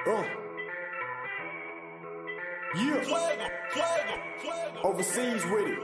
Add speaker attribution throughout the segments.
Speaker 1: Yeah. Overseas with it.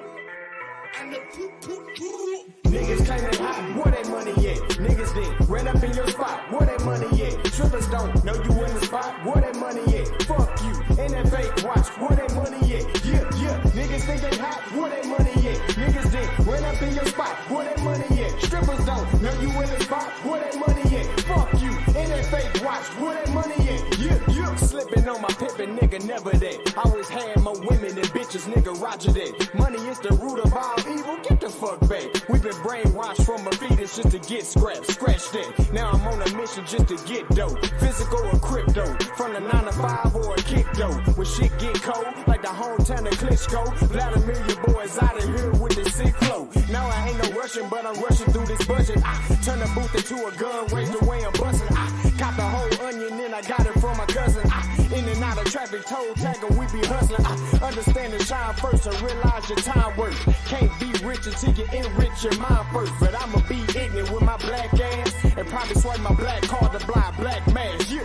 Speaker 1: Niggas claim they hot, where that money at? Niggas then ran up in your spot, where that money at? Strippers don't know you in the spot, where that money at? Fuck you, and that fake watch, where that money at? Yeah, niggas think they hot, where that money at? Niggas then ran up in your spot, where that money at? Strippers don't know you in the spot, where that money at? Fuck you, and that fake watch, where that money at? Yeah. Slipping on my pippin', nigga, never that. Always had more women than bitches, nigga, roger that. Money is the root of all evil, get the fuck back. We been brainwashed from a fetus just to get scratch that. Now I'm on a mission just to get dope. Physical or crypto, from the 9 to 5 or a kick dough. When shit get cold, like the hometown of Klitschko. Vladimir, your boys out of here with the sick flow. Now I ain't no rushing, but I'm rushing through this budget. I turn the booth into a gun, raise the way I'm busting. I cop the whole onion, then I got it from my cousin. In and out of traffic, toe tagger, we be hustling. I understand the shine first and realize your time worth. Can't be rich until you enrich your mind first. But I'ma be ignorant with my black ass and probably swipe my black card to blind black mask. Yeah.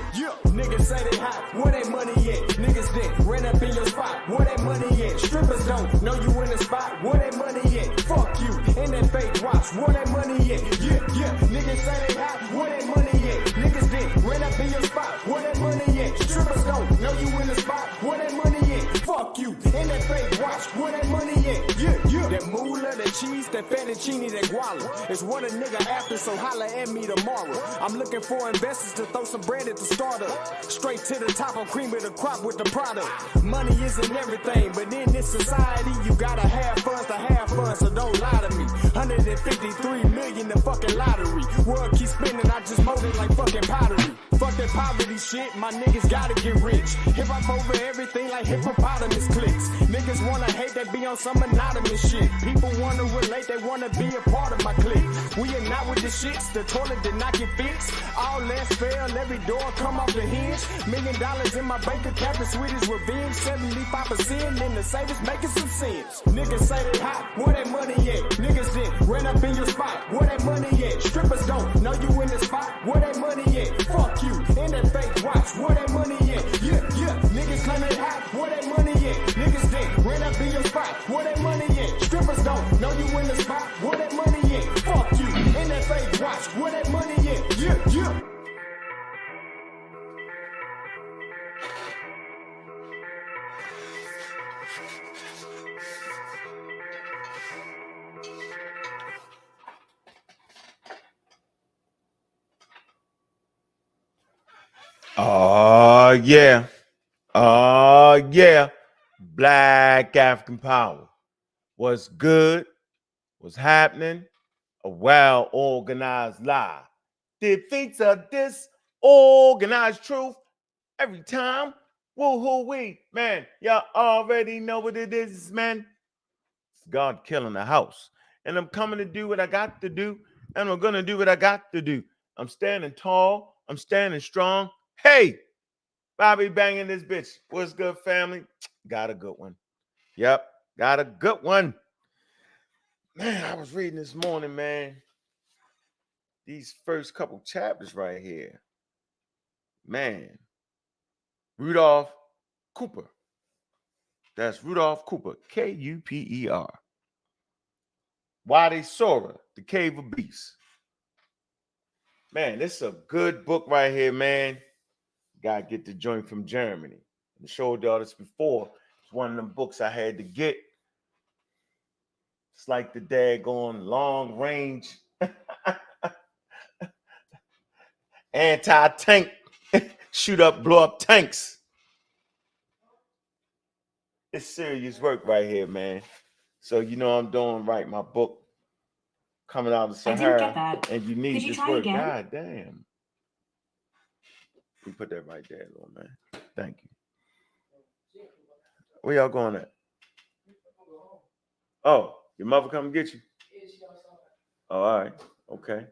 Speaker 1: Niggas say they hot, where that money at? Niggas then ran up in your spot, where that money at? Strippers don't know you in the spot, where that money at? Fuck you, and that fake watch, where that money at? Yeah. Niggas say they hot, where that money at? Niggas then ran up in your spot, where that money at? Strippers don't know you in the spot, where that money at? Fuck you, and that fake watch, where that money at? Yeah. That moolah, that cheese, that fettuccine, that guala. It's what a nigga after, so holla at me tomorrow. I'm looking for investors to throw some bread at the startup. Straight to the top, I'm cream of the crop with the product. Money isn't everything, but in this society, you gotta have funds to have fun, so don't lie to me. 153 million the fucking lottery. World keeps spinning, I just mold it like fucking pottery. Fuck that poverty shit, my niggas gotta get rich. Hip hop over everything like hippopotamus clicks. Niggas wanna hate, that be on some anonymous shit. People wanna relate, they wanna be a part of my clique. We are not with the shits, the toilet did not get fixed. All less fail, every door come off the hinge. $1 million in my bank account, the sweet is revenge. 75% in the savings, making some sense. Niggas say they hot, where that money at? Niggas then ran up in your spot, where that money at? Strippers don't know you in the spot, where that money at? Fuck you, and that fake watch, where that money at? Yeah. Niggas claim they hot, where that money at? Niggas then ran up in your spot, where that money at? Strippers don't know you in the spot, where that money at? Fuck you, and that fake watch, where that money at? Yeah.
Speaker 2: Yeah. Black African power. What's good? What's happening? A well-organized lie defeats a disorganized truth every time. Woo-hoo-wee. Man, y'all already know what it is, man. It's Godkilla in the house. And I'm coming to do what I got to do. And I'm going to do what I got to do. I'm standing tall. I'm standing strong. Hey, Bobby banging this bitch. What's good, family? Got a good one. Yep, got a good one. Man, I was reading this morning, man. These first couple chapters right here. Man, Rudolph Cooper. That's Rudolph Cooper, Kuper. Wadi Sora, The Cave of Beasts. Man, this is a good book right here, man. Gotta get the joint from Germany. I showed y'all this before. It's one of them books I had to get. It's like the daggone long range anti-tank shoot up, blow up tanks. It's serious work right here, man. So you know I'm doing right. My book coming out of the Sahara, and you need this work. Again? God damn. We put that right there, little man. Thank you. Where y'all going at? Oh, your mother come get you? Oh, all right. Okay.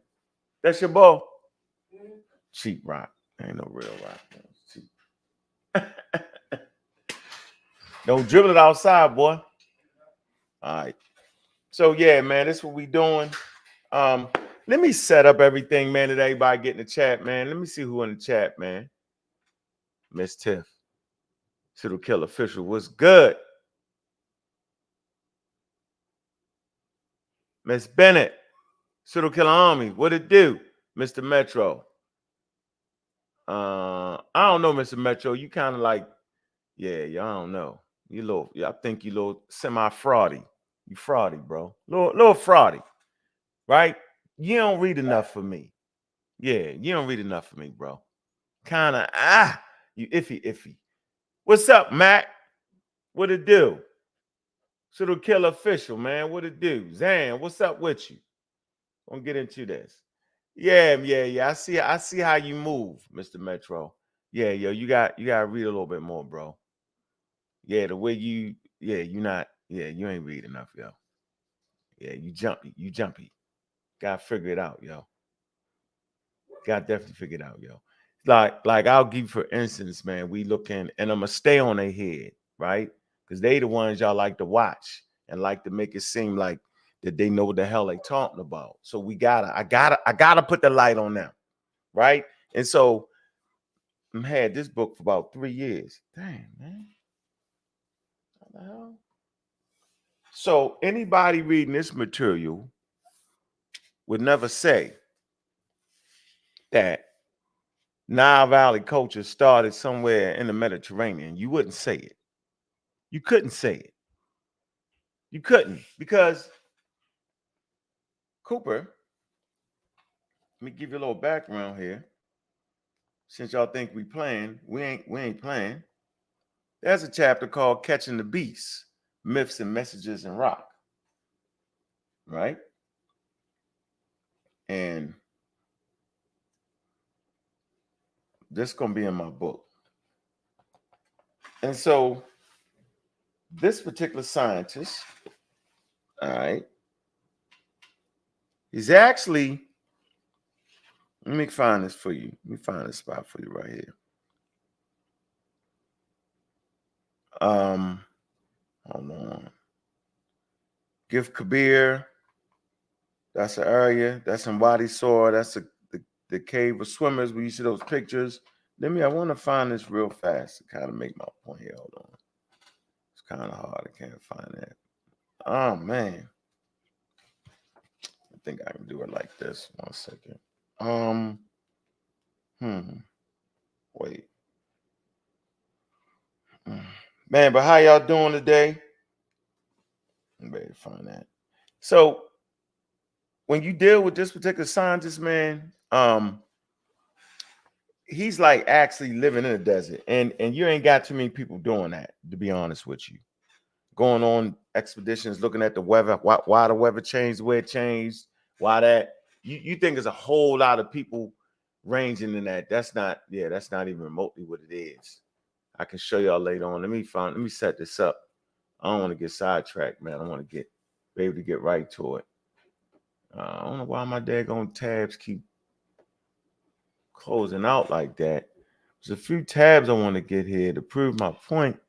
Speaker 2: That's your ball? Cheap rock. Ain't no real rock. It's cheap. Don't dribble it outside, boy. All right. So, yeah, man, this is what we doing. Let me set up everything, man, that everybody get in the chat, man. Let me see who in the chat, man. Miss Tiff. Serial Killer Official, what's good? Miss Bennett, Serial Killer Army, what it do? Mr. Metro. I don't know, Mr. Metro. You kind of like, yeah, I don't know. I think you little semi-fraudy. You fraudy, bro. Little fraudy, right? You don't read enough for me. Yeah, you don't read enough for me, bro. Kind of, you iffy. What's up, Mac? What it do? Serial Killer Official, man. What it do? Zan, what's up with you? Gonna get into this. Yeah. I see how you move, Mr. Metro. Yeah, yo, you gotta read a little bit more, bro. Yeah, the way you ain't read enough, yo. Yeah, you jumpy. Gotta figure it out, yo. Gotta definitely figure it out, yo. Like I'll give you, for instance, man, we looking, and I'm gonna stay on their head, right? Because they the ones y'all like to watch and like to make it seem like that they know what the hell they talking about. So I gotta put the light on them, right? And so I had this book for about 3 years. Damn, man. What the hell? So anybody reading this material would never say that Nile Valley culture started somewhere in the Mediterranean. You wouldn't say it. You couldn't say it. You couldn't, because Cooper, let me give you a little background here. Since y'all think we playing, we ain't playing. There's a chapter called Catching the Beast, Myths and Messages in Rock. Right? And this is gonna be in my book. And so this particular scientist, all right, he's actually, let me find this for you. Let me find a spot for you right here. Hold on. Gif Kabir, that's an area. That's in Wadi Sor. That's the cave of swimmers. We see those pictures. I want to find this real fast to kind of make my point here. Hold on. It's kind of hard. I can't find that. Oh, man. I think I can do it like this. 1 second. Wait. Man, but how y'all doing today? I'm ready to find that. So when you deal with this particular scientist, man, he's like actually living in the desert, and you ain't got too many people doing that, to be honest with you. Going on expeditions, looking at the weather, why the weather changed the way it changed, why that you think there's a whole lot of people ranging in that. That's not even remotely what it is. I can show y'all later on. Let me set this up. I don't want to get sidetracked, man. I want to be able to get right to it. I don't know why my daggone tabs keep closing out like that. There's a few tabs I want to get here to prove my point.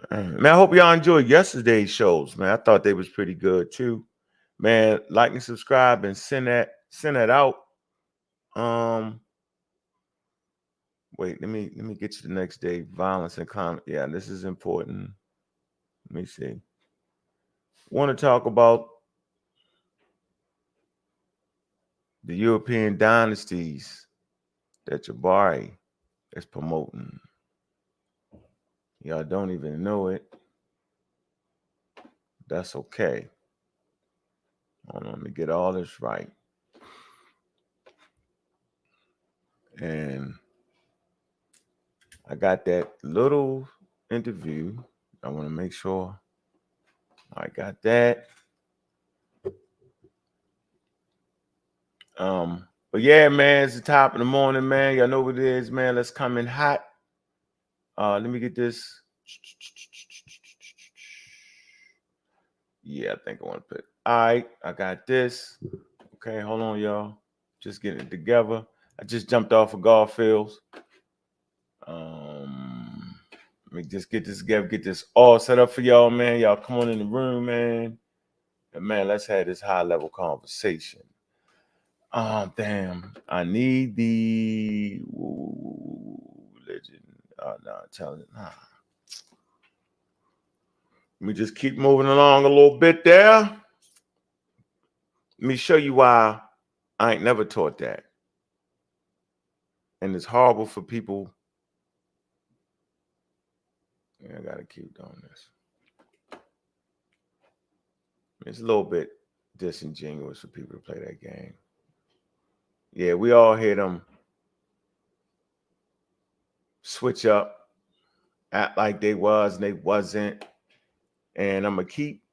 Speaker 2: Man, I hope y'all enjoyed yesterday's shows, man. I thought they was pretty good too. Man, like and subscribe and send that out. Wait, let me get you the next day. Violence and climate. Yeah, this is important. Let me see. Want to talk about the European dynasties that Jabri is promoting. Y'all don't even know it. That's okay. Hold on, let me get all this right. And I got that little interview. I want to make sure I got that. But yeah, man, it's the top of the morning, man. Y'all know what it is, man. Let's come in hot. Let me get this. Yeah, I think I want to put. All right, I got this. Okay, hold on, y'all. Just getting it together. I just jumped off of Garfield's. Let me just get this together, get this all set up for y'all, man. Y'all come on in the room, man. And man, let's have this high-level conversation. Damn. I need the religion. No, tell it. Nah. Let me just keep moving along a little bit there. Let me show you why I ain't never taught that. And it's horrible for people. Yeah, I gotta keep doing this. It's a little bit disingenuous for people to play that game. Yeah, we all hear them switch up, act like they was and they wasn't. And I'm gonna keep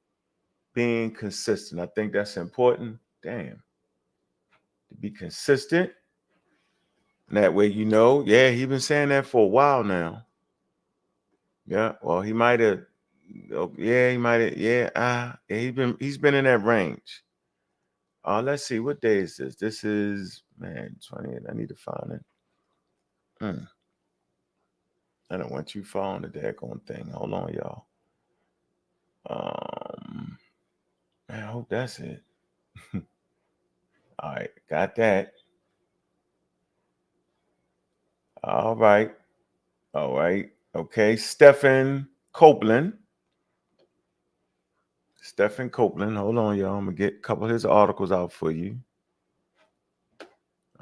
Speaker 2: being consistent. I think that's important. Damn. To be consistent. And that way, yeah, he's been saying that for a while now. Yeah, well, he might have, he might have, yeah, he's been in that range. Let's see, what day is this? This is, man, 20th. I need to find it. I don't want you following the daggone thing. Hold on, y'all. I hope that's it. All right, got that. All right. Okay. Stephen Copeland. Hold on, y'all. I'm gonna get a couple of his articles out for you.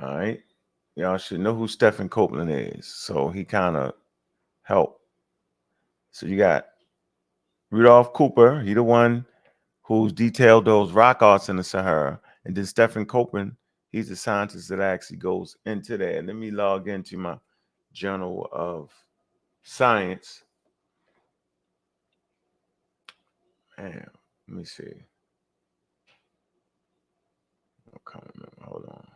Speaker 2: All right. Y'all should know who Stephen Copeland is. So he kind of helped. So you got Rudolph Cooper. He the one who's detailed those rock arts in the Sahara. And then Stephen Copeland, he's the scientist that actually goes into that. Let me log into my Journal of Science. Man, let me see. Hold on.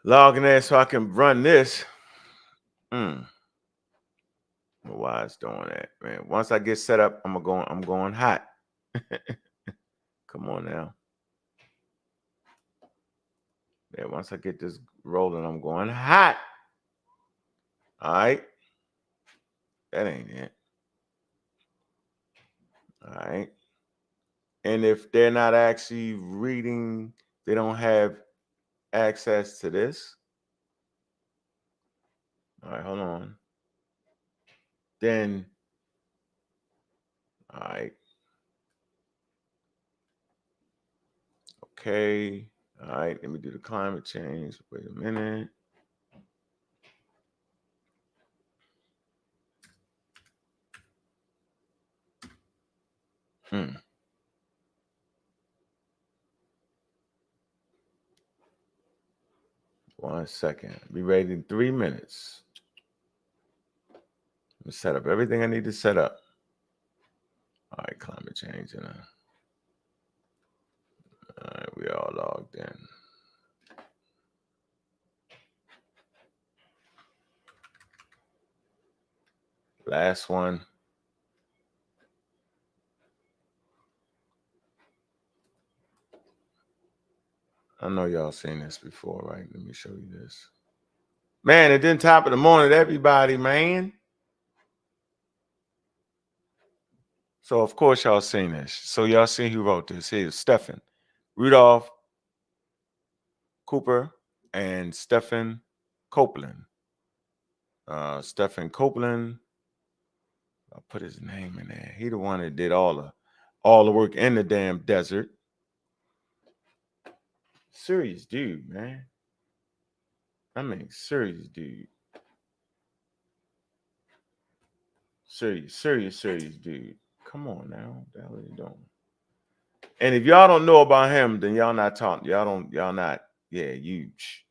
Speaker 2: Logging there so I can run this. Why it's doing that, man? Once I get set up, I'm going hot. Come on now. Yeah, once I get this rolling, I'm going hot. All right. That ain't it. All right. And if they're not actually reading, they don't have access to this. All right, hold on. Then, all right. Okay. All right, let me do the climate change. Wait a minute. One second. Be ready in 3 minutes. Let me set up everything I need to set up. All right, climate change. All right, we all logged in. Last one. I know y'all seen this before, right? Let me show you this. Man, it didn't top of the morning to everybody, man. So, of course, y'all seen this. So, y'all seen who wrote this. Here's Stephen, Rudolph Cooper, and Stephen Copeland. Stephen Copeland, I'll put his name in there. He the one that did all the work in the damn desert. Serious dude, man. I mean, serious dude. Serious dude. Come on now. What the hell are you doing? And if y'all don't know about him, then y'all not talking. Y'all not, huge.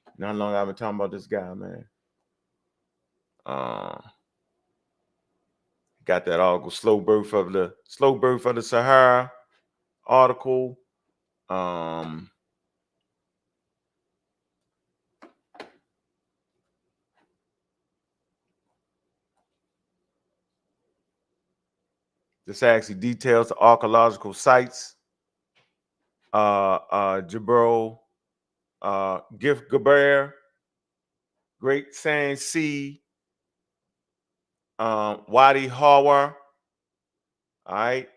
Speaker 2: You know how long I've been talking about this guy, man? Got that article, Slow Birth of the Sahara article. This actually details the archaeological sites. Jabri, Gift Gaber, Great Sand Sea, Wadi Hawa. All right.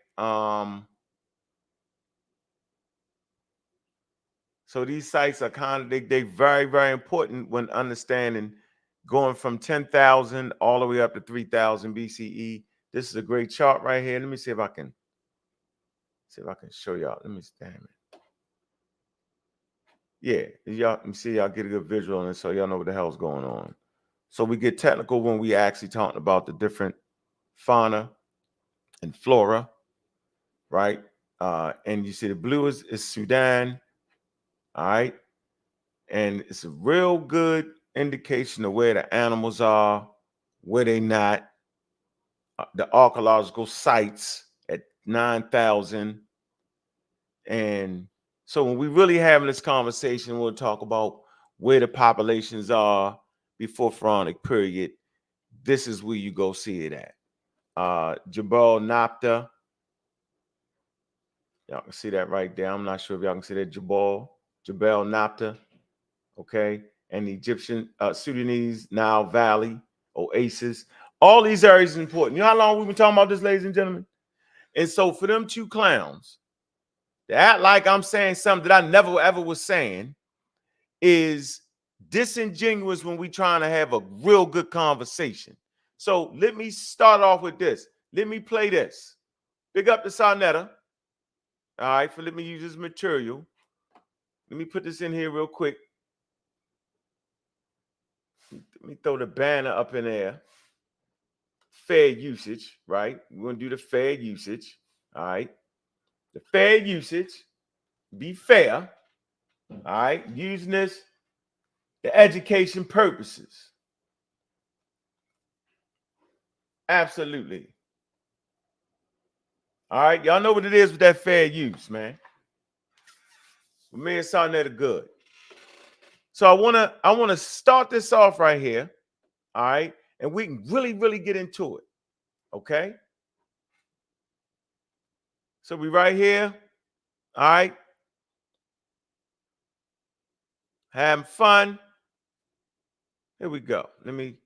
Speaker 2: So these sites are they very, very important when understanding going from 10,000 all the way up to 3,000 BCE. This is a great chart right here. Let me see if I can show y'all. Let me damn it. Yeah, y'all can see y'all get a good visual on it so y'all know what the hell's going on. So we get technical when we actually talking about the different fauna and flora, right? And you see the blue is Sudan, all right? And it's a real good indication of where the animals are, where they not, the archaeological sites at 9,000. And so when we really having this conversation, we'll talk about where the populations are before Pharaonic period. This is where you go see it at. Jabal Napta. Y'all can see that right there. I'm not sure if y'all can see that. Jabal Napta. Okay. And the Egyptian, Sudanese, Nile Valley, Oasis. All these areas are important. You know how long we've been talking about this, ladies and gentlemen? And so for them two clowns to act like I'm saying something that I never ever was saying is disingenuous when we trying to have a real good conversation. So let me start off with this. Let me play this. Big up to Sarnetta. All right, for let me use this material. Let me put this in here real quick. Let me throw the banner up in there. Fair usage, right? We're going to do the fair usage. All right. The fair usage, be fair. All right. Using this for education purposes. Absolutely. All right. Y'all know what it is with that fair use, man. But me and Sarnetta are good. So I wanna start this off right here. All right. And we can really, really get into it. Okay. So we right here. All right. Having fun. Here we go. Let me.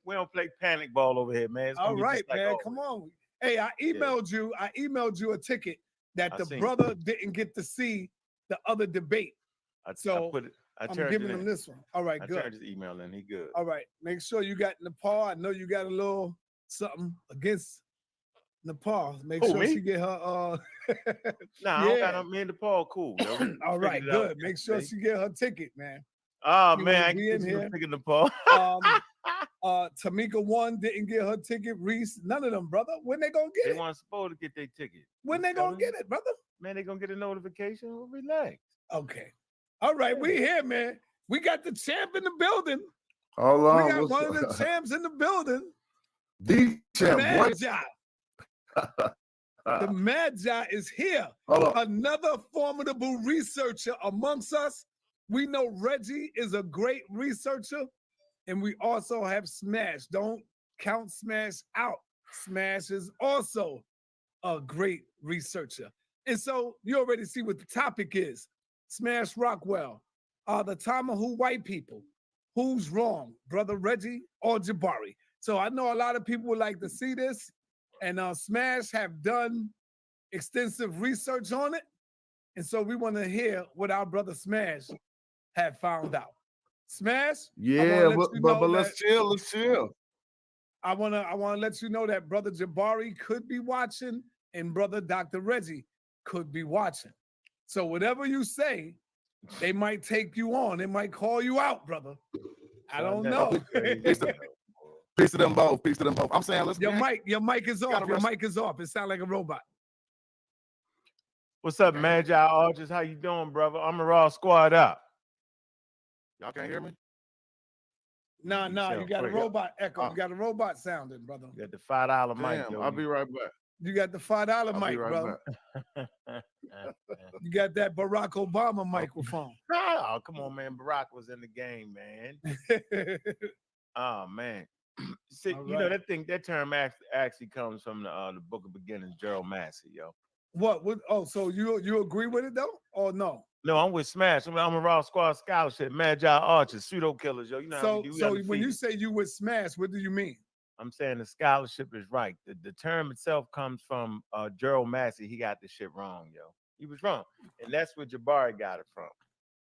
Speaker 2: We don't play panic ball over here, man.
Speaker 3: All right, like man. Come on. Hey, I emailed you a ticket that the brother didn't get to see the other debate. I'm giving him this one. All right, good. I
Speaker 2: turned his email in. He good.
Speaker 3: All right. Make sure you got Nepal. I know you got a little something against Nepal. Make sure she get her
Speaker 2: I don't got me and Nepal cool.
Speaker 3: All right, good. Make sure she get her ticket, man.
Speaker 2: Oh man, I get in here. Picking Nepal.
Speaker 3: Tamika one didn't get her ticket. Reese, none of them, brother. When they gonna get it?
Speaker 2: They weren't supposed to get their ticket.
Speaker 3: When they gonna get it, brother?
Speaker 2: Man, they gonna get a notification. Well, relax.
Speaker 3: Okay. All right, we here, man. We got the champ in the building.
Speaker 4: Hold on.
Speaker 3: We got one of the champs in the building.
Speaker 4: The champ.
Speaker 3: Magi. The Magi is here. Another formidable researcher amongst us. We know Reggie is a great researcher, and we also have Smash. Don't count Smash out. Smash is also a great researcher. And so you already see what the topic is. Smash Rockwell. The time of who white people. Who's wrong, Brother Reggie or Jabari? So I know a lot of people would like to see this, and Smash have done extensive research on it. And so we want to hear what our brother Smash had found out. Smash?
Speaker 4: Yeah, but let's chill.
Speaker 3: I wanna let you know that Brother Jabari could be watching and Brother Dr. Reggie could be watching. So whatever you say, they might take you on. They might call you out, brother. I don't know.
Speaker 4: Peace to them both. I'm saying let's
Speaker 3: your mic is off. Your mic is off. It sounds like a robot.
Speaker 2: What's up, Magi Arches? How you doing, brother? I'm a raw squad up.
Speaker 4: Y'all can't hear me?
Speaker 3: No, you got a robot echo. You got a robot sounding, brother.
Speaker 2: You got the $5 mic.
Speaker 4: Damn, I'll be right back.
Speaker 3: You got the $5 mic, brother. You got that Barack Obama microphone.
Speaker 2: Oh, come on, man. Barack was in the game, man. Oh, man. See, you know, that term actually comes from the Book of Beginnings, Gerald Massey, yo.
Speaker 3: What? Oh, so you agree with it though, or no?
Speaker 2: No, I'm with Smash. I'm a Raw Squad Scholarship, Magi Archers, pseudo killers, yo. You know how we do.
Speaker 3: So when you say you with Smash, what do you mean?
Speaker 2: I'm saying the scholarship is right. The term itself comes from Gerald Massey. He got the shit wrong, yo. He was wrong. And that's where Jabari got it from.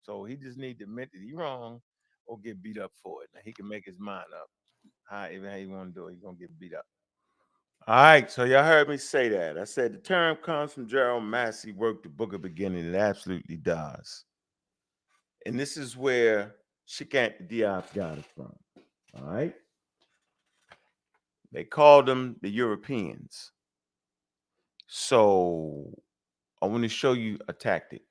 Speaker 2: So he just need to admit that he wrong or get beat up for it. Now he can make his mind up. Even how you want to do it, he's gonna get beat up. All right, so y'all heard me say that. I said the term comes from Gerald Massey work, the Book of Beginning. It absolutely does. And this is where Shikant Diop got it from. All right. They called them the Europeans. So I want to show you a tactic.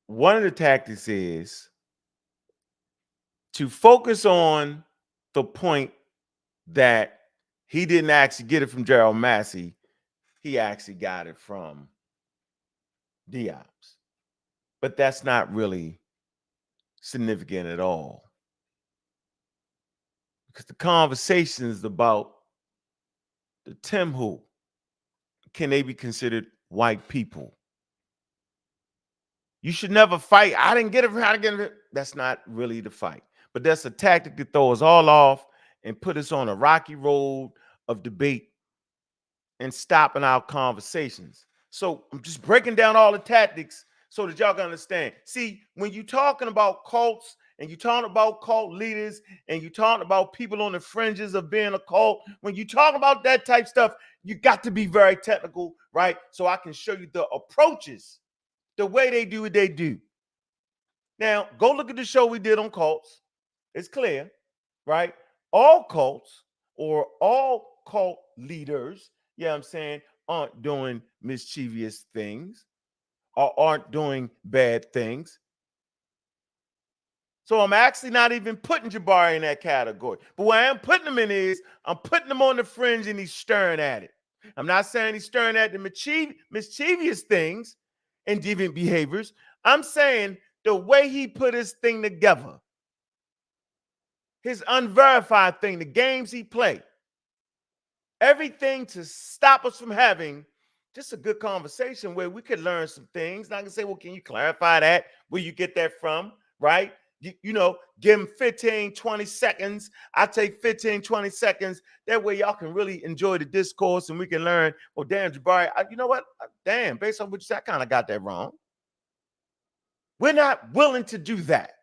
Speaker 2: One of the tactics is to focus on the point that he didn't actually get it from Gerald Massey. He actually got it from Diop's. But that's not really significant at all. Because the conversation is about the Temhu. Can they be considered white people? You should never fight. I didn't get it. I didn't get it. That's not really the fight. But that's a tactic to throw us all off and put us on a rocky road of debate and stopping our conversations. So I'm just breaking down all the tactics so that y'all can understand. See, when you're talking about cults and you're talking about cult leaders and you're talking about people on the fringes of being a cult, when you talk about that type stuff, you got to be very technical, right? So I can show you the approaches, the way they do what they do. Now, go look at the show we did on cults. It's clear, right? All cults or all cult leaders, I'm saying, aren't doing mischievous things or aren't doing bad things. So I'm actually not even putting Jabari in that category. But what I am putting him in is I'm putting him on the fringe and he's staring at it. I'm not saying he's staring at the mischievous things and deviant behaviors. I'm saying the way he put his thing together, his unverified thing, the games he played, everything to stop us from having just a good conversation where we could learn some things. And I can say, well, can you clarify that? Where you get that from, right? You know, give them 15, 20 seconds. I take 15, 20 seconds. That way y'all can really enjoy the discourse and we can learn, well, damn, Jabari, you know what? Damn, based on what you said, I kind of got that wrong. We're not willing to do that,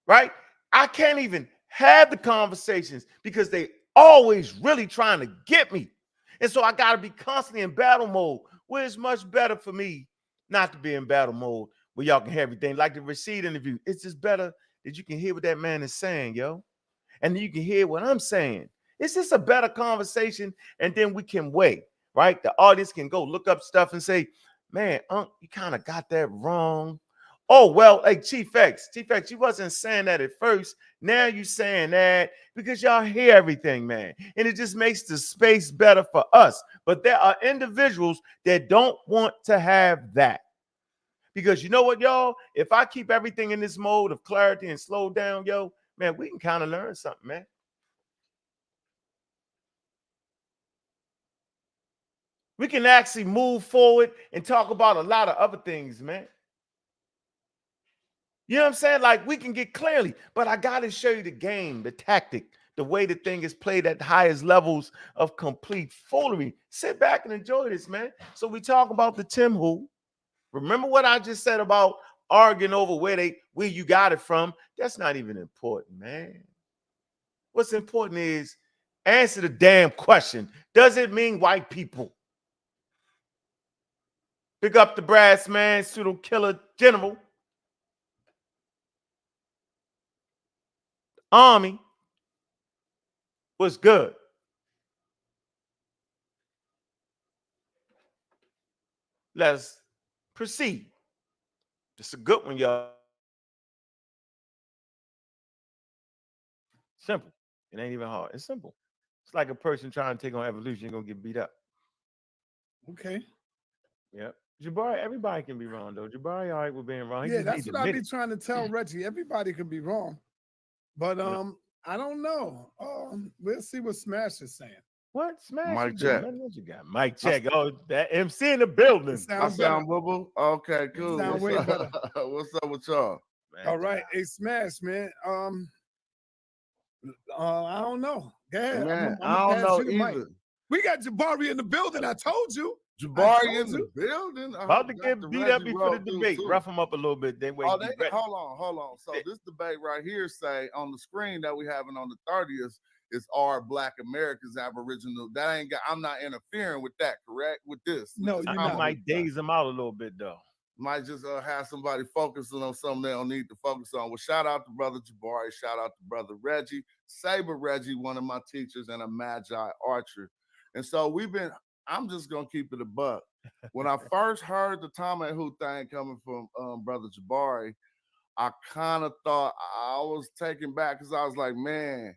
Speaker 2: right? I can't even have the conversations because they always really trying to get me. And so I got to be constantly in battle mode, where it's much better for me not to be in battle mode where y'all can hear everything. Like the Rashid interview, it's just better that you can hear what that man is saying, yo. And then you can hear what I'm saying. It's just a better conversation, and then we can weigh, right? The audience can go look up stuff and say, man, Unc, you kind of got that wrong. Oh, well, hey, Chief X, you wasn't saying that at first. Now you saying that because y'all hear everything, man. And it just makes the space better for us. But there are individuals that don't want to have that. Because you know what, y'all? If I keep everything in this mode of clarity and slow down, yo, man, we can kind of learn something, man. We can actually move forward and talk about a lot of other things, man. You know what I'm saying? Like, we can get clearly, but I got to show you the game, the tactic, the way the thing is played at the highest levels of complete foolery. Sit back and enjoy this, man. So we talk about the Temhu. Remember what I just said about arguing over where you got it from? That's not even important, man. What's important is answer the damn question. Does it mean white people? Pick up the brass man, pseudo killer general. Army was good. Let's proceed. It's a good one, y'all. Simple. It ain't even hard. It's simple. It's like a person trying to take on evolution. You're going to get beat up.
Speaker 3: Okay.
Speaker 2: Yep. Jabari, everybody can be wrong, though. Jabari, all right with being wrong.
Speaker 3: Yeah, that's what I be trying to tell Reggie. Everybody can be wrong. But I don't know. We'll see what Smash is saying.
Speaker 2: What? Smash?
Speaker 4: Mike check.
Speaker 2: What you got? Mike check. Oh, that MC in the building.
Speaker 4: I sound bubble. Okay, cool.
Speaker 3: Sound way better.
Speaker 4: What's up with y'all?
Speaker 3: Man, all right. Hey, Smash, man. I don't know. Go ahead.
Speaker 4: Man, I don't know either.
Speaker 3: We got Jabari in the building. I told you.
Speaker 4: Jabari in the building.
Speaker 2: About to get beat up before the debate. Rough him up a little bit. Then wait.
Speaker 4: Hold on. So this debate right here say on the screen that we having on the 30th is our Black Americans Aboriginal. That ain't got. I'm not interfering with that. Correct with this.
Speaker 3: No,
Speaker 2: I might daze them out a little bit though.
Speaker 4: Might just have somebody focusing on something they don't need to focus on. Well, shout out to Brother Jabari. Shout out to Brother Reggie. Saber Reggie, one of my teachers and a Magi archer. And so I'm just going to keep it a buck. When I first heard the Tamahu thing coming from Brother Jabari, I kind of thought I was taken back because I was like, man,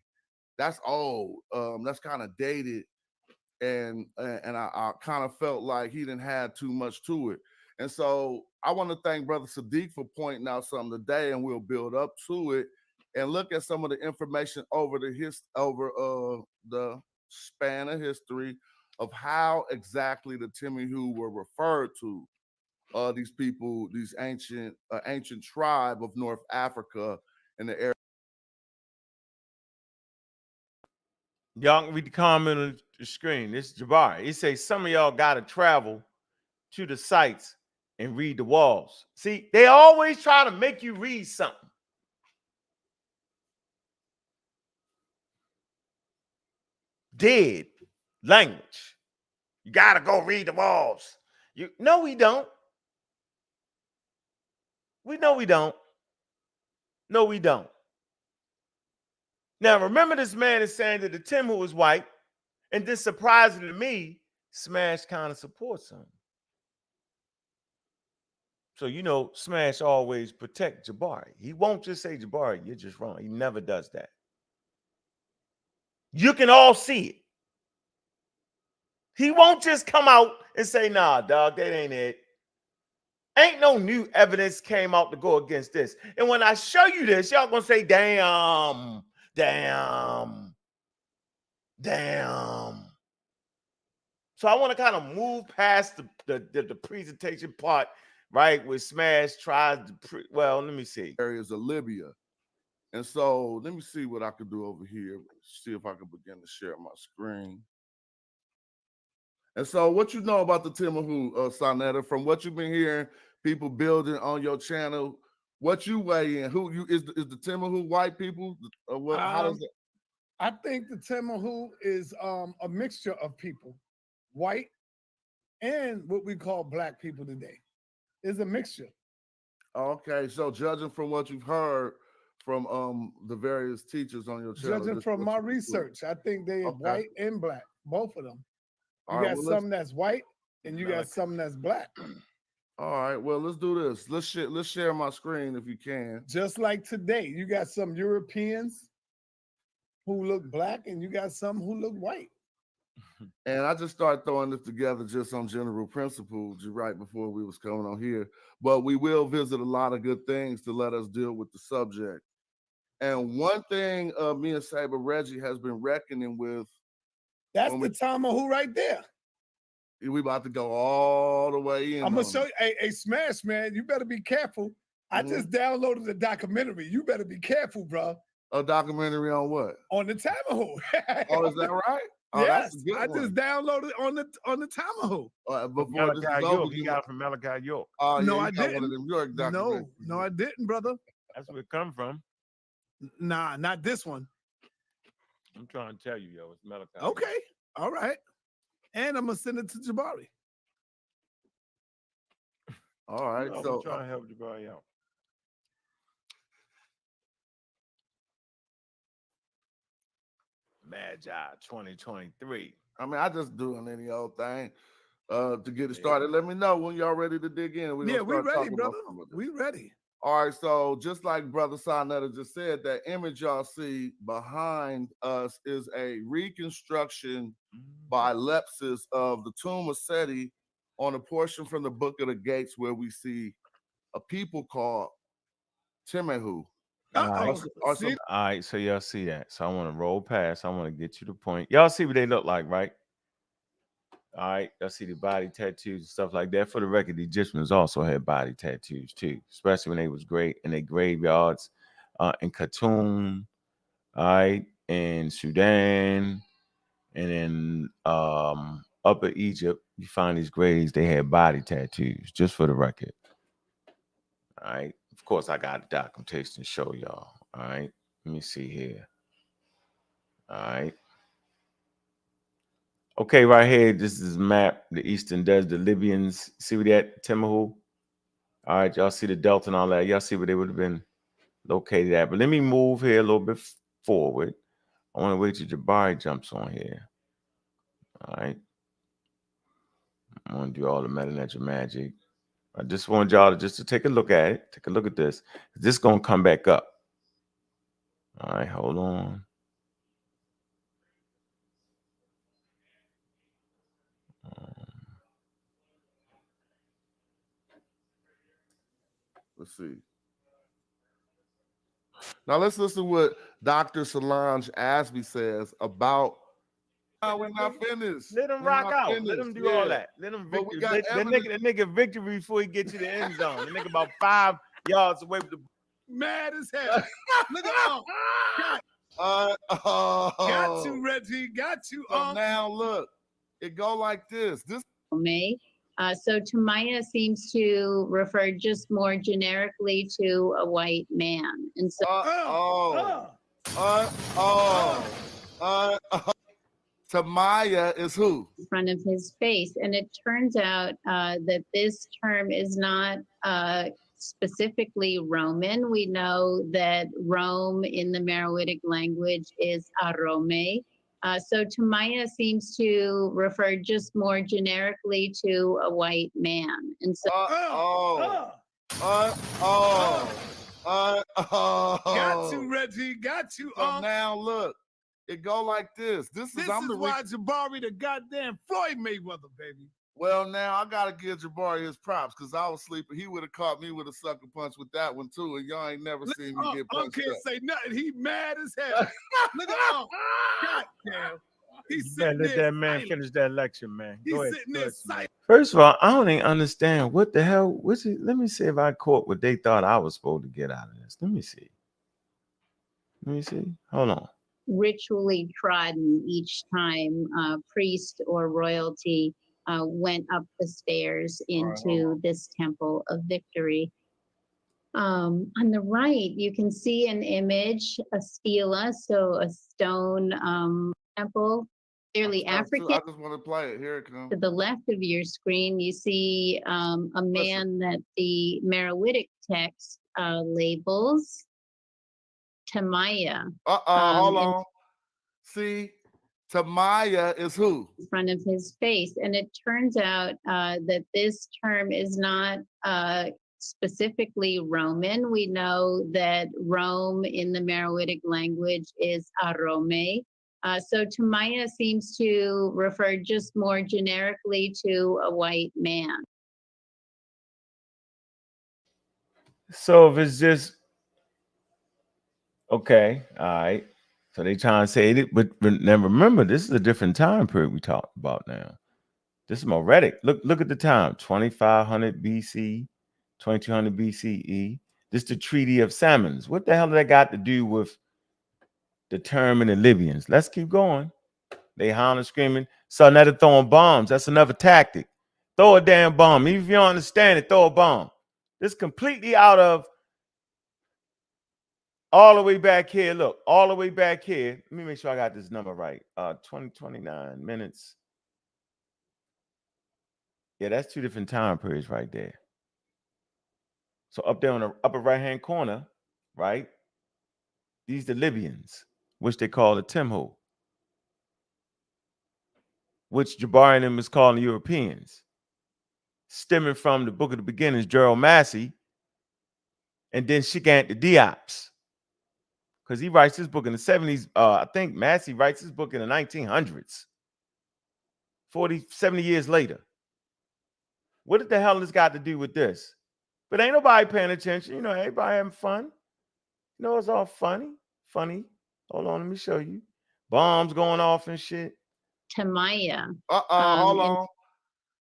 Speaker 4: that's old. That's kind of dated. And I kind of felt like he didn't have too much to it. And so I want to thank Brother Sadiq for pointing out something today, and we'll build up to it and look at some of the information over the span of history of how exactly the Timuhu were referred to. These people, these ancient tribe of North Africa in the area.
Speaker 2: Y'all can read the comment on the screen. This is Jabari. He says some of y'all got to travel to the sites and read the walls. See, they always try to make you read something. Dead language. You got to go read the walls. No, we don't. We know we don't. No, we don't. Now, remember this man is saying that the Timuhu is white, and then surprisingly to me, Smash kind of supports him. So, Smash always protect Jabari. He won't just say, Jabari, you're just wrong. He never does that. You can all see it. He won't just come out and say, nah, dog, that ain't it. Ain't no new evidence came out to go against this. And when I show you this, y'all gonna say, damn. So I want to kind of move past the presentation part, right? Where Smash tries to, let me see.
Speaker 4: Areas of Libya. And so let me see what I can do over here. See if I can begin to share my screen. And so what you know about the Timuhu, Sonetta, from what you've been hearing, people building on your channel, what you weigh in? Is the Timuhu white people? What? How does it?
Speaker 3: I think the Timuhu is a mixture of people, white and what we call black people today. It's a mixture.
Speaker 4: Okay, so judging from what you've heard from the various teachers on your channel.
Speaker 3: Judging from my research, I think they are white and black, both of them. You got some that's white and you got some that's black.
Speaker 4: All right, well, let's do this. Let's share my screen if you can.
Speaker 3: Just like today, you got some Europeans who look black and you got some who look white.
Speaker 4: And I just started throwing this together just on general principles right before we was coming on here. But we will visit a lot of good things to let us deal with the subject. And one thing me and Saber Reggie has been reckoning with.
Speaker 3: That's the Timuhu right there.
Speaker 4: We about to go all the way in.
Speaker 3: I'm gonna show you. Hey, Smash, man, you better be careful. I just downloaded the documentary. You better be careful, bro.
Speaker 4: A documentary on what?
Speaker 3: On the Timuhu.
Speaker 4: Oh, is that right? Oh,
Speaker 3: yes, I just downloaded on the Timuhu.
Speaker 4: Before this is over,
Speaker 2: he got it from Malachi York.
Speaker 3: No, I didn't. No, I didn't, brother.
Speaker 2: That's where it come from.
Speaker 3: Nah, not this one.
Speaker 2: I'm trying to tell you, yo, it's Malachi.
Speaker 3: Okay, all right. And I'm gonna send it to Jabari.
Speaker 4: All right, so
Speaker 2: I'm trying to help Jabari out. Magi 2023.
Speaker 4: I mean, I just doing any old thing to get it started. Let me know when y'all ready to dig in.
Speaker 3: We ready, brother. We ready.
Speaker 4: All right, so just like Brother Sonetta just said, that image y'all see behind us is a reconstruction by Lepsis of the tomb of Seti on a portion from the Book of the Gates where we see a people called Timuhu.
Speaker 2: All right, so y'all see that. So I want to roll past. I want to get you the point. Y'all see what they look like, right? All right, y'all see the body tattoos and stuff like that. For the record, the Egyptians also had body tattoos too, especially when they was great in their graveyards in Khartoum, all right, in Sudan, And in Upper Egypt, you find these graves, they had body tattoos, just for the record. All right. Of course, I got a documentation to show y'all. All right. Let me see here. All right. Okay, right here, this is a map, the Eastern Desert, the Libyans. See what that, Timahu? All right, y'all see the Delta and all that. Y'all see where they would have been located at. But let me move here a little bit forward. I want to wait till Jabari jumps on here. All right. I'm going to do all the meta magic. I just want y'all to take a look at it. Take a look at this. This is going to come back up. All right, hold on.
Speaker 4: Let's see. Now let's listen to what Dr. Solange Ashby says about. We're not finished.
Speaker 2: Let him rock out. Let him do all that. Let him victory. The nigga victory before he gets to the end zone. The nigga about 5 yards away from the
Speaker 3: mad as hell. Look at got you, Reggie. Got you.
Speaker 4: So now look, it go like this. This
Speaker 5: May. So Tamaya seems to refer just more generically to a white man, and so
Speaker 4: Tamaya is who?
Speaker 5: In front of his face, and it turns out that this term is not specifically Roman. We know that Rome in the Meroitic language is Arome. So Tamaya seems to refer just more generically to a white man. And so
Speaker 3: got you, Reggie. Got you.
Speaker 4: So now look, it go like this. This is
Speaker 3: why Jabari the goddamn Floyd Mayweather, baby.
Speaker 4: Well, now I gotta give Jabari his props because I was sleeping. He would have caught me with a sucker punch with that one too, and y'all ain't never seen me get punched.
Speaker 3: I can't say nothing. He mad as hell. Look at God damn. He's sitting
Speaker 2: let
Speaker 3: there
Speaker 2: that man
Speaker 3: silent.
Speaker 2: finish that lecture, man.
Speaker 3: He's
Speaker 2: Go ahead.
Speaker 3: sitting there silent.
Speaker 2: First of all, I don't even understand what the hell. What's it? Let me see if I caught what they thought I was supposed to get out of this. Let me see. Hold on.
Speaker 5: ritually trodden each time priest or royalty went up the stairs into this temple of victory. On the right, you can see an image, a stela, so a stone temple, clearly African.
Speaker 4: I just want to play it. Here it comes.
Speaker 5: To the left of your screen, you see a man that the Meroitic text labels Tamaya.
Speaker 4: Hold on. See, Tamaya is who?
Speaker 5: In front of his face. And it turns out that this term is not specifically Roman. We know that Rome in the Meroitic language is Arome. So Tamaya seems to refer just more generically to a white man.
Speaker 2: So if it's just okay, all right. So they trying to say it, but now remember, this is a different time period we talked about now. This is Meroitic. Look at the time: 2500 BC, 2200 BCE. This is the Treaty of Salmons. What the hell did that got to do with the term in the Libyans? Let's keep going. They hollering, screaming. So now they're throwing bombs. That's another tactic. Throw a damn bomb. Even if you don't understand it, throw a bomb. This is completely out of all the way back here. Look, all the way back here. Let me make sure I got this number right. 29 minutes. Yeah, that's two different time periods right there. So up there on the upper right-hand corner, right? These are the Libyans, which they call the Timho, which Jabari and them is calling the Europeans, stemming from the Book of the Beginnings, Gerald Massey, and then Shigant the Diops. Because he writes his book in the 70s. I think Massey writes his book in the 1900s. 70 years later. What the hell has got to do with this? But ain't nobody paying attention. You know, everybody having fun. You know, it's all funny. Hold on, let me show you. Bombs going off and shit.
Speaker 5: Tamaya.
Speaker 4: Hold on.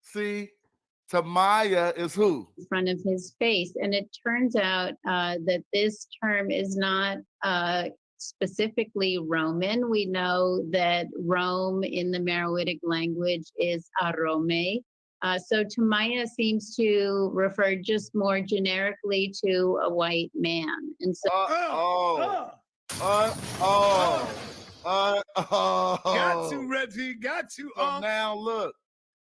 Speaker 4: See, Tamaya is who?
Speaker 5: In front of his face. And it turns out that this term is not specifically Roman. We know that Rome in the Meroitic language is Arome. So Tamaya seems to refer just more generically to a white man. And so
Speaker 3: got you, Reggie. Got you.
Speaker 4: So now look,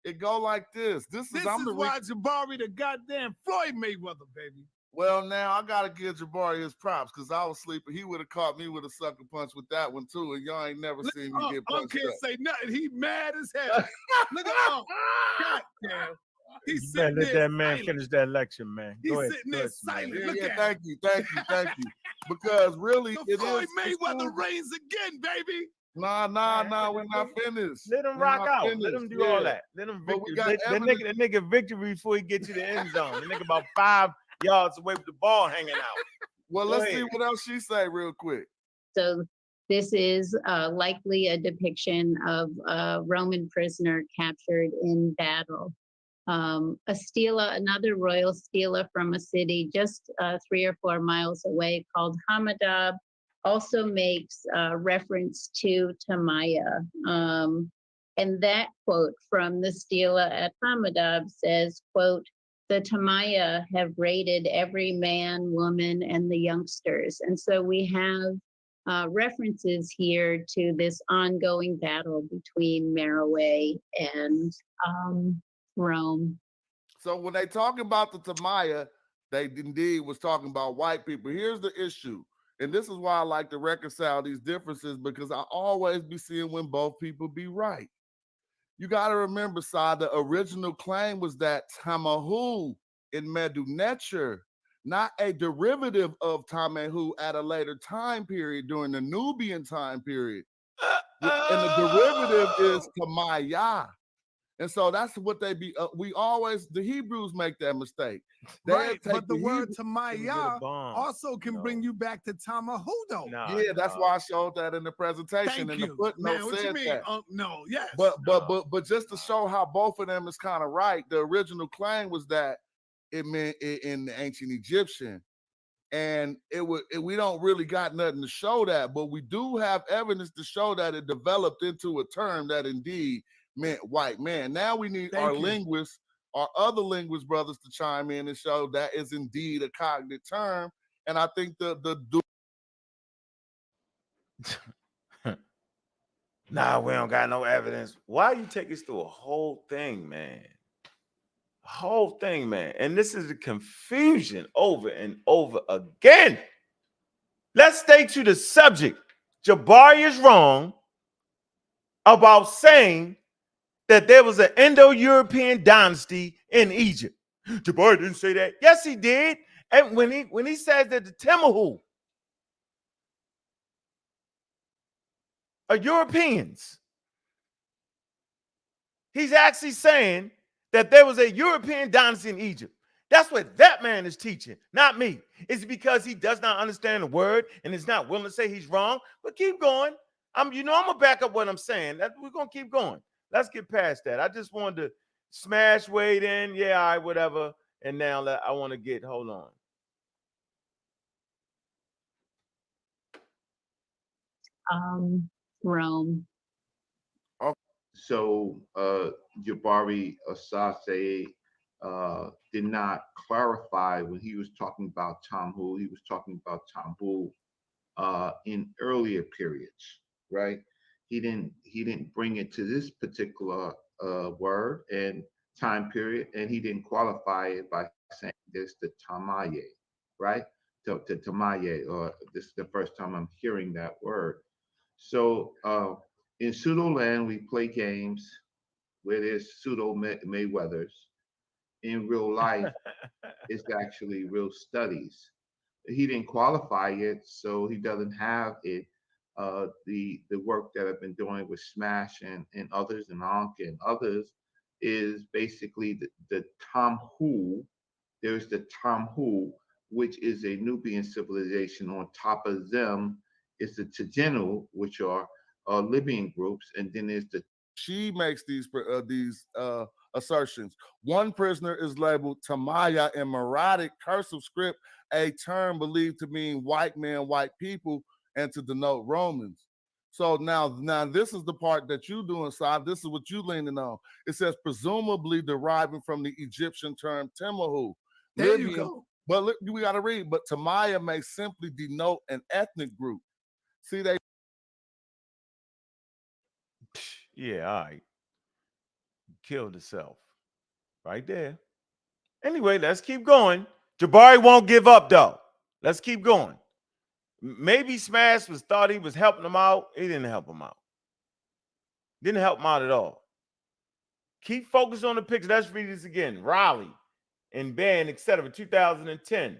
Speaker 4: it go like this. This is
Speaker 3: why Jabari the goddamn Floyd Mayweather, baby.
Speaker 4: Well, now I gotta give Jabari his props because I was sleeping. He would have caught me with a sucker punch with that one too, and y'all ain't never seen me get punched.
Speaker 3: Can't say nothing. He mad as hell. Look at God damn. He's sitting
Speaker 2: let
Speaker 3: there
Speaker 2: that man
Speaker 3: silent.
Speaker 2: finish that lecture, man.
Speaker 3: He's
Speaker 2: Go ahead,
Speaker 3: sitting there silent.
Speaker 4: Yeah,
Speaker 3: Look at
Speaker 4: thank you. Because really,
Speaker 3: the Floyd Mayweather reigns again, baby.
Speaker 4: Nah, we're not finished.
Speaker 2: Let him rock out. Let him do all that. Let him victory. That nigga victory before he get to the end zone. The nigga about 5 yards away with the ball hanging out.
Speaker 4: Well, let's see what else she say real quick.
Speaker 5: So this is likely a depiction of a Roman prisoner captured in battle. A stela, another royal stela from a city just 3 or 4 miles away called Hamadab, also makes reference to Tamaya. And that quote from the stela at Hamadab says, quote, "The Tamaya have raided every man, woman, and the youngsters." And so we have references here to this ongoing battle between Meroe and Rome.
Speaker 4: So when they talk about the Tamaya, they indeed was talking about white people. Here's the issue. And this is why I like to reconcile these differences, because I always be seeing when both people be right. You got to remember, Sa, the original claim was that Tamahu in Medu Necher, not a derivative of Tamahu at a later time period during the Nubian time period. And the derivative is Tamaya. And so that's what they be. We always, the Hebrews make that mistake.
Speaker 3: Right, but the word Tamaya also can bring you back to Tamahu, though.
Speaker 4: Yeah, that's why I showed that in the presentation.
Speaker 3: Thank
Speaker 4: and
Speaker 3: you.
Speaker 4: the footnote
Speaker 3: Man, what
Speaker 4: said
Speaker 3: you mean?
Speaker 4: that.
Speaker 3: No, yes.
Speaker 4: But just to show how both of them is kind of right, the original claim was that it meant in the ancient Egyptian. And we don't really got nothing to show that, but we do have evidence to show that it developed into a term that indeed meant white man. Now we need linguists, our other linguist brothers, to chime in and show that is indeed a cognitive term. And I think
Speaker 2: Nah, we don't got no evidence. Why you take us through a whole thing, man? Whole thing, man. And this is the confusion over and over again. Let's stay to the subject. Jabari is wrong about saying that there was an Indo-European dynasty in Egypt. Jabari didn't say that. Yes, he did. And when he says that the Timahu are Europeans, he's actually saying that there was a European dynasty in Egypt. That's what that man is teaching, not me. Is it because he does not understand the word and is not willing to say he's wrong? But keep going. I'm gonna back up what I'm saying. We're gonna keep going. Let's get past that. I just wanted to smash Wade in. Yeah, all right, whatever. And now I want to get, hold on.
Speaker 5: Rome.
Speaker 6: So Jabari Asase did not clarify when he was talking about Tamhu. He was talking about Tamhu in earlier periods, right? He didn't bring it to this particular word and time period, and he didn't qualify it by saying this to Tamaye, right? To Tamaye, or this is the first time I'm hearing that word. So in pseudo land, we play games where there's pseudo Mayweathers. In real life, it's actually real studies. He didn't qualify it, so he doesn't have it. The work that I've been doing with Smash and others, and Ankh and others, is basically the Tamhu. There's the Tamhu, which is a Nubian civilization. On top of them is the Tajenu, which are Libyan groups, and then there's the.
Speaker 4: She makes these assertions. One prisoner is labeled Tamaya in Maradic cursive script, a term believed to mean white man, white people. and to denote Romans. So now this is the part that you do inside. This is what you leaning on. It says presumably deriving from the Egyptian term Timahu.
Speaker 3: There you go.
Speaker 4: But look, we got to read. But Tamaya may simply denote an ethnic group. See, they.
Speaker 2: Yeah, all right. Killed herself. Right there. Anyway, let's keep going. Jabari won't give up, though. Let's keep going. Maybe Smash thought he was helping him out. He didn't help him out. Didn't help him out at all. Keep focused on the picture. Let's read this again. Raleigh and Ben, etc. 2010.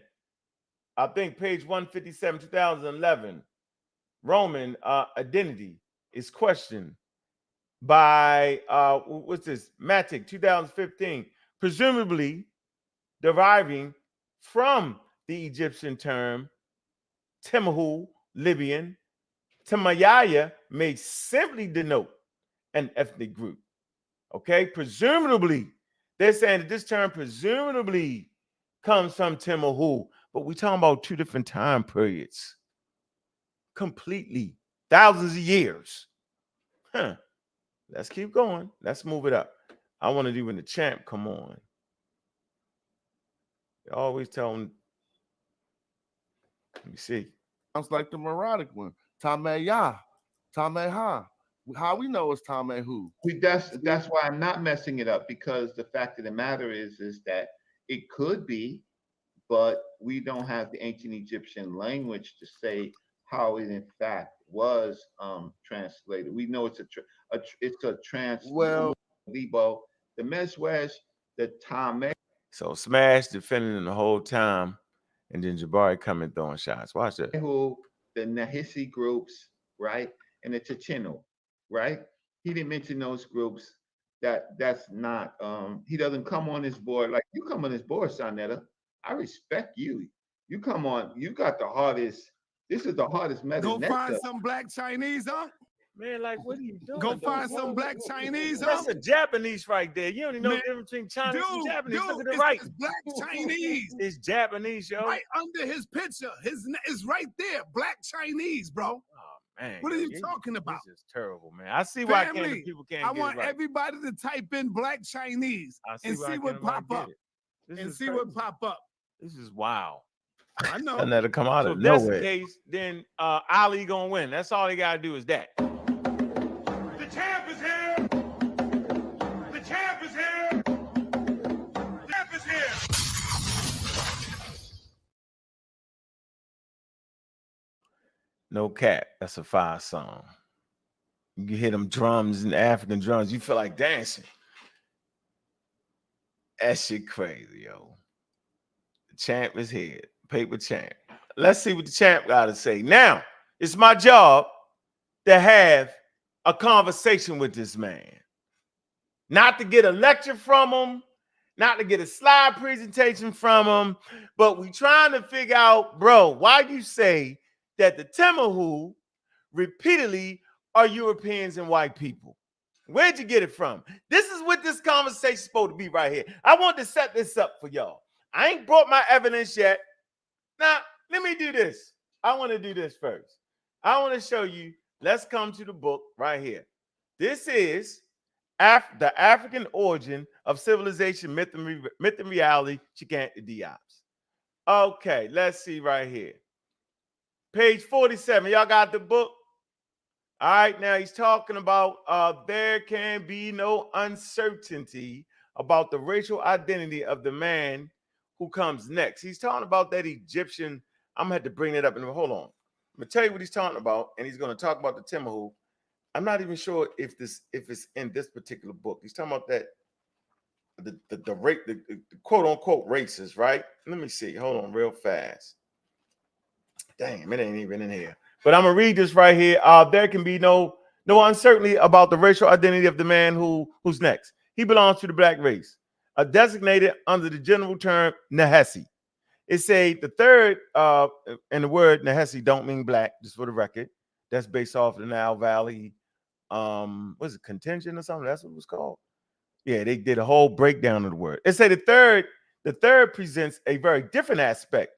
Speaker 2: I think page 157, 2011. Roman identity is questioned by, what's this? Matic, 2015. Presumably deriving from the Egyptian term Timahu, Libyan. Timayaya may simply denote an ethnic group. Okay, presumably, they're saying that this term presumably comes from Timahu, but we're talking about two different time periods. Completely, thousands of years. Let's keep going. Let's move it up. I want to do when the champ come on. They always tell him. Let me see.
Speaker 4: Sounds like the melodic one. Tameya, Tameha. How we know it's Tamehu?
Speaker 6: That's why I'm not messing it up, because the fact of the matter is that it could be, but we don't have the ancient Egyptian language to say how it in fact was translated. We know it's a translation.
Speaker 4: Well,
Speaker 6: Lebo, the Meswesh, the Tame.
Speaker 2: So Smash defending him the whole time, and then Jabari coming throwing shots. Watch that.
Speaker 6: Who the Nahisi groups, right, and the Checheno, right? He didn't mention those groups. That's not. He doesn't come on this board like you come on this board, Sonetta. I respect you. You come on. You got the hardest. This is the hardest method.
Speaker 3: Go find some black Chinese, huh?
Speaker 2: Man, like, what are you doing?
Speaker 3: Go find some black Chinese, huh?
Speaker 2: That's a Japanese right there. You don't even know the difference between Chinese and Japanese. Look at the right.
Speaker 3: It's black Chinese.
Speaker 2: It's Japanese, yo.
Speaker 3: Right under his picture. It's right there. Black Chinese, bro.
Speaker 2: Oh, man.
Speaker 3: What are you talking about?
Speaker 2: This is terrible, man. I see why people can't
Speaker 3: I
Speaker 2: get
Speaker 3: want
Speaker 2: it right.
Speaker 3: everybody to type in black Chinese and see what pop up.
Speaker 2: This is wild.
Speaker 3: I know.
Speaker 2: And that'll come out of nowhere. If that's the case, then Ali gonna win. That's all they gotta do is that.
Speaker 1: The champ is here. The champ is here. The champ is here.
Speaker 2: No cap. That's a fire song. You can hear them drums and African drums. You feel like dancing. That shit crazy, yo. The champ is here. Paper champ. Let's see what the champ got to say. Now, it's my job to have a conversation with this man. Not to get a lecture from him, not to get a slide presentation from him, but we trying to figure out, bro, why you say that the Timahu repeatedly are Europeans and white people? Where'd you get it from? This is what this conversation is supposed to be right here. I want to set this up for y'all. I ain't brought my evidence yet. Now, let me do this. I want to do this first. I want to show you. Let's come to the book right here. This is the African origin of civilization, myth and reality, Chicante Diops. Okay, let's see right here. Page 47. Y'all got the book? All right, now he's talking about there can be no uncertainty about the racial identity of the man who comes next. He's talking about that Egyptian. I'm gonna have to bring it up and hold on. I'm gonna tell you what he's talking about, and he's gonna talk about the Timahu. I'm not even sure if it's in this particular book. He's talking about that the quote unquote races, right? Let me see. Hold on, real fast. Damn, it ain't even in here. But I'm gonna read this right here. There can be no uncertainty about the racial identity of the man who's next. He belongs to the black race, designated under the general term Nahesi. It say the third, and the word Nahesi don't mean black, just for the record. That's based off the Nile Valley, was it contingent or something? That's what it was called. Yeah, they did a whole breakdown of the word. It say the third presents a very different aspect.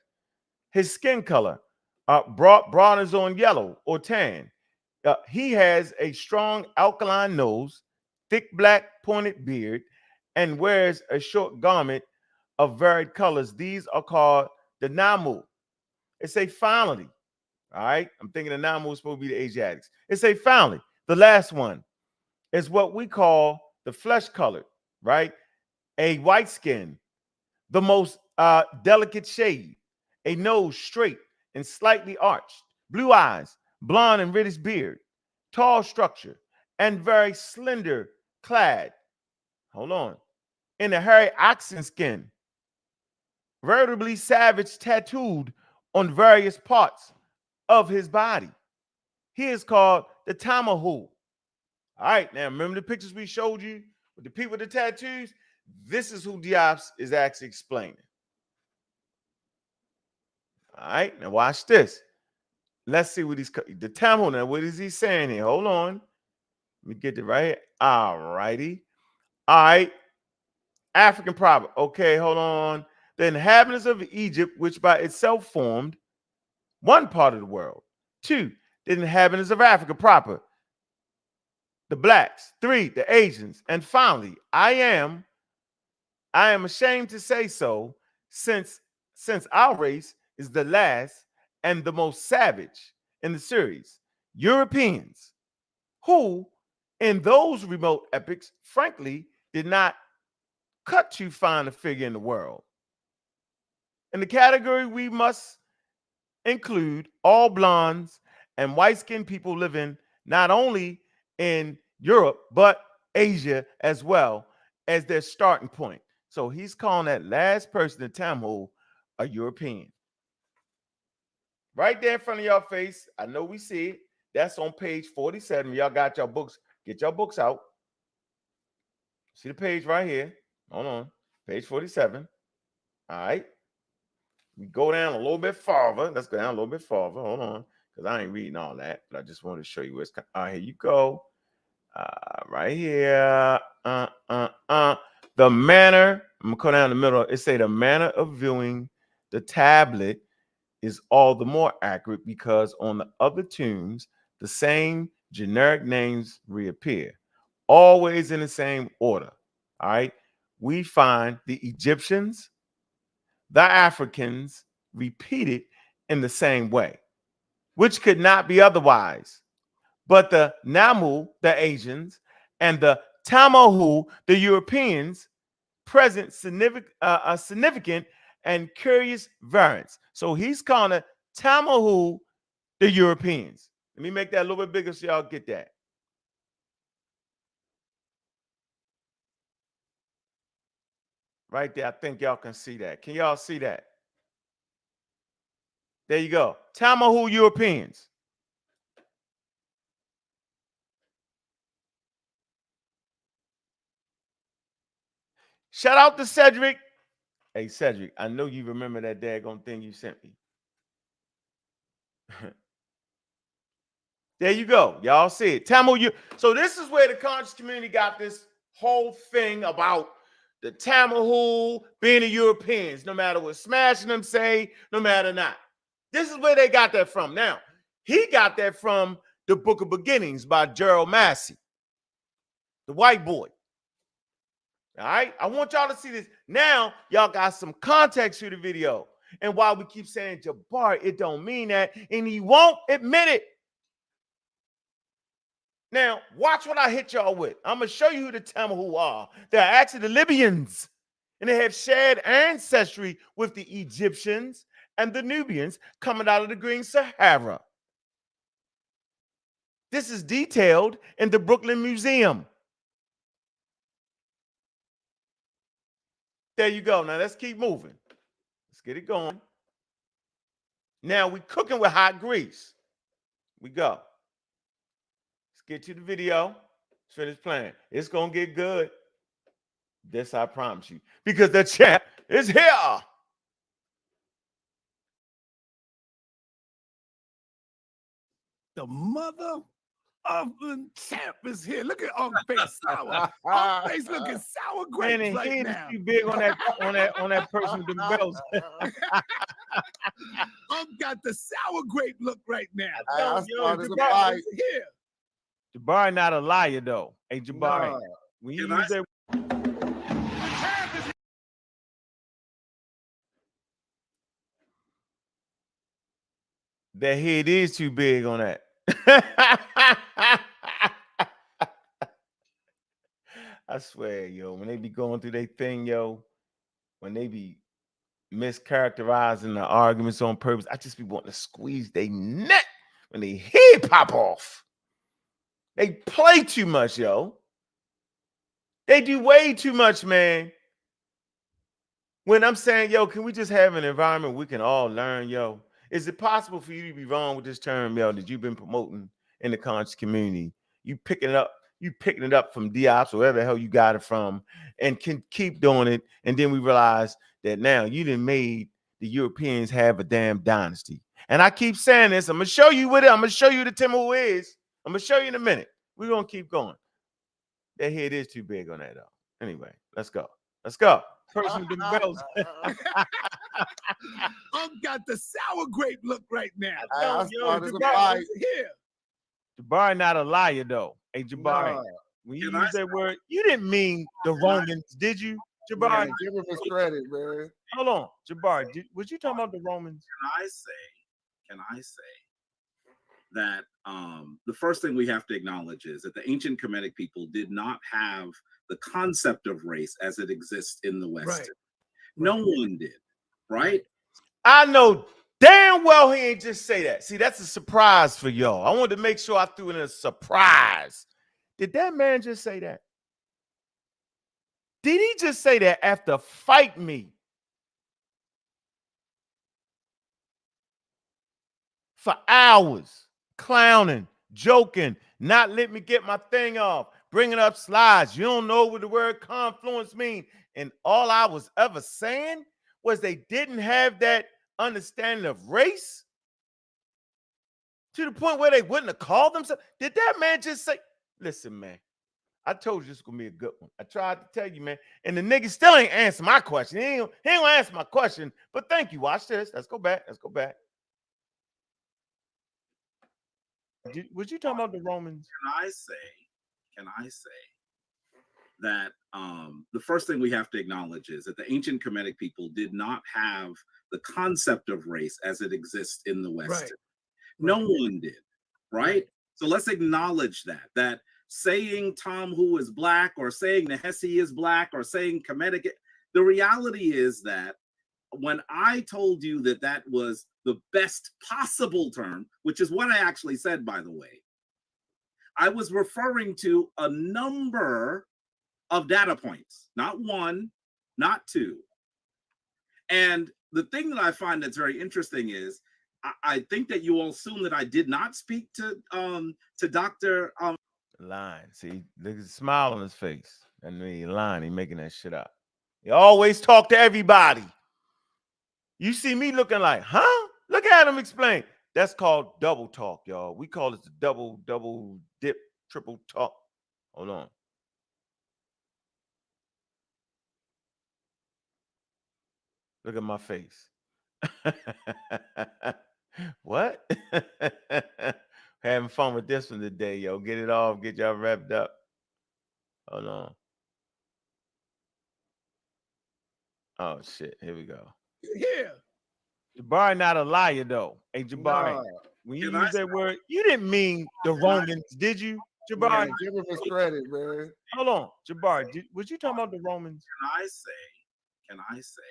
Speaker 2: His skin color, broad is on yellow or tan. He has a strong alkaline nose, thick black pointed beard, and wears a short garment of varied colors. These are called the Namu. It's a finally. All right. I'm thinking the Namu is supposed to be the Asiatics. It's a finally. The last one is what we call the flesh colored, right? A white skin, the most delicate shade, a nose straight and slightly arched, blue eyes, blonde and reddish beard, tall structure, and very slender clad. Hold on. In a hairy oxen skin, veritably savage, tattooed on various parts of his body. He is called the Tamahu. All right, now remember the pictures we showed you with the people with the tattoos? This is who Diop's is actually explaining. All right, now watch this. Let's see what he's the Tamahu. Now, what is he saying here? Hold on. Let me get it right here. All righty. All right. African proverb. Okay, hold on. The inhabitants of Egypt, which by itself formed one part of the world. 2, the inhabitants of Africa proper, the blacks. 3, the Asians. And finally, I am ashamed to say so, since our race is the last and the most savage in the series, Europeans, who in those remote epochs, frankly, did not cut too fine a figure in the world. In the category, we must include all blondes and white-skinned people living not only in Europe, but Asia as well as their starting point. So he's calling that last person in Tamil a European. Right there in front of your face. I know we see it. That's on page 47. Y'all got your books. Get your books out. See the page right here. Hold on. Page 47. All right. We go down a little bit farther. Let's go down a little bit farther. Hold on. Because I ain't reading all that. But I just wanted to show you where it's. All right, here you go. Right here. The manner. I'm going to go down the middle. It say the manner of viewing the tablet is all the more accurate because on the other tombs, the same generic names reappear, always in the same order. All right. We find the Egyptians, the Africans repeated in the same way, which could not be otherwise. But the Namu, the Asians, and the Tamahu, the Europeans, present a significant and curious variance. So he's calling it Tamahu, the Europeans. Let me make that a little bit bigger so y'all get that. Right there, I think y'all can see that. Can y'all see that? There you go. Tamahu Europeans. Shout out to Cedric. Hey, Cedric, I know you remember that daggone thing you sent me. There you go. Y'all see it. Tamil. So this is where the conscious community got this whole thing about the Tamahu being the Europeans, no matter what smashing them say, no matter not. This is where they got that from. Now, he got that from the Book of Beginnings by Gerald Massey, the white boy. All right, I want y'all to see this. Now, y'all got some context to the video. And while we keep saying Jabari, it don't mean that, and he won't admit it. Now, watch what I hit y'all with. I'm going to show you who the Tamahu are. They're actually the Libyans, and they have shared ancestry with the Egyptians and the Nubians coming out of the Green Sahara. This is detailed in the Brooklyn Museum. There you go. Now, let's keep moving. Let's get it going. Now, we're cooking with hot grease. We go. Let's get to the video. Let's finish playing. It's going to get good. This I promise you. Because the champ is here.
Speaker 3: The mother Champ is here. Look at Unc face sour. Unc face looking sour grapes
Speaker 2: Man, and
Speaker 3: right
Speaker 2: he
Speaker 3: now.
Speaker 2: is too big on that person with the bells.
Speaker 3: Unc got the sour grape look right now.
Speaker 4: I started to fight.
Speaker 3: Jabari is here.
Speaker 2: Jabari not a liar though. Hey Jabari,
Speaker 4: Nah.
Speaker 2: when you use that, that head is too big on that. I swear, yo, when they be going through their thing, yo, when they be mischaracterizing the arguments on purpose, I just be wanting to squeeze their neck when they head pop off. They play too much, yo. They do way too much, man. When I'm saying, yo, can we just have an environment we can all learn, yo? Is it possible for you to be wrong with this term, yo, that you've been promoting in the conscious community? You picking it up from Diops or wherever the hell you got it from, and can keep doing it. And then we realize that now you done made the Europeans have a damn dynasty. And I keep saying this. I'm gonna show you what it. I'm gonna show you the Timber who is. I'm gonna show you in a minute. We're gonna keep going. That head is too big on that though. Anyway, let's go. Let's go. Person with the bells.
Speaker 3: Unc got the sour grape look right now.
Speaker 4: I started to
Speaker 3: Jabari
Speaker 4: fight.
Speaker 3: is here.
Speaker 2: Jabari not a liar though. Hey Jabari,
Speaker 4: Nah.
Speaker 2: when you use that word, you didn't mean the Romans, did you?
Speaker 4: Man,
Speaker 2: Jabari,
Speaker 4: give him his credit, man.
Speaker 2: hold on. Jabari, was you talking about the Romans?
Speaker 7: Can I say that the first thing we have to acknowledge is that the ancient Kemetic people did not have the concept of race as it exists in the West.
Speaker 3: Right.
Speaker 7: No one did, right?
Speaker 2: I know damn well he ain't just say that. See, that's a surprise for y'all. I wanted to make sure I threw in a surprise. Did that man just say that? Did he just say that after fight me for hours, clowning, joking, not let me get my thing off, bringing up slides? You don't know what the word confluence mean. And all I was ever saying was they didn't have that understanding of race to the point where they wouldn't have called themselves. Did that man just say, listen, man, I told you this is going to be a good one. I tried to tell you, man. And the nigga still ain't answer my question. He ain't going to answer my question. But thank you. Watch this. Let's go back. Let's go back. Was you talking about the Romans?
Speaker 7: Can I say that the first thing we have to acknowledge is that the ancient Kemetic people did not have the concept of race as it exists in the West.
Speaker 3: Right.
Speaker 7: No one did, right? So let's acknowledge that saying Tom who is black or saying Nehesi is black or saying Kemetic, the reality is that when I told you that that was the best possible term, which is what I actually said, by the way, I was referring to a number of data points, not one, not two. And the thing that I find that's very interesting is I think that you all assume that I did not speak to Dr.
Speaker 2: Lying. See, look at the smile on his face. And he lying. He making that shit up. He always talk to everybody. You see me looking like, huh? Look at him explain. That's called double talk, y'all. We call it the double dip, triple talk. Hold on. Look at my face. What? Having fun with this one today, yo. Get it off. Get y'all wrapped up. Hold on. Oh, shit. Here we go.
Speaker 3: Here.
Speaker 2: Jabari not a liar, though. Hey, Jabari,
Speaker 4: Nah.
Speaker 2: when you use that word, you didn't mean the Romans, did you? Jabari,
Speaker 4: Man, give him his credit, man.
Speaker 2: hold on. Jabari, was you talking about the Romans?
Speaker 7: Can I say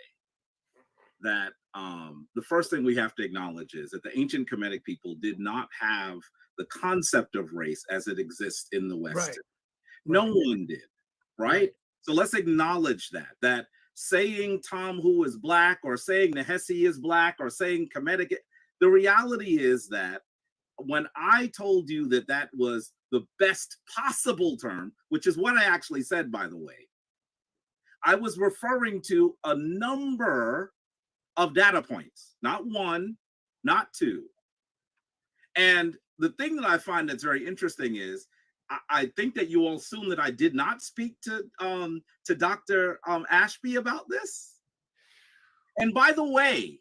Speaker 7: that the first thing we have to acknowledge is that the ancient Kemetic people did not have the concept of race as it exists in the West.
Speaker 3: Right.
Speaker 7: No one did, right? So let's acknowledge that saying Tom who is black or saying Nehesi is black or saying Kemetic, the reality is that when I told you that that was the best possible term, which is what I actually said, by the way, I was referring to a number of data points, not one, not two. And the thing that I find that's very interesting is I think that you all assume that I did not speak to Dr. Ashby about this. And by the way,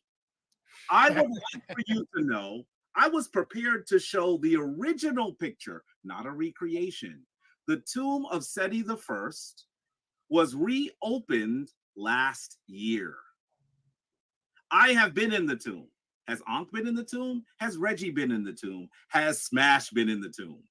Speaker 7: I would like for you to know I was prepared to show the original picture, not a recreation. The tomb of Seti I was reopened last year. I have been in the tomb. Has Ankh been in the tomb? Has Reggie been in the tomb? Has Smash been in the tomb?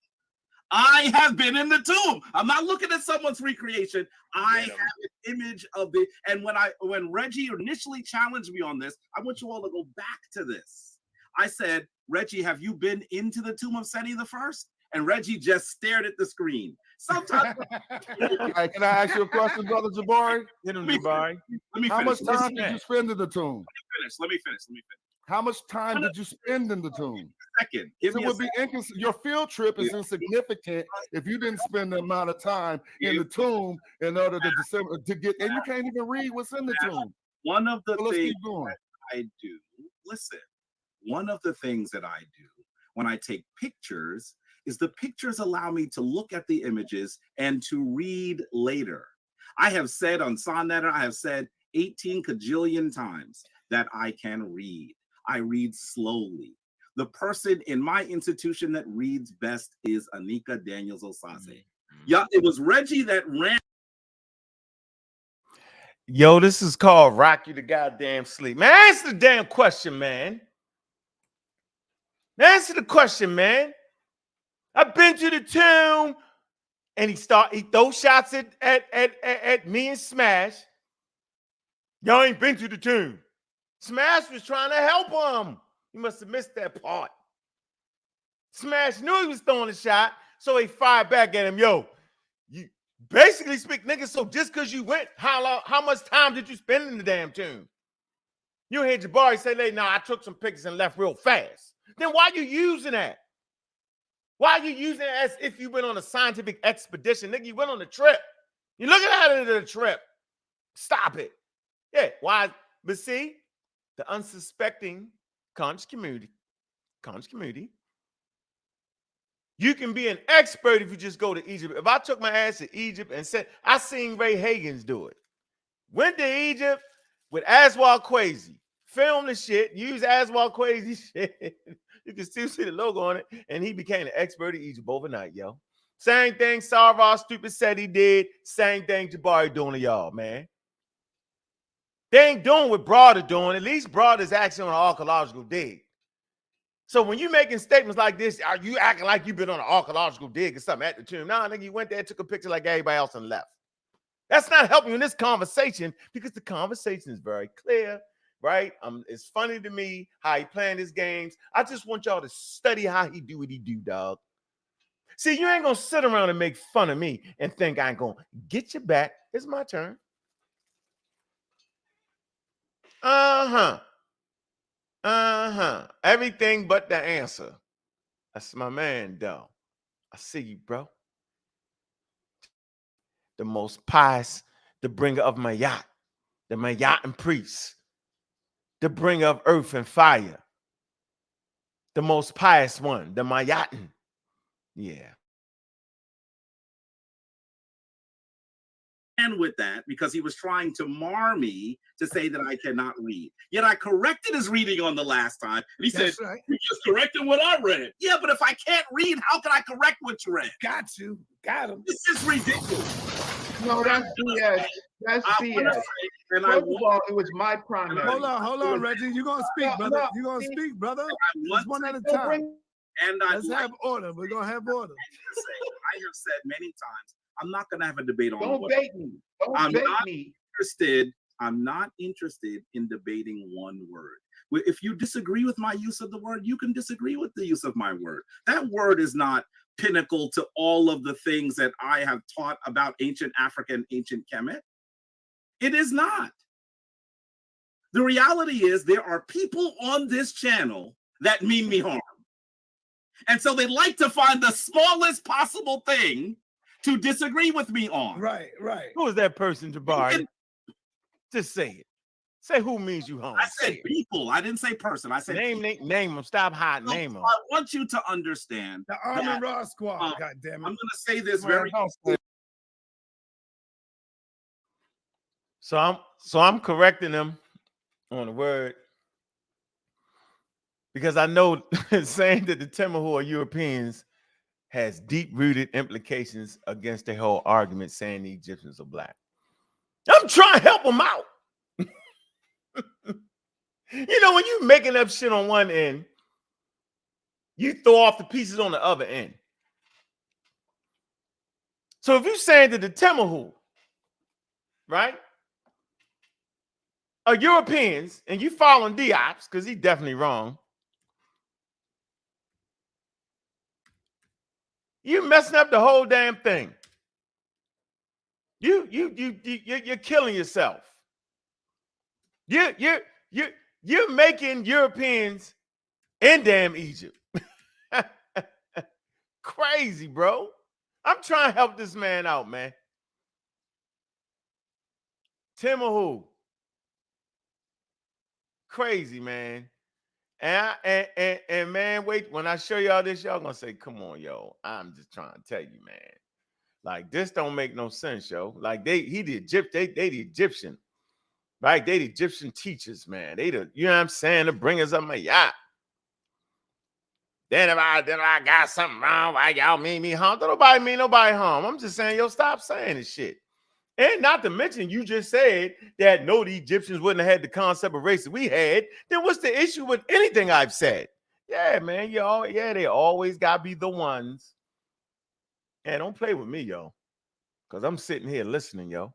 Speaker 7: I have been in the tomb. I'm not looking at someone's recreation. I have an image of the, and when Reggie initially challenged me on this, I want you all to go back to this. I said, Reggie, have you been into the tomb of Seti I? And Reggie just stared at the screen. Sometimes.
Speaker 4: Hey, can I ask you a question, Brother Jabari?
Speaker 2: Hit him, Jabari.
Speaker 4: How much time did you spend in the tomb?
Speaker 7: Let me finish.
Speaker 4: How much time did you spend in the tomb?
Speaker 7: Second.
Speaker 4: Your field trip is insignificant if you didn't spend the amount of time in the tomb in order to get, and you can't even read what's in the tomb.
Speaker 7: One of the things
Speaker 4: that
Speaker 7: I do, listen, one of the things that I do when I take pictures is the pictures allow me to look at the images and to read later. I have said on Sonnetter, I have said 18 kajillion times that I can read. I read slowly. The person in my institution that reads best is Anika Daniels Osase. Yeah, it was Reggie that ran.
Speaker 2: Yo, this is called Rock You to Goddamn Sleep. Man, answer the damn question, man. Answer the question, man. I've been to the tomb, and he throws shots at me and Smash. Y'all ain't been to the tomb. Smash was trying to help him. You must have missed that part. Smash knew he was throwing a shot, so he fired back at him. Yo, you basically speak, nigga, so just because you went, how much time did you spend in the damn tomb? You hear Jabari say, nah, I took some pictures and left real fast. Then why are you using that? Why are you using it as if you went on a scientific expedition? Nigga, you went on a trip. You're looking at it as a trip. Stop it. Yeah, why? But see, the unsuspecting conscious community, you can be an expert if you just go to Egypt. If I took my ass to Egypt and said, I seen Ray Hagans do it. Went to Egypt with Aswad Quasi, filmed the shit, used Aswad Quasi shit. You can still see the logo on it, and he became an expert in Egypt overnight, yo. Same thing Sarvar Stupid said he did. Same thing Jabari doing to y'all, man. They ain't doing what Broad are doing. At least Broad is actually on an archaeological dig. So when you making statements like this, are you acting like you've been on an archaeological dig or something at the tomb? Nah, nigga, you went there, took a picture like everybody else and left. That's not helping you in this conversation because the conversation is very clear, right? It's funny to me how he playing his games. I just want y'all to study how he do what he do, dog. See, you ain't gonna sit around and make fun of me and think I ain't gonna get you back. It's my turn. Everything but the answer. That's my man, though. I see you, bro. The most pious, the bringer of my yacht, the Mayatin priest, the bringer of earth and fire, the most pious one, the Mayatin. Yeah.
Speaker 7: And with that, because he was trying to mar me to say that I cannot read. Yet I corrected his reading on the last time. And he said, right. You just corrected what I read. Yeah, but if I can't read, how can I correct what you read?
Speaker 3: Got you. Got him.
Speaker 7: This is ridiculous.
Speaker 6: No, that's BS. That's BS.
Speaker 7: And
Speaker 6: First of all, it was my primary.
Speaker 3: Hold on, Reggie. You're going to speak, brother.
Speaker 6: No,
Speaker 3: You're going to speak, brother. Just one at a time.
Speaker 7: And
Speaker 3: let's have order. We're going to have order.
Speaker 7: I have said many times, I'm not going to have a debate on
Speaker 6: Don't bait me.
Speaker 7: I'm not interested in debating one word. If you disagree with my use of the word, you can disagree with the use of my word. That word is not pinnacle to all of the things that I have taught about ancient Africa and ancient Kemet. It is not. The reality is there are people on this channel that mean me harm. And so they like to find the smallest possible thing to disagree with me on.
Speaker 3: Right.
Speaker 2: Who is that person, Jabari? Just say it. Say who means you home.
Speaker 7: I said people. I didn't say person. I said
Speaker 2: name them. Stop hiding. Name them.
Speaker 7: I want you to understand
Speaker 3: The Arm and Raw Squad. God damn it.
Speaker 7: I'm going to say this very.
Speaker 2: So I'm correcting them on the word because I know saying that the Timahu are Europeans has deep-rooted implications against the whole argument saying the Egyptians are black. I'm trying to help them out. You know, when you're making up shit on one end, you throw off the pieces on the other end. So if you're saying that the Timahu, right, are Europeans, and you following Diop's, because he's definitely wrong, you're messing up the whole damn thing. You're killing yourself. You're making Europeans in damn Egypt. Crazy, bro. I'm trying to help this man out, man. Timahu. Crazy, man. And man, wait, when I show y'all this, y'all gonna say, come on, yo. I'm just trying to tell you, man. Like, this don't make no sense, yo. Like, they the Egyptian, right? They the Egyptian teachers, man. They the, you know what I'm saying, the bringers of my yacht. Then if I got something wrong, why y'all mean me harm? Don't nobody mean nobody harm. I'm just saying, yo, stop saying this shit. And not to mention, you just said that no, the Egyptians wouldn't have had the concept of race that we had. Then what's the issue with anything I've said? Yeah, man, they always gotta be the ones. And don't play with me, yo, because I'm sitting here listening, yo.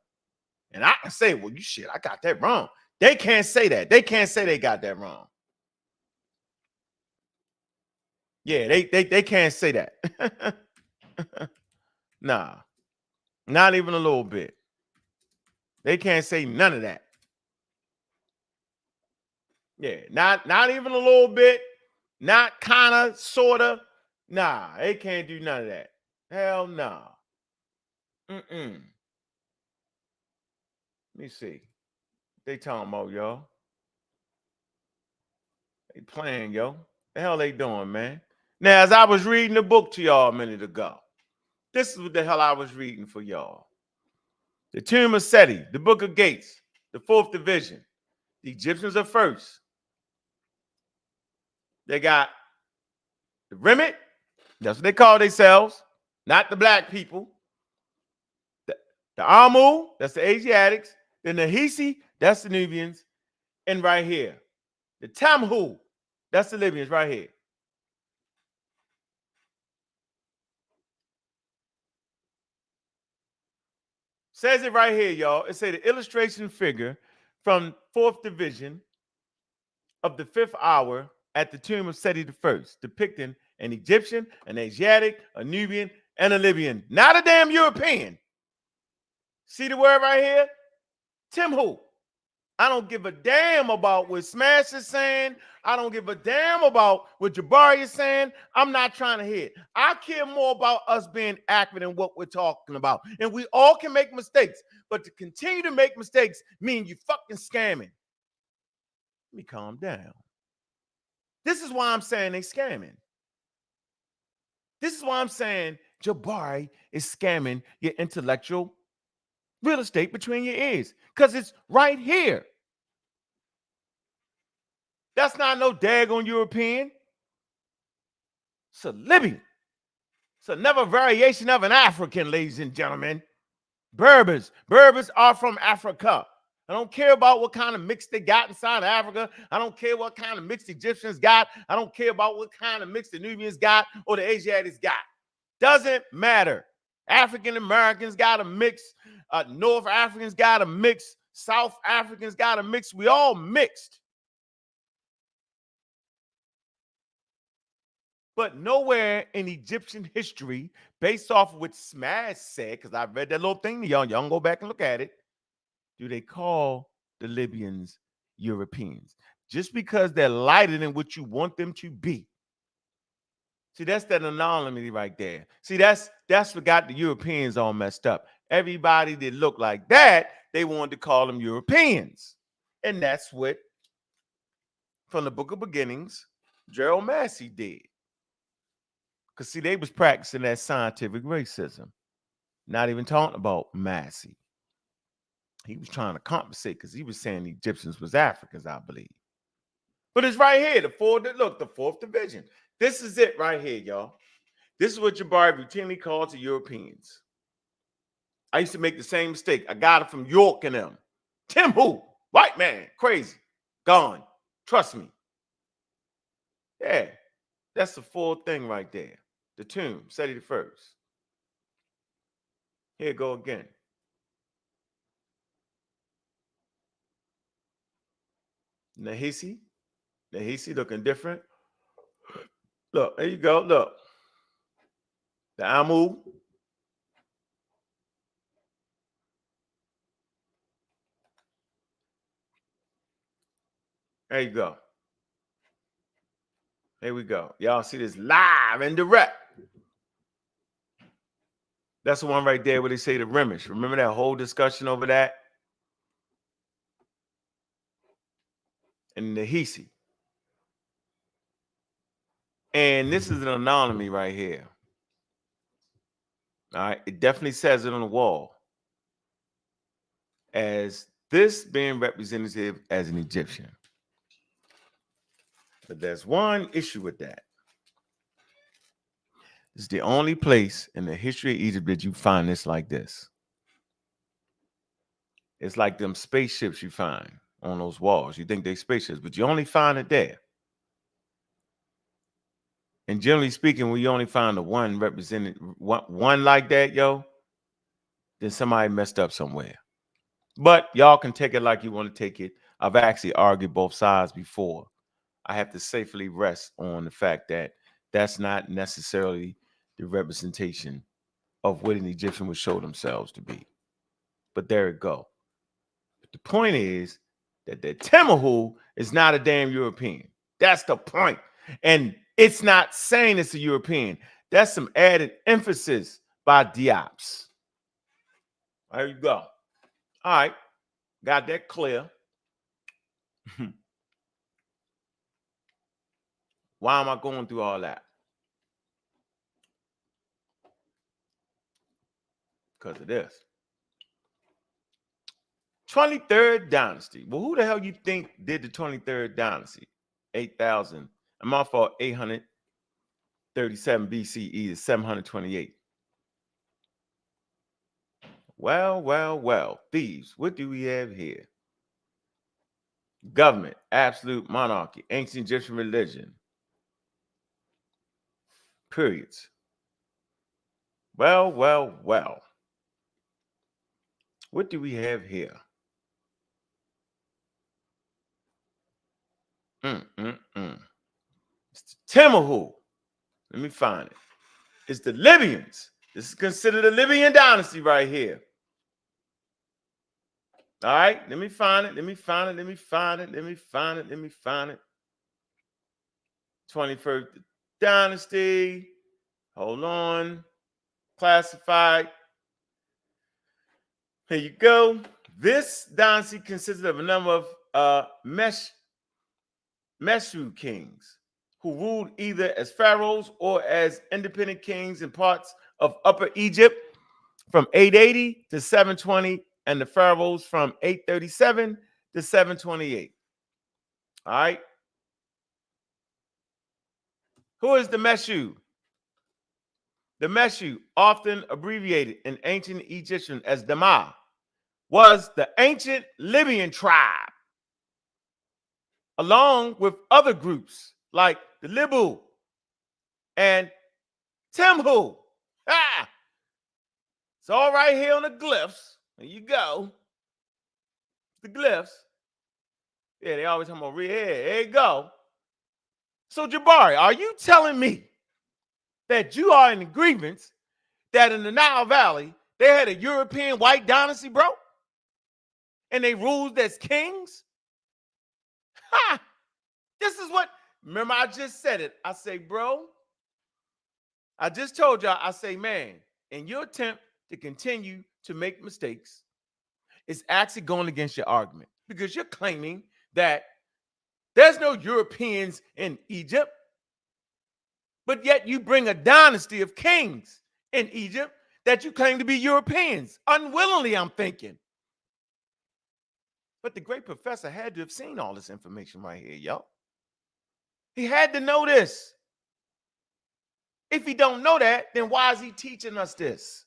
Speaker 2: And I can say, well, I got that wrong. They can't say that. They can't say they got that wrong. Yeah, they can't say that. Nah, not even a little bit. They can't say none of that. Yeah, not even a little bit, not kind of, sort of. Nah, they can't do none of that. Hell no. Let me see. They talking about, yo. They playing, yo. The hell they doing, man? Now, as I was reading the book to y'all a minute ago, this is what the hell I was reading for y'all. The Tomb of Seti, the Book of Gates, the 4th division. The Egyptians are first. They got the Remit, that's what they call themselves, not the black people. The Amu, that's the Asiatics. Then the Hisi, that's the Nubians. And right here, the Tamhu, that's the Libyans right here. Says it right here, y'all. It says the illustration figure from 4th division of the 5th hour at the tomb of Seti I, depicting an Egyptian, an Asiatic, a Nubian, and a Libyan. Not a damn European. See the word right here? Timhu. I don't give a damn about what Smash is saying. I don't give a damn about what Jabri is saying. I'm not trying to hear it. I care more about us being accurate in what we're talking about. And we all can make mistakes. But to continue to make mistakes means you fucking scamming. Let me calm down. This is why I'm saying they scamming. This is why I'm saying Jabri is scamming your intellectual real estate between your ears, because it's right here. That's not no daggone European. It's a Libyan. It's another variation of an African, ladies and gentlemen. Berbers. Berbers are from Africa. I don't care about what kind of mix they got inside of Africa. I don't care what kind of mix the Egyptians got. I don't care about what kind of mix the Nubians got or the Asiatics got. Doesn't matter. African Americans got a mix. North Africans got a mix. South Africans got a mix. We all mixed. But nowhere in Egyptian history, based off of what Smash said, because I read that little thing to y'all can go back and look at it, do they call the Libyans Europeans? Just because they're lighter than what you want them to be. See, that's that anomaly right there. See, that's what got the Europeans all messed up. Everybody that looked like that, they wanted to call them Europeans. And that's what, from the Book of Beginnings, Gerald Massey did. Because, see, they was practicing that scientific racism. Not even talking about Massey. He was trying to compensate because he was saying the Egyptians was Africans, I believe. But it's right here, the fourth division. This is it right here, y'all. This is what Jabari routinely called to Europeans. I used to make the same mistake. I got it from York and them. Tim who? White man. Crazy. Gone. Trust me. Yeah. That's the full thing right there. The tomb. Seti the first. Here go again. Nahisi looking different. Look, there you go. Look. The Amu. There you go. Here we go. Y'all see this live and direct. That's the one right there where they say the Remish. Remember that whole discussion over that? And the Hisi. And this is an anomaly right here. All right. It definitely says it on the wall as this being representative as an Egyptian. But there's one issue with that. It's the only place in the history of Egypt that you find this like this. It's like them spaceships you find on those walls. You think they're spaceships, but you only find it there. And generally speaking, when you only find the one represented, one like that, yo, then somebody messed up somewhere. But y'all can take it like you want to take it. I've actually argued both sides before. I have to safely rest on the fact that that's not necessarily the representation of what an Egyptian would show themselves to be. But there it go. But the point is that the Timahu is not a damn European. That's the point. And it's not saying it's a European. That's some added emphasis by Diops. There you go. All right. Got that clear. Why am I going through all that? Because of this. 23rd dynasty. Well, who the hell you think did the 23rd dynasty? 8,000. I'm off for 837 BCE to 728. Well. Thieves, what do we have here? Government, absolute monarchy, ancient Egyptian religion. Periods. Well. What do we have here? It's the Timahu. Let me find it. It's the Libyans. This is considered a Libyan dynasty right here. All right, let me find it. 21st dynasty. Hold on. Classified. Here you go. This dynasty consisted of a number of Meshu kings who ruled either as pharaohs or as independent kings in parts of Upper Egypt from 880 to 720, and the pharaohs from 837 to 728. All right. Who is the Meshu? The Meshu, often abbreviated in ancient Egyptian as Dama, was the ancient Libyan tribe, along with other groups like the Libu and Timhu. It's all right here on the glyphs. There you go. The glyphs. Yeah, they always talking about there you go. So, Jabari, are you telling me that you are in agreement that in the Nile Valley they had a European white dynasty, bro? And they ruled as kings? Ha! This is what, remember I just said it. I say, bro, I just told y'all, I say, man, in your attempt to continue to make mistakes, it's actually going against your argument. because you're claiming that there's no Europeans in Egypt, but yet you bring a dynasty of kings in Egypt that you claim to be Europeans. Unwillingly, I'm thinking. But the great professor had to have seen all this information right here, yo. He had to know this. If he don't know that, then why is he teaching us this?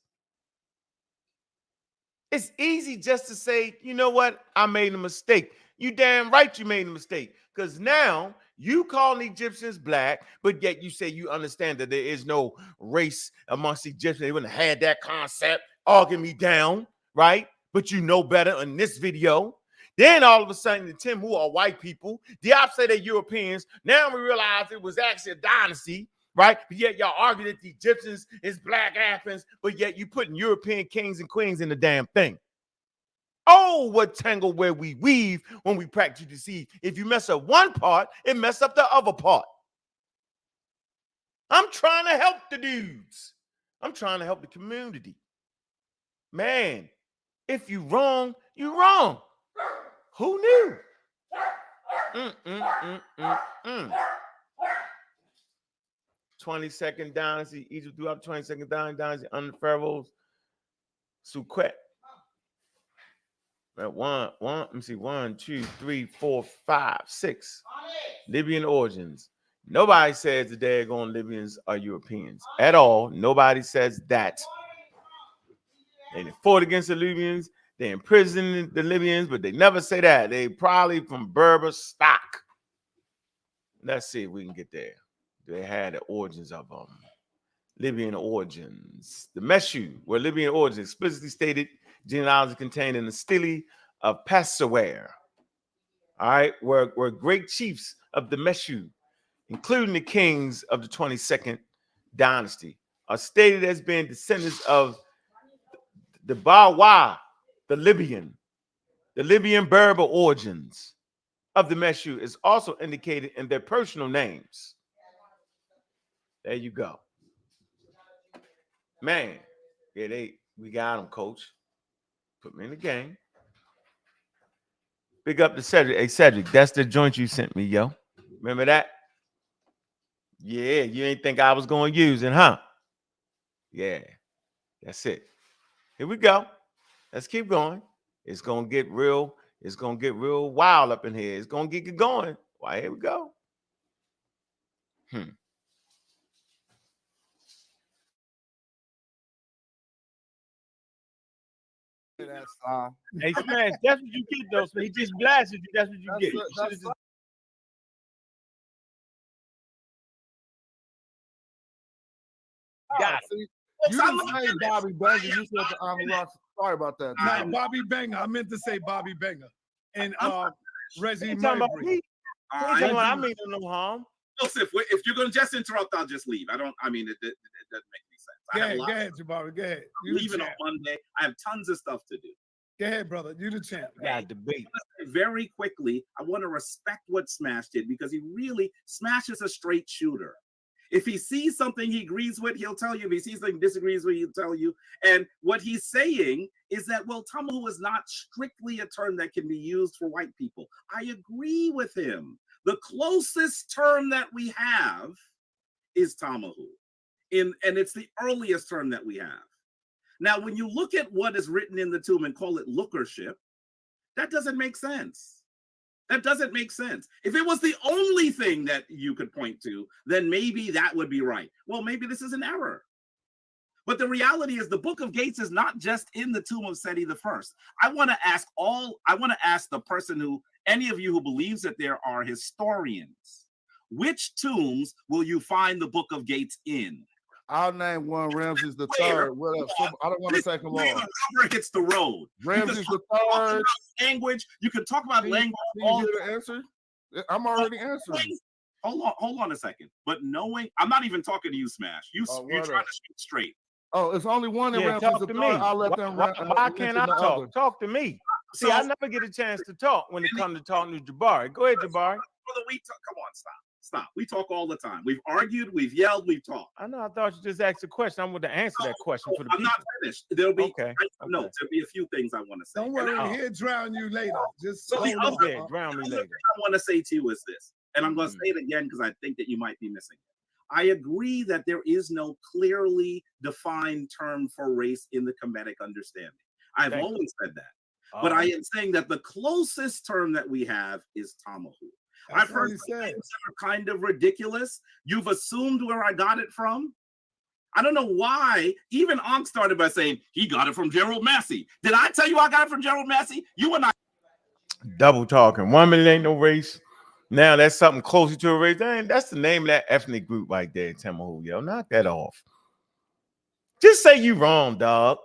Speaker 2: It's easy just to say, you know what? I made a mistake. You damn right you made a mistake. Because now you call the Egyptians black, but yet you say you understand that there is no race amongst Egyptians. They wouldn't have had that concept. Arguing me down, right? But you know better in this video. Then all of a sudden, the Tim, who are white people, Diop say they're Europeans. Now we realize it was actually a dynasty, right? But yet y'all argue that the Egyptians is black Athens, but yet you putting European kings and queens in the damn thing. Oh, what tangle where we weave when we practice deceive. If you mess up one part, it mess up the other part. I'm trying to help the dudes. I'm trying to help the community. Man, if you wrong, you wrong. Who knew? 22nd dynasty, Egypt throughout the 22nd dynasty under Pharaohs, Sekou. Let me see, 1, 2, 3, 4, 5, 6. Libyan origins. Nobody says the daggone Libyans are Europeans at all. Nobody says that. They fought against the Libyans. They imprisoned the Libyans, but they never say that. They probably from Berber stock. Let's see if we can get there. They had the origins of them. Libyan origins. The Meshu were Libyan origins, explicitly stated genealogy contained in the stele of Passower. All right, were great chiefs of the Meshu, including the kings of the 22nd dynasty, are stated as being descendants of the Bawa, the Libyan Berber origins of the Meshu is also indicated in their personal names. There you go. Man, yeah, we got them, coach. Put me in the game. Big up to Cedric. Hey, Cedric, that's the joint you sent me, yo. Remember that? Yeah, you ain't think I was going to use it, huh? Yeah, that's it. Here we go. Let's keep going. It's going to get real. It's going to get real wild up in here. It's going to get going. Why, here we go. Hey, Smash, that's what you get, though. So he just blasted you. That's what you get.
Speaker 4: Got it. You didn't say Bobby Banger. You said the Archaeological. Sorry about that.
Speaker 3: Nah, Bobby Banger. I meant to say Bobby Banger. And Reggie
Speaker 2: Murray. I mean no harm.
Speaker 7: Joseph, if you're going to just interrupt, I'll just leave. It doesn't make any sense.
Speaker 3: Go ahead, Jabari. Go ahead.
Speaker 7: I'm leaving on Monday. I have tons of stuff to do.
Speaker 3: Go ahead, brother. You the champ.
Speaker 2: Yeah, debate.
Speaker 7: Very quickly, I want to respect what Smash did because Smash is a straight shooter. If he sees something he agrees with, he'll tell you. If he sees something he disagrees with, he'll tell you. And what he's saying is that, well, Tamahu is not strictly a term that can be used for white people. I agree with him. The closest term that we have is Tamahu. And it's the earliest term that we have. Now, when you look at what is written in the tomb and call it lookership, that doesn't make sense. That doesn't make sense. If it was the only thing that you could point to, then maybe that would be right. Well, maybe this is an error. But the reality is the Book of Gates is not just in the tomb of Seti I. I want to ask the person any of you who believes that there are historians, which tombs will you find the Book of Gates in?
Speaker 4: I'll name one. Ramses the third. What else? I don't want to take them all.
Speaker 7: Rubber hits the road.
Speaker 4: Ramses the third.
Speaker 7: Language. You can talk about language.
Speaker 4: Did you hear the answer? I'm already answering.
Speaker 7: Hold on a second. But I'm not even talking to you, Smash. You're trying to shoot straight.
Speaker 4: Oh, it's only one in Ramses the third. I'll let them.
Speaker 2: Why can't I talk? Other. Talk to me. See, I never get a chance to talk when it comes to talking to Jabari. Go ahead, Jabari.
Speaker 7: Come on, stop. Stop. We talk all the time. We've argued, we've yelled, we've talked.
Speaker 2: I know. I thought you just asked a question. I'm going to answer that question for the
Speaker 7: I'm
Speaker 2: people.
Speaker 7: not finished. There'll be no.
Speaker 2: Okay.
Speaker 7: There'll be a few things I want to say.
Speaker 3: Don't worry, he'll drown you later. Just
Speaker 7: so the
Speaker 3: hold
Speaker 7: other,
Speaker 3: on.
Speaker 2: drown me
Speaker 7: the other
Speaker 2: later.
Speaker 7: thing I want to say to you is this, and I'm going to say it again because I think that you might be missing it. I agree that there is no clearly defined term for race in the Kemetic understanding. I've always said that. But I am saying that the closest term that we have is Tamahu. I've heard things that are kind of ridiculous. You've assumed where I got it from. I don't know why. Even Ankh started by saying he got it from Gerald Massey. Did I tell you I got it from Gerald Massey? You and I.
Speaker 2: Double talking. 1 million ain't no race. Now that's something closer to a race. That's the name of that ethnic group right there, Tamahu. Yo, knock that off. Just say you wrong, dog.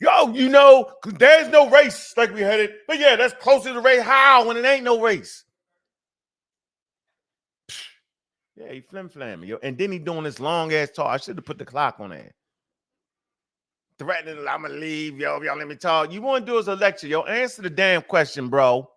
Speaker 2: Yo, you know, there's no race like we had it. But yeah, that's closer to race. How when it ain't no race? Yeah, he flim-flamming, yo. And then he doing this long-ass talk. I should have put the clock on that. Threatening, I'm going to leave, yo. If y'all let me talk. You want to do is a lecture, yo. Answer the damn question, bro.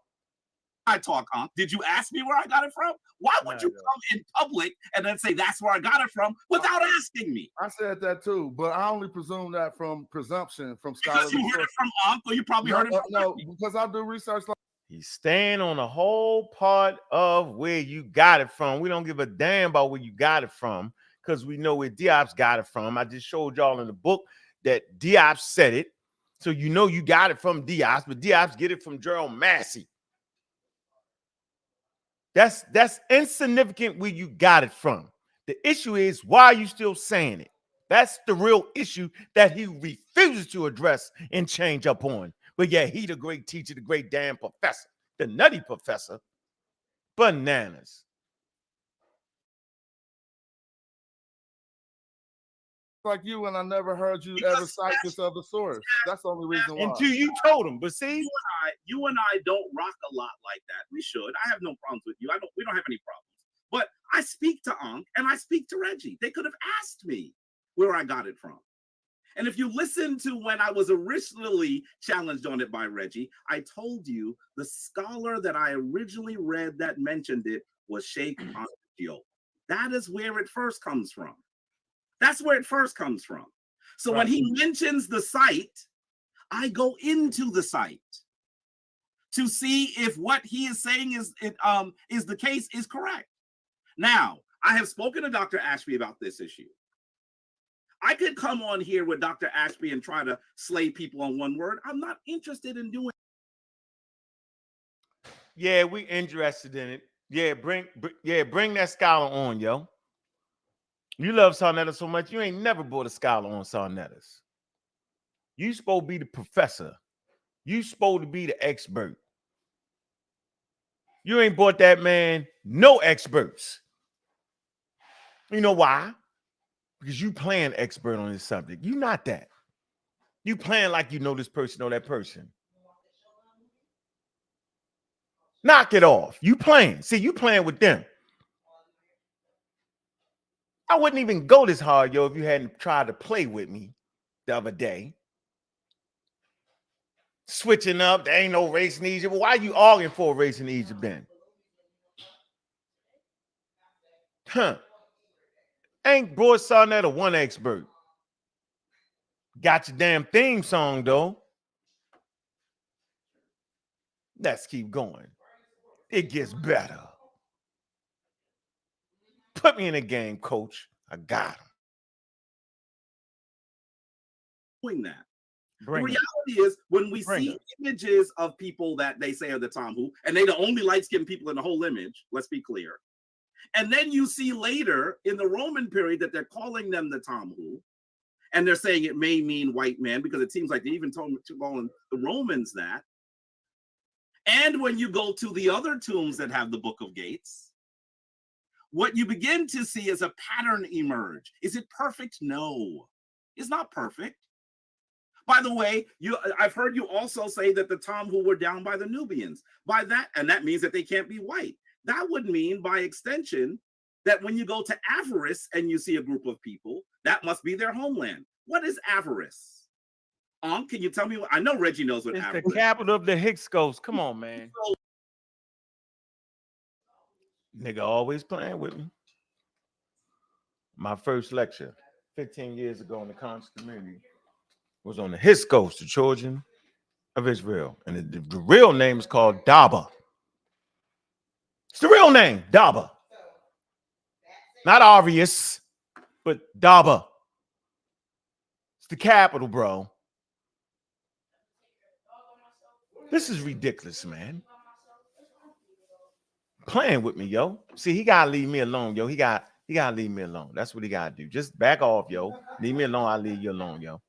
Speaker 7: I talk, huh? Did you ask me where I got it from? Why would you come in public and then say that's where I got it from without asking me?
Speaker 4: I said that too, but I only presume that from presumption from scholarly.
Speaker 7: Because you heard it from Ankh, or you probably heard it from
Speaker 4: me. Because I do research like
Speaker 2: he's staying on a whole part of where you got it from. We don't give a damn about where you got it from because we know where Diop's got it from. I just showed y'all in the book that Diop said it. So you know you got it from Diop, but Diop's get it from Gerald Massey. That's insignificant where you got it from. The issue is, why are you still saying it? That's the real issue that he refuses to address and change up on. But yeah, he the great teacher, the great damn professor, the nutty professor. Bananas.
Speaker 4: Like you, and I never heard you ever cite this other source. That's the only reason why.
Speaker 2: Until you told him, but see,
Speaker 7: you and I don't rock a lot like that. We should. I have no problems with you. We don't have any problems. But I speak to Ankh and I speak to Reggie. They could have asked me where I got it from. And if you listen to when I was originally challenged on it by Reggie, I told you the scholar that I originally read that mentioned it was Sheikh Diop. That is where it first comes from. That's where it first comes from. So when he mentions the site, I go into the site to see if what he is saying is the case is correct. Now, I have spoken to Dr. Ashby about this issue. I could come on here with Dr. Ashby and try to slay people on one word. I'm not interested in doing.
Speaker 2: Yeah, we interested in it. Yeah, bring that scholar on, yo. You love Sarnetta so much, you ain't never brought a scholar on Sarnettas. You supposed to be the professor. You supposed to be the expert. You ain't brought that man no experts. You know why? Because you playing expert on this subject. You not that. You playing like you know this person or that person. Knock it off. You playing. See, you playing with them. I wouldn't even go this hard, yo, if you hadn't tried to play with me the other day. Switching up, there ain't no race in Egypt. Well, why are you arguing for a race in Egypt then? Ain't brought Sarnetta one expert. Got your damn theme song, though. Let's keep going. It gets better. Put me in a game, coach. I got him.
Speaker 7: Doing that. The reality is, when we see images of people that they say are the Tomhu, and they the only light-skinned people in the whole image, let's be clear. And then you see later in the Roman period that they're calling them the Tomhu, and they're saying it may mean white man, because it seems like they even told the Romans that. And when you go to the other tombs that have the Book of Gates, what you begin to see is a pattern emerge. Is it perfect? No, it's not perfect. By the way, I've heard you also say that the Tomhu were down by the Nubians. By that, and that means that they can't be white. That would mean, by extension, that when you go to Avaris and you see a group of people, that must be their homeland. What is Avaris? Can you tell me? I know Reggie knows what Avaris is.
Speaker 2: It's the capital of the Hyksos. Come on, man. Nigga always playing with me. My first lecture 15 years ago in the conscious community was on the Hyksos, the children of Israel. And the real name is called Daba. It's the real name, Daba. Not Arius, but Daba. It's the capital, bro. This is ridiculous, man. Playing with me, yo. See, he gotta leave me alone, yo. He gotta leave me alone. That's what he gotta do. Just back off, yo. Leave me alone. I'll leave you alone, yo.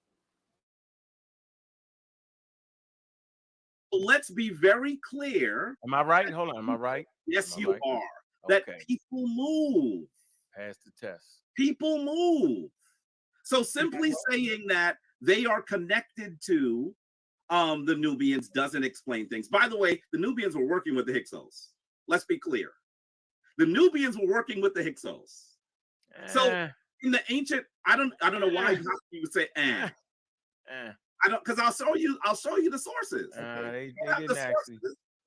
Speaker 7: Let's be very clear.
Speaker 2: Am I right? Hold on. Am I right?
Speaker 7: Yes,
Speaker 2: Am I
Speaker 7: you
Speaker 2: right?
Speaker 7: are. That
Speaker 2: Okay.
Speaker 7: people move.
Speaker 2: Pass the test.
Speaker 7: People move. So simply saying that they are connected to the Nubians doesn't explain things. By the way, the Nubians were working with the Hyksos. Let's be clear. The Nubians were working with the Hyksos. So in the ancient, I don't know why you would say I don't, because I'll show you the sources.
Speaker 2: They didn't actually.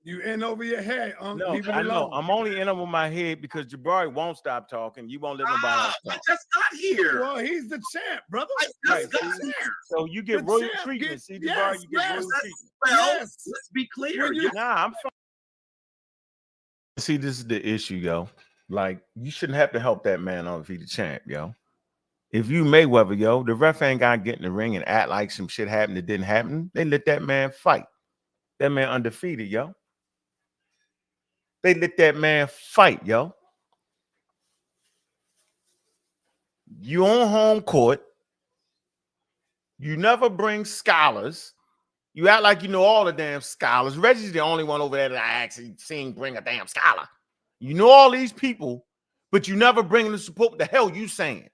Speaker 3: You in over your head.
Speaker 2: No,
Speaker 3: Leave it
Speaker 2: I know.
Speaker 3: alone.
Speaker 2: I'm only in over my head because Jabari won't stop talking. You won't let nobody else
Speaker 7: I
Speaker 2: talk.
Speaker 7: just got here.
Speaker 3: Well, he's the champ, brother.
Speaker 7: I just got here.
Speaker 2: So you get
Speaker 3: The
Speaker 2: royal
Speaker 3: champ
Speaker 2: treatment.
Speaker 3: get-
Speaker 2: See,
Speaker 3: yes,
Speaker 2: Jabari, you get
Speaker 3: yes,
Speaker 2: royal
Speaker 3: that's-
Speaker 2: treatment.
Speaker 7: Well,
Speaker 3: Yes.
Speaker 7: let's be clear.
Speaker 3: When you-
Speaker 2: Nah, I'm fine. See, this is the issue, yo. Like, you shouldn't have to help that man on if he's the champ, yo. If you Mayweather, yo, the ref ain't got to get in the ring and act like some shit happened that didn't happen. They let that man fight. That man undefeated, yo. They let that man fight, yo. You on home court. You never bring scholars. You act like you know all the damn scholars. Reggie's the only one over there that I actually seen bring a damn scholar. You know all these people, but you never bring them to support what the hell you saying.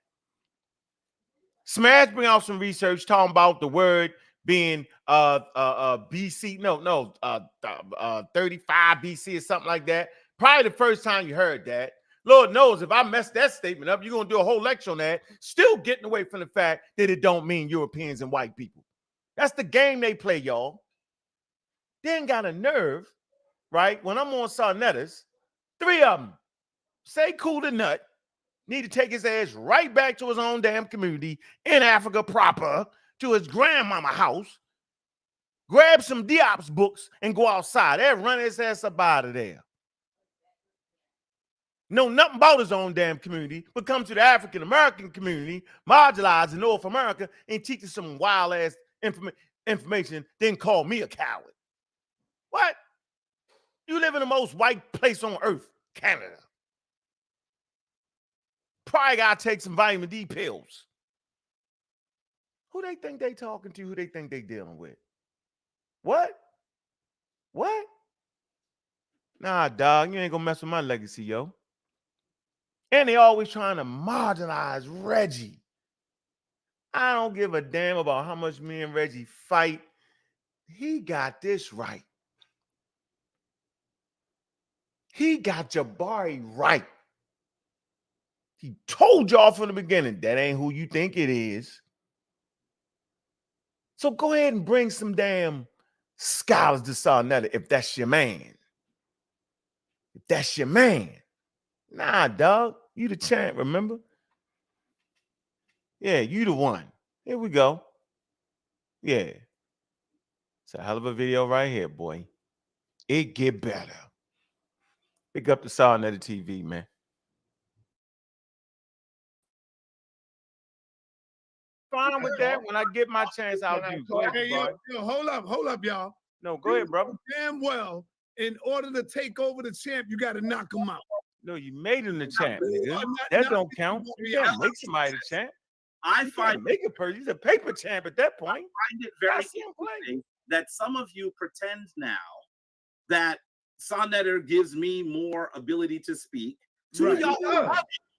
Speaker 2: Smash bring out some research talking about the word being BC, 35 BC or something like that. Probably the first time you heard that. Lord knows if I mess that statement up, you're gonna do a whole lecture on that. Still getting away from the fact that it don't mean Europeans and white people. That's the game they play, y'all. They ain't got a nerve, right? When I'm on Sarnettas, 3 of them, Sekou the nut, need to take his ass right back to his own damn community in Africa proper, to his grandmama house, grab some Diop's books and go outside. They'll run his ass up out of there. Know nothing about his own damn community, but come to the African-American community, marginalized in North America, and teach us some wild-ass information, then call me a coward. What? You live in the most white place on earth, Canada. Probably got to take some vitamin D pills. Who they think they talking to? Who they think they dealing with? What? What? Nah, dog, you ain't gonna mess with my legacy, yo. And they always trying to marginalize Reggie. I don't give a damn about how much me and Reggie fight. He got this right. He got Jabari right. He told y'all from the beginning, that ain't who you think it is. So go ahead and bring some damn scholars to Sarnetta if that's your man. If that's your man. Nah, dog. You the champ, remember? Yeah, you the one. Here we go. Yeah. It's a hell of a video right here, boy. It get better. Pick up the Sarnetta TV, man. Fine with that. When I get my chance, I'll do. Go ahead,
Speaker 3: Hey, yo,
Speaker 2: Jabari.
Speaker 3: hold up, y'all.
Speaker 2: No, go ahead, brother.
Speaker 3: Damn well, in order to take over the champ, you got to knock him out.
Speaker 2: No, you made him the champ, nigga.
Speaker 3: Not-
Speaker 2: That
Speaker 3: not-
Speaker 2: don't count. You can't make somebody the champ.
Speaker 7: I
Speaker 2: You
Speaker 7: find
Speaker 2: can't make a person. He's a paper champ at that point.
Speaker 7: it very
Speaker 2: I see him play.
Speaker 7: interesting that some of you pretend now that Sonnetter gives me more ability to speak. Two of
Speaker 3: Right.
Speaker 7: y'all,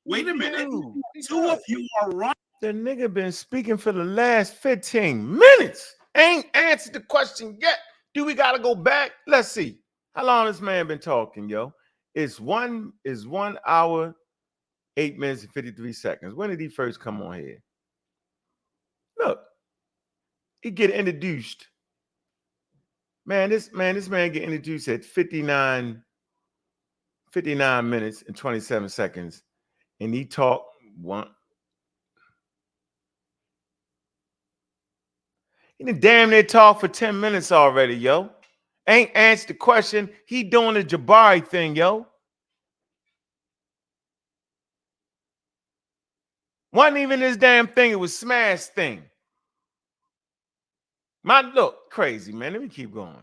Speaker 7: wait a minute.
Speaker 2: Dude,
Speaker 7: Two of you are running.
Speaker 2: the nigga been speaking for the last 15 minutes. Ain't answered the question yet. Do we gotta go back? Let's see. How long this man been talking, yo? It's 1 hour, 8 minutes and 53 seconds. When did he first come on here? Look, he get introduced. This man get introduced at 59 59 minutes and 27 seconds. And he talked one. He done damn near talk for 10 minutes already, yo. Ain't answered the question. He doing the Jabari thing, yo. Wasn't even this damn thing. It was Smash thing. My look crazy, man. Let me keep going.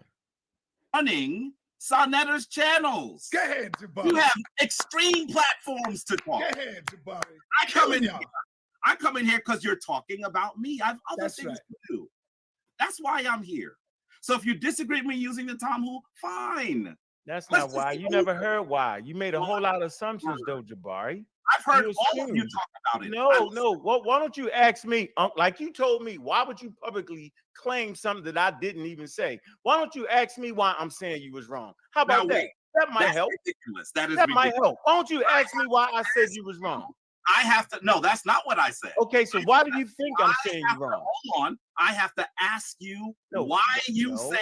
Speaker 7: Running Sonnetta's channels.
Speaker 3: Go ahead, Jabari.
Speaker 7: You have extreme platforms to talk.
Speaker 3: Go ahead, Jabari.
Speaker 7: I come in here because you're talking about me. I have other things to do. That's why I'm here. So if you disagree with me using the Tom Who, fine.
Speaker 2: That's not why. You never heard why. You made a whole lot of assumptions, though, Jabari.
Speaker 7: I've heard all of you talk about it.
Speaker 2: No. Why don't you ask me, like you told me, why would you publicly claim something that I didn't even say? Why don't you ask me why I'm saying you was wrong? How about that? That might help.
Speaker 7: Ridiculous. That
Speaker 2: might help. Why don't you ask me why I said you was wrong?
Speaker 7: I have to. No, that's not what I said.
Speaker 2: Okay, so why do you think I'm saying you wrong?
Speaker 7: Hold on. I have to ask you why you say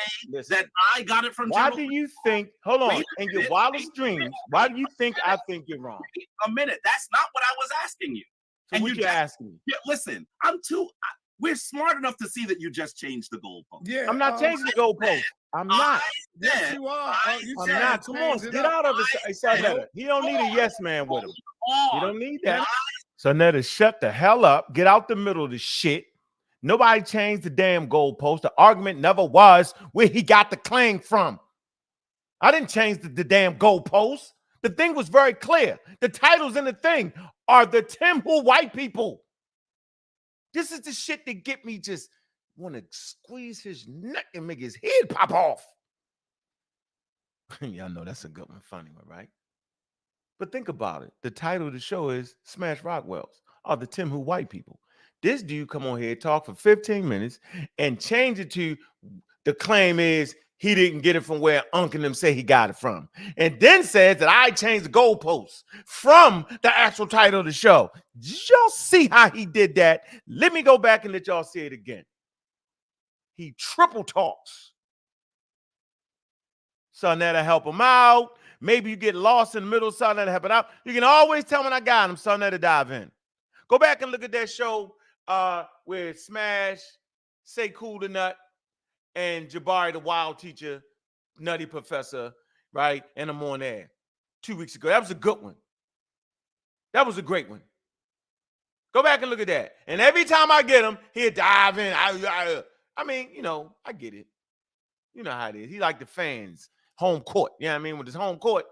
Speaker 7: that I got it from.
Speaker 2: Why do you think? Hold on. In your wildest dreams, why do you think I think you're wrong?
Speaker 7: A minute. That's not what I was asking you.
Speaker 2: So what you asking me?
Speaker 7: Yeah, listen, we're smart enough to see that you just changed the goalpost.
Speaker 3: Yeah,
Speaker 2: I'm not changing the goalpost. I'm not.
Speaker 3: Yes, you are.
Speaker 2: I'm not. Come on, get out of it. Sonetta. He don't need a yes man with him. You don't need that. Sonetta, shut the hell up. Get out the middle of the shit. Nobody changed the damn goalpost. The argument never was where he got the claim from. I didn't change the damn goalpost. The thing was very clear. The titles in the thing are the Tim Who white people. This is the shit that get me just want to squeeze his neck and make his head pop off. Y'all know that's a good one, funny one, right? But think about it. The title of the show is Smash Rockwells are the Tim Who white people. This dude come on here, talk for 15 minutes and change it to the claim is he didn't get it from where Ankh and them say he got it from. And then says that I changed the goalposts from the actual title of the show. Did y'all see how he did that? Let me go back and let y'all see it again. He triple talks. Sonetta help him out. Maybe you get lost in the middle, Sonetta help it out. You can always tell when I got him, Sonetta dive in. Go back and look at that show where Smash, Sekou the Nut, and Jabari the Wild Teacher, Nutty Professor, right? And I'm on there 2 weeks ago. That was a good one. That was a great one. Go back and look at that. And every time I get him, he'll dive in. I mean, you know, I get it. You know how it is. He like the fans, home court. You know what I mean? With his home court.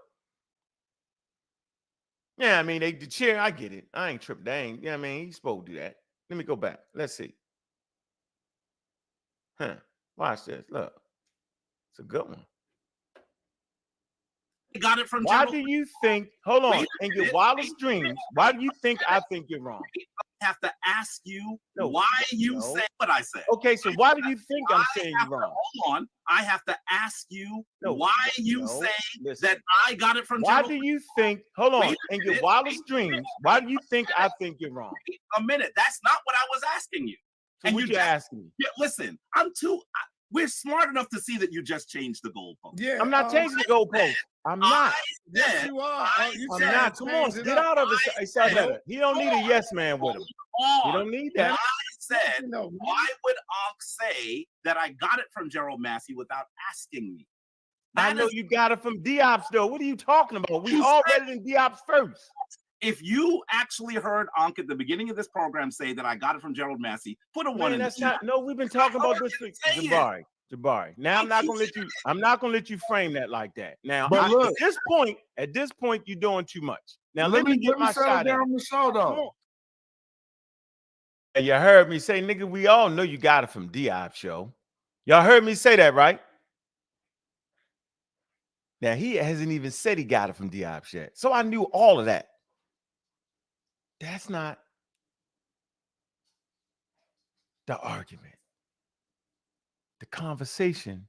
Speaker 2: Yeah, I mean, they cheer. I get it. I ain't tripping. They ain't, you know what I mean? He's supposed to do that. Let me go back. Let's see. Watch this. Look. It's a good one.
Speaker 7: Got it from
Speaker 2: why do you think, hold on, in your wildest dreams, why do you think I think you're wrong?
Speaker 7: I have to ask you why you say what I say.
Speaker 2: Okay, so why do you think I'm saying you're wrong?
Speaker 7: Hold on. I have to ask you why you say that I got it from
Speaker 2: Why do you think, hold on, in your wildest dreams, why do you think I think you're wrong?
Speaker 7: A minute. That's not what I was asking you.
Speaker 2: So what you asking me?
Speaker 7: Yeah, listen, we're smart enough to see that you just changed the goalpost.
Speaker 3: Yeah,
Speaker 2: I'm not changing the goalpost. I'm not.
Speaker 3: Yes, you are.
Speaker 2: I'm not. Come on, get out of it. He don't need a yes man with him. He don't need that.
Speaker 7: I said, why would Ankh say that I got it from Gerald Massey without asking me?
Speaker 2: I know you got it from Diop's though. What are you talking about? We all read it in Diop's first.
Speaker 7: If you actually heard Ankh at the beginning of this program say that I got it from Gerald Massey, put a one in
Speaker 2: that's not. No, we've been talking about this for Jabari. Now I'm not gonna let you frame that like that. Now at this point, you're doing too much. Now let me get my shot
Speaker 4: down the show though.
Speaker 2: And you heard me say, nigga, we all know you got it from Diop show. Y'all heard me say that, right? Now he hasn't even said he got it from Diop yet. So I knew all of that. That's not the argument. The conversation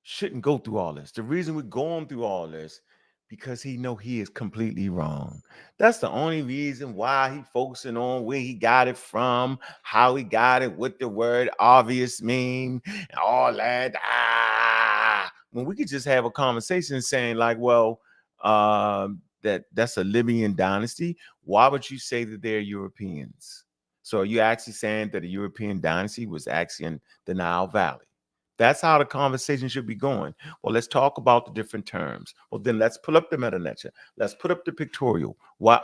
Speaker 2: shouldn't go through all this. The reason we're going through all this, because he know he is completely wrong. That's the only reason why he focusing on where he got it from, how he got it, what the word obvious mean, and all that. When we could just have a conversation saying like, well, that's a Libyan dynasty, why would you say that they're Europeans? So are you actually saying that a European dynasty was actually in the Nile Valley? That's how the conversation should be going. Well, let's talk about the different terms. Well, then let's pull up the meta-lecture. Let's put up the pictorial.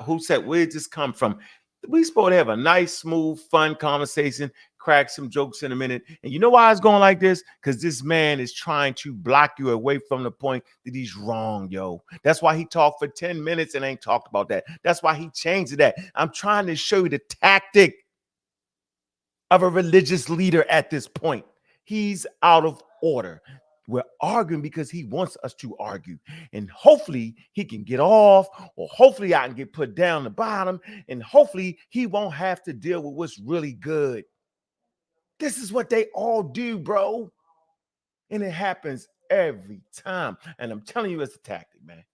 Speaker 2: Who said, where did this come from? We supposed to have a nice, smooth, fun conversation, crack some jokes in a minute. And you know why it's going like this? Because this man is trying to block you away from the point that he's wrong, yo. That's why he talked for 10 minutes and ain't talked about that. That's why he changed that. I'm trying to show you the tactic of a religious leader at this point. He's out of order. We're arguing because he wants us to argue. And hopefully he can get off, or hopefully I can get put down the bottom, and hopefully he won't have to deal with what's really good. This is what they all do, bro. And it happens every time. And I'm telling you, it's a tactic, man.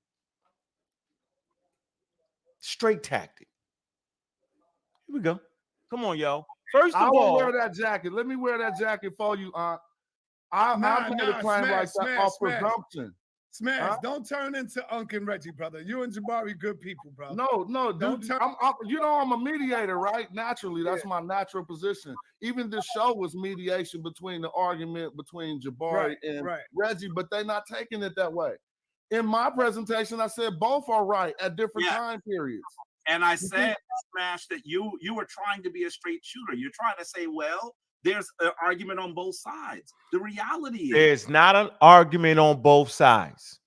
Speaker 2: Straight tactic. Here we go. Come on, y'all. First of all,
Speaker 4: wear that jacket. Let me wear that jacket for you, Aunt. I made a claim like that off presumption.
Speaker 3: Smash, don't turn into Ankh and Reggie, brother. You and Jabari good people, bro.
Speaker 4: No, dude. I'm a mediator, right? Naturally, that's my natural position. Even this show was mediation between the argument between Jabari and Reggie, but they're not taking it that way. In my presentation, I said both are right at different time periods.
Speaker 7: And I said, Smash, that you were trying to be a straight shooter. You're trying to say, well, there's an argument on both sides. The reality is
Speaker 2: there's not an argument on both sides.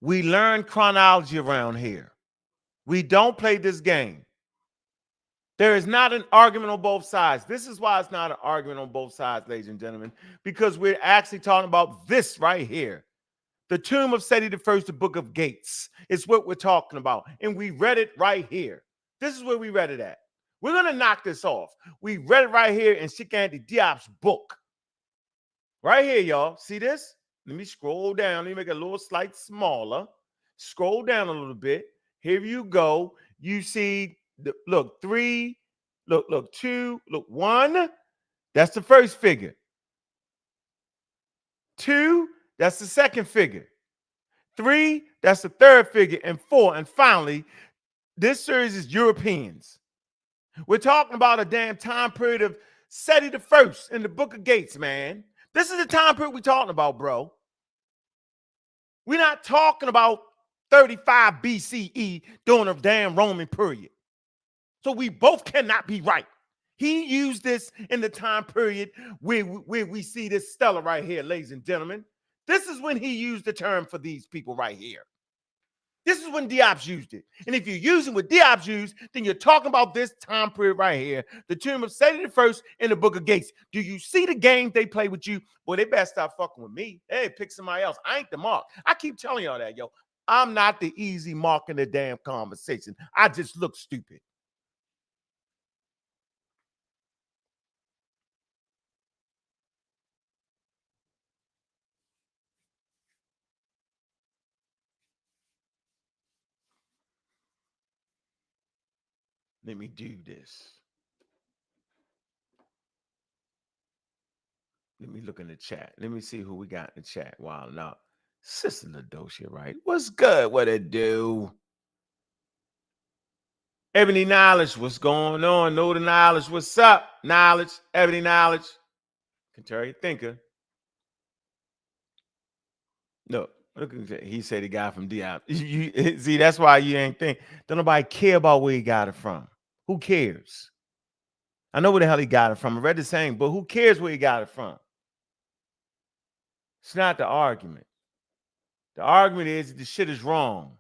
Speaker 2: We learn chronology around here. We don't play this game. There is not an argument on both sides. This is why it's not an argument on both sides, ladies and gentlemen, because we're actually talking about this right here. The tomb of Seti I, the book of Gates, is what we're talking about. And we read it right here. This is where we read it at. We're going to knock this off. We read it right here in Shikandi Diop's book. Right here, y'all. See this? Let me scroll down. Let me make it a little slight smaller. Scroll down a little bit. Here you go. You see, look, 3, look, 2, look, 1. That's the first figure. 2, that's the second figure. 3, that's the third figure. And 4, and finally, this series is Europeans. We're talking about a damn time period of Seti I in the book of Gates, man. This is the time period we're talking about, bro. We're not talking about 35 BCE during a damn Roman period. So we both cannot be right. He used this in the time period where we see this stela right here, ladies and gentlemen. This is when he used the term for these people right here. This is when Diop's used it. And if you're using what Diop's used, then you're talking about this time period right here, the tomb of Seti I in the book of Gates. Do you see the game they play with you? Boy, they better stop fucking with me. Hey, pick somebody else. I ain't the mark. I keep telling y'all that, yo. I'm not the easy mark in the damn conversation. I just look stupid. Let me do this. Let me look in the chat. Let me see who we got in the chat. Wow, now, Sister Ladocia, right? What's good? What it do? Ebony Knowledge, what's going on? Know the Knowledge, what's up? Knowledge, Ebony Knowledge. Contrary Thinker. No, look at that. He said he got it from Diop. You see, that's why you ain't think. Don't nobody care about where he got it from. Who cares? I know where the hell he got it from. I read the same, but who cares where he got it from? It's not the argument. The argument is that the shit is wrong.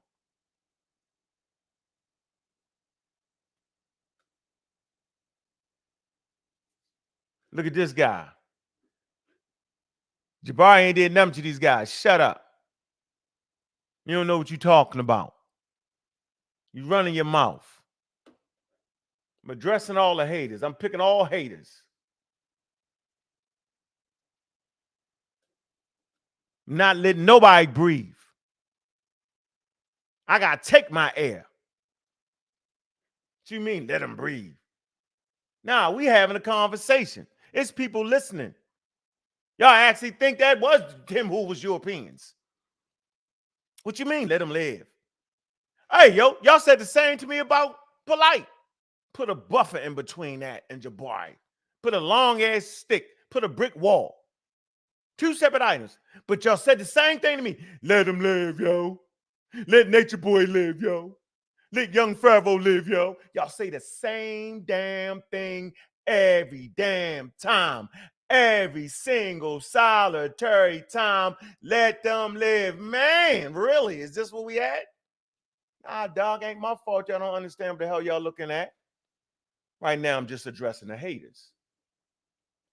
Speaker 2: Look at this guy. Jabari ain't did nothing to these guys. Shut up. You don't know what you're talking about. You running your mouth. I'm addressing all the haters. I'm picking all haters. I'm not letting nobody breathe. I got to take my air. What you mean, let them breathe? Nah, we having a conversation. It's people listening. Y'all actually think that was Tim who was Europeans. What you mean, let them live? Hey, yo, y'all said the same to me about polite. Put a buffer in between that and Jabari. Put a long ass stick. Put a brick wall. Two separate items. But y'all said the same thing to me. Let him live, yo. Let Nature Boy live, yo. Let young Pharaoh live, yo. Y'all say the same damn thing every damn time. Every single solitary time. Let them live. Man, really? Is this what we had? Nah, dog, ain't my fault. Y'all don't understand what the hell y'all looking at. Right now, I'm just addressing the haters.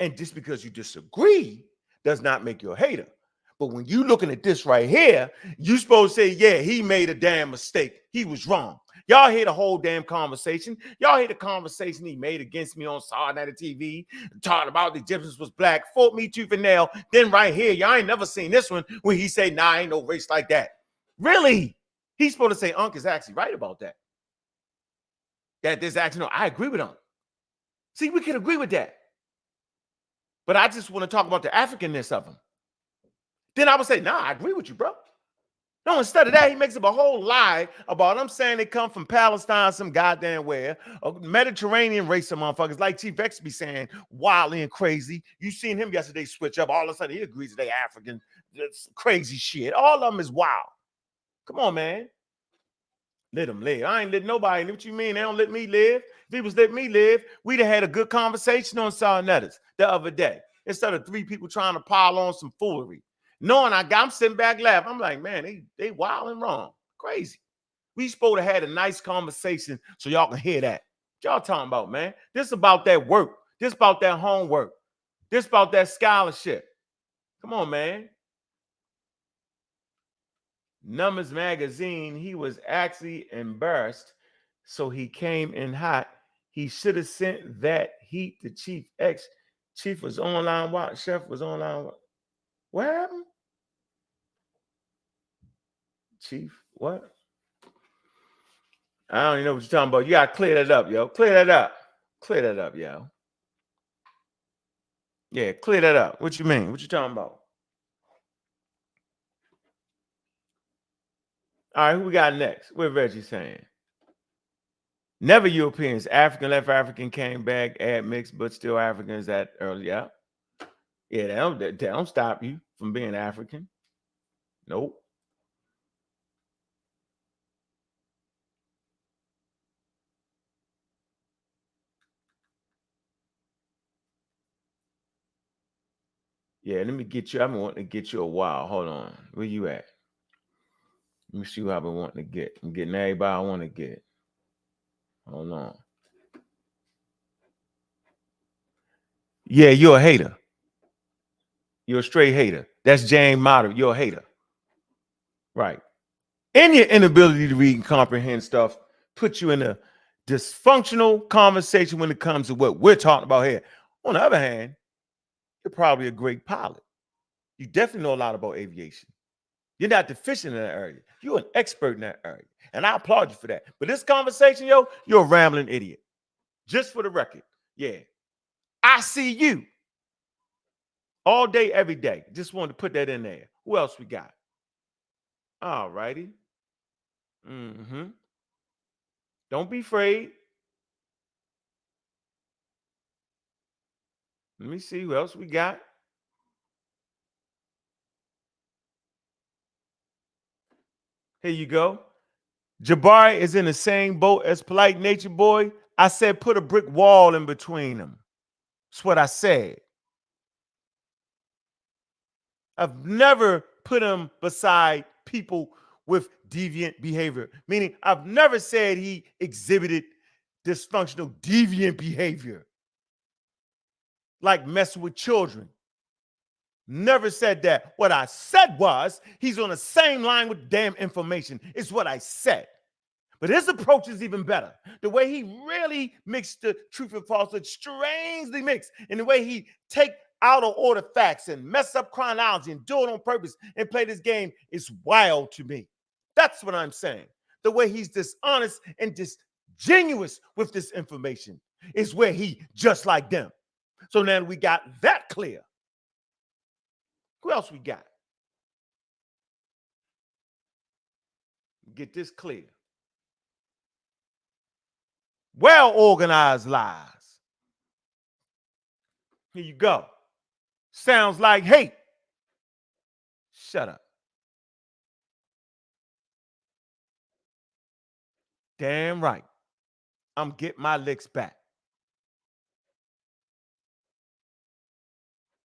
Speaker 2: And just because you disagree does not make you a hater. But when you looking at this right here, you supposed to say, yeah, he made a damn mistake. He was wrong. Y'all hear the whole damn conversation. Y'all hear the conversation he made against me on Saturday Night TV, talking about the Egyptians was black, fought me tooth and nail. Then right here, y'all ain't never seen this one when he say, nah, ain't no race like that. Really? He's supposed to say Ankh is actually right about that. That there's actually, no, I agree with Ankh. See, we can agree with that. But I just want to talk about the Africanness of him. Then I would say, nah, I agree with you, bro. No, instead of that, he makes up a whole lie about them saying they come from Palestine, some goddamn where, a Mediterranean race of motherfuckers, like Chief X be saying, wildly and crazy. You seen him yesterday switch up. All of a sudden, he agrees that they African. That's crazy shit. All of them is wild. Come on, man. Let them live. I ain't let nobody. What you mean? They don't let me live? If he was let me live, we'd have had a good conversation on Sarnetters the other day. Instead of three people trying to pile on some foolery. Knowing I'm sitting back laughing. I'm like, man, they wild and wrong. Crazy. We supposed to have a nice conversation so y'all can hear that. What y'all talking about, man? This about that work. This about that homework. This about that scholarship. Come on, man. Numbers magazine, he was actually embarrassed, so he came in hot. He should have sent that heat to Chief X. Chief was online. What? Chef was online. What happened? Chief, what? I don't even know what you're talking about. You gotta clear that up, yo. Clear that up. Clear that up, yo. Yeah, clear that up. What you mean? What you talking about? All right, who we got next? What Reggie saying? Never Europeans. African, left African came back, add mixed, but still Africans that early. Yeah. Yeah, they don't stop you from being African. Nope. Yeah, let me get you. I've been wanting to get you a while. Hold on. Where you at? Let me see who I've been wanting to get. I'm getting everybody I want to get. Hold on. Yeah, you're a hater. You're a straight hater. That's James Motter. You're a hater. Right. And your inability to read and comprehend stuff puts you in a dysfunctional conversation when it comes to what we're talking about here. On the other hand, you're probably a great pilot. You definitely know a lot about aviation. You're not deficient in that area. You're an expert in that area. And I applaud you for that. But this conversation, yo, you're a rambling idiot. Just for the record. Yeah. I see you all day, every day. Just wanted to put that in there. Who else we got? All righty. Mm-hmm. Don't be afraid. Let me see who else we got. Here you go. Jabari is in the same boat as Polite Nature Boy. I said put a brick wall in between them. That's what I said. I've never put him beside people with deviant behavior. Meaning, I've never said he exhibited dysfunctional, deviant behavior. Like messing with children. Never said that. What I said was, he's on the same line with damn information. Is what I said. But his approach is even better. The way he really mixed the truth and falsehood, strangely mixed, and the way he take out of order facts and mess up chronology and do it on purpose and play this game is wild to me. That's what I'm saying. The way he's dishonest and disingenuous with this information is where he just like them. So now we got that clear. Who else we got? get this clear. Well-organized lies. Here you go. Sounds like hate. Shut up. Damn right. I'm getting my licks back.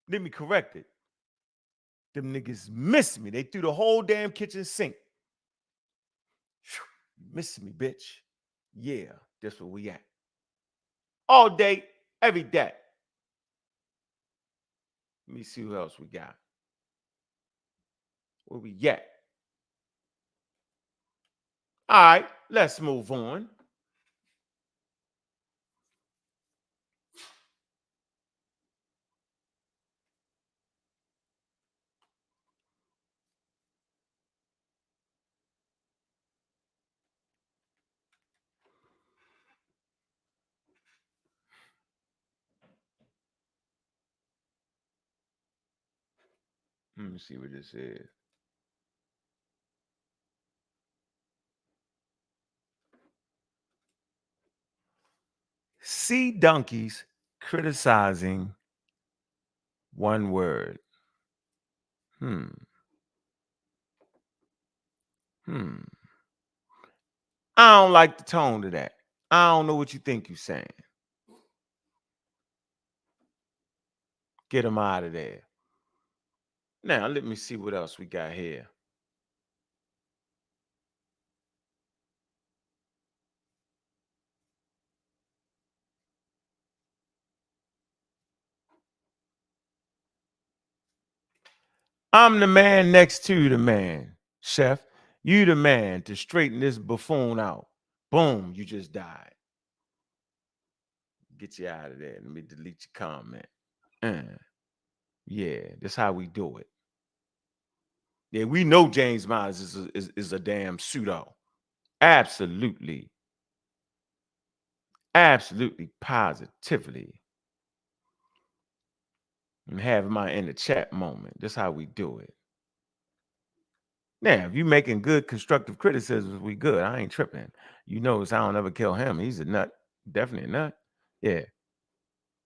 Speaker 2: Let me correct it. Them niggas missed me. They threw the whole damn kitchen sink. Missing me, bitch. Yeah, that's where we at. All day, every day. Let me see who else we got. Where we at? All right, let's move on. Let me see what this is. See donkeys criticizing one word. I don't like the tone of that. I don't know what you think you're saying. Get them out of there. Now, let me see what else we got here. I'm the man next to the man, chef. You the man to straighten this buffoon out. Boom, you just died. Get you out of there. Let me delete your comment. Yeah, that's how we do it. Yeah, we know James Miles is a damn pseudo. Absolutely. Absolutely, positively. I'm having my in the chat moment. That's how we do it. Now, if you making good constructive criticisms, we good. I ain't tripping. You notice I don't ever kill him. He's a nut. Definitely a nut. Yeah.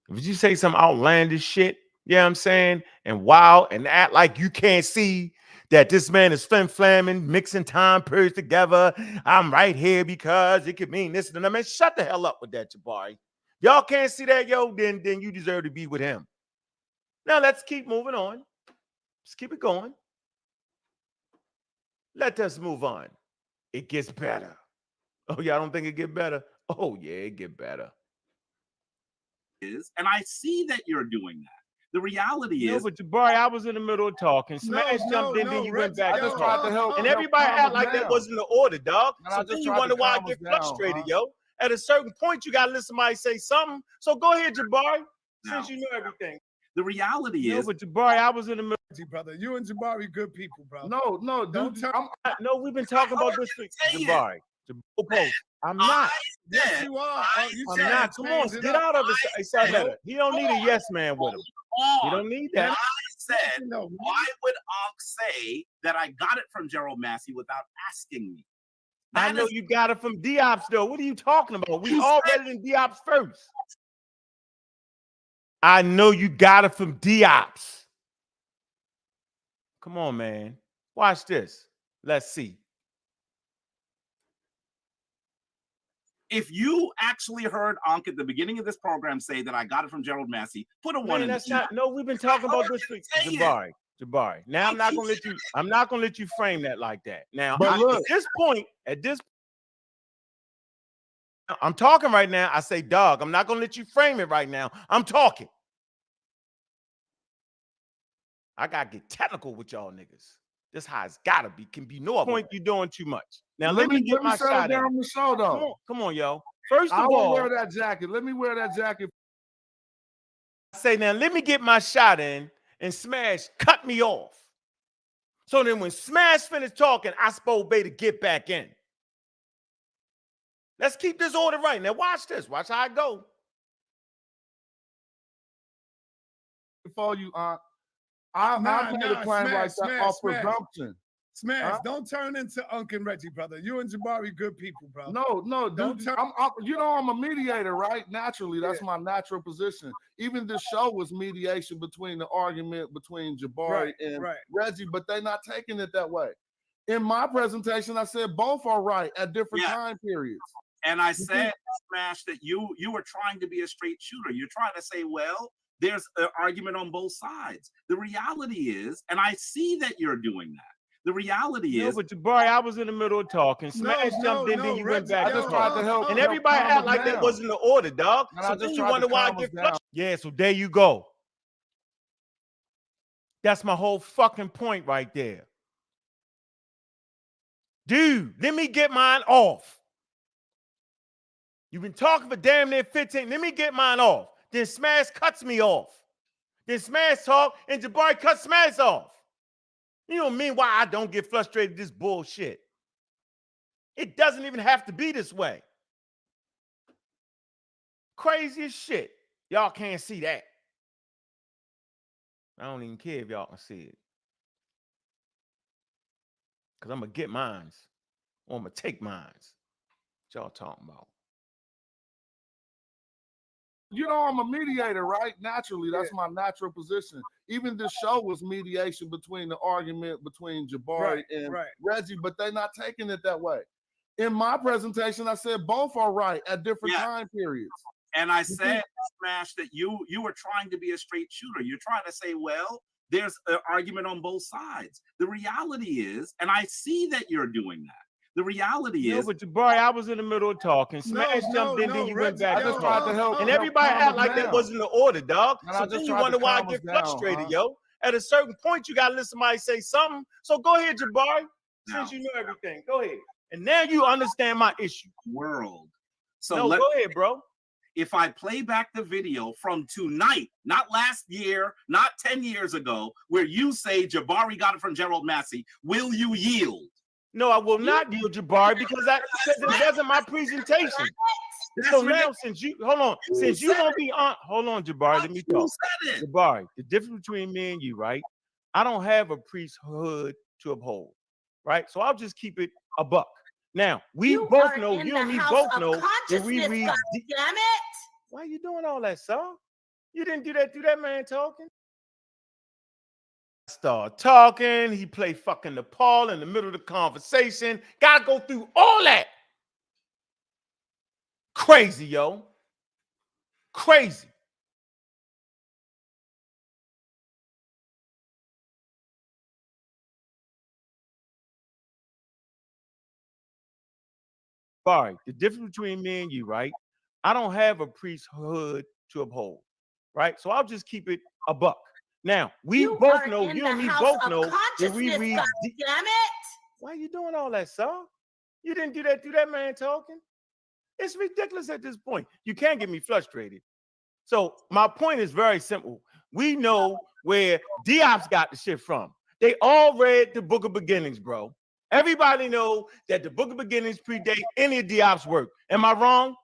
Speaker 2: If you say some outlandish shit, you know what I'm saying? And wow, and act like you can't see that this man is flim-flamming, mixing time periods together. I'm right here because it could mean this and that. Man, shut the hell up with that, Jabari. Y'all can't see that, yo, then you deserve to be with him. Now, let's keep moving on. Let's keep it going. Let us move on. It gets better. Oh, y'all don't think it get better? Oh, yeah, it get better.
Speaker 7: And I see that you're doing that. The reality is,
Speaker 2: but Jabari, I was in the middle of talking. Smash jumped in, then you went back.
Speaker 4: I just tried to help.
Speaker 2: And everybody act like that wasn't the order, dog.
Speaker 4: And I
Speaker 2: So
Speaker 4: just
Speaker 2: then you
Speaker 4: tried to
Speaker 2: wonder why I
Speaker 4: calm
Speaker 2: get
Speaker 4: us down,
Speaker 2: frustrated,
Speaker 4: huh?
Speaker 2: yo. At a certain point, you gotta let somebody say something. So go ahead, Jabari, since you know everything.
Speaker 7: the reality is,
Speaker 2: but Jabari, I was in the middle.
Speaker 3: Brother, you and Jabari good people, bro.
Speaker 4: No,
Speaker 3: Don't tell.
Speaker 2: No, we've been talking about this for Jabari. I'm not.
Speaker 3: Yes, you are.
Speaker 2: I'm not. Come on, get out of it. He don't need a yes man with him. He don't need that.
Speaker 7: I said, why would Ankh say that I got it from Gerald Massey without asking me?
Speaker 2: I know you got it from Diop's though. What are you talking about? We all read it in Diop's first. I know you got it from Diop's. Come on, man. Watch this. Let's see.
Speaker 7: If you actually heard Ankh at the beginning of this program say that I got it from Gerald Massey, put a one in the chat.
Speaker 2: No, we've been talking about this for Jabari. Now I'm not gonna let you frame that like that. Now, at this point, I'm talking right now. I say, dog, I'm not gonna let you frame it right now. I'm talking. I gotta get technical with y'all niggas. This how it's gotta be. Can be no point. You're doing too much. Now let me get my shot in.
Speaker 4: On the show, though.
Speaker 2: Come on, yo. First of
Speaker 4: I
Speaker 2: all,
Speaker 4: will wear that jacket. Let me wear that jacket.
Speaker 2: I say now, let me get my shot in, and Smash cut me off. So then when Smash finished talking, I spoke Bay to get back in. Let's keep this order right. Now watch this. Watch how I go.
Speaker 4: For you, I made a claim like that off presumption.
Speaker 3: Smash, don't turn into Ankh and Reggie, brother. You and Jabari good people, bro.
Speaker 4: No,
Speaker 3: Don't
Speaker 4: dude.
Speaker 3: turn-
Speaker 4: I'm a mediator, right? Naturally, that's my natural position. Even this show was mediation between the argument between Jabari and Reggie, but they're not taking it that way. In my presentation, I said both are right at different time periods.
Speaker 7: And I said, Smash, that you were trying to be a straight shooter. You're trying to say, well, there's an argument on both sides. The reality is, and I see that you're doing that. The reality is,
Speaker 2: but Jabari, I was in the middle of talking. Smash jumped in, then you went back.
Speaker 4: I just tried to help.
Speaker 2: And everybody act like that wasn't the order, dog.
Speaker 4: And
Speaker 2: so
Speaker 4: I just
Speaker 2: then you
Speaker 4: tried
Speaker 2: wonder
Speaker 4: to
Speaker 2: why I
Speaker 4: calm
Speaker 2: get
Speaker 4: us down.
Speaker 2: frustrated. Yeah, so there you go. That's my whole fucking point right there. Dude, let me get mine off. You've been talking for damn near 15. Let me get mine off. Then Smash cuts me off. Then Smash talk and Jabari cuts Smash off. You don't mean why I don't get frustrated with this bullshit. It doesn't even have to be this way. Crazy as shit. Y'all can't see that. I don't even care if y'all can see it. Because I'm going to get mines. Or I'm going to take mines. What y'all talking about?
Speaker 4: I'm a mediator, right? Naturally, that's my natural position. Even this show was mediation between the argument between Jabari and Reggie, but they're not taking it that way. In my presentation, I said both are right at different time periods.
Speaker 7: and I said, Smash, that you were trying to be a straight shooter. You're trying to say, well, there's an argument on both sides. The reality is, and I see that you're doing that. The reality is,
Speaker 2: but Jabari, I was in the middle of talking. Smash jumped in, then you went back.
Speaker 4: I just tried to help.
Speaker 2: And everybody act like that wasn't the order, dog.
Speaker 4: And
Speaker 2: so then you wonder why I get frustrated, yo. At a certain point, you got to let somebody say something. So go ahead, Jabari, since you know everything. Go ahead. And now you understand my issue.
Speaker 7: World. So
Speaker 2: go ahead, bro.
Speaker 7: If I play back the video from tonight, not last year, not 10 years ago, where you say Jabari got it from Gerald Massey, will you yield?
Speaker 2: No, I will not yield, Jabari, because it wasn't my presentation. So now, since you since you won't be on, hold on, Jabari, let me talk. Jabari, the difference between me and you, right? I don't have a priesthood to uphold, right? So I'll just keep it a buck. Now, we both know, you and me both know that we read.
Speaker 8: Damn it!
Speaker 2: Why are you doing all that, son? You didn't do that to that man talking. Start talking. He played fucking Nepal in the middle of the conversation. Gotta go through all that. Crazy, yo. Crazy. Sorry, the difference between me and you, right? I don't have a priesthood to uphold, right? So I'll just keep it a buck. Now, we both know, you and me both know that we read.
Speaker 8: Damn it!
Speaker 2: Why are you doing all that, son? You didn't do that to that man talking. It's ridiculous at this point. You can't get me frustrated. So my point is very simple. We know where Diop's got the shit from. They all read the Book of Beginnings, bro. Everybody know that the Book of Beginnings predate any of Diop's work. Am I wrong?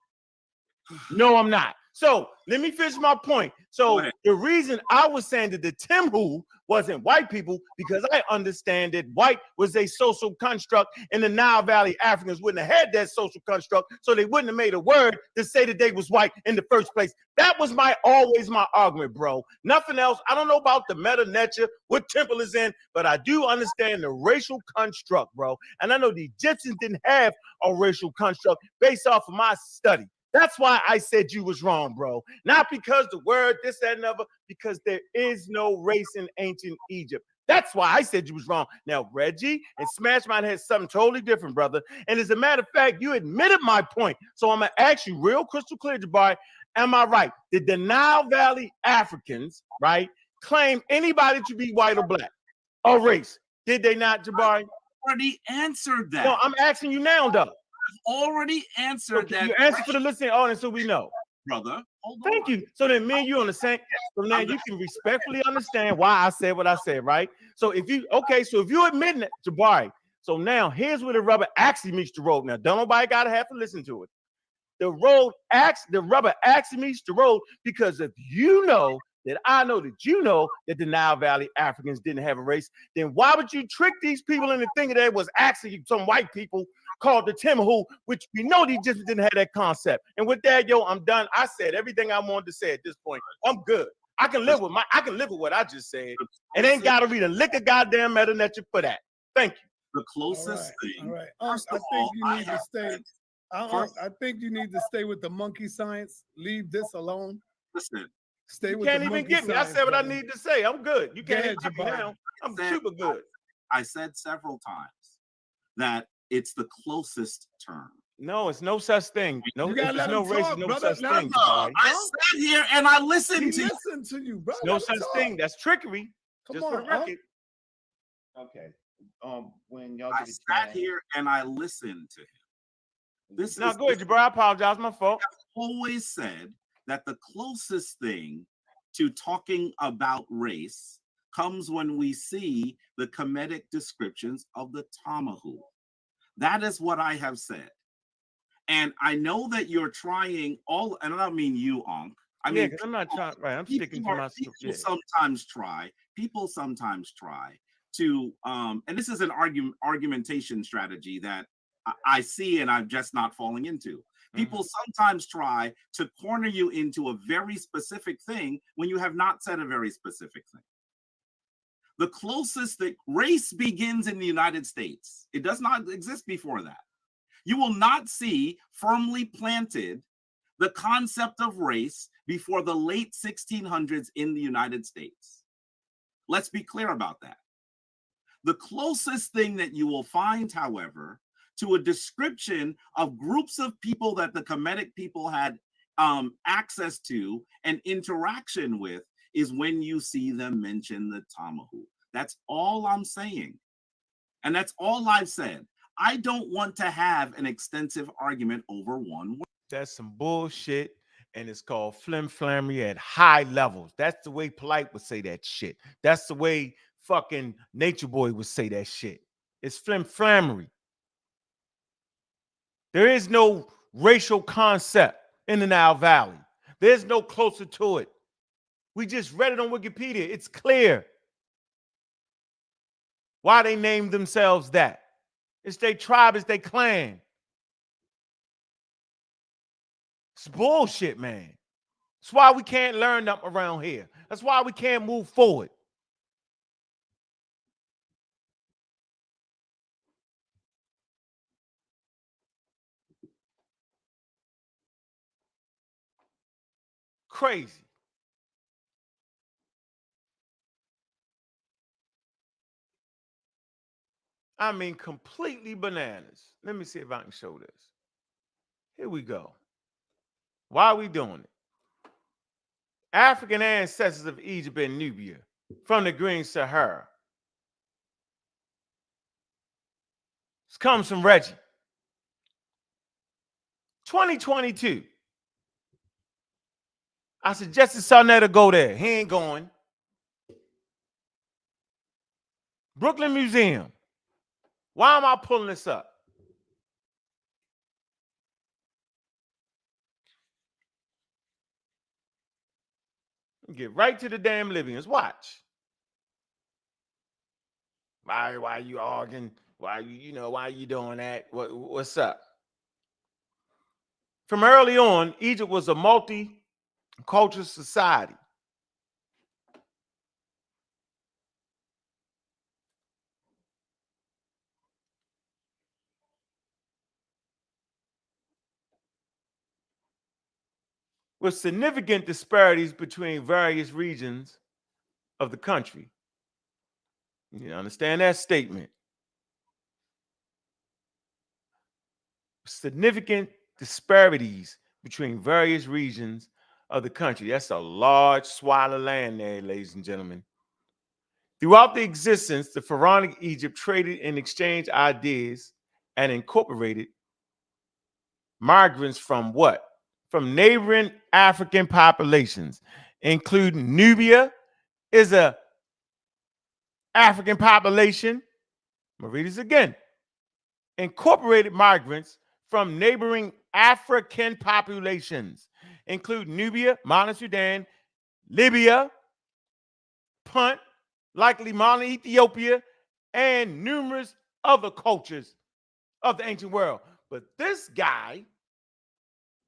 Speaker 2: No, I'm not. So let me finish my point. So the reason I was saying that the Timhu wasn't white people, because I understand that white was a social construct, and the Nile Valley Africans wouldn't have had that social construct, so they wouldn't have made a word to say that they was white in the first place. That was always my argument, bro. Nothing else. I don't know about the meta nature, what temple is in, but I do understand the racial construct, bro. And I know the Egyptians didn't have a racial construct based off of my study. That's why I said you was wrong, bro. Not because the word, this, that, and other, because there is no race in ancient Egypt. That's why I said you was wrong. Now, Reggie and Smash might have something totally different, brother. And as a matter of fact, you admitted my point. So I'm going to ask you real crystal clear, Jabari, am I right? Did the Nile Valley Africans, right, claim anybody to be white or black or race? Did they not, Jabari?
Speaker 7: I already answered that.
Speaker 2: No, I'm asking you now, though.
Speaker 7: Already answered that.
Speaker 2: You answer for the listening audience so we know.
Speaker 7: Brother.
Speaker 2: Thank you. So then me and you on the same. So now you can respectfully understand why I said what I said, right? So if you admit that, Jabari, so now here's where the rubber actually meets the road. Now, don't nobody gotta have to listen to it. The rubber actually meets the road, because if you know that I know that you know that the Nile Valley Africans didn't have a race, then why would you trick these people into thinking that it was actually some white people called the Timahu, which we know they just didn't have that concept. And with that, yo, I'm done. I said everything I wanted to say at this point. I'm good. I can live with what I just said. It ain't gotta read a lick of goddamn meta-nature for that. Thank you.
Speaker 7: The closest thing.
Speaker 3: All right. I think you need to stay. I think you need to stay with the monkey science. Leave this alone.
Speaker 7: Listen,
Speaker 3: Stay with
Speaker 2: You can't
Speaker 3: the
Speaker 2: even
Speaker 3: monkey
Speaker 2: get me. I
Speaker 3: science,
Speaker 2: said what I
Speaker 3: brother.
Speaker 2: need to say. I'm good. You can't
Speaker 3: ahead,
Speaker 2: even get me
Speaker 3: Jabari.
Speaker 2: now. I'm super good.
Speaker 7: I said several times that it's the closest term.
Speaker 2: No, it's no such thing. No,
Speaker 3: You gotta
Speaker 2: there's
Speaker 3: let
Speaker 2: no
Speaker 3: him
Speaker 2: race,
Speaker 3: talk,
Speaker 2: no
Speaker 3: brother.
Speaker 2: such
Speaker 3: Let
Speaker 2: thing.
Speaker 3: him
Speaker 2: Jabari.
Speaker 7: I sat here and I listened
Speaker 3: He
Speaker 7: to you.
Speaker 3: listened to you, bro.
Speaker 2: No
Speaker 3: Let him
Speaker 2: such
Speaker 3: talk.
Speaker 2: thing. That's trickery.
Speaker 3: Come
Speaker 2: Just
Speaker 3: on,
Speaker 2: for the record.
Speaker 6: Okay. When y'all
Speaker 7: I
Speaker 6: get a
Speaker 7: sat
Speaker 6: chance,
Speaker 7: here and I listened to him. This
Speaker 2: No,
Speaker 7: is
Speaker 2: go ahead, Jabari. I apologize. My fault.
Speaker 7: always said that the closest thing to talking about race comes when we see the Kemetic descriptions of the Tamahu. That is what I have said. And I know that you're trying all, and I don't mean you, Ankh. I mean,
Speaker 2: I'm not trying. Right, I'm sticking to my.
Speaker 7: people
Speaker 2: Yeah.
Speaker 7: sometimes try. People sometimes try to, and this is an argumentation strategy that I see, and I'm just not falling into. People sometimes try to corner you into a very specific thing when you have not said a very specific thing. The closest that race begins in the United States, it does not exist before that. You will not see firmly planted the concept of race before the late 1600s in the United States. Let's be clear about that. The closest thing that you will find, however, to a description of groups of people that the Kemetic people had access to and interaction with is when you see them mention the Tamahu. That's all I'm saying. And that's all I've said. I don't want to have an extensive argument over one word.
Speaker 2: That's some bullshit, and it's called flim-flammery at high levels. That's the way Polite would say that shit. That's the way fucking Nature Boy would say that shit. It's flim-flammery. There is no racial concept in the Nile Valley. There's no closer to it. We just read it on Wikipedia. It's clear why they named themselves that. It's their tribe, it's their clan. It's bullshit, man. That's why we can't learn them around here. That's why we can't move forward. Crazy. I mean, completely bananas. Let me see if I can show this. Here we go. Why are we doing it? African ancestors of Egypt and Nubia from the Green Sahara. This comes from Reggie. 2022. I suggested Sonetta go there. He ain't going. Brooklyn Museum. Why am I pulling this up? Get right to the damn Libyans. Watch. Why are you arguing? Why are you doing that? What's up? From early on, Egypt was a multicultural society. With significant disparities between various regions of the country. You understand that statement? Significant disparities between various regions of the country. That's a large swath of land there, ladies and gentlemen. Throughout the existence, the Pharaonic Egypt traded and exchanged ideas and incorporated migrants from what? From neighboring African populations, including Nubia is a African population. I'm gonna read this again. Incorporated migrants from neighboring African populations, including Nubia, modern Sudan, Libya, Punt, likely modern Ethiopia, and numerous other cultures of the ancient world. But this guy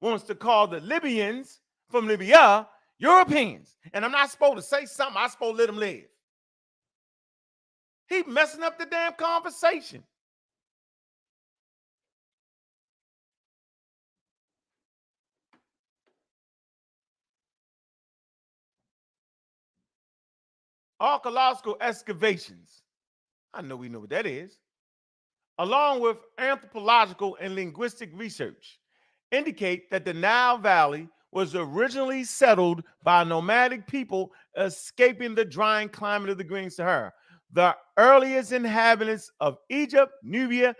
Speaker 2: wants to call the Libyans from Libya Europeans. And I'm not supposed to say something. I'm supposed to let him live. He messing up the damn conversation. Archaeological excavations, I know we know what that is, along with anthropological and linguistic research, indicate that the Nile Valley was originally settled by nomadic people escaping the drying climate of the Green Sahara. The earliest inhabitants of Egypt, Nubia,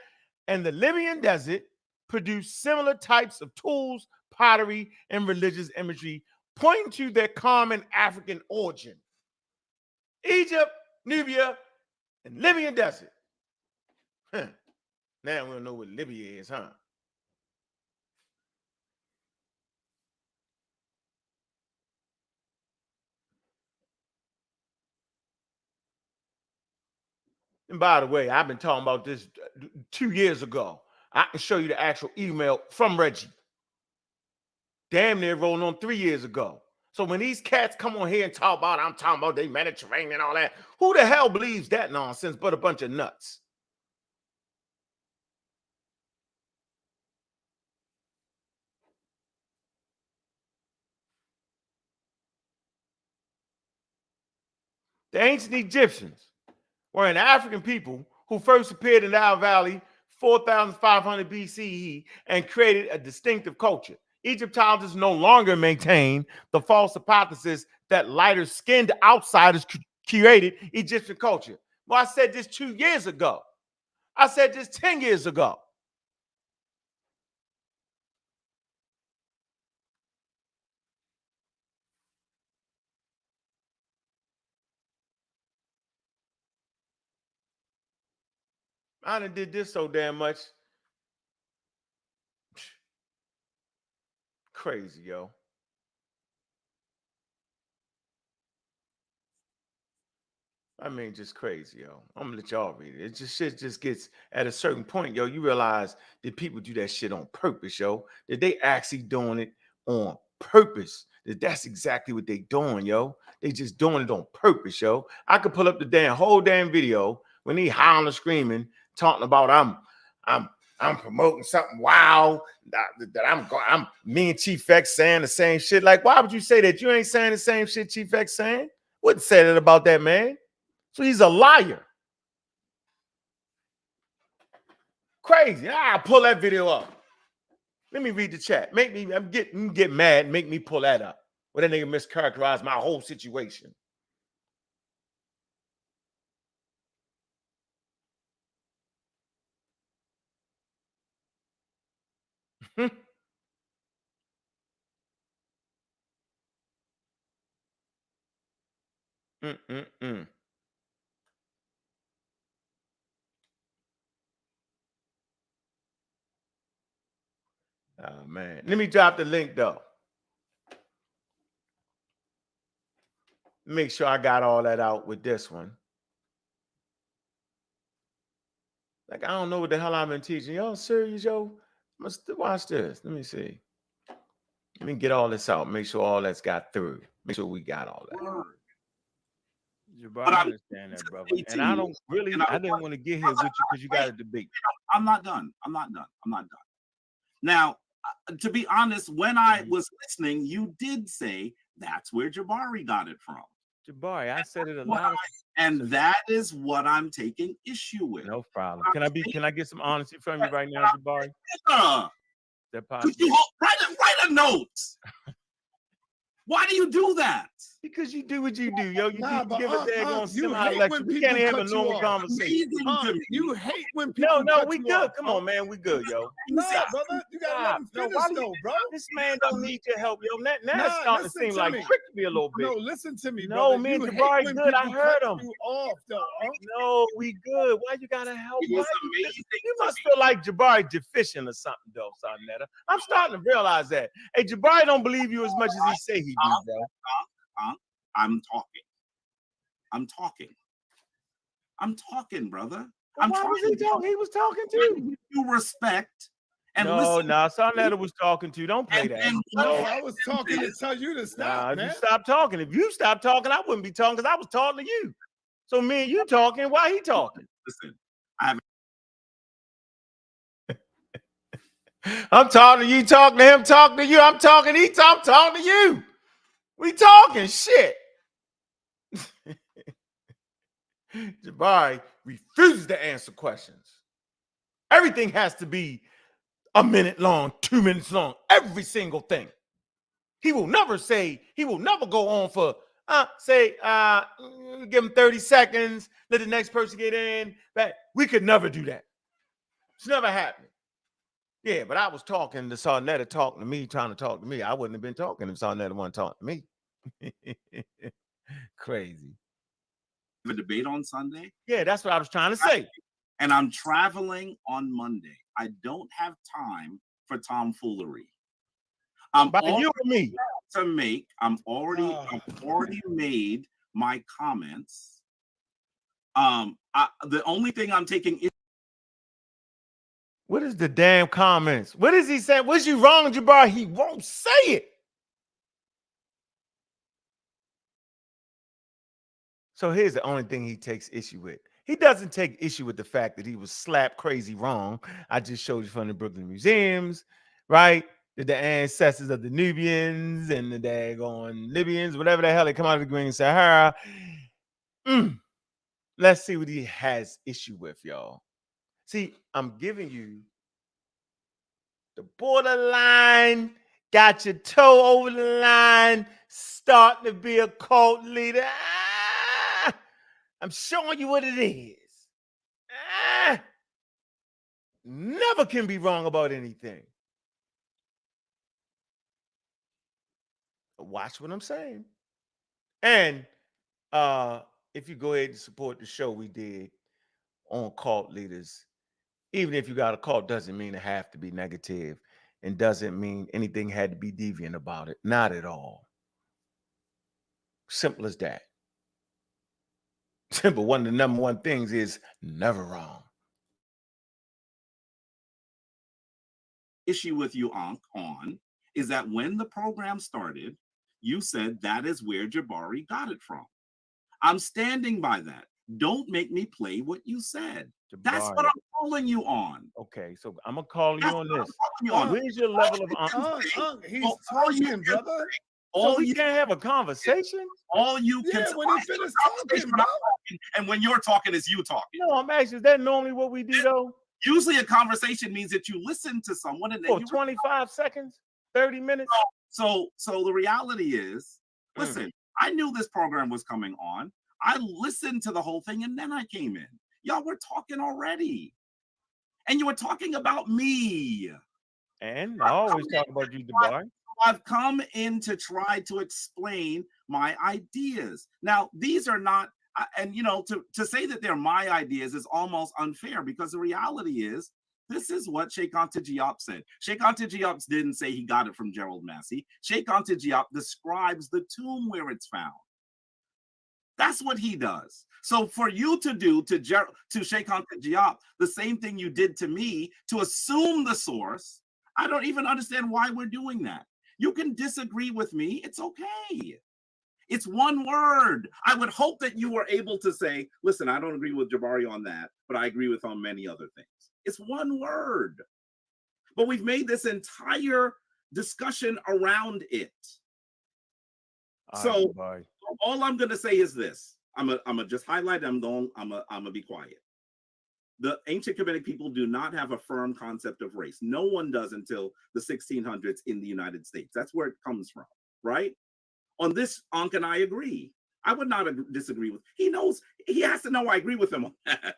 Speaker 2: and the Libyan desert produced similar types of tools, pottery, and religious imagery, pointing to their common African origin. Egypt, Nubia, and Libyan desert. Huh. Now we don't know what Libya is, huh? And by the way, I've been talking about this 2 years ago. I can show you the actual email from Reggie. Damn near rolling on 3 years ago. So when these cats come on here and talk about, I'm talking about they Mediterranean and all that, who the hell believes that nonsense but a bunch of nuts? The ancient Egyptians were an African people who first appeared in the Nile Valley 4,500 BCE and created a distinctive culture. Egyptologists no longer maintain the false hypothesis that lighter-skinned outsiders created Egyptian culture. Well, I said this 2 years ago. I said this 10 years ago. I done did this so damn much. Crazy, yo. I mean, just crazy, yo. I'm gonna let y'all read it. It just shit just gets at a certain point, yo. You realize that people do that shit on purpose, yo. That they actually doing it on purpose. That's exactly what they doing, yo. They just doing it on purpose, yo. I could pull up the whole damn video when he howling and screaming, talking about I'm promoting something wild that I'm me and Chief X saying the same shit. Like, why would you say that? You ain't saying the same shit Chief X saying. Wouldn't say that about that man. So he's a liar. Crazy. I'll pull that video up. Let me read the chat. I'm get mad. Make me pull that up. Well, that nigga mischaracterized my whole situation. Oh man. Let me drop the link though. Make sure I got all that out with this one. Like, I don't know what the hell I've been teaching. Y'all serious, yo? Must watch this. Let me see. Let me get all this out. Make sure all that's got through. Make sure we got all that. Jabri, I understand that, brother. And I don't really, I didn't want to get here with you because you got a debate.
Speaker 7: I'm not done. Now, to be honest, when I was listening, you did say that's where Jabari got it from.
Speaker 2: Jabari, I said it a lot.
Speaker 7: And that is what I'm taking issue with.
Speaker 2: No problem. Can I get some honesty from you right now, Jabari? That possible?
Speaker 7: Write a note. Why do you do that?
Speaker 2: Because you do what you do, yo. You give a daggone
Speaker 3: semi-lecture.
Speaker 2: We can't have a normal conversation.
Speaker 3: You hate when people
Speaker 2: No, we good. Come on, man. We good, yo.
Speaker 3: No, brother. You got to let him finish, though, bro.
Speaker 2: This man don't need your help, yo. Now it's starting to seem like trick to me a little bit.
Speaker 3: No, listen to me,
Speaker 2: No, man, Jabari good. I heard him.
Speaker 3: Off, though.
Speaker 2: No, we good. Why you gotta help? You must feel like Jabari deficient or something, though, Sarnetta. I'm starting to realize that. Hey, Jabari don't believe you as much as he say he do, bro.
Speaker 7: I'm talking. Brother.
Speaker 2: Well, why was he talking? He was talking too.
Speaker 7: You respect. And
Speaker 2: no,
Speaker 7: listen.
Speaker 2: Sonetta was talking to. Don't play that.
Speaker 3: No, I was talking to tell you to stop, man.
Speaker 2: You stop talking. If you stop talking, I wouldn't be talking because I was talking to you. So me and you talking, why he talking?
Speaker 7: Listen,
Speaker 2: I'm talking to you, talking to him, talking to you. I'm talking to you. We talking shit. Jabari refuses to answer questions. Everything has to be a minute long, 2 minutes long, every single thing. He will never go on for, give him 30 seconds, let the next person get in. But we could never do that. It's never happening. Yeah, but I was talking to Sarnetta, talking to me, trying to talk to me. I wouldn't have been talking if Sarnetta wasn't talking to me. Crazy.
Speaker 7: A debate on Sunday?
Speaker 2: Yeah, that's what I was trying to say.
Speaker 7: And I'm traveling on Monday. I don't have time for tomfoolery.
Speaker 2: By you or me?
Speaker 7: I've already made my comments. The only thing I'm taking is.
Speaker 2: What is the damn comments? What is he saying? Was you wrong, Jabari? He won't say it. So here's the only thing he takes issue with. He doesn't take issue with the fact that he was slapped crazy wrong. I just showed you from the Brooklyn Museums, right? That the ancestors of the Nubians and the daggone Libyans, whatever the hell they come out of the Green Sahara. Let's see what he has issue with, y'all. See, I'm giving you the borderline, got your toe over the line, starting to be a cult leader. I'm showing you what it is. Never can be wrong about anything. Watch what I'm saying. And if you go ahead and support the show we did on cult leaders, even if you got a cult, doesn't mean it have to be negative and doesn't mean anything had to be deviant about it. Not at all. Simple as that. But one of the number one things is never wrong.
Speaker 7: Issue with you, Ankh, on is that when the program started, you said that is where Jabari got it from. I'm standing by that. Don't make me play what you said. Jabari. That's what I'm calling you on.
Speaker 2: Okay, so I'm gonna call you on this.
Speaker 3: Where's your level of he's talking, brother.
Speaker 2: So we can't have a conversation?
Speaker 7: All you can
Speaker 3: when he finished talking, bro.
Speaker 7: And when you're talking, is you talking.
Speaker 2: No, I'm asking, is that normally what we do though?
Speaker 7: Usually a conversation means that you listen to someone and then
Speaker 2: for 25 seconds, 30 minutes.
Speaker 7: So the reality is, listen, I knew this program was coming on. I listened to the whole thing and then I came in. Y'all were talking already. And you were talking about me.
Speaker 2: And I always talk about you, Jabari.
Speaker 7: I've come in to try to explain my ideas. Now, these are not, and to say that they're my ideas is almost unfair because the reality is, this is what Sheikh Anta Diop said. Sheikh Anta Diop didn't say he got it from Gerald Massey. Sheikh Anta Diop describes the tomb where it's found. That's what he does. So for you to do to Sheikh Anta Diop the same thing you did to me, to assume the source, I don't even understand why we're doing that. You can disagree with me. It's okay. It's one word. I would hope that you were able to say, listen, I don't agree with Jabari on that, but I agree with on many other things. It's one word. But we've made this entire discussion around it. So all I'm going to say is this. I'm gonna just highlight it. I'm gonna be quiet. The ancient Kemetic people do not have a firm concept of race. No one does until the 1600s in the United States. That's where it comes from, right? On this, Ankh and I agree. I would not disagree with. He knows. He has to know I agree with him on that.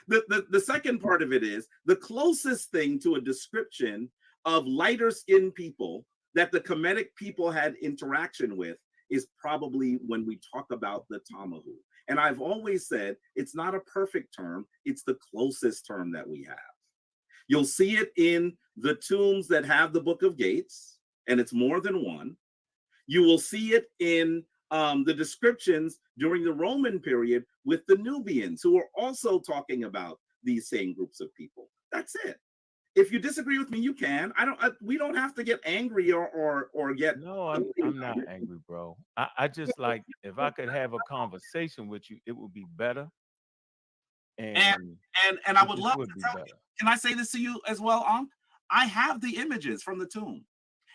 Speaker 7: The second part of it is the closest thing to a description of lighter skinned people that the Kemetic people had interaction with is probably when we talk about the Tamahu. And I've always said it's not a perfect term. It's the closest term that we have. You'll see it in the tombs that have the Book of Gates, and it's more than one. You will see it in the descriptions during the Roman period with the Nubians, who are also talking about these same groups of people. That's it. If you disagree with me, you can. We don't have to get angry or get.
Speaker 2: No, I'm not angry, bro. I just like, if I could have a conversation with you, it would be better.
Speaker 7: And I would love to tell you. Can I say this to you as well, Ankh? I have the images from the tomb.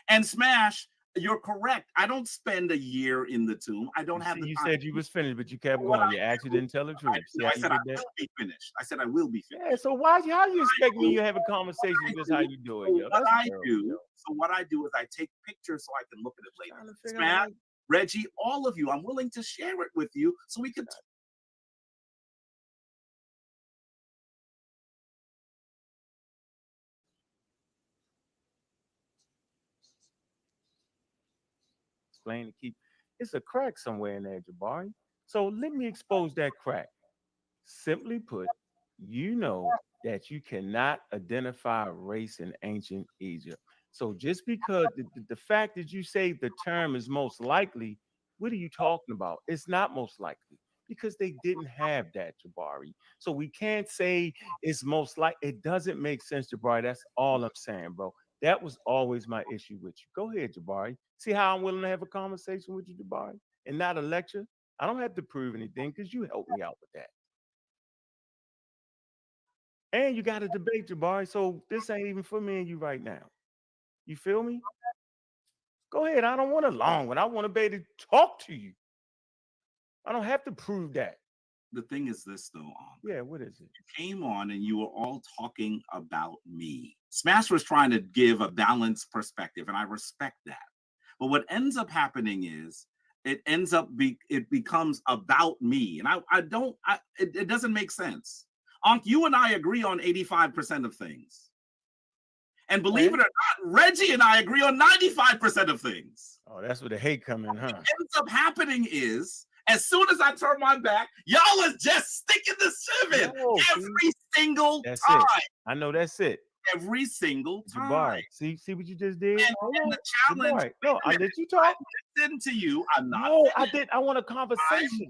Speaker 7: And Smash, you're correct. I don't spend a year in the tomb. I don't have the time.
Speaker 2: You said you was finished, but you kept going. You actually didn't tell the truth.
Speaker 7: I said I will be finished. I said I will be finished.
Speaker 2: Yeah, so how you expect me to have a conversation? Just how you do it, yo?
Speaker 7: So what I do is I take pictures so I can look at it later. Smash, Reggie, all of you, I'm willing to share it with you so we could.
Speaker 2: To keep, it's a crack somewhere in there, Jabari. So let me expose that crack. Simply put, you know that you cannot identify race in ancient Egypt. So just because the fact that you say the term is most likely, what are you talking about? It's not most likely, because they didn't have that, Jabari. So we can't say it's most likely. It doesn't make sense, Jabari. That's all I'm saying, bro. That was always my issue with you. Go ahead, Jabari. See how I'm willing to have a conversation with you, Jabari, and not a lecture? I don't have to prove anything because you helped me out with that. And you got a debate, Jabari. So this ain't even for me and you right now. You feel me? Go ahead. I don't want a long one. I want to be able to talk to you. I don't have to prove that.
Speaker 7: The thing is this, though.
Speaker 2: Yeah, what is it?
Speaker 7: You came on and you were all talking about me. Smash was trying to give a balanced perspective, and I respect that. But what ends up happening is it becomes about me, and it doesn't make sense. Ankh, you and I agree on 85% of things. And believe it or not, Reggie and I agree on 95% of things.
Speaker 2: Oh, that's where the hate come in, huh?
Speaker 7: What ends up happening is, as soon as I turn my back, y'all is just sticking the civet every single time.
Speaker 2: I know that's it.
Speaker 7: Every single time.
Speaker 2: Jabari, see what you just did?
Speaker 7: And the challenge.
Speaker 2: Jabari, no, I let you talk.
Speaker 7: I listened to you. I'm not.
Speaker 2: No, I did. I want a conversation.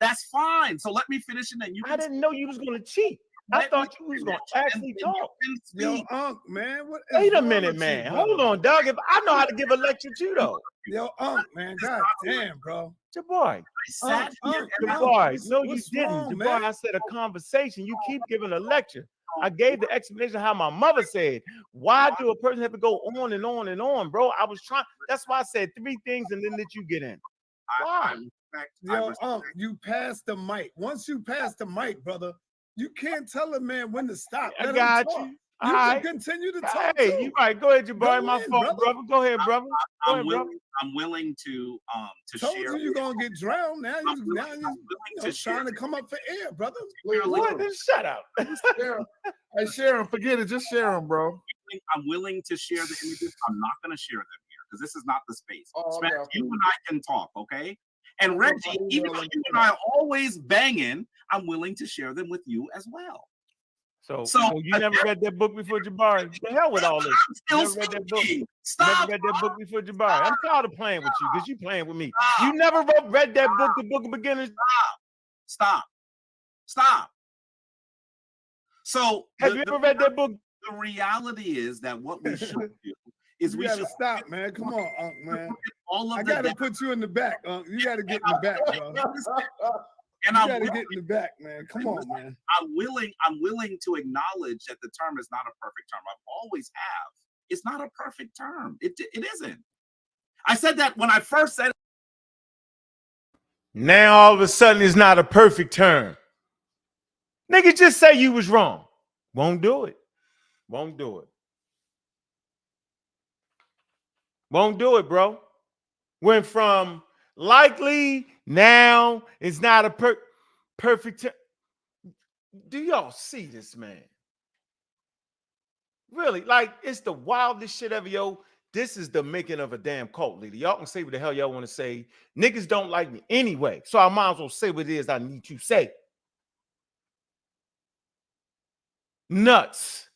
Speaker 7: That's fine. So let me finish, and then you.
Speaker 2: I didn't know you was going to cheat. I thought you was going to actually talk.
Speaker 3: Yo, Ankh, man.
Speaker 2: Wait a minute, man. Hold on, dog. If I know how to give a lecture too, though.
Speaker 3: Yo, Ankh, man. God damn, bro.
Speaker 2: Jabari. Jabari. No, you didn't. Jabari, I said a conversation. You keep giving a lecture. I gave the explanation of how my mother said. Why do a person have to go on and on and on, bro? I was trying. That's why I said 3 things and then let you get in. Why?
Speaker 3: Yo, you passed the mic. Once you pass the mic, brother, you can't tell a man when to stop.
Speaker 2: I got you.
Speaker 3: You can continue to talk.
Speaker 2: Hey, you right. Go ahead, Jabari. My fault, brother. Go ahead, brother.
Speaker 7: I'm willing to
Speaker 3: told
Speaker 7: share.
Speaker 3: You're gonna get drowned. Now you're trying to come up for air, brother.
Speaker 2: What? Then shut up.
Speaker 4: Hey, share them. Forget it. Just share them, bro.
Speaker 7: I'm willing to share the images. I'm not going to share them here because this is not the space.
Speaker 4: Okay.
Speaker 7: You and I can talk, okay? And Reggie, even though you and I are always banging, I'm willing to share them with you as well.
Speaker 2: So you never read that book before, Jabari? The hell with all this. You never read that book.
Speaker 7: Stop.
Speaker 2: Never read that book before, Jabari. I'm tired of playing with you because you playing with me. You never read that book, The Book of Beginners.
Speaker 7: Stop. So
Speaker 2: have you ever read that book?
Speaker 7: The reality is that what we should do is we should
Speaker 3: stop, man. Come on, Ankh, man.
Speaker 7: I
Speaker 3: gotta put you in the back, Ankh. You gotta get in the back, bro. And you gotta get in the back, man. Come on, man.
Speaker 7: I'm willing to acknowledge that the term is not a perfect term. I've always have. It's not a perfect term. It isn't. I said that when I first said it.
Speaker 2: Now all of a sudden it's not a perfect term. Nigga, just say you was wrong. Won't do it. Won't do it. Won't do it, bro. Went from likely, now it's not a perfect term. Do y'all see this, man? Really, like, it's the wildest shit ever, yo. This is the making of a damn cult leader. Y'all can say what the hell y'all want to say. Niggas don't like me anyway, so I might as well say what it is I need to say. Nuts.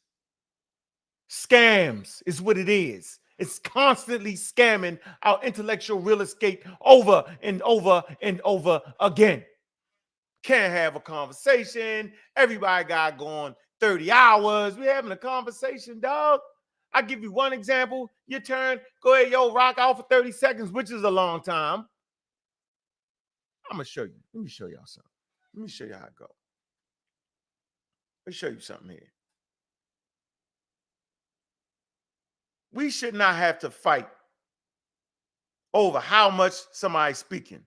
Speaker 2: Scams is what it is. It's constantly scamming our intellectual real estate over and over and over again. Can't have a conversation. Everybody got going 30 hours. We're having a conversation, dog. I give you one example. Your turn. Go ahead, yo, rock out for 30 seconds, which is a long time. I'm going to show you. Let me show y'all something. Let me show you how it goes. Let me show you something here. We should not have to fight over how much somebody's speaking.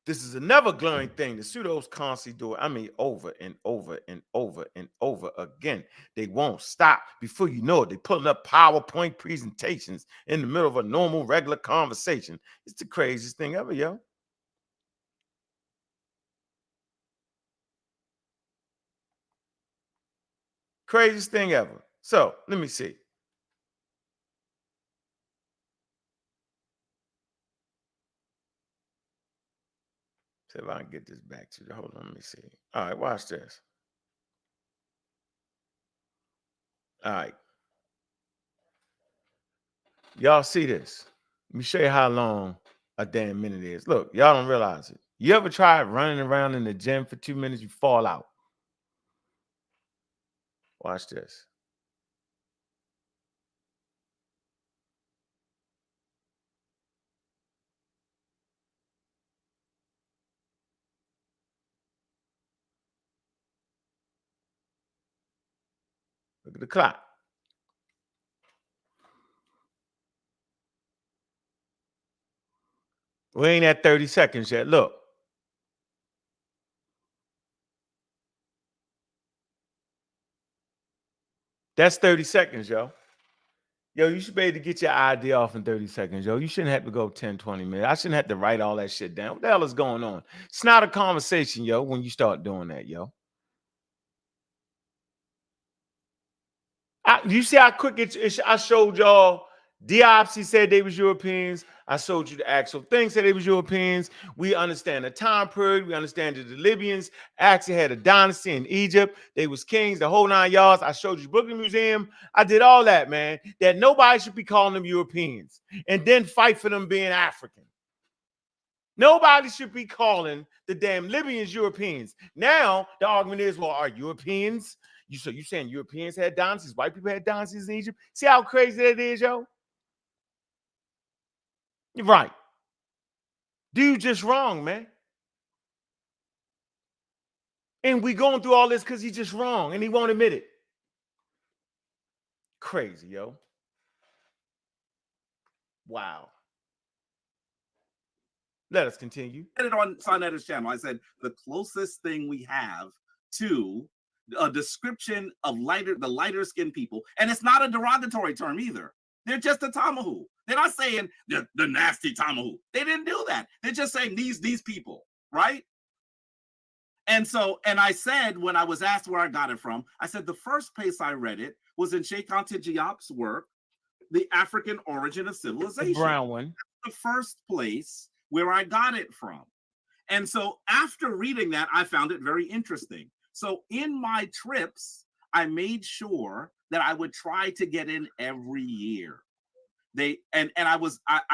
Speaker 2: This is another glaring thing. The pseudos constantly do it. I mean, over and over and over and over again. They won't stop. Before you know it, they're pulling up PowerPoint presentations in the middle of a normal, regular conversation. It's the craziest thing ever, yo. Craziest thing ever. So, let me see. See if I can get this back to you. Hold on, let me see. All right, watch this. All right. Y'all see this? Let me show you how long a damn minute is. Look, y'all don't realize it. You ever tried running around in the gym for 2 minutes, you fall out. Watch this. Look at the clock. We ain't at 30 seconds yet. Look. That's 30 seconds, yo. Yo, you should be able to get your idea off in 30 seconds, yo. You shouldn't have to go 10, 20 minutes. I shouldn't have to write all that shit down. What the hell is going on? It's not a conversation, yo, when you start doing that, yo. You see how quick I showed y'all. Diopsy said they was Europeans. I showed you the actual thing said they was Europeans. We understand the time period. We understand that the Libyans actually had a dynasty in Egypt. They was kings, the whole 9 yards. I showed you Brooklyn Museum. I did all that, man. That nobody should be calling them Europeans and then fight for them being African. Nobody should be calling the damn Libyans Europeans. Now the argument is, well, are Europeans? You saying Europeans had dynasties? White people had dynasties in Egypt? See how crazy that is, yo? You're right. Dude just wrong, man. And we going through all this because he's just wrong and he won't admit it. Crazy, yo. Wow. Let us continue.
Speaker 7: I said it on Soneta's channel. I said the closest thing we have to a description of the lighter skinned people, and it's not a derogatory term either. They're just a Tamahu. They're not saying the nasty Tamahu. They didn't do that. They're just saying these people, right? And I said, when I was asked where I got it from, I said the first place I read it was in Sheikh Anta Diop's work, The African Origin of Civilization.
Speaker 2: The brown one.
Speaker 7: The first place where I got it from. And so after reading that, I found it very interesting. So in my trips, I made sure that I would try to get in every year. I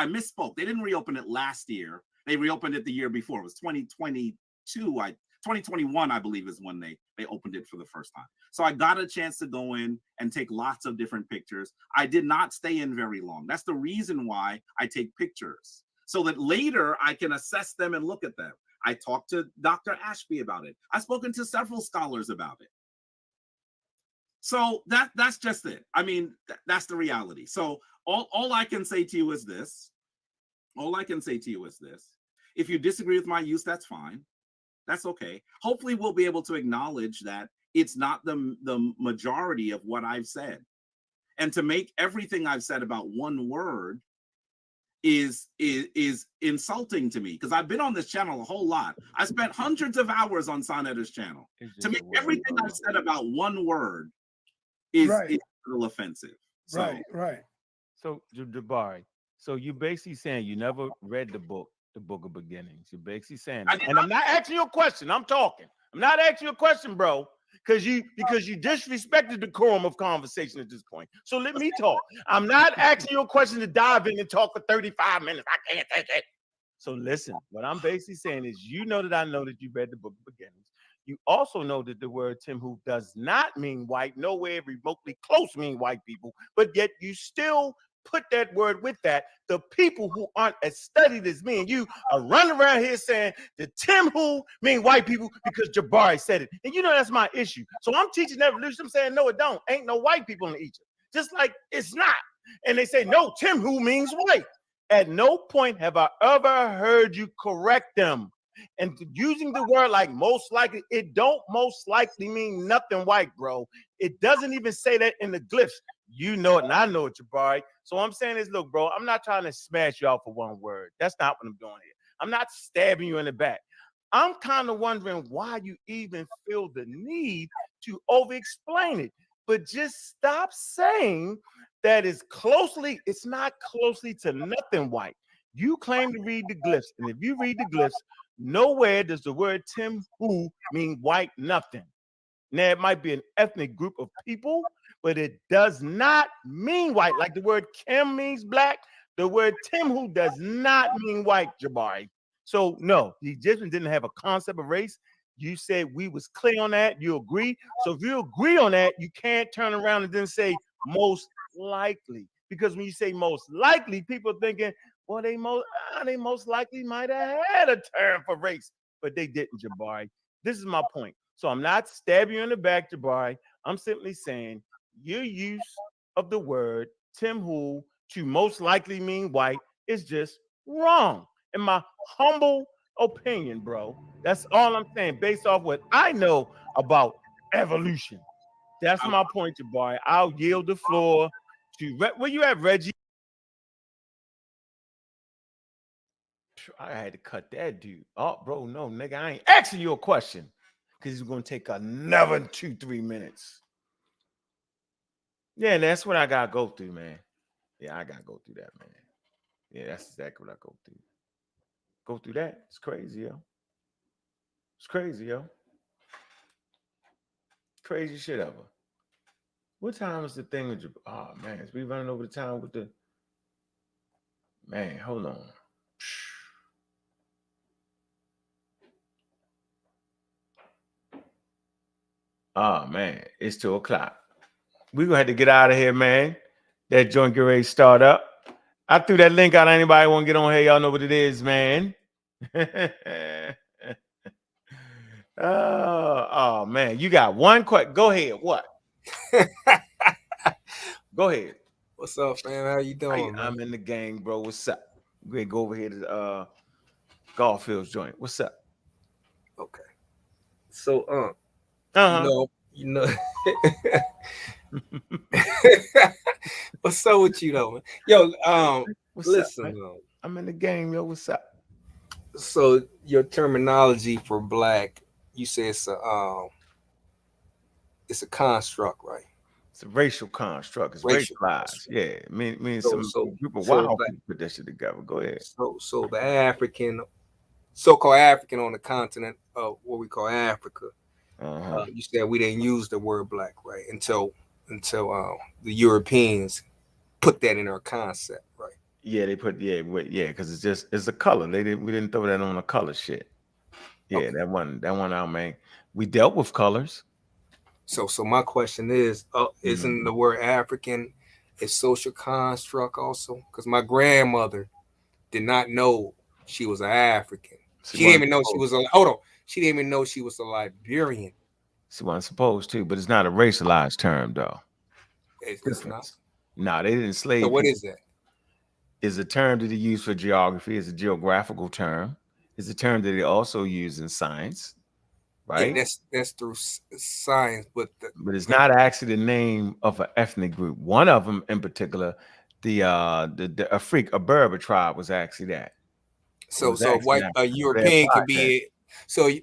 Speaker 7: misspoke. They didn't reopen it last year. They reopened it the year before. It was 2022. 2021, I believe, is when they opened it for the first time. So I got a chance to go in and take lots of different pictures. I did not stay in very long. That's the reason why I take pictures, so that later I can assess them and look at them. I talked to Dr. Ashby about it. I've spoken to several scholars about it. So that's just it. I mean, that's the reality. So all I can say to you is this. All I can say to you is this. If you disagree with my use, that's fine. That's okay. Hopefully we'll be able to acknowledge that it's not the majority of what I've said. And to make everything I've said about one word is insulting to me, because I've been on this channel a whole lot. I spent hundreds of hours on Soneta's channel. To make everything I've said about one word is a little offensive. So,
Speaker 3: Right.
Speaker 2: So, Jabari, so you're basically saying you never read the book of Beginnings. You're basically saying that. And I'm not asking you a question. I'm talking. I'm not asking you a question, bro. because you disrespected the decorum of conversation at this point. So let me talk. I'm not asking you a question to dive in and talk for 35 minutes. I can't take it. So listen, what I'm basically saying is, you know that I know that you read the book of beginnings. You also know that the word Timhu does not mean white, nowhere remotely close mean white people, but yet you still put that word with that. The people who aren't as studied as me and you are running around here saying the Timhu mean white people because Jabari said it. And you know that's my issue. So I'm teaching evolution. I'm saying, no, it don't. Ain't no white people in Egypt. Just like it's not. And they say, no, Timhu means white. At no point have I ever heard you correct them. And using the word like most likely, it don't most likely mean nothing white, bro. It doesn't even say that in the glyphs. You know it, and I know it, Jabari. So what I'm saying is, look, bro, I'm not trying to smash you out for one word. That's not what I'm doing here. I'm not stabbing you in the back. I'm kind of wondering why you even feel the need to over-explain it. But just stop saying that it's not closely to nothing white. You claim to read the glyphs, and if you read the glyphs, nowhere does the word Timhu mean white nothing. Now, it might be an ethnic group of people, but it does not mean white. Like the word Kim means black, the word Timhu does not mean white, Jabari. So, no, the Egyptians didn't have a concept of race. You said we was clear on that. You agree? So if you agree on that, you can't turn around and then say most likely. Because when you say most likely, people are thinking, well, they most likely might have had a term for race, but they didn't, Jabari. This is my point. So I'm not stabbing you in the back, Jabari. I'm simply saying your use of the word Timhu to most likely mean white is just wrong. In my humble opinion, bro. That's all I'm saying, based off what I know about evolution. That's my point, Jabari. I'll yield the floor to where you at, Reggie? I had to cut that dude. Oh, bro, no, nigga, I ain't asking you a question because he's gonna take another 2-3 minutes. Yeah, that's what I gotta go through, man. Yeah, I gotta go through that, man. Yeah, that's exactly what I go through. Go through that. It's crazy, yo. It's crazy, yo. Crazy shit ever. What time is the thing with you? Oh man, is we running over the time with the man? Hold on. Oh man, it's 2:00. We gonna have to get out of here, man. That joint get ready to start up. I threw that link out. Anybody want to get on here? Y'all know what it is, man. oh man, you got one question. Go ahead. What? Go ahead.
Speaker 8: What's up, fam? How you doing?
Speaker 2: I'm in the gang, bro. What's up? We're gonna go over here to Garfield's joint. What's up?
Speaker 8: Okay. So, you know. What's up with you though, man? Yo, listen,
Speaker 2: up, I'm in the game, yo. What's up?
Speaker 8: So your terminology for black, you say it's a construct, right?
Speaker 2: It's a racial construct. It's racialized. Yeah, it means some group of wild people put that shit together. Go ahead.
Speaker 8: So the African, so-called African on the continent of what we call Africa. You said we didn't use the word black, right? Until the Europeans put that in our concept, right?
Speaker 2: Yeah, they put because it's a color. We didn't throw that on the color shit. Yeah, okay. that one out, man. We dealt with colors.
Speaker 8: So my question is, isn't the word African a social construct also? Because my grandmother did not know she was an African. She didn't even know she was she didn't even know she was a Liberian.
Speaker 2: She wasn't supposed to, but it's not a racialized term, though.
Speaker 8: It's not.
Speaker 2: No, they didn't enslave.
Speaker 8: So what is that?
Speaker 2: It's a term that they use for geography. It's a geographical term. It's a term that they also use in science, right?
Speaker 8: Yeah, that's through science, but
Speaker 2: it's not actually the name of an ethnic group. One of them, in particular, the Afrique, a Berber tribe, was actually that.
Speaker 8: So white European could be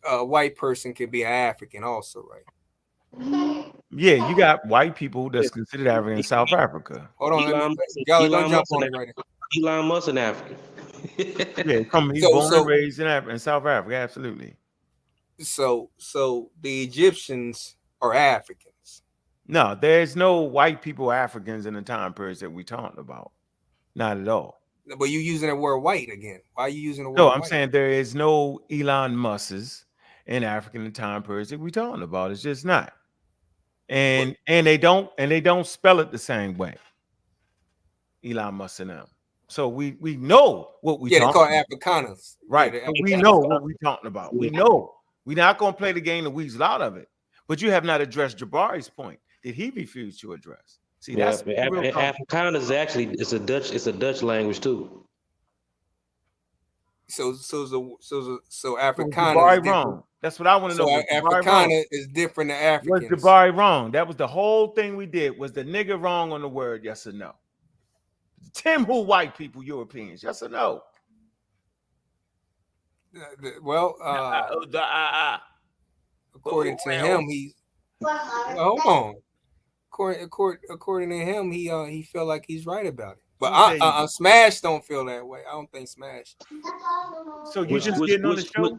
Speaker 8: a white person could be an African also, right?
Speaker 2: Yeah, you got white people that's considered African in South Africa.
Speaker 8: Hold on, y'all don't jump on it right now.
Speaker 9: Elon Musk an African.
Speaker 2: Yeah, he's born and raised in South Africa, absolutely.
Speaker 8: So the Egyptians or Africans?
Speaker 2: No, there's no white people, Africans in the time periods that we talking about. Not at all.
Speaker 8: But you using the word white again. Why are you using the word
Speaker 2: No, I'm
Speaker 8: white?
Speaker 2: saying there is no Elon Musks in African time periods that we talking about. It's just not. And they don't spell it the same way. Elon Musk and them. So we know what we
Speaker 8: they
Speaker 2: talking
Speaker 8: call
Speaker 2: about.
Speaker 8: Afrikaners.
Speaker 2: Right.
Speaker 8: Yeah,
Speaker 2: So we know what we talking about. We know. We're not going to play the game to weasel out of it. But you have not addressed Jabari's point that he refused to address. See, that's
Speaker 9: Afrikaners actually it's a Dutch language too.
Speaker 8: So
Speaker 2: So
Speaker 8: Afrikaner
Speaker 2: Jabari wrong. That's what I want to know.
Speaker 8: So Afrikaner is different than Africans.
Speaker 2: Was Jabari wrong? That was the whole thing we did. Was the nigga wrong on the word? Yes or no? Tim, who white people, Europeans? Yes or no?
Speaker 8: Well, according to him, he's hold on. According to him, he felt like he's right about it. But Smash don't feel that way. I don't think Smash.
Speaker 2: So you just getting on the show?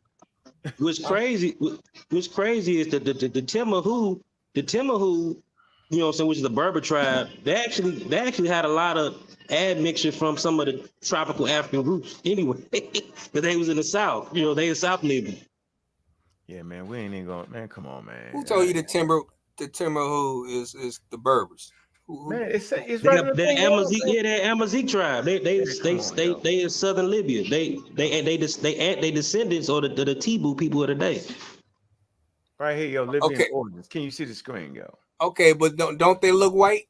Speaker 9: What's crazy is the Timahu, you know what I'm saying, which is the Berber tribe, they actually had a lot of admixture from some of the tropical African groups anyway. But they was in the South, you know, they in South Libya.
Speaker 2: Yeah, man, we ain't even going, man, come on, man.
Speaker 8: Who told you the Timahu is the Berbers?
Speaker 2: Man, it's right.
Speaker 9: They're Amazigh tribe. They in southern Libya. They descendants or the Tibu people of the day.
Speaker 2: Right here, yo, Libyan origins. Can you see the screen, yo?
Speaker 8: Okay, but don't they look white?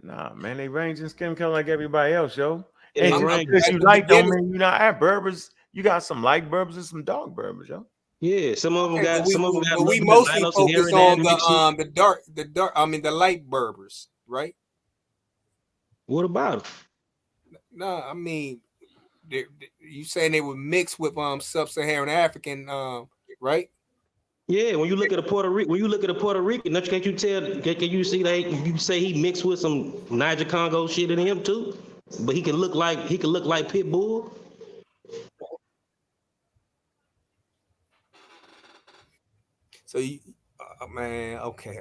Speaker 2: Nah, man, they range in skin color like everybody else, yo.
Speaker 9: And
Speaker 2: because you like them, man, you not at Berbers. You got some light Berbers and some dark Berbers, yo.
Speaker 9: Yeah, some of them got.
Speaker 8: But we mostly focus on the dark. I mean, the light Berbers, right?
Speaker 9: What about them?
Speaker 8: No, I mean, you saying they were mixed with sub-Saharan African, right?
Speaker 9: Yeah, when you look at a Puerto Rican, can you see you say he mixed with some Niger Congo shit in him too? But he can look like Pitbull.
Speaker 8: So you, man, okay.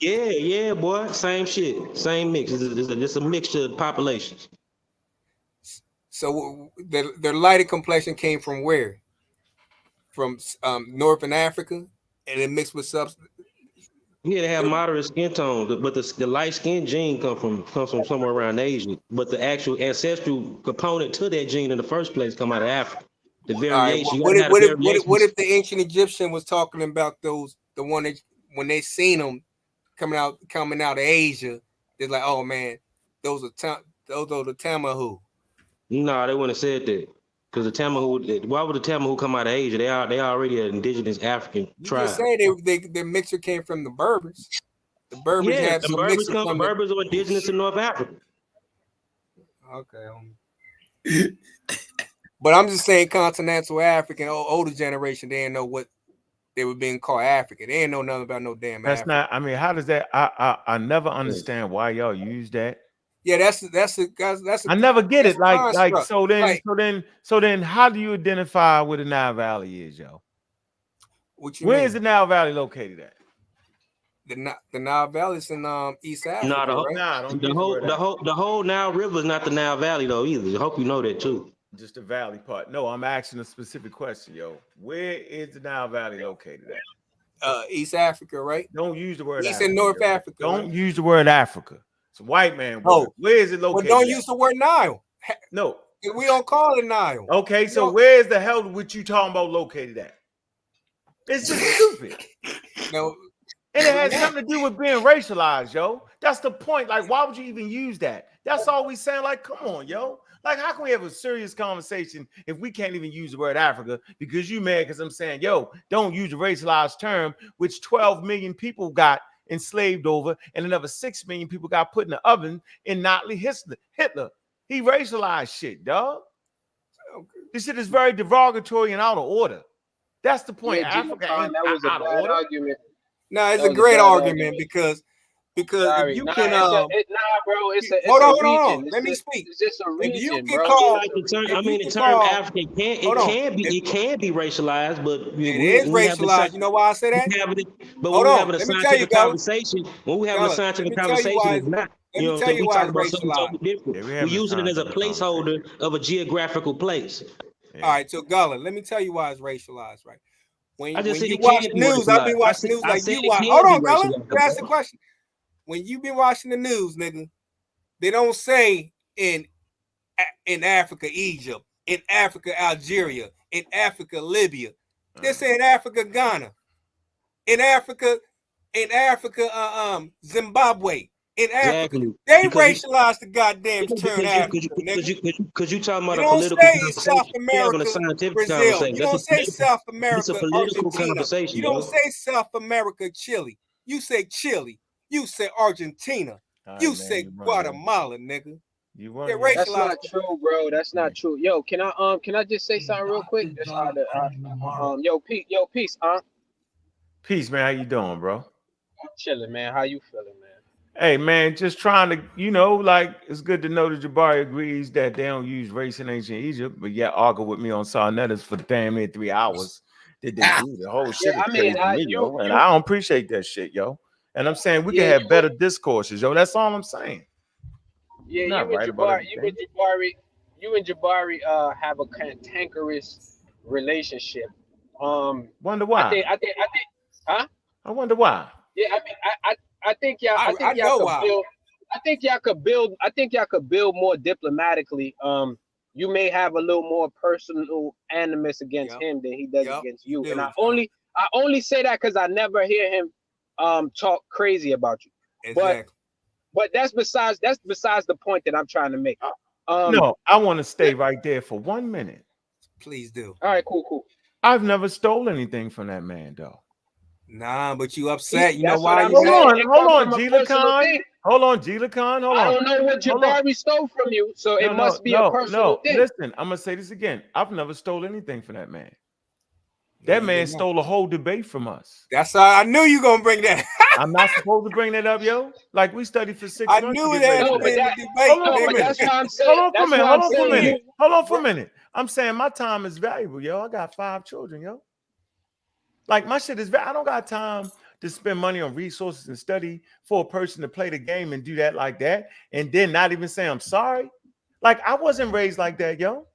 Speaker 9: yeah, boy, same shit, same mix. It's a mixture of populations.
Speaker 8: So their lighter complexion came from where? From Northern Africa, and it mixed with subs.
Speaker 9: Yeah, they have moderate skin tone, but the light skin gene comes from somewhere around Asia. But the actual ancestral component to that gene in the first place come out of Africa. The variation.
Speaker 8: Right, what if the ancient Egyptian was talking about the one that when they seen them coming out of Asia, they're like, oh man, those are the Timahu.
Speaker 9: No, they wouldn't have said that. Because the Timahu, why would the Timahu come out of Asia? They already an indigenous African tribe.
Speaker 8: You just say their mixture came from the Berbers. The Berbers have some mixture from
Speaker 9: the Berbers are indigenous to North Africa.
Speaker 8: Okay. But I'm just saying continental African, older generation, they didn't know what they were being called African. They didn't know nothing about no damn
Speaker 2: That's
Speaker 8: African.
Speaker 2: not, I mean, how does that, I never understand why y'all use that.
Speaker 8: Yeah, that's
Speaker 2: I never get it. So then how do you identify where the Nile Valley is, yo? Where is the Nile Valley located at?
Speaker 8: The Nile Valley is in East Africa.
Speaker 9: The whole Nile River is not the Nile Valley though either. I hope you know that too.
Speaker 2: Just the valley part. No, I'm asking a specific question, yo. Where is the Nile Valley located at?
Speaker 8: East Africa, right?
Speaker 2: Don't use the word
Speaker 8: East
Speaker 2: Africa,
Speaker 8: and North Africa.
Speaker 2: Don't use the word Africa. It's a white man word. Where is it located?
Speaker 8: Well, don't use the word Nile.
Speaker 2: No.
Speaker 8: We don't call it Nile.
Speaker 2: Okay, so where's the hell what you talking about located at? It's just stupid.
Speaker 8: No.
Speaker 2: And it has nothing to do with being racialized, yo. That's the point. Like, why would you even use that? That's all we saying. Like, come on, yo. Like, how can we have a serious conversation if we can't even use the word Africa? Because you mad because I'm saying, yo, don't use the racialized term, which 12 million people got enslaved over, and another 6 million people got put in the oven in Nazi Hitler. He racialized shit, dog. This shit is very derogatory and out of order. That's the point.
Speaker 10: Yeah,
Speaker 2: Africa ain't
Speaker 10: that was
Speaker 2: out
Speaker 10: a
Speaker 2: of
Speaker 10: bad
Speaker 2: order.
Speaker 10: argument.
Speaker 8: No, it's a great argument because Because
Speaker 10: Sorry,
Speaker 8: if you
Speaker 10: nah,
Speaker 8: can,
Speaker 10: nah, bro, it's
Speaker 8: hold
Speaker 10: a
Speaker 8: on.
Speaker 10: region.
Speaker 8: Let me speak.
Speaker 10: It's just a
Speaker 8: If you
Speaker 10: region,
Speaker 8: can
Speaker 10: bro.
Speaker 8: call,
Speaker 9: Like the term, I mean, the term African it can be racialized, but
Speaker 8: it is racialized. You know why I say that?
Speaker 9: When we're having a
Speaker 8: Let me tell you,
Speaker 9: scientific conversation, it's not.
Speaker 8: Let me tell you why it's racialized.
Speaker 9: Totally different. We're using it as a placeholder of a geographical place.
Speaker 8: All right, so Gullah, let me tell you why it's racialized, right? When you
Speaker 9: it
Speaker 8: watch
Speaker 9: can
Speaker 8: the
Speaker 9: be
Speaker 8: news, I've been
Speaker 9: racialized.
Speaker 8: watching news like you watch. Hold on, Gullah. Let me ask the question. When you been watching the news, nigga, they don't say in Africa, Egypt, in Africa, Algeria, in Africa, Libya. They say in Africa, Ghana, in Africa, Zimbabwe, in Africa.
Speaker 9: Exactly.
Speaker 8: They racialized the goddamn term Africa,
Speaker 9: because you talking about
Speaker 8: you
Speaker 9: a
Speaker 8: don't
Speaker 9: political
Speaker 8: say
Speaker 9: conversation.
Speaker 8: South America, Brazil. You don't say South America, Argentina. You don't say South America, Chile. You say Chile. You say Argentina. You say Guatemala, nigga.
Speaker 10: That's not true, bro. That's not true. Yo, can I just say something real quick? Just peace,
Speaker 2: Peace, man. How you doing, bro?
Speaker 10: I'm chilling, man. How you feeling, man?
Speaker 2: Hey, man, just trying to, like, it's good to know that Jabari agrees that they don't use race in ancient Egypt, but yet argue with me on Sarnettas for damn near 3 hours. Did they do the whole shit?
Speaker 10: Yeah, I mean,
Speaker 2: yo, and I don't appreciate that shit, yo. And I'm saying we can have better discourses, yo. That's all I'm saying.
Speaker 10: Yeah,
Speaker 2: you
Speaker 10: and Jabari have a cantankerous relationship.
Speaker 2: Wonder why?
Speaker 10: I think, huh?
Speaker 2: I wonder why.
Speaker 10: Yeah, I think y'all could build more diplomatically. You may have a little more personal animus against him than he does against you. And I only say that because I never hear him talk crazy about you.
Speaker 8: Exactly.
Speaker 10: But that's besides the point that I'm trying to make.
Speaker 2: No, I want to stay right there for 1 minute.
Speaker 8: Please do.
Speaker 10: All right, cool.
Speaker 2: I've never stole anything from that man, though.
Speaker 8: Nah, but you upset. You know
Speaker 10: That's
Speaker 8: why?
Speaker 10: Hold
Speaker 2: on, Gila Khan. Hold on.
Speaker 10: I don't know what Jabari stole from you, so it must be a personal thing.
Speaker 2: Listen, I'm gonna say this again. I've never stole anything from that man. That man stole a whole debate from us.
Speaker 8: That's I knew you gonna bring that.
Speaker 2: I'm not supposed to bring that up, yo. Like we studied for 6 months.
Speaker 8: I knew that.
Speaker 2: Hold on for a minute. I'm saying my time is valuable, yo. I got 5 children, yo. Like my shit is I don't got time to spend money on resources and study for a person to play the game and do that like that, and then not even say I'm sorry. Like I wasn't raised like that, yo.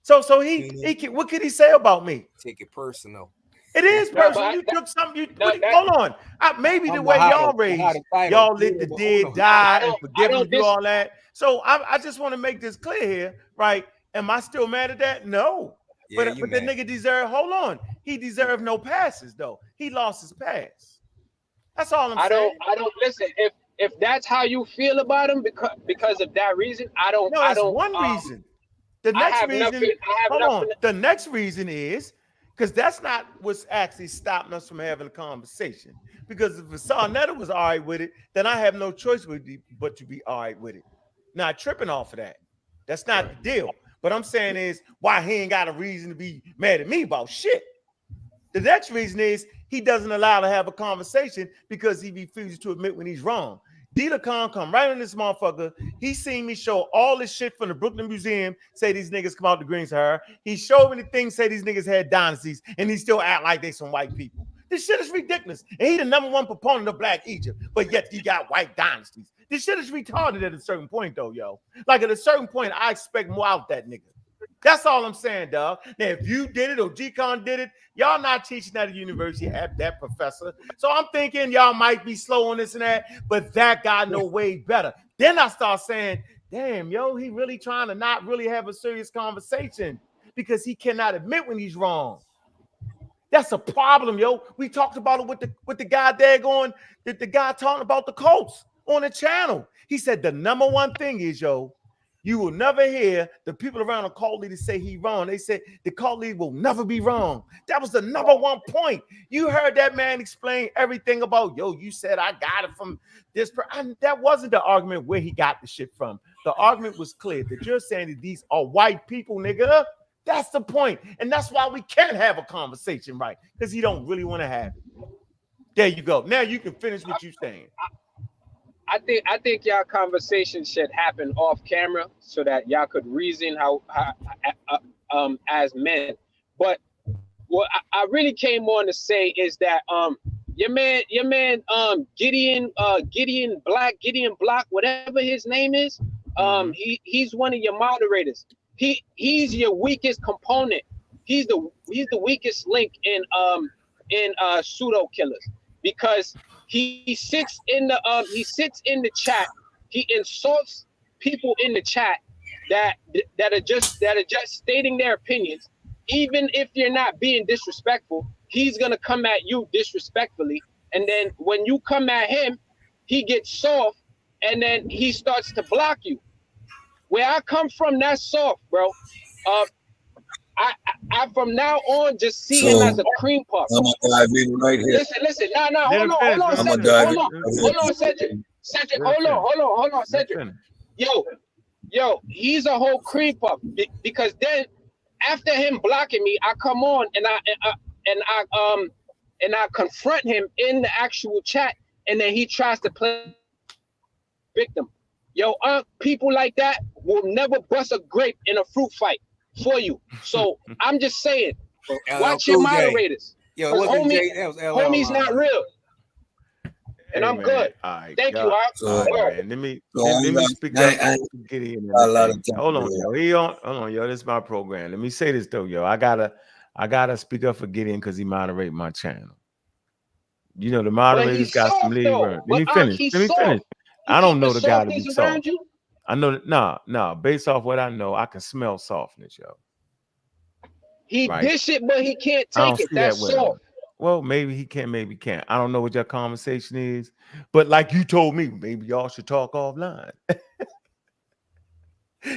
Speaker 2: So he what could he say about me?
Speaker 8: Take it personal.
Speaker 2: It is personal. You took something. Hold on. Maybe the way y'all raised, y'all let the dead die and forgive and do all that. So I just want to make this clear here, right? Am I still mad at that? No.
Speaker 8: Yeah,
Speaker 2: but the nigga deserved. Hold on. He deserved no passes though. He lost his pass. That's all I'm saying.
Speaker 10: I don't listen. If that's how you feel about him because of that reason, I don't.
Speaker 2: No, that's one reason. The next reason. Hold on. The next reason is because that's not what's actually stopping us from having a conversation. Because if Sarnetta was all right with it, then I have no choice but to be all right with it. Not tripping off of that. That's not the deal. What I'm saying is why he ain't got a reason to be mad at me about shit. The next reason is he doesn't allow to have a conversation because he refuses to admit when he's wrong. Dila Khan come right on this motherfucker. He seen me show all this shit from the Brooklyn Museum, say these niggas come out the Green Sahara. He showed me the things, say these niggas had dynasties, and he still act like they some white people. This shit is ridiculous. And he the #1 proponent of Black Egypt, but yet he got white dynasties. This shit is retarded at a certain point, though, yo. Like at a certain point, I expect more out that nigga. That's all I'm saying, dog. Now, if you did it or G-Con did it, y'all not teaching at a university at that professor. So I'm thinking y'all might be slow on this and that, but that guy know way better. Then I start saying, damn, yo, he really trying to not really have a serious conversation because he cannot admit when he's wrong. That's a problem, yo. We talked about it with the guy there going, the guy talking about the Colts on the channel. He said the #1 thing is, yo, you will never hear the people around the cult leader say he wrong. They said the cult leader will never be wrong. That was the #1 point. You heard that man explain everything about, yo, you said I got it from this. That wasn't the argument where he got the shit from. The argument was clear that you're saying that these are white people, nigga. That's the point. And that's why we can't have a conversation, right? Because he don't really want to have it. There you go. Now you can finish what you're saying.
Speaker 10: I think y'all conversation should happen off camera so that y'all could reason how as men. But what I really came on to say is that your man Gideon Block, whatever his name is, he's one of your moderators. He's your weakest component. He's the weakest link in pseudo killers, because he sits in the chat. He insults people in the chat that are just stating their opinions. Even if you're not being disrespectful, he's gonna come at you disrespectfully, and then when you come at him, he gets soft, and then he starts to block you. Where I come from, that's soft, bro. I from now on just see him as a cream puff.
Speaker 11: I'm gonna dive in right here.
Speaker 10: Listen. No, hold on, Cedric. Hold on, Cedric. Cedric, hold on, Cedric. Yo, he's a whole cream puff, because then after him blocking me, I come on and I confront him in the actual chat, and then he tries to play victim. Yo, people like that will never bust a grape in a fruit fight for you. So I'm just saying, watch your moderators.
Speaker 8: Yo,
Speaker 10: homie's not real. And I'm good.
Speaker 2: Right,
Speaker 10: Thank you, Ark.
Speaker 2: Let me speak up. Hold on, yo. This is my program. Let me say this though, yo. I gotta speak up for Gideon because he moderate my channel. You know the moderators got some lead. Let me finish. I don't know the guy to be soft. I know no. Based off what I know, I can smell softness, yo.
Speaker 10: He dish it, but he can't take it. That's soft.
Speaker 2: Well, maybe he can, maybe can't. I don't know what your conversation is, but like you told me, maybe y'all should talk offline.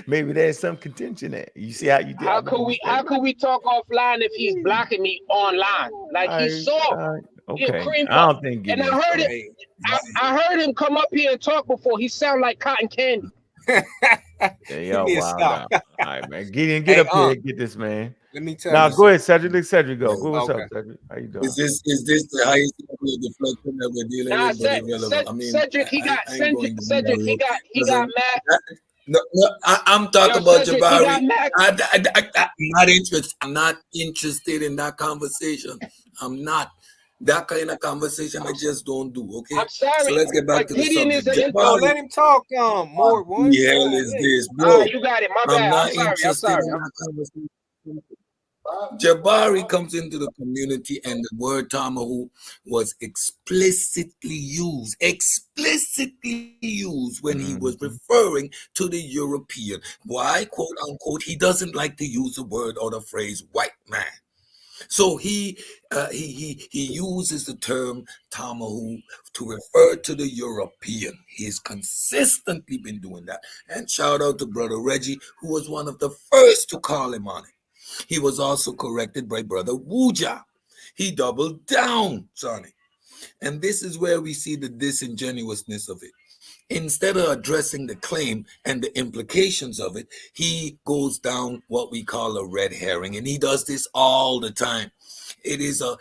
Speaker 2: Maybe there's some contention there. You see how you did?
Speaker 10: How could we talk offline if he's blocking me online? Like he's soft.
Speaker 2: Okay. I don't think.
Speaker 10: And I heard it. I heard him come up here and talk before. He sound like cotton candy.
Speaker 2: Yo, wow. All right, man. Gideon, get up here and get this, man.
Speaker 8: Let me tell
Speaker 2: you.
Speaker 8: Now,
Speaker 2: go ahead, Cedric. Cedric, go. What's up, Cedric? How you doing?
Speaker 11: Is this the highest level of deflection that we're dealing with?
Speaker 10: Cedric, he got mad.
Speaker 11: No, I'm talking about Jabari. I'm not interested in that conversation. I'm not. That kind of conversation I just don't do. Okay.
Speaker 10: I'm sorry.
Speaker 11: So let's get back to the subject.
Speaker 8: Let him talk. More.
Speaker 11: What the hell is this, bro?
Speaker 10: You got it. My bad. I'm sorry.
Speaker 11: In that conversation. Jabari comes into the community, and the word Tamahu was explicitly used when he was referring to the European. Why, quote unquote, he doesn't like to use the word or the phrase white man. So he uses the term Tamahu to refer to the European. He's consistently been doing that. And shout out to Brother Reggie, who was one of the first to call him on it. He was also corrected by Brother Wuja. He doubled down, Sonny. And this is where we see the disingenuousness of it. Instead of addressing the claim and the implications of it, he goes down what we call a red herring. And he does this all the time. It is a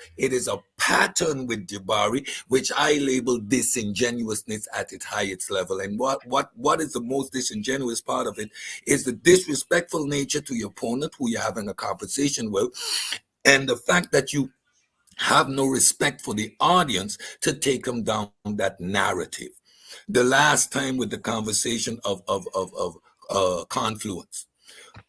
Speaker 11: pattern with Jabari, which I label disingenuousness at its highest level. And what is the most disingenuous part of it is the disrespectful nature to your opponent who you're having a conversation with, and the fact that you have no respect for the audience to take them down that narrative. The last time with the conversation of confluence,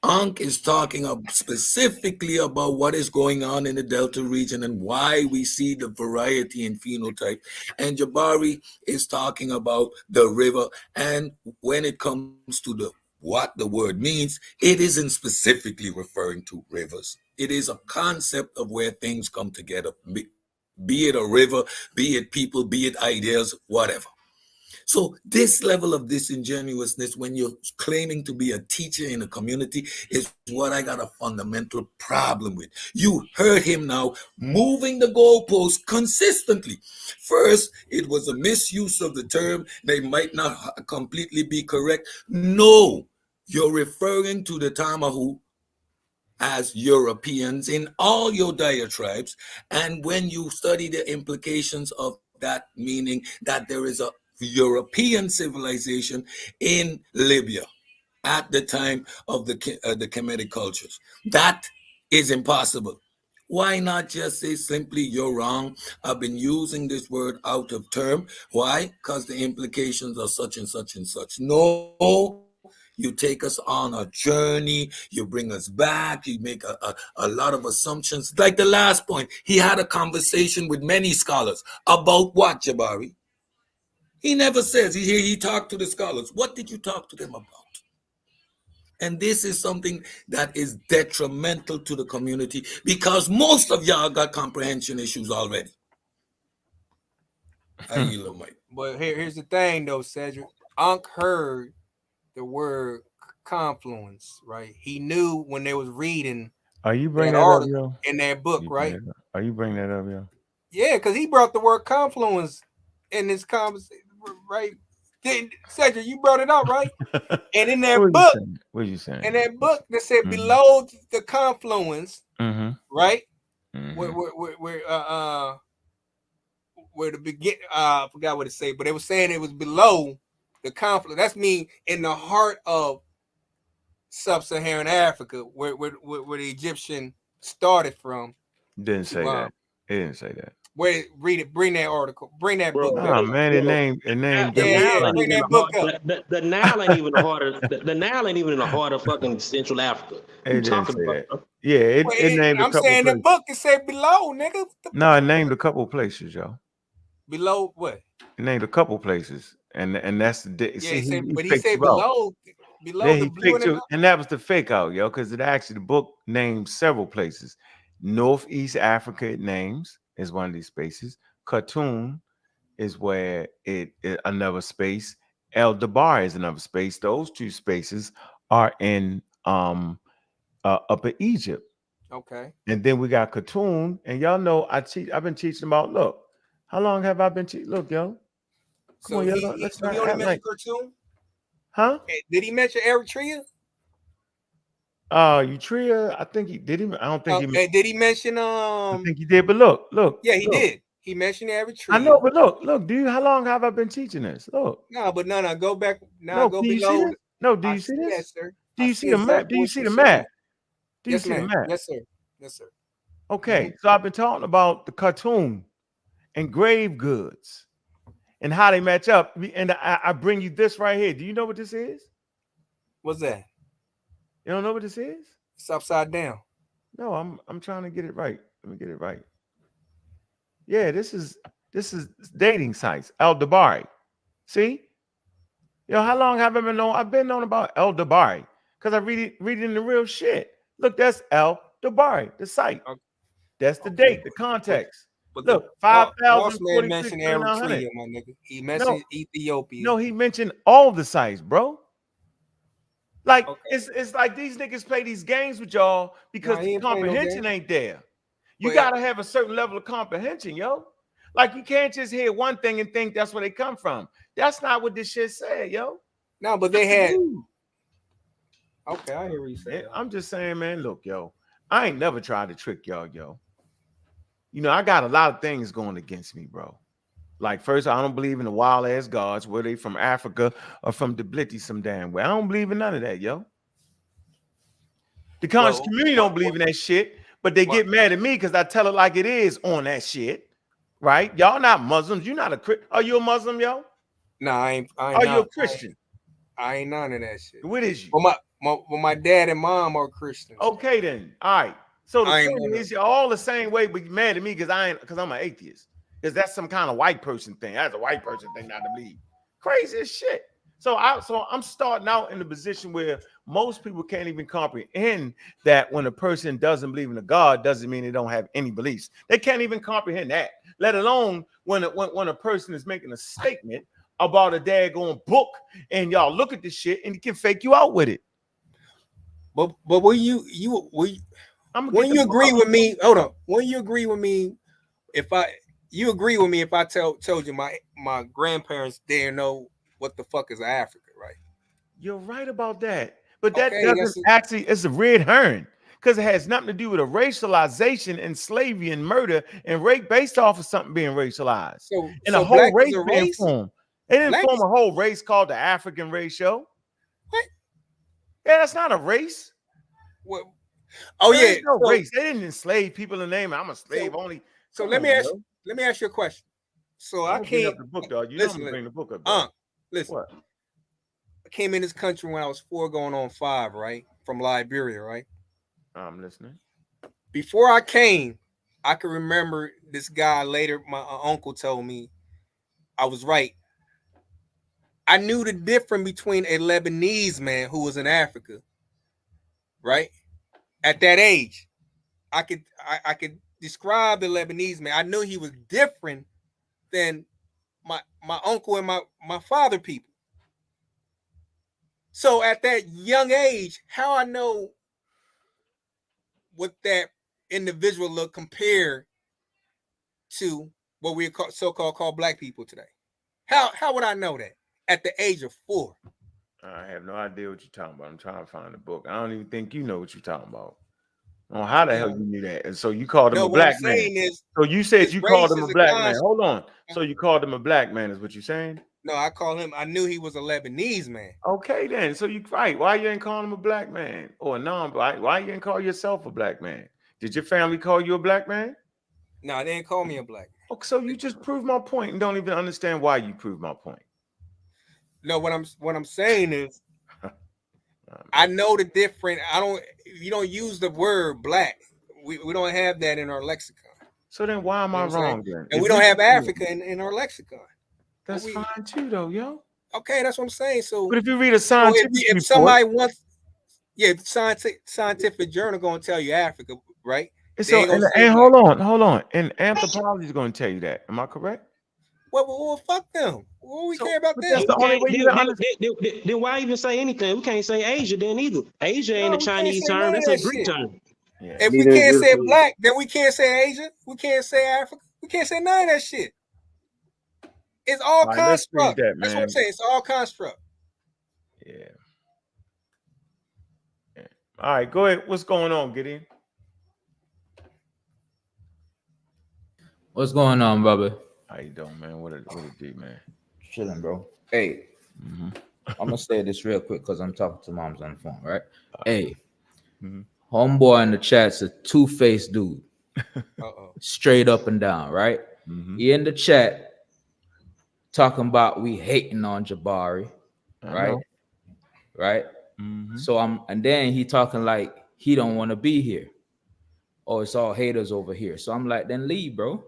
Speaker 11: Ankh is talking specifically about what is going on in the Delta region and why we see the variety in phenotype. And Jabari is talking about the river. And when it comes to what the word means, it isn't specifically referring to rivers. It is a concept of where things come together, be it a river, be it people, be it ideas, whatever. So this level of disingenuousness when you're claiming to be a teacher in a community is what I got a fundamental problem with. You heard him now moving the goalpost consistently. First, it was a misuse of the term. They might not completely be correct. No, you're referring to the Tamahu as Europeans in all your diatribes. And when you study the implications of that, meaning that there is a European civilization in Libya at the time of the Kemetic cultures. That is impossible. Why not just say simply, you're wrong? I've been using this word out of term. Why? Because the implications are such and such and such. No, you take us on a journey. You bring us back. You make a lot of assumptions. Like the last point, he had a conversation with many scholars about what, Jabari? He never says. He talked to the scholars. What did you talk to them about? And this is something that is detrimental to the community because most of y'all got comprehension issues already. I yield the mic.
Speaker 8: But here's the thing, though, Cedric. Ankh heard the word confluence, right? He knew when they was reading.
Speaker 2: Are you bringing that up, yo?
Speaker 8: In that book, right?
Speaker 2: Are you bringing that up, yo?
Speaker 8: Yeah, because he brought the word confluence in this conversation, right? Cedric, you brought it up, right? And in that book,
Speaker 2: what are you saying?
Speaker 8: In that book that said below the confluence, right? Where the begin, I forgot what it say, but it was saying it was below the confluence. That's mean in the heart of sub-Saharan Africa, where the Egyptian started from.
Speaker 2: Didn't say that. It didn't say that.
Speaker 8: Wait, read it. Bring that article. Bring that book.
Speaker 2: Oh man, it named.
Speaker 8: Bring that book up.
Speaker 9: The Nile ain't even the heart of the Nile ain't even in the heart of fucking Central Africa.
Speaker 2: It didn't say that. Yeah, it named a couple.
Speaker 8: I'm saying the book it said below, nigga.
Speaker 2: No, it named a couple places, yo.
Speaker 8: Below what?
Speaker 2: It named a couple places, and that's the.
Speaker 8: Yeah, see, he said below. Below the blue
Speaker 2: and that was the fake out, yo, because it actually the book names several places. Northeast Africa it names is one of these spaces. Khartoum is where it another space. El Dabar is another space. Those two spaces are in Upper Egypt.
Speaker 8: Okay.
Speaker 2: And then we got Khartoum, and y'all know I've been teaching about. Look, how long have I been teaching? Look, yo.
Speaker 8: Come on, y'all. Let's not only mention Khartoum.
Speaker 2: Huh?
Speaker 8: Did he mention Eritrea?
Speaker 2: Eritrea. I think he did. I don't think he.
Speaker 8: Did he mention?
Speaker 2: I think he did. But look.
Speaker 8: Yeah, he did. He mentioned Eritrea.
Speaker 2: I know, but look, dude. How long have I been teaching this? Look.
Speaker 8: No, but no. Go back. Now go below.
Speaker 2: No, do you see this?
Speaker 8: Yes, sir.
Speaker 2: Do you see the map? Do you see the map? Do you see the map?
Speaker 8: Yes, sir. Yes, sir.
Speaker 2: Okay, so I've been talking about the Khartoum and grave goods and how they match up. And I bring you this right here. Do you know what this is?
Speaker 8: What's that?
Speaker 2: You don't know what this is?
Speaker 8: It's upside down.
Speaker 2: No, I'm trying to get it right. Let me get it right. Yeah, this is dating sites. El Dabari. See? Yo, how long have I been known? I've been known about El Dabari because I read it in the real shit. Look, that's El Dabari, the site.
Speaker 8: Okay.
Speaker 2: That's the date, the context.
Speaker 8: But
Speaker 2: look, 5,000
Speaker 8: mentioned Eritrea, my nigga. He mentioned Ethiopia.
Speaker 2: No, he mentioned all the sites, bro. Like it's like these niggas play these games with y'all because the comprehension ain't there. You gotta have a certain level of comprehension, yo. Like you can't just hear one thing and think that's where they come from. That's not what this shit said, yo.
Speaker 8: No, but they had. Okay, I hear what you saying.
Speaker 2: I'm just saying, man. Look, yo, I ain't never tried to trick y'all, yo. You know, I got a lot of things going against me, bro. Like, first, I don't believe in the wild ass gods, whether they from Africa or from the Blitty some damn way. I don't believe in none of that, yo. The conscious community don't believe in that shit, but they get mad at me because I tell it like it is on that shit, right? Y'all not Muslims. You're not a Christian. Are you a Muslim, yo?
Speaker 8: No, I ain't.
Speaker 2: Are you a Christian?
Speaker 8: I ain't none of that shit.
Speaker 2: What is you?
Speaker 8: Well, my dad and mom are Christians.
Speaker 2: Okay, then. All right. So the thing is, you're all the same way, but you're mad at me because I'm an atheist. Because that's some kind of white person thing. That's a white person thing not to believe. Crazy as shit. So I'm starting out in the position where most people can't even comprehend that when a person doesn't believe in a God doesn't mean they don't have any beliefs. They can't even comprehend that, let alone when a person is making a statement about a daggone book and y'all look at this shit and he can fake you out with it.
Speaker 8: But when you agree with me, hold on. When you agree with me, you agree with me if I told you my grandparents didn't know what the fuck is Africa, right?
Speaker 2: You're right about that. But that doesn't actually, it's a red herring because it has nothing to do with a racialization and slavery and murder and rape based off of something being racialized. And a whole race being formed. They didn't
Speaker 8: Blacks?
Speaker 2: form a whole race called the African race, yo.
Speaker 8: What?
Speaker 2: Yeah, that's not a race.
Speaker 8: What? Oh
Speaker 2: There
Speaker 8: yeah,
Speaker 2: is no
Speaker 8: so,
Speaker 2: race. They didn't enslave people in the name. I'm a slave only.
Speaker 8: So
Speaker 2: Come
Speaker 8: let
Speaker 2: on,
Speaker 8: me ask
Speaker 2: yo.
Speaker 8: you a question. So I
Speaker 2: Don't bring
Speaker 8: came
Speaker 2: up the book, dog. You
Speaker 8: listen,
Speaker 2: know I'm bring the book up, dog.
Speaker 8: Listen.
Speaker 2: What?
Speaker 8: I came in this country when I was 4 going on 5, right? From Liberia, right?
Speaker 2: I'm listening.
Speaker 8: Before I came, I can remember this guy later. My uncle told me I was right. I knew the difference between a Lebanese man who was in Africa, right? At that age, I could describe the Lebanese man. I knew he was different than my uncle and my father people. So at that young age, how I know what that individual look compared to what we so-called call black people today? How would I know that at the age of 4?
Speaker 2: I have no idea what you're talking about. I'm trying to find the book. I don't even think you know what you're talking about. Oh, how the hell you knew that? And so you called him a black man. So you said you called him a black man. Hold on. So you called him a black man, is what you're saying?
Speaker 8: No, I knew he was a Lebanese man.
Speaker 2: Okay, then. So you right. Why you ain't calling him a black man or a non-black? Why you ain't call yourself a black man? Did your family call you a black man?
Speaker 8: No, they didn't call me a black man.
Speaker 2: Oh, so you just proved my point and don't even understand why you proved my point.
Speaker 8: No, what I'm saying is I know the difference. You don't use the word black. We don't have that in our lexicon.
Speaker 2: So then why am I wrong then?
Speaker 8: And we don't have Africa in our lexicon.
Speaker 2: That's fine too, though, yo.
Speaker 8: Okay, that's what I'm saying. So,
Speaker 2: but if you read a scientific
Speaker 8: if somebody wants, scientific journal gonna tell you Africa, right?
Speaker 2: So, and hold on, and anthropology is gonna tell you that. Am I correct?
Speaker 8: Well, fuck them. What we care about that?
Speaker 2: That's the only way you can understand.
Speaker 9: Then why even say anything? We can't say Asia then either. Asia ain't a Chinese term. That's a Greek term.
Speaker 2: Yeah.
Speaker 8: If we can't say black, then we can't say Asia. We can't say Africa. We can't say none of that shit. It's all construct. That's what I'm saying. It's all construct.
Speaker 2: Yeah. All right, go ahead. What's going on, Gideon?
Speaker 12: What's going on, brother?
Speaker 2: How you doing, man? What it do, man?
Speaker 12: Chilling, bro. Hey, I'm gonna say this real quick because I'm talking to moms on the phone, right? Hey, homeboy in the chat's a two-faced dude. Straight up and down, right? He in the chat talking about we hating on Jabari, right? Right? So and then he talking like he don't want to be here. Oh, it's all haters over here. So I'm like, then leave, bro.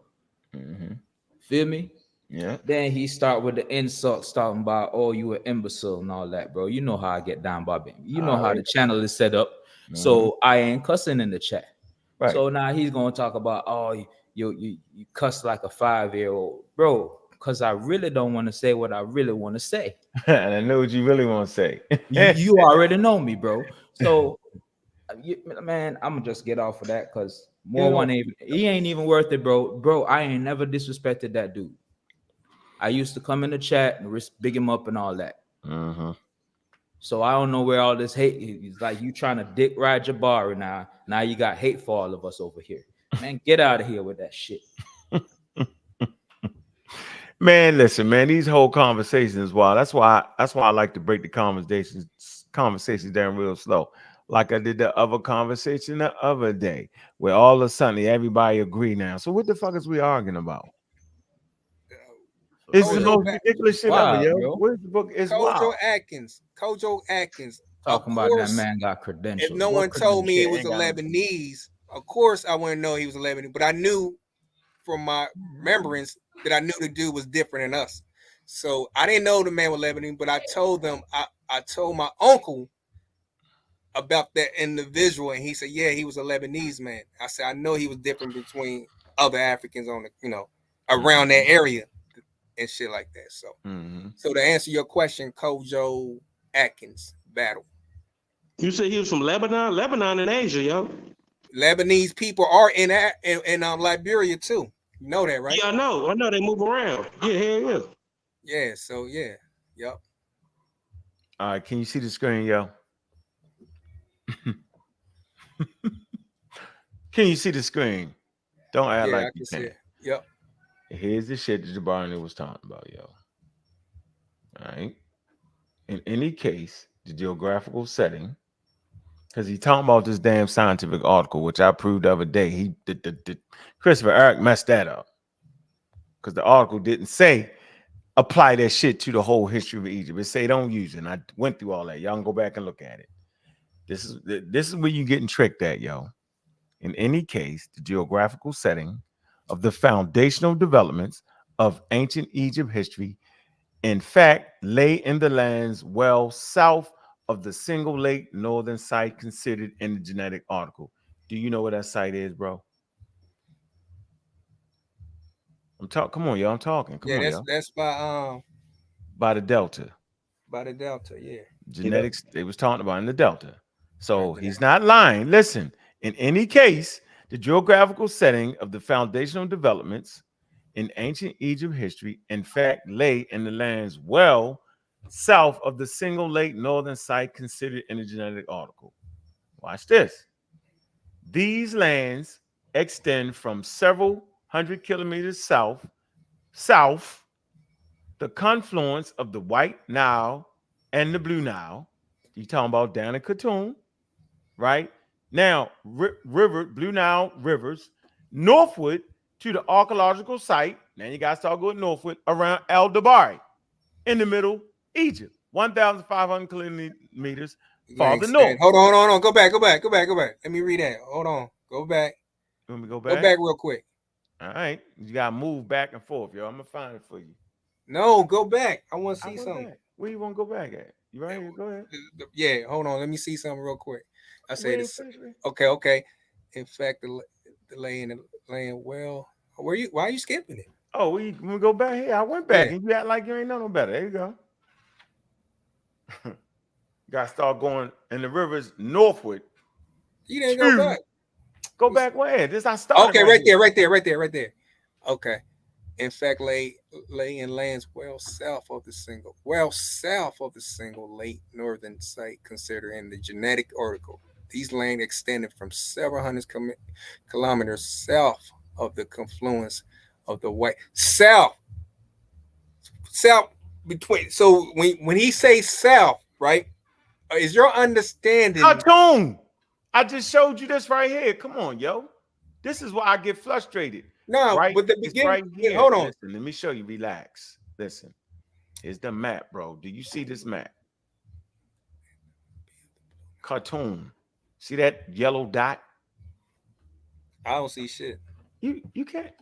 Speaker 12: Feel me?
Speaker 2: Yeah.
Speaker 12: Then he start with the insults talking about, oh, you an imbecile and all that, bro. You know how I get down, Bobby. You know how the channel is set up. So I ain't cussing in the chat. Right. So now he's gonna talk about, oh, you cuss like a 5-year-old, bro. Because I really don't want to say what I really want to say.
Speaker 2: And I know what you really want to say.
Speaker 12: you already know me, bro. So, man, I'm gonna just get off of that because he ain't even worth it, bro. Bro, I ain't never disrespected that dude. I used to come in the chat and big him up and all that. So I don't know where all this hate is. Like you trying to dick ride Jabari now. Now you got hate for all of us over here. Man, get out of here with that shit.
Speaker 2: Man, listen, man, these whole conversations, that's why I like to break the conversations down real slow. Like I did the other conversation the other day, where all of a sudden everybody agree now. So what the fuck is we arguing about? It's the most ridiculous shit ever, yo. What is the book? It's
Speaker 8: Kojo Atkins.
Speaker 12: Talking about that man got credentials.
Speaker 8: If no one told me it was a Lebanese, of course I wouldn't know he was a Lebanese. But I knew from my remembrance that I knew the dude was different than us. So I didn't know the man was Lebanese, but I told them, I told my uncle about that individual, and he said, yeah, he was a Lebanese man. I said, I know he was different between other Africans on the, around that area and shit like that. So, so to answer your question, Kojo Atkins battle.
Speaker 9: You said he was from Lebanon? Lebanon in Asia, yo.
Speaker 8: Lebanese people are in Liberia too. You know that, right?
Speaker 9: Yeah, I know they move around. Yeah.
Speaker 8: Yeah, so yeah. Yep.
Speaker 2: All right, can you see the screen, yo? Can you see the screen? Don't act like you can.
Speaker 8: Yep.
Speaker 2: Here's the shit that Jabari was talking about, yo. right? In any case, the geographical setting, because he's talking about this damn scientific article, which I proved the other day. He did Christopher Eric messed that up because the article didn't say apply that shit to the whole history of Egypt. It say don't use it. And I went through all that. Y'all can go back and look at it. This is where you're getting tricked at, yo. In any case, the geographical setting of the foundational developments of ancient Egypt history, in fact, lay in the lands well south of the single lake northern site considered in the genetic article. Do you know where that site is, bro? I'm talking. Come on, y'all. I'm talking. Come on, y'all.
Speaker 8: That's
Speaker 2: by the Delta.
Speaker 8: By the Delta, yeah.
Speaker 2: Genetics, they was talking about in the Delta. So he's not lying. Listen, in any case, the geographical setting of the foundational developments in ancient Egypt history, in fact, lay in the lands well south of the single lake northern site considered in the genetic article. Watch this. These lands extend from several hundred kilometers south, the confluence of the White Nile and the Blue Nile. You're talking about down in Khartoum, right? Now, Blue Nile rivers northward to the archaeological site. Now you got to start going northward around El Dabari in the middle, Egypt, 1,500 kilometers farther north.
Speaker 8: Hold on. Go back. Let me read that. Hold on. Go back.
Speaker 2: Let me go back.
Speaker 8: Go back real quick.
Speaker 2: All right. You got to move back and forth, yo. I'm going to find it for you.
Speaker 8: No, go back. I want to see something.
Speaker 2: Back. Where you want to go back at? You right here? Go ahead.
Speaker 8: Yeah, hold on. Let me see something real quick. I say this. Okay. In fact, the land well. Why are you skipping it?
Speaker 2: Oh, we go back here. I went back and you act like you ain't know no better. There you go. Got to start going in the rivers northward.
Speaker 8: You didn't go back.
Speaker 2: Go back where? This I started.
Speaker 8: Okay, right there. Okay. In fact, lay in lands well south of the single late northern site considered in the genetic article. These lands extended from several hundred kilometers south of the confluence of the White south between. So when he says south, right? Is your understanding?
Speaker 2: Khartoum. I just showed you this right here. Come on, yo. This is why I get frustrated.
Speaker 8: No,
Speaker 2: right?
Speaker 8: But the beginning.
Speaker 2: Right here.
Speaker 8: Hold on.
Speaker 2: Listen, let me show you. Relax. Listen. Here's the map, bro. Do you see this map? Khartoum. See that yellow dot?
Speaker 8: I don't see shit.
Speaker 2: You can't.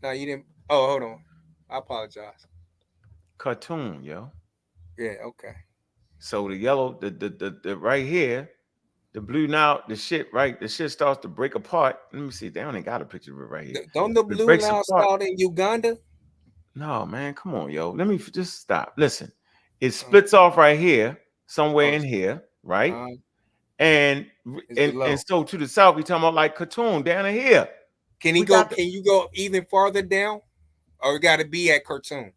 Speaker 8: No, you didn't. Oh, hold on. I apologize.
Speaker 2: Khartoum, yo.
Speaker 8: Yeah. Okay.
Speaker 2: So the yellow, the right here. The Blue Nile, the shit starts to break apart. Let me see. They only got a picture of it right here.
Speaker 8: Don't the Blue Nile start in Uganda?
Speaker 2: No, man. Come on, yo. Let me just stop. Listen. It splits off right here, somewhere in here, right? And so to the south, we talking about like Khartoum down in here.
Speaker 8: Can you go even farther down? Or it got to be at Khartoum?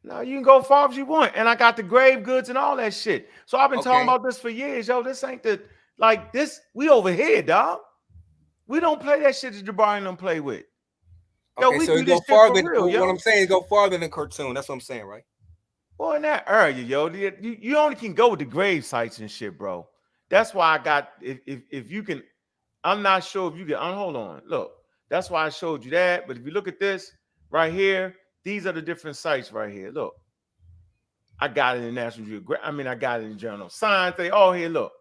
Speaker 2: No, you can go far as you want. And I got the grave goods and all that shit. So I've been talking about this for years, yo. This ain't the... Like this, we over here, dog. We don't play that shit that Jabri don't play with.
Speaker 8: Yo, okay, so you go farther. What I'm saying is go farther than Khartoum. That's what I'm saying, right?
Speaker 2: Well, in that area, yo, you only can go with the grave sites and shit, bro. That's why I got. If you can, I'm not sure if you can. Hold on, look. That's why I showed you that. But if you look at this right here, these are the different sites right here. Look, I got it in National Geographic. I mean, I got it in Journal of Science. They all here. Look.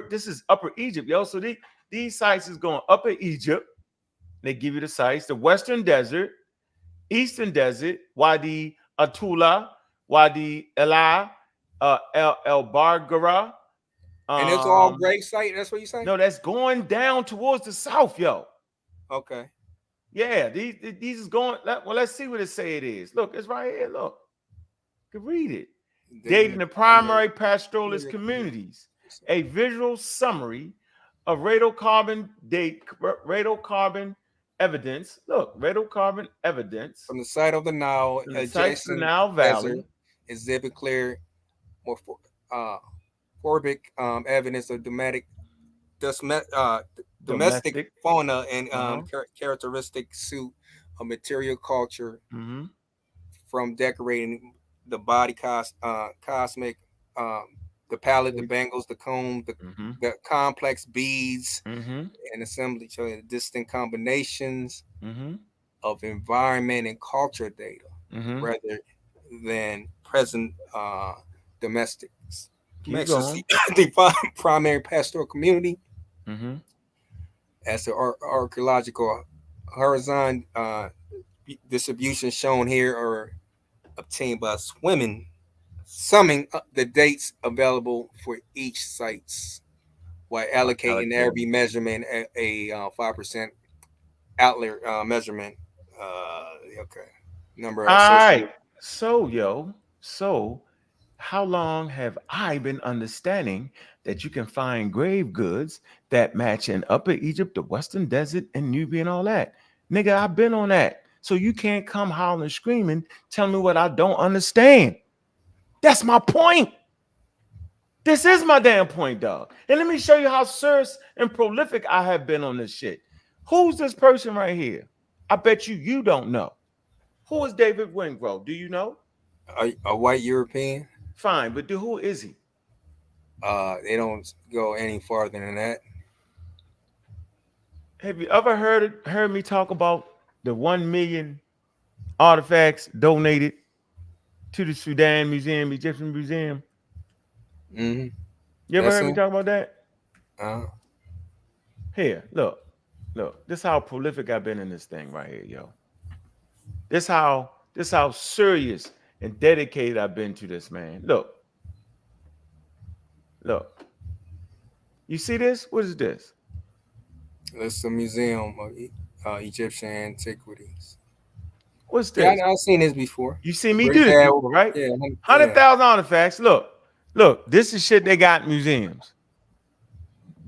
Speaker 2: This is Upper Egypt, yo. So these sites is going Upper Egypt. They give you the sites: the Western Desert, Eastern Desert, Wadi Atula, Wadi Elah, El Bargara.
Speaker 8: And it's all grave site. That's what you saying?
Speaker 2: No, that's going down towards the south, yo.
Speaker 8: Okay.
Speaker 2: Yeah, these is going. Well, let's see what it say it is. Look, it's right here. Look, you can read it. Dating the primary pastoralist communities. A visual summary of radiocarbon evidence. Look, radiocarbon evidence
Speaker 8: from the site of the Nile,
Speaker 2: adjacent Nile Valley,
Speaker 8: exhibit clear, morphic evidence of domestic fauna and characteristic suit of material culture from decorating the body cosmic, the palette, the bangles, the comb, the complex beads, and assembly showing the distinct combinations of environment and culture data rather than present domestics. Define primary pastoral community as the archaeological horizon distribution shown here are obtained by summing up the dates available for each sites while allocating every measurement a 5% outlier measurement. Okay, number.
Speaker 2: All right. So how long have I been understanding that you can find grave goods that match in Upper Egypt, the Western Desert, and Nubia and all that? Nigga, I've been on that. So you can't come howling, screaming, telling me what I don't understand. That's my point. This is my damn point, dog. And let me show you how serious and prolific I have been on this shit. Who's this person right here? I bet you don't know. Who is David Wingrove? Do you know?
Speaker 8: A white European.
Speaker 2: Fine, but who is he?
Speaker 8: They don't go any farther than that.
Speaker 2: Have you ever heard me talk about the 1 million artifacts donated to the Sudan Museum, Egyptian Museum? You ever heard me talk about that? Here, look. This is how prolific I've been in this thing right here, yo. This how serious and dedicated I've been to this, man. Look. You see this? What is this?
Speaker 8: It's a museum of Egyptian antiquities.
Speaker 2: What's this?
Speaker 8: Yeah, I've seen this before.
Speaker 2: You see me do this before, right?
Speaker 8: Yeah,
Speaker 2: 100,000 artifacts. Look, this is shit they got in museums.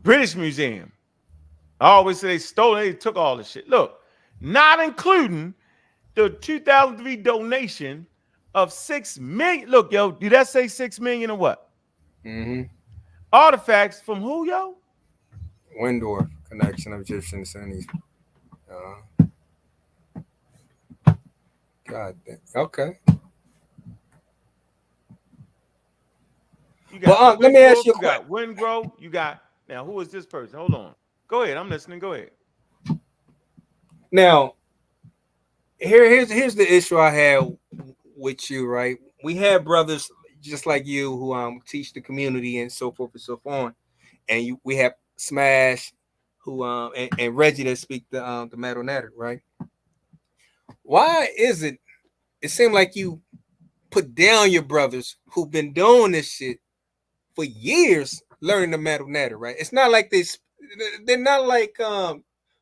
Speaker 2: British Museum. I always say they stole it, they took all the shit. Look, not including the 2003 donation of 6 million. Look, yo, did that say 6 million or what? Artifacts from who, yo?
Speaker 8: Windorf connection of Egyptian Sunnis. God damn. Okay.
Speaker 2: Well,
Speaker 8: let me ask you a question.
Speaker 2: You got Wingrove. You got, now who is this person? Hold on. Go ahead. I'm listening. Go ahead.
Speaker 8: Now, here's the issue I have with you, right? We have brothers just like you who teach the community and so forth and so on, and we have Smash who and Reggie that speak the Metal Natter, right? Why is it seems like you put down your brothers who've been doing this shit for years, learning the Metal Natter, right? It's not like they're not like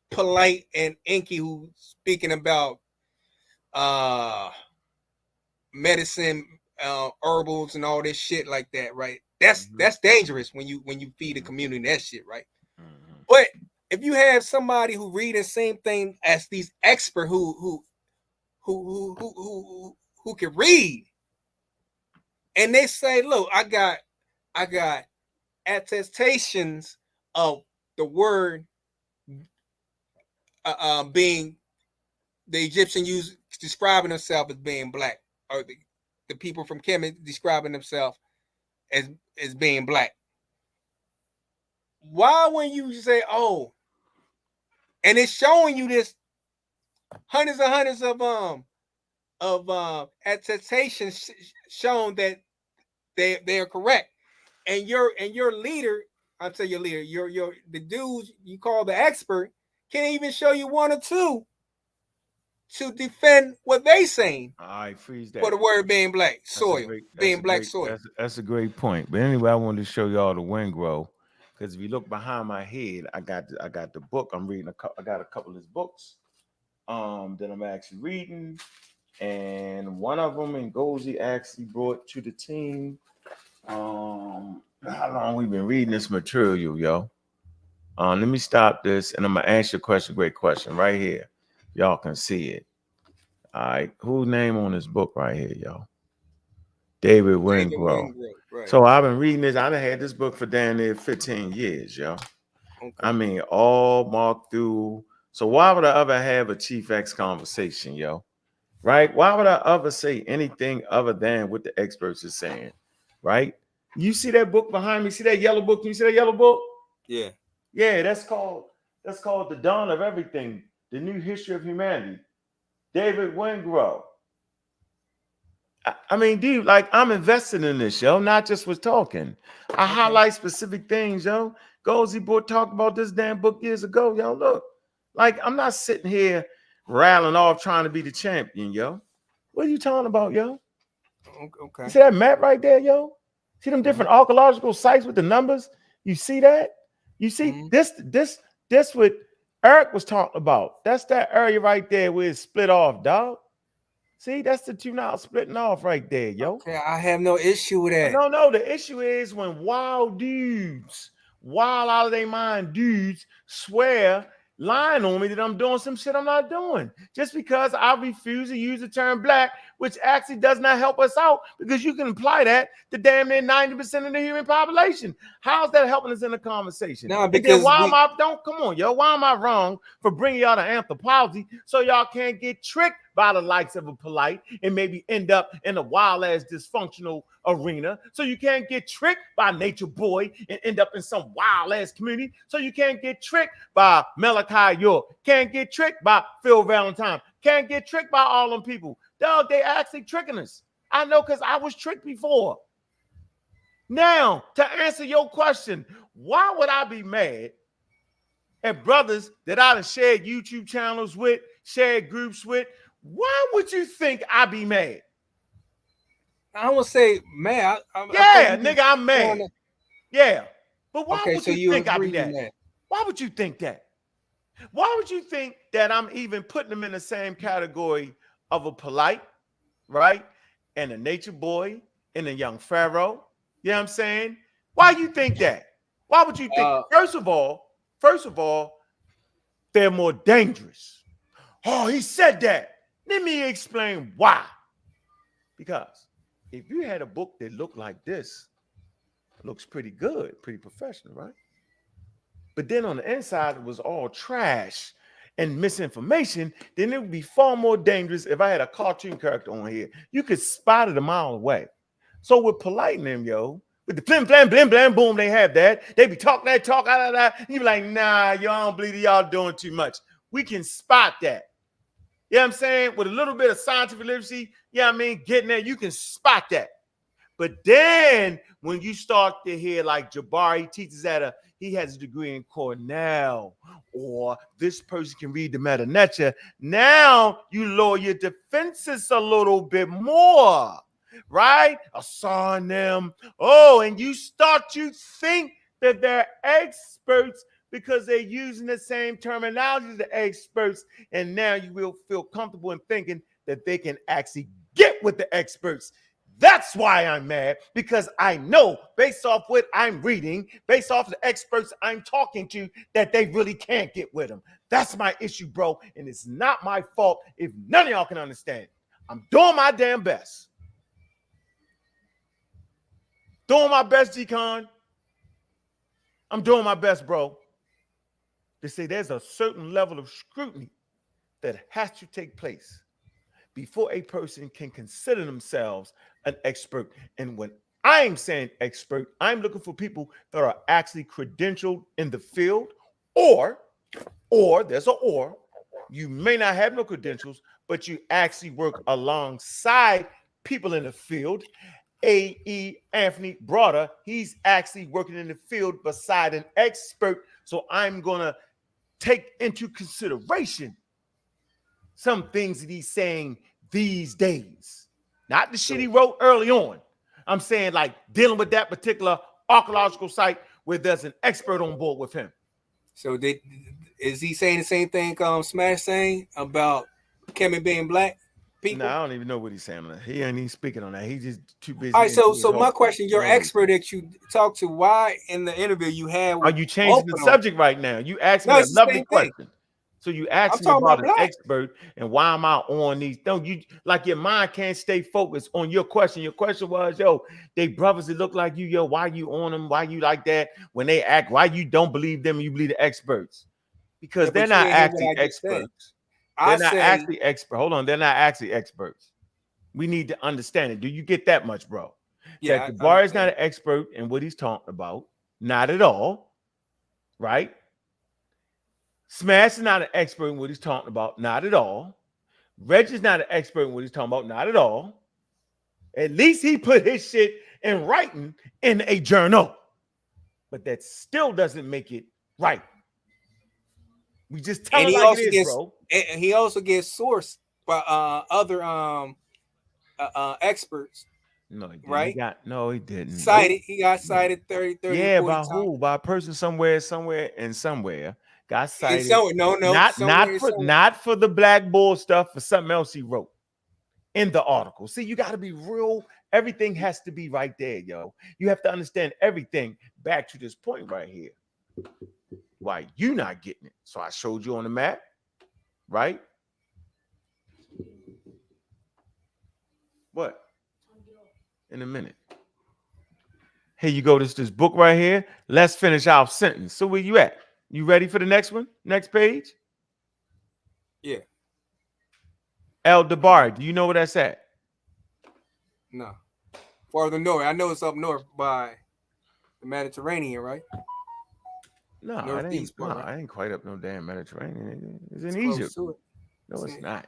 Speaker 8: Polite and Inky who speaking about medicine, herbals and all this shit like that, right? That's dangerous when you feed the community that shit, right? But if you have somebody who read the same thing as these experts who can read, and they say, look, I got attestations of the word being the Egyptian use describing themselves as being black, or the people from Kemet describing themselves as being black. Why when you say, oh, and it's showing you this hundreds of attestations shown that they are correct, and your leader, I'll tell your leader, the dudes you call the expert can't even show you one or two to defend what they saying.
Speaker 2: All right, freeze that.
Speaker 8: For the word being black soil, soil.
Speaker 2: That's a great point. But anyway, I wanted to show y'all the Wingrove, because if you look behind my head, I got the book. I'm reading I got a couple of his books that I'm actually reading, and one of them Ngozi actually brought to the team. How long we been reading this material, yo? Let me stop this, and I'm gonna ask you a question. Great question, right here. Y'all can see it. All right, whose name on this book right here, y'all? David Wingrove. Right. So I've been reading this. I've had this book for damn near 15 years, y'all. Okay. I mean, all marked through. So why would I ever have a Chief X conversation, yo? right? Why would I ever say anything other than what the experts are saying, right? You see that book behind me? See that yellow book? Can you see that yellow book?
Speaker 8: Yeah.
Speaker 2: Yeah, that's called The Dawn of Everything, The New History of Humanity. David Wengrow. I mean, dude, like I'm invested in this, yo, not just with talking. I highlight specific things, yo. Gozy boy talked about this damn book years ago, yo. Look, like I'm not sitting here rattling off trying to be the champion, yo. What are you talking about, yo?
Speaker 8: Okay.
Speaker 2: You see that map right there, yo? See them different archaeological sites with the numbers? You see that? You see this what Eric was talking about. That's that area right there where it's split off, dog. See, that's the two now splitting off right there, yo.
Speaker 8: Okay, I have no issue with that.
Speaker 2: No, the issue is when wild dudes, wild out of their mind dudes swear, lying on me that I'm doing some shit I'm not doing. Just because I refuse to use the term black, which actually does not help us out because you can apply that to damn near 90% of the human population. How's that helping us in the conversation?
Speaker 8: No, because
Speaker 2: come on, yo, why am I wrong for bringing y'all to anthropology so y'all can't get tricked by the likes of a polite and maybe end up in a wild ass dysfunctional arena? So you can't get tricked by Nature Boy and end up in some wild ass community. So you can't get tricked by Malachi York. Can't get tricked by Phil Valentine. Can't get tricked by all them people. Dog, they actually tricking us. I know because I was tricked before. Now, to answer your question, why would I be mad at brothers that I have shared YouTube channels with, shared groups with? Why would you think I'd be mad?
Speaker 8: I would say mad.
Speaker 2: Nigga, I'm mad. Yeah. But why would you think I'd be that? Why would you think that? Why would you think that I'm even putting them in the same category of a polite, right? And a Nature Boy and a young Pharaoh? You know what I'm saying? Why you think that? Why would you think? First of all, they're more dangerous. Oh, he said that. Let me explain why. Because if you had a book that looked like this, it looks pretty good, pretty professional, right? But then on the inside, it was all trash and misinformation, then it would be far more dangerous if I had a cartoon character on here. You could spot it a mile away. So with polite them, yo, with the flim, flam, blim, blam, boom, they have that. They be talking that talk, and you be like, nah, y'all don't believe y'all doing too much. We can spot that. You know what I'm saying? With a little bit of scientific literacy, getting there, you can spot that. But then when you start to hear like Jabri teaches he has a degree in Cornell, or this person can read the Meta Nature, now you lower your defenses a little bit more, right? Assign them. Oh, and you start to think that they're experts because they're using the same terminology as the experts, and now you will feel comfortable in thinking that they can actually get with the experts. That's why I'm mad, because I know based off what I'm reading, based off the experts I'm talking to, that they really can't get with them. That's my issue, bro, and it's not my fault if none of y'all can understand. I'm doing my damn best. Doing my best, G-Con. I'm doing my best, bro. They say there's a certain level of scrutiny that has to take place before a person can consider themselves an expert. And when I'm saying expert, I'm looking for people that are actually credentialed in the field, or there's an or. You may not have no credentials, but you actually work alongside people in the field. A.E. Anthony Broader, he's actually working in the field beside an expert. So I'm going to take into consideration some things that he's saying these days. Not the shit he wrote early on. I'm saying like dealing with that particular archaeological site where there's an expert on board with him.
Speaker 8: So is he saying the same thing Smash saying about Kemet being black people?
Speaker 2: No, I don't even know what he's saying on that. He ain't even speaking on that. He's just too busy.
Speaker 8: All right, so my question, your expert that you talked to, why in the interview you had...
Speaker 2: Are you changing the subject right now? You asked me a lovely question. So you asked me about an expert and why am I on these? Don't you like your mind can't stay focused on your question? Your question was, yo, they brothers that look like you, yo, why you on them? Why you like that? When they act, why you don't believe them and you believe the experts? Because they're not acting experts. They're not actually expert. Hold on, they're not actually experts. We need to understand it. Do you get that much, bro?
Speaker 8: Yeah,
Speaker 2: that Jabari is not an expert in what he's talking about. Not at all. Right? Smash is not an expert in what he's talking about. Not at all. Reggie's not an expert in what he's talking about. Not at all. At least he put his shit in writing in a journal. But that still doesn't make it right. We just tell it like it is, bro.
Speaker 8: And he also gets sourced by other experts.
Speaker 2: No, he didn't.
Speaker 8: Right?
Speaker 2: He didn't.
Speaker 8: Cited. He got cited 30,
Speaker 2: yeah,
Speaker 8: 40
Speaker 2: by
Speaker 8: times.
Speaker 2: who? By a person somewhere. Got cited. Not for the Black Bull stuff, for something else he wrote in the article. See, you got to be real. Everything has to be right there, yo. You have to understand everything back to this point right here. Why you not getting it? So I showed you on the map, right? What? In a minute. Here you go. This book right here. Let's finish our sentence. So where you at? You ready for the next one? Next page?
Speaker 8: Yeah.
Speaker 2: El Dabari. Do you know where that's at?
Speaker 8: No. Farther north. I know it's up north by the Mediterranean, right?
Speaker 2: No, I ain't quite up no damn Mediterranean. It's in Egypt. No, it's not.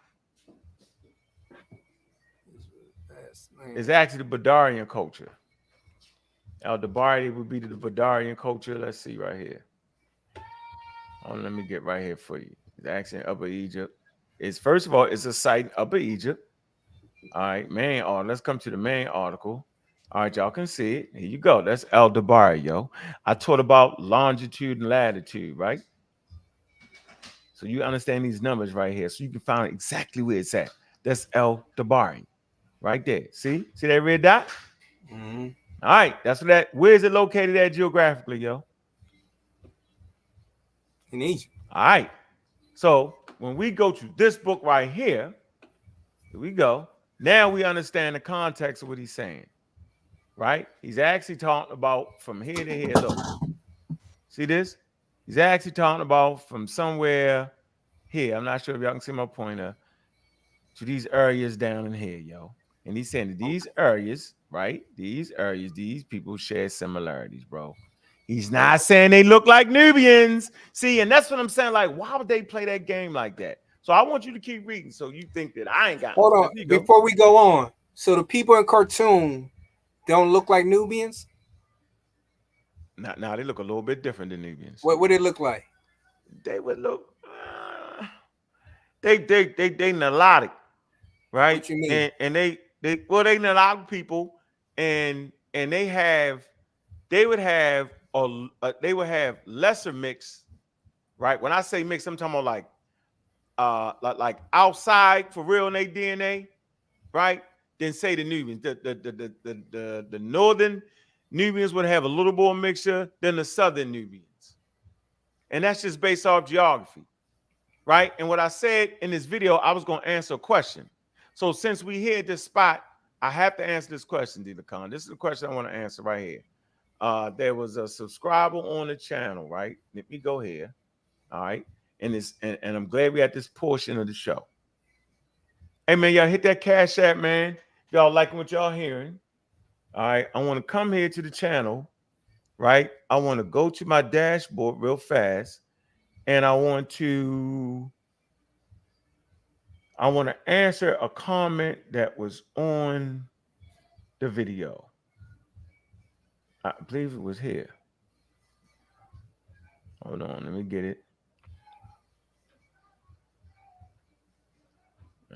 Speaker 2: It's actually the Badarian culture. El Dabari would be the Badarian culture. Let's see right here. Let me get right here for you. It's actually in Upper Egypt. First of all, it's a site in Upper Egypt. All right, main article. Let's come to the main article. All right, y'all can see it. Here you go. That's El Dabari, yo. I taught about longitude and latitude, right? So you understand these numbers right here. So you can find exactly where it's at. That's El Dabari. Right there. See that red dot?
Speaker 8: Mm-hmm.
Speaker 2: All right, where is it located at geographically, yo?
Speaker 8: In Egypt.
Speaker 2: All right. So when we go to this book right here we go. Now we understand the context of what he's saying. Right? He's actually talking about from here to here. Look. See this? He's actually talking about from somewhere here. I'm not sure if y'all can see my pointer. To these areas down in here, yo. And he's saying that these areas, right? These people share similarities, bro. He's not saying they look like Nubians. See, and that's what I'm saying. Like, why would they play that game like that? So I want you to keep reading so you think that I ain't got.
Speaker 8: Hold on. Before we go on, so the people in cartoon don't look like Nubians?
Speaker 2: Nah, they look a little bit different than Nubians.
Speaker 8: What would it look like?
Speaker 2: They would look. They Nilotic, right?
Speaker 8: What you mean?
Speaker 2: And they Nilotic people, and they would have lesser mix, right? When I say mix, I'm talking about like outside for real in their DNA, right? Then say the Nubians. The northern Nubians would have a little more mixture than the southern Nubians. And that's just based off geography, right? And what I said in this video, I was going to answer a question. So since we here at this spot, I have to answer this question, D. Lacan. This is the question I want to answer right here. There was a subscriber on the channel, right? Let me go here. All right. And I'm glad we at this portion of the show. Hey man, y'all hit that Cash App, man. Y'all liking what y'all hearing. All right. I want to come here to the channel, right? I want to go to my dashboard real fast. And I want to answer a comment that was on the video. I believe it was here. Hold on, let me get it.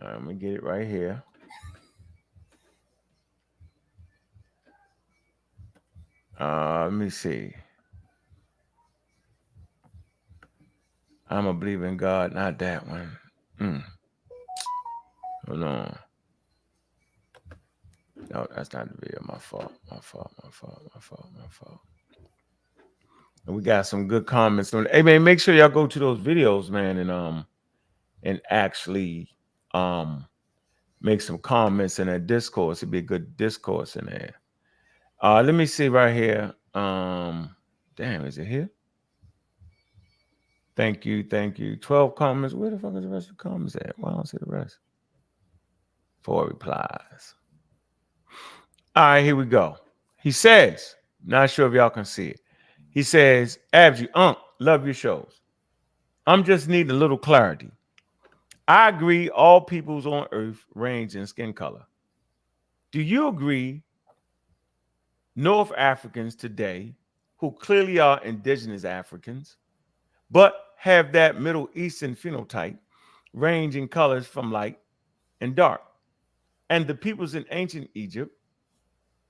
Speaker 2: I'm gonna get it right here. Let me see. I'm a believer in God, not that one. Hold on. No, that's not the video. My fault. And we got some good comments on. Hey man, make sure y'all go to those videos, man, and actually make some comments in that discourse. It'd be a good discourse in there. Let me see right here. Damn, is it here? Thank you. 12 comments. Where the fuck is the rest of the comments at? Why don't I see the rest? 4 replies. All right, here we go. He says, not sure if y'all can see it. He says, Abju, love your shows. I'm just needing a little clarity. I agree all peoples on earth range in skin color. Do you agree North Africans today, who clearly are indigenous Africans, but have that Middle Eastern phenotype, range in colors from light and dark, and the peoples in ancient Egypt,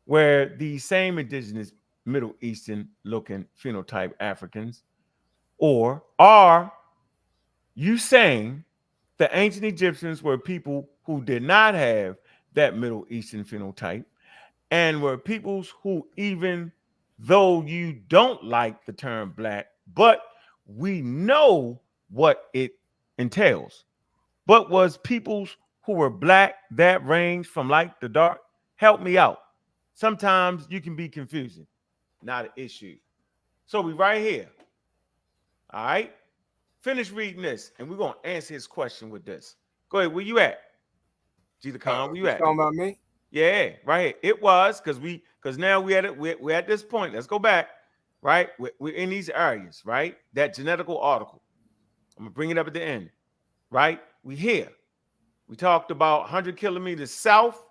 Speaker 2: where the same indigenous Middle Eastern looking phenotype Africans, or are you saying the ancient Egyptians were people who did not have that Middle Eastern phenotype and were peoples who, even though you don't like the term black, but we know what it entails, but was peoples who were black that range from light to dark? Help me out. Sometimes you can be confusing. Not an issue. So we right here. All right. Finish reading this, and we're gonna answer his question with this. Go ahead. Where you at? Jeter Khan, where you at?
Speaker 8: Talking about me?
Speaker 2: Yeah, right here. It was because now we're at this point. Let's go back. Right, we're in these areas. Right, that genetical article. I'm gonna bring it up at the end. Right, we here. We talked about 100 kilometers south,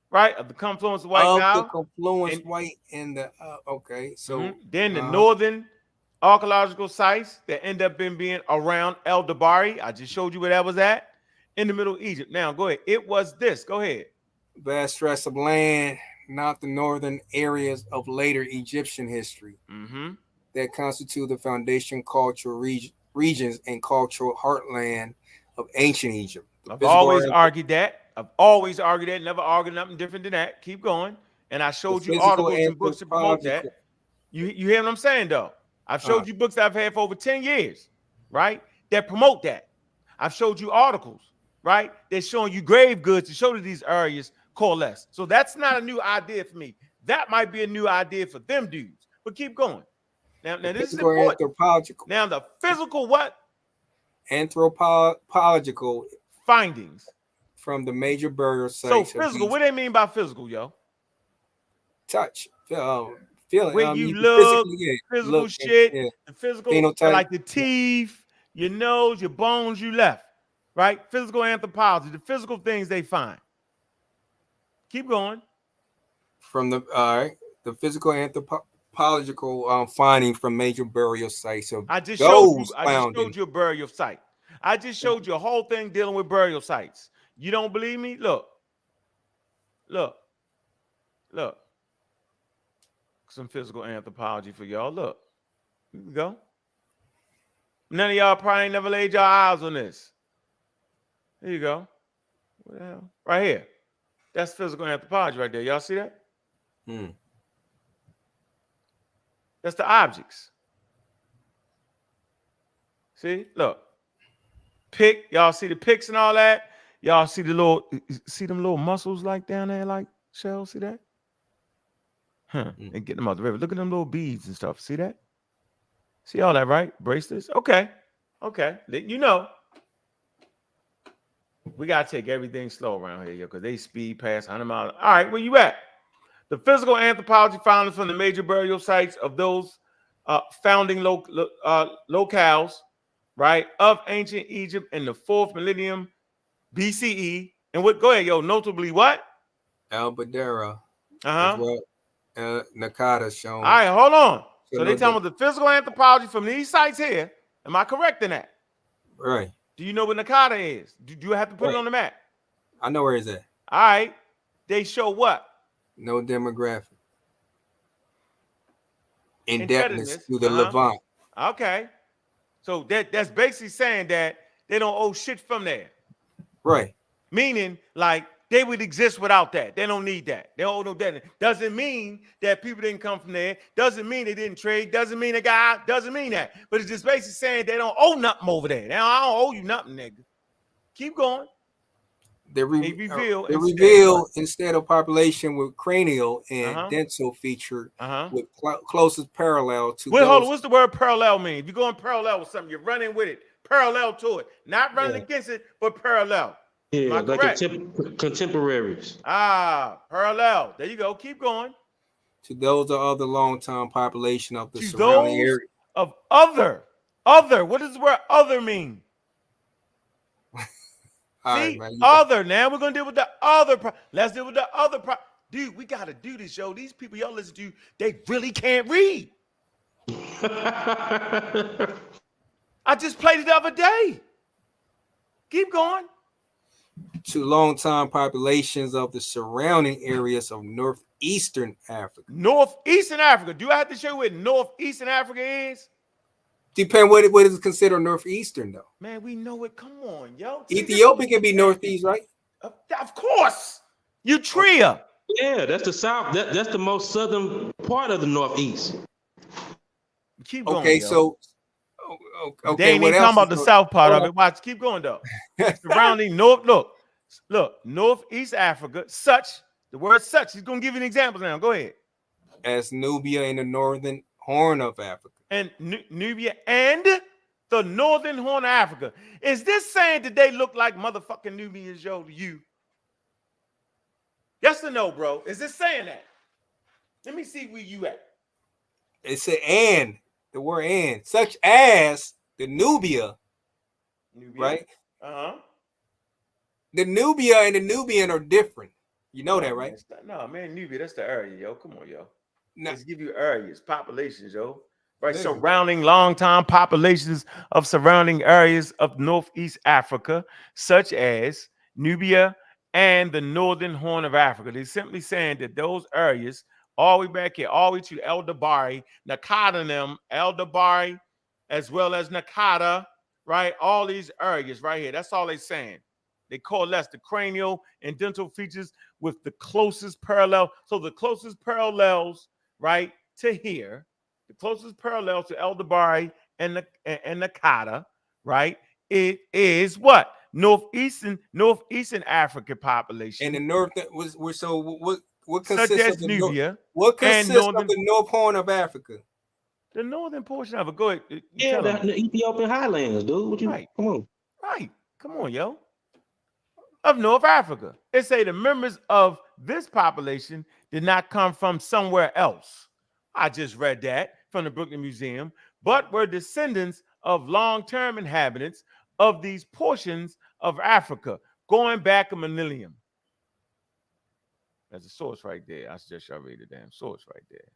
Speaker 2: right, of the confluence of White Nile.
Speaker 8: The confluence White and the okay. So
Speaker 2: then the northern archaeological sites that end up being around El Dabari. I just showed you where that was at in the Middle Egypt. Now go ahead. It was this. Go ahead.
Speaker 8: Vast stretch of land, not the northern areas of later Egyptian history that constitute the foundation cultural regions and cultural heartland of ancient Egypt.
Speaker 2: I've always argued that. Never argued nothing different than that. Keep going. And I showed you articles and books to promote that. You hear what I'm saying, though? I've showed you books that I've had for over 10 years, right, that promote that. I've showed you articles, right, that's showing you grave goods to show that these areas coalesce. So that's not a new idea for me. That might be a new idea for them dudes. But keep going. Now this is important.
Speaker 8: Anthropological.
Speaker 2: Now the physical what?
Speaker 8: Anthropological
Speaker 2: findings
Speaker 8: from the major burial sites.
Speaker 2: So physical, what do they mean by physical, yo?
Speaker 8: Touch, feeling.
Speaker 2: When you look, physical shit, the physical,
Speaker 8: phenotype,
Speaker 2: like the teeth, your nose, your bones you left, right? Physical anthropology, the physical things they find. Keep going.
Speaker 8: From the physical anthropological finding from major burial sites.
Speaker 2: I just showed you a burial site. I just showed you a whole thing dealing with burial sites. You don't believe me? Look. Some physical anthropology for y'all. Look. Here we go. None of y'all probably never laid your eyes on this. Here you go. What the hell? Right here. That's physical anthropology right there. Y'all see that? That's the objects. See? Look. Pick. Y'all see the picks and all that? Y'all see them little muscles like down there, like Shell? See that? They get them out the river. Look at them little beads and stuff. See that? See all that, right? Bracelets. Okay. You know. We gotta take everything slow around here, yo, because they speed past 100 miles. All right, where you at? The physical anthropology findings from the major burial sites of those founding locales, right, of ancient Egypt in the 4th millennium BCE. And what? Go ahead, yo. Notably, what?
Speaker 8: Al Badera. Nakata shown.
Speaker 2: All right, hold on. So they talking about the physical anthropology from these sites here. Am I correct in that?
Speaker 8: Right.
Speaker 2: Do you know what Nakata is? Do you have to put it on the map?
Speaker 8: I know where it's at.
Speaker 2: All right. They show what?
Speaker 8: No demographic. Indebtedness to the Levant.
Speaker 2: Okay. So that's basically saying that they don't owe shit from there.
Speaker 8: Right.
Speaker 2: Meaning, like, they would exist without that. They don't need that. They don't owe no debt. Doesn't mean that people didn't come from there. Doesn't mean they didn't trade. Doesn't mean they got out. Doesn't mean that. But it's just basically saying they don't owe nothing over there. Now, I don't owe you nothing, nigga. Keep going.
Speaker 8: They
Speaker 2: reveal
Speaker 8: instead of population with cranial and dental feature with closest parallel to
Speaker 2: Wait,
Speaker 8: those.
Speaker 2: hold on. What's the word parallel mean? If you're going parallel with something, you're running with it, parallel to it, not running against it, but parallel.
Speaker 9: Yeah, like contemporaries.
Speaker 2: Parallel. There you go. Keep going.
Speaker 8: To those of the long-time population of the
Speaker 2: to
Speaker 8: surrounding
Speaker 2: those
Speaker 8: area.
Speaker 2: Of other. What does the word other mean? See, right, other. Now we're gonna deal with the other. Let's deal with the other. Dude, we gotta do this, yo. These people y'all listen to, they really can't read. I just played it the other day. Keep going.
Speaker 8: To long-time populations of the surrounding areas of northeastern Africa.
Speaker 2: Northeastern Africa. Do I have to show you what northeastern Africa is?
Speaker 8: Depend what is considered northeastern though.
Speaker 2: Man, we know it. Come on, yo.
Speaker 8: Ethiopia can be northeast, right?
Speaker 2: Of course. Eritrea.
Speaker 9: Yeah, that's the south. That's the most southern part of the northeast.
Speaker 2: Keep going.
Speaker 8: Okay, so
Speaker 2: they ain't even talking about the south part of it. Watch, keep going though. Surrounding look, northeast Africa, the word such. He's gonna give you an example now. Go ahead.
Speaker 8: As Nubia in the northern horn of Africa.
Speaker 2: And Nubia and the northern horn of Africa. Is this saying that they look like motherfucking Nubians, yo, to you? Yes or no, bro? Is this saying that? Let me see where you at.
Speaker 8: It said and, the word and, such as the Nubia. Right? The Nubia and the Nubian are different. You know that, right?
Speaker 2: No, man, Nubia, that's the area, yo. Come on, yo. Let's give you areas, populations, yo. Right, surrounding long-time populations of surrounding areas of Northeast Africa, such as Nubia and the Northern Horn of Africa. They're simply saying that those areas, all the way back here, all the way to El Dabari, Nakata, El Dabari, as well as Nakata, right? All these areas right here. That's all they're saying. They coalesce the cranial and dental features with the closest parallel. So the closest parallels, right, to here. The closest parallel to El Dabari and Nakata, right? It is what? Northeastern African population.
Speaker 8: And the north was what consists
Speaker 2: such as
Speaker 8: of the
Speaker 2: Nubia.
Speaker 8: What consists of the North Horn of Africa?
Speaker 2: The northern portion of it. Go ahead.
Speaker 9: Yeah, the Ethiopian highlands, dude. What you come on?
Speaker 2: Right. Come on, yo. Of North Africa. It say the members of this population did not come from somewhere else. I just read that from the Brooklyn Museum, but were descendants of long-term inhabitants of these portions of Africa, going back a millennium. There's a source right there. I suggest y'all read the damn source right there.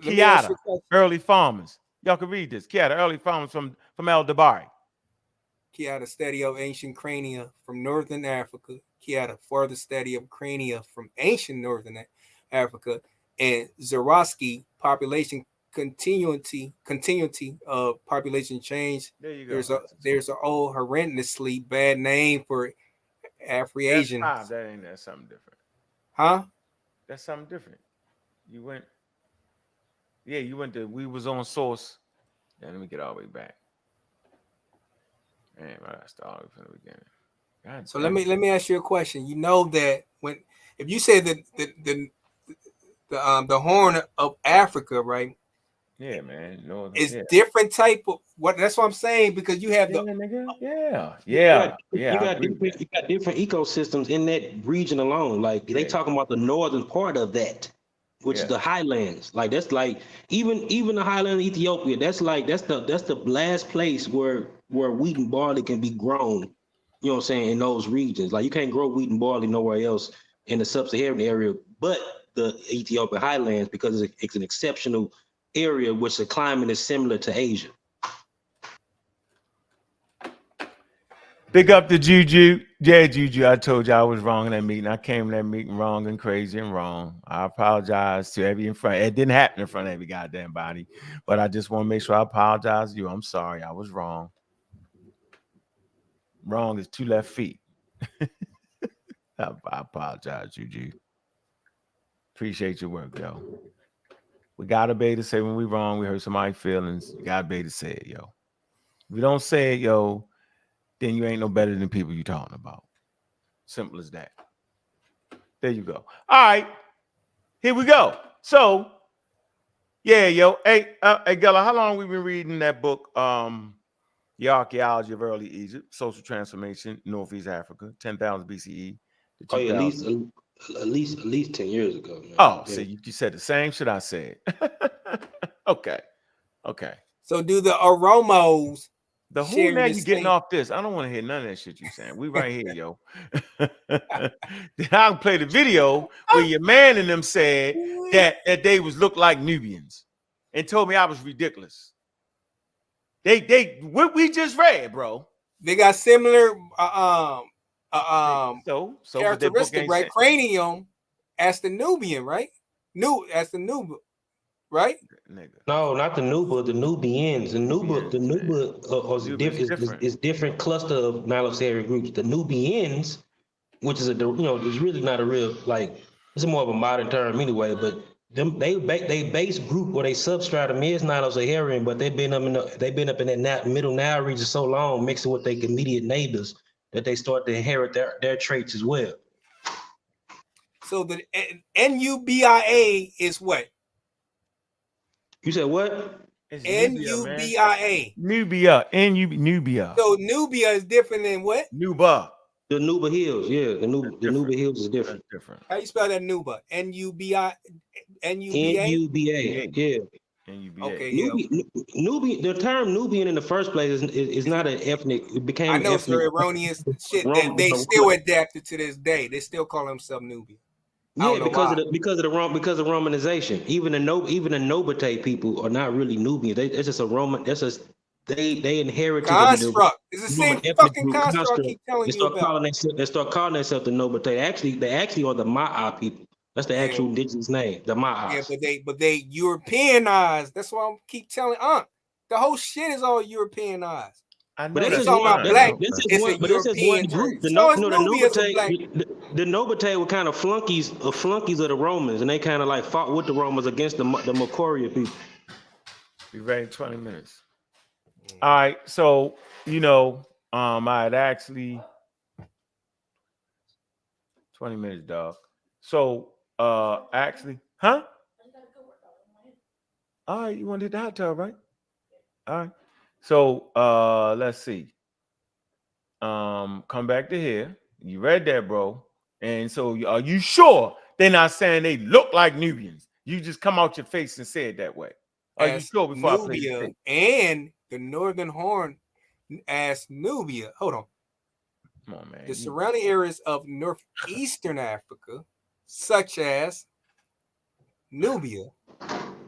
Speaker 2: Kiata, early farmers. Y'all can read this. Kiata, early farmers from El Dabari.
Speaker 8: Kiata, study of ancient crania from northern Africa. Kiata, further study of crania from ancient northern Africa. And Zoroaski, population continuity of population change.
Speaker 2: There you go.
Speaker 8: There's an old horrendously bad name for Afro-Asians.
Speaker 2: That's something different.
Speaker 8: Huh?
Speaker 2: That's something different. You went to, we was on source. Yeah, let me get all the way back. Man, I gotta start all from the beginning. God
Speaker 8: so let me ask you a question. You know that if you say that the Horn of Africa, right?
Speaker 2: Yeah, man.
Speaker 8: It's different type of what. That's what I'm saying, because you have
Speaker 2: You got
Speaker 9: different ecosystems in that region alone. Like they talking about the northern part of that, which is the highlands. Like that's like even the highland of Ethiopia. That's the last place where wheat and barley can be grown. You know what I'm saying, in those regions. Like you can't grow wheat and barley nowhere else in the sub-Saharan area, but the Ethiopian highlands, because it's an exceptional area which the climate is similar to Asia.
Speaker 2: Big up to Juju. Yeah, Juju, I told you I was wrong in that meeting. I came to that meeting wrong and crazy and wrong. I apologize to every in front. It didn't happen in front of every goddamn body, but I just want to make sure I apologize to you. I'm sorry. I was wrong. Wrong is 2 left feet. I apologize, Juju. Appreciate your work, yo. We gotta be able to say when we wrong, we hurt somebody's feelings. You gotta be able to say it, yo. If you don't say it, yo, then you ain't no better than people you talking about. Simple as that. There you go. All right, here we go. So, yeah, yo, hey, Gella, how long we been reading that book? The Archaeology of Early Egypt, Social Transformation, Northeast Africa, 10,000 BCE.
Speaker 9: Oh yeah, at least 10 years ago. Man.
Speaker 2: Oh,
Speaker 9: yeah.
Speaker 2: so you said the same shit I said. Okay.
Speaker 8: So do the aromos?
Speaker 2: The who now you getting off this? I don't want to hear none of that shit you saying. We right here, yo. Then I'll play the video where your man and them said that they was look like Nubians and told me I was ridiculous. They what we just read, bro.
Speaker 8: They got similar
Speaker 2: so
Speaker 8: characteristic, right? Cranium as the Nubian, right? As the Nuba, right?
Speaker 2: Nigga.
Speaker 9: No, not the Nuba, the Nubians. The Nuba is different cluster of Nilo-Saharan groups. The Nubians, which is is really not a real, like, it's more of a modern term anyway, but they base group or they substratum is Nilo-Saharan, but they've been up in that middle Nile region so long, mixing with their immediate neighbors, that they start to inherit their traits as well.
Speaker 8: So the NUBIA is what?
Speaker 9: You said what?
Speaker 8: NUBIA.
Speaker 2: Nubia.
Speaker 8: So Nubia is different than what?
Speaker 2: Nuba.
Speaker 9: The Nuba Hills, yeah. The Nuba Hills is different.
Speaker 8: How you spell that Nuba? NUBA.
Speaker 9: NUBA, yeah.
Speaker 8: Okay, yeah.
Speaker 9: Nubian, the term Nubian in the first place is not an ethnic. It became.
Speaker 8: I know,
Speaker 9: ethnic,
Speaker 8: sir, erroneous shit. They still adapted to this day. They still call themselves Nubian.
Speaker 9: Yeah, because of Romanization. Even the Nobate people are not really Nubian. It's just a Roman. That's just they inherited
Speaker 8: construct. It's the same fucking construct. I keep telling you about.
Speaker 9: They start calling themselves the Nobate. They actually are the Ma'a people. That's the actual indigenous name, the Ma'as.
Speaker 8: Yeah, but they Europeanized. That's why I keep telling the whole shit is all Europeanized.
Speaker 2: I know
Speaker 9: but
Speaker 2: that's
Speaker 9: talking
Speaker 8: about black.
Speaker 9: This is one group. The Nobate were kind of flunkies of the Romans, and they kind of like fought with the Romans against the Makoria people.
Speaker 2: Be ready in 20 minutes. All right, so I had actually 20 minutes, dog. So actually, huh? All right, you want to hit the hot tub, right? All right. So let's see. Come back to here. You read that, bro. And so are you sure they're not saying they look like Nubians? You just come out your face and say it that way. Are you sure before I play the tape?
Speaker 8: And the Northern Horn as Nubia. Hold on.
Speaker 2: Come on, man.
Speaker 8: The surrounding areas of northeastern Africa, such as Nubia.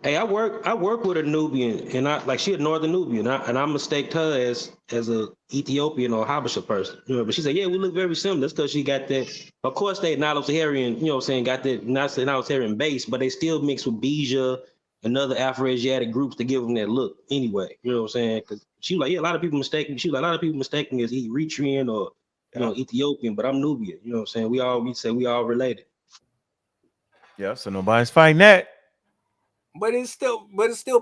Speaker 9: Hey, I work with a Nubian, and she a Northern Nubian, and I mistaked her as a Ethiopian or Habesha person. But she said, yeah, we look very similar. That's because she got that. Of course, they Nilo-Saharan, got that not Nilo-Saharan base, but they still mix with Beja and other Afro-Asiatic groups to give them that look. Anyway, you know what I'm saying? Because she was like, yeah, a lot of people mistaken. She was like, a lot of people mistaken me as Eritrean or Ethiopian, but I'm Nubian. You know what I'm saying? We say we all related.
Speaker 2: Yeah, so nobody's fighting that.
Speaker 8: But it's still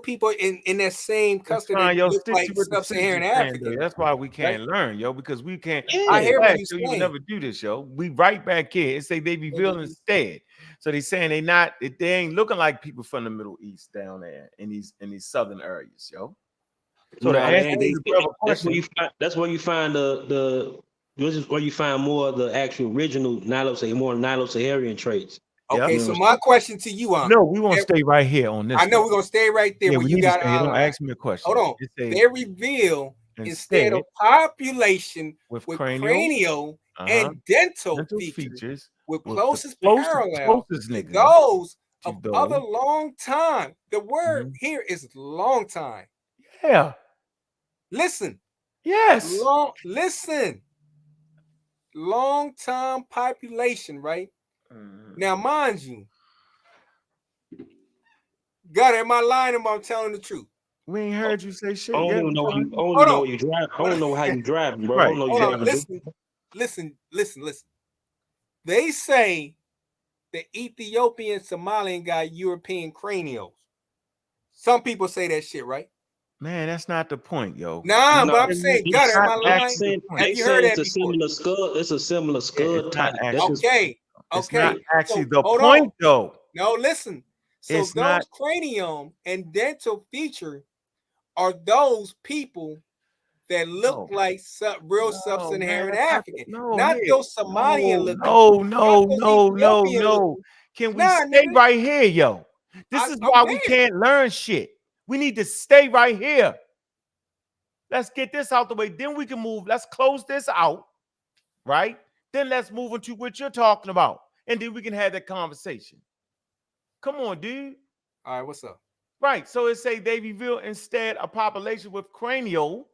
Speaker 8: people in that same custody that look like sub-Saharan Africa.
Speaker 2: That's why we can't learn, yo, because we can't.
Speaker 8: Yeah, I hear what you're saying.
Speaker 2: You would never do this, yo. We right back here and say they reveal instead. So they saying they ain't looking like people from the Middle East down there in these southern areas, yo. So
Speaker 9: that's where you find this is where you find more of the actual original Nilo-Saharan traits.
Speaker 8: Okay, so my question to you,
Speaker 2: no, we won't stay right here on this.
Speaker 8: I know we're gonna stay right there.
Speaker 2: Yeah,
Speaker 8: when you got
Speaker 2: don't ask me a question.
Speaker 8: Hold on. They reveal instead of population with cranial and dental features with closest parallel to those of other long time. The word here is long time.
Speaker 2: Yeah.
Speaker 8: Listen.
Speaker 2: Yes.
Speaker 8: Long time population, right? Now, mind you, God, am I lying or am I telling the truth?
Speaker 2: We ain't heard you say shit.
Speaker 9: I don't even know you drive. I don't know how you driving, bro. Right. I don't know you driving.
Speaker 8: Listen. They say the Ethiopian Somalian got European cranials. Some people say that shit, right?
Speaker 2: Man, that's not the point, yo.
Speaker 8: Nah,
Speaker 9: No,
Speaker 8: but I'm saying, Gutter, am I lying? Have you heard that
Speaker 9: it's a
Speaker 8: before?
Speaker 9: similar skull. It's a similar skull type. That's just,
Speaker 8: Okay,
Speaker 2: It's not
Speaker 8: okay.
Speaker 2: actually
Speaker 8: So,
Speaker 2: the
Speaker 8: hold
Speaker 2: point,
Speaker 8: on.
Speaker 2: though.
Speaker 8: No, listen. So
Speaker 2: It's
Speaker 8: those
Speaker 2: not.
Speaker 8: cranium and dental feature are those people that look like real sub-Saharan African, not those Somalian looking.
Speaker 2: No. Can we stay right here, yo? This is why we can't learn shit. We need to stay right here. Let's get this out the way. Then we can move. Let's close this out, right? Then let's move into what you're talking about. And then we can have that conversation. Come on, dude.
Speaker 8: All right, what's up?
Speaker 2: Right. So it say they reveal instead a population with cranial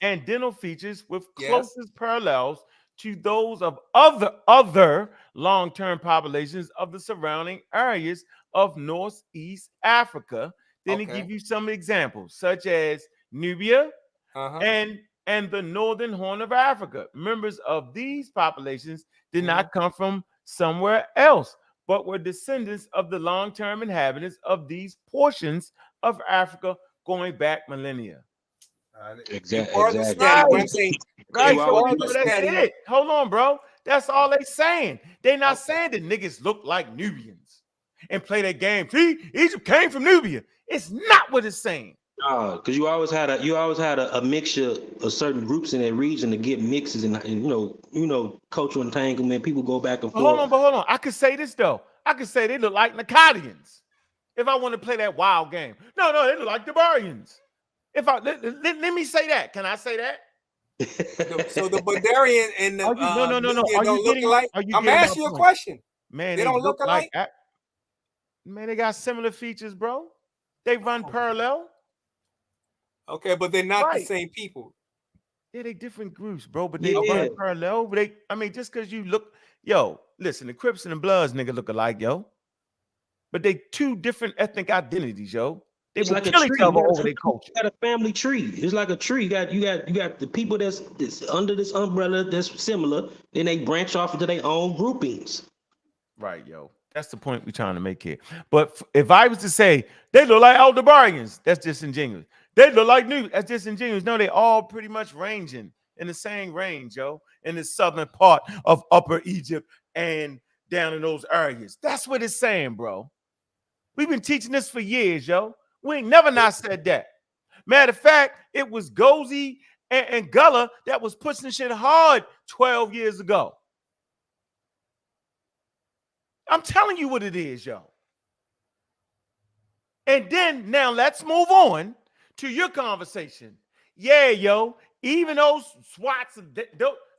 Speaker 2: and dental features with closest parallels to those of other long-term populations of the surrounding areas of Northeast Africa. Then it give you some examples, such as Nubia and the northern horn of Africa. Members of these populations did not come from somewhere else, but were descendants of the long-term inhabitants of these portions of Africa going back millennia.
Speaker 9: Exactly.
Speaker 2: Right. So that's it. Hold on, bro. That's all they saying. They not saying that niggas look like Nubians and play that game. See, Egypt came from Nubia. It's not what it's saying.
Speaker 9: Because you always had a mixture of certain groups in that region to get mixes and you know cultural entanglement. People go back and forth.
Speaker 2: Hold on. I could say this though. I could say they look like Nakadians if I want to play that wild game. No, they look like Jabarians. If I let me say that, can I say that?
Speaker 8: So the Barbarian and the
Speaker 2: no.
Speaker 8: Are you look alike? I'm asking you a question.
Speaker 2: Man,
Speaker 8: they don't look alike.
Speaker 2: Man, they got similar features, bro. They run parallel.
Speaker 8: Okay, but they're not the same people.
Speaker 2: Yeah, they different groups, bro. But they run parallel. But just because you look, yo, listen, the Crips and the Bloods, nigga, look alike, yo. But they two different ethnic identities, yo. They will kill each other over their culture.
Speaker 9: You got a family tree. It's like a tree. You got the people that's under this umbrella that's similar. Then they branch off into their own groupings.
Speaker 2: Right, yo. That's the point we're trying to make here. But if I was to say they look like Aldebarians, that's disingenuous. They look like New. That's disingenuous. No, they all pretty much ranging in the same range, yo, in the southern part of Upper Egypt and down in those areas. That's what it's saying, bro. We've been teaching this for years, yo. We ain't never not said that. Matter of fact, it was Gozi and Gullah that was pushing shit hard 12 years ago. I'm telling you what it is, yo. And then now let's move on to your conversation. Yeah, yo, even those swats,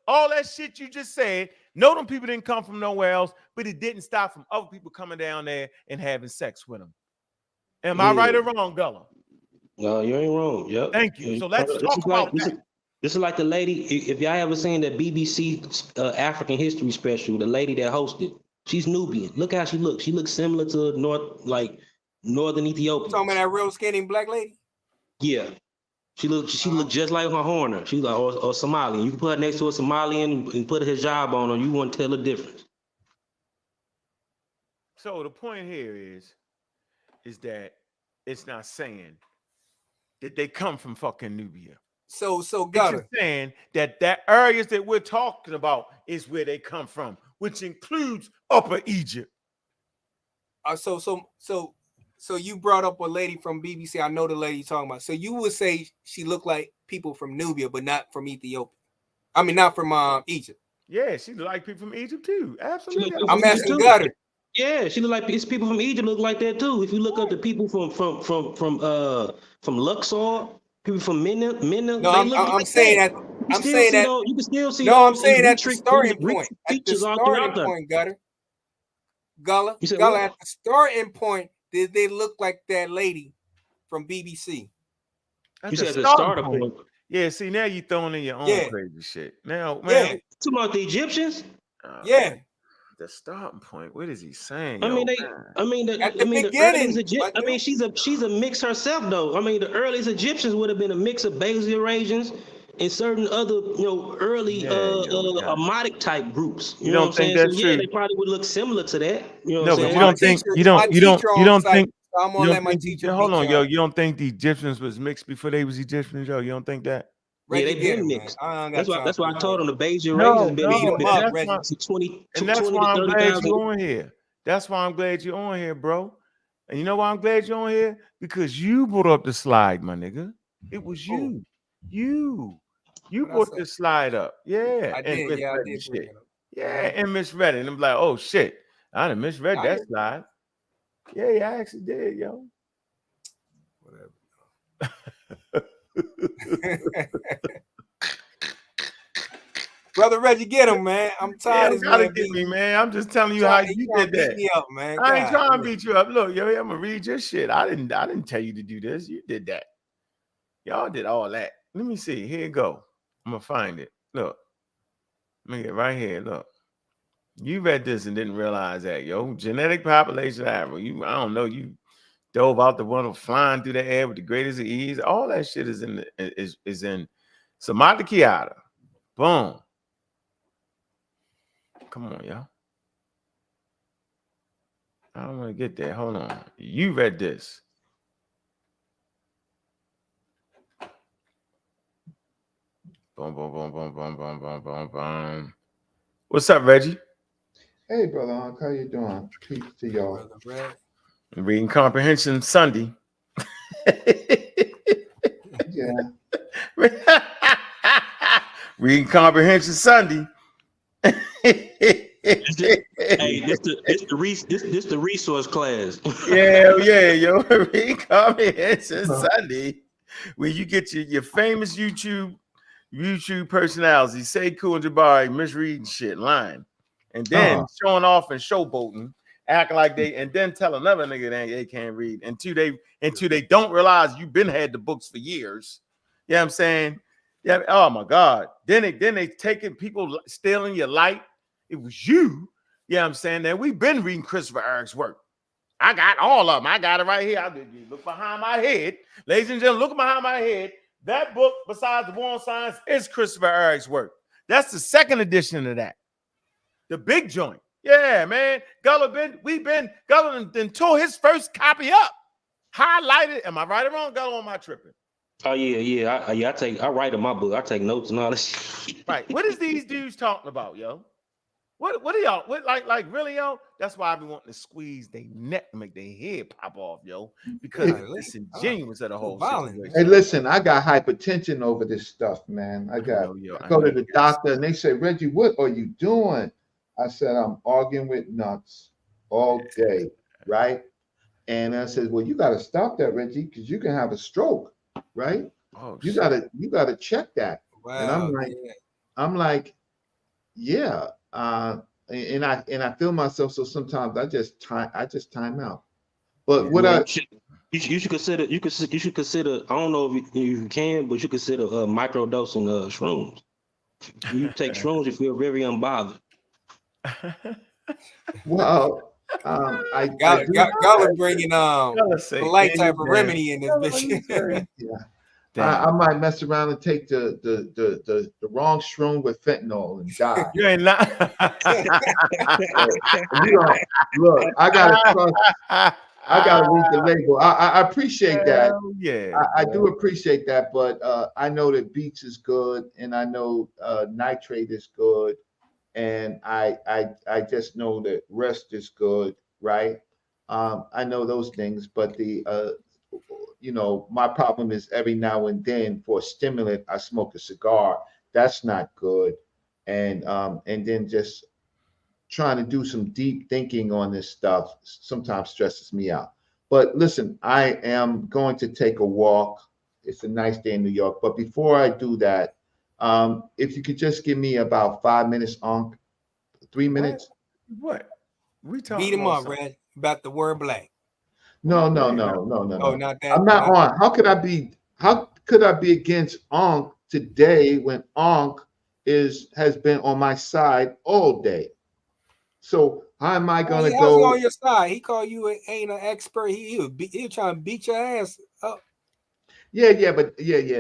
Speaker 2: all that shit you just said, no, them people didn't come from nowhere else, but it didn't stop from other people coming down there and having sex with them. Am I right or wrong, Gullah?
Speaker 9: No, you ain't wrong. Yep.
Speaker 2: Thank you. So let's talk about that.
Speaker 9: This is like the lady, if y'all ever seen that BBC African history special, the lady that hosted, she's Nubian. Look how she looks. She looks similar to northern Ethiopia.
Speaker 8: Talking about that real skinny black lady?
Speaker 9: Yeah. She looked just like her Horner. She was like or Somalian. You can put her next to a Somalian and put a hijab on her, you won't tell the difference.
Speaker 2: So the point here is that it's not saying that they come from fucking Nubia.
Speaker 8: So got
Speaker 2: it. Saying that areas that we're talking about is where they come from, which includes Upper Egypt.
Speaker 8: So you brought up a lady from BBC. I know the lady you're talking about. So you would say she looked like people from Nubia, but not from Ethiopia. I mean, not from Egypt.
Speaker 2: Yeah, she looked like people from Egypt too. Absolutely.
Speaker 8: I'm asking Gutter.
Speaker 9: Yeah, she look like it's people from Egypt look like that too. If you look up the people from Luxor, people from Minna.
Speaker 8: No, I'm saying that. I'm saying that
Speaker 9: you can still see.
Speaker 8: No, I'm saying at the starting point. At the starting point, Gullah, at the starting point, did they look like that lady from BBC?
Speaker 9: You said the starting point.
Speaker 2: Yeah, see, now you throwing in your own crazy shit. Now, man,
Speaker 9: talking about the Egyptians.
Speaker 2: The starting point. What is he saying?
Speaker 9: The earliest Egyptians. I mean, she's a mix herself, though. I mean, the earliest Egyptians would have been a mix of Basi-Arabians and certain other, early Amadic type groups. You know what I'm saying?
Speaker 2: That's true?
Speaker 9: They probably would look similar to that. You know
Speaker 2: no,
Speaker 9: what I'm
Speaker 2: but
Speaker 9: saying?
Speaker 2: you don't think
Speaker 8: I'm gonna let my teacher.
Speaker 2: Hold on, yo. You don't think the Egyptians was mixed before they was Egyptians, yo? You don't think that?
Speaker 9: Yeah, they been mixed. That's why I told them the Bayesian races been mixed 20
Speaker 2: and that's
Speaker 9: 20
Speaker 2: why
Speaker 9: to
Speaker 2: I'm glad
Speaker 9: 30,000.
Speaker 2: you're on here. That's why I'm glad you're on here, bro. And you know why I'm glad you're on here? Because you brought up the slide, my nigga. It was you. You brought this slide up. Yeah.
Speaker 8: I
Speaker 2: and
Speaker 8: did. Yeah, I
Speaker 2: misread
Speaker 8: did.
Speaker 2: the shit. Yeah, and misread it. And I'm like, oh shit. I done misread that slide. Yeah, I actually did, yo.
Speaker 8: Whatever. Brother Reggie, get him, man. I'm tired of
Speaker 2: this man. Get me, man. I'm just telling you how you did that.
Speaker 8: Beat me up, man.
Speaker 2: I ain't trying to beat you up. Look, yo, I'm gonna read your shit. I didn't tell you to do this. You did that. Y'all did all that. Let me see. Here you go. I'm gonna find it. Look. Let me get right here. Look. You read this and didn't realize that, yo. Genetic population average. I don't know. You dove out the window, flying through the air with the greatest of ease. All that shit is in Samata Kiata. Boom. Come on, y'all. I don't want to get there. Hold on. You read this. Boom, boom, boom, boom, boom, boom, boom, boom, boom. What's up, Reggie?
Speaker 13: Hey, brother Ankh, how you doing? Peace to y'all.
Speaker 2: Reading Comprehension Sunday.
Speaker 13: Yeah.
Speaker 2: Reading Comprehension Sunday.
Speaker 9: Hey, this the resource class.
Speaker 2: yeah, yo. Reading Comprehension Sunday, where you get your famous YouTube personalities, Sekou and Jabri, misreading shit, lying, and then showing off and showboating, acting like they, and then tell another nigga they can't read until they don't realize you've been had the books for years. You know what I'm saying? Yeah. Oh my God. Then they taking people stealing your light. It was you. You know what I'm saying? That we've been reading Christopher Eric's work. I got all of them. I got it right here. I did. Look behind my head, ladies and gentlemen. Look behind my head. That book, besides the War on Science, is Christopher Eric's work. That's the second edition of that. The big joint. Yeah, man. Gullah then tore his first copy up. Highlighted. Am I right or wrong, Gullah? Am I tripping?
Speaker 9: Oh yeah. I write in my book. I take notes and all this.
Speaker 2: Right. What is these dudes talking about, yo? What are y'all? What like really, yo? That's why I be wanting to squeeze their neck and make their head pop off, yo. Because it's disingenuous of the whole situation.
Speaker 13: Hey, listen, I got hypertension over this stuff, man. I go to the doctor and they say, Reggie, what are you doing? I said, I'm arguing with nuts all day, right? And I said, well, you got to stop that, Reggie, because you can have a stroke, right?
Speaker 2: Oh,
Speaker 13: you gotta check that.
Speaker 8: Wow,
Speaker 13: and I'm like, yeah. And I feel myself, so sometimes I just time out. But what
Speaker 9: you should consider, I don't know if you can, but you consider microdosing shrooms. You take shrooms, you feel very unbothered.
Speaker 13: Well,
Speaker 8: I got bringing the light type of remedy in this bitch.
Speaker 13: Yeah. I might mess around and take the wrong shroom with fentanyl and die.
Speaker 2: You ain't not.
Speaker 13: Look, I gotta read the label. I appreciate that.
Speaker 2: Yeah,
Speaker 13: I do appreciate that, but I know that beach is good, and I know nitrate is good, and I just know that rest is good, right? I know those things, but my problem is every now and then for a stimulant, I smoke a cigar. That's not good. And then just trying to do some deep thinking on this stuff sometimes stresses me out. But listen, I am going to take a walk. It's a nice day in New York. But before I do that, if you could just give me about 5 minutes, Ankh, 3 minutes.
Speaker 2: What? We talking
Speaker 8: Beat him up, Red, about the word black.
Speaker 13: No.
Speaker 8: Oh, not that.
Speaker 13: I'm not on. How could I be against Ankh today when Ankh has been on my side all day? So how am I gonna go
Speaker 8: on your side? He called you ain't an expert. He was trying to beat your ass up.
Speaker 13: but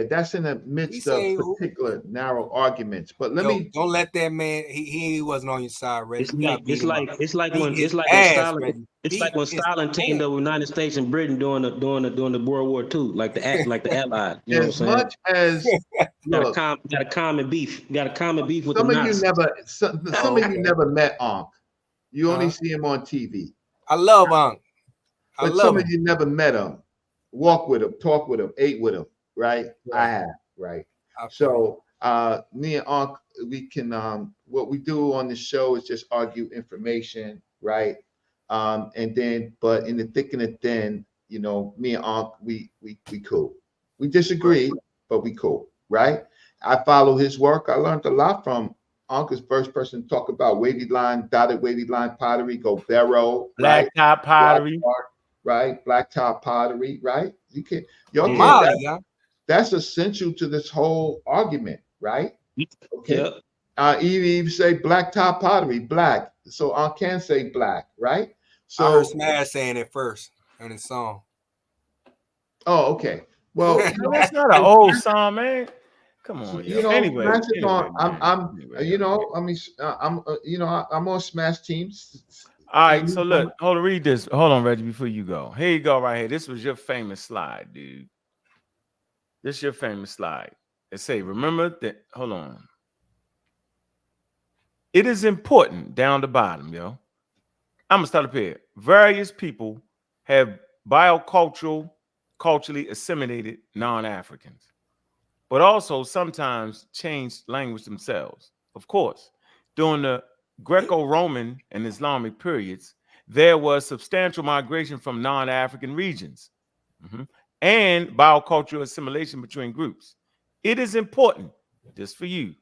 Speaker 13: that's in the midst of particular narrow arguments. But let me
Speaker 8: don't let that man. He wasn't on your side, Reggie.
Speaker 9: It's like when Stalin teamed up with United States and Britain during the World War II, like the Allies. You know
Speaker 13: as
Speaker 9: what I'm
Speaker 13: much as
Speaker 9: look, got a common beef. Got a common beef with
Speaker 13: some
Speaker 9: the
Speaker 13: of
Speaker 9: Nazis.
Speaker 13: some of you never met Ankh. You only see him on TV.
Speaker 8: I love Ankh.
Speaker 13: But some of you never met him, walk with him, talk with him, ate with him, right? I have, right? So me and Ankh, we can what we do on the show is just argue information, right? And then, but in the thick and the thin, you know, me and Ankh, we cool. We disagree, but we cool, right? I follow his work. I learned a lot from Ankh is first person to talk about dotted wavy line pottery, go barrow,
Speaker 2: black top pottery.
Speaker 13: Right, black top pottery, right? You can that's essential to this whole argument, right? Okay. Eve say black top pottery, black. So I can say black, right? So
Speaker 8: I heard Smash saying it first in his song.
Speaker 13: Oh, okay. Well,
Speaker 2: that's not an old song, man. Come on,
Speaker 13: you know.
Speaker 2: Anyway,
Speaker 13: I'm you know, I mean, I'm you know, I'm on Smash teams.
Speaker 2: All right, so look, hold on, read this. Hold on, Reggie, before you go. Here you go, right here. This was your famous slide, dude. This is your famous slide. It say, remember that, hold on. It is important down the bottom, yo. I'm gonna start up here. Various people have culturally assimilated non-Africans, but also sometimes changed language themselves. Of course, during the Greco-Roman and Islamic periods, there was substantial migration from non-African regions and biocultural assimilation between groups. It is important, just for you,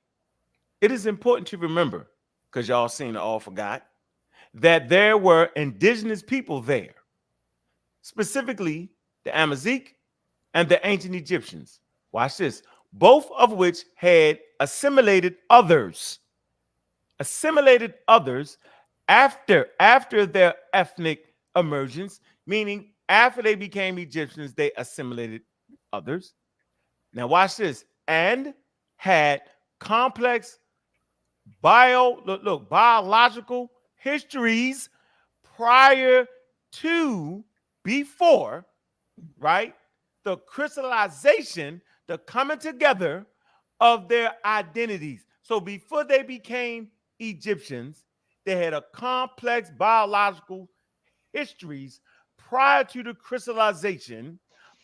Speaker 2: it is important to remember, because y'all seem to all forgot, that there were indigenous people there, specifically the Amazigh and the ancient Egyptians. Watch this. Both of which had assimilated others after their ethnic emergence, meaning after they became Egyptians, they assimilated others. Now watch this. And had complex biological histories before, right, the crystallization, the coming together of their identities. So before they became Egyptians, they had a complex biological histories prior to the crystallization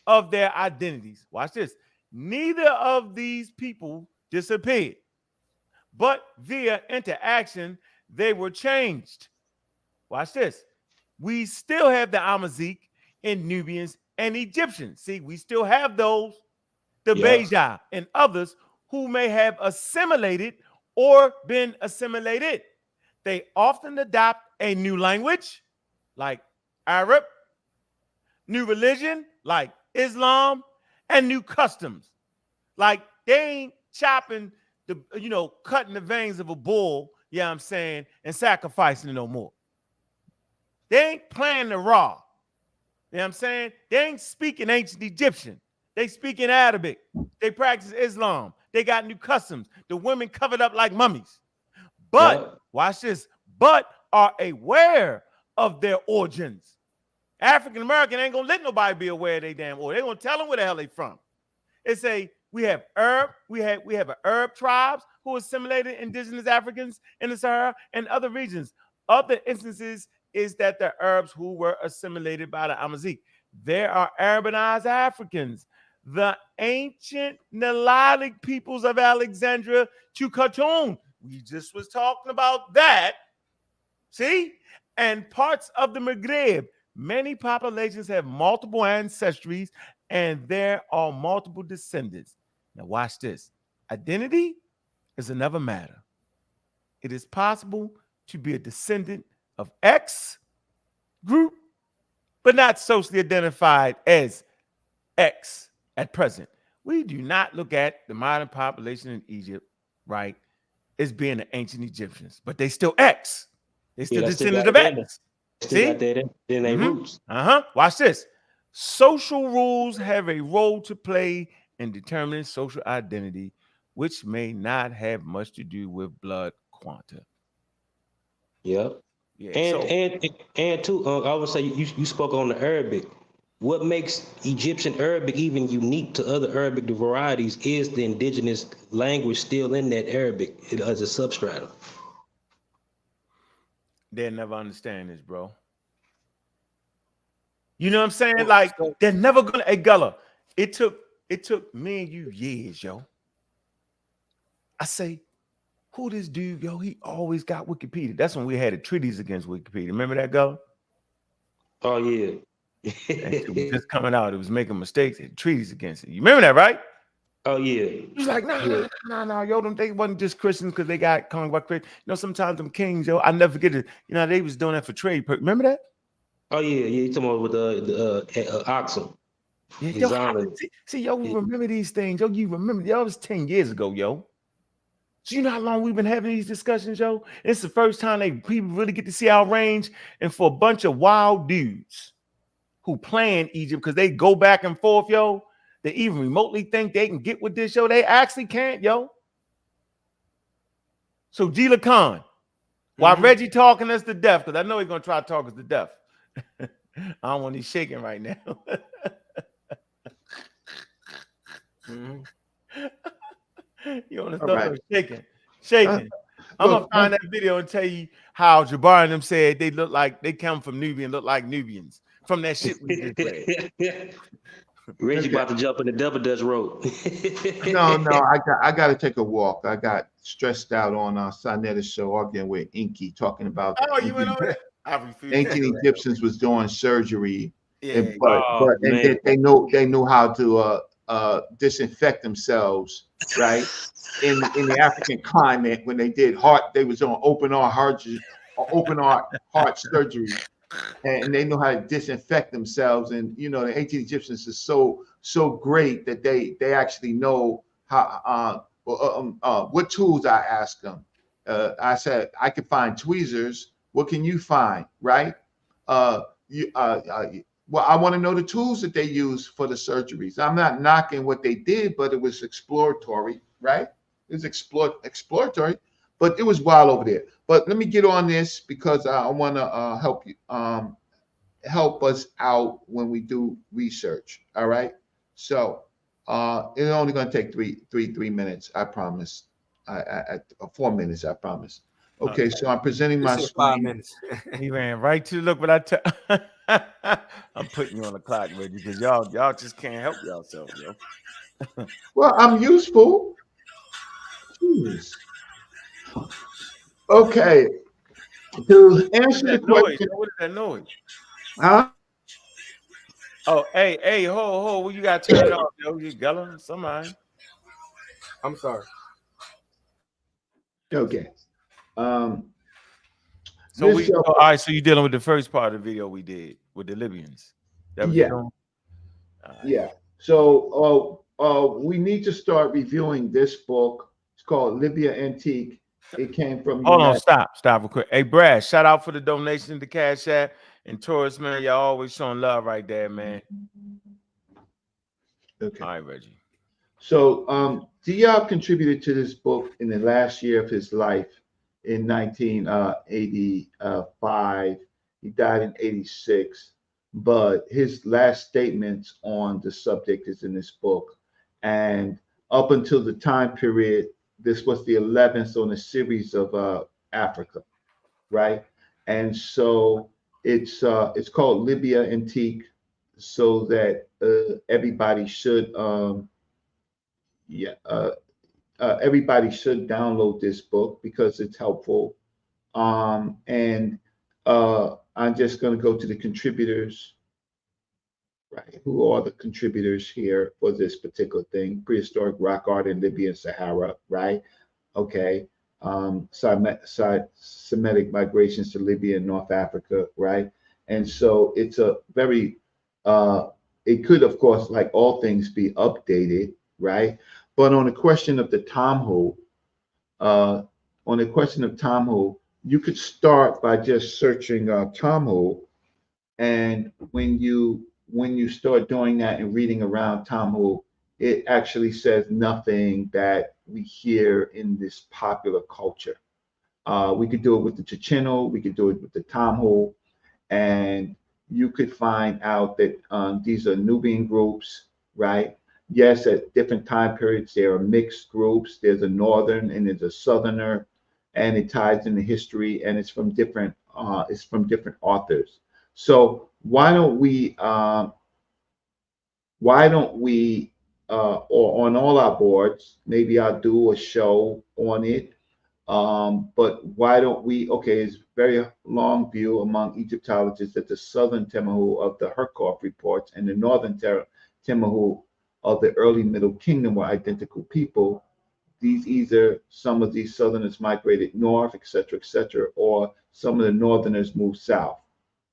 Speaker 2: of their identities. Watch this. Neither of these people disappeared, but via interaction, they were changed. Watch this. We still have the Amazigh and Nubians and Egyptians. See, we still have those, the Beja and others who may have assimilated or been assimilated. They often adopt a new language like Arab, new religion like Islam, and new customs. Like they ain't chopping cutting the veins of a bull, you know what I'm saying, and sacrificing it no more. They ain't playing the raw. You know what I'm saying? They ain't speaking ancient Egyptian. They speak in Arabic. They practice Islam. They got new customs. The women covered up like mummies. But, watch this, but are aware of their origins. African American ain't gonna let nobody be aware of their damn origin. They're gonna tell them where the hell they from. It's we have Arab tribes who assimilated indigenous Africans in the Sahara and other regions. Other instances is that the Arabs who were assimilated by the Amazigh. There are Arabized Africans. The ancient Nilotic peoples of Alexandria to Khartoum. We just was talking about that. See? And parts of the Maghreb. Many populations have multiple ancestries and there are multiple descendants. Now watch this. Identity is another matter. It is possible to be a descendant of X group, but not socially identified as X at present. We do not look at the modern population in Egypt, right, as being the ancient Egyptians, but they still X. They still descendant of X. See?
Speaker 9: Then they roots.
Speaker 13: Watch this.
Speaker 2: Social rules have a role to play in determining social identity, which may not have much to do with blood quanta.
Speaker 9: Yep.
Speaker 2: Yeah.
Speaker 9: And too, I would say you spoke on the Arabic. What makes Egyptian Arabic even unique to other Arabic varieties is the indigenous language still in that Arabic as a substratum.
Speaker 2: They'll never understand this, bro. You know what I'm saying? Like, they're never gonna. Hey, Gullah, it took me and you years, yo. I say, who this dude, yo? He always got Wikipedia. That's when we had a treaties against Wikipedia. Remember that, Gullah?
Speaker 9: Oh yeah.
Speaker 2: It was just coming out. It was making mistakes. It had treaties against it. You remember that, right?
Speaker 9: Oh yeah.
Speaker 2: He's like, no, yo, they wasn't just Christians because they got calling about Christians. You know, sometimes them kings, yo, I never forget it. You know, they was doing that for trade. Remember that?
Speaker 9: Oh yeah, yeah. You talking about with the oxen?
Speaker 2: Yeah, yo, see, yo, we remember these things, yo. You remember, yo, it was 10 years ago, yo. So you know how long we've been having these discussions, yo? It's the first time people really get to see our range, and for a bunch of wild dudes who play in Egypt because they go back and forth, yo. They even remotely think they can get with this, yo. They actually can't, yo. So Gila Khan, while Reggie talking us to death, because I know he's gonna try to talk us to death. I don't want he's shaking right now. You want to start shaking. I'm gonna find that video and tell you how Jabari and them said they look like they come from Nubia and look like Nubians from that shit we just read.
Speaker 9: Reggie about to jump in the double dutch rope.
Speaker 13: No, I got to take a walk. I got stressed out on Sanetta's show arguing with Inky talking about.
Speaker 2: Oh, you went over that?
Speaker 13: Ancient Egyptians was doing surgery,
Speaker 2: yeah,
Speaker 13: but they know how to disinfect themselves, right? In the African climate, when they did they was on open heart surgery. And they know how to disinfect themselves, and you know the ancient Egyptians is so great that they actually know how. What tools? I asked them. I said I could find tweezers. What can you find? Right? Well, I want to know the tools that they use for the surgeries. I'm not knocking what they did, but it was exploratory, right? It was exploratory. But it was wild over there. But let me get on this because I want to help you, help us out when we do research. All right. So it's only going to take three minutes. I promise. 4 minutes. I promise. Okay. So I'm presenting my screen.
Speaker 8: 5 minutes.
Speaker 2: He ran right to look what I tell. I'm putting you on the clock, Reggie, because y'all just can't help yourself, yo.
Speaker 13: Well, I'm useful. Jeez. Okay. To answer the question.
Speaker 2: What is that noise?
Speaker 13: Huh?
Speaker 2: Oh, hey, ho, you got to turn it off, yo. You Gullah, somebody.
Speaker 8: I'm sorry.
Speaker 13: Okay.
Speaker 2: So all right. So you're dealing with the first part of the video we did with the Libyans.
Speaker 13: Yeah. So we need to start reviewing this book. It's called Libya Antique. It came from.
Speaker 2: Hold on, stop real quick. Hey, Brad, shout out for the donation to Cash App and Taurus, man. Y'all always showing love right there, man.
Speaker 13: Okay.
Speaker 2: All right, Reggie.
Speaker 13: So Diab contributed to this book in the last year of his life in 1985. He died in 86, but his last statements on the subject is in this book. And up until the time period, this was the 11th on a series of Africa, right? And so it's called Libya Antique, so that everybody should everybody should download this book because it's helpful. And I'm just going to go to the contributors, right? Who are the contributors here for this particular thing? Prehistoric rock art in Libya and Sahara, right? Okay. Semitic migrations to Libya and North Africa, right? And so it's a very, it could, of course, like all things, be updated, right? But on the question of the Tamhu, you could start by just searching Tamhu, and when you when you start doing that and reading around Tamhu, it actually says nothing that we hear in this popular culture. We could do it with the Chicheno, we could do it with the Tamhu, and you could find out that these are Nubian groups, right? Yes, at different time periods, there are mixed groups. There's a northern and there's a southerner, and it ties into history, and it's from different authors. So why don't we or on all our boards, maybe I'll do a show on it. But why don't we, okay, it's very long view among Egyptologists that the southern Temahu of the Herkhorf reports and the northern Temahu of the early Middle Kingdom were identical people. These either some of these southerners migrated north, et cetera, or some of the northerners moved south,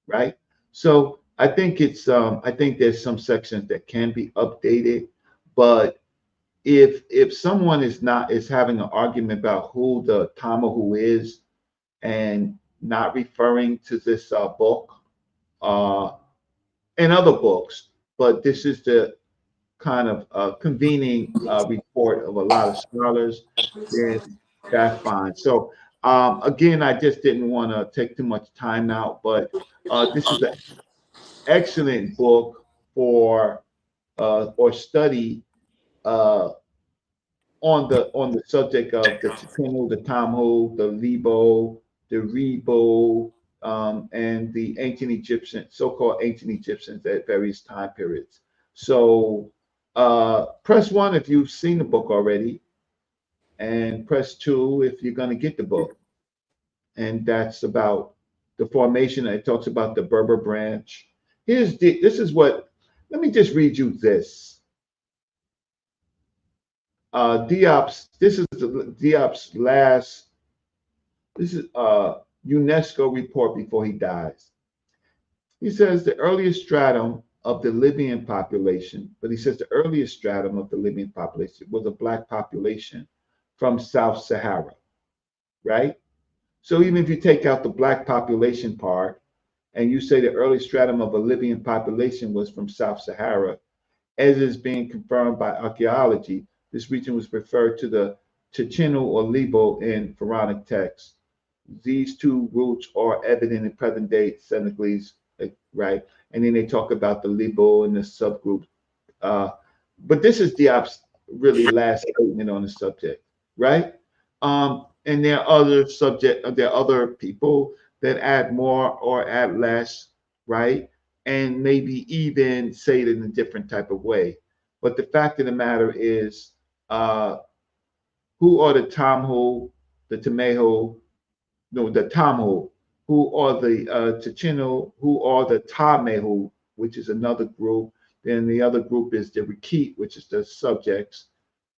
Speaker 13: right? So I think I think there's some sections that can be updated, but if someone is having an argument about who the Tamahu is and not referring to this book and other books, but this is the kind of convening report of a lot of scholars, then that's fine. So again, I just didn't want to take too much time out, but this is an excellent book for or study on the subject of the Chicheno, the Tamhu, the Libo, the Rebo, and the ancient Egyptian, so-called ancient Egyptians at various time periods. So press 1 if you've seen the book already, and press 2 if you're going to get the book. And that's about the formation. It talks about the Berber branch. Let me just read you this. This is Diop's last, this is UNESCO report before he dies. He says the earliest stratum of the Libyan population, but he says the earliest stratum of the Libyan population was a Black population from South Sahara, right? So even if you take out the Black population part and you say the early stratum of a Libyan population was from South Sahara, as is being confirmed by archaeology, this region was referred to the Chicheno or Libo in Pharaonic texts. These two roots are evident in present-day Senegalese, right? And then they talk about the Libo and the subgroup. But this is Diop's really last statement on the subject, right? And there are other people that add more or add less, right? And maybe even say it in a different type of way. But the fact of the matter is, who are the Tamhu, the Tameho, no, the Tamhu, who are the Chicheno, who are the Tamehu, which is another group. Then the other group is the Rekit, which is the subjects.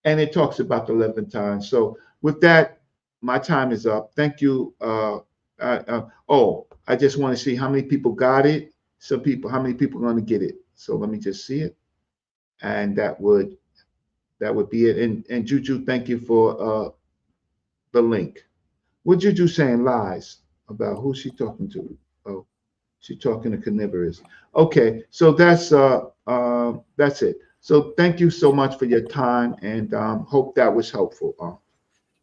Speaker 13: And it talks about the Levantine. So with that, my time is up. Thank you. I just want to see how many people got it. How many people are going to get it? So let me just see it. And that would be it. And Juju, thank you for the link. What Juju saying lies about who's she talking to? Oh, she's talking to carnivorous. Okay, so that's it. So thank you so much for your time, and hope that was helpful.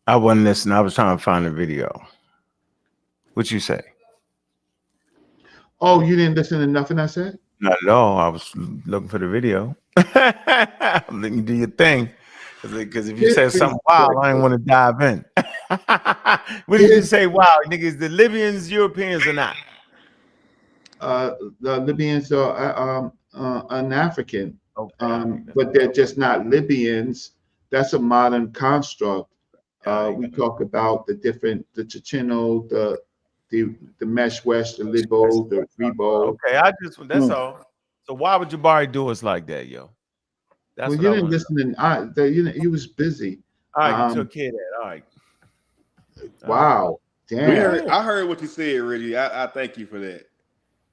Speaker 2: I wasn't listening. I was trying to find a video. What you say?
Speaker 13: Oh, you didn't listen to nothing I said?
Speaker 2: Not at all. I was looking for the video. I'm letting you do your thing. Because if you said something wild, I didn't want to dive in. What did you say? Wow, niggas, the Libyans, Europeans or not?
Speaker 13: The Libyans are an African, but they're just not Libyans. That's a modern construct. We talk about the Chicheno, the Mesh West, the Libo, the Rebo.
Speaker 2: Okay, that's all. So why would Jabari do us like that, yo?
Speaker 13: That's well, you didn't listen. He was busy.
Speaker 2: All right, you took care of that. All right.
Speaker 13: Wow. Damn.
Speaker 14: I heard what you said, Reggie. I thank you for that.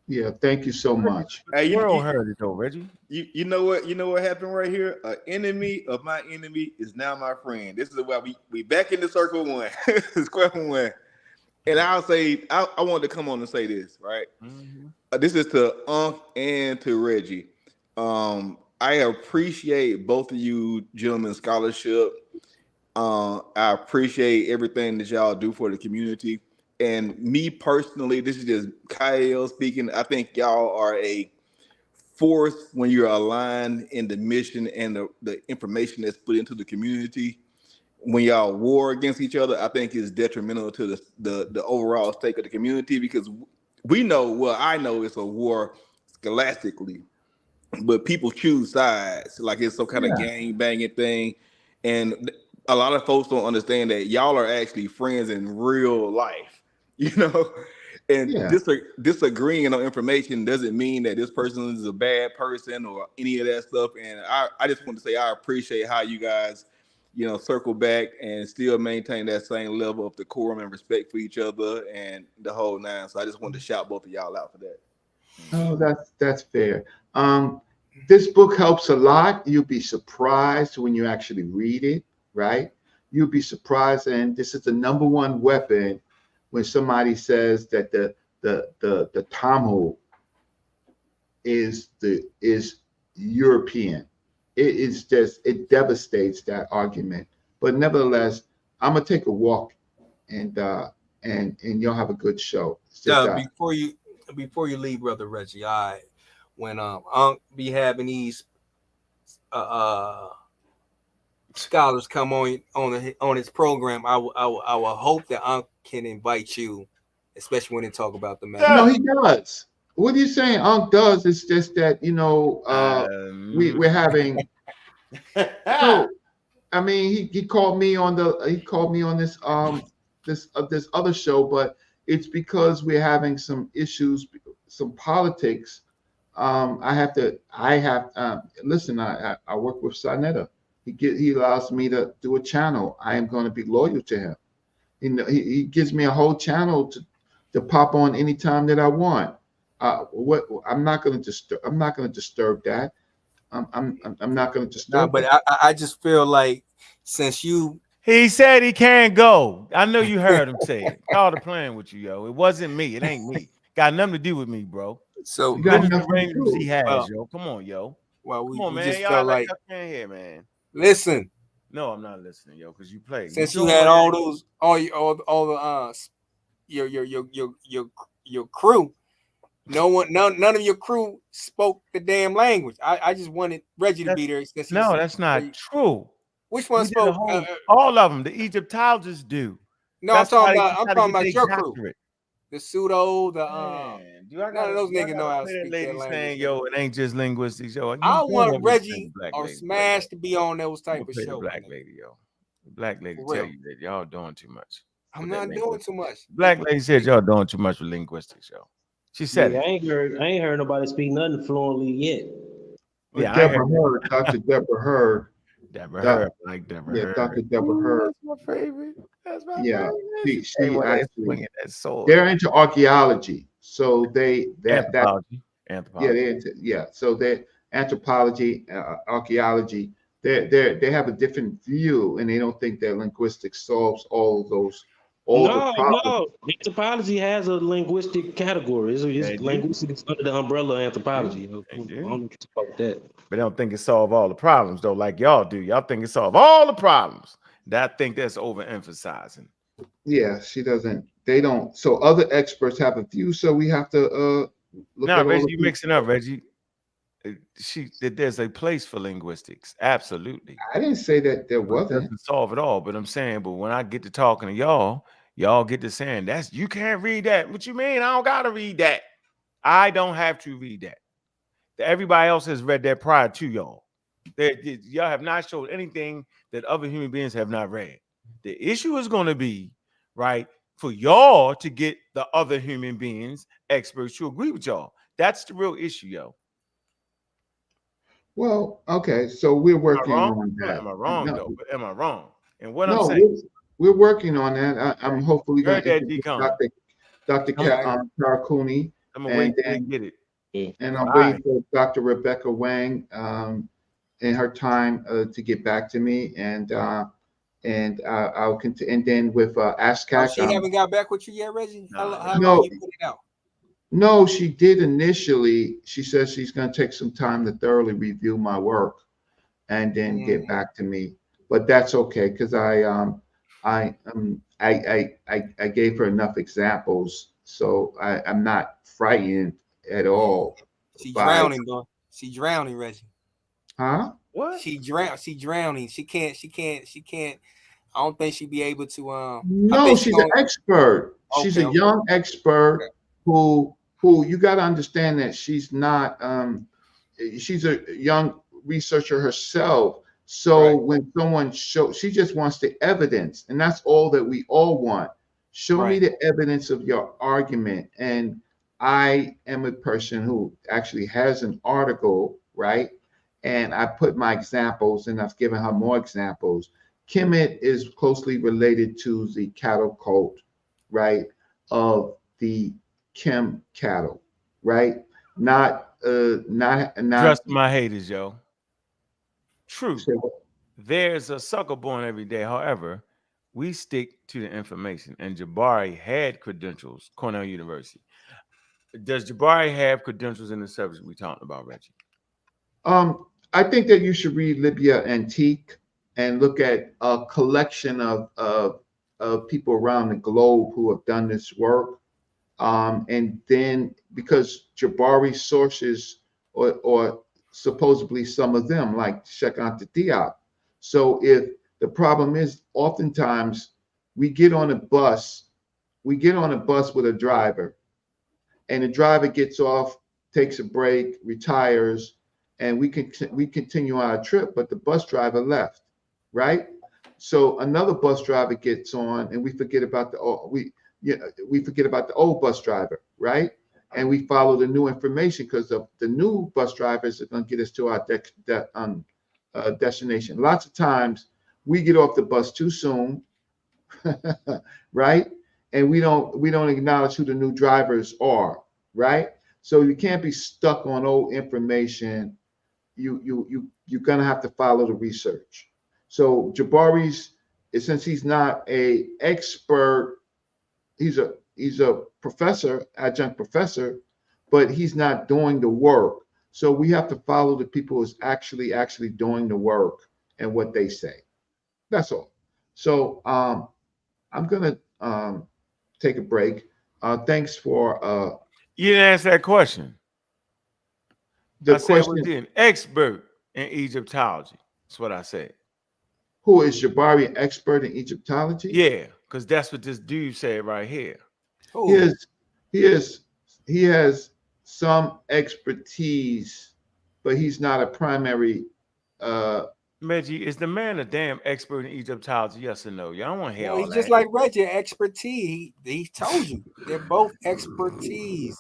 Speaker 13: Yeah, thank you so much.
Speaker 2: Hey, you heard it though, Reggie.
Speaker 14: You know what? You know what happened right here? An enemy of my enemy is now my friend. This is why we back in the circle one, square one. And I'll say I wanted to come on and say this, right? Mm-hmm. This is to Ankh and to Reggie. I appreciate both of you gentlemen's scholarship. I appreciate everything that y'all do for the community. And me personally, this is just Kyle speaking. I think y'all are a force when you're aligned in the mission and the information that's put into the community. When y'all war against each other, I think is detrimental to the overall state of the community, because we know, well, I know it's a war scholastically, but people choose sides like it's some kind of gang banging thing. And a lot of folks don't understand that y'all are actually friends in real life, you know. And disagreeing on information doesn't mean that this person is a bad person or any of that stuff. And I just want to say I appreciate how you guys, you know, circle back and still maintain that same level of decorum and respect for each other and the whole nine. So I just wanted to shout both of y'all out for that.
Speaker 13: Oh, that's fair. This book helps a lot. You'll be surprised when you actually read it, right? You'll be surprised, and this is the number one weapon when somebody says that the Tamil is European. It devastates that argument. But nevertheless, I'm gonna take a walk, and you'll have a good show.
Speaker 8: Before you leave, Brother Reggie, when Ankh be having these scholars come on his program, I will hope that Ankh can invite you, especially when they talk about the matter.
Speaker 13: No, he does. What are you saying? Ankh does. It's just that, you know, we're having. No, I mean, he called me on this this other show, but it's because we're having some issues, some politics. Listen, I work with Sarnetta. He allows me to do a channel. I am going to be loyal to him. He gives me a whole channel to pop on anytime that I want. I'm not going to disturb that. I'm not going to disturb.
Speaker 8: No, but I just feel like since
Speaker 2: he said he can't go. I know you heard him say it. Called it playing with you, yo. It wasn't me. It ain't me. Got nothing to do with me, bro.
Speaker 8: So
Speaker 2: the arrangements he has, yo. Come on, yo.
Speaker 8: Well,
Speaker 2: come on,
Speaker 8: we
Speaker 2: man.
Speaker 8: just
Speaker 2: Y'all
Speaker 8: felt
Speaker 2: like
Speaker 8: like
Speaker 2: here, man.
Speaker 8: Listen.
Speaker 2: No, I'm not listening, yo, because you played.
Speaker 8: Since you had all your crew, none of your crew spoke the damn language. I just wanted Reggie to be there.
Speaker 2: No, that's not true.
Speaker 8: Which one spoke?
Speaker 2: All of them. The Egyptologists do.
Speaker 8: No, I'm talking about your crew. The pseudo, none of those niggas know how to speak that language.
Speaker 2: Saying, yo, it ain't just linguistics, yo.
Speaker 8: I want Reggie or Smash to be on those type of shows.
Speaker 2: Black lady, yo. Black lady tell you that y'all doing too much.
Speaker 8: I'm not doing too much.
Speaker 2: Black lady said y'all doing too much with linguistics, yo. She said
Speaker 9: I ain't heard nobody speak nothing fluently yet.
Speaker 13: Yeah, Deborah Hurd, Dr. Deborah Hurd.
Speaker 2: Like Deborah Hurd.
Speaker 13: Dr. Deborah Hurd.
Speaker 2: That's my favorite. That's my
Speaker 13: favorite. She
Speaker 2: actually,
Speaker 13: they're into archaeology. So
Speaker 2: anthropology.
Speaker 13: So they're anthropology, archaeology. They have a different view, and they don't think that linguistics solves all of those.
Speaker 9: No. Anthropology has a linguistic category. It's linguistics under the umbrella of anthropology.
Speaker 2: But they don't think it solve all the problems, though, like y'all do. Y'all think it solve all the problems. I think that's overemphasizing.
Speaker 13: Yeah, she doesn't. They don't. So other experts have a view. So we have to look at
Speaker 2: Reggie, you mixing up, Reggie. There's a place for linguistics. Absolutely.
Speaker 13: I didn't say that there wasn't.
Speaker 2: It doesn't solve it all, but I'm saying, but when I get to talking to y'all get to saying you can't read that. What you mean? I don't gotta read that. I don't have to read that. Everybody else has read that prior to y'all. Y'all have not showed anything that other human beings have not read. The issue is going to be, right, for y'all to get the other human beings, experts, to agree with y'all. That's the real issue, yo.
Speaker 13: Well, okay, so we're working on that.
Speaker 2: Am I wrong, though? But am I wrong? And what I'm saying,
Speaker 13: we're working on that. I'm hopefully going to
Speaker 2: get
Speaker 13: Dr. Karakuni.
Speaker 2: I'm gonna wait till get it.
Speaker 13: And I'm waiting for Dr. Rebecca Wang in her time to get back to me, and I'll continue. And then with ASCAC,
Speaker 8: she haven't got back with you yet, Reggie. How
Speaker 13: no,
Speaker 8: you put it out?
Speaker 13: No, she did initially. She says she's going to take some time to thoroughly review my work and then get back to me. But that's okay because I gave her enough examples, so I'm not frightened at all.
Speaker 8: She drowning, boy. She drowning, Reggie.
Speaker 13: Huh?
Speaker 2: What?
Speaker 8: She drowning. She can't. I don't think she'd be able to.
Speaker 13: No, she's an expert. She's a young expert who you got to understand that she's not. She's a young researcher herself. So when someone she just wants the evidence, and that's all that we all want. Show me the evidence of your argument. And I am a person who actually has an article, right? And I put my examples, and I've given her more examples. Kemet is closely related to the cattle cult, right? Of the Kim cattle, right? Not
Speaker 2: Trust my haters, yo. True. There's a sucker born every day. However, we stick to the information. And Jabari had credentials, Cornell University. Does Jabari have credentials in the subject we talked about, Reggie?
Speaker 13: I think that you should read Libya Antique and look at a collection of people around the globe who have done this work. And then because Jabari sources or supposedly some of them like Sheikh Anta Diop. So if the problem is oftentimes we get on a bus with a driver and the driver gets off, takes a break, retires, and we continue our trip, but the bus driver left, right? So another bus driver gets on and we forget about the old bus driver, right? And we follow the new information because of the new bus drivers are going to get us to our destination. Lots of times we get off the bus too soon, right? And we don't acknowledge who the new drivers are, right? So you can't be stuck on old information. You're going to have to follow the research. So Jabari's, since he's not an expert, he's a professor, adjunct professor, but he's not doing the work. So we have to follow the people who's actually doing the work and what they say. That's all. So I'm gonna take a break. Thanks for
Speaker 2: you didn't answer that question.
Speaker 13: The
Speaker 2: I said was he an expert in Egyptology? That's what I said.
Speaker 13: Who is Jabari an expert in Egyptology?
Speaker 2: Yeah, because that's what this dude said right here.
Speaker 13: He has some expertise, but he's not a primary.
Speaker 2: Reggie, is the man a damn expert in Egyptology? Yes or no? Y'all don't want to hear all
Speaker 8: he's
Speaker 2: that.
Speaker 8: just like Reggie, expertise. He told you they're both expertise.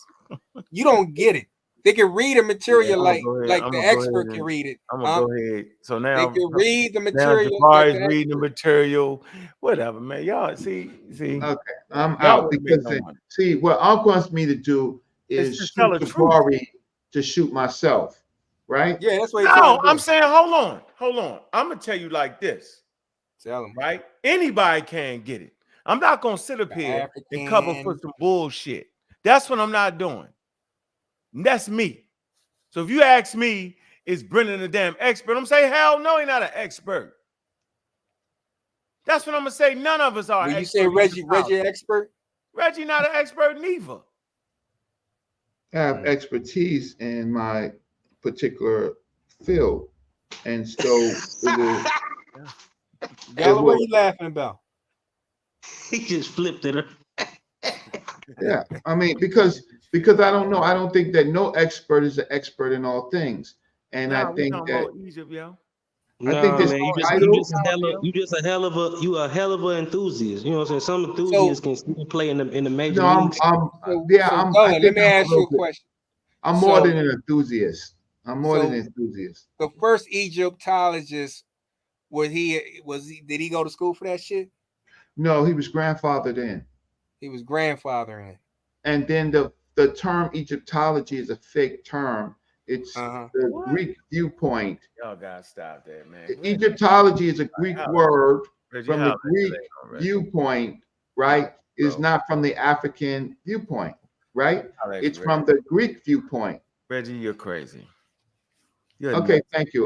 Speaker 8: You don't get it. They can read a material like the expert can read it.
Speaker 2: I'm gonna go ahead. So now
Speaker 8: they can read the material.
Speaker 2: Jabari's reading the material. Whatever, man. Y'all see.
Speaker 13: Okay, I'm out because what Uncle wants me to do is shoot Jabari to shoot myself, right?
Speaker 8: Yeah, that's what.
Speaker 2: No, I'm saying, hold on. I'm gonna tell you like this.
Speaker 8: Tell him,
Speaker 2: right? Anybody can get it. I'm not gonna sit up here and cover for some bullshit. That's what I'm not doing. And that's me. So if you ask me, is Brendan a damn expert? I'm saying, hell no, he's not an expert. That's what I'm gonna say. None of us are.
Speaker 8: When you say Reggie an expert?
Speaker 2: Reggie not an expert neither.
Speaker 13: I have expertise in my particular field, and so
Speaker 8: Gala, what are you laughing about?
Speaker 9: He just flipped it.
Speaker 13: Yeah, I mean, because I don't know. I don't think that no expert is an expert in all things, and I think that
Speaker 2: Egypt, yo.
Speaker 13: I think this
Speaker 9: man, you just a hell of an enthusiast. You know what I'm saying? Some enthusiasts can still play in the major leagues.
Speaker 8: Let me ask you a question.
Speaker 13: I'm more than an enthusiast. The
Speaker 8: first Egyptologist did he go to school for that shit?
Speaker 13: No, he was grandfathered in.
Speaker 8: He was grandfathering in.
Speaker 13: And then the term Egyptology is a fake term. It's the Greek viewpoint.
Speaker 2: Y'all gotta stop that, man.
Speaker 13: Egyptology is a Greek word from the Greek viewpoint, right? It is not from the African viewpoint. right?
Speaker 2: Alex,
Speaker 13: It's from the Greek viewpoint.
Speaker 2: Reggie, you're crazy. You're
Speaker 13: Okay,
Speaker 2: nuts.
Speaker 13: thank you.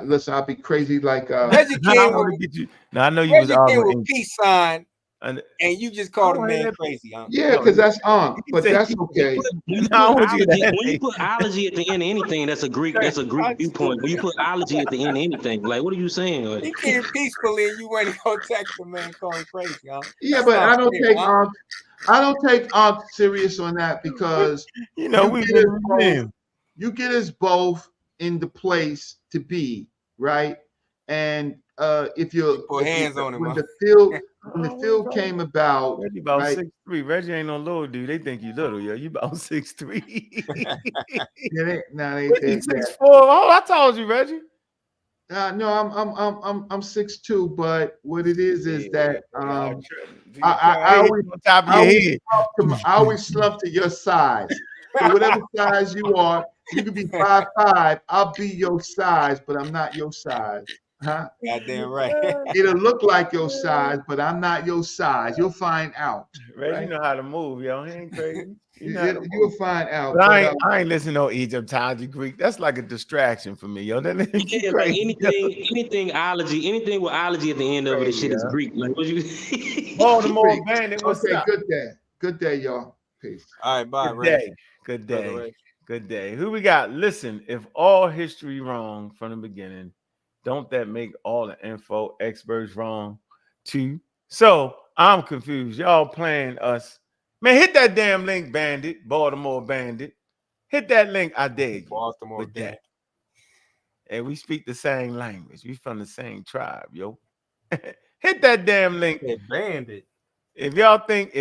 Speaker 13: Listen, I'll be crazy like
Speaker 8: Reggie
Speaker 2: I
Speaker 8: came
Speaker 2: want
Speaker 8: with,
Speaker 2: to get you. Now I know you was
Speaker 8: Reggie came with
Speaker 2: arguing.
Speaker 8: peace sign,
Speaker 2: And
Speaker 8: and you just called a man crazy, huh?
Speaker 13: yeah, because that's Ankh, but that's
Speaker 9: When
Speaker 13: okay.
Speaker 9: you put ology at the end of anything, that's a Greek viewpoint. When you put ology at the end of anything, like what are you saying? Like,
Speaker 8: He came peacefully, and you went to go text the man, call him crazy, huh?
Speaker 13: Yeah,
Speaker 8: That's
Speaker 13: but
Speaker 8: not
Speaker 13: I don't
Speaker 8: fair,
Speaker 13: take
Speaker 8: huh?
Speaker 13: Ankh. I don't take Ankh serious on that because
Speaker 2: you know we
Speaker 13: get us both. You get us both in the place to be, right? And if you're
Speaker 8: put hands on him,
Speaker 13: when
Speaker 8: huh?
Speaker 13: the field came about,
Speaker 2: Reggie about
Speaker 13: right?
Speaker 2: 6'3". Reggie ain't no little dude. They think you little, yo. You about 6'3".
Speaker 13: Yeah, they
Speaker 2: Reggie 6'4". Oh, I told you, Reggie.
Speaker 13: No, I'm 6'2", but what it is that
Speaker 2: I always on top of your head.
Speaker 13: I always slump to your size. So whatever size you are, you can be 5'5". I'll be your size, but I'm not your size. Huh?
Speaker 8: Goddamn right.
Speaker 13: It'll look like your size, but I'm not your size. You'll find out.
Speaker 2: Reggie
Speaker 13: Right?
Speaker 2: know how to move, yo. He ain't crazy.
Speaker 13: You'll find out.
Speaker 2: But I ain't listening to no Egyptology Greek. That's like a distraction for me, yo. That
Speaker 9: yeah, like anything ology, anything with ology at the end of it, shit is Greek. Like what you
Speaker 2: Baltimore Bandit, what's
Speaker 13: okay,
Speaker 2: up?
Speaker 13: Good day, y'all. Peace.
Speaker 8: All right, bye,
Speaker 2: Good
Speaker 8: Ray.
Speaker 2: day. Good day. Good day. Who we got? Listen, if all history wrong from the beginning, don't that make all the info experts wrong too? So I'm confused. Y'all playing us. Man, hit that damn link, Bandit. Baltimore Bandit. Hit that link, I dare you.
Speaker 8: Baltimore
Speaker 2: with that. And we speak the same language. We from the same tribe, yo. Hit that damn link.
Speaker 8: Bandit.
Speaker 2: If y'all think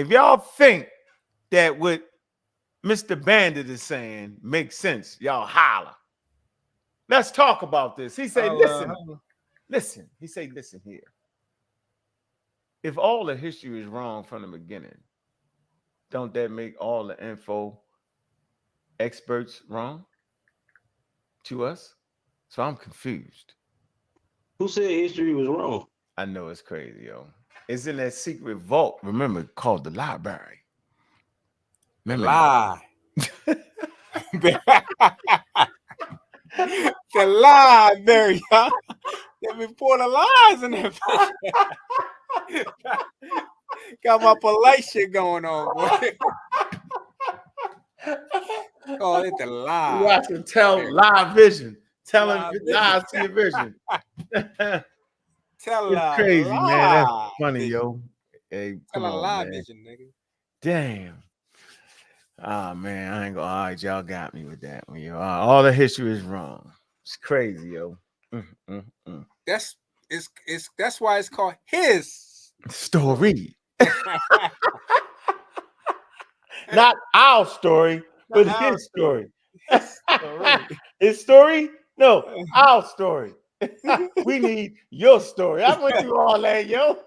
Speaker 2: that what Mr. Bandit is saying makes sense, y'all holler. Let's talk about this. He said, listen. He said, listen here. If all the history is wrong from the beginning, don't that make all the info experts wrong to us? So I'm confused.
Speaker 9: Who said history was wrong?
Speaker 2: I know it's crazy, yo. It's in that secret vault, remember, called the library. Remember?
Speaker 8: Lie. The library, huh? Let me pour the lies in there. Got my polite shit going on, boy. Call it the lie.
Speaker 2: You have to tell live vision. Telling lies to your vision.
Speaker 8: Tell
Speaker 2: it's crazy,
Speaker 8: lie.
Speaker 2: Man. That's funny, vision. Yo. Hey, come
Speaker 8: tell
Speaker 2: on,
Speaker 8: lie
Speaker 2: man.
Speaker 8: Vision, nigga.
Speaker 2: Damn. Oh man, I ain't gonna. All right, y'all got me with that one, yo. All the history is wrong. It's crazy, yo.
Speaker 8: That's why it's called his
Speaker 2: story. Not our story, but his story. His story? No, our story. We need your story. I went through all that, yo.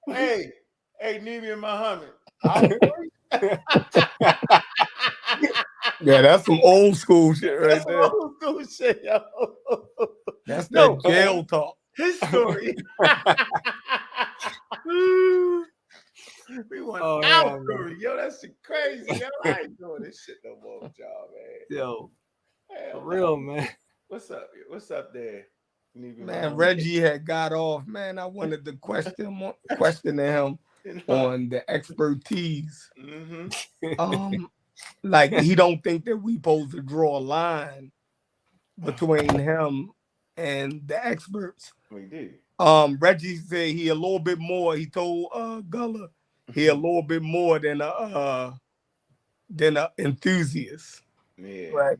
Speaker 2: Hey, Nebi and Muhammad.
Speaker 14: Yeah, that's some old school shit right there.
Speaker 2: Old school shit, yo.
Speaker 14: That's that jail talk.
Speaker 2: His story. We want our story, yo. That shit crazy, yo. I ain't doing this shit no more with y'all, man.
Speaker 8: Yo, for real, man.
Speaker 2: What's up? What's up there?
Speaker 14: Man, Reggie had got off. Man, I wanted to question him on the expertise. Like he don't think that we supposed to draw a line between him and the experts.
Speaker 2: We do.
Speaker 14: Reggie said he a little bit more. He told Gullah he a little bit more than a enthusiast.
Speaker 2: Yeah.
Speaker 14: Right.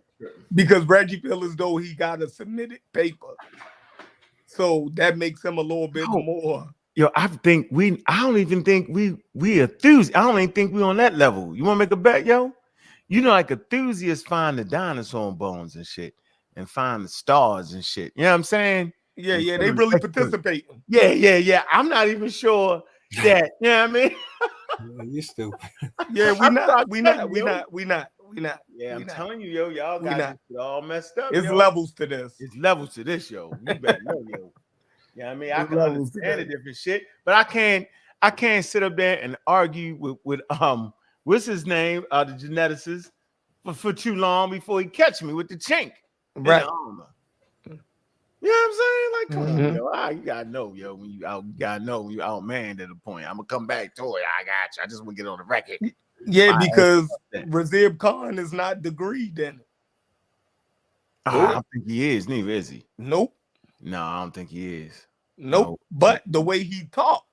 Speaker 14: Because Reggie feel as though he got a submitted paper. So that makes him a little bit more.
Speaker 2: Yo, I don't even think we enthusiasts. I don't even think we on that level. You want to make a bet, yo? You know, like enthusiasts find the dinosaur bones and shit and find the stars and shit. You know what I'm saying?
Speaker 14: Yeah, they really participate.
Speaker 2: Yeah. I'm not even sure that, you know what I mean?
Speaker 8: You stupid.
Speaker 14: Yeah, we not.
Speaker 2: Yeah, I'm telling you, yo, y'all got it all messed up.
Speaker 14: It's
Speaker 2: yo.
Speaker 14: levels to this.
Speaker 2: It's levels to this, yo. You better know, yo. Yeah, I mean, I can understand the different shit, but I can't sit up there and argue with what's his name, the geneticist, for too long before he catch me with the chink in the armor. You know what I'm saying? Like, come on, yo. You gotta know, yo. When you out, you gotta know when you outmanned at a point. I'm gonna come back to it. I got you. I just want to get on the record.
Speaker 3: Yeah, because Razib Khan is not degreed in it.
Speaker 2: I don't think he is, neither is he.
Speaker 3: Nope.
Speaker 2: No, I don't think he is.
Speaker 3: Nope. But the way he talk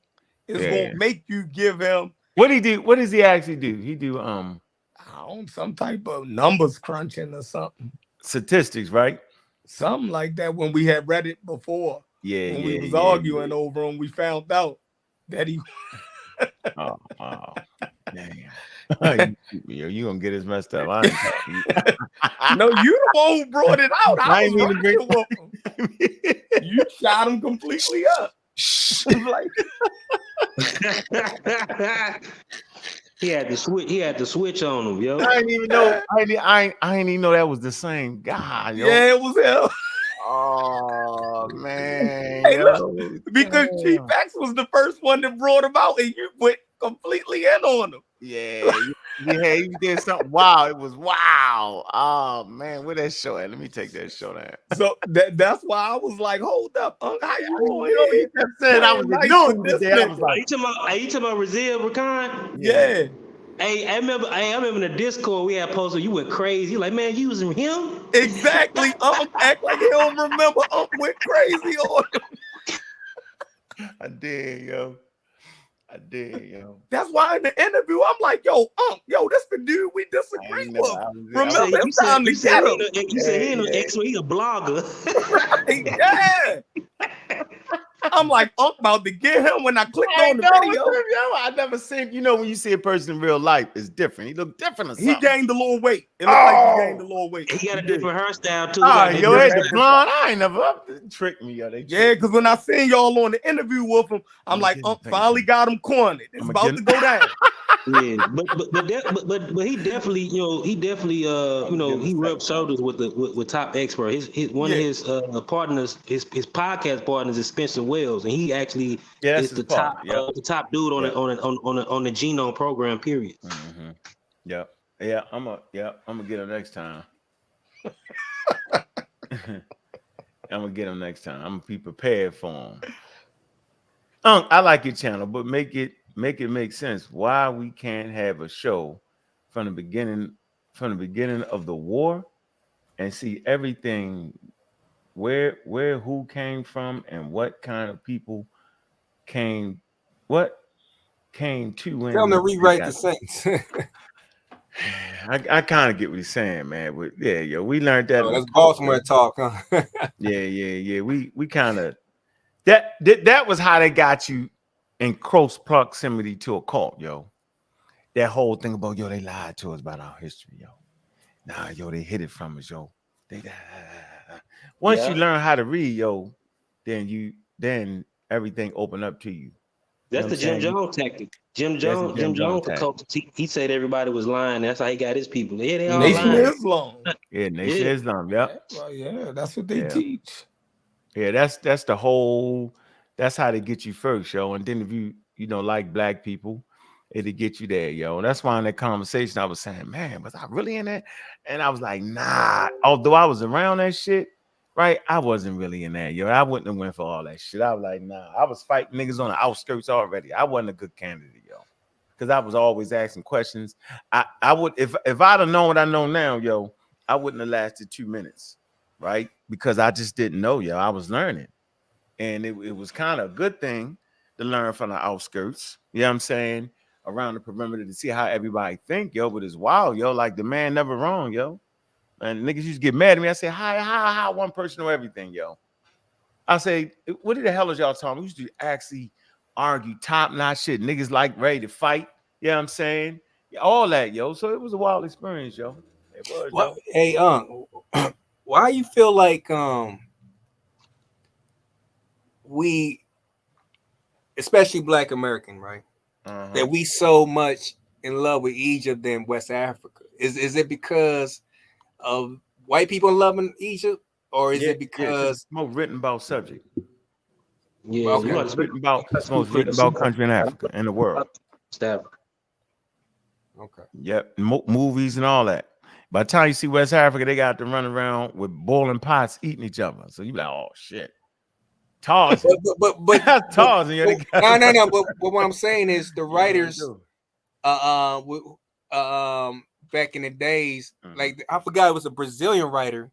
Speaker 3: is gonna make you give him.
Speaker 2: What he do? What does he actually do? He do
Speaker 3: some type of numbers crunching or something.
Speaker 2: Statistics, right?
Speaker 3: Something like that. When we had read it before, when we was arguing over him, we found out that he.
Speaker 2: Damn. You gonna get us messed up.
Speaker 3: No, you the one who brought it out. I ain't mean to bring you shot him completely up. Like
Speaker 9: he had the switch on him, yo.
Speaker 2: I didn't even know. I didn't even know that was the same guy. Yo.
Speaker 3: Yeah, it was him.
Speaker 2: Oh man.
Speaker 3: Hey, look, because Chief X was the first one that brought him out, and you went completely in on him.
Speaker 2: Yeah, he did something wild. It was wow. Oh man, where that show at? Let me take that show down.
Speaker 3: So that's why I was like, hold up, Unc, how you doing?
Speaker 2: He kept saying I was ignoring this. I was like,
Speaker 9: you talking about Razib Khan?
Speaker 3: Yeah.
Speaker 9: Hey, I remember in the Discord we had posted. You went crazy. You like, man, you using him?
Speaker 3: Exactly. Act like he don't remember. Went crazy on him.
Speaker 2: I did, yo.
Speaker 3: That's why in the interview I'm like, yo, this the dude we disagree with. Remember, it's time to get him.
Speaker 9: You said he ain't no expert. He a blogger.
Speaker 3: Yeah. I'm like, about to get him when I clicked on the video.
Speaker 2: I never seen, when you see a person in real life, it's different. He look different or something.
Speaker 3: He gained a little weight. It looked like he gained a little weight.
Speaker 9: He got a different hairstyle too.
Speaker 2: The blonde. I ain't never tricked me.
Speaker 3: Yeah, because when I seen y'all on the interview with him, I'm like, finally got him cornered. It's about to go down.
Speaker 9: Yeah, but he definitely, he rubbed shoulders with top expert. One of his partners, his podcast partners is Spencer Wells, and he actually is the top dude on the genome program. Period.
Speaker 2: Mm-hmm. Yeah. I'm gonna get him next time. I'm gonna get him next time. I'm gonna be prepared for him. I like your channel, but make it make sense. Why we can't have a show from the beginning of the war and see everything, where who came from and what kind of people came to.
Speaker 8: Tell them to rewrite the sentence.
Speaker 2: I kind of get what he's saying, man. But yeah, we learned that.
Speaker 8: That's Baltimore talk, huh?
Speaker 2: Yeah. We kind of that was how they got you in close proximity to a cult, yo. That whole thing about they lied to us about our history, yo. Nah, they hid it from us, yo. Once you learn how to read, yo, then everything open up to you.
Speaker 9: That's the Jim Jones tactic. Jim Jones for cult. He said everybody was lying. That's how he got his people. Yeah, they all
Speaker 3: Nation
Speaker 9: lying.
Speaker 3: Islam.
Speaker 2: Yeah, Nation Islam. Yep.
Speaker 3: Yeah, that's what they teach.
Speaker 2: Yeah, that's the whole. That's how they get you first, yo. And then if you like black people, it'll get you there, yo. And that's why in that conversation I was saying, man, was I really in that? And I was like, nah. Although I was around that shit, right? I wasn't really in that, yo. I wouldn't have went for all that shit. I was like, nah. I was fighting niggas on the outskirts already. I wasn't a good candidate, yo, because I was always asking questions. I would if I'd have known what I know now, yo, I wouldn't have lasted 2 minutes, right? Because I just didn't know, yo. I was learning. And it was kind of a good thing to learn from the outskirts. You know what I'm saying? Around the perimeter to see how everybody think, yo. But it's wild, yo. Like the man never wrong, yo. And niggas used to get mad at me. I say, how one person know everything, yo. I say, what the hell is y'all talking? We used to actually argue top-notch shit. Niggas like ready to fight. You know what I'm saying? All that, yo. So it was a wild experience, yo. It was,
Speaker 8: well, hey, why you feel like we, especially Black American, right? That we so much in love with Egypt than West Africa? Is it because of white people loving Egypt, or is it because
Speaker 2: it's more written about subject?
Speaker 9: Yeah,
Speaker 8: Okay.
Speaker 9: you
Speaker 2: Most
Speaker 9: want
Speaker 2: written about country in Africa in the world.
Speaker 8: Okay.
Speaker 2: Yep, movies and all that. By the time you see West Africa, they got to run around with boiling pots eating each other. So you be like, oh shit, Tarzan.
Speaker 8: But
Speaker 2: That's Tarzan.
Speaker 8: no. But what I'm saying is the writers, back in the days, like I forgot it was a Brazilian writer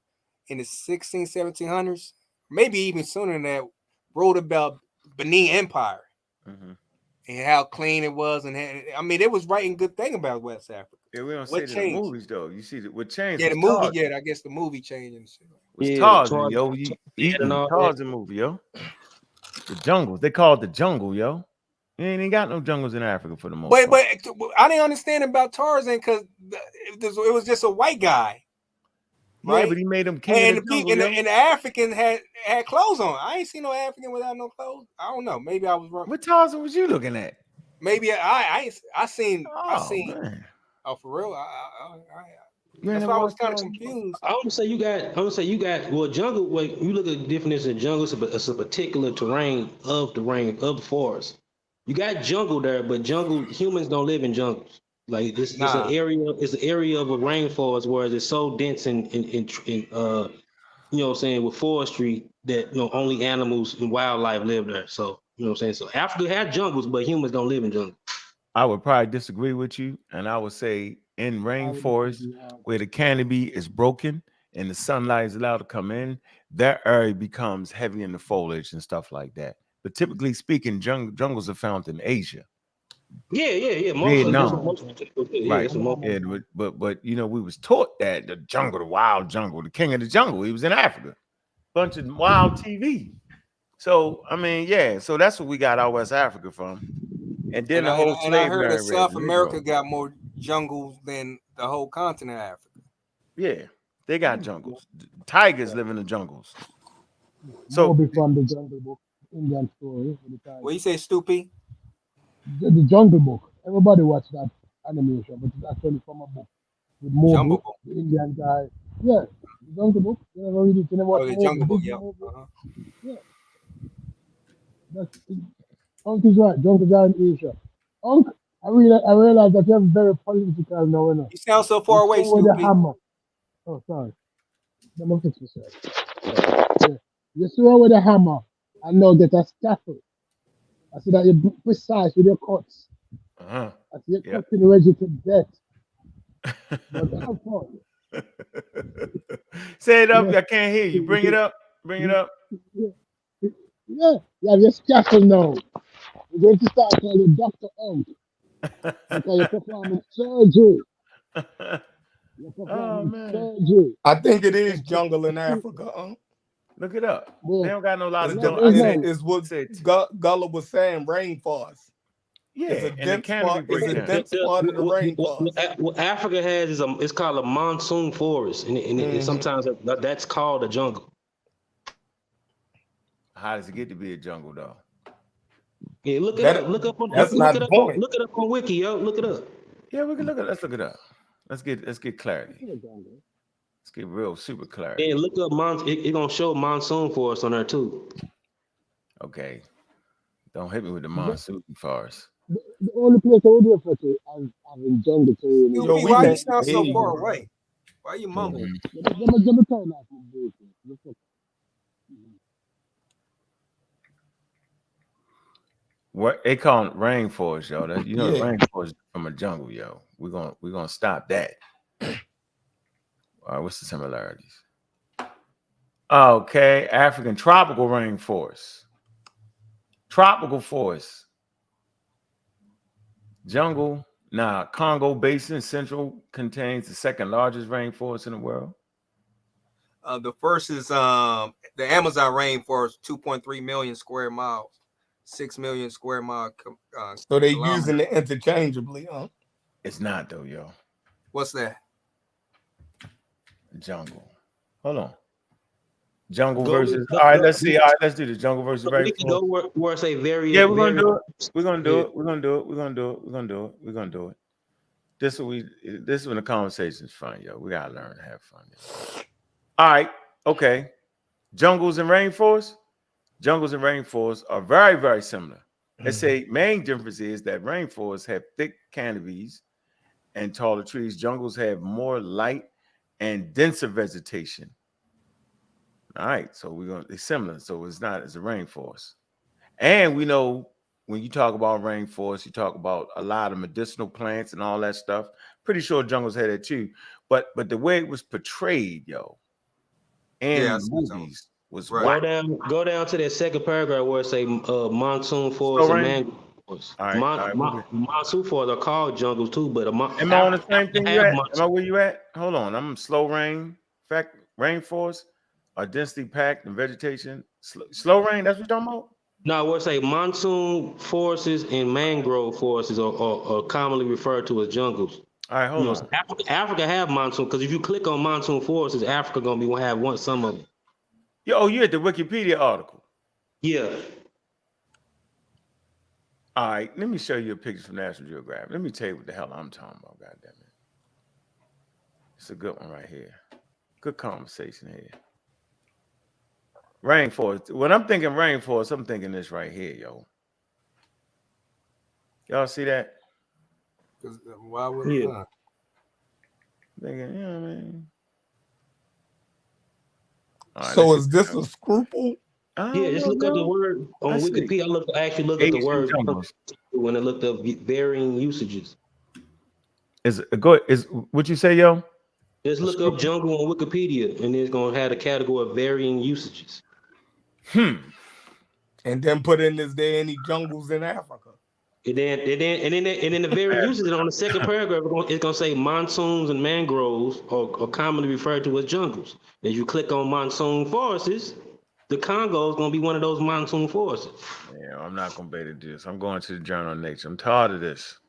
Speaker 8: in the 1700s, maybe even sooner than that, wrote about Benin Empire and how clean it was, and I mean, it was writing good thing about West Africa.
Speaker 2: Yeah, we don't
Speaker 8: What
Speaker 2: say the
Speaker 8: changed?
Speaker 2: movies though. You see what changed?
Speaker 8: Yeah, the
Speaker 2: was
Speaker 8: movie.
Speaker 2: Tarzan.
Speaker 8: Yeah, I guess the movie changed and shit.
Speaker 2: Was
Speaker 9: Yeah,
Speaker 2: Tarzan, yo. Eating
Speaker 9: all
Speaker 2: Tarzan movie, yo. The jungles. They call it the jungle, yo. You ain't got no jungles in Africa for the most part.
Speaker 8: But I didn't understand about Tarzan because it was just a white guy. Right?
Speaker 2: Yeah, but he made them king of the jungle,
Speaker 8: and the African had clothes on. I ain't seen no African without no clothes. I don't know. Maybe I was wrong.
Speaker 2: What Tarzan was you looking at?
Speaker 8: Maybe I seen.
Speaker 2: Man.
Speaker 8: Oh, for real?
Speaker 2: That's
Speaker 8: why I was kind of confused.
Speaker 9: I would say you got. Well, jungle. When you look at the definition of jungle, it's a particular terrain of the forest. You got jungle there, but humans don't live in jungles. Like this, it's an area. It's an area of a rainforest where it's so dense and you know what I'm saying, with forestry that only animals and wildlife live there. So you know what I'm saying. So Africa had jungles, but humans don't live in jungles.
Speaker 2: I would probably disagree with you, and I would say in rainforest where the canopy is broken and the sunlight is allowed to come in, that area becomes heavy in the foliage and stuff like that. But typically speaking, jungles are found in Asia.
Speaker 9: Yeah.
Speaker 2: Vietnam.
Speaker 9: Right.
Speaker 2: Yeah, but we was taught that the jungle, the wild jungle, the king of the jungle, he was in Africa. Bunch of wild TV. So I mean, yeah, so that's what we got our West Africa from. And then the whole slave
Speaker 8: I heard that
Speaker 2: marriage,
Speaker 8: South America got more jungles than the whole continent of Africa.
Speaker 2: Yeah, they got jungles. Tigers live in the jungles.
Speaker 15: So from the Jungle Book, Indian story.
Speaker 8: What you say, Stoopy?
Speaker 15: The Jungle Book. Everybody watched that animation, but it's actually from a book with Mowgli, the Indian guy. Yeah, the Jungle Book. You never read it. You never watched
Speaker 8: the Jungle Book. Yeah.
Speaker 15: Yeah. Unc is right. Jungles are in Asia. Unc, I realize that you're very political now.
Speaker 8: You sound so far away,
Speaker 15: with the
Speaker 8: Stoopy.
Speaker 15: hammer. Oh, sorry. Let me fix this. Yeah. You swing with a hammer and now get a scaffold. I see that you're precise with your cuts. I see you're cutting Reggie to death. But have fun.
Speaker 2: Say it up. I can't hear you. Bring it up. Bring it up.
Speaker 15: Yeah, you have your scaffold now. You're going to start calling you Dr. Unc. Because you're performing surgery. Surgery.
Speaker 14: I think it is jungle in Africa.
Speaker 2: Look it up.
Speaker 15: Yeah.
Speaker 2: They don't got no lot of
Speaker 14: It's what Gullah was saying, rainforest.
Speaker 2: Yeah,
Speaker 14: it's a dense part of the rainforest.
Speaker 9: What Africa has is it's called a monsoon forest, and sometimes that's called a jungle.
Speaker 2: How does it get to be a jungle though?
Speaker 9: Yeah, look it up. Look it up on Wiki, yo. Look it up.
Speaker 2: Yeah, we can look it. Let's look it up. Let's get clarity. Let's get real super clarity.
Speaker 9: And look up it's gonna show monsoon forest on there too.
Speaker 2: Okay. Don't hit me with the monsoon forest.
Speaker 15: The only place I would refer to as having jungle terrain.
Speaker 8: Why you sound so far away? Why you mumbling?
Speaker 2: What they call it rainforest, yo. The rainforest from a jungle, yo. We're gonna stop that. All right, what's the similarities? Okay, African tropical rainforest. Tropical forest. Jungle. Now, Congo Basin Central contains the second largest rainforest in the world.
Speaker 8: The first is the Amazon rainforest, 2.3 million square miles, 6 million square mile.
Speaker 14: So they're using it interchangeably, huh?
Speaker 2: It's not though, yo.
Speaker 8: What's that?
Speaker 2: Jungle. Hold on. Jungle versus. All right, let's see. All right, let's do the jungle versus rainforest.
Speaker 9: Where it's a very.
Speaker 2: Yeah, we're gonna do it. We're gonna do it. We're gonna do it. We're gonna do it. We're gonna do it. We're gonna do it. This is when the conversation's fun, yo. We gotta learn to have fun. Yo. All right. Okay. Jungles and rainforests. jungles and rainforests are very, very similar. They say main difference is that rainforests have thick canopies and taller trees. Jungles have more light and denser vegetation. All right, so they're similar. So it's not as a rainforest. And we know when you talk about rainforest, you talk about a lot of medicinal plants and all that stuff. Pretty sure jungles had it too. But the way it was portrayed, in movies was
Speaker 9: Go down to that second paragraph where it say monsoon forests and mangroves. Monsoon forests are called jungles too, but
Speaker 2: am I on the same thing you at? Am I where you at? Hold on, I'm slow rain. In fact, rainforests are densely packed in vegetation. Slow rain, that's what you're talking about?
Speaker 9: No, where it say monsoon forests and mangrove forests are commonly referred to as jungles.
Speaker 2: All right, hold on.
Speaker 9: Africa have monsoon, because if you click on monsoon forests, Africa gonna have some of them.
Speaker 2: You at the Wikipedia article?
Speaker 9: Yeah.
Speaker 2: All right, let me show you a picture from National Geographic. Let me tell you what the hell I'm talking about, goddamn it. It's a good one right here. Good conversation here. Rainforest. When I'm thinking rainforest, I'm thinking this right here, yo. Y'all see that?
Speaker 8: Why would it not?
Speaker 2: Thinking, you know what I mean?
Speaker 3: Right, so is this a scruple?
Speaker 9: Yeah, just look up the word on Wikipedia. I actually looked up the word when I looked up varying usages.
Speaker 2: Is what you say, yo?
Speaker 9: Just look up jungle on Wikipedia, and it's gonna have a category of varying usages.
Speaker 3: And then put in is there any jungles in Africa?
Speaker 9: And then the varying usages on the second paragraph, it's gonna say monsoons and mangroves are commonly referred to as jungles. As you click on monsoon forests, the Congo is gonna be one of those monsoon forests.
Speaker 2: Yeah, I'm not gonna be able to do this. I'm going to the Journal of Nature. I'm tired of this.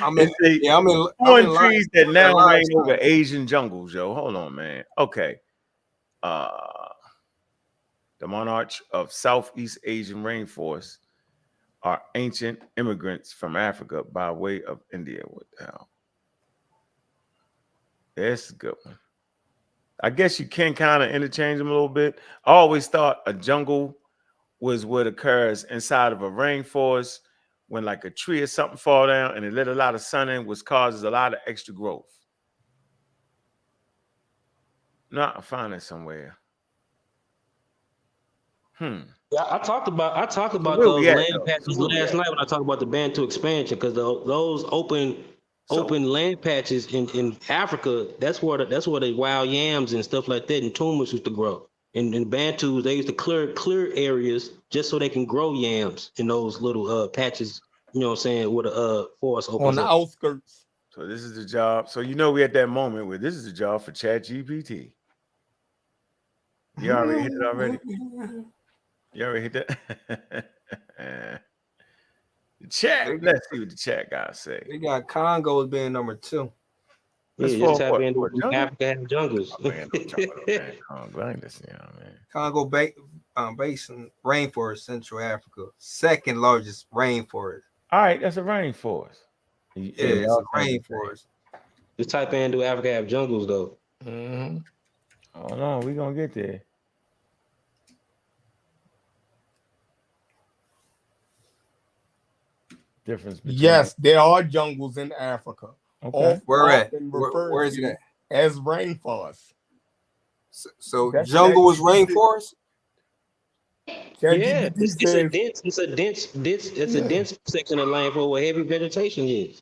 Speaker 2: I'm in trees that now reign over Asian jungles, yo. Hold on, man. Okay. The monarchs of Southeast Asian rainforests are ancient immigrants from Africa by way of India. What the hell? That's a good one. I guess you can kind of interchange them a little bit. I always thought a jungle was what occurs inside of a rainforest when like a tree or something fall down and it let a lot of sun in, which causes a lot of extra growth. No, I'll find it somewhere.
Speaker 9: Yeah, I talked about those land patches last night when I talked about the Bantu expansion, because those open land patches in Africa, that's where the wild yams and stuff like that and tumas used to grow. And Bantus, they used to clear areas just so they can grow yams in those little patches, you know what I'm saying, where the forest opens
Speaker 3: on the outskirts.
Speaker 2: So this is the job. So we at that moment where this is the job for ChatGPT. You already hit it already. You already hit that. The chat. Let's see what the chat guys say.
Speaker 8: They got Congo as being number 2.
Speaker 9: Yeah, just tap into Africa and jungles.
Speaker 8: Congo Basin rainforest, Central Africa, second largest rainforest.
Speaker 2: All right, that's a rainforest.
Speaker 8: Yeah, it's a rainforest.
Speaker 9: Just type in, do Africa have jungles though?
Speaker 2: Hold on, we're gonna get there. Difference between
Speaker 3: yes, there are jungles in Africa.
Speaker 2: Okay.
Speaker 8: Where is it at?
Speaker 3: As rainforest.
Speaker 8: So jungle is rainforest?
Speaker 9: Yeah, it's a dense section of land for where heavy vegetation is.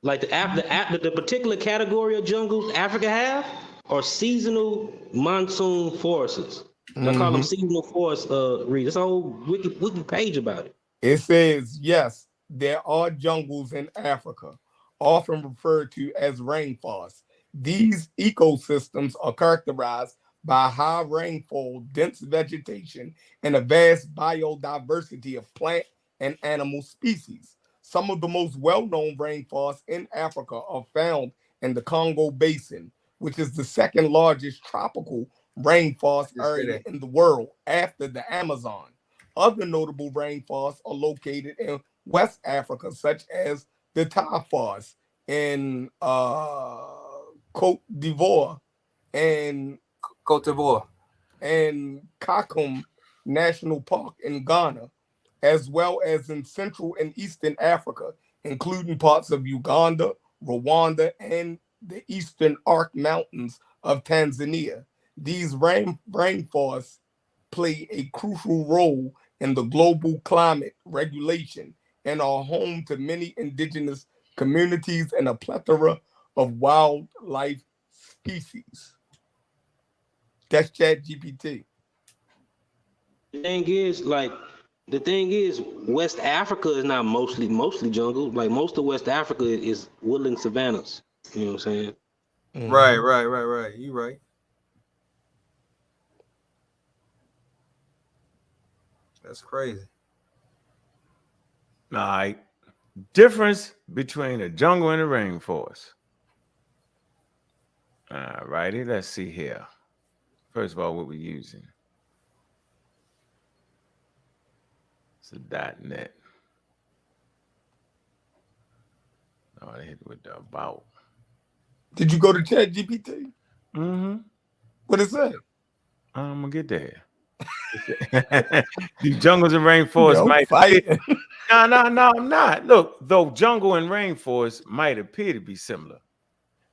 Speaker 9: Like the particular category of jungles Africa have are seasonal monsoon forests. I call them seasonal forest regions. There's a whole wiki page about it.
Speaker 3: It says yes, there are jungles in Africa, often referred to as rainforests. These ecosystems are characterized by high rainfall, dense vegetation, and a vast biodiversity of plant and animal species. Some of the most well-known rainforests in Africa are found in the Congo Basin, which is the second largest tropical rainforest area in the world after the Amazon. Other notable rainforests are located in West Africa, such as the Thai forest in Cote d'Ivoire
Speaker 8: and Cote d'Ivoire and Kakum National Park in Ghana, as well as in Central and Eastern Africa, including parts of Uganda, Rwanda, and the Eastern Arc Mountains of Tanzania. These rainforests play a crucial role in the global climate regulation and are home to many indigenous communities and a plethora of wildlife species. That's ChatGPT.
Speaker 9: The thing is, West Africa is not mostly jungle. Like most of West Africa is woodland savannas. You know what I'm saying?
Speaker 8: Right. You right. That's crazy.
Speaker 2: All right. Difference between a jungle and a rainforest. All righty. Let's see here. First of all, what we're using. It's a .net. Oh, I hit it with the about.
Speaker 8: Did you go to ChatGPT?
Speaker 2: Mm-hmm.
Speaker 8: What it say?
Speaker 2: I'm gonna get there. The jungles and rainforests might
Speaker 8: fight.
Speaker 2: No, I'm not. Look, though jungle and rainforest might appear to be similar,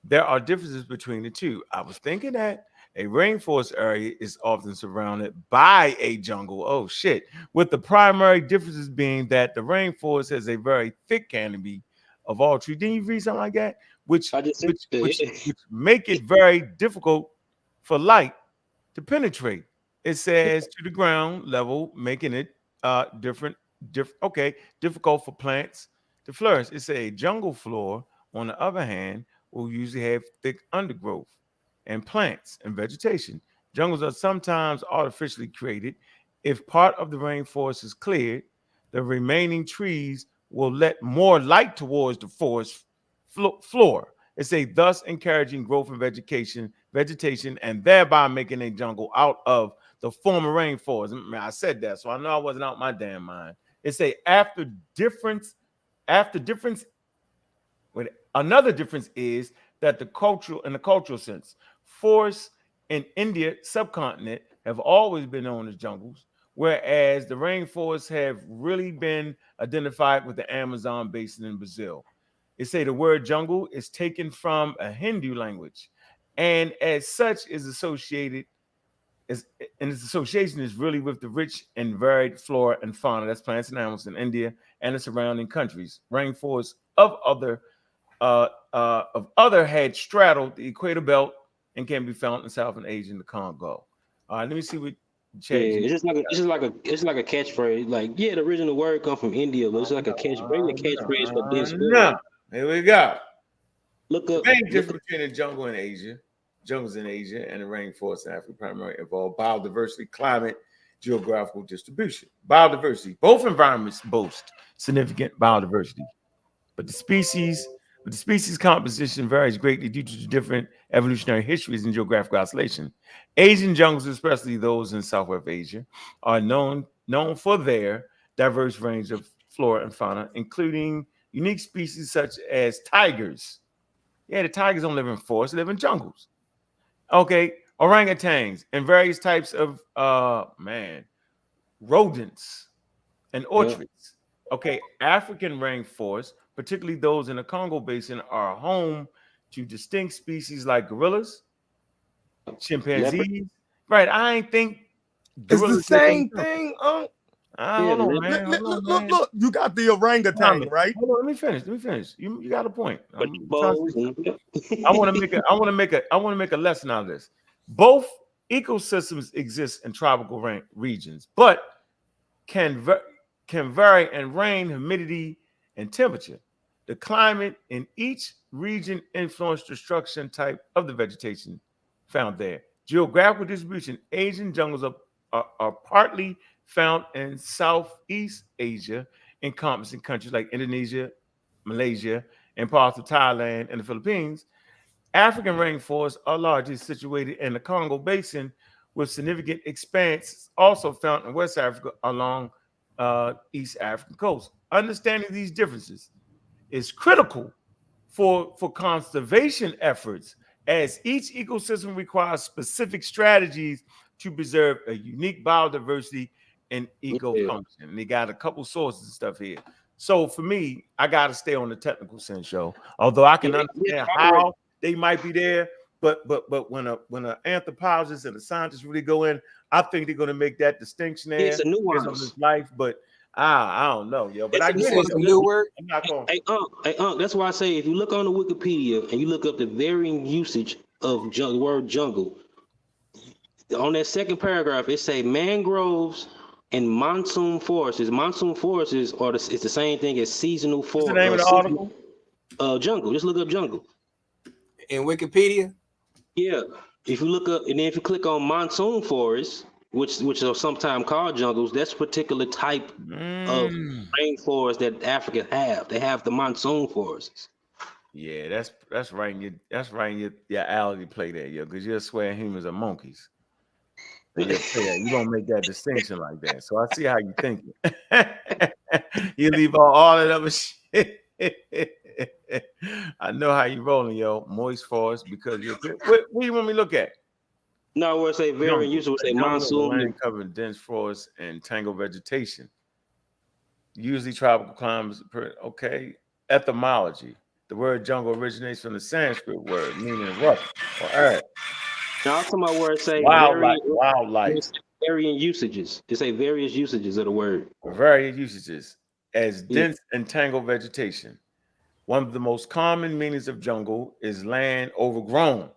Speaker 2: there are differences between the two. I was thinking that a rainforest area is often surrounded by a jungle. Oh shit! With the primary differences being that the rainforest has a very thick canopy of all trees. Didn't you read something like that? Which make it very difficult for light to penetrate. It says to the ground level, making it difficult for plants to flourish. It's a jungle floor, on the other hand, will usually have thick undergrowth and plants and vegetation. Jungles are sometimes artificially created. If part of the rainforest is cleared, the remaining trees will let more light towards the forest floor. It's a thus encouraging growth and vegetation, and thereby making a jungle out of the former rainforest. I mean, I said that, so I know I wasn't out my damn mind. It's a after difference. Another difference is that in the cultural sense, forests in India subcontinent have always been known as jungles, whereas the rainforests have really been identified with the Amazon basin in Brazil. They say the word jungle is taken from a Hindu language, and as such is associated, and its association is really with the rich and varied flora and fauna, that's plants and animals in India and the surrounding countries. Rainforests of other had straddled the equator belt and can be found in Southern Asia and the Congo. All right, let me see what.
Speaker 9: It's just like a catchphrase. Like, yeah, the original word come from India, but it's like a catchphrase for this.
Speaker 2: No, here we go.
Speaker 9: Look up.
Speaker 2: The main difference between the jungles in Asia, and the rainforest in Africa primarily involve biodiversity, climate, geographical distribution. Biodiversity. Both environments boast significant biodiversity, but the species composition varies greatly due to the different evolutionary histories and geographical isolation. Asian jungles, especially those in Southwest Asia, are known for their diverse range of flora and fauna, including unique species such as tigers. Yeah, the tigers don't live in forests; they live in jungles. Okay, orangutans and various types of rodents and orchids. Okay, African rainforests, particularly those in the Congo Basin, are home to distinct species like gorillas, chimpanzees. Right, I ain't think
Speaker 8: it's the same thing.
Speaker 2: Hold on, man.
Speaker 8: Look, you got the orangutan, right?
Speaker 2: Hold on, let me finish. You got a point. I want to make a lesson out of this. Both ecosystems exist in tropical regions, but can vary in rain, humidity, and temperature. The climate in each region influences the structure and type of the vegetation found there. Geographical distribution: Asian jungles are partly found in Southeast Asia, encompassing countries like Indonesia, Malaysia, and parts of Thailand and the Philippines. African rainforests are largely situated in the Congo Basin, with significant expanses also found in West Africa along East African coast. Understanding these differences is critical for conservation efforts as each ecosystem requires specific strategies to preserve a unique biodiversity and eco function. And they got a couple sources and stuff here. So for me, I got to stay on the technical sense, yo. Although I can understand how they might be there, but when an anthropologist and a scientist really go in, I think they're going to make that distinction there.
Speaker 9: It's a nuance
Speaker 2: of his life, but I don't know, yo. But I get
Speaker 8: a new word.
Speaker 2: I'm not going.
Speaker 9: Hey, that's why I say if you look on the Wikipedia and you look up the varying usage of the word jungle, on that second paragraph it say mangroves and monsoon forests. Monsoon forests it's the same thing as seasonal forest.
Speaker 2: What's the name of the article?
Speaker 9: Jungle. Just look up jungle
Speaker 8: in Wikipedia.
Speaker 9: Yeah, if you look up and then if you click on monsoon forests, which are sometimes called jungles, that's a particular type of rainforest that Africa have. They have the monsoon forests.
Speaker 2: Yeah, that's right in your alley play there, yo, because you're swearing humans are monkeys. You don't make that distinction like that. So I see how you think. You leave all that other shit. I know how you rolling, yo. Moist forest because you're. What do you want me to look at?
Speaker 9: No, we'll say very usual. Say monsoon.
Speaker 2: Land covered dense forest and tangled vegetation. Usually tropical climates. Okay. Etymology. The word jungle originates from the Sanskrit word meaning rough or arid.
Speaker 9: Now I'm talking about where it say
Speaker 2: wildlife.
Speaker 9: Varying usages. It say various usages of the word.
Speaker 2: Various usages as dense and tangled vegetation. One of the most common meanings of jungle is land overgrown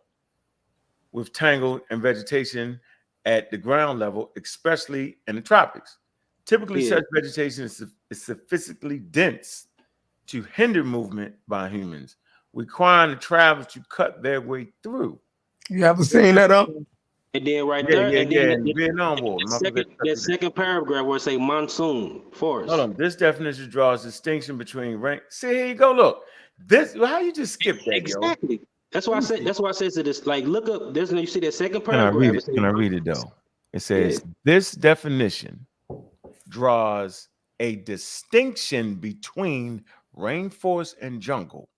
Speaker 2: with tangled and vegetation at the ground level, especially in the tropics. Typically, such vegetation is sufficiently dense to hinder movement by humans, requiring the travelers to cut their way through.
Speaker 11: You ever seen that up?
Speaker 9: And then then
Speaker 2: Vietnam War.
Speaker 9: The second paragraph where it say monsoon forest.
Speaker 2: Hold on. This definition draws distinction between rank. See, here you go. Look, this. How you just skip that?
Speaker 9: Exactly.
Speaker 2: Yo?
Speaker 9: That's why I said. That's why I said to this. Like, look up. There's you see that second paragraph.
Speaker 2: Can I read it though? It says this definition draws a distinction between rainforest and jungle,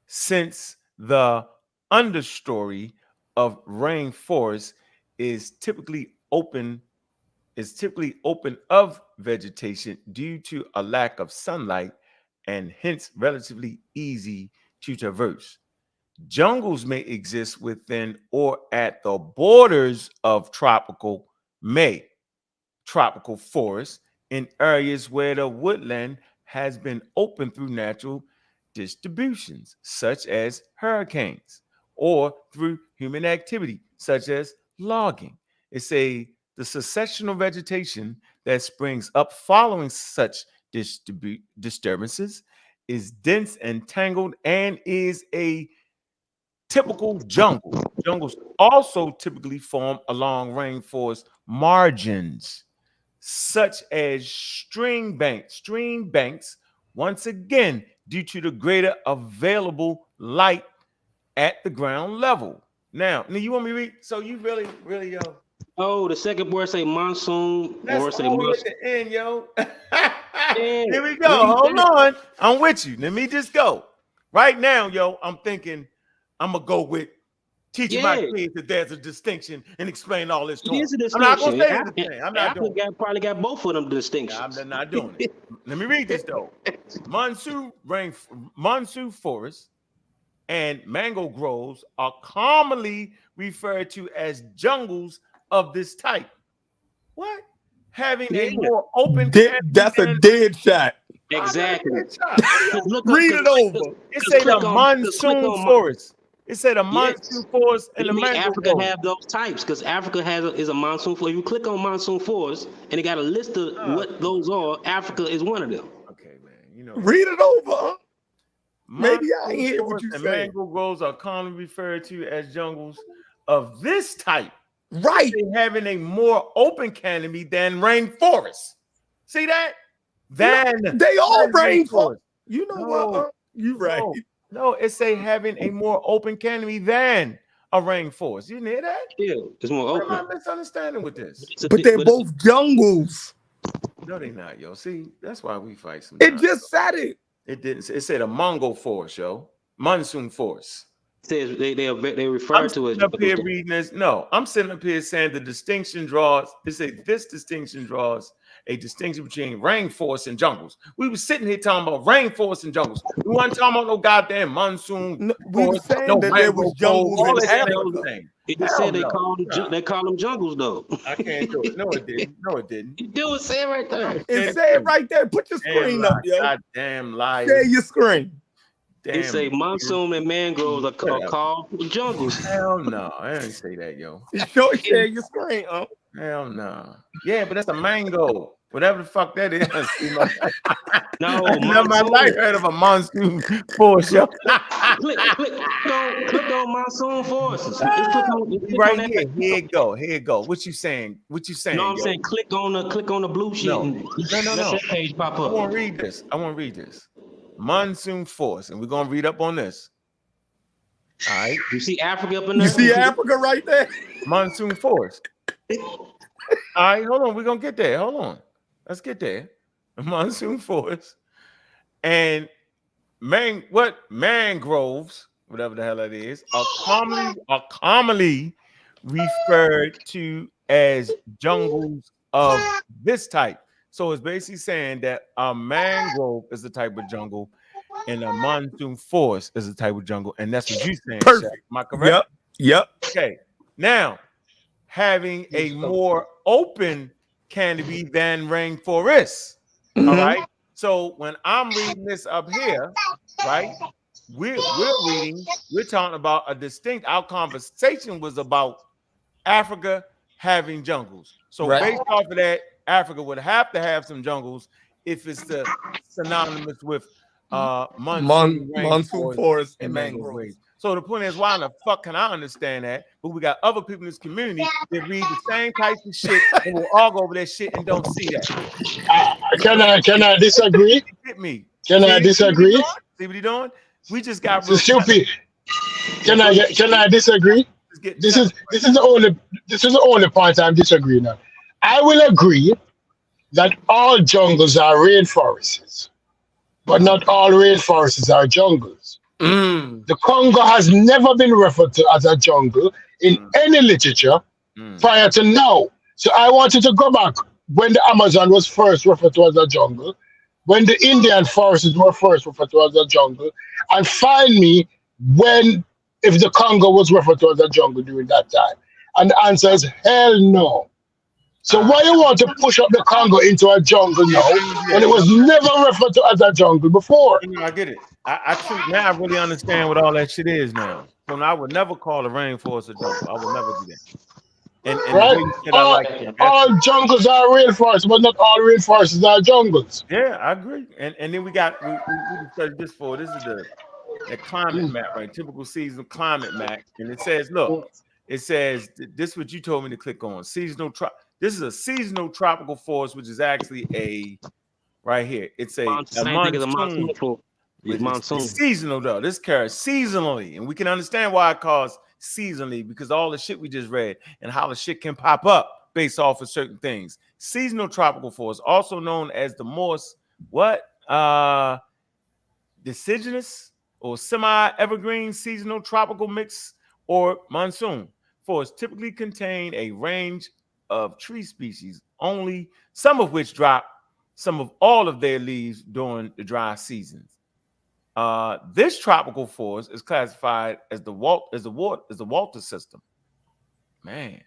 Speaker 2: since the understory of rainforest is typically open of vegetation due to a lack of sunlight and hence relatively easy to traverse. Jungles may exist within or at the borders of tropical forests in areas where the woodland has been opened through natural distributions, such as hurricanes, or through human activity, such as logging. It's the successional vegetation that springs up following such disturbances is dense and tangled and is a typical jungle. Jungles also typically form along rainforest margins, such as stream banks, once again, due to the greater available light at the ground level. Now you want me to read? So you really, yo.
Speaker 9: Oh, the second word say monsoon.
Speaker 2: That's
Speaker 9: or
Speaker 2: all at the end, yo. Here we go. Hold on. I'm with you. Let me just go. Right now, yo, I'm thinking I'm going to go with teaching my kids that there's a distinction and explain all this to them. I'm not going to say anything. I'm not doing it.
Speaker 9: Probably got both of them distinctions.
Speaker 2: I'm not doing it. Let me read this, though. Monsoon forests and mango groves are commonly referred to as jungles of this type. What? Having a more open.
Speaker 14: That's a dead shot.
Speaker 9: Exactly.
Speaker 14: Read it over.
Speaker 2: It said a monsoon forest. It said a monsoon forest and a mango
Speaker 9: Africa
Speaker 2: grove.
Speaker 9: have those types because Africa is a monsoon forest. If you click on monsoon forest and it got a list of what those are, Africa is one of them.
Speaker 2: Okay, man.
Speaker 14: Read it over. Maybe I ain't hear what you
Speaker 2: said.
Speaker 14: said.
Speaker 2: Mango groves are commonly referred to as jungles of this type.
Speaker 14: Right.
Speaker 2: Having a more open canopy than rainforest. See that?
Speaker 14: They all rainforest. You know what? You right.
Speaker 2: No, it's having a more open canopy than a rainforest. You hear that?
Speaker 9: Yeah, it's more open.
Speaker 2: What am I misunderstanding with this?
Speaker 14: But they're both jungles.
Speaker 2: No, they're not, yo. See, that's why we fight.
Speaker 14: It just said it.
Speaker 2: It didn't. It said a mongo forest, yo. Monsoon forest.
Speaker 9: says they refer
Speaker 2: I'm
Speaker 9: to it
Speaker 2: sitting up here reading this. No, I'm sitting up here saying the distinction draws. They say this distinction draws a distinction between rainforests and jungles. We were sitting here talking about rainforests and jungles. We weren't talking about no goddamn monsoon.
Speaker 14: No, we were
Speaker 2: forest,
Speaker 14: saying
Speaker 2: no
Speaker 14: that there was
Speaker 2: mangrove
Speaker 14: jungles
Speaker 2: groves, all
Speaker 14: in
Speaker 2: that shit
Speaker 14: Africa.
Speaker 2: ain't the same.
Speaker 9: It
Speaker 2: Hell
Speaker 9: said
Speaker 2: no.
Speaker 9: they call them jungles though.
Speaker 2: I can't do it. No, it didn't. No, it didn't.
Speaker 9: You do it, say it right there.
Speaker 14: It said right there. Put your screen up, yo.
Speaker 2: Goddamn liar.
Speaker 14: Share your screen.
Speaker 9: They say monsoon and mangroves are called jungles.
Speaker 2: Hell no, I didn't say that, yo.
Speaker 14: Share your screen,
Speaker 2: Hell no. Yeah, but that's a mango. Whatever the fuck that is.
Speaker 9: No,
Speaker 2: I never in my life heard of a monsoon forest, yo.
Speaker 9: click on monsoon forests.
Speaker 2: Right here. Here it go. Here it go. What you saying? What you saying?
Speaker 9: No, I'm
Speaker 2: yo?
Speaker 9: saying click on the blue sheet.
Speaker 2: No.
Speaker 9: And
Speaker 2: No.
Speaker 9: let that page pop up.
Speaker 2: I want to read this. Monsoon forest, and we're gonna read up on this. All right.
Speaker 9: You see Africa up in there?
Speaker 14: You see Africa right there?
Speaker 2: Monsoon forest. All right, hold on. We're gonna get there. Hold on. Let's get there. Monsoon forest and mangroves, whatever the hell that is, are commonly referred to as jungles of this type. So it's basically saying that a mangrove is a type of jungle and a monsoon forest is a type of jungle. And that's what you're saying.
Speaker 14: Perfect.
Speaker 2: Shaq. Am I correct?
Speaker 14: Yep.
Speaker 2: Okay. Now, having a more open canopy than rainforests. All right. So when I'm reading this up here, right, we're talking about a distinct, our conversation was about Africa having jungles. So based off of that, Africa would have to have some jungles if it's the synonymous with monsoon
Speaker 14: forest and mangroves.
Speaker 2: So the point is, why in the fuck can I understand that? But we got other people in this community that read the same types of shit and will all go over that shit and don't see that.
Speaker 15: Can I disagree?
Speaker 2: Hit me.
Speaker 15: Can I disagree?
Speaker 2: See what he doing? We just got
Speaker 15: real stupid. Can I disagree? This is the only point I'm disagreeing on. I will agree that all jungles are rainforests, but not all rainforests are jungles. The Congo has never been referred to as a jungle in any literature prior to now. So I wanted to go back when the Amazon was first referred to as a jungle, when the Indian forests were first referred to as a jungle, and find me if the Congo was referred to as a jungle during that time. And the answer is hell no. So why you want to push up the Congo into a jungle now when it was never referred to as a jungle before?
Speaker 2: I get it. Now I really understand what all that shit is now. So now I would never call a rainforest a jungle. I would never do that. And
Speaker 15: all jungles are rainforests, but not all rainforests are jungles.
Speaker 2: Yeah, I agree. And then we studied this for this is the climate map, right? Typical seasonal climate map. And it says, look, this is what you told me to click on. This is a seasonal tropical forest, which is actually right here. It's a monsoon. It's seasonal though. This carries seasonally, and we can understand why it calls seasonally because all the shit we just read and how the shit can pop up based off of certain things. Seasonal tropical forest, also known as the deciduous or semi-evergreen seasonal tropical mix or monsoon forests typically contain a range of tree species, only some of which drop some of all of their leaves during the dry seasons. This tropical forest is classified as the Walter system. Man,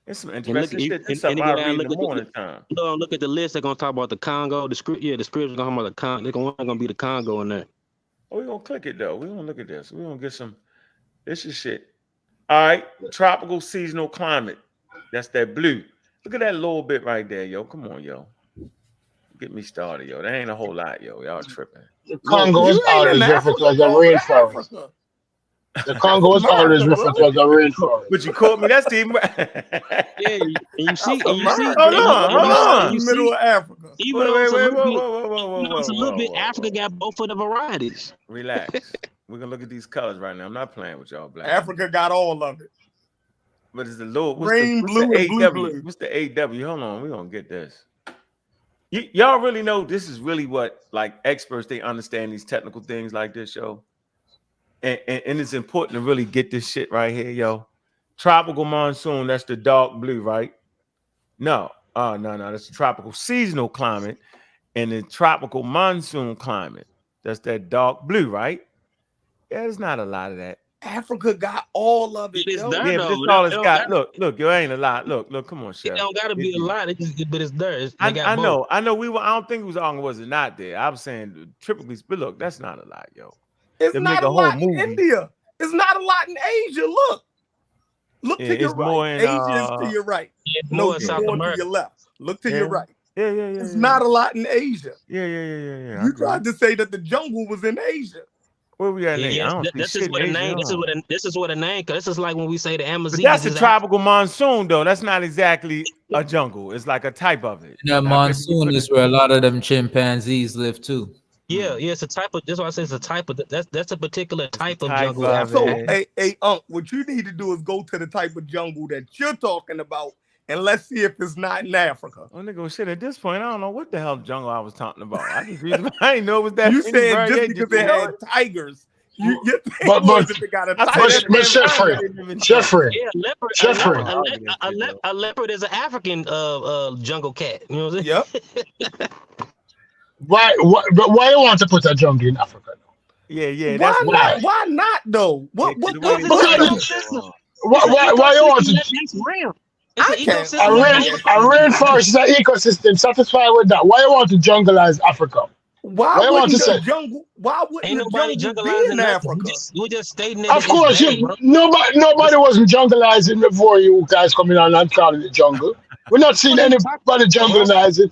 Speaker 2: it's some interesting shit. It's something I read in the morning time.
Speaker 9: Look at the list. They're gonna talk about the Congo. The script are talking about the Congo. They're gonna be the Congo in there.
Speaker 2: Oh, we're gonna click it though. We're gonna look at this. We're gonna get some. This is shit. All right, tropical seasonal climate. That's that blue. Look at that little bit right there, yo. Come on, yo. Get me started, yo. That ain't a whole lot, yo. Y'all tripping.
Speaker 15: The Congo is always referred to as a rainforest. The Congo is always referred to as a rainforest.
Speaker 2: But you caught me. That's the
Speaker 9: yeah. You see.
Speaker 2: Hold on.
Speaker 14: Middle of Africa.
Speaker 9: Even though it's a little bit, Africa got both of the varieties.
Speaker 2: Relax. We're gonna look at these colors right now. I'm not playing with y'all, black.
Speaker 14: Africa got all of it.
Speaker 2: But it's the low.
Speaker 14: Green, blue, and blue.
Speaker 2: What's the AW? Hold on, we're gonna get this. Y'all really know this is really what like experts they understand these technical things like this, yo. and it's important to really get this shit right here, yo. Tropical monsoon, that's the dark blue, right? No, no, that's the tropical seasonal climate, and the tropical monsoon climate, that's that dark blue, right? Yeah, there's not a lot of that.
Speaker 11: Africa got all of it.
Speaker 9: It's
Speaker 11: Yo.
Speaker 9: there,
Speaker 2: Yeah, but
Speaker 9: though.
Speaker 2: that's all
Speaker 9: It
Speaker 2: it's
Speaker 9: don't
Speaker 2: got.
Speaker 9: gotta-
Speaker 2: Look, you ain't a lot. Look, come on,
Speaker 9: It
Speaker 2: Chef.
Speaker 9: don't gotta be a lot. But it's there. They
Speaker 2: I
Speaker 9: got both.
Speaker 2: know. We were. I don't think it was on. Was it not there? I was saying typically, but look, that's not a lot, yo.
Speaker 11: It's
Speaker 2: They
Speaker 11: not
Speaker 2: make
Speaker 11: a
Speaker 2: a whole
Speaker 11: lot in
Speaker 2: movie.
Speaker 11: India. It's not a lot in Asia. Look
Speaker 2: Yeah,
Speaker 11: to your
Speaker 2: it's more
Speaker 11: right.
Speaker 2: in,
Speaker 11: Asia is to your right.
Speaker 9: Yeah,
Speaker 11: No,
Speaker 9: more in
Speaker 11: you're
Speaker 9: South
Speaker 11: going to
Speaker 9: America.
Speaker 11: your left. Look to
Speaker 2: Yeah.
Speaker 11: your right.
Speaker 2: Yeah.
Speaker 11: It's not a lot in Asia.
Speaker 2: Yeah. I
Speaker 11: You
Speaker 2: agree.
Speaker 11: tried to say that the jungle was in Asia.
Speaker 2: Where we at?
Speaker 9: Yeah,
Speaker 2: I don't see
Speaker 9: this
Speaker 2: shit
Speaker 9: is what
Speaker 2: in
Speaker 9: the
Speaker 2: Asia,
Speaker 9: name. This is
Speaker 2: huh?
Speaker 9: what this is what a name. Cause this is like when we say the
Speaker 2: But
Speaker 9: Amazon.
Speaker 2: that's a tropical monsoon, though. That's not exactly a jungle. It's like a type of it.
Speaker 12: That monsoon is where a lot of them chimpanzees live too.
Speaker 9: Yeah, it's a type of. That's why I say it's a type of. That's a particular type of
Speaker 2: type
Speaker 9: jungle.
Speaker 2: of
Speaker 9: Africa
Speaker 11: So,
Speaker 9: has.
Speaker 11: hey, what you need to do is go to the type of jungle that you're talking about, and let's see if it's not in Africa.
Speaker 2: Oh, nigga, shit. At this point, I don't know what the hell jungle I was talking about. I didn't know it was that.
Speaker 11: You
Speaker 2: many
Speaker 11: said just
Speaker 2: variations.
Speaker 11: because they
Speaker 2: You know
Speaker 11: had
Speaker 2: it?
Speaker 11: tigers, your thing
Speaker 15: But-
Speaker 11: was if they got a
Speaker 2: I
Speaker 11: tiger.
Speaker 2: said
Speaker 15: But
Speaker 2: that
Speaker 15: Jeffrey,
Speaker 9: Yeah, leopard.
Speaker 15: Jeffrey.
Speaker 9: A leopard is an African jungle cat. You know what I'm saying?
Speaker 11: Yep.
Speaker 15: why you want to put a jungle in Africa?
Speaker 2: Yeah.
Speaker 11: Why
Speaker 2: That's
Speaker 11: not? Why not though? What?
Speaker 2: Yeah,
Speaker 11: What?
Speaker 2: the way
Speaker 11: What?
Speaker 2: they
Speaker 11: what
Speaker 2: say it.
Speaker 15: Why you want to?
Speaker 9: That's real.
Speaker 11: I
Speaker 9: It's an
Speaker 11: can't.
Speaker 9: ecosystem.
Speaker 15: A rainforest is an ecosystem. Satisfied with that. Why you want to junglize Africa?
Speaker 11: Why
Speaker 15: Why you want
Speaker 11: wouldn't
Speaker 15: to
Speaker 11: the
Speaker 15: say?
Speaker 11: jungle? Why wouldn't
Speaker 9: Ain't
Speaker 11: the
Speaker 9: nobody
Speaker 11: jungle be
Speaker 9: jungleizing
Speaker 11: in
Speaker 9: nothing.
Speaker 11: Africa?
Speaker 9: We just stating that
Speaker 15: Of
Speaker 9: it's
Speaker 15: course,
Speaker 9: there, bro.
Speaker 15: nobody wasn't junglizing before you guys coming on and calling it jungle. We're not seeing anybody junglizing.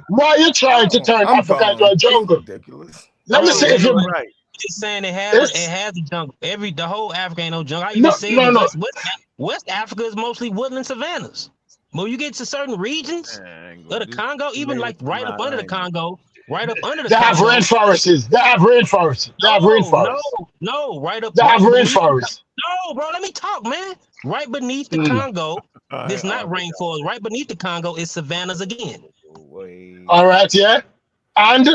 Speaker 15: Why are you trying to turn
Speaker 11: I'm
Speaker 15: Africa into
Speaker 11: gone.
Speaker 15: a jungle?
Speaker 11: Ridiculous.
Speaker 15: Let me
Speaker 9: No,
Speaker 15: see if you.
Speaker 2: right.
Speaker 9: Just saying it
Speaker 15: It's-
Speaker 9: has a jungle. The whole Africa ain't no jungle. I even
Speaker 15: No,
Speaker 9: said
Speaker 15: no, no.
Speaker 9: West Africa is mostly woodland savannas. But you get to certain regions of the Congo, even like right up under the Congo, right up under the
Speaker 15: They have
Speaker 9: Congo.
Speaker 15: rainforests. They have rainforests. They have rainforests.
Speaker 9: No, right up.
Speaker 15: They have
Speaker 9: right beneath-
Speaker 15: rainforests.
Speaker 9: No, bro, let me talk, man. Right beneath the Congo, it's not rainforest. Right beneath the Congo is savannas again.
Speaker 15: All right, yeah. And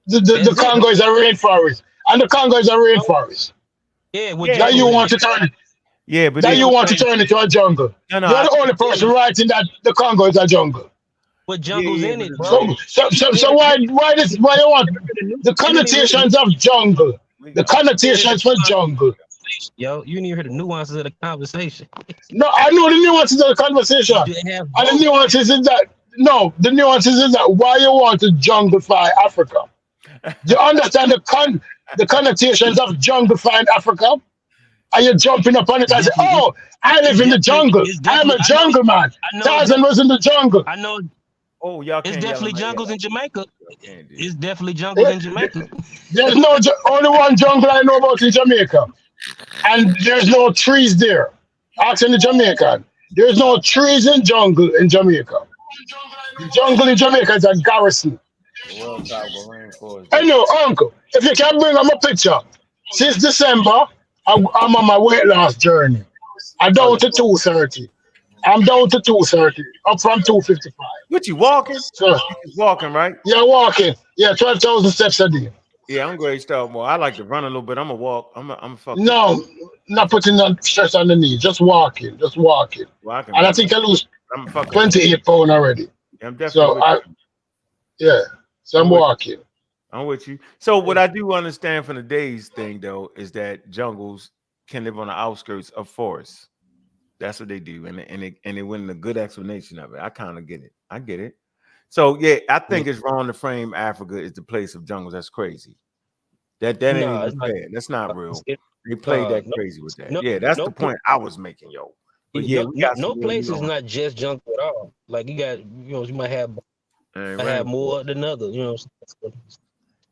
Speaker 15: the Congo is a rainforest. And the Congo is a rainforest.
Speaker 9: Yeah,
Speaker 15: That you want to turn it.
Speaker 2: Yeah, but
Speaker 15: That you want to turn it to a jungle.
Speaker 2: No,
Speaker 15: You're the only person writing that the Congo is a jungle.
Speaker 9: What jungle's in it, bro?
Speaker 15: So why you want the connotations of jungle? The connotations for jungle.
Speaker 9: Yo, you need to hear the nuances of the conversation.
Speaker 15: No, I know the nuances of the conversation. And the nuances is that why you want to junglify Africa. You understand the connotations of junglifying Africa? Are you jumping up on it and say, oh, I live in the jungle. I'm a jungle man. Tarzan was in the jungle.
Speaker 9: I know.
Speaker 2: Oh, y'all
Speaker 9: It's
Speaker 2: can't
Speaker 9: definitely
Speaker 2: yell at
Speaker 9: jungles
Speaker 2: me.
Speaker 9: in Jamaica. It's definitely jungles in Jamaica.
Speaker 15: There's only one jungle I know about in Jamaica. And there's no trees there. Asking the Jamaican. There's no trees in jungle in Jamaica. The jungle in Jamaica is a garrison. I know, uncle. If you can bring up a picture. Since December, I'm on my weight loss journey. I'm down to 230. I'm down to 230. Up from 255.
Speaker 2: What you walking?
Speaker 15: So,
Speaker 2: You just walking, right?
Speaker 15: yeah, walking. Yeah, 12,000 steps a day.
Speaker 2: Yeah, I'm going to start more. I like to run a little bit. I'm gonna walk. I'm fucking.
Speaker 15: No, not putting on stress on the knee. Just walking. Just walking.
Speaker 2: Walking,
Speaker 15: And I
Speaker 2: right.
Speaker 15: think I lose
Speaker 2: I'm fucking.
Speaker 15: 28 pounds already.
Speaker 2: I'm definitely.
Speaker 15: So
Speaker 2: with you.
Speaker 15: So I'm
Speaker 2: I'm with you.
Speaker 15: walking.
Speaker 2: I'm with you. So what I do understand from the days thing though is that jungles can live on the outskirts of forests. That's what they do, and they win a good explanation of it. I kind of get it. I get it. So yeah, I think it's wrong to frame Africa as the place of jungles. That's crazy. That ain't
Speaker 9: No,
Speaker 2: even
Speaker 9: it's not.
Speaker 2: fair. That's not real.
Speaker 9: It-
Speaker 2: They played that
Speaker 9: no-
Speaker 2: crazy with that.
Speaker 9: no-
Speaker 2: Yeah, that's
Speaker 9: no
Speaker 2: the point I was making, yo. But yeah, we got
Speaker 9: no
Speaker 2: some
Speaker 9: place
Speaker 2: real,
Speaker 9: is not just jungle at all. Like you got, you might have
Speaker 2: right.
Speaker 9: more than other. You know.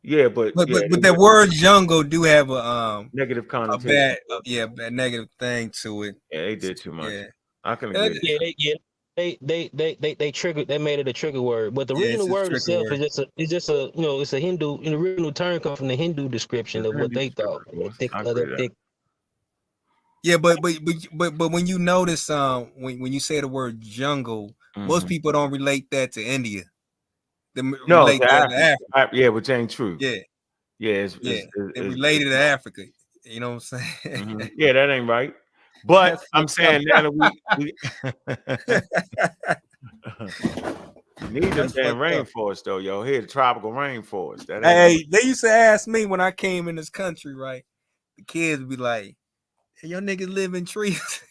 Speaker 2: Yeah, but
Speaker 8: But that word jungle do have a
Speaker 2: negative
Speaker 8: a
Speaker 2: connotation.
Speaker 8: bad negative thing to it.
Speaker 2: Yeah, they did too much.
Speaker 8: Yeah.
Speaker 2: I can agree.
Speaker 9: They triggered. They made it a trigger word, but the
Speaker 8: Yeah,
Speaker 9: original
Speaker 8: it's a
Speaker 9: word
Speaker 8: trigger
Speaker 9: itself
Speaker 8: word.
Speaker 9: is just a it's a Hindu. And the original term comes from the Hindu description of what they thought.
Speaker 8: Yeah, but when you notice when you say the word jungle, most people don't relate that to India. They
Speaker 2: No,
Speaker 8: relate that to Africa.
Speaker 2: Yeah, which ain't true.
Speaker 8: Yeah.
Speaker 2: Yeah,
Speaker 8: it related to Africa. You know what I'm saying?
Speaker 2: Yeah, that ain't right. But
Speaker 8: That's
Speaker 2: I'm saying now that we you need them damn rainforests though, yo. Here, the tropical rainforest. That ain't
Speaker 8: Hey, they used to ask me when I came in this country, right? The kids would be like, hey, your niggas live in trees.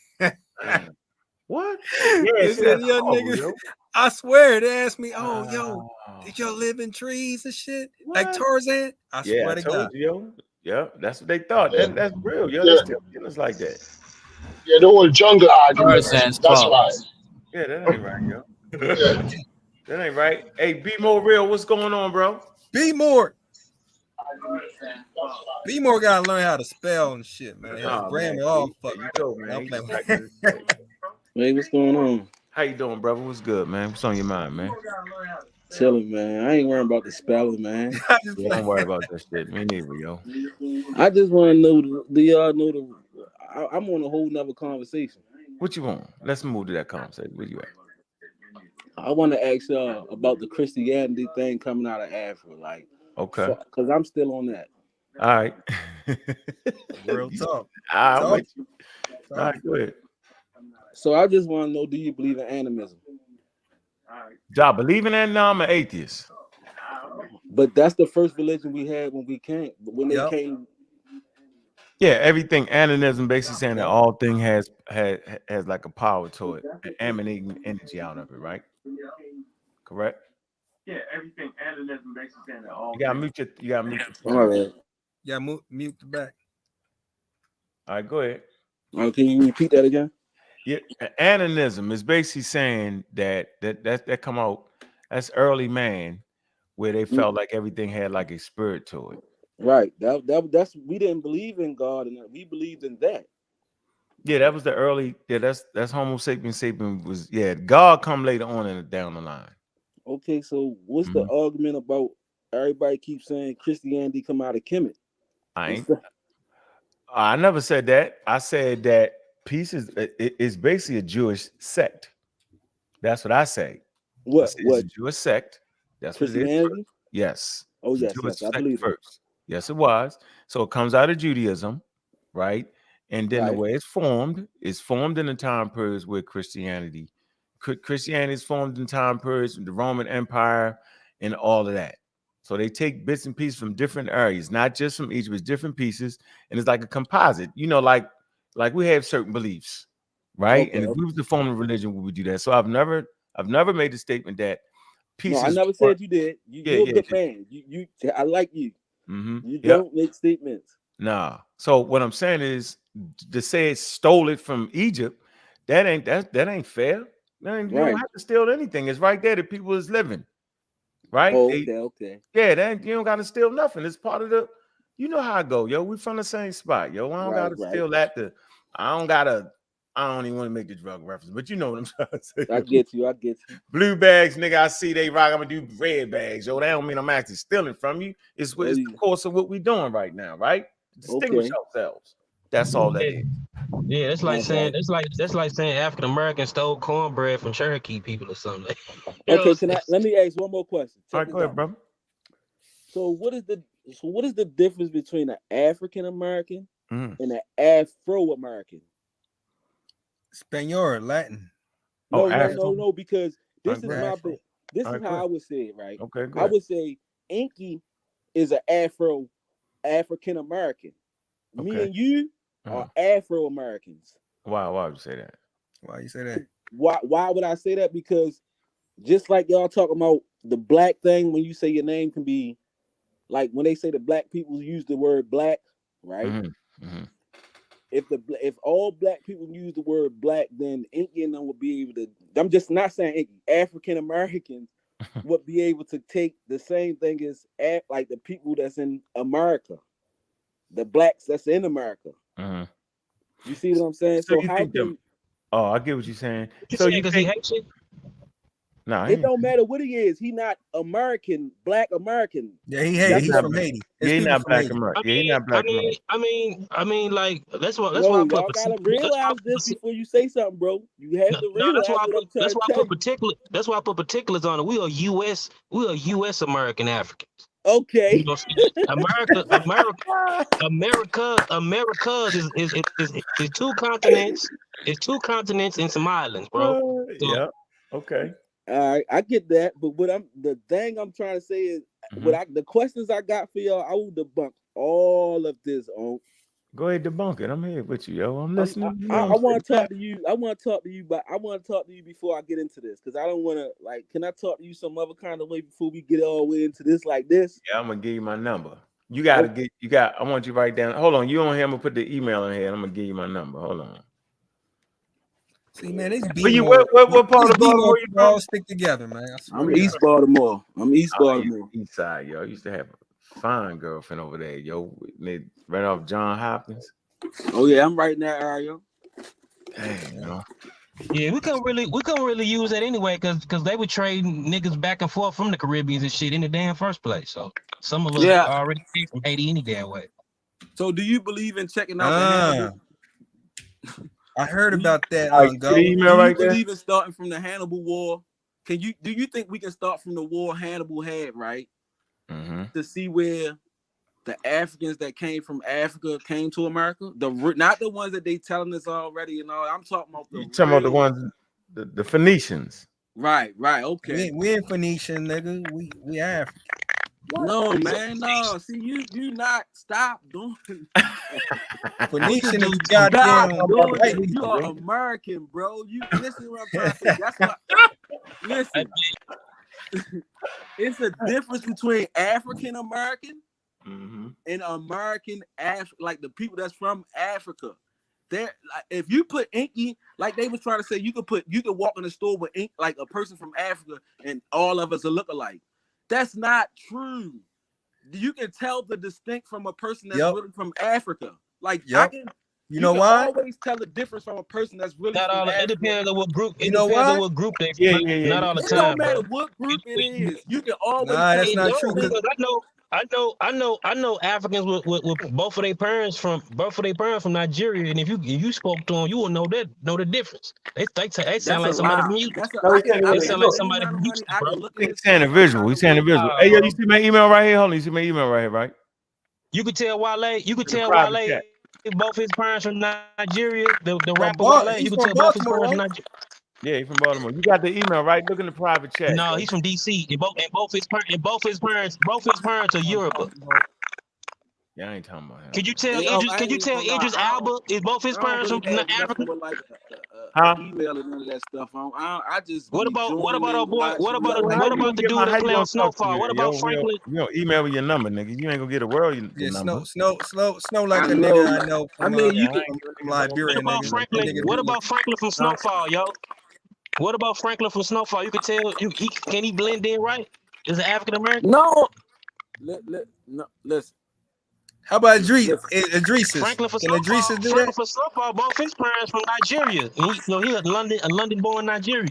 Speaker 2: What?
Speaker 8: They
Speaker 2: Yeah,
Speaker 8: said,
Speaker 2: that's
Speaker 8: your
Speaker 2: horrible,
Speaker 8: niggas.
Speaker 2: yo.
Speaker 8: I swear, they asked me, oh, yo, did y'all live in trees and shit? Like
Speaker 2: What?
Speaker 8: Tarzan? I
Speaker 2: Yeah,
Speaker 8: swear
Speaker 2: I
Speaker 8: to
Speaker 2: told
Speaker 8: God.
Speaker 2: you, yo. Yeah, that's what they thought.
Speaker 15: Yeah.
Speaker 2: That's real, yo.
Speaker 15: Yeah.
Speaker 2: They still killing us like that.
Speaker 15: Yeah, the whole jungle argument.
Speaker 12: Tarzan's
Speaker 15: That's
Speaker 12: fault.
Speaker 15: why.
Speaker 2: Yeah, that ain't right, yo.
Speaker 15: Yeah.
Speaker 2: That ain't right. Hey, be more real. What's going on, bro?
Speaker 8: Be more. Be more gotta learn how to spell and shit, man. His grammar all fucked
Speaker 2: you
Speaker 8: up.
Speaker 2: go, man. You just practice this shit.
Speaker 16: Hey, what's going on?
Speaker 2: How you doing, brother? What's good, man? What's on your mind, man?
Speaker 16: Chilling, man. I ain't worrying about the spelling, man.
Speaker 2: Yeah, don't worry about that shit. Me neither, yo.
Speaker 16: I just want to know, do y'all know I'm on a whole nother conversation.
Speaker 2: What you want? Let's move to that conversation. Where you at?
Speaker 16: I want to ask y'all about the Christianity thing coming out of Africa, like,
Speaker 2: Okay.
Speaker 16: Because I'm still on that.
Speaker 2: All right.
Speaker 8: Real talk.
Speaker 2: I'm with you. All right, go ahead.
Speaker 16: So I just want to know, do you believe in animism?
Speaker 2: Do I believe in that? No, I'm an atheist.
Speaker 16: But that's the first religion we had when we came. When they came.
Speaker 2: Yeah, everything animism basically saying that all thing has like a power to it, emanating energy out of it, right? Correct? Yeah, everything animism basically saying that all. You gotta mute your phone.
Speaker 16: All right.
Speaker 8: Yeah, mute the back.
Speaker 2: All right, go ahead.
Speaker 16: Can you repeat that again?
Speaker 2: Yeah, animism is basically saying that come out. That's early man, where they felt like everything had like a spirit to it.
Speaker 16: Right. That's we didn't believe in God, and we believed in that.
Speaker 2: Yeah, that was the early. Yeah, that's Homo sapiens was. Yeah, God come later on down the line.
Speaker 16: Okay, so what's the argument about? Everybody keeps saying Christianity come out of Kemet.
Speaker 2: I never said that. I said that peace is basically a Jewish sect. That's what I say.
Speaker 16: What?
Speaker 2: It's a Jewish sect. That's what it is.
Speaker 16: Christianity?
Speaker 2: Yes.
Speaker 16: Oh,
Speaker 2: yes,
Speaker 16: I believe
Speaker 2: first. Yes, it was. So it comes out of Judaism, right? And then the way it's formed in the time periods where Christianity is formed in time periods, the Roman Empire, and all of that. So they take bits and pieces from different areas, not just from Egypt, it's different pieces, and it's like a composite. You know, like we have certain beliefs, right?
Speaker 16: Okay,
Speaker 2: and if we was to form a religion, we would do that. So I've never made the statement that pieces.
Speaker 16: No, I never said you did. You're a good man. You I like you. You don't make statements.
Speaker 2: Nah. So what I'm saying is to say it stole it from Egypt, that ain't fair. You don't have to steal anything. It's right there that people is living. Right?
Speaker 16: Oh, okay.
Speaker 2: Yeah, you don't gotta steal nothing. It's part of the, you know how I go, yo. We from the same spot, yo. I don't gotta steal that. I don't even want to make the drug reference, but you know what I'm trying to say.
Speaker 16: I get you.
Speaker 2: Blue bags, nigga. I see they rock. I'm gonna do red bags, yo. That don't mean I'm actually stealing from you. It's the course of what we're doing right now, right? Distinguish ourselves. That's all that is.
Speaker 9: Yeah, that's like saying African Americans stole cornbread from Cherokee people or something.
Speaker 16: Okay, let me ask one more question.
Speaker 2: All right, go ahead, bro.
Speaker 16: So what is the difference between an African American and an Afro American?
Speaker 8: Spaniard, Latin.
Speaker 16: No, because this is how I would say it, right?
Speaker 2: Okay, good.
Speaker 16: I would say Inky is an African American.
Speaker 2: Okay.
Speaker 16: Me and you are Afro Americans.
Speaker 2: Why would you say that?
Speaker 8: Why you say that?
Speaker 16: Why would I say that? Because just like y'all talking about the black thing, when you say your name can be like when they say the black people use the word black, right? If all black people use the word black, then Inky and them would be able to. I'm just not saying Inky. African Americans would be able to take the same thing as like the people that's in America, the blacks that's in America. You see what I'm saying?
Speaker 2: So how can? Oh, I get what you're saying.
Speaker 9: So you think he hates you?
Speaker 16: No, it don't matter what he is. He not American, black American.
Speaker 8: Yeah, he's from Haiti.
Speaker 2: He's not black American. He's not black American.
Speaker 9: I mean, like that's why.
Speaker 16: Y'all gotta realize this before you say something, bro. You have to realize
Speaker 9: that's why I put particulars on it. We are U.S. American Africans.
Speaker 16: Okay.
Speaker 9: America is two continents. It's two continents and some islands, bro.
Speaker 2: Yeah. Okay.
Speaker 16: All right, I get that, but the thing I'm trying to say is, the questions I got for y'all, I will debunk all of this.
Speaker 2: Go ahead, debunk it. I'm here with you, yo. I'm listening.
Speaker 16: I want to talk to you. I want to talk to you, but I want to talk to you before I get into this, because I don't want to, like, can I talk to you some other kind of way before we get all the way into this like this?
Speaker 2: Yeah, I'm gonna give you my number. You gotta I want you to write down. Hold on, you on here. I'm gonna put the email in here. I'm gonna give you my number. Hold on.
Speaker 8: See, man, these
Speaker 2: what part of Baltimore you
Speaker 8: all stick together, man.
Speaker 16: I'm East Baltimore. Baltimore.
Speaker 2: East side, yo. I used to have a fine girlfriend over there, yo. They right off John Hopkins.
Speaker 16: Oh yeah, I'm right in that area.
Speaker 2: Dang, you know.
Speaker 9: Yeah, we couldn't really use that anyway, because they were trading niggas back and forth from the Caribbean and shit in the damn first place. So some of us already came from Haiti any damn way.
Speaker 16: So do you believe in checking out the Hannibal?
Speaker 8: I heard about that.
Speaker 16: Do you believe in starting from the Hannibal War? Do you think we can start from the war Hannibal had, right? To see where the Africans that came from Africa came to America? Not the ones that they telling us already and all. I'm talking about
Speaker 2: the ones, the Phoenicians.
Speaker 16: Right, okay.
Speaker 8: We ain't Phoenician, nigga. We African.
Speaker 16: No, man, no. See, you not stop doing.
Speaker 8: Phoenician is goddamn.
Speaker 16: You are American, bro. You listen to what I'm trying to say. That's what. Listen, it's a difference between African American and American like the people that's from Africa. There, like, if you put Inky, like they was trying to say, you could walk in the store with ink like a person from Africa, and all of us will look alike. That's not true. You can tell the distinct from a person that's really from Africa. Like I can,
Speaker 8: you know why?
Speaker 16: Always tell the difference from a person that's really from Africa.
Speaker 9: It depends on what group.
Speaker 8: You know why?
Speaker 9: What group they
Speaker 2: from.
Speaker 9: Not all the
Speaker 16: It
Speaker 9: time.
Speaker 16: Don't matter what group it is. You can always.
Speaker 8: Nah, that's not true.
Speaker 9: I know Africans with both of their parents from Nigeria, and if you spoke to them, you will know the difference. They sound like somebody from you. They sound like somebody from Houston, bro.
Speaker 2: He's saying a visual. Hey, yo, you see my email right here? Hold on, you see my email right here, right?
Speaker 9: You could tell Wale. Both his parents from Nigeria. The rapper Wale. You could tell both his parents from Nigeria.
Speaker 2: Yeah, he's from Baltimore. You got the email, right? Look in the private chat.
Speaker 9: No, he's from DC. And both his parents are Yoruba.
Speaker 2: Yeah, I ain't talking about him.
Speaker 9: Could you tell Idris Elba is both his parents from Africa?
Speaker 16: Email and none of that stuff. I just.
Speaker 9: What about the dude that play on Snowfall? What about Franklin?
Speaker 2: You don't email with your number, nigga. You ain't gonna get a world your number.
Speaker 8: Snow like a nigga I know.
Speaker 16: I mean, you can.
Speaker 8: Liberia.
Speaker 9: What about Franklin from Snowfall, yo? What about Franklin from Snowfall? You could tell can he blend in right? Is it African American?
Speaker 16: No. Listen.
Speaker 8: How about Idris?
Speaker 9: Franklin for
Speaker 8: Can Idris do that?
Speaker 9: Franklin for Snowfall, both his parents from Nigeria. He a London-born Nigerian.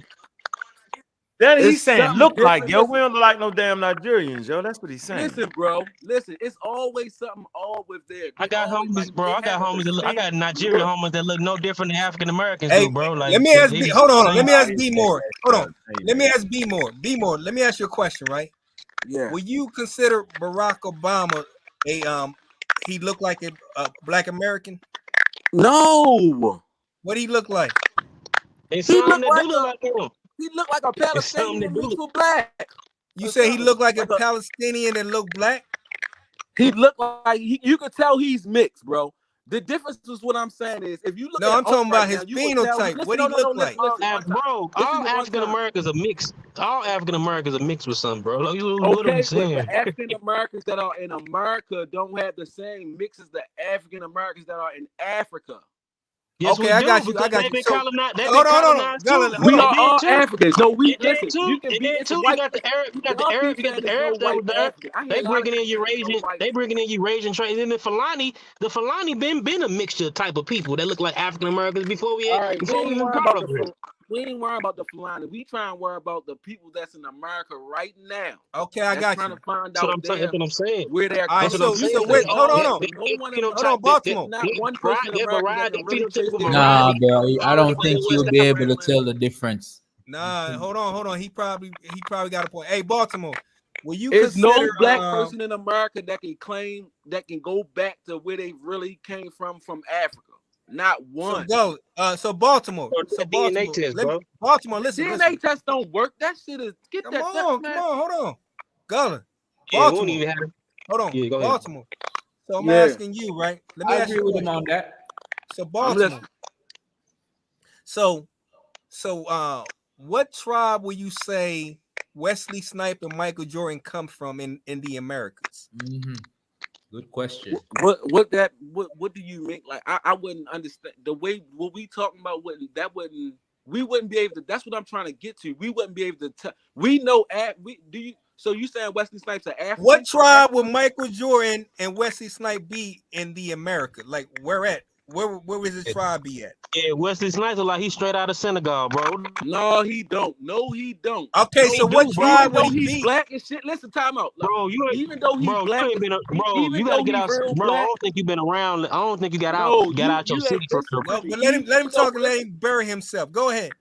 Speaker 2: That he's saying look like, yo. We don't look like no damn Nigerians, yo. That's what he's saying.
Speaker 16: Listen, bro. Listen, it's always something all with there.
Speaker 9: I got homies, bro. I got Nigerian homies that look no different than African Americans do, bro. Like,
Speaker 8: let me ask B. Hold on. Let me ask B more. Hold on. Let me ask B more. B more. Let me ask you a question, right?
Speaker 16: Yeah.
Speaker 8: Will you consider Barack Obama he looked like a black American?
Speaker 16: No.
Speaker 8: What he look like?
Speaker 9: He look like him.
Speaker 16: He looked like a Palestinian mixed with black.
Speaker 8: You say he looked like a Palestinian and looked black?
Speaker 16: He looked like you could tell he's mixed, bro. The difference is what I'm saying is if you look.
Speaker 8: No, I'm talking about his phenotype. What he look like,
Speaker 9: bro? All African Americans are mixed. All African Americans are mixed with something, bro. Like, what are you saying?
Speaker 16: But the African Americans that are in America don't have the same mix as the African Americans that are in Africa.
Speaker 9: Yes,
Speaker 8: okay, I got you.
Speaker 9: Hold on.
Speaker 16: We are all Africans. No, we listen.
Speaker 9: You got the Arab. You got the Arab. You got the Arabs that was there. They bringing in Eurasian. They bringing in Eurasian trade. And the Fulani been a mixture type of people that look like African Americans before we even brought up here.
Speaker 16: We ain't worrying about the Fulani. We trying to worry about the people that's in America right now.
Speaker 8: Okay, I got you.
Speaker 16: Trying to find
Speaker 9: That's
Speaker 16: out
Speaker 9: what I'm saying.
Speaker 16: where they're.
Speaker 8: All right, so wait, hold on, Baltimore.
Speaker 16: Not one person in America that can really taste it.
Speaker 12: Nah, bro, I don't think you'll be able to tell the difference.
Speaker 8: Nah, hold on. He probably got a point. Hey, Baltimore, Will you
Speaker 16: There's no
Speaker 8: consider
Speaker 16: black person in America that can claim that can go back to where they really came from Africa? Not one.
Speaker 8: So Baltimore. So
Speaker 9: DNA test, bro.
Speaker 8: Baltimore, listen.
Speaker 16: DNA tests don't work. That shit is get
Speaker 8: Come
Speaker 16: that.
Speaker 8: on, hold on. Gullah.
Speaker 9: Yeah, we won't
Speaker 8: Baltimore.
Speaker 9: even have it.
Speaker 8: Hold on.
Speaker 9: Yeah, go ahead.
Speaker 8: Baltimore. So I'm asking you, right? Let me
Speaker 12: I
Speaker 8: ask
Speaker 12: agree
Speaker 8: you
Speaker 12: with him on that.
Speaker 8: So Baltimore. So what tribe will you say Wesley Snipes and Michael Jordan come from in the Americas?
Speaker 12: Good question.
Speaker 16: What do you make? Like I wouldn't understand the way what we talking about. We wouldn't be able to. That's what I'm trying to get to. We wouldn't be able to tell. We know So you saying Wesley Snipes are African?
Speaker 8: What tribe would Michael Jordan and Wesley Snipes be in the America? Like where at? Where would his tribe be at?
Speaker 9: Yeah, Wesley Snipes look like he's straight out of Senegal, bro.
Speaker 16: No, he don't. No, he don't.
Speaker 8: Okay, so what tribe would he
Speaker 16: be? Black and shit. Listen, time out,
Speaker 9: bro. You ain't,
Speaker 16: even though he's
Speaker 9: bro,
Speaker 16: black,
Speaker 9: you ain't been bro.
Speaker 16: even
Speaker 9: You gotta
Speaker 16: though
Speaker 9: get
Speaker 16: he's
Speaker 9: out,
Speaker 16: real
Speaker 9: bro.
Speaker 16: black,
Speaker 9: I don't think you've been around. I don't think you got
Speaker 16: No,
Speaker 9: out your city for real.
Speaker 8: No, but let him talk and let him bury himself. Go ahead.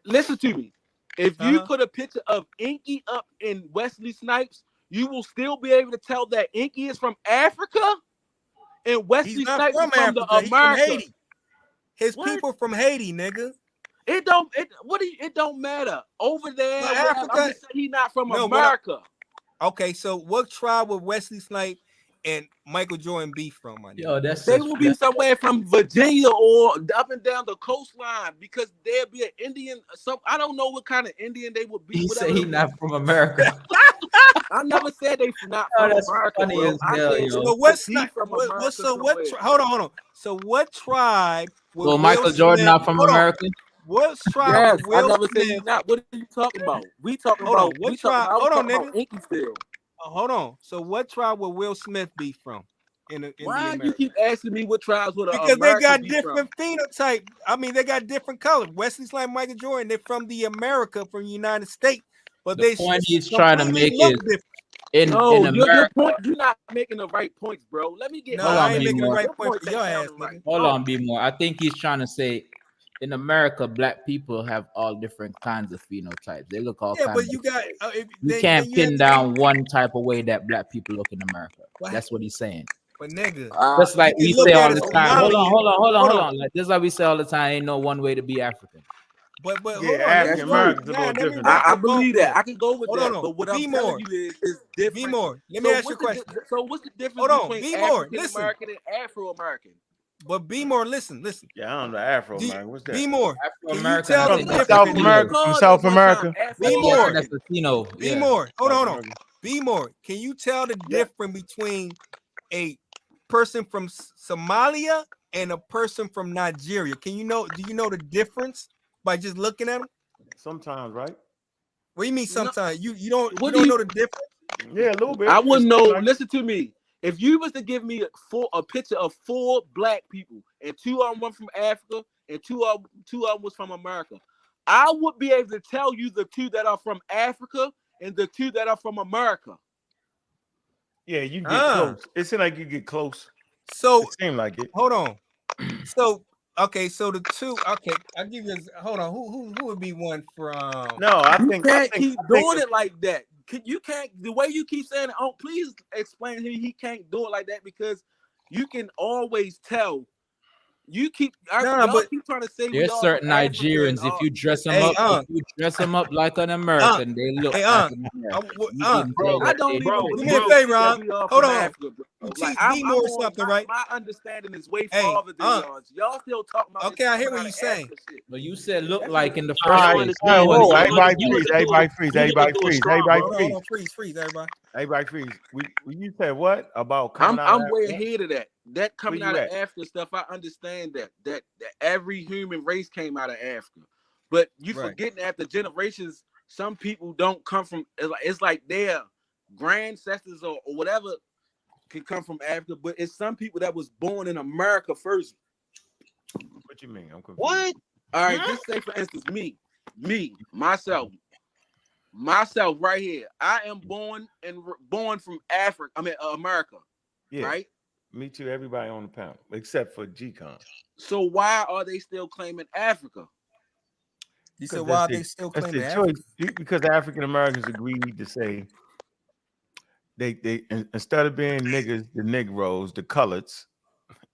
Speaker 16: Listen to me. If you put a picture of Inky up in Wesley Snipes, you will still be able to tell that Inky is from Africa and Wesley Snipes is from the
Speaker 8: He's
Speaker 16: America.
Speaker 8: from Haiti. His people from Haiti, nigga.
Speaker 16: It don't matter. Over there,
Speaker 8: But
Speaker 16: whatever,
Speaker 8: Africa,
Speaker 16: I'm just saying he's not from America.
Speaker 8: Okay, so what tribe would Wesley Snipes and Michael Jordan be from?
Speaker 12: Yo,
Speaker 16: they will be somewhere from Virginia or up and down the coastline because there'll be an Indian. I don't know what kind of Indian they would be.
Speaker 12: He said he's not from America.
Speaker 16: I never said they not
Speaker 12: Oh,
Speaker 16: from
Speaker 12: that's
Speaker 16: America.
Speaker 12: funny
Speaker 16: Bro.
Speaker 12: as
Speaker 16: I
Speaker 12: hell,
Speaker 16: said
Speaker 12: yo.
Speaker 8: So what's
Speaker 16: he
Speaker 8: not?
Speaker 16: from
Speaker 8: What,
Speaker 16: America
Speaker 8: so what?
Speaker 16: somewhere.
Speaker 8: Hold on. So what tribe?
Speaker 12: So Michael Jordan not from America?
Speaker 8: What tribe?
Speaker 16: Yes,
Speaker 8: would Will
Speaker 16: I never said
Speaker 8: Smith?
Speaker 16: he's not. What are you talking about? We talking
Speaker 8: Hold on.
Speaker 16: about.
Speaker 8: What
Speaker 16: We
Speaker 8: tribe?
Speaker 16: talking,
Speaker 8: Hold on,
Speaker 16: talking about
Speaker 8: nigga.
Speaker 16: Inky still.
Speaker 8: Hold on. So what tribe would Will Smith be from? In
Speaker 16: Why
Speaker 8: the
Speaker 16: you keep asking me what tribes would
Speaker 8: because
Speaker 16: America
Speaker 8: they got
Speaker 16: be
Speaker 8: different
Speaker 16: from?
Speaker 8: phenotype. I mean, they got different colors. Wesley Snipes, Michael Jordan, they're from the America, from the United States, but
Speaker 12: The point he's
Speaker 8: completely
Speaker 12: trying to make
Speaker 8: look
Speaker 12: is
Speaker 8: different.
Speaker 12: in
Speaker 16: your
Speaker 12: America.
Speaker 16: point. You're not making the right points, bro. Let me get.
Speaker 8: No,
Speaker 12: Hold
Speaker 8: I
Speaker 12: on,
Speaker 8: ain't making the
Speaker 12: B-More.
Speaker 8: right point for your ass, nigga.
Speaker 12: Hold on, B-More. I think he's trying to say in America, black people have all different kinds of phenotypes. They look all
Speaker 8: Yeah,
Speaker 12: kinds
Speaker 8: but you
Speaker 12: of
Speaker 8: got
Speaker 12: you can't pin down one type of way that black people look in America. That's what he's saying.
Speaker 8: But nigga,
Speaker 12: Just like we
Speaker 8: you look
Speaker 12: say
Speaker 8: at
Speaker 12: all
Speaker 8: a
Speaker 12: the time. Hold
Speaker 8: Somalian-
Speaker 12: on. Like just like we say all the time, ain't no one way to be African.
Speaker 8: But
Speaker 2: Yeah,
Speaker 8: hold on,
Speaker 2: African Americans a little
Speaker 8: let me
Speaker 2: different.
Speaker 8: wrap
Speaker 16: I
Speaker 8: the
Speaker 16: believe
Speaker 8: boat
Speaker 16: that.
Speaker 8: up.
Speaker 16: I can go with
Speaker 8: Hold
Speaker 16: that.
Speaker 8: on.
Speaker 16: But what
Speaker 8: Be
Speaker 16: I'm
Speaker 8: more.
Speaker 16: telling you is different.
Speaker 8: Be more. Let me ask you a question.
Speaker 16: So what's the difference
Speaker 8: Hold on,
Speaker 16: between
Speaker 8: be more.
Speaker 16: African
Speaker 8: Listen.
Speaker 16: American and Afro American?
Speaker 8: But be more. Listen.
Speaker 2: Yeah, I don't know Afro American. What's that?
Speaker 8: Be more. Can you
Speaker 12: Afro-American,
Speaker 8: tell
Speaker 12: I
Speaker 8: the
Speaker 12: think
Speaker 8: difference?
Speaker 2: South America. From South America.
Speaker 8: Be more.
Speaker 12: That's Latino.
Speaker 8: Be
Speaker 12: Yeah.
Speaker 8: more. Hold on. Be more. Can you tell the difference between a person from Somalia and a person from Nigeria? Do you know the difference by just looking at them?
Speaker 2: Sometimes, right?
Speaker 8: What do you mean sometimes? You don't
Speaker 16: What
Speaker 8: you
Speaker 16: do
Speaker 8: don't
Speaker 16: you-
Speaker 8: know the difference?
Speaker 2: Yeah, a little bit.
Speaker 16: I wouldn't know. Listen to me. If you was to give me a picture of 4 black people and 2 of them were from Africa and 2 of them was from America, I would be able to tell you the 2 that are from Africa and the 2 that are from America.
Speaker 2: Yeah, you get close. It seems like you get close.
Speaker 8: So
Speaker 2: it seemed like it.
Speaker 8: Hold on. So okay, so the 2. Okay, I'll give you. Hold on. Who would be one from?
Speaker 2: No,
Speaker 16: You can't keep doing it like that. You can't. The way you keep saying it. Oh, please explain to me he can't do it like that because you can always tell. You keep. Y'all keep trying to say
Speaker 12: There's certain Nigerians. If you dress them up like an American, they look like an American.
Speaker 16: I don't even.
Speaker 8: Do me a favor, hold on.
Speaker 16: Africa, bro.
Speaker 8: Teach me more or something, right?
Speaker 16: My understanding is way farther than yours. Y'all still talking about.
Speaker 8: Okay, I hear what you're saying.
Speaker 12: But you said look like in the
Speaker 2: All
Speaker 12: first
Speaker 2: right,
Speaker 12: place.
Speaker 2: whoa, everybody freeze. Everybody freeze.
Speaker 8: Freeze, everybody.
Speaker 2: Everybody freeze. You said what about
Speaker 16: I'm
Speaker 2: coming out?
Speaker 16: I'm way ahead of that. That coming
Speaker 2: Where
Speaker 16: out
Speaker 2: you
Speaker 16: of
Speaker 2: at?
Speaker 16: Africa stuff, I understand that every human race came out of Africa. But you forgetting after generations, some people don't come from. It's like their grandsters or whatever can come from Africa, but it's some people that was born in America first.
Speaker 2: What you mean? I'm confused.
Speaker 9: What?
Speaker 16: All right, just say for instance, myself right here. I am born from Africa. I mean America.
Speaker 2: Yeah.
Speaker 16: Right?
Speaker 2: Me too. Everybody on the panel except for G-Con.
Speaker 16: So why are they still claiming Africa?
Speaker 8: You said why are they still claiming Africa?
Speaker 2: Choice. Because African Americans agreed to say they instead of being niggas, the Negroes, the coloreds,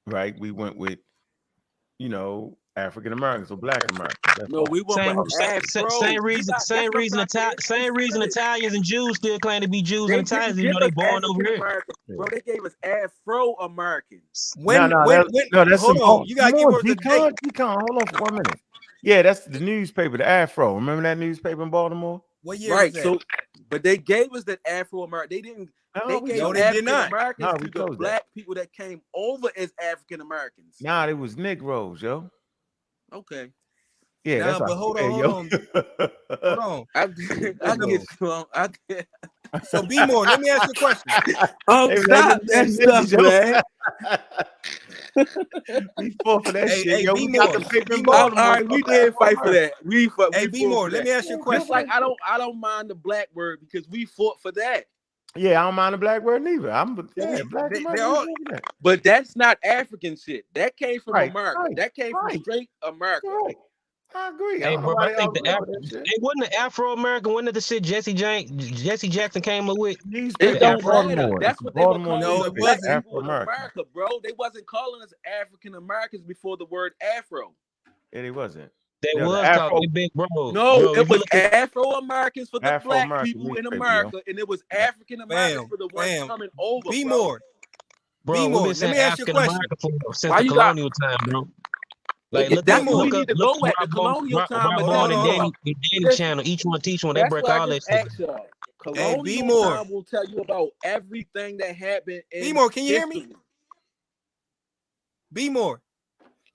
Speaker 2: right? We went with, you know, African Americans or Black Americans. That's
Speaker 16: No, we went
Speaker 9: Same,
Speaker 16: with Afro.
Speaker 9: same reason,
Speaker 16: That's what I'm trying to
Speaker 9: same reason Italians and Jews still claim to be Jews
Speaker 16: They
Speaker 9: and Italians,
Speaker 16: didn't
Speaker 9: even
Speaker 16: give
Speaker 9: though
Speaker 16: us
Speaker 9: they born over
Speaker 16: African
Speaker 9: here.
Speaker 16: Americans, bro. They gave us Afro Americans.
Speaker 2: No, that's
Speaker 8: hold
Speaker 2: some,
Speaker 8: on, you gotta
Speaker 2: come
Speaker 8: give
Speaker 2: on,
Speaker 8: us the date.
Speaker 2: Decon, hold on for 1 minute. Yeah, that's the newspaper, the Afro. Remember that newspaper in Baltimore?
Speaker 8: What year
Speaker 16: Right.
Speaker 8: was that?
Speaker 16: So, but they gave us that Afro American. They didn't.
Speaker 2: No,
Speaker 16: They gave
Speaker 8: no, they did
Speaker 16: African
Speaker 8: not.
Speaker 16: Americans
Speaker 2: No, we
Speaker 16: to the
Speaker 2: closed that.
Speaker 16: black people that came over as African Americans.
Speaker 2: Nah, it was Negroes, yo.
Speaker 16: Okay.
Speaker 2: Yeah,
Speaker 8: Nah,
Speaker 2: that's
Speaker 8: but
Speaker 2: our
Speaker 8: hold
Speaker 2: hey,
Speaker 8: on,
Speaker 2: yo.
Speaker 8: hold on.
Speaker 16: I get you. I get.
Speaker 8: So be more. Let me ask you a question.
Speaker 16: Oh,
Speaker 2: Hey,
Speaker 16: stop that stuff, man.
Speaker 2: We fought for that
Speaker 8: Hey,
Speaker 2: shit,
Speaker 8: hey,
Speaker 2: yo.
Speaker 8: be
Speaker 2: We got
Speaker 8: more.
Speaker 2: the paper in
Speaker 8: Be more.
Speaker 16: All
Speaker 2: Baltimore.
Speaker 16: right, we did fight for that. We fought.
Speaker 8: Hey,
Speaker 16: We
Speaker 8: be
Speaker 16: fought
Speaker 8: more.
Speaker 16: for
Speaker 8: Let
Speaker 16: that.
Speaker 8: me ask you a
Speaker 16: Just
Speaker 8: question.
Speaker 16: like I don't mind the black word because we fought for that.
Speaker 2: Yeah, I don't mind the black word neither. I'm black
Speaker 8: They
Speaker 2: American.
Speaker 8: all,
Speaker 16: But that's not African shit. That came from
Speaker 2: Right,
Speaker 16: America.
Speaker 2: right,
Speaker 16: That came from
Speaker 2: right.
Speaker 16: straight America.
Speaker 2: Right. I agree.
Speaker 9: Hey,
Speaker 2: I don't
Speaker 9: bro,
Speaker 2: know why
Speaker 9: I
Speaker 2: they
Speaker 9: think
Speaker 2: all
Speaker 9: the
Speaker 2: agree with that shit.
Speaker 9: it wasn't the Afro American, wasn't it the shit Jesse Jackson came up with?
Speaker 2: Newspaper
Speaker 16: It
Speaker 2: in
Speaker 16: don't
Speaker 2: Baltimore.
Speaker 16: matter.
Speaker 2: It's
Speaker 16: That's
Speaker 2: a
Speaker 16: what they were
Speaker 2: Baltimore
Speaker 16: calling
Speaker 8: No,
Speaker 16: the
Speaker 8: it
Speaker 2: newspaper,
Speaker 16: black
Speaker 8: wasn't.
Speaker 16: people in
Speaker 2: Afro-American.
Speaker 16: America, bro. They wasn't calling us African Americans before the word Afro.
Speaker 2: Yeah, it wasn't.
Speaker 9: That
Speaker 2: No, the
Speaker 9: was called
Speaker 2: Afro
Speaker 9: big bro.
Speaker 16: No,
Speaker 9: Bro,
Speaker 16: it
Speaker 9: if you
Speaker 16: was
Speaker 9: look at
Speaker 16: Afro Americans for the black
Speaker 2: Afro-American
Speaker 16: people in
Speaker 2: newspaper,
Speaker 16: America,
Speaker 2: yo.
Speaker 16: and it was African Americans for the ones coming over,
Speaker 8: Be
Speaker 16: bro.
Speaker 8: more.
Speaker 9: bro,
Speaker 8: Be
Speaker 9: we've
Speaker 8: more.
Speaker 9: been
Speaker 8: Let
Speaker 9: saying
Speaker 8: me ask you a
Speaker 9: African
Speaker 8: question.
Speaker 9: American since
Speaker 16: Why
Speaker 9: the
Speaker 16: you got?
Speaker 9: colonial time, bro. Like look
Speaker 16: That's
Speaker 8: Be
Speaker 16: what
Speaker 8: more.
Speaker 16: we need to go at. The colonial time is
Speaker 8: Hold on,
Speaker 16: all
Speaker 8: hold
Speaker 16: about.
Speaker 8: on.
Speaker 9: and Danny
Speaker 16: Listen,
Speaker 9: channel. Each one teach one. They
Speaker 16: that's
Speaker 9: break
Speaker 16: what I
Speaker 9: all that
Speaker 16: just
Speaker 9: shit.
Speaker 16: asked y'all.
Speaker 8: Hey, be
Speaker 16: Colonial
Speaker 8: more.
Speaker 16: time will tell you about everything that happened in
Speaker 8: Be more. Can you hear me?
Speaker 16: history.
Speaker 8: Be more.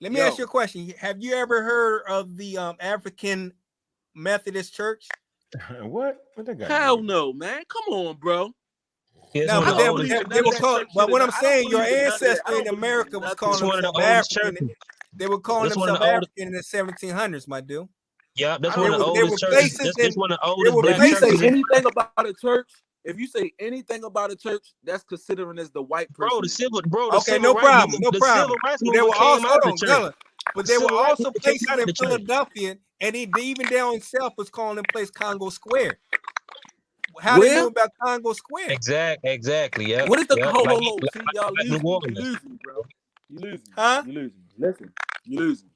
Speaker 8: Let me ask you a question. Have you ever heard of the African Methodist Church?
Speaker 2: What? What they got?
Speaker 16: Hell no, man. Come on, bro.
Speaker 9: Yeah, it's
Speaker 8: No,
Speaker 9: one
Speaker 8: but
Speaker 9: of the
Speaker 8: they
Speaker 9: oldest.
Speaker 8: were called. But what I'm saying, your
Speaker 16: I don't
Speaker 8: ancestor
Speaker 16: believe
Speaker 8: in
Speaker 16: in
Speaker 8: America was
Speaker 16: nothing.
Speaker 8: calling
Speaker 9: It's one of the
Speaker 8: themselves
Speaker 9: oldest
Speaker 8: African.
Speaker 9: churches.
Speaker 8: They were calling
Speaker 9: That's one of
Speaker 8: themselves
Speaker 9: the oldest.
Speaker 8: African in the 1700s, my dude.
Speaker 9: Yeah, that's
Speaker 16: I
Speaker 9: one
Speaker 16: don't
Speaker 9: of the
Speaker 8: There
Speaker 9: oldest
Speaker 8: were
Speaker 9: churches.
Speaker 8: places
Speaker 9: That's one of the
Speaker 8: there
Speaker 9: oldest
Speaker 8: were
Speaker 9: black
Speaker 16: If you say
Speaker 9: churches.
Speaker 16: anything about a church, if you say anything about a church, that's considering as the white person.
Speaker 9: Bro, the
Speaker 8: Okay,
Speaker 9: civil
Speaker 8: no
Speaker 9: rights
Speaker 8: problem,
Speaker 9: movement,
Speaker 8: no
Speaker 9: the
Speaker 8: problem.
Speaker 9: civil rights
Speaker 8: But there
Speaker 9: movement
Speaker 8: were
Speaker 9: came
Speaker 8: also,
Speaker 9: out of
Speaker 8: hold
Speaker 9: the
Speaker 8: on,
Speaker 9: church.
Speaker 8: Gella, but
Speaker 9: The
Speaker 8: there were
Speaker 9: civil rights
Speaker 8: also
Speaker 9: movement came
Speaker 8: places
Speaker 9: out of
Speaker 8: in
Speaker 9: the church.
Speaker 8: Philadelphia, and even down himself was calling the place Congo Square. How they
Speaker 16: Where?
Speaker 8: knew about Congo Square?
Speaker 9: Exactly. Yeah.
Speaker 16: What is the
Speaker 9: Yeah.
Speaker 16: hold
Speaker 9: Like,
Speaker 16: on? See, y'all
Speaker 9: like New
Speaker 16: losing. You
Speaker 9: Orleans.
Speaker 16: losing, bro. You losing.
Speaker 8: Huh?
Speaker 16: You losing. Listen, you losing.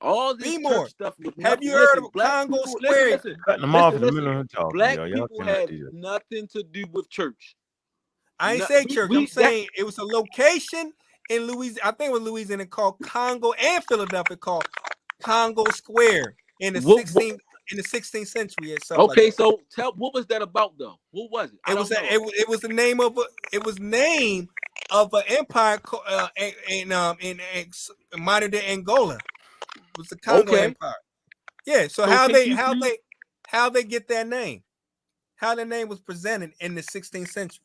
Speaker 16: All this
Speaker 8: Be
Speaker 16: church
Speaker 8: more.
Speaker 16: stuff was
Speaker 8: Have
Speaker 16: nothing.
Speaker 8: you heard
Speaker 16: Listen,
Speaker 8: of
Speaker 16: black
Speaker 8: Congo
Speaker 16: people.
Speaker 8: Square?
Speaker 16: Listen.
Speaker 2: Cutting them off in the
Speaker 16: Listen.
Speaker 2: middle of talking,
Speaker 16: Black
Speaker 2: yo. Y'all
Speaker 16: people
Speaker 2: cannot
Speaker 16: have
Speaker 2: do that.
Speaker 16: nothing to do with church.
Speaker 8: I ain't
Speaker 16: No,
Speaker 8: say church. I'm
Speaker 16: that-
Speaker 8: saying it was a location in Louisiana. I think it was Louisiana called Congo, and Philadelphia called Congo Square in the 16th century or something.
Speaker 16: Okay,
Speaker 8: like that.
Speaker 16: so tell what was that about though? What was it?
Speaker 8: It was the name of an empire in modern day Angola. It was the Congo Empire. Yeah. So how they get that name? How the name was presented in the 16th century?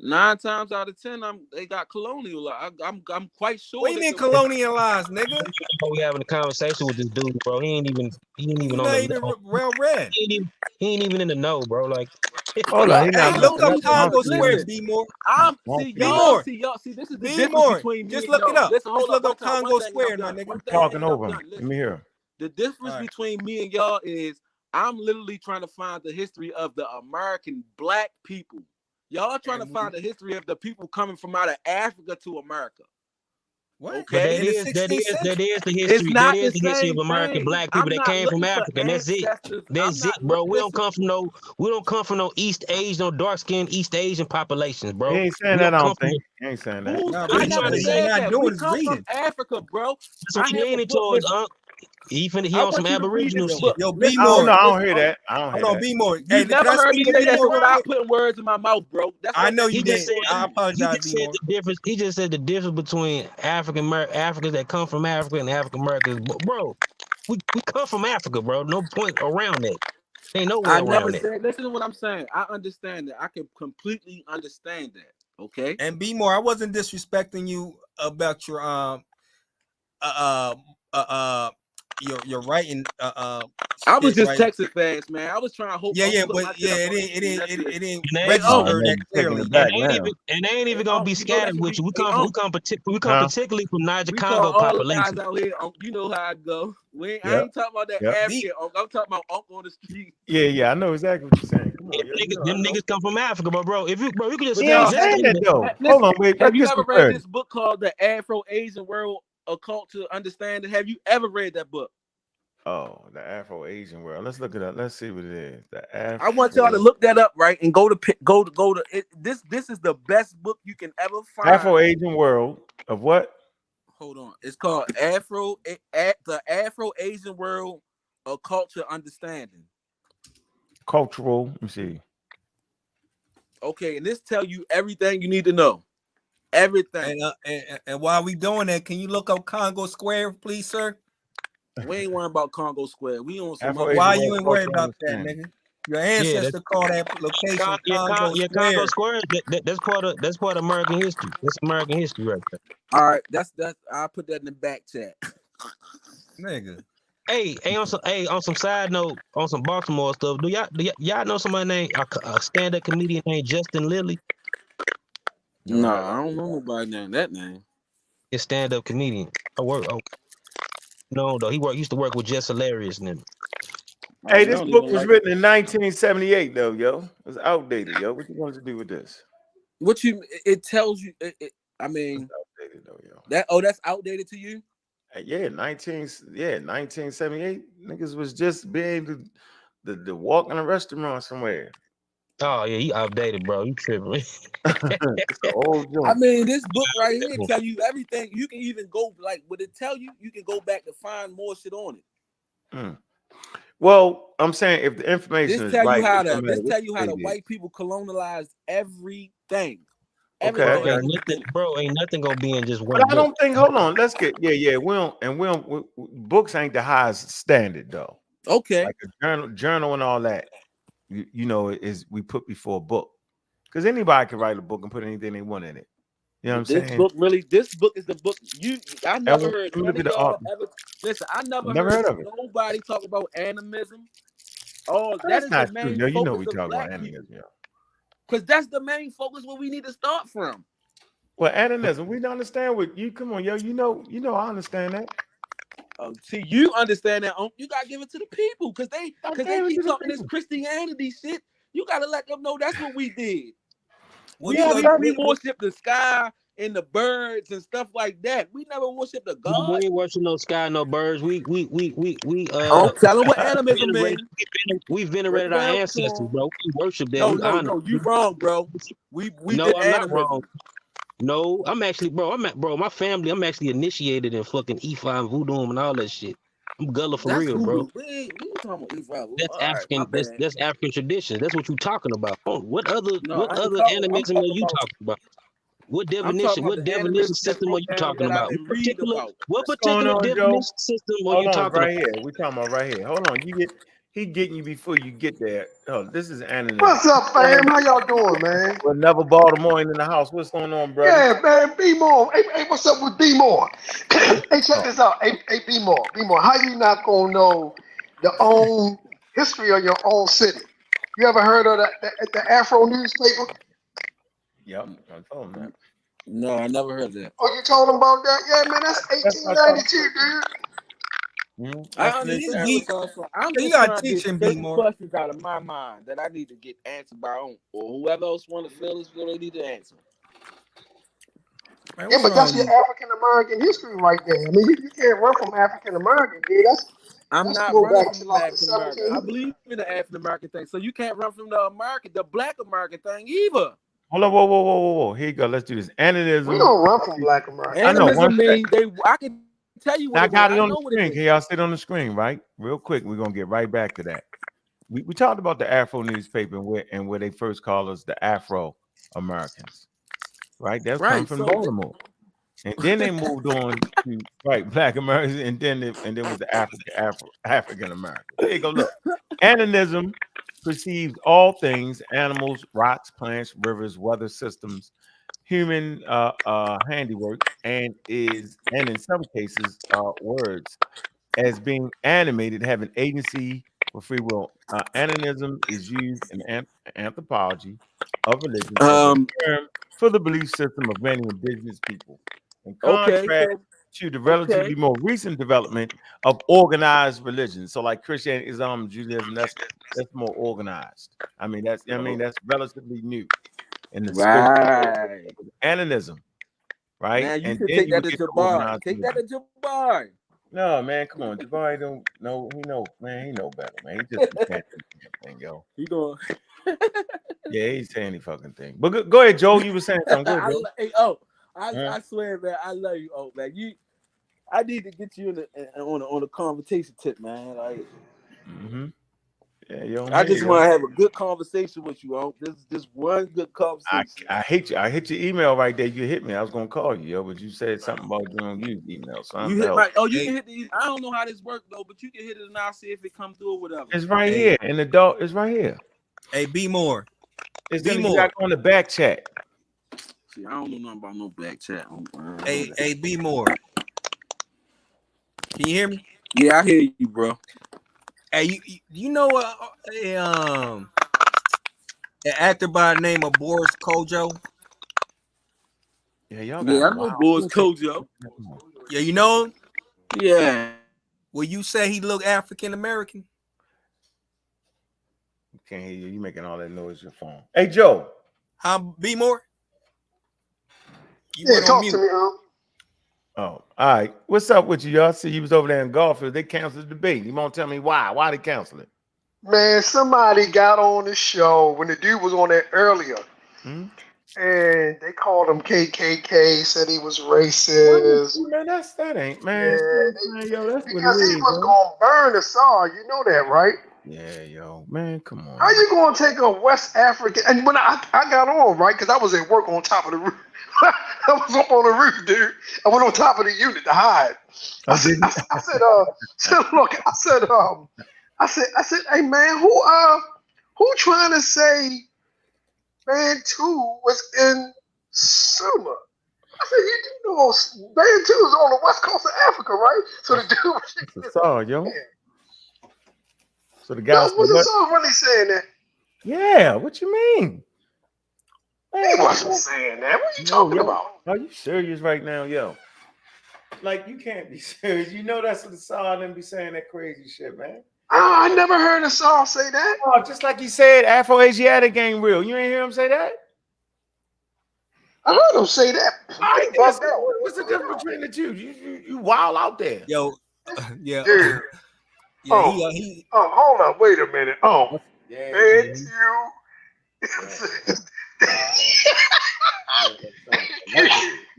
Speaker 16: 9 times out of 10, they got colonial. I'm quite sure.
Speaker 8: What do you mean colonialized, nigga?
Speaker 9: We having a conversation with this dude, bro. He ain't even
Speaker 8: He's
Speaker 9: on
Speaker 8: not
Speaker 9: the
Speaker 8: even well read.
Speaker 9: He ain't even in the know, bro. Like,
Speaker 2: Hold on, he not
Speaker 8: look up
Speaker 2: listen.
Speaker 8: Congo Square. Be more.
Speaker 16: See, this is the difference between me
Speaker 8: Just
Speaker 16: and
Speaker 8: look
Speaker 16: y'all.
Speaker 8: it up.
Speaker 16: Listen, hold
Speaker 8: Just look
Speaker 16: up
Speaker 8: up Congo Square, my nigga.
Speaker 2: Talking over him. Let me hear him.
Speaker 16: The difference between me and y'all is I'm literally trying to find the history of the American black people. Y'all trying to find the history of the people coming from out of Africa to America.
Speaker 8: What?
Speaker 16: Okay,
Speaker 9: that is the history.
Speaker 16: It's not
Speaker 9: That is the
Speaker 16: the
Speaker 9: history
Speaker 16: same
Speaker 9: of American
Speaker 16: thing.
Speaker 9: black people
Speaker 16: I'm
Speaker 9: that
Speaker 16: not
Speaker 9: came from
Speaker 16: looking for
Speaker 9: Africa. And that's it.
Speaker 16: ancestors.
Speaker 9: That's it, bro. We don't come from no East Asian or dark skinned East Asian populations, bro.
Speaker 2: He ain't saying that. I don't think. He ain't saying that.
Speaker 16: I never said that. We come from Africa, bro.
Speaker 9: That's what you leaning towards, He on some Aboriginal shit.
Speaker 8: Yo, be
Speaker 2: I
Speaker 8: more.
Speaker 2: don't hear that. I don't hear
Speaker 8: Hold on,
Speaker 2: that.
Speaker 8: be more.
Speaker 16: You
Speaker 8: Hey,
Speaker 16: never heard me say that
Speaker 8: more?
Speaker 16: without putting words in my mouth, bro. That's
Speaker 8: I know you
Speaker 9: He
Speaker 8: did.
Speaker 9: just said,
Speaker 8: I apologize, be more.
Speaker 9: He just said the difference between Africans that come from Africa and African Americans. Bro, we come from Africa, bro. No point around that. Ain't nowhere
Speaker 16: I never
Speaker 9: around it.
Speaker 16: said. Listen to what I'm saying. I understand that. I can completely understand that. Okay.
Speaker 8: And be more. I wasn't disrespecting you about your your writing.
Speaker 16: I was just
Speaker 8: right?
Speaker 16: texting fast, man. I was trying to hope.
Speaker 8: It didn't
Speaker 9: Oh,
Speaker 8: register that clearly.
Speaker 9: And they ain't even gonna be scattered with you. We come particularly from Niger
Speaker 16: We
Speaker 9: Congo
Speaker 16: call all the
Speaker 9: population.
Speaker 16: guys out here. You know how I go. I
Speaker 2: Yep.
Speaker 16: ain't talking about that
Speaker 2: Yep.
Speaker 16: African. I'm talking about Uncle on the street.
Speaker 2: Yeah, I know exactly what you're saying. Come on,
Speaker 9: Them niggas come from Africa, bro. If you could just
Speaker 2: he ain't saying that though. Hold on, wait.
Speaker 16: Have
Speaker 2: Let's
Speaker 16: you
Speaker 2: get
Speaker 16: ever
Speaker 2: some
Speaker 16: read
Speaker 2: clarity.
Speaker 16: this book called The Afro-Asian World: A Culture Understanding? Have you ever read that book?
Speaker 2: Oh, the Afro-Asian world. Let's look it up. Let's see what it is. The Afro.
Speaker 16: I want y'all to look that up, right? And go to it. This is the best book you can ever find.
Speaker 2: Afro-Asian world of what?
Speaker 16: Hold on. It's called The Afro-Asian World: A Culture Understanding.
Speaker 2: Cultural. Let me see.
Speaker 16: Okay, and this tell you everything you need to know. Everything.
Speaker 8: And while we doing that, can you look up Congo Square, please, sir?
Speaker 16: We ain't worrying about Congo Square. We on some.
Speaker 8: Why you ain't worried about that, nigga? Your ancestors call that location Congo Square.
Speaker 9: Congo Square. That's part of American history. That's American history right there.
Speaker 16: All right, that's. I'll put that in the back chat.
Speaker 8: Nigga.
Speaker 9: Hey, on some side note, on some Baltimore stuff. Do y'all know somebody named a stand-up comedian named Justin Lilly?
Speaker 16: No, I don't know nobody named that name.
Speaker 9: It's stand-up comedian. No, though he used to work with Jess Hilarious and them.
Speaker 2: Hey, this book was written in 1978, though, yo. It's outdated, yo. What you want to do with this?
Speaker 16: It tells you. I mean,
Speaker 2: outdated, though, yo.
Speaker 16: That's outdated to you.
Speaker 2: Yeah, 1978. Niggas was just being the walk in a restaurant somewhere.
Speaker 9: Oh yeah, he outdated, bro. You tripping?
Speaker 2: It's an old joint.
Speaker 16: I mean, this book right here tell you everything. You can even go what it tell you. You can go back to find more shit on it.
Speaker 2: Well, I'm saying if the information
Speaker 16: This
Speaker 2: is
Speaker 16: tell
Speaker 2: right,
Speaker 16: you how the white people colonialized everything.
Speaker 2: Okay,
Speaker 9: ain't nothing gonna be in just one.
Speaker 2: But I don't think. Hold on, let's get. Yeah. Books ain't the highest standard though.
Speaker 16: Okay,
Speaker 2: like a journal and all that. You know, is we put before a book because anybody can write a book and put anything they want in it. You know what I'm saying?
Speaker 16: This book is the book. I never heard none of y'all ever. Listen, I never heard
Speaker 2: of it.
Speaker 16: Nobody talk about animism. Oh,
Speaker 2: That's
Speaker 16: is
Speaker 2: not
Speaker 16: the main
Speaker 2: true. Yo, you know
Speaker 16: focus
Speaker 2: we
Speaker 16: of
Speaker 2: talk about
Speaker 16: black
Speaker 2: animism,
Speaker 16: people.
Speaker 2: yo.
Speaker 16: Because that's the main focus where we need to start from.
Speaker 2: Well, animism, we don't understand what you. Come on, yo. You know. I understand that.
Speaker 16: See, you understand that. You gotta give it to the people because they keep talking this Christianity shit. You gotta let them know that's what we did. We worship the sky and the birds and stuff like that. We never worship the God.
Speaker 9: We ain't worship no sky, no birds. We
Speaker 16: tell them what animism means.
Speaker 9: We venerated our ancestors, bro. We worship them.
Speaker 16: No, you wrong, bro. We did
Speaker 9: I'm
Speaker 16: animism.
Speaker 9: not wrong. No, I'm actually, my family, I'm actually initiated in fucking Ifa and voodoo and all that shit. I'm Gullah for real, bro.
Speaker 16: We talking about Ifa.
Speaker 9: That's African. That's African tradition. That's what you talking about. What other animism are you talking about? What definition system are you talking about? What particular definition system are you talking about?
Speaker 2: Right here. We talking about right here. Hold on. He getting you before you get there. Oh, this is animism.
Speaker 17: What's up, fam? How y'all doing, man?
Speaker 2: We're never Baltimorean in the house. What's going on, brother?
Speaker 17: Yeah, man. B More. Hey, what's up with B More? Hey, check this out. Hey, B More. B More. How you not gonna know the own history of your own city? You ever heard of the Afro newspaper?
Speaker 2: Yep, I told him that.
Speaker 16: No, I never heard that.
Speaker 17: Oh, you told him about that? Yeah, man. That's 1892, dude.
Speaker 16: I understand. I'm just trying to get certain questions out of my mind that I need to get answered by or whoever else want to feel this, they need to answer.
Speaker 17: Yeah, but that's your African American history right there. I mean, you can't run from African American, dude.
Speaker 16: I'm not running from African American. I believe in the African American thing, so you can't run from the Black American thing either.
Speaker 2: Hold on, whoa. Here you go. Let's do this. Animism.
Speaker 17: We don't run from Black American.
Speaker 16: Animism means I can tell you what
Speaker 2: I got it on the screen. Can y'all sit on the screen, right? Real quick. We're gonna get right back to that. We talked about the Afro newspaper and where they first called us the Afro Americans, right? That's come from Baltimore, and then they moved on to Black Americans, and then was the African American. There you go. Look, animism perceives all things: animals, rocks, plants, rivers, weather systems, human handiwork, and in some cases words as being animated, having agency for free will. Animism is used in anthropology of religion as a term for the belief system of many indigenous people. In
Speaker 16: Okay,
Speaker 2: contrast to the relatively more recent development of organized religion, so like Christianity, Islam, Judaism, that's more organized. I mean, that's relatively new in the scope
Speaker 16: right.
Speaker 2: of animism, right?
Speaker 16: Now you
Speaker 2: And
Speaker 16: should
Speaker 2: then
Speaker 16: take
Speaker 2: you
Speaker 16: that
Speaker 2: would
Speaker 16: to
Speaker 2: get the
Speaker 16: Jabari.
Speaker 2: organized
Speaker 16: Take that
Speaker 2: religion.
Speaker 16: to Jabari.
Speaker 2: No, man, come on. Jabari don't know. He know, man. He know better, man. He just be saying anything, yo.
Speaker 16: He going.
Speaker 2: Yeah, he's saying any fucking thing. But go ahead, Joe. You were saying something. Go ahead, Joe.
Speaker 16: I swear, man, I love you, man. I need to get you on a conversation tip, man. Like,
Speaker 2: yeah, yo,
Speaker 16: I just want to have a good conversation with you, This is just one good conversation.
Speaker 2: I hate you. I hit your email right there. You hit me. I was gonna call you, yo, but you said something about you don't use email. So
Speaker 16: You hit my. Oh, you can hit the. I don't know how this works though, but you can hit it and I'll see if it comes through or whatever.
Speaker 2: It's right here in the dog. It's right here.
Speaker 8: Hey, be more.
Speaker 2: It's gonna be back on the back chat.
Speaker 16: See, I don't know nothing about no back chat.
Speaker 8: Hey, be more. Can you hear me?
Speaker 16: Yeah, I hear you, bro.
Speaker 8: Hey, you know an actor by the name of Boris Kojo?
Speaker 2: Yeah, y'all.
Speaker 16: Yeah, I know Boris Kojo.
Speaker 8: Yeah, you know him?
Speaker 16: Yeah.
Speaker 8: Will you say he look African American?
Speaker 2: Can't hear you. You making all that noise your phone. Hey, Joe.
Speaker 8: Be more.
Speaker 17: Yeah, talk to me,
Speaker 2: Oh, all right. What's up with you? Y'all see you was over there in Garfield. They canceled the debate. You won't tell me why? Why they cancel it?
Speaker 17: Man, somebody got on the show when the dude was on there earlier, and they called him KKK. Said he was racist.
Speaker 2: Man, that ain't man.
Speaker 17: Yeah,
Speaker 2: yo, that's
Speaker 17: because he was gonna burn the Saw. You know that, right?
Speaker 2: Yeah, yo, man, come on.
Speaker 17: How you gonna take a West African? And when I got on, right, because I was at work on top of the roof. I was up on the roof, dude. I went on top of the unit to hide. I said, look, I said, hey man, who trying to say Bantu was in Sumer? I said, you do know Bantu is on the west coast of Africa, right? So the dude was
Speaker 2: yo. So the guy
Speaker 17: was the song really saying that?
Speaker 2: Yeah, what you mean?
Speaker 17: Man, he wasn't saying that. What are you talking about?
Speaker 2: Are you serious right now, yo? Like, you can't be serious. You know that's what the song and be saying that crazy shit, man.
Speaker 17: I never heard a song say that.
Speaker 2: Oh, just like he said, Afro-Asiatic ain't real. You ain't hear him say that?
Speaker 17: I heard him say that.
Speaker 2: What's the difference between the two? You wild out there.
Speaker 8: Yo, yeah.
Speaker 17: Dude. Hold on. Wait a minute.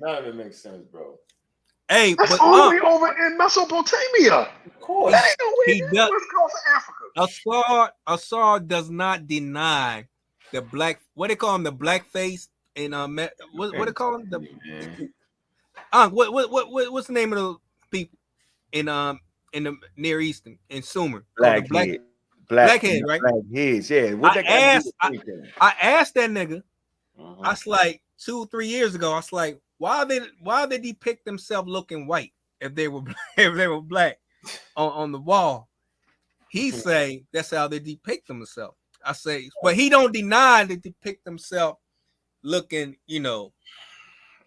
Speaker 2: None of it makes sense, bro.
Speaker 8: Hey,
Speaker 17: that's only over in Mesopotamia.
Speaker 2: Of course.
Speaker 17: That ain't nowhere near West Coast of Africa.
Speaker 8: Assad does not deny the black. What they call him, the blackface in what they call him? What's the name of the people in the Near Eastern in Sumer? Blackhead, right?
Speaker 2: Blackheads, yeah.
Speaker 8: I asked that nigga. I was like 2-3 years ago. I was like, why they depict themselves looking white if they were black on the wall? He say that's how they depict themselves. I say, but he don't deny they depict themselves looking,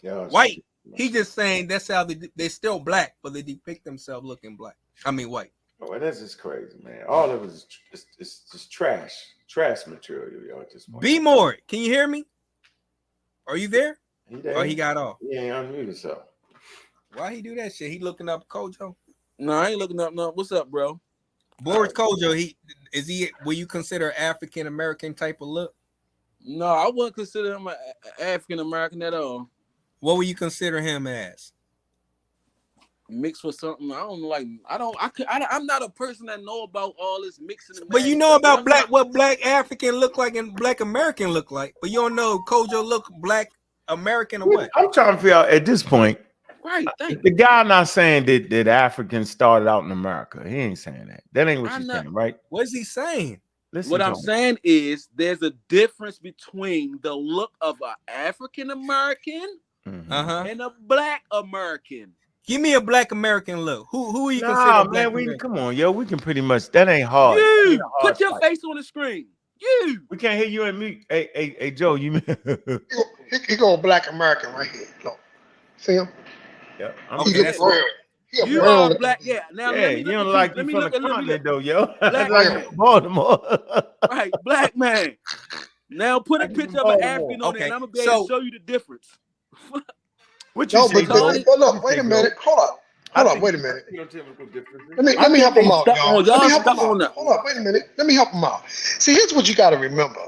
Speaker 8: white. He just saying that's how they're still black, but they depict themselves looking black. I mean white.
Speaker 2: Oh, that's just crazy, man. All of it is just trash material, yo. At this point.
Speaker 8: Be more. Can you hear me? Are you there?
Speaker 2: Or
Speaker 8: he got off?
Speaker 2: He ain't unmuted, so.
Speaker 8: Why he do that shit? He looking up Kojo?
Speaker 16: No, I ain't looking up. No, what's up, bro?
Speaker 8: Boris Kojo. Will you consider African American type of look?
Speaker 16: No, I wouldn't consider him an African American at all.
Speaker 8: What would you consider him as?
Speaker 16: Mixed with something. I don't like. I'm not a person that know about all this mixing.
Speaker 8: But you know about what black African look like and black American look like. But you don't know Kojo look black American or what?
Speaker 2: I'm trying to figure out at this point.
Speaker 16: Right.
Speaker 2: The guy not saying that Africans started out in America. He ain't saying that. That ain't what you're saying, right?
Speaker 8: What is he saying?
Speaker 16: What I'm saying is there's a difference between the look of an African American and a black American.
Speaker 8: Give me a Black American look. Who you consider
Speaker 2: Nah,
Speaker 8: Black
Speaker 2: man, we
Speaker 8: American?
Speaker 2: come on, yo. We can pretty much. That ain't hard. That ain't
Speaker 16: You
Speaker 2: a hard
Speaker 16: put your
Speaker 2: fight.
Speaker 16: face on the screen. You.
Speaker 2: We can't hear you and me. Hey, Joe. You.
Speaker 17: He go Black American right here. Look, see him?
Speaker 2: Yeah.
Speaker 17: He get brown. He a
Speaker 16: You
Speaker 17: brown.
Speaker 16: are black. Yeah. Now
Speaker 2: Yeah,
Speaker 16: let me
Speaker 2: you
Speaker 16: look
Speaker 2: don't
Speaker 16: at
Speaker 2: like
Speaker 16: you.
Speaker 2: you
Speaker 16: Let me
Speaker 2: from
Speaker 16: look
Speaker 2: the
Speaker 16: at let me
Speaker 2: continent,
Speaker 16: look.
Speaker 2: though, yo.
Speaker 16: Black
Speaker 2: Like
Speaker 16: man.
Speaker 2: Baltimore.
Speaker 16: Right, black man. Now put a picture of an African on there, and I'm gonna be able to show you the difference.
Speaker 2: What you
Speaker 17: No,
Speaker 2: say,
Speaker 17: but
Speaker 2: Joe?
Speaker 17: look, wait a minute. Hold up, wait a minute. Let me
Speaker 16: I
Speaker 17: help
Speaker 16: think
Speaker 17: him
Speaker 16: they
Speaker 17: out,
Speaker 16: stuck
Speaker 17: y'all.
Speaker 16: on-
Speaker 17: Let me
Speaker 16: y'all
Speaker 17: help him
Speaker 16: stuck on
Speaker 17: out.
Speaker 16: that.
Speaker 17: Hold up, wait a minute. Let me help him out. See, here's what you got to remember.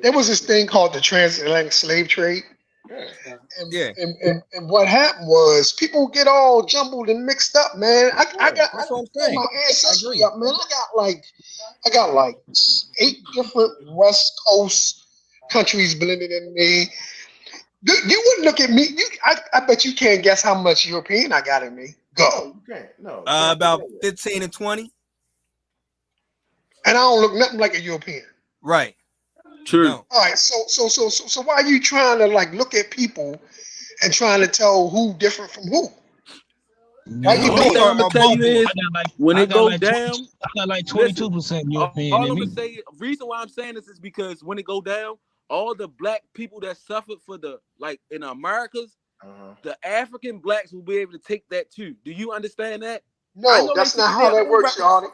Speaker 17: There was this thing called the transatlantic slave trade. And what happened was people get all jumbled and mixed up, man. I got my ancestry up, man. I got like 8 different West Coast countries blended in me. You wouldn't look at me. I bet you can't guess how much European I got in me. Go.
Speaker 2: No.
Speaker 8: About 15 and 20.
Speaker 17: And I don't look nothing like a European.
Speaker 8: Right.
Speaker 16: True.
Speaker 8: No.
Speaker 17: All right. So why are you trying to like look at people and trying to tell who different from who? Why you
Speaker 16: Only
Speaker 17: doing
Speaker 16: thing I'm gonna
Speaker 17: that?
Speaker 16: tell you is when it go
Speaker 9: like
Speaker 16: down,
Speaker 9: I got like
Speaker 16: listen,
Speaker 9: 22% European
Speaker 16: all
Speaker 9: in
Speaker 16: I'm
Speaker 9: me.
Speaker 16: gonna say, reason why I'm saying this is because when it go down, all the black people that suffered for the like in the Americas, the African blacks will be able to take that too. Do you understand that? I
Speaker 17: No,
Speaker 16: know
Speaker 17: that's
Speaker 16: they
Speaker 17: not
Speaker 16: took
Speaker 17: how
Speaker 16: it
Speaker 17: that works, y'all.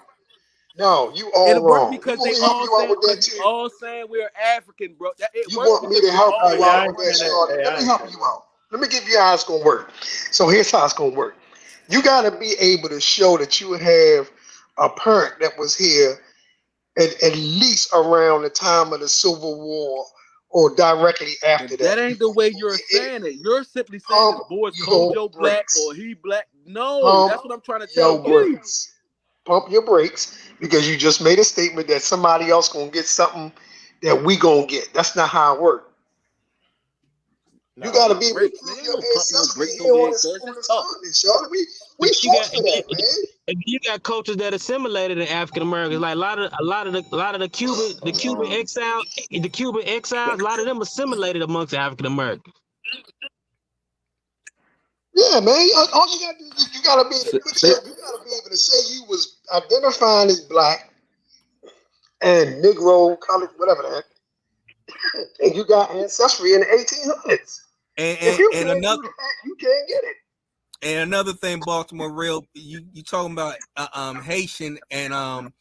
Speaker 17: No, you all
Speaker 16: It'll work
Speaker 17: wrong.
Speaker 16: because
Speaker 17: You want
Speaker 16: they
Speaker 17: me to help
Speaker 16: all
Speaker 17: you out
Speaker 16: saying
Speaker 17: with that
Speaker 16: because
Speaker 17: too?
Speaker 16: we all saying we're African, bro. It
Speaker 17: You
Speaker 16: works
Speaker 17: want me
Speaker 16: because
Speaker 17: to
Speaker 16: we
Speaker 17: help
Speaker 16: all
Speaker 17: you out with that, Charlie? Let me help you out. Let me give you how it's gonna work. So here's how it's gonna work. You gotta be able to show that you have a parent that was here at least around the time of the Civil War or directly after
Speaker 16: That
Speaker 17: that.
Speaker 16: ain't the way you're saying it. You're simply saying the boy's Kojo black or he black. No, that's what I'm trying to tell
Speaker 17: Your
Speaker 16: you.
Speaker 17: brakes. Pump your brakes because you just made a statement that somebody else gonna get something that we gonna get. That's not how it works. You gotta be able to prove your ancestry here on this continent, Charlie. We
Speaker 9: You got
Speaker 17: fought for that, man.
Speaker 9: and you got cultures that assimilated in African Americans, like a lot of the Cuban exiles, a lot of them assimilated amongst African Americans.
Speaker 17: Yeah, man. All you gotta do is you gotta be able to put you gotta be able to say you was identifying as black and Negro, colored, whatever that, and you got ancestry in the 1800s. If you can't do that, you can't get it.
Speaker 8: And another thing, Baltimore real, you talking about Haitian and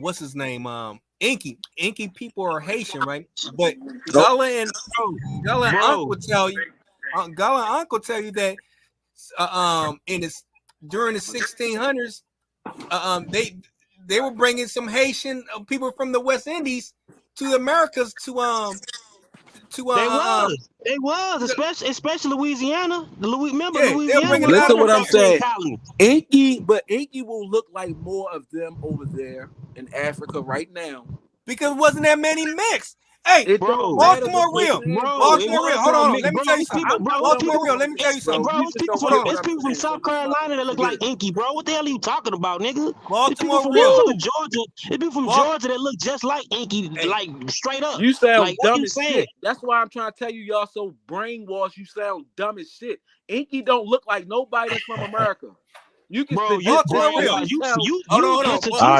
Speaker 8: what's his name? Inky people are Haitian, right? But Gullah and Ankh will tell you, Gullah and Ankh will tell you that during the 1600s, they were bringing some Haitian people from the West Indies to the Americas
Speaker 9: They was, especially Louisiana. Remember
Speaker 8: Louisiana?
Speaker 16: Listen what I'm saying. Inky will look like more of them over there in Africa right now.
Speaker 8: Because it wasn't that many mixed. Hey, Baltimore real. Baltimore real. Hold on. Let me tell you something. Baltimore real. Let me tell you something.
Speaker 9: Bro, it's people from South Carolina that look like Inky, bro. What the hell are you talking about, nigga?
Speaker 8: Baltimore real.
Speaker 9: Georgia. It's people from Georgia that look just like Inky, like straight up.
Speaker 16: You sound
Speaker 9: like,
Speaker 16: dumb as shit. That's why I'm trying to tell you, y'all so brainwashed. You sound dumb as shit. Inky don't look like nobody that's from America. You can
Speaker 9: bro,
Speaker 16: you
Speaker 2: All right,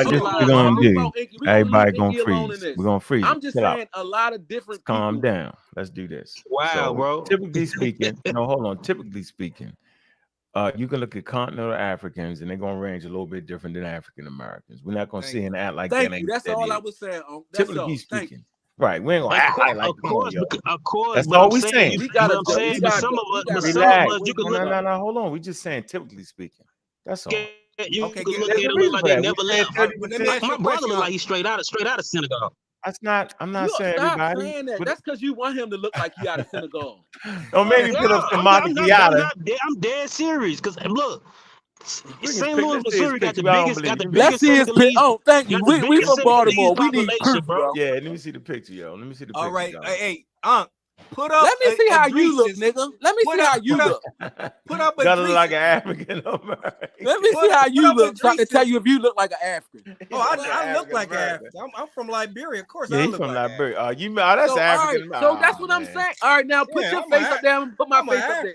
Speaker 2: this what we're gonna do. Everybody gonna freeze. We're gonna freeze.
Speaker 16: I'm just saying a lot of different people.
Speaker 2: Calm down. Let's do this.
Speaker 9: Wow, bro.
Speaker 2: Typically speaking, no, hold on. Typically speaking, you can look at continental Africans and they're gonna range a little bit different than African Americans. We're not gonna see and act like that.
Speaker 16: That's all I was saying.
Speaker 2: Typically speaking. Right, we ain't gonna act like
Speaker 9: of course.
Speaker 2: That's all we saying.
Speaker 9: But some of us, you can look.
Speaker 2: No, hold on. We just saying typically speaking. That's all.
Speaker 9: You can look at it look like they never left. My brother look like he's straight out of Senegal.
Speaker 2: I'm not saying everybody.
Speaker 16: Saying that. That's because you want him to look like he out of Senegal.
Speaker 2: Don't maybe put up some Montefiata.
Speaker 9: I'm dead serious. Because look, St. Louis, Missouri got the biggest.
Speaker 16: Let's see his picture. Oh, thank you. We from Baltimore. We need proof, bro.
Speaker 2: Yeah, let me see the picture, yo. Let me see the picture.
Speaker 8: All right, hey, put up.
Speaker 16: Let me see how you look, nigga. Let me see how you look.
Speaker 8: Put up a
Speaker 2: gotta look like an African American.
Speaker 16: Let me see how you look. So I can tell you if you look like an African.
Speaker 8: Oh, I look like an African. I'm from Liberia, of course.
Speaker 2: Yeah,
Speaker 8: I
Speaker 2: he's
Speaker 8: look
Speaker 2: from
Speaker 8: like
Speaker 2: Liberia. That's African.
Speaker 16: So that's what I'm saying. All right, now put your face up there and put my face up there.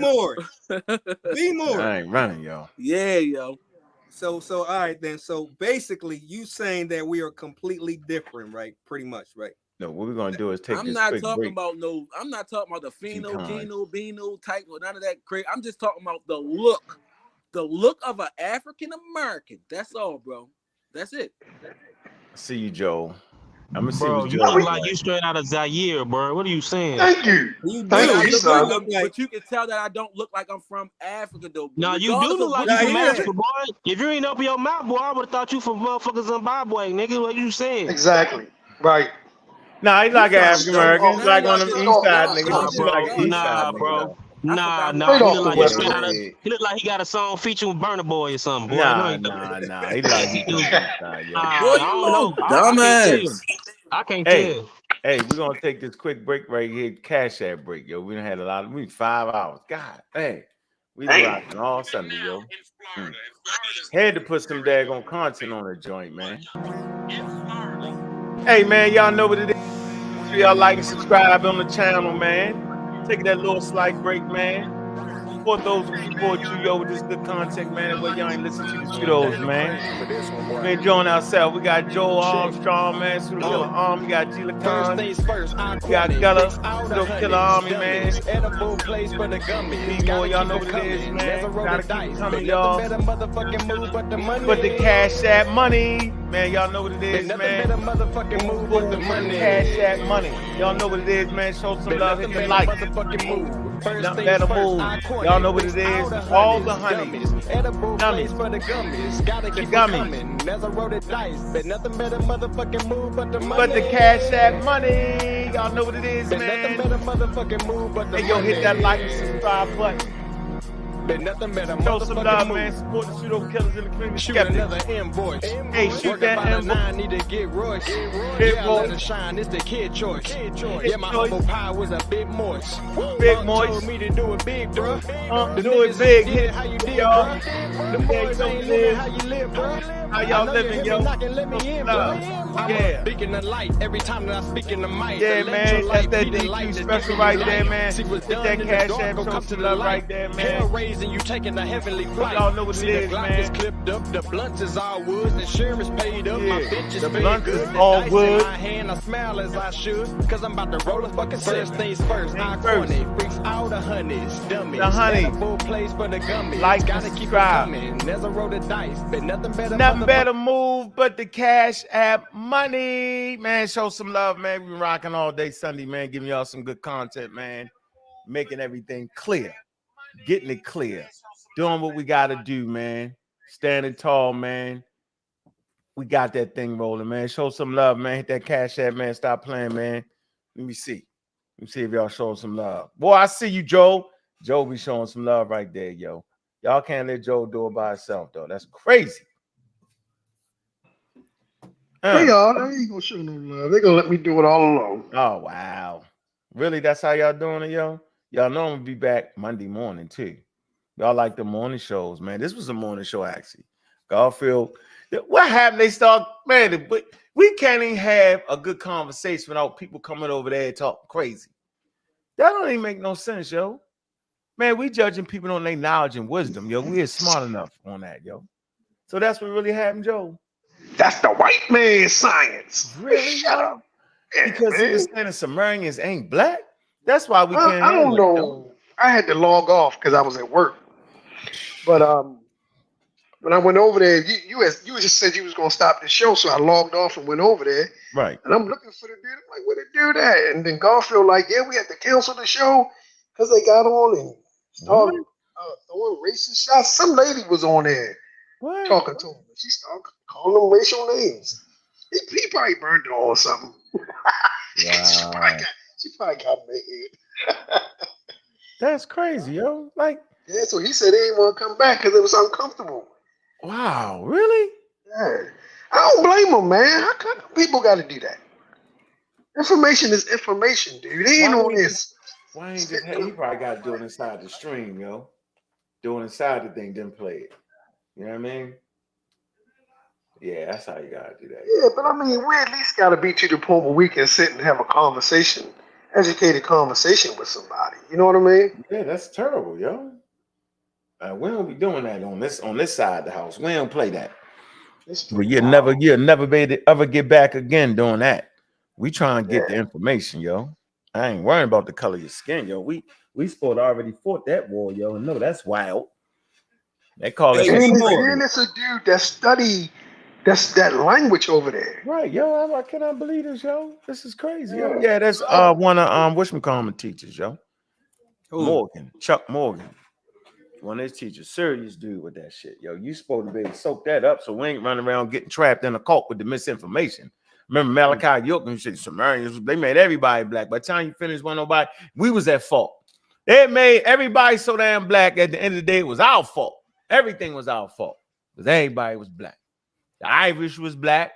Speaker 8: more. Be more.
Speaker 2: I ain't running, yo.
Speaker 16: Yeah, yo.
Speaker 8: So all right then. So basically, you saying that we are completely different, right? Pretty much, right?
Speaker 2: No, what we're gonna do is take
Speaker 16: I'm
Speaker 2: this
Speaker 16: not
Speaker 2: quick
Speaker 16: talking
Speaker 2: break.
Speaker 16: about no. I'm not talking about the pheno,
Speaker 2: G-Con.
Speaker 16: geno, beno type or none of that crazy. I'm just talking about the look of an African American. That's all, bro. That's it.
Speaker 2: See you, Joe. I'm gonna see
Speaker 9: Bro,
Speaker 2: what
Speaker 9: you
Speaker 2: Joe
Speaker 9: look
Speaker 2: is
Speaker 9: like you straight out of Zaire, bro. What are you saying?
Speaker 17: Thank you.
Speaker 16: You do.
Speaker 17: Thank
Speaker 16: I
Speaker 17: you,
Speaker 16: look,
Speaker 17: son.
Speaker 16: but you can tell that I don't look like I'm from Africa, though.
Speaker 9: No, you do
Speaker 16: Regardless
Speaker 9: look
Speaker 16: of
Speaker 9: like
Speaker 16: what
Speaker 9: you
Speaker 16: you
Speaker 9: from
Speaker 16: say.
Speaker 9: Africa, boy. If you ain't open your mouth, boy, I would have thought you from motherfucking Zimbabwe, nigga. What you saying?
Speaker 17: Exactly. Right.
Speaker 2: Nah, he's
Speaker 16: You
Speaker 2: like an
Speaker 16: sound
Speaker 2: African
Speaker 16: dumb.
Speaker 2: American. He's
Speaker 16: Now
Speaker 2: like one
Speaker 16: y'all
Speaker 2: of them
Speaker 16: just,
Speaker 2: East Side
Speaker 16: y'all
Speaker 2: niggas. He
Speaker 16: just,
Speaker 2: like
Speaker 9: bro.
Speaker 2: an East Side
Speaker 9: Nah,
Speaker 2: nigga
Speaker 9: bro.
Speaker 2: though.
Speaker 16: I forgot
Speaker 9: Nah.
Speaker 16: what
Speaker 17: Straight
Speaker 9: He
Speaker 17: off
Speaker 9: look
Speaker 17: the
Speaker 9: like he
Speaker 17: West
Speaker 9: straight out
Speaker 17: Coast.
Speaker 9: of. He look like he got a song featuring Burna Boy or something, boy.
Speaker 2: Nah. He like he from the East Side, yo.
Speaker 9: I
Speaker 16: Boy,
Speaker 9: don't
Speaker 16: you
Speaker 9: know.
Speaker 16: little
Speaker 9: I can't tell.
Speaker 16: dumbass.
Speaker 9: I can't
Speaker 2: Hey,
Speaker 9: tell.
Speaker 2: hey, we're gonna take this quick break right here. Cash App break, yo. We done had a lot of 5 hours. God, hey, we been rocking all Sunday, yo. Had to put some daggone content on the joint, man. Hey, man, y'all know what it is. Make sure y'all like and subscribe on the channel, man. Take that little slight break, man. Support those who support you, yo, with this good content, man. And what y'all ain't listen to the pseudos, man. We enjoying ourselves. We got Joel Armstrong, man, Pseudo Killer Army. We got Gila Khan. We got Gella, Pseudo Killer Army, man. Be more, y'all know what it is, man. Gotta keep it coming, y'all. But the Cash App money, man, y'all know what it is, man. Boom, Cash App money. Y'all know what it is, man. Show some love, hit the like. Nothing better move. Y'all know what it is. All the honeys. Gummies. The gummies. But the Cash App money. Y'all know what it is, man. Hey, yo, hit that like and subscribe button. Show some love, man. Support the pseudo killers in the community.
Speaker 1: Shoot another invoice.
Speaker 2: Hey, shoot that invoice.
Speaker 1: Need to get rushed. Yeah, let it shine. It's the kid choice. Yeah, my humble pie was a bit moist.
Speaker 2: Big moist.
Speaker 1: Told me to do it big, bro.
Speaker 2: Do it big. Hit
Speaker 1: how you did,
Speaker 2: y'all.
Speaker 1: bro. The boys ain't living how you live, bro.
Speaker 2: How y'all living, yo?
Speaker 1: Let me in, bro.
Speaker 2: Yeah.
Speaker 1: Speaking the light every time that I speak in the mic.
Speaker 2: Yeah, man. That's that DQ special right there, man. Hit that Cash App. Show some love right there, man.
Speaker 1: And you taking the heavenly flight.
Speaker 2: Y'all know what it is,
Speaker 1: the Glock
Speaker 2: man.
Speaker 1: is clipped up, the blunts is all wood, the insurance paid up, my bitch is
Speaker 2: the
Speaker 1: paid
Speaker 2: blunts
Speaker 1: good.
Speaker 2: is all
Speaker 1: dice
Speaker 2: wood.
Speaker 1: In my hand, I smile as I should, cause I'm about to roll a fucking first things first. I corny, freaks all the honeys, dummies.
Speaker 2: The honey.
Speaker 1: Full place for the gummies.
Speaker 2: Like
Speaker 1: Gotta
Speaker 2: and
Speaker 1: keep it
Speaker 2: subscribe.
Speaker 1: coming. There's a roll of dice, but nothing better.
Speaker 2: Nothing better move but the Cash App money, man. Show some love, man. We been rocking all day Sunday, man. Giving y'all some good content, man. Making everything clear, getting it clear, doing what we got to do, man. Standing tall, man. We got that thing rolling, man. Show some love, man. Hit that Cash App, man. Stop playing, man. Let me see. Let me see if y'all showing some love. Boy, I see you, Joe. Joe be showing some love right there, yo. Y'all can't let Joe do it by herself, though. That's crazy.
Speaker 17: They ain't gonna show no love. They gonna let me do it all alone.
Speaker 2: Oh, wow. Really? That's how y'all doing it, yo? Y'all know I'm gonna be back Monday morning, too. Y'all like the morning shows, man. This was a morning show, actually. Garfield, what happened? They start, man, but we can't even have a good conversation without people coming over there and talking crazy. That don't even make no sense, yo. Man, we judging people on their knowledge and wisdom, yo. We are smart enough on that, yo. So that's what really happened, Joe.
Speaker 17: That's the white man's science.
Speaker 2: Really?
Speaker 17: Shut up. Yeah,
Speaker 2: because
Speaker 17: man.
Speaker 2: he was saying the Sumerians ain't black. That's why we can't.
Speaker 17: I don't know. I had to log off because I was at work. But when I went over there, you just said you was gonna stop the show, so I logged off and went over there.
Speaker 2: Right.
Speaker 17: And I'm looking for the dude. I'm like, where the dude at? And then Garfield like, yeah, we had to cancel the show because they got on and started throwing racist shots. Some lady was on there talking to him. She started calling them racial names. He probably burned it all or something.
Speaker 2: Wow.
Speaker 17: she probably got mad.
Speaker 2: That's crazy, yo. Like,
Speaker 17: yeah, so he said he didn't want to come back because it was uncomfortable.
Speaker 2: Wow, really?
Speaker 17: Yeah. I don't blame him, man. How come people got to do that? Information is information, dude. They ain't on this.
Speaker 2: Why ain't just he probably got to do it inside the stream, yo. Doing inside the thing, then play it. You know what I mean? Yeah, that's how you gotta do that.
Speaker 17: Yeah, but I mean, we at least gotta be to the point where we can sit and have a conversation, educated conversation with somebody. You know what I mean?
Speaker 2: Yeah, that's terrible, yo. We don't be doing that on this side of the house. We don't play that. But you'll never ever get back again doing that. We try and get the information, yo. I ain't worrying about the color of your skin, yo. We supposed to already fought that war, yo. No, that's wild. They call it.
Speaker 17: And it's a dude that studied That's that language over there.
Speaker 2: Right, yo. I cannot believe this, yo. This is crazy, yo. Yeah, that's one of whatchamacallit teachers, yo. Morgan, Chuck Morgan. One of his teachers, serious dude with that shit. Yo, you supposed to be able to soak that up so we ain't running around getting trapped in a cult with the misinformation. Remember Malachi York and shit, Sumerians, they made everybody black. By the time you finish one nobody, we was at fault. They made everybody so damn black. At the end of the day, it was our fault. Everything was our fault. Because everybody was black. The Irish was black.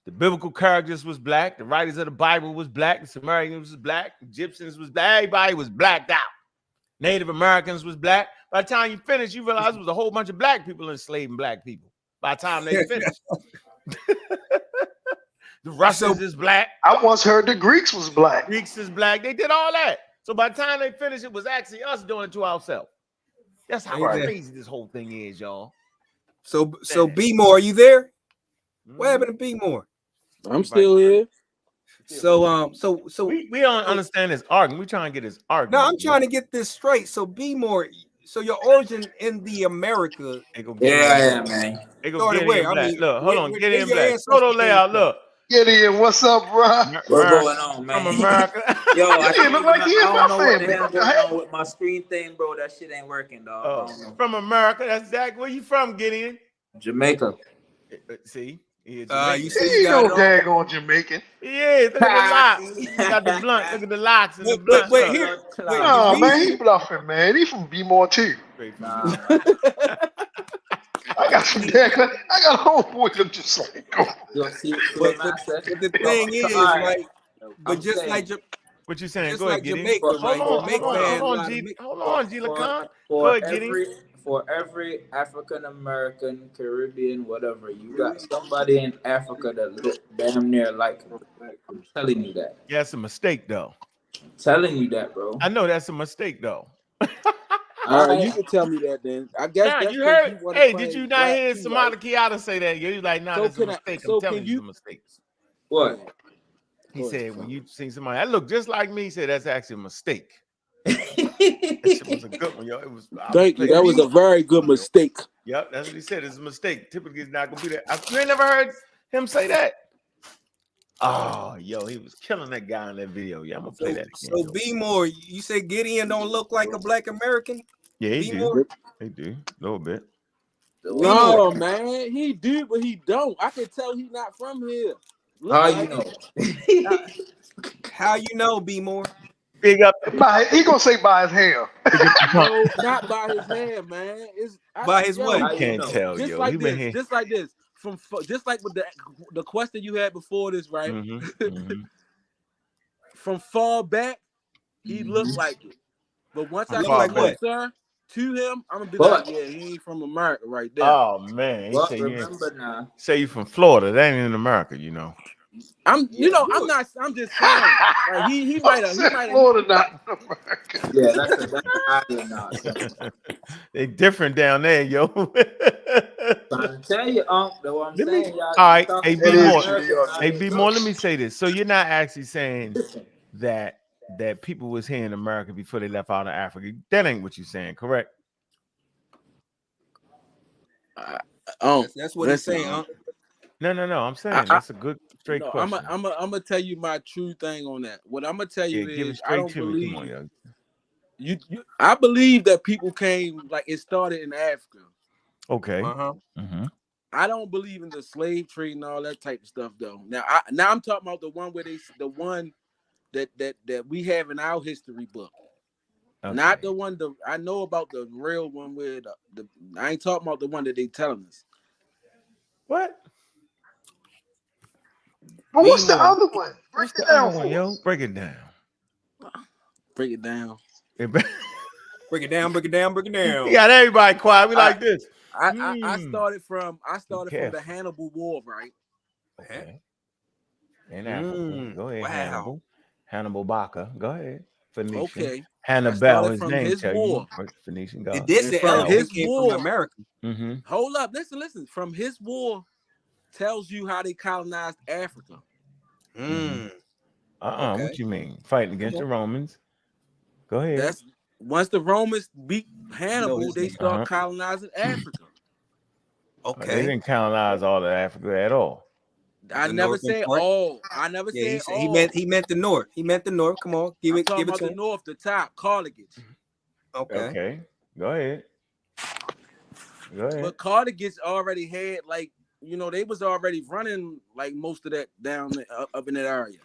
Speaker 2: The biblical characters was black. The writers of the Bible was black. The Sumerians was black. The Egyptians was black. Everybody was blacked out. Native Americans was black. By the time you finish, you realize it was a whole bunch of black people enslaving black people. By the time they finished. The Russians is black.
Speaker 17: I once heard the Greeks was black.
Speaker 2: Greeks is black. They did all that. So by the time they finished, it was actually us doing it to ourselves. That's how crazy this whole thing is, y'all.
Speaker 8: So B More, are you there? What happened to B More?
Speaker 16: I'm still here.
Speaker 8: So
Speaker 2: we don't understand his argument. We trying to get his argument.
Speaker 8: No, I'm trying to get this straight. So B More, so your origin in the America.
Speaker 12: Yeah, man.
Speaker 2: They go get in black. Look, hold on, get in black.
Speaker 8: Photo
Speaker 2: layout, look.
Speaker 17: Get in. What's up, bro?
Speaker 12: What's going on, man?
Speaker 2: From America.
Speaker 12: Yo, I
Speaker 17: look like he
Speaker 12: I
Speaker 17: in
Speaker 12: don't know
Speaker 17: my
Speaker 12: what the
Speaker 17: family.
Speaker 12: hell going on with my screen thing, bro. That shit ain't working, dog. I don't know.
Speaker 2: From America. That's Zach. Where you from, Gideon?
Speaker 12: Jamaica.
Speaker 2: See?
Speaker 17: You say you no daggone Jamaican.
Speaker 2: Yeah, look at the locks. He got the blunt. Look at the locks and the blunt.
Speaker 17: Wait, here. No, man, he bluffing, man. He from B More too.
Speaker 12: Nah.
Speaker 17: I got some daggone. I got a homeboy that just like go.
Speaker 8: But the thing is, like, but just like
Speaker 2: what you saying?
Speaker 8: Just
Speaker 2: Go ahead,
Speaker 8: like
Speaker 2: Gideon.
Speaker 8: Jamaica, right?
Speaker 2: Hold on, G. Lacan. Go ahead, Gideon.
Speaker 12: For every African American, Caribbean, whatever, you got somebody in Africa that look damn near like him. I'm telling you that.
Speaker 2: Yeah, it's a mistake, though.
Speaker 12: I'm telling you that, bro.
Speaker 2: I know that's a mistake, though.
Speaker 16: All right, you can tell me that then. I guess
Speaker 2: Nah,
Speaker 16: that's
Speaker 2: you heard.
Speaker 16: you
Speaker 2: Hey, did you not hear Samana Kiata say that? You're like, nah, that's a mistake. I'm telling you, it's a mistake.
Speaker 12: What?
Speaker 2: He said when you seen somebody that looked just like me, he said that's actually a mistake. That shit was a good one, yo. It was.
Speaker 16: Thank you. That was a very good mistake.
Speaker 2: Yep, that's what he said. It's a mistake. Typically, it's not gonna be that. You ain't never heard him say that. Oh, yo, he was killing that guy in that video. Yeah, I'm gonna play that again.
Speaker 8: So B More, you say Gideon don't look like a black American?
Speaker 2: Yeah, he do. He do a little bit.
Speaker 16: No, man, he do, but he don't. I can tell he's not from here.
Speaker 12: How you know?
Speaker 8: How you know, B More?
Speaker 2: Big up.
Speaker 17: He gonna say by his hair.
Speaker 16: No, not by his hair, man. It's
Speaker 8: by his what?
Speaker 2: I can't tell,
Speaker 16: just
Speaker 2: yo.
Speaker 16: Like
Speaker 2: He
Speaker 16: this,
Speaker 2: been here.
Speaker 16: just like this. Just like with the question you had before this, right? From far back, he looked like it. But once I get closer to him, I'm gonna be like, yeah, he ain't from America right there.
Speaker 2: Oh man,
Speaker 12: Well, remember now.
Speaker 2: Say you from Florida. That ain't in America, you know.
Speaker 16: I'm just saying. Like, he might have.
Speaker 17: Florida not in America.
Speaker 12: Yeah, that's an island now.
Speaker 2: They different down there, yo.
Speaker 12: Trying to tell you, that's what I'm saying. Y'all,
Speaker 2: all right, hey, B More. Let me say this. So you're not actually saying that people was here in America before they left out of Africa. That ain't what you're saying, correct?
Speaker 8: That's what he's saying.
Speaker 2: No. I'm saying that's a good straight question.
Speaker 16: I'm gonna tell you my true thing on that. What I'm gonna tell you is I don't believe I believe that people came like it started in Africa.
Speaker 2: Okay.
Speaker 16: I don't believe in the slave trade and all that type of stuff though. Now I'm talking about the one that we have in our history book. Okay. Not the one I know about the real one where I ain't talking about the one that they telling us.
Speaker 2: What?
Speaker 17: But what's the other one? Break it down,
Speaker 2: yo. Break it down.
Speaker 16: Break it down.
Speaker 8: Break it down. Break it down. Break it down.
Speaker 2: You got everybody quiet. We like this.
Speaker 16: I started from the Hannibal War, right?
Speaker 2: Okay. In Africa. Go ahead, Hannibal. Hannibal Baca. Go ahead. Phoenician. Okay. Hannibal, his name.
Speaker 16: His war.
Speaker 2: Phoenician God.
Speaker 8: From his war. From America.
Speaker 16: Hold up. Listen. From his war tells you how they colonized Africa.
Speaker 2: Okay. What you mean? Fighting against the Romans. Go ahead.
Speaker 16: Once the Romans beat Hannibal, they start colonizing Africa.
Speaker 8: Okay.
Speaker 2: They didn't colonize all of Africa at all.
Speaker 16: I
Speaker 8: The
Speaker 16: never
Speaker 8: northern
Speaker 16: said
Speaker 8: part?
Speaker 16: all. I never
Speaker 8: Yeah,
Speaker 16: said all.
Speaker 8: he meant the north. He meant the north. Come on, give
Speaker 16: I'm
Speaker 8: it
Speaker 16: talking
Speaker 8: give it
Speaker 16: about
Speaker 8: to
Speaker 16: the
Speaker 8: him.
Speaker 16: north, the top, Carthage.
Speaker 8: Okay.
Speaker 2: Go ahead. Go ahead.
Speaker 16: But Carthage already had they was already running like most of that down up in that area.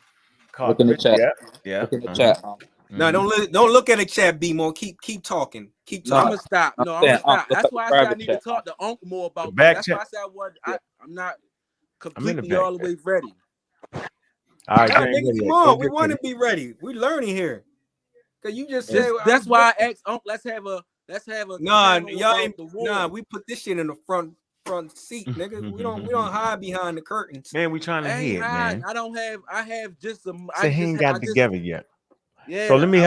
Speaker 12: Look in the chat.
Speaker 2: Yeah.
Speaker 12: Look in the chat.
Speaker 8: No, don't look at the chat, B more. Keep talking. Keep
Speaker 16: No, I'm
Speaker 8: talking.
Speaker 16: gonna stop. No, I'm gonna stop. That's why I said I need to talk to Uncle more about that. That's why I said I'm not completely all the way ready.
Speaker 2: All right,
Speaker 8: Nigga, come on. We want to be ready. We're learning here. Cause you just said
Speaker 16: That's why I asked Uncle. Let's have a
Speaker 8: Nah,
Speaker 16: panel
Speaker 8: y'all
Speaker 16: about
Speaker 8: ain't,
Speaker 16: the war.
Speaker 8: nah, we put this shit in the front seat, nigga. We don't hide behind the curtains.
Speaker 2: Man, we trying to hear it, man.
Speaker 16: I have just some.
Speaker 2: So he ain't got together yet.
Speaker 16: Yeah.
Speaker 2: So let me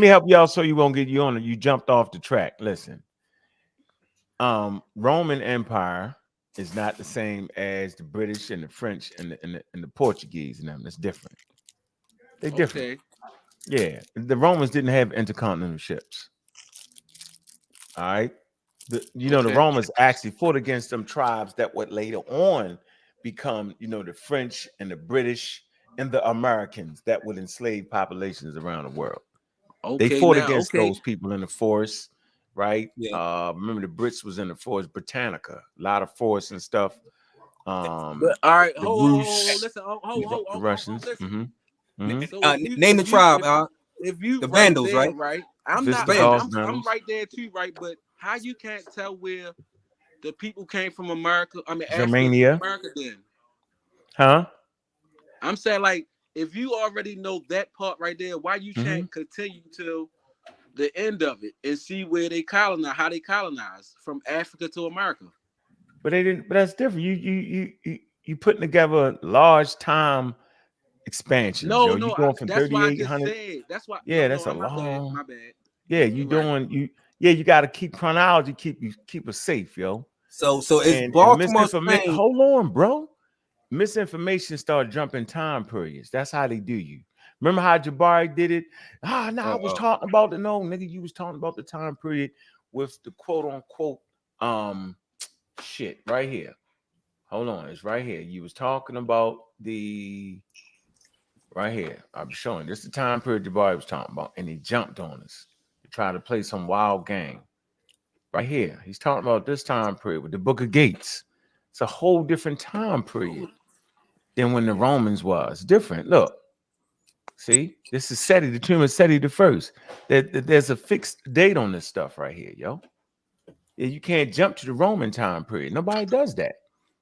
Speaker 2: help y'all so you won't get you on it. You jumped off the track. Listen. Roman Empire is not the same as the British and the French and the Portuguese and them. That's different. They're different.
Speaker 16: Okay.
Speaker 2: Yeah. The Romans didn't have intercontinental ships. All right. The Romans actually fought against them tribes that would later on become, the French and the British and the Americans that would enslave populations around the world.
Speaker 16: Okay,
Speaker 2: they fought against those people in the forest, right?
Speaker 8: Yeah.
Speaker 2: Remember the Brits was in the forest, Britannica, a lot of forest and stuff.
Speaker 16: But, all right,
Speaker 2: the
Speaker 16: hold,
Speaker 2: Bruce,
Speaker 16: listen,
Speaker 2: the Russians.
Speaker 16: Listen.
Speaker 2: So
Speaker 8: name the tribe.
Speaker 16: If you
Speaker 8: the Vandals,
Speaker 16: there,
Speaker 8: right?
Speaker 16: I'm not.
Speaker 2: Vandals.
Speaker 16: I'm right there too, right? But how you can't tell where the people came from America? I mean,
Speaker 2: Germania.
Speaker 16: America then.
Speaker 2: Huh?
Speaker 16: I'm saying, like, if you already know that part right there, why you can't continue to the end of it and see where they colonize, how they colonize from Africa to America?
Speaker 2: But they didn't. But that's different. You putting together large time expansions.
Speaker 16: No,
Speaker 2: you going from
Speaker 16: that's why I just
Speaker 2: 3,800.
Speaker 16: said. That's why.
Speaker 2: Yeah,
Speaker 16: no,
Speaker 2: that's a
Speaker 16: my
Speaker 2: long.
Speaker 16: My bad.
Speaker 2: Yeah, you doing you got to keep chronology, keep us safe, yo.
Speaker 8: So it's Baltimore.
Speaker 2: Hold on, bro. Misinformation started jumping time periods. That's how they do you. Remember how Jabari did it? I was talking about nigga, you was talking about the time period with the quote unquote shit right here. Hold on, it's right here. You was talking about the right here. I'm showing this the time period Jabari was talking about, and he jumped on us to try to play some wild game. Right here, he's talking about this time period with the Book of Gates. It's a whole different time period than when the Romans was. Different. Look, see, this is Seti, the tomb of Seti the first. There's a fixed date on this stuff right here, yo. Yeah, you can't jump to the Roman time period. Nobody does that.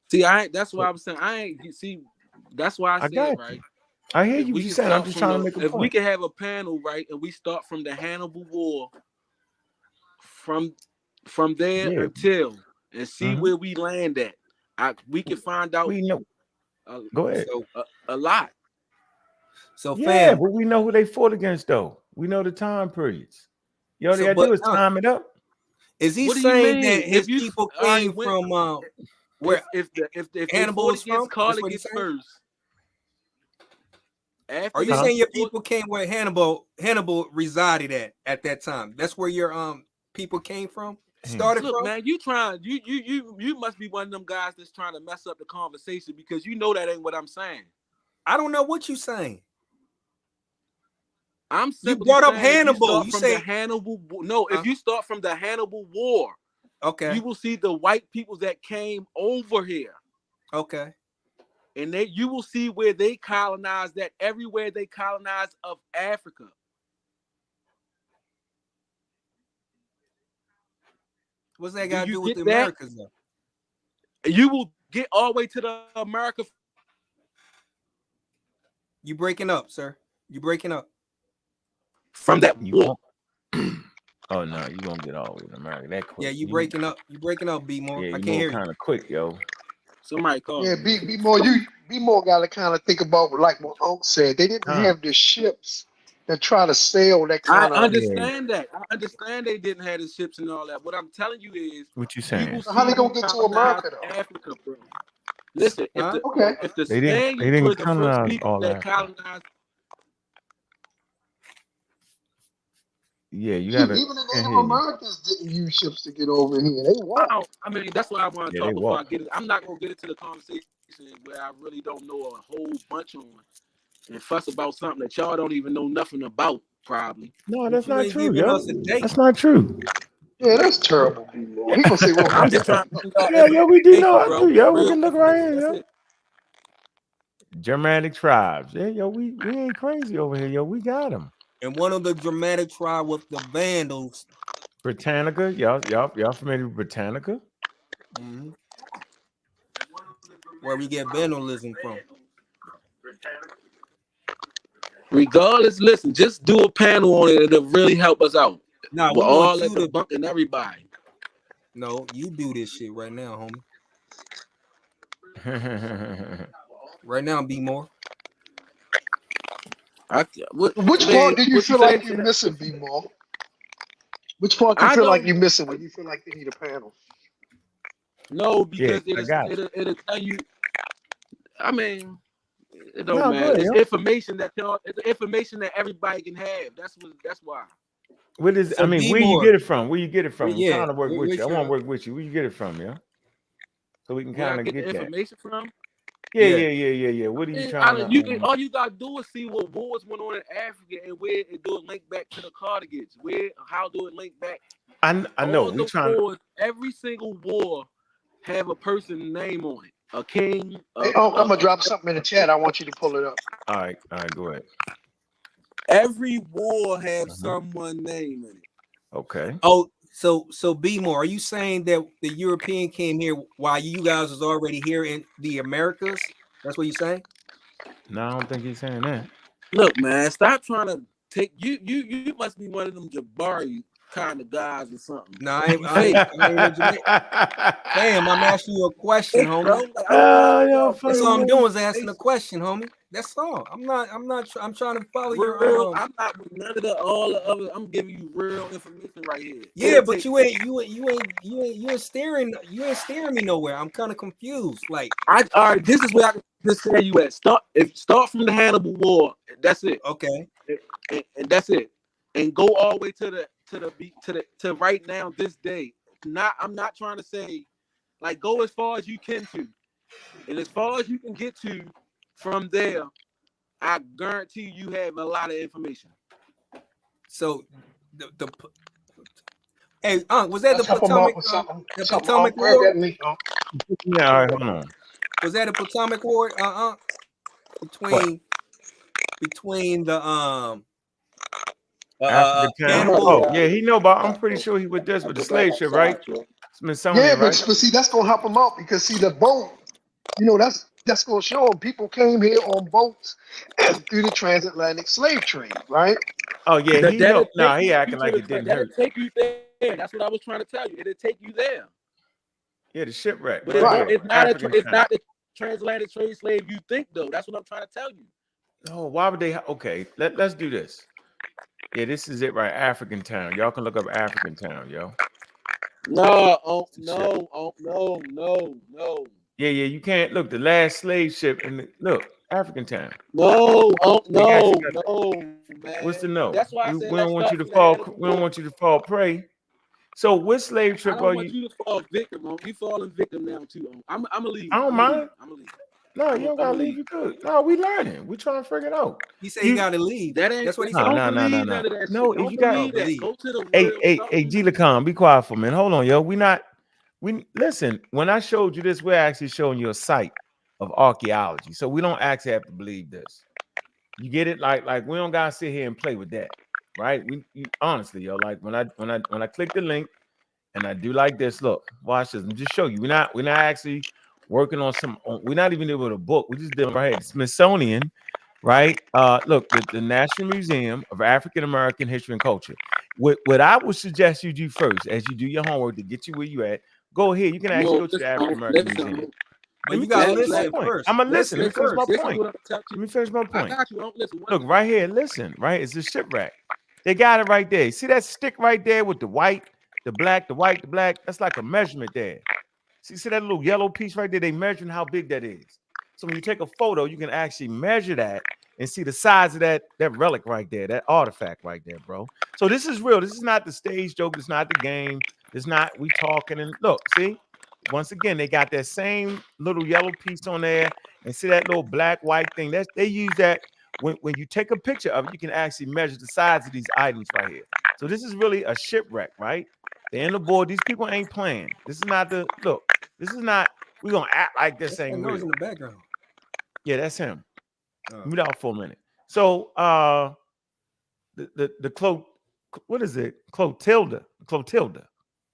Speaker 16: See, that's why I'm saying that's why I said right.
Speaker 2: I hear you. What you saying? I'm just trying to make a point.
Speaker 16: If we can have a panel, right, and we start from the Hannibal War, from there until and see where we land at, we can find out.
Speaker 2: We know. Go ahead.
Speaker 16: A lot.
Speaker 8: So
Speaker 2: yeah, but we know who they fought against, though. We know the time periods. All they gotta do is time it up.
Speaker 8: Is he saying that his people came from where?
Speaker 16: If
Speaker 8: Hannibal was from,
Speaker 16: Carthage first.
Speaker 8: Are you saying your people came where Hannibal resided at that time? That's where your people came from? Started
Speaker 16: Look,
Speaker 8: from?
Speaker 16: man, you must be one of them guys that's trying to mess up the conversation because you know that ain't what I'm saying.
Speaker 8: I don't know what you're saying.
Speaker 16: I'm simply
Speaker 8: you brought up
Speaker 16: saying
Speaker 8: Hannibal. You say
Speaker 16: Hannibal. No, if you start from the Hannibal War,
Speaker 8: okay,
Speaker 16: you will see the white people that came over here.
Speaker 8: Okay.
Speaker 16: And you will see where they colonized that everywhere they colonized of Africa.
Speaker 8: What's that got to do with the Americas though?
Speaker 16: You will get all the way to the America.
Speaker 8: You breaking up, sir. You breaking up.
Speaker 16: From that war.
Speaker 2: Oh no, you won't get all the way to America that quick.
Speaker 8: Yeah, you breaking up. You breaking up, B more.
Speaker 2: Yeah,
Speaker 8: I can't hear you.
Speaker 2: Kind of quick, yo.
Speaker 16: Somebody call.
Speaker 17: Yeah, be more got to kind of think about like what Unc said. They didn't have the ships that try to sail that kind of.
Speaker 16: I understand that. I understand they didn't have the ships and all that. What I'm telling you is,
Speaker 2: what you saying?
Speaker 17: How they gonna get to America though?
Speaker 16: Africa, bro. Listen, if the
Speaker 2: they didn't
Speaker 16: were the first
Speaker 2: colonize
Speaker 16: people
Speaker 2: all
Speaker 16: that
Speaker 2: that.
Speaker 16: colonized.
Speaker 2: Yeah, you
Speaker 17: Shoot,
Speaker 2: gotta.
Speaker 17: even the
Speaker 2: Can't
Speaker 17: Native
Speaker 2: hear you.
Speaker 17: Americans didn't use ships to get over here. They walked.
Speaker 16: I mean, that's why I want to
Speaker 2: Yeah,
Speaker 16: talk
Speaker 2: they
Speaker 16: before I
Speaker 2: walk.
Speaker 16: get it. I'm not gonna get into the conversation where I really don't know a whole bunch on and fuss about something that y'all don't even know nothing about, probably.
Speaker 2: No,
Speaker 8: But
Speaker 2: that's
Speaker 8: you
Speaker 2: not
Speaker 8: ain't
Speaker 2: true,
Speaker 8: giving
Speaker 2: yo.
Speaker 8: us a date.
Speaker 2: That's not true.
Speaker 17: Yeah, that's terrible, B-More. He gonna say, well,
Speaker 16: I'm just trying to figure out
Speaker 2: Yeah, yo, we do know. I
Speaker 16: bro.
Speaker 2: do, yo. We
Speaker 16: Real
Speaker 2: can look right
Speaker 16: information.
Speaker 2: here,
Speaker 16: That's
Speaker 2: yo.
Speaker 16: it.
Speaker 2: Germanic tribes. Yeah, yo, we ain't crazy over here, yo. We got them.
Speaker 8: And one of the dramatic tribe was the Vandals.
Speaker 2: Britannica, y'all familiar with Britannica?
Speaker 8: Mm-hmm. Where we get vandalism from.
Speaker 16: Regardless, listen, just do a panel on it. It'll really help us out.
Speaker 8: Nah,
Speaker 16: We're
Speaker 8: we want
Speaker 16: all
Speaker 8: you
Speaker 16: at the
Speaker 8: to
Speaker 16: bunk and everybody.
Speaker 8: No, you do this shit right now, homie. Right now, be more.
Speaker 17: Which part do you feel like you're missing, B-More? Which part do you feel like you're missing when you feel like you need a panel?
Speaker 16: No, because
Speaker 2: I got it.
Speaker 16: it'll tell you. I mean, it don't
Speaker 2: No,
Speaker 16: matter.
Speaker 2: good,
Speaker 16: It's
Speaker 2: yo.
Speaker 16: information that it's information that everybody can have. That's why.
Speaker 2: What is?
Speaker 8: So
Speaker 2: I mean,
Speaker 8: be
Speaker 2: where you
Speaker 8: more.
Speaker 2: get it from? Where you get it from? I'm
Speaker 8: Yeah,
Speaker 2: trying to work with you. I
Speaker 8: where's
Speaker 2: want to
Speaker 8: your-
Speaker 2: work with you. Where you get it from, yo? So we can
Speaker 16: Where I
Speaker 2: kind of
Speaker 16: get the
Speaker 2: get that.
Speaker 16: information from?
Speaker 2: Yeah. What are you trying to?
Speaker 16: All you gotta do is see what wars went on in Africa and where it do it link back to the Cardigans. How do it link back?
Speaker 2: I know.
Speaker 16: All
Speaker 2: We
Speaker 16: the
Speaker 2: trying.
Speaker 16: wars, every single war have a person name on it. A king.
Speaker 17: Hey, I'm gonna drop something in the chat. I want you to pull it up.
Speaker 2: All right, go ahead.
Speaker 16: Every war have someone name in it.
Speaker 2: Okay.
Speaker 8: Oh, so be more. Are you saying that the European came here while you guys was already here in the Americas? That's what you saying?
Speaker 2: No, I don't think he's saying that.
Speaker 16: Look, man, stop trying to take you must be one of them Jabari kind of guys or something.
Speaker 8: No, I ain't Damn, I'm asking you a question, homie. That's all I'm doing is asking a question, homie. That's all. I'm trying to follow your
Speaker 16: I'm not with none of all the other. I'm giving you real information right here.
Speaker 8: Yeah, but you ain't steering me nowhere. I'm kind of confused. Like
Speaker 16: all right, this is where I can just say you at. Start from the Hannibal War. That's it.
Speaker 8: Okay.
Speaker 16: And that's it. And go all the way to right now, this day. I'm not trying to say, like, go as far as you can to. And as far as you can get to from there, I guarantee you have a lot of information.
Speaker 8: So hey, was that the Potomac? The Potomac War?
Speaker 2: Yeah, all right, hold on.
Speaker 8: Was that a Potomac War? Between the
Speaker 2: oh yeah, he know about. I'm pretty sure he with this with the slave ship, right? Smithsonian,
Speaker 17: Yeah,
Speaker 2: right?
Speaker 17: but see, that's gonna help him out because see the boat, that's gonna show him people came here on boats through the transatlantic slave trade, right?
Speaker 2: Oh yeah, he know. Nah, he acting like it didn't hurt.
Speaker 16: That'll take you there. That's what I was trying to tell you. It'll take you there.
Speaker 2: Yeah, the shipwreck.
Speaker 16: But it's not the transatlantic trade slave you think though. That's what I'm trying to tell you.
Speaker 2: Oh, why would they? Okay, let's do this. Yeah, this is it, right? African town. Y'all can look up African town, yo.
Speaker 16: No.
Speaker 2: Yeah, you can't look. The last slave ship and look, African town.
Speaker 16: No, man.
Speaker 2: What's the no?
Speaker 16: That's why I
Speaker 2: we
Speaker 16: said
Speaker 2: don't want you to fall. We don't want you to fall prey. So, what slave
Speaker 16: I
Speaker 2: trip
Speaker 16: don't
Speaker 2: are
Speaker 16: want
Speaker 2: you?
Speaker 16: you to fall victim. You falling victim now too. I'm gonna leave.
Speaker 2: I don't mind.
Speaker 16: I'm gonna leave.
Speaker 2: No, you don't gotta leave. You good. No, we learning. We trying to figure it out.
Speaker 8: He said he gotta leave.
Speaker 16: That ain't.
Speaker 8: That's what he said.
Speaker 2: No. No, if you got.
Speaker 16: Go to the
Speaker 2: Hey, G Lacon, be quiet for a minute. Hold on, yo. We listen. When I showed you this, we're actually showing you a site of archaeology. So we don't actually have to believe this. You get it? Like we don't gotta sit here and play with that, right? Honestly, yo, like when I click the link and I do like this, look, watch this. Let me just show you. We're not actually working on we're not even doing a book. We're just doing right here. Smithsonian, right? Look, the National Museum of African American History and Culture. What I would suggest you do first, as you do your homework to get you where you at, go ahead. You can actually go to the African American Museum.
Speaker 8: But you gotta listen first.
Speaker 2: I'm gonna listen. Let me finish my
Speaker 16: This is
Speaker 2: point.
Speaker 16: what I'm telling you.
Speaker 2: Let me finish my point.
Speaker 16: I got you. Don't listen.
Speaker 2: Look right here. Listen, right? It's a shipwreck. They got it right there. See that stick right there with the white, the black, the white, the black? That's like a measurement there. See that little yellow piece right there? They measuring how big that is. So when you take a photo, you can actually measure that and see the size of that relic right there, that artifact right there, bro. So this is real. This is not the stage joke. It's not the game. It's not we talking. And look, see, once again, they got that same little yellow piece on there, and see that little black white thing. That's they use that when you take a picture of it, you can actually measure the size of these items right here. So this is really a shipwreck, right? They're in the board. These people ain't playing. This is not the look. This is not. We're gonna act like this ain't real.
Speaker 8: In the background.
Speaker 2: Yeah, that's him. Mute out for a minute. So the what is it? Clotilda,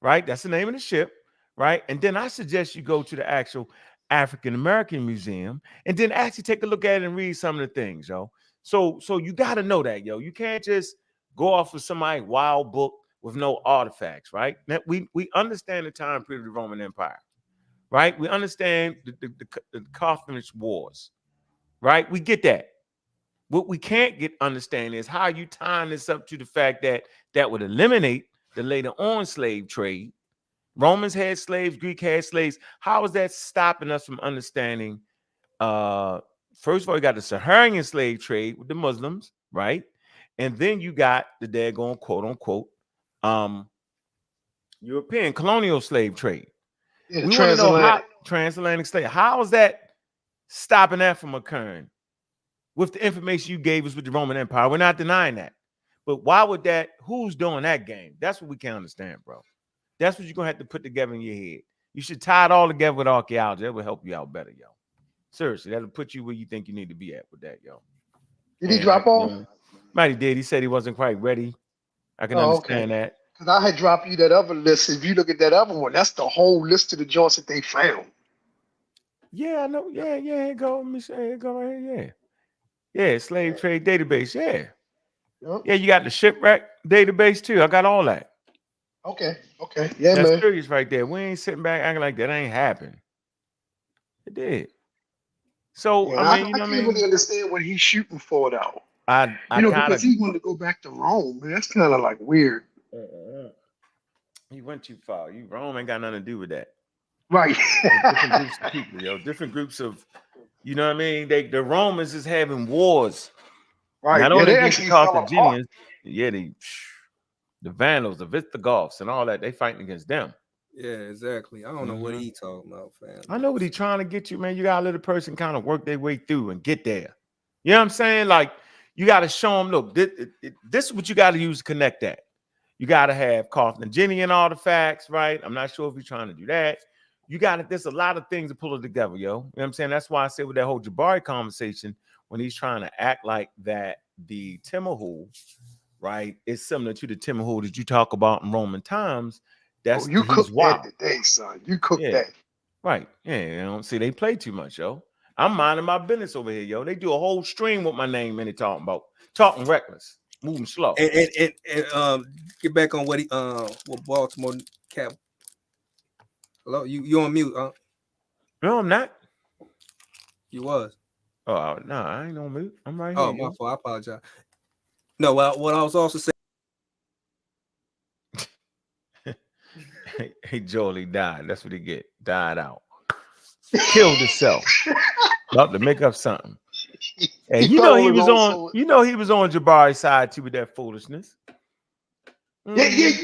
Speaker 2: right? That's the name of the ship, right? And then I suggest you go to the actual African American Museum and then actually take a look at it and read some of the things, yo. So you got to know that, yo. You can't just go off of somebody's wild book with no artifacts, right? Now, we understand the time period of the Roman Empire, right? We understand the Carthage Wars, right? We get that. What we can't understand is how you tying this up to the fact that would eliminate the later on slave trade. Romans had slaves, Greek had slaves. How is that stopping us from understanding? First of all, you got the Saharian slave trade with the Muslims, right? And then you got the daggone quote unquote European colonial slave trade.
Speaker 17: Yeah,
Speaker 2: we want to know how transatlantic slave. How is that stopping that from occurring? With the information you gave us with the Roman Empire, we're not denying that. But why would that? Who's doing that game? That's what we can't understand, bro. That's what you're gonna have to put together in your head. You should tie it all together with archaeology. That will help you out better, yo. Seriously, that'll put you where you think you need to be at with that, yo.
Speaker 17: Did he drop off?
Speaker 2: Might he did. He said he wasn't quite ready. I can understand that.
Speaker 17: Because I had dropped you that other list. If you look at that other one, that's the whole list of the joints that they found.
Speaker 2: Yeah, I know. Yeah. Here you go. Let me say, here you go right here. Yeah. Yeah, slave trade database. Yeah. Yeah, you got the shipwreck database too. I got all that.
Speaker 17: Okay. Yeah,
Speaker 2: That's
Speaker 17: man.
Speaker 2: serious right there. We ain't sitting back acting like that ain't happened. It did. So
Speaker 17: Yeah,
Speaker 2: I mean,
Speaker 17: I can't really understand what he's shooting for though.
Speaker 2: I
Speaker 17: because he wanted to go back to Rome. Man, that's kind of like weird.
Speaker 2: He went too far. Rome ain't got nothing to do with that.
Speaker 17: Right.
Speaker 2: Different groups of people, yo. Different groups of, you know what I mean? The Romans is having wars.
Speaker 17: Right.
Speaker 2: Not
Speaker 17: Yeah,
Speaker 2: only
Speaker 17: they
Speaker 2: against the
Speaker 17: actually fell
Speaker 2: Carthaginians, the Vandals, the Visigoths, and all that, they fighting against them.
Speaker 8: Yeah, exactly. I don't know what he talking about, fam.
Speaker 2: I know what he's trying to get you, man. You gotta let a person kind of work their way through and get there. You know what I'm saying? Like, you got to show them, look, this is what you got to use to connect that. You got to have Carthaginian artifacts, right? I'm not sure if you're trying to do that. You got to, there's a lot of things to pull it together, yo. You know what I'm saying? That's why I said with that whole Jabri conversation, when he's trying to act like that the Timahu, right, is similar to the Timahu that you talk about in Roman times. That's
Speaker 17: you cooked
Speaker 2: wild.
Speaker 17: that today, son. You cooked that.
Speaker 2: Right. Yeah, you know, see, they play too much, yo. I'm minding my business over here, yo. They do a whole stream with my name and they talking reckless, moving slow.
Speaker 8: And get back on what Baltimore Cap. Hello, you on mute, huh?
Speaker 2: No, I'm not.
Speaker 8: You was.
Speaker 2: Oh no, I ain't on mute. I'm right here.
Speaker 8: Oh, my fault. I apologize. No, what I was also saying.
Speaker 2: Hey, Joel, he died. That's what he get. Died out. Killed himself. About to make up something. And you know he was on. You know he was on Jabri's side too with that foolishness.
Speaker 17: Yeah.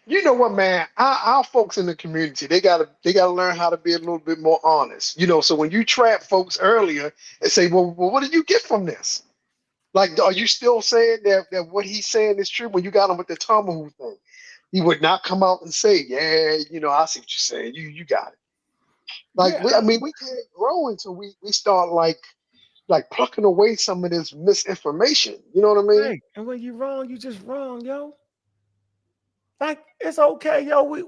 Speaker 17: You know what, man? Our folks in the community, they gotta learn how to be a little bit more honest. You know, so when you trap folks earlier and say, well, what did you get from this? Like, are you still saying that what he's saying is true? When you got him with the Tomahu thing, he would not come out and say, yeah, you know, I see what you're saying. You got it. Like,
Speaker 2: yeah,
Speaker 17: we can't grow until we start like plucking away some of this misinformation. You know what I mean?
Speaker 2: Right. And when you're wrong, you just wrong, yo. Like, it's okay, yo. We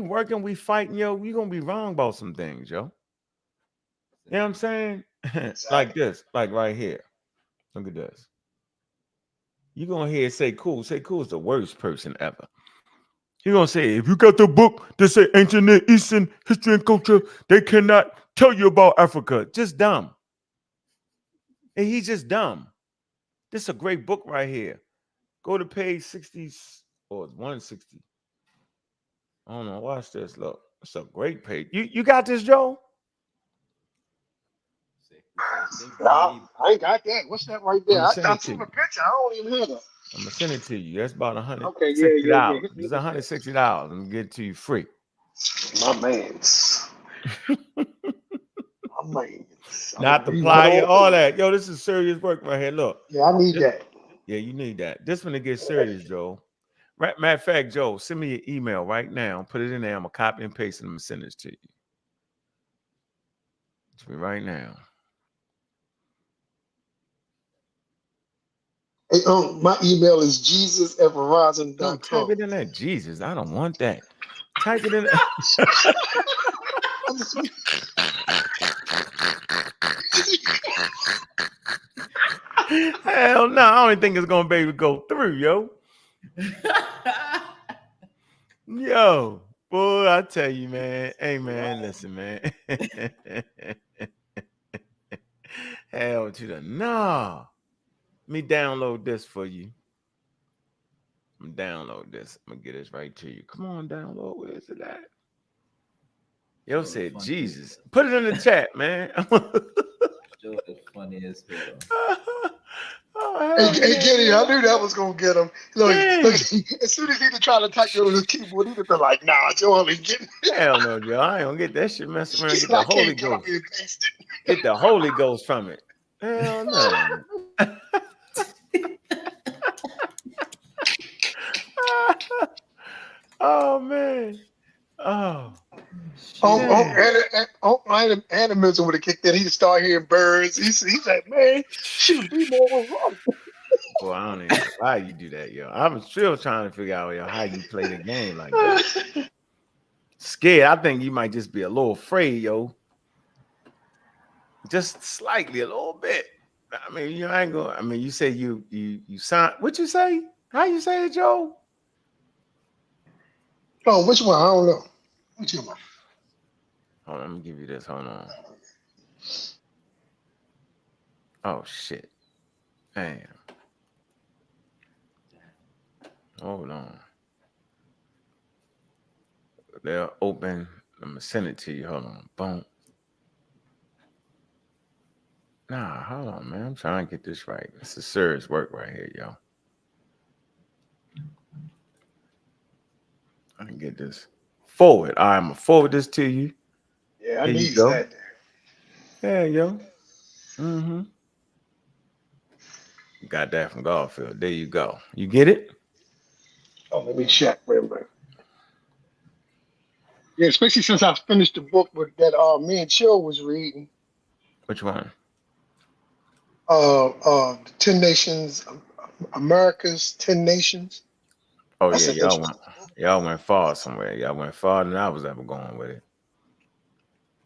Speaker 2: working, we fighting, yo. We gonna be wrong about some things, yo. You know what I'm saying?
Speaker 17: Exactly.
Speaker 2: Like this, like right here. Look at this. You're gonna hear Sekou. Sekou is the worst person ever. He's gonna say, if you got the book that say ancient Near Eastern history and culture, they cannot tell you about Africa. Just dumb. And he's just dumb. This is a great book right here. Go to page 60 or 160. I don't know. Watch this. Look, it's a great page. You got this, Joe?
Speaker 17: Nah, I ain't got that. What's that right there?
Speaker 2: I'm gonna
Speaker 17: I
Speaker 2: send it to
Speaker 17: seen
Speaker 2: you.
Speaker 17: a picture. I don't even have that.
Speaker 2: I'm gonna send it to you. That's about
Speaker 17: Okay, yeah.
Speaker 2: $160.
Speaker 17: Hit me
Speaker 2: It's
Speaker 17: with that.
Speaker 2: $160. I'm gonna get it to you free.
Speaker 17: My man's. My man's. I'm
Speaker 2: Not
Speaker 17: gonna
Speaker 2: the
Speaker 17: be right
Speaker 2: plier,
Speaker 17: on
Speaker 2: all
Speaker 17: through.
Speaker 2: that. Yo, this is serious work right here. Look.
Speaker 17: Yeah, I need that.
Speaker 2: Yeah, you need that. This one to get serious, Joe. Matter of fact, Joe, send me your email right now. Put it in there. I'm gonna copy and paste it. I'm gonna send this to you. To me right now.
Speaker 17: Hey, my email is
Speaker 2: Don't
Speaker 17: jesus@verizon.com.
Speaker 2: type it in there. Jesus, I don't want that. Type it in. Hell no, I don't even think it's gonna be able to go through, yo. Yo, boy, I tell you, man. Hey, man, listen, man. Hell to the no. Let me download this for you. I'm gonna download this. I'm gonna get this right to you. Come on, download. Where is it at? Yo said Jesus. Put it in the chat, man.
Speaker 12: Joe is funny as hell.
Speaker 17: Hey, Giddy, I knew that was gonna get him. Look, as soon as he tried to type it on his keyboard, he'd have been like, "Nah, Joe ain't getting it."
Speaker 2: Hell no, Joe. I ain't gonna get that shit messed around. Get the
Speaker 17: I
Speaker 2: Holy
Speaker 17: can't
Speaker 2: Ghost.
Speaker 17: copy and paste it.
Speaker 2: Get the Holy Ghost from it. Hell no. Oh man. Oh.
Speaker 17: Animism would have kicked in. He'd start hearing birds. He's like, man, shoot, B-More was right.
Speaker 2: Boy, I don't even know why you do that, yo. I'm still trying to figure out, yo, how you play the game like that. Scared. I think you might just be a little afraid, yo. Just slightly, a little bit. I mean, you ain't gonna. I mean, you say you sign. What you say? How you say it, Joe?
Speaker 17: Oh, which one? I don't know. Which one?
Speaker 2: Hold on, let me give you this. Hold on. Oh shit. Damn. Hold on. They're open. I'm gonna send it to you. Hold on. Boom. Nah, hold on, man. I'm trying to get this right. This is serious work right here, yo. I can get this forward. All right, I'm gonna forward this to you.
Speaker 17: Yeah, I
Speaker 2: Here you
Speaker 17: need
Speaker 2: go.
Speaker 17: that.
Speaker 2: Yeah, yo. Mm-hmm. Got that from Garfield. There you go. You get it?
Speaker 17: Oh, let me check. Wait a minute. Yeah, especially since I finished the book that me and Chill was reading.
Speaker 2: Which one?
Speaker 17: The 10 Nations, America's 10 Nations.
Speaker 2: Oh
Speaker 17: That's
Speaker 2: yeah,
Speaker 17: an interesting.
Speaker 2: y'all went far somewhere. Y'all went farther than I was ever going with it.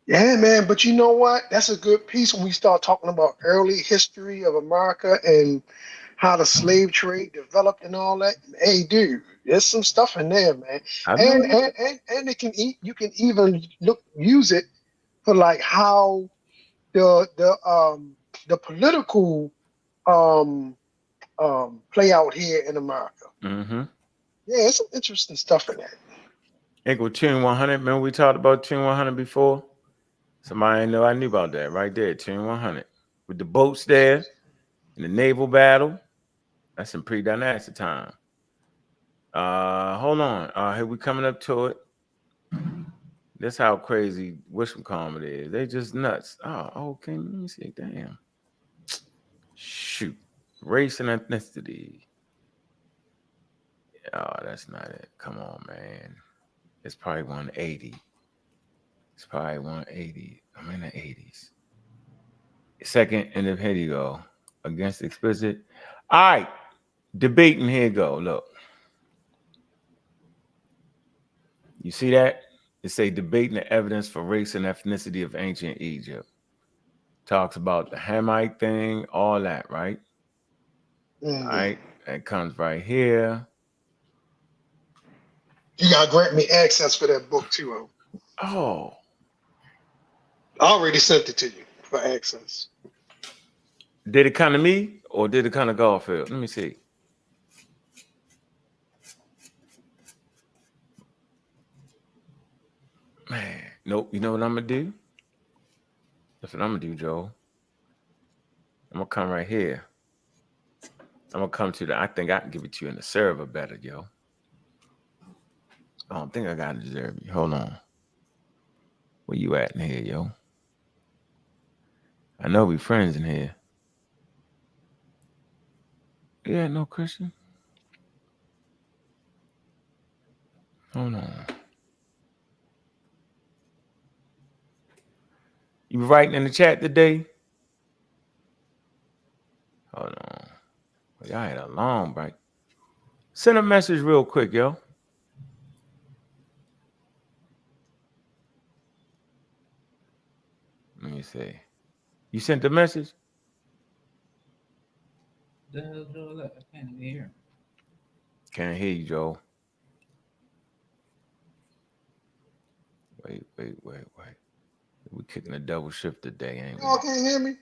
Speaker 17: Yeah, man. But you know what? That's a good piece when we start talking about early history of America and how the slave trade developed and all that. Hey, dude, there's some stuff in there, man.
Speaker 2: I know.
Speaker 17: And it can you can even use it for like how the political play out here in America.
Speaker 2: Mm-hmm.
Speaker 17: Yeah, there's some interesting stuff in that.
Speaker 2: Equal Tune 100. Remember we talked about Tune 100 before? Somebody know I knew about that right there. Tune 100 with the boats there in the naval battle. That's some pre-dynastic time. Hold on. Here we coming up to it. That's how crazy Wishcombe is. They just nuts. Oh, okay. Let me see. Damn. Shoot. Race and ethnicity. Oh, that's not it. Come on, man. It's probably 180. It's probably 180. I'm in the 80s. Second, and here you go. Against explicit. All right. Debating, here you go. Look. You see that? It say debating the evidence for race and ethnicity of ancient Egypt. Talks about the Hamite thing, all that, right?
Speaker 17: Mm-hmm.
Speaker 2: All right. That comes right here.
Speaker 17: You gotta grant me access for that book too.
Speaker 2: Oh.
Speaker 17: I already sent it to you for access.
Speaker 2: Did it come to me or did it come to Garfield? Let me see. Man, nope. You know what I'm gonna do? That's what I'm gonna do, Joe. I'm gonna come right here. I'm gonna come to the. I think I can give it to you in the server better, yo. I don't think I got it deserve you. Hold on. Where you at in here, yo? I know we friends in here. Yeah, no Christian. Hold on. You writing in the chat today? Hold on. Well, y'all had a long break. Send a message real quick, yo. Let me see. You sent the message?
Speaker 12: The hell, Joe? I can't even hear him.
Speaker 2: Can't hear you, Joe. Wait. We kicking a double shift today, ain't we?
Speaker 17: Y'all can't hear me?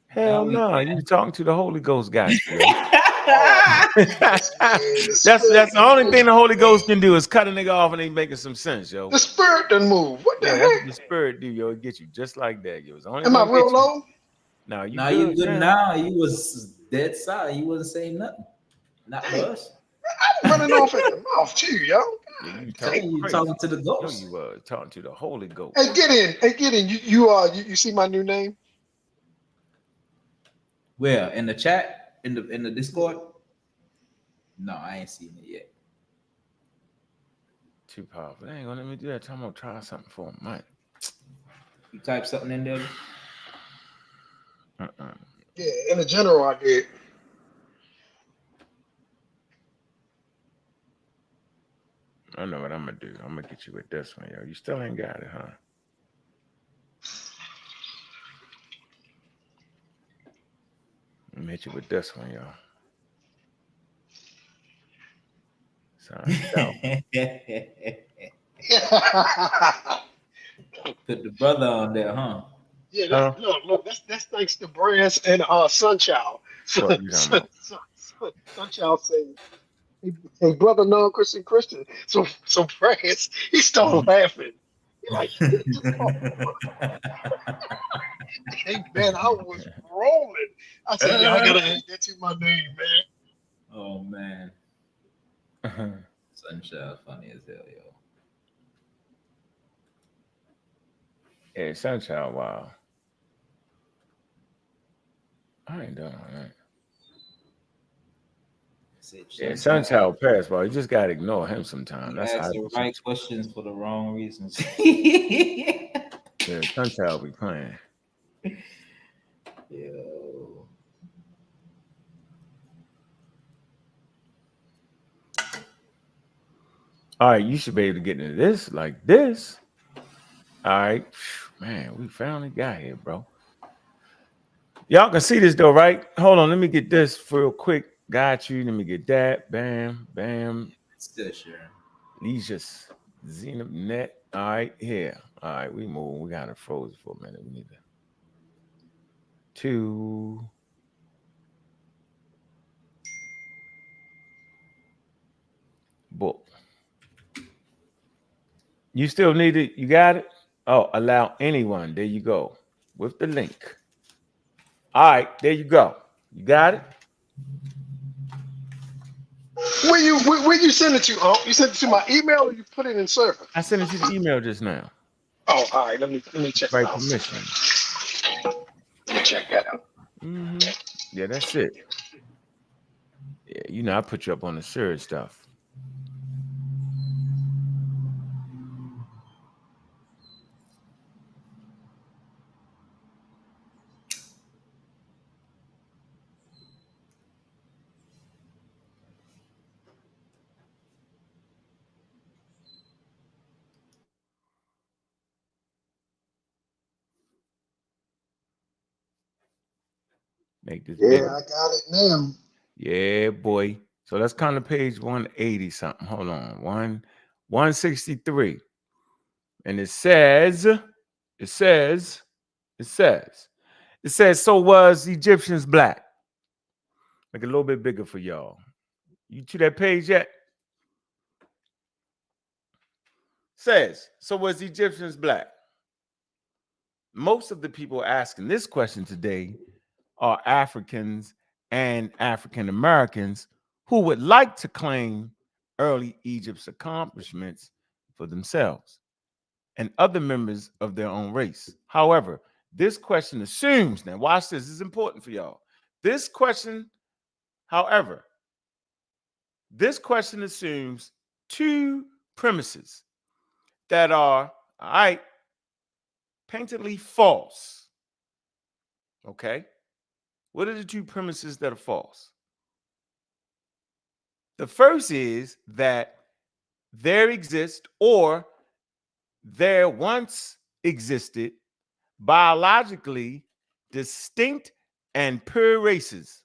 Speaker 2: Hell no, you talking to the Holy Ghost guy.
Speaker 17: That's
Speaker 2: That's the only thing the Holy Ghost can do is cut a nigga off and ain't making some sense, yo.
Speaker 17: The spirit done move. What the
Speaker 2: Yeah,
Speaker 17: heck?
Speaker 2: that's what the spirit do, yo. It get you just like that, yo. It's only
Speaker 17: Am I
Speaker 2: gonna
Speaker 17: real
Speaker 2: get you.
Speaker 17: low?
Speaker 2: No, you
Speaker 12: Nah,
Speaker 2: good,
Speaker 12: you good
Speaker 2: man.
Speaker 12: now. You was dead silent. You wasn't saying nothing. Not to us.
Speaker 17: I'm running off at the mouth too, yo.
Speaker 2: Yeah, you
Speaker 12: You talking to the ghost.
Speaker 2: No, you were talking to the Holy Ghost.
Speaker 17: Hey, get in. Hey, get in. You see my new name?
Speaker 12: Where? In the chat? In the Discord? No, I ain't seen it yet.
Speaker 2: Too powerful. They ain't gonna let me do that. I'm gonna try something for a month.
Speaker 12: You type something in there?
Speaker 17: Yeah, in the general I did.
Speaker 2: I know what I'm gonna do. I'm gonna get you with this one, yo. You still ain't got it, huh? I'm gonna hit you with this one, yo. Sorry.
Speaker 12: Put the brother on there, huh?
Speaker 17: Yeah, that's, look, that's thanks to Brands and Sunchild.
Speaker 2: What you talking about?
Speaker 17: Sunchild said, hey, brother, non-Christian Christian. So Brands, he started laughing. He like, hey man, I was rolling. I said, yeah, I gotta add that to my name, man.
Speaker 12: Oh man. Sunshine funny as hell, yo.
Speaker 2: Yeah, Sunshine, wow. I ain't done all right. Yeah, Sunshine pass, bro. You just gotta ignore him sometimes.
Speaker 12: You
Speaker 2: That's
Speaker 12: ask
Speaker 2: how
Speaker 12: the right questions for the wrong reasons.
Speaker 2: yeah, Sunshine be playing.
Speaker 12: Yo.
Speaker 2: All right, you should be able to get into this like this. All right, man, we finally got here, bro. Y'all can see this though, right? Hold on, let me get this real quick. Got you. Let me get that. Bam, bam.
Speaker 12: Still sure.
Speaker 2: Legis, Zenith Net. All right, here. All right, we move. We got it frozen for a minute. We need to. Book. You still need it? You got it? Oh, allow anyone. There you go. With the link. All right, there you go. You got it?
Speaker 17: Where you send it to? You sent it to my email or you put it in server?
Speaker 2: I sent it to the email just now.
Speaker 17: Oh, all right. Let me check
Speaker 2: Right
Speaker 17: that out.
Speaker 2: permission.
Speaker 17: Let me check that out.
Speaker 2: Mm-hmm. Yeah, that's it. Yeah, you know, I put you up on the serious stuff. Make this
Speaker 17: Yeah,
Speaker 2: big.
Speaker 17: I got it now.
Speaker 2: Yeah, boy. So let's count to page 180 something. Hold on. 163. And it says, so was Egyptians black? Make it a little bit bigger for y'all. You to that page yet? Says, so was Egyptians black? Most of the people asking this question today are Africans and African Americans who would like to claim early Egypt's accomplishments for themselves and other members of their own race. However, this question assumes, now watch this is important for y'all. This question assumes two premises that are, all right, patently false. Okay? What are the two premises that are false? The first is that there exist or there once existed biologically distinct and pure races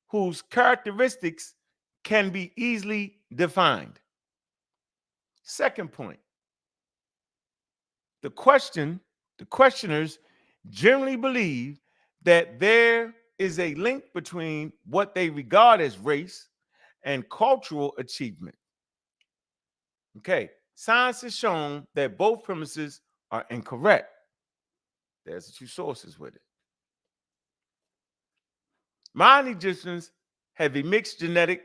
Speaker 2: whose characteristics can be easily defined. Second point, the questioners generally believe that there is a link between what they regard as race and cultural achievement. Okay, science has shown that both premises are incorrect. There's two sources with it. Modern Egyptians have a mixed genetic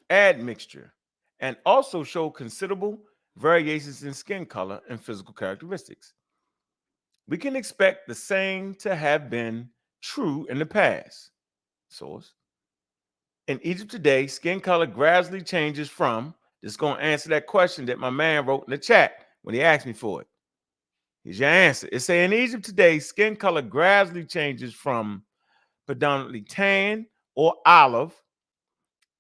Speaker 2: admixture and also show considerable variations in skin color and physical characteristics. We can expect the same to have been true in the past. Source. In Egypt today, skin color gradually changes from, this is going to answer that question that my man wrote in the chat when he asked me for it. Here's your answer. It says in Egypt today, skin color gradually changes from predominantly tan or olive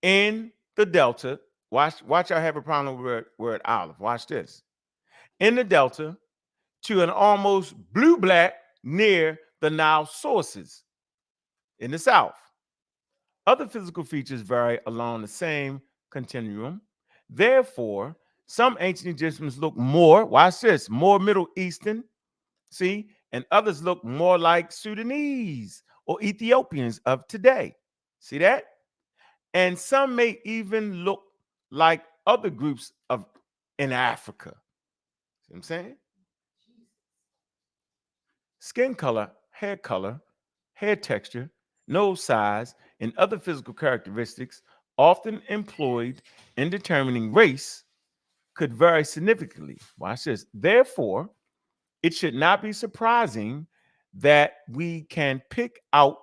Speaker 2: in the Delta. Watch, I have a problem with the word olive. Watch this. In the Delta to an almost blue-black near the Nile sources in the South. Other physical features vary along the same continuum. Therefore, some ancient Egyptians look more, watch this, more Middle Eastern, see, and others look more like Sudanese or Ethiopians of today. See that? And some may even look like other groups in Africa. See what I'm saying? Skin color, hair texture, nose size, and other physical characteristics often employed in determining race could vary significantly. Watch this. Therefore, it should not be surprising that we can pick out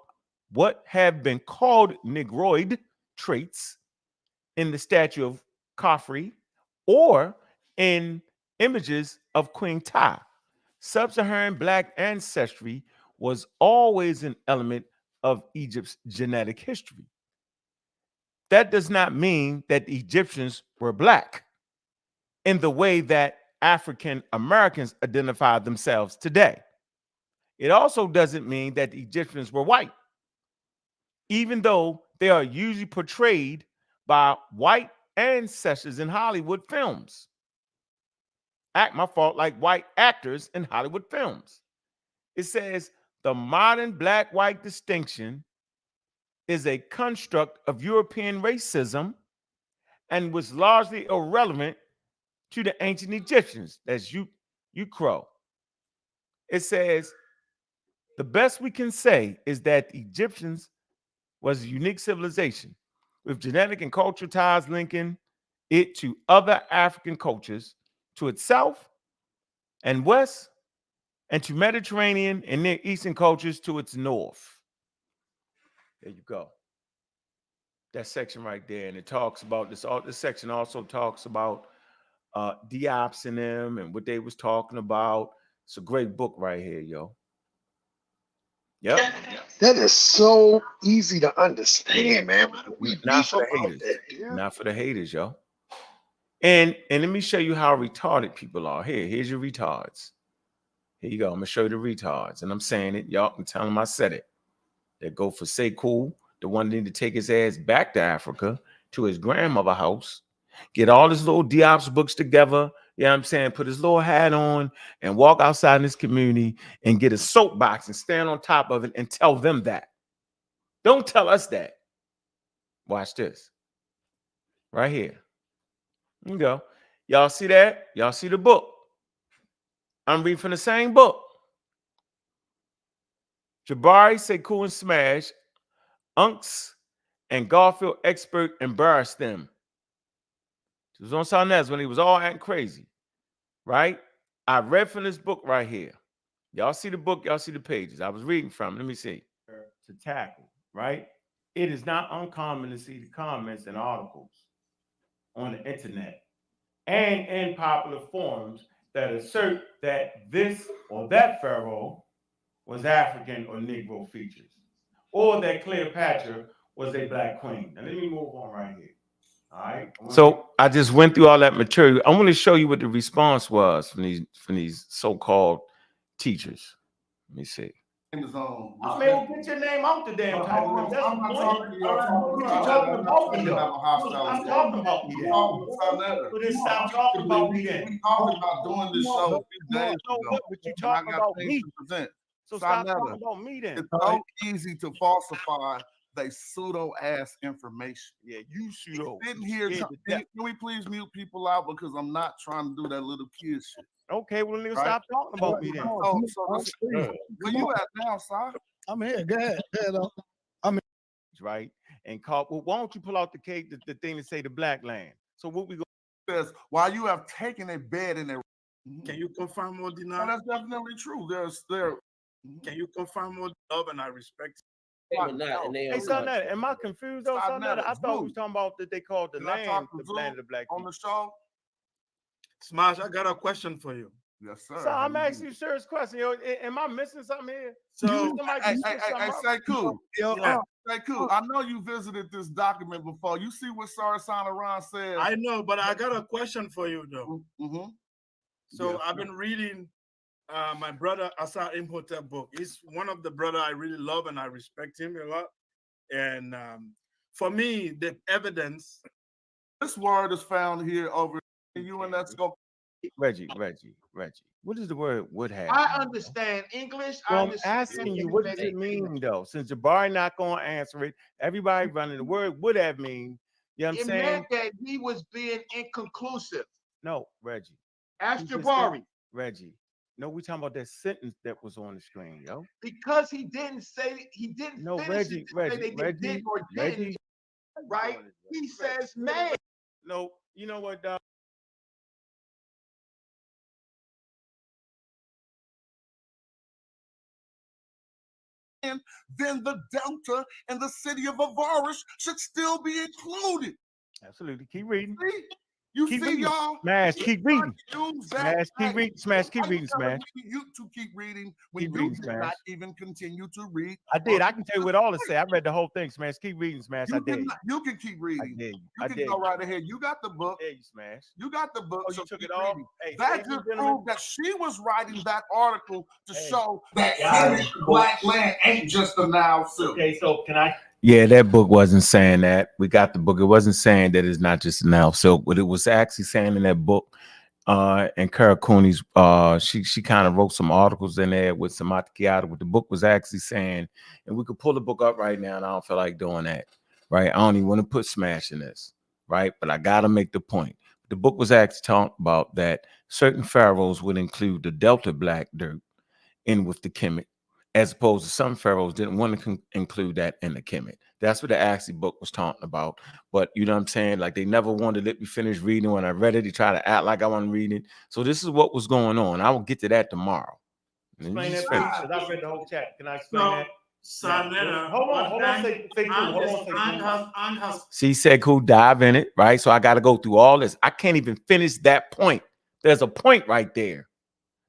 Speaker 2: what have been called Negroid traits in the statue of Khafre or in images of Queen Ta. Sub-Saharan Black ancestry was always an element of Egypt's genetic history. That does not mean that the Egyptians were Black in the way that African Americans identify themselves today. It also doesn't mean that the Egyptians were white, even though they are usually portrayed by white ancestors in Hollywood films. Like white actors in Hollywood films. It says the modern black-white distinction is a construct of European racism and was largely irrelevant to the ancient Egyptians. That's you crow. It says the best we can say is that the Egyptians was a unique civilization with genetic and cultural ties linking it to other African cultures, to its south and west, and to Mediterranean and Near Eastern cultures to its north. There you go. That section right there. And it talks about this. This section also talks about Diops and them and what they was talking about. It's a great book right here, yo. Yep.
Speaker 17: That is so easy to understand, man. We
Speaker 2: Not for the haters. Not for the haters, yo. And let me show you how retarded people are. Here's your retards. Here you go. I'm gonna show you the retards, and I'm saying it, y'all. I'm telling them I said it. They go for Sekou, the one that need to take his ass back to Africa to his grandmother's house, get all his little Diops books together. You know what I'm saying? Put his little hat on and walk outside in this community and get a soapbox and stand on top of it and tell them that. Don't tell us that. Watch this. Right here. Here you go. Y'all see that? Y'all see the book? I'm reading from the same book. Jabari, Sekou, and Smash, Unks, and Garfield expert embarrassed them. It was on Sarnez when he was all acting crazy, right? I read from this book right here. Y'all see the book, y'all see the pages. I was reading from. Let me see. To tackle, right? It is not uncommon to see the comments and articles on the internet and in popular forums that assert that this or that pharaoh was African or Negro features, or that Cleopatra was a black queen. Now let me move on right here. All right. So I just went through all that material. I want to show you what the response was from these so-called teachers. Let me see. I mean, well, get your name out the damn title. That's the point. What you talking about me, though? I'm talking about me then. So then stop talking about me then.
Speaker 4: We talked about doing this show a few days ago.
Speaker 2: But you talking about me. So stop talking about me then.
Speaker 4: It's so easy to falsify they pseudo-ass information.
Speaker 2: Yeah, you pseudo.
Speaker 4: Didn't hear. Can we please mute people out, because I'm not trying to do that little kid shit.
Speaker 2: Okay, well, nigga, stop talking about me then.
Speaker 4: Where you at now, sir?
Speaker 3: I'm here. Go ahead. I'm
Speaker 2: right. And call. Well, why don't you pull out the cake, the thing that say the black land? So what we go?
Speaker 4: Says while you have taken a bed in there.
Speaker 18: Can you confirm or deny?
Speaker 4: No, that's definitely true.
Speaker 18: Can you confirm or love and I respect?
Speaker 2: Hey, Sonetta, am I confused though? Sonetta, I thought we was talking about that they called the land, the land of the black people.
Speaker 4: On the show.
Speaker 18: Smash, I got a question for you.
Speaker 4: Yes, sir.
Speaker 2: So I'm asking you a serious question. Yo, am I missing something here?
Speaker 4: So, hey, Sekou. Sekou, I know you visited this document before. You see what Sarasana Ron says.
Speaker 18: I know, but I got a question for you though.
Speaker 4: Mm-hmm.
Speaker 18: So
Speaker 4: yes,
Speaker 18: I've been reading my brother Asa Imhotep book. He's one of the brother I really love and I respect him a lot. And for me, the evidence.
Speaker 4: This word is found here over you, and let's go.
Speaker 2: Reggie. What does the word would have?
Speaker 12: I understand English.
Speaker 2: Well, I'm asking you, what does it mean though? Since Jabari not going to answer it, everybody running the word would have mean. You know what I'm saying?
Speaker 12: It meant that he was being inconclusive.
Speaker 2: No, Reggie.
Speaker 12: Ask Jabari.
Speaker 2: Reggie. No, we talking about that sentence that was on the screen, yo.
Speaker 12: Because he didn't say
Speaker 2: No, Reggie.
Speaker 12: Right? He says man.
Speaker 2: No, you know what, dog?
Speaker 4: Then the Delta and the city of Avaris should still be included.
Speaker 2: Absolutely. Keep reading.
Speaker 4: See? You
Speaker 2: keep
Speaker 4: see,
Speaker 2: reading.
Speaker 4: y'all?
Speaker 2: Smash, keep reading.
Speaker 4: Smash,
Speaker 2: keep reading. Smash, keep reading. Smash.
Speaker 4: You to keep reading when
Speaker 2: keep
Speaker 4: you
Speaker 2: reading,
Speaker 4: did
Speaker 2: Smash.
Speaker 4: not even continue to read.
Speaker 2: I did. I can tell you what all it say. I read the whole thing. Smash, keep reading. Smash. I did.
Speaker 4: You can keep reading.
Speaker 2: I did.
Speaker 4: You can go right ahead. You got the book.
Speaker 2: Yeah, you Smash.
Speaker 4: You got the book.
Speaker 2: Oh,
Speaker 4: so
Speaker 2: you took it all. Hey,
Speaker 4: that just proved that she was writing that article to show that
Speaker 2: the
Speaker 4: black land ain't just a Nile Silk.
Speaker 2: Okay, so can I? Yeah, that book wasn't saying that. We got the book. It wasn't saying that it's not just a Nile Silk, but it was actually saying in that book, and Kara Cooney's, she kind of wrote some articles in there with some Kiata. What the book was actually saying, and we could pull the book up right now, and I don't feel like doing that, right? I don't even want to put Smash in this, right? But I got to make the point. The book was actually talking about that certain pharaohs would include the Delta black dirt in with the Kemet, as opposed to some pharaohs didn't want to include that in the Kemet. That's what the actual book was talking about. But you know what I'm saying? Like they never wanted to let me finish reading. When I read it, they tried to act like I wasn't reading it. So this is what was going on. I will get to that tomorrow. Explain that, please, because I read the whole chapter. Can I explain that? Hold on. See, Sekou, dive in it, right? So I got to go through all this. I can't even finish that point. There's a point right there.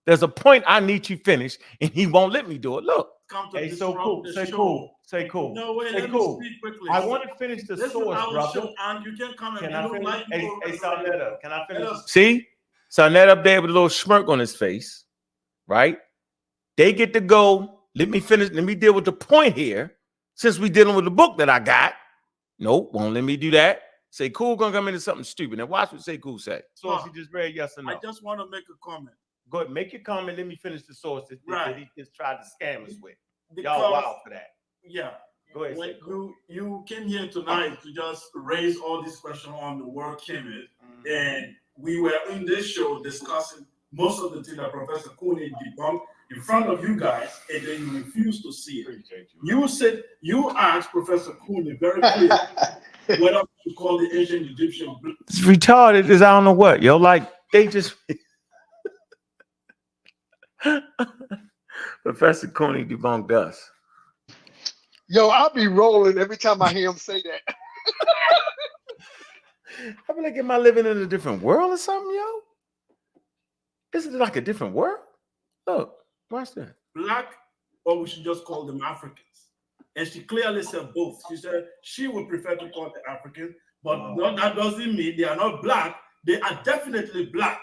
Speaker 2: There's a point I need you finish, and he won't let me do it. Look. Hey, so cool. Say cool. Say cool.
Speaker 18: No, wait,
Speaker 2: say
Speaker 18: let
Speaker 2: cool.
Speaker 18: me speak quickly.
Speaker 2: I want to finish the source, brother.
Speaker 18: And you can come and
Speaker 2: can I finish? Hey, Sarnetta, can I finish?
Speaker 18: Yes.
Speaker 2: See? Sarnetta up there with a little smirk on his face, right? They get to go. Let me finish. Let me deal with the point here. Since we're dealing with the book that I got. Nope, won't let me do that. Say cool gonna come into something stupid. Now watch what Say cool say. Source he just read, yes or no?
Speaker 18: I just want to make a comment.
Speaker 2: Go ahead, make your comment. Let me finish the source that he just tried to scam us with.
Speaker 18: Because,
Speaker 2: y'all wild for that.
Speaker 18: Yeah.
Speaker 2: Go ahead.
Speaker 18: When you came here tonight to just raise all these questions on the word Kemet, and we were in this show discussing most of the things that Professor Cooney debunked in front of you guys, and then you refuse to see it. You said, you asked Professor Cooney very clearly whether to call the ancient Egyptian.
Speaker 2: It's retarded as I don't know what, yo. Like, they just... Professor Cooney debunked us.
Speaker 17: Yo, I'll be rolling every time I hear him say that.
Speaker 2: I be like, am I living in a different world or something, yo? Is it like a different world? Look, watch that.
Speaker 18: Black, or we should just call them Africans. And she clearly said both. She said she would prefer to call them African, but that doesn't mean they are not black. They are definitely black.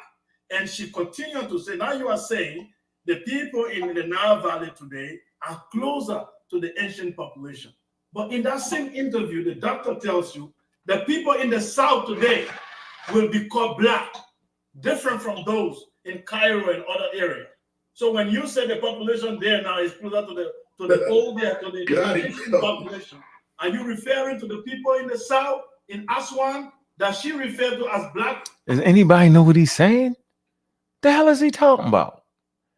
Speaker 18: And she continued to say, now you are saying the people in the Nile Valley today are closer to the ancient population. But in that same interview, the doctor tells you the people in the South today will be called black, different from those in Cairo and other areas. So when you say the population there now is closer to the older, to the ancient population, are you referring to the people in the South, in Aswan, that she referred to as black?
Speaker 2: Does anybody know what he's saying? The hell is he talking about?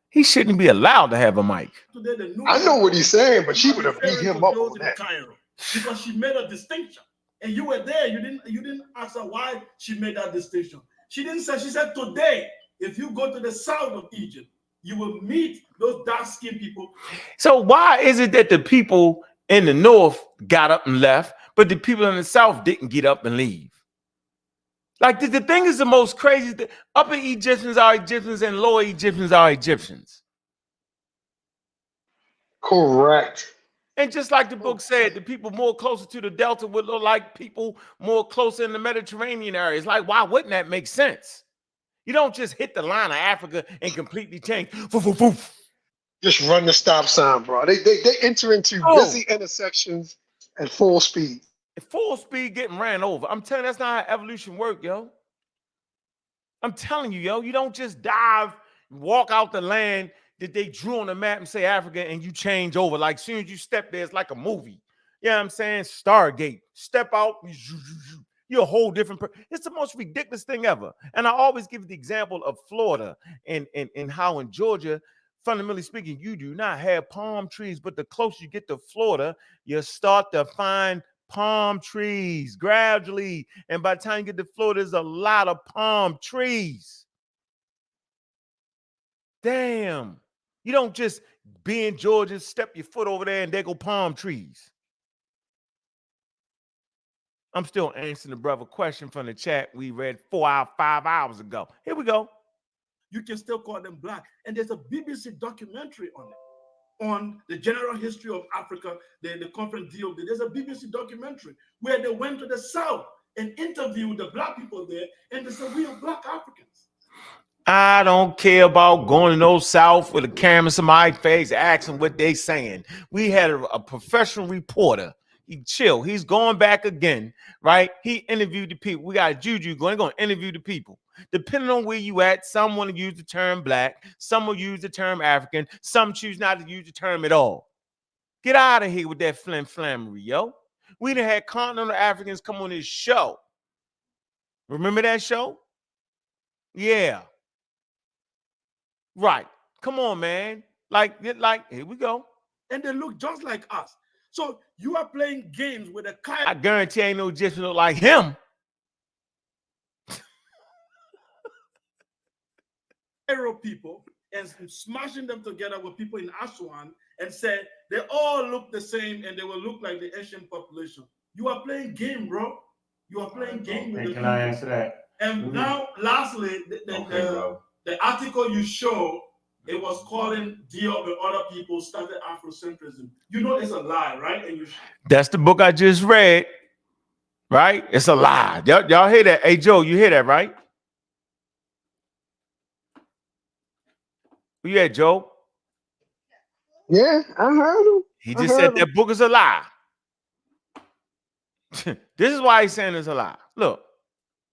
Speaker 2: He shouldn't be allowed to have a mic.
Speaker 17: I know what he's saying, but she would have beat him up on that.
Speaker 18: Cairo, because she made a distinction, and you were there. You didn't ask her why she made that distinction. She didn't say. She said today, if you go to the south of Egypt, you will meet those dark-skinned people.
Speaker 2: So why is it that the people in the north got up and left, but the people in the south didn't get up and leave? Like, the thing is the most crazy thing. Upper Egyptians are Egyptians and lower Egyptians are Egyptians.
Speaker 17: Correct.
Speaker 2: And just like the book said, the people more closer to the Delta would look like people more closer in the Mediterranean area. It's like, why wouldn't that make sense? You don't just hit the line of Africa and completely change.
Speaker 17: Just run the stop sign, bro. They enter into busy intersections at full speed.
Speaker 2: At full speed getting ran over. I'm telling you, that's not how evolution works, yo. I'm telling you, yo, you don't just dive, walk out the land that they drew on the map and say Africa and you change over. Like, as soon as you step there, it's like a movie. You know what I'm saying? Stargate. Step out, you're a whole different person. It's the most ridiculous thing ever. And I always give the example of Florida and how in Georgia, fundamentally speaking, you do not have palm trees, but the closer you get to Florida, you start to find palm trees gradually. And by the time you get to Florida, there's a lot of palm trees. Damn. You don't just be in Georgia, step your foot over there, and there go palm trees. I'm still answering the brother question from the chat we read 5 hours ago. Here we go.
Speaker 18: You can still call them black. And there's a BBC documentary on it, on the general history of Africa, the conference deal. There's a BBC documentary where they went to the South and interviewed the black people there, and they said, we are black Africans.
Speaker 2: I don't care about going to no South with a camera in my face, asking what they saying. We had a professional reporter. He chill. He's going back again, right? He interviewed the people. We got a Juju going to interview the people. Depending on where you at, some want to use the term black, some will use the term African, some choose not to use the term at all. Get out of here with that flammery, yo. We done had continental Africans come on this show. Remember that show? Yeah. Right. Come on, man. Like, here we go.
Speaker 18: And they look just like us. So you are playing games with a Cairo.
Speaker 2: I guarantee ain't no Egyptian look like him.
Speaker 18: Cairo people and smashing them together with people in Aswan and say they all look the same and they will look like the Asian population. You are playing game, bro. You are playing game with the people.
Speaker 2: Can I answer that?
Speaker 18: And now, lastly, the article you show, it was calling Diop and other people started Afrocentrism. You know it's a lie, right? And
Speaker 2: that's the book I just read, right? It's a lie. Y'all hear that? Hey, Joe, you hear that, right? Where you at, Joe?
Speaker 17: Yeah, I heard him.
Speaker 2: He just said that book is a lie. This is why he's saying it's a lie. Look.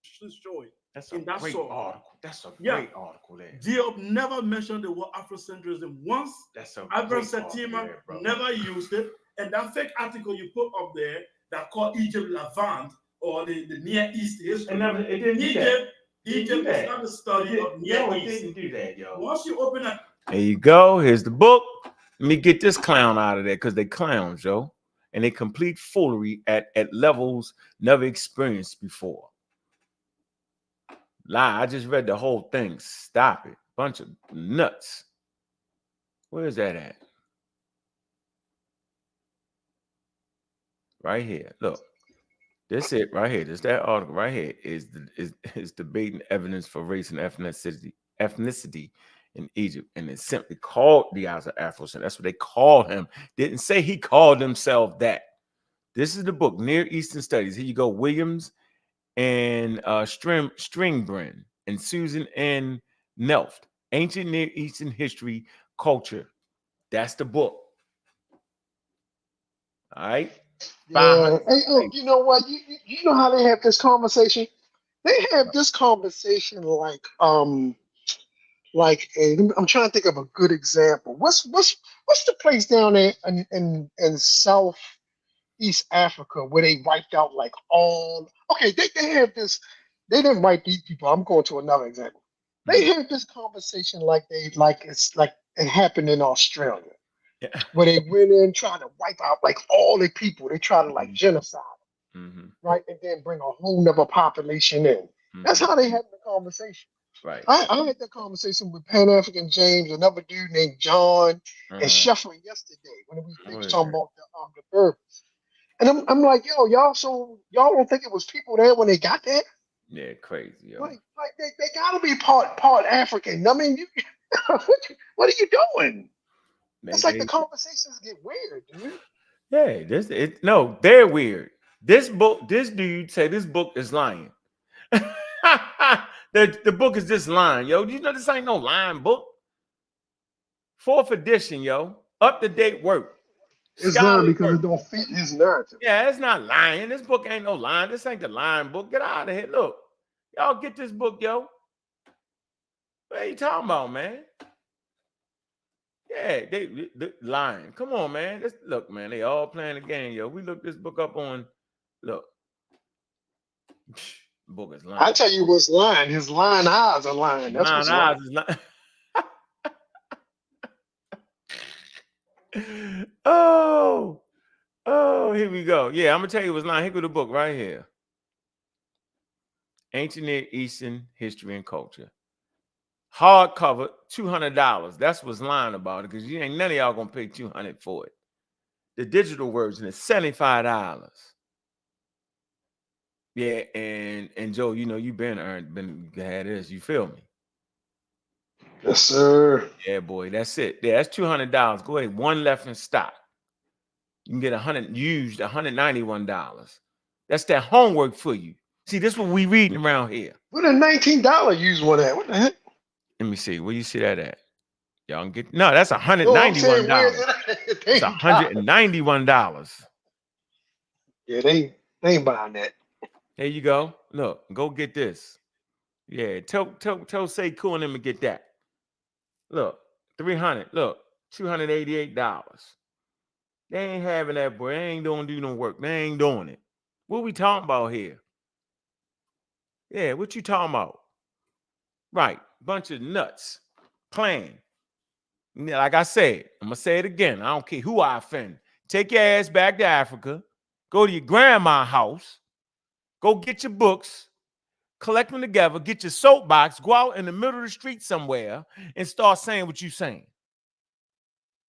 Speaker 18: Show it.
Speaker 2: That's a great article. That's a great article there.
Speaker 18: Diop never mentioned the word Afrocentrism once.
Speaker 2: That's a
Speaker 18: Albert Satima never used it. And that fake article you put up there that called Egypt Levant or the Near East history.
Speaker 2: It didn't do that.
Speaker 18: Egypt is not a study of Near East.
Speaker 2: Didn't do that, yo.
Speaker 18: Once you open a
Speaker 2: There you go. Here's the book. Let me get this clown out of there because they clowns, yo. And they complete foolery at levels never experienced before. Lie. I just read the whole thing. Stop it. Bunch of nuts. Where's that at? Right here. Look. This it right here. This that article right here is debating evidence for race and ethnicity in Egypt, and it's simply called the eyes of Afro. So that's what they call him. Didn't say he called himself that. This is the book, Near Eastern Studies. Here you go, Williams and Stringbrand and Susan N. Nelft, Ancient Near Eastern History, Culture. That's the book. All right.
Speaker 17: Yeah. Hey, you know what? You know how they have this conversation? They have this conversation like I'm trying to think of a good example. What's the place down there in Southeast Africa where they wiped out like all? Okay, they have this. They didn't wipe these people. I'm going to another example. They have this conversation like it's like it happened in Australia. Yeah. Where they went in trying to wipe out like all the people. They try to like genocide, right? And then bring a whole nother population in. That's how they had the conversation.
Speaker 2: Right.
Speaker 17: I had that conversation with Pan-African James, another dude named John, and Sheffield yesterday when we were talking about the Berbers. And I'm like, yo, y'all don't think it was people there when they got there?
Speaker 2: Yeah, crazy, yo.
Speaker 17: Like they gotta be part African. I mean, what are you doing? It's like the conversations get weird, dude.
Speaker 2: Yeah, no, they're weird. This dude say this book is lying. the book is just lying, yo. You know this ain't no lying book. 4th edition, yo. Up to date work.
Speaker 17: It's lying because it don't fit his narrative.
Speaker 2: Yeah, it's not lying. This book ain't no lying. This ain't the lying book. Get out of here. Look, y'all get this book, yo. What are you talking about, man? Yeah, they lying. Come on, man. Look, man, they all playing the game, yo. We looked this book up on. Look, the book is lying.
Speaker 17: I tell you what's lying. His lying eyes are lying. That's what's lying.
Speaker 2: Is lying. Oh, here we go. Yeah, I'm gonna tell you what's lying. Here go the book right here. Ancient Near Eastern History and Culture. Hardcover, $200. That's what's lying about it, because you ain't none of y'all gonna pay $200 for it. The digital version is $75. Yeah, and Joe, you know you been had this. You feel me?
Speaker 17: Yes, sir.
Speaker 2: Yeah, boy, that's it. Yeah, that's $200. Go ahead, one left in stock. You can get $191. That's that homework for you. See, this is what we reading around here.
Speaker 17: What a $19 used one at? What the heck?
Speaker 2: Let me see. Where you see that at? Y'all can get that's $191. It's $191.
Speaker 17: Yeah, they ain't buying that.
Speaker 2: There you go. Look, go get this. Yeah, tell Sekou and them to get that. Look, $300. Look, $288. They ain't having that, boy. They ain't doing no work. They ain't doing it. What we talking about here? Yeah, what you talking about? Right, bunch of nuts playing. Like I said, I'm gonna say it again. I don't care who I offend. Take your ass back to Africa. Go to your grandma's house. Go get your books. Collect them together. Get your soapbox. Go out in the middle of the street somewhere and start saying what you saying.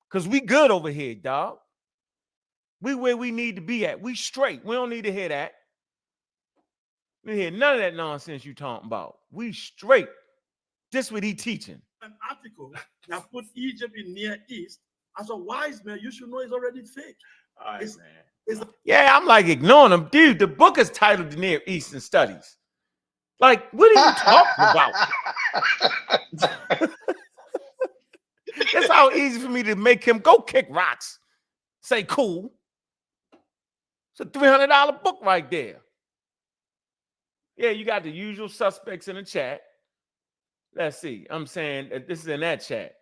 Speaker 2: Cause we good over here, dog. We where we need to be at. We straight. We don't need to hear that. We hear none of that nonsense you talking about. We straight. This what he teaching.
Speaker 18: An article that put Egypt in Near East. As a wise man, you should know it's already fake.
Speaker 2: All right, man. Yeah, I'm like ignoring them. Dude, the book is titled The Near Eastern Studies. Like, what are you talking about? It's how easy for me to make him go kick rocks. Say cool. It's a $300 book right there. Yeah, you got the usual suspects in the chat. Let's see. I'm saying this is in that chat.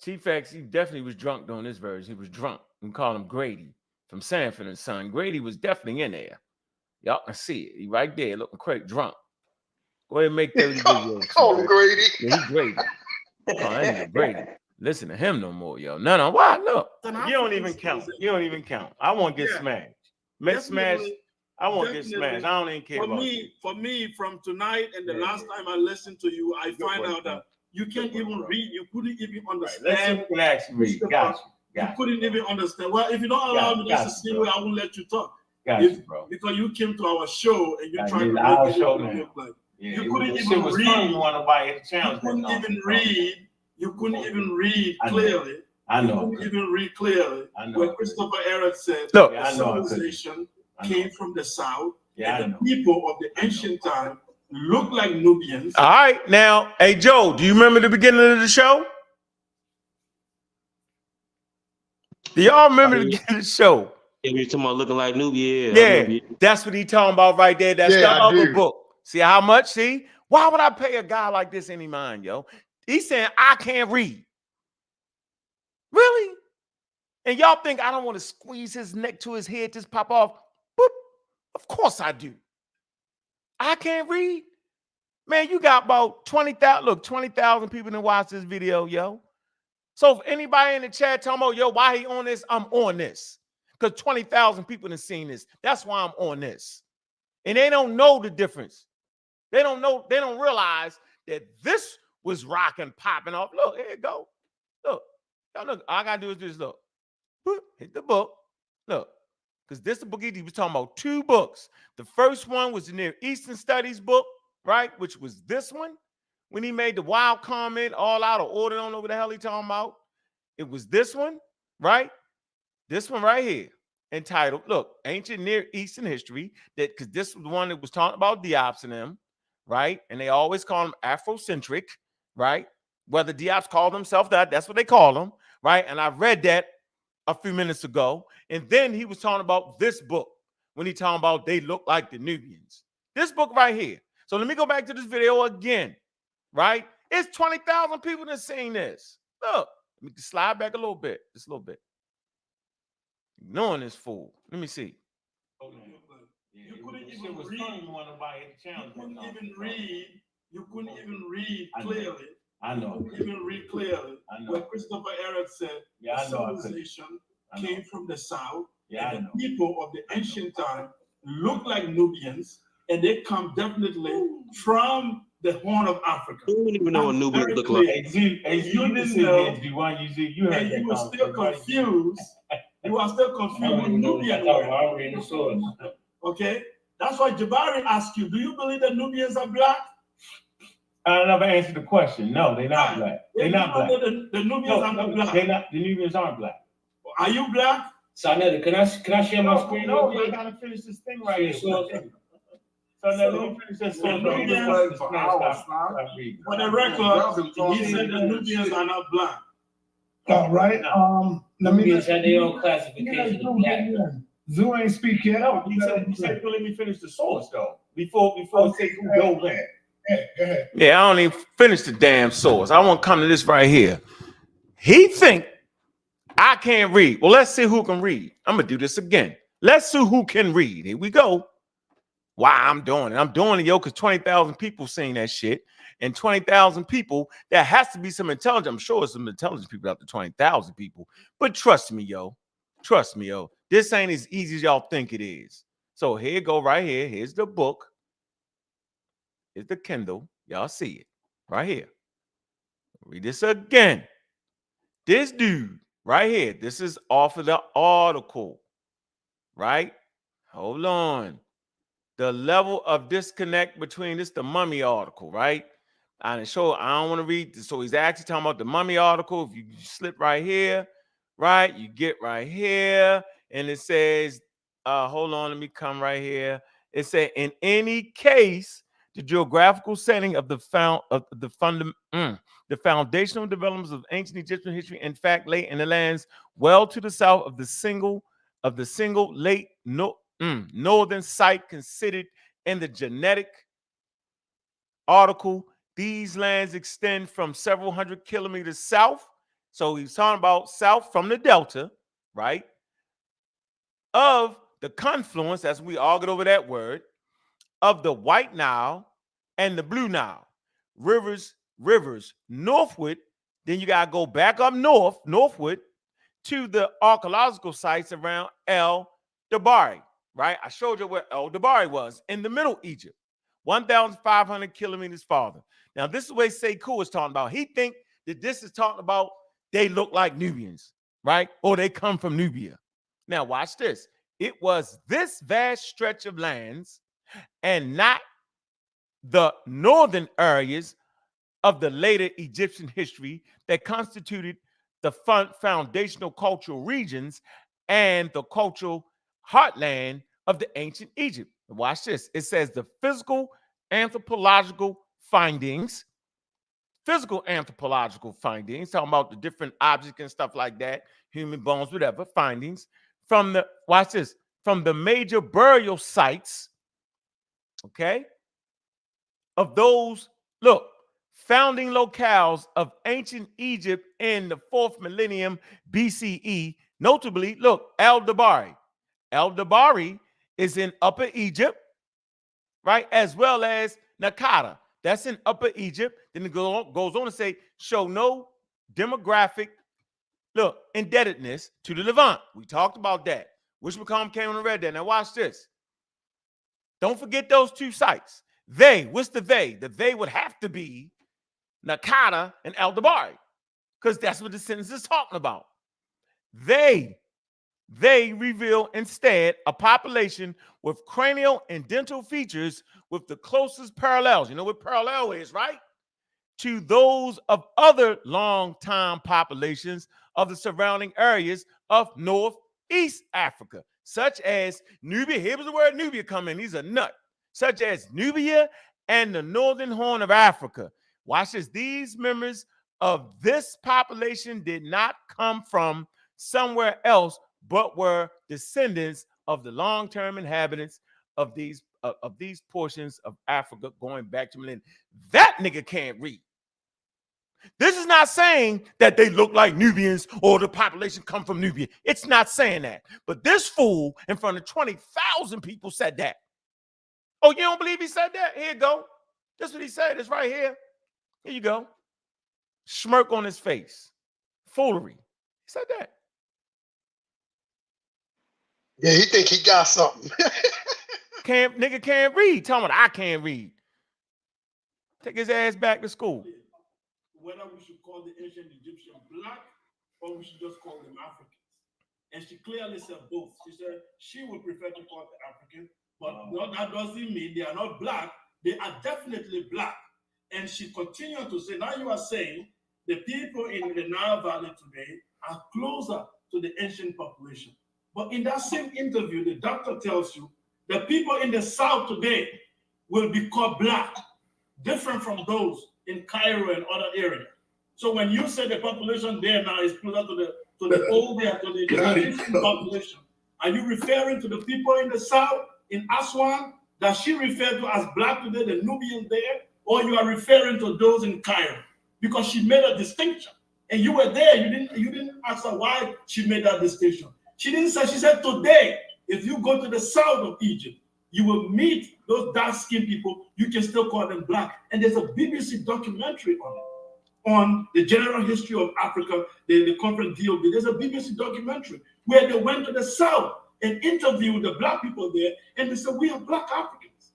Speaker 2: Chief X, he definitely was drunk during this version. He was drunk. We call him Grady from Sanford and Son. Grady was definitely in there. Y'all can see it. He right there looking crazy drunk. Go ahead and make 30 videos.
Speaker 17: Call him Grady.
Speaker 2: Yeah, he's Grady. that nigga Brady. Listen to him no more, yo. No. Why? Look, you don't even count. You don't even count. I won't get smashed. Make smash. I won't get smashed. I don't even care about you.
Speaker 18: For me, from tonight and the last time I listened to you, I find out that you can't even read. You couldn't even understand.
Speaker 2: Let's actually read. Got you.
Speaker 18: You couldn't even understand. Well, if you don't allow me, that's the same way I won't let you talk.
Speaker 2: Got you, bro.
Speaker 18: Because you came to our show and you tried to
Speaker 2: our
Speaker 18: make it
Speaker 2: show
Speaker 18: look like
Speaker 2: you couldn't even read.
Speaker 18: You couldn't even read clearly.
Speaker 2: I know.
Speaker 18: You couldn't even read clearly. When Christopher Eric said,
Speaker 2: look,
Speaker 18: civilization came from the south, and the people of the ancient time look like Nubians.
Speaker 2: All right, now, hey Joe, do you remember the beginning of the show? Do y'all remember the beginning of the show?
Speaker 9: Yeah, we talking about looking like Nubia.
Speaker 2: Yeah, that's what he talking about right there. That's the other book. See how much? See, why would I pay a guy like this any mind, yo? He's saying I can't read. Really? And y'all think I don't want to squeeze his neck to his head, just pop off? Boop. Of course I do. I can't read. Man, you got about 20,000. Look, 20,000 people that watch this video, yo. So if anybody in the chat talking about, yo, why he on this? I'm on this. Because 20,000 people have seen this. That's why I'm on this. And they don't know the difference. They don't know. They don't realize that this was rocking, popping off. Look, here it go. Look. Y'all look. All I got to do is just look. Hit the book. Look. Because this the book he was talking about 2 books. The first one was the Near Eastern Studies book, right? Which was this one. When he made the wild comment, all out of order, don't know what the hell he talking about. It was this one, right? This one right here, entitled, look, Ancient Near Eastern History, that because this was the one that was talking about Diops and them, right? And they always call them Afrocentric, right? Whether Diops call themselves that, that's what they call them, right? And I read that a few minutes ago. And then he was talking about this book when he talking about they look like the Nubians. This book right here. So let me go back to this video again, right? It's 20,000 people that seen this. Look, let me slide back a little bit, just a little bit. Ignoring this fool. Let me see.
Speaker 18: You couldn't even read. You couldn't even read clearly.
Speaker 2: I know.
Speaker 18: You couldn't even read clearly. When Christopher Eric said, civilization came from the south, and the people of the ancient time look like Nubians, and they come definitely from the Horn of Africa.
Speaker 9: You don't even know what Nubians look like.
Speaker 18: And you didn't know, and you were still confused. You are still confused with Nubian. Okay? That's why Jabari asked you, do you believe that Nubians are black?
Speaker 2: I never answered the question. No, they're not black. They're not black.
Speaker 18: The Nubians are not black.
Speaker 2: They're not, the Nubians aren't black.
Speaker 18: Are you black?
Speaker 19: Sanetta, can I share my screen?
Speaker 2: No, I gotta finish this thing right here. So let me finish this.
Speaker 18: For the record, he said the Nubians are not black.
Speaker 3: All right. Let me
Speaker 19: had their own classification of black.
Speaker 3: Zoo ain't speak yet.
Speaker 2: No, he said, let me finish the source though. Before Sekou goes in. Yeah, I don't even finish the damn source. I want to come to this right here. He think I can't read. Well, let's see who can read. I'm gonna do this again. Let's see who can read. Here we go. Why I'm doing it. I'm doing it, yo, because 20,000 people seen that shit. And 20,000 people, there has to be some intelligence. I'm sure there's some intelligent people out there, 20,000 people. But trust me, yo. Trust me, yo. This ain't as easy as y'all think it is. So here you go right here. Here's the book. Here's the Kindle. Y'all see it right here. Read this again. This dude right here. This is off of the article, right? Hold on. The level of disconnect between this, the Mummy article, right? And show I don't want to read this. So he's actually talking about the Mummy article. If you slip right here, right, you get right here, and it says, hold on, let me come right here. It said, in any case, the geographical setting of the foundational developments of ancient Egyptian history, in fact, lay in the lands well to the south of the single late northern site considered in the genetic article. These lands extend from several hundred kilometers south. So he's talking about south from the delta, right? Of the confluence, as we all get over that word, of the White Nile and the Blue Nile. Rivers northward Then you got to go back up northward, to the archaeological sites around El Dabari, right? I showed you where El Dabari was, in the Middle Egypt, 1,500 kilometers farther. Now, this is what Sekou is talking about. He think that this is talking about they look like Nubians, right? Or they come from Nubia. Now, watch this. It was this vast stretch of lands and not the northern areas of the later Egyptian history that constituted the foundational cultural regions and the cultural heartland of the ancient Egypt. Watch this. It says the physical anthropological findings, talking about the different objects and stuff like that, human bones, whatever, findings from the, watch this, from the major burial sites, okay, of those, look, founding locales of ancient Egypt in the 4th millennium BCE, notably, look, El Dabari. El Dabari is in Upper Egypt, right, as well as Nakata. That's in Upper Egypt. Then it goes on to say, show no demographic, look, indebtedness to the Levant. We talked about that. Wish McComb came and read that. Now watch this. Don't forget those two sites. They, what's the they? The they would have to be Nakata and El Dabari, because that's what the sentence is talking about. They reveal instead a population with cranial and dental features with the closest parallels. You know what parallel is, right? To those of other long-time populations of the surrounding areas of Northeast Africa, such as Nubia. Here was the word Nubia coming. He's a nut. Such as Nubia and the northern horn of Africa. Watch this. These members of this population did not come from somewhere else, but were descendants of the long-term inhabitants of these portions of Africa going back to millennia. That nigga can't read. This is not saying that they look like Nubians or the population come from Nubia. It's not saying that. But this fool in front of 20,000 people said that. Oh, you don't believe he said that? Here you go. That's what he said. It's right here. Here you go. Smirk on his face. Foolery. He said that.
Speaker 17: Yeah, he think he got something.
Speaker 2: Nigga can't read. Tell me I can't read. Take his ass back to school.
Speaker 18: Whether we should call the ancient Egyptian black or we should just call them Africans. And she clearly said both. She said she would prefer to call them African, but that doesn't mean they are not black. They are definitely black. And she continued to say, now you are saying the people in the Nile Valley today are closer to the ancient population. But in that same interview, the doctor tells you the people in the South today will be called black, different from those in Cairo and other areas. So when you say the population there now is closer to the older, to the Egyptian population, are you referring to the people in the South, in Aswan, that she referred to as black today, the Nubians there, or you are referring to those in Cairo? Because she made a distinction. And you were there, you didn't ask her why she made that distinction. She didn't say, she said today, if you go to the south of Egypt, you will meet those dark-skinned people, you can still call them black. And there's a BBC documentary on it, on the general history of Africa, the conference DOB. There's a BBC documentary where they went to the south and interviewed the black people there, and they said, we are black Africans.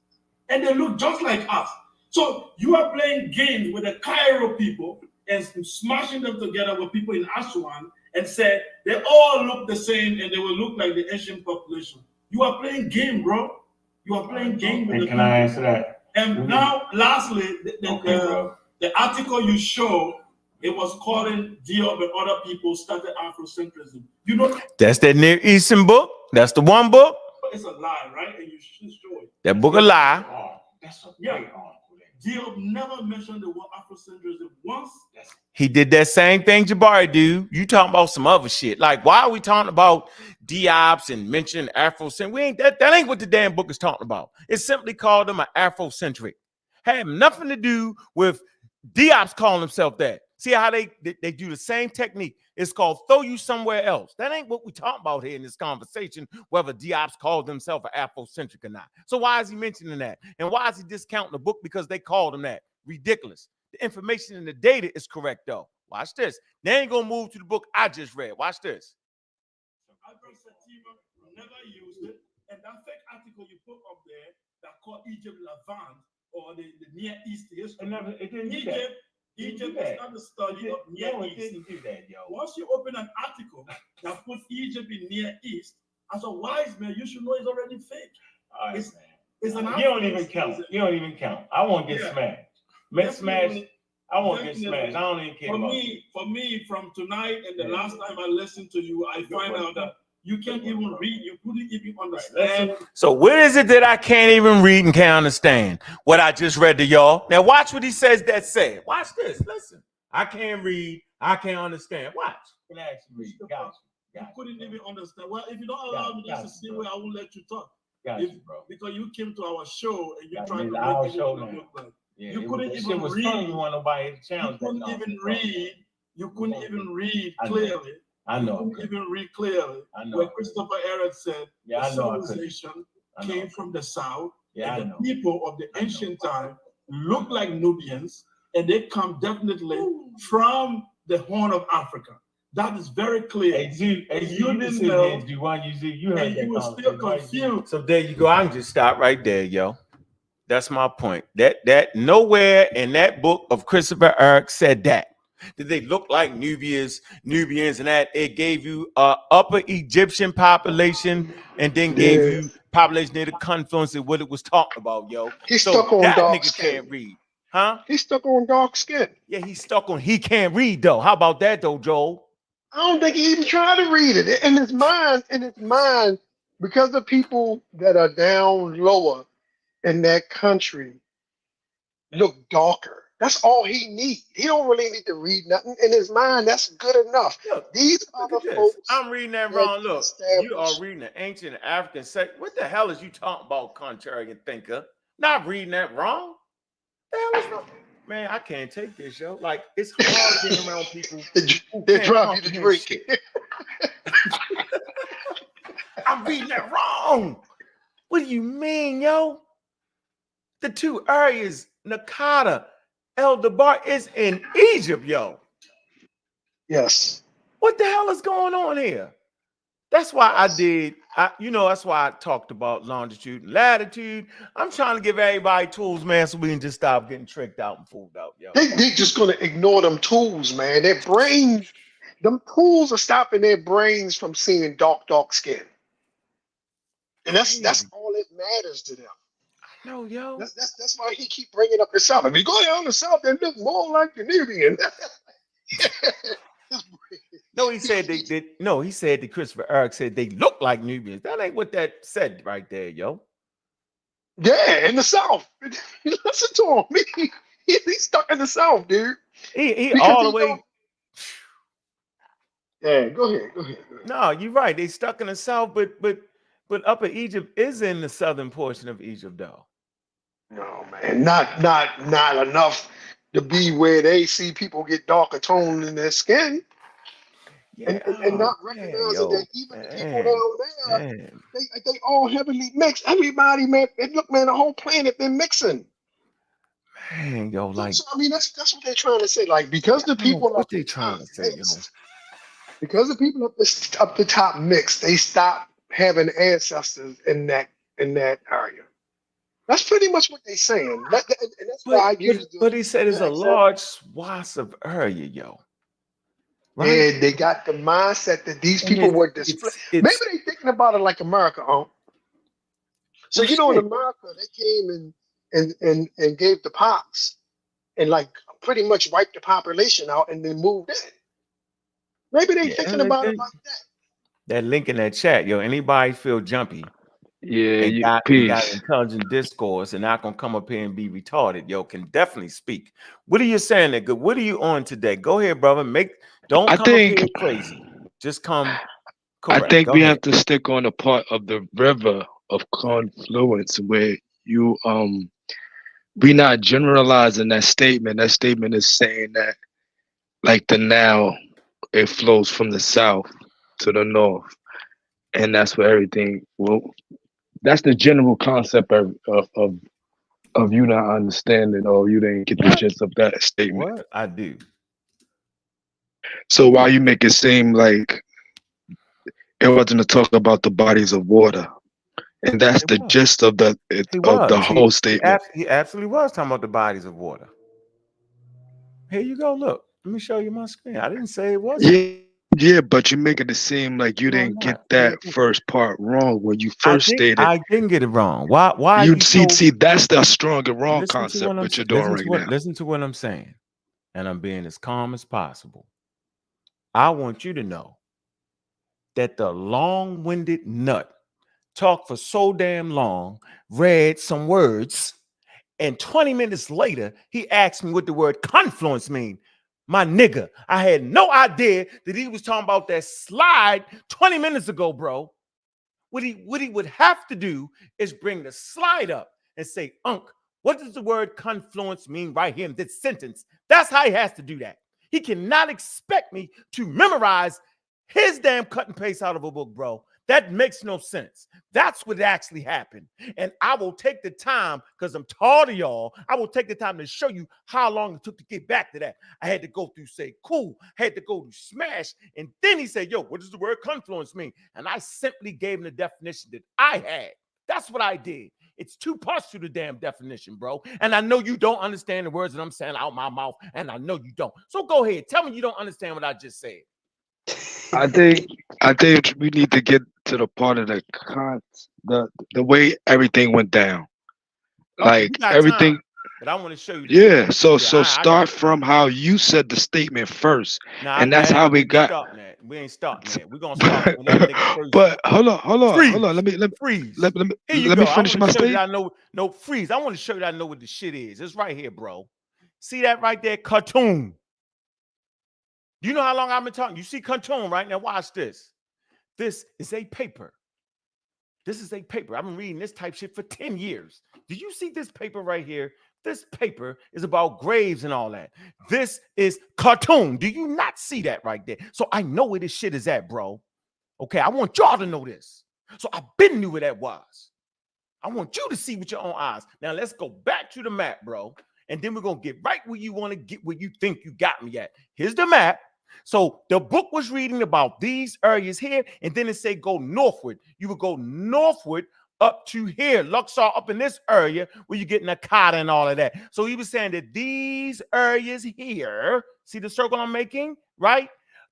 Speaker 18: And they look just like us. So you are playing games with the Cairo people and smashing them together with people in Aswan and said they all look the same and they will look like the Asian population. You are playing game, bro. You are playing game with the people.
Speaker 20: Can I answer that?
Speaker 18: And now, lastly, the article you show, it was calling Diop and other people started Afrocentrism. You know,
Speaker 2: that's that Near Eastern book. That's the one book.
Speaker 18: It's a lie, right? And you should show it.
Speaker 2: That book a lie.
Speaker 18: That's a great article. Diop never mentioned the word Afrocentrism once.
Speaker 2: He did that same thing Jabari do. You talking about some other shit. Like, why are we talking about Diops and mentioning Afrocentrism? We ain't that ain't what the damn book is talking about. It simply called them an Afrocentric. Had nothing to do with Diops calling himself that. See how they do the same technique. It's called throw you somewhere else. That ain't what we talking about here in this conversation, whether Diops called himself an Afrocentric or not. So why is he mentioning that? And why is he discounting the book? Because they called him that. Ridiculous. The information and the data is correct, though. Watch this. They ain't gonna move to the book I just read. Watch this.
Speaker 18: Albert Satima never used it, and that fake article you put up there that called Egypt Levant or the Near East history.
Speaker 20: It didn't do that.
Speaker 18: Egypt is not the study of Near East.
Speaker 20: Didn't do that, yo.
Speaker 18: Once you open an article that puts Egypt in Near East, as a wise man, you should know it's already fake.
Speaker 20: All right,
Speaker 18: it's an
Speaker 20: you don't even count. You don't even count. I won't get smashed. Smashed. I won't get smashed. I don't even care about it.
Speaker 18: For me, from tonight and the last time I listened to you, I find out that you can't even read. You couldn't even understand.
Speaker 2: So what is it that I can't even read and can't understand? What I just read to y'all. Now watch what he says that said. Watch this. Listen. I can't read. I can't understand. Watch.
Speaker 20: Can I actually read? Got you.
Speaker 18: You couldn't even understand. Well, if you don't allow me just to see where I won't let you talk.
Speaker 20: Bro.
Speaker 18: Because you came to our show and you're trying to
Speaker 20: our
Speaker 18: make it
Speaker 20: show
Speaker 18: look like.
Speaker 20: Yeah,
Speaker 18: You couldn't even
Speaker 20: was
Speaker 18: read.
Speaker 20: funny. You want nobody to challenge.
Speaker 18: You couldn't even read. You couldn't even read clearly.
Speaker 20: I know.
Speaker 18: You couldn't even read clearly.
Speaker 20: I know.
Speaker 18: Where Christopher Eric said
Speaker 20: Yeah,
Speaker 18: the
Speaker 20: I know I couldn't.
Speaker 18: civilization came from the south,
Speaker 20: Yeah, I
Speaker 18: and
Speaker 20: know.
Speaker 18: the people of the ancient time look like Nubians, and they come definitely from the Horn of Africa. That is very clear.
Speaker 20: You
Speaker 18: didn't know,
Speaker 20: you heard
Speaker 18: and
Speaker 20: that
Speaker 18: you were still confused.
Speaker 2: So there you go. I can just stop right there, yo. That's my point. That nowhere in that book of Christopher Eric said that. Did they look like Nubians, and that it gave you upper Egyptian population and then gave you population near the confluence of what it was talking about, yo.
Speaker 17: He's
Speaker 2: so
Speaker 17: stuck on
Speaker 2: that
Speaker 17: dark
Speaker 2: nigga
Speaker 17: skin.
Speaker 2: can't read. Huh?
Speaker 17: He's stuck on dark skin.
Speaker 2: Yeah, he's stuck on he can't read though. How about that though, Joel?
Speaker 17: I don't think he even tried to read it. In his mind, because the people that are down lower in that country look darker. That's all he needs. He don't really need to read nothing. In his mind, that's good enough.
Speaker 2: Look,
Speaker 17: These other folks.
Speaker 2: I'm reading that wrong. Look, you are reading the ancient African sect. What the hell is you talking about, contrarian thinker? Not reading that wrong. The hell is wrong? Man, I can't take this, yo. Like, it's hard being around people.
Speaker 17: They drop you to drink.
Speaker 2: I'm reading that wrong. What do you mean, yo? The two areas, Nakata, El Dabar, is in Egypt, yo.
Speaker 17: Yes.
Speaker 2: What the hell is going on here? That's why that's why I talked about longitude and latitude. I'm trying to give everybody tools, man, so we can just stop getting tricked out and fooled out, yo.
Speaker 17: They just gonna ignore them tools, man. Their brains, them tools are stopping their brains from seeing dark skin. And that's all that matters to them.
Speaker 2: No, yo.
Speaker 17: That's why he keep bringing up the South. If you go down the South, they look more like the Nubian.
Speaker 2: No, he said they did. No, he said that Christopher Eric said they look like Nubians. That ain't what that said right there, yo.
Speaker 17: Yeah, in the South. Listen to him. He's stuck in the South, dude.
Speaker 2: He all the way.
Speaker 17: Yeah, go ahead.
Speaker 2: No, you're right. They stuck in the South, but Upper Egypt is in the southern portion of Egypt, though.
Speaker 17: No, man, not enough to be where they see people get darker tone in their skin.
Speaker 2: Yeah,
Speaker 17: and not recognizing that even the people down there, they all heavily mixed. Everybody, man, look, man, the whole planet been mixing.
Speaker 2: Man, yo, like,
Speaker 17: so, I mean, that's what they're trying to say. Like, because the people
Speaker 2: what they trying to say,
Speaker 17: because the people up the top mixed, they stop having ancestors in that area. That's pretty much what they're saying. And that's why I use.
Speaker 2: But he said it's a large swath of area, yo.
Speaker 17: Right? And they got the mindset that these people were displaced. Maybe they're thinking about it like America, huh? So in America, they came and gave the pox and like pretty much wiped the population out and then moved in. Maybe they're thinking about it like that.
Speaker 2: That link in that chat, yo. Anybody feel jumpy?
Speaker 21: Yeah,
Speaker 2: you got intelligent discourse and not gonna come up here and be retarded, yo, can definitely speak. What are you saying, nigga? What are you on today? Go ahead, brother. Don't come up here crazy. Just come correct.
Speaker 21: I think we have to stick on the part of the river of confluence where you we not generalizing that statement. That statement is saying that like the Nile, it flows from the south to the north, and that's where everything that's the general concept of you not understanding or you didn't get the gist of that statement.
Speaker 2: What? I do.
Speaker 21: So why you make it seem like it wasn't to talk about the bodies of water, and that's the gist of the whole statement.
Speaker 2: He absolutely was talking about the bodies of water. Here you go. Look, let me show you my screen. I didn't say it wasn't.
Speaker 21: Yeah, but you're making it seem like you didn't get that first part wrong when you first stated.
Speaker 2: I didn't get it wrong. Why
Speaker 21: you see that's the strong and wrong concept that you're doing right now.
Speaker 2: Listen to what I'm saying, and I'm being as calm as possible. I want you to know that the long-winded nut talked for so damn long, read some words, and 20 minutes later, he asked me what the word confluence mean. My nigga, I had no idea that he was talking about that slide 20 minutes ago, bro. What he would have to do is bring the slide up and say, Ankh, what does the word confluence mean right here in this sentence? That's how he has to do that. He cannot expect me to memorize his damn cut and paste out of a book, bro. That makes no sense. That's what actually happened. And I will take the time, because I'm tired of y'all, I will take the time to show you how long it took to get back to that. I had to go through Sekou, had to go through Smash, and then he said, yo, what does the word confluence mean? And I simply gave him the definition that I had. That's what I did. It's two parts to the damn definition, bro. And I know you don't understand the words that I'm saying out my mouth, and I know you don't. So go ahead. Tell me you don't understand what I just said.
Speaker 21: I think we need to get to the part of the way everything went down.
Speaker 2: Okay,
Speaker 21: like everything.
Speaker 2: Time, but I want to show you.
Speaker 21: Yeah. So start from how you said the statement first, and that's how we got.
Speaker 2: We ain't starting that. We're gonna start with that nigga first.
Speaker 21: But hold on. Let me
Speaker 2: freeze.
Speaker 21: Let me finish my statement.
Speaker 2: Freeze. I want to show you that I know what the shit is. It's right here, bro. See that right there, cartoon. Do you know how long I've been talking? You see cartoon right now. Watch this. This is a paper. This is a paper. I've been reading this type shit for 10 years. Do you see this paper right here? This paper is about graves and all that. This is cartoon. Do you not see that right there? So I know where this shit is at, bro. Okay, I want y'all to know this. So I been knew where that was. I want you to see with your own eyes. Now let's go back to the map, bro. And then we're going to get right where you want to get, where you think you got me at. Here's the map. So the book was reading about these areas here, and then it said go northward. You would go northward up to here, Luxor, up in this area where you're getting Akata and all of that. So he was saying that these areas here, see the circle I'm making, right?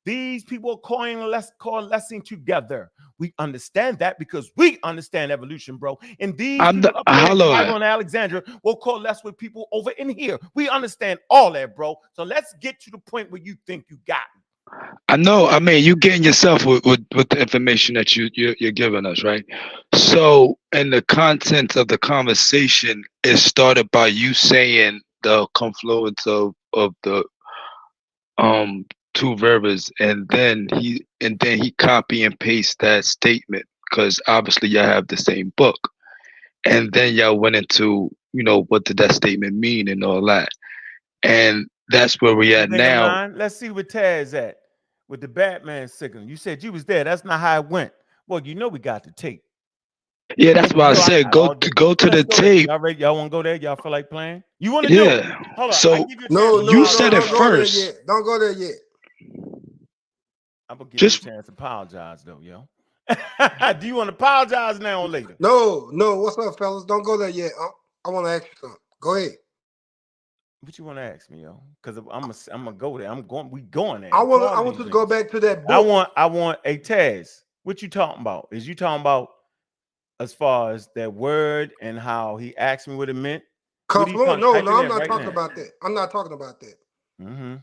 Speaker 2: These people are coalescing together. We understand that because we understand evolution, bro. And these people up there in Alexandria will coalesce with people over in here. We understand all that, bro. So let's get to the point where you think you got me.
Speaker 21: I know. I mean, you getting yourself with the information that you're giving us, right? So, in the content of the conversation, it started by you saying the confluence of the two rivers, and then he copy and paste that statement because obviously y'all have the same book, and then y'all went into what did that statement mean and all that, and that's where we at now.
Speaker 2: Let's see where Taz at with the Batman signal. You said you was there. That's not how it went. Well, we got the tape.
Speaker 21: Yeah, that's why I said go to the tape.
Speaker 2: Y'all want to go there? Y'all feel like playing? You want to do it? Hold on.
Speaker 21: So you said it first.
Speaker 17: Don't go there yet.
Speaker 2: I'm gonna give you a chance to apologize though, yo. Do you want to apologize now or later?
Speaker 17: No. What's up, fellas? Don't go there yet. I want to ask you something. Go ahead.
Speaker 2: What you want to ask me, yo? Because I'm gonna go there. We going there.
Speaker 17: I want you to go back to that book.
Speaker 2: I want a Taz. What you talking about? Is you talking about as far as that word and how he asked me what it meant?
Speaker 17: No, I'm not talking about that. I'm not talking about that.
Speaker 2: Mm-hmm.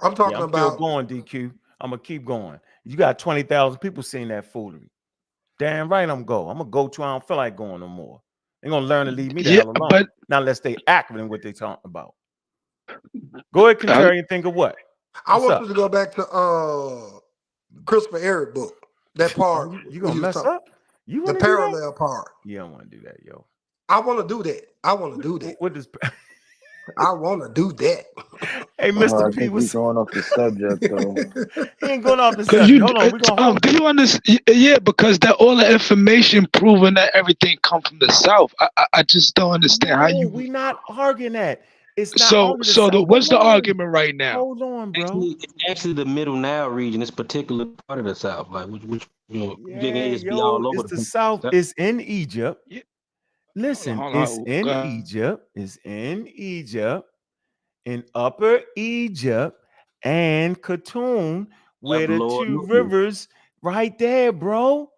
Speaker 17: I'm talking about.
Speaker 2: Still going, DQ. I'm gonna keep going. You got 20,000 people seeing that foolery. Damn right, I'm gonna go to. I don't feel like going no more. They're gonna learn to leave me the hell alone. But now let's stay accurate in what they're talking about. Go ahead, contrarian. Think of what?
Speaker 17: I want you to go back to Christopher Eric book. That part.
Speaker 2: You gonna mess up? You
Speaker 17: the parallel part.
Speaker 2: You don't want to do that, yo.
Speaker 17: I want to do that.
Speaker 2: What does?
Speaker 17: I want to do that.
Speaker 2: Hey, Mr. P was
Speaker 5: going off the subject though.
Speaker 2: He ain't going off the subject. Hold on,
Speaker 21: do you understand? Yeah, because that all the information proving that everything come from the South. I just don't understand how you.
Speaker 2: We not arguing that. It's not
Speaker 21: So
Speaker 2: only the
Speaker 21: so
Speaker 2: South.
Speaker 21: the what's the
Speaker 2: Hold on.
Speaker 21: argument right now?
Speaker 2: Hold on, bro.
Speaker 9: Actually, the Middle Nile region is particular part of the South, like which you know, you
Speaker 2: Yeah,
Speaker 9: can just be
Speaker 2: yo,
Speaker 9: all over
Speaker 2: it's
Speaker 9: the
Speaker 2: the
Speaker 9: place.
Speaker 2: South. It's in Egypt.
Speaker 21: Yeah.
Speaker 2: Listen,
Speaker 21: Hold
Speaker 2: it's
Speaker 21: on.
Speaker 2: in Egypt. It's in Egypt, in Upper Egypt and Khartoum, where the
Speaker 9: Lord
Speaker 2: two
Speaker 9: knows.
Speaker 2: rivers right there, bro.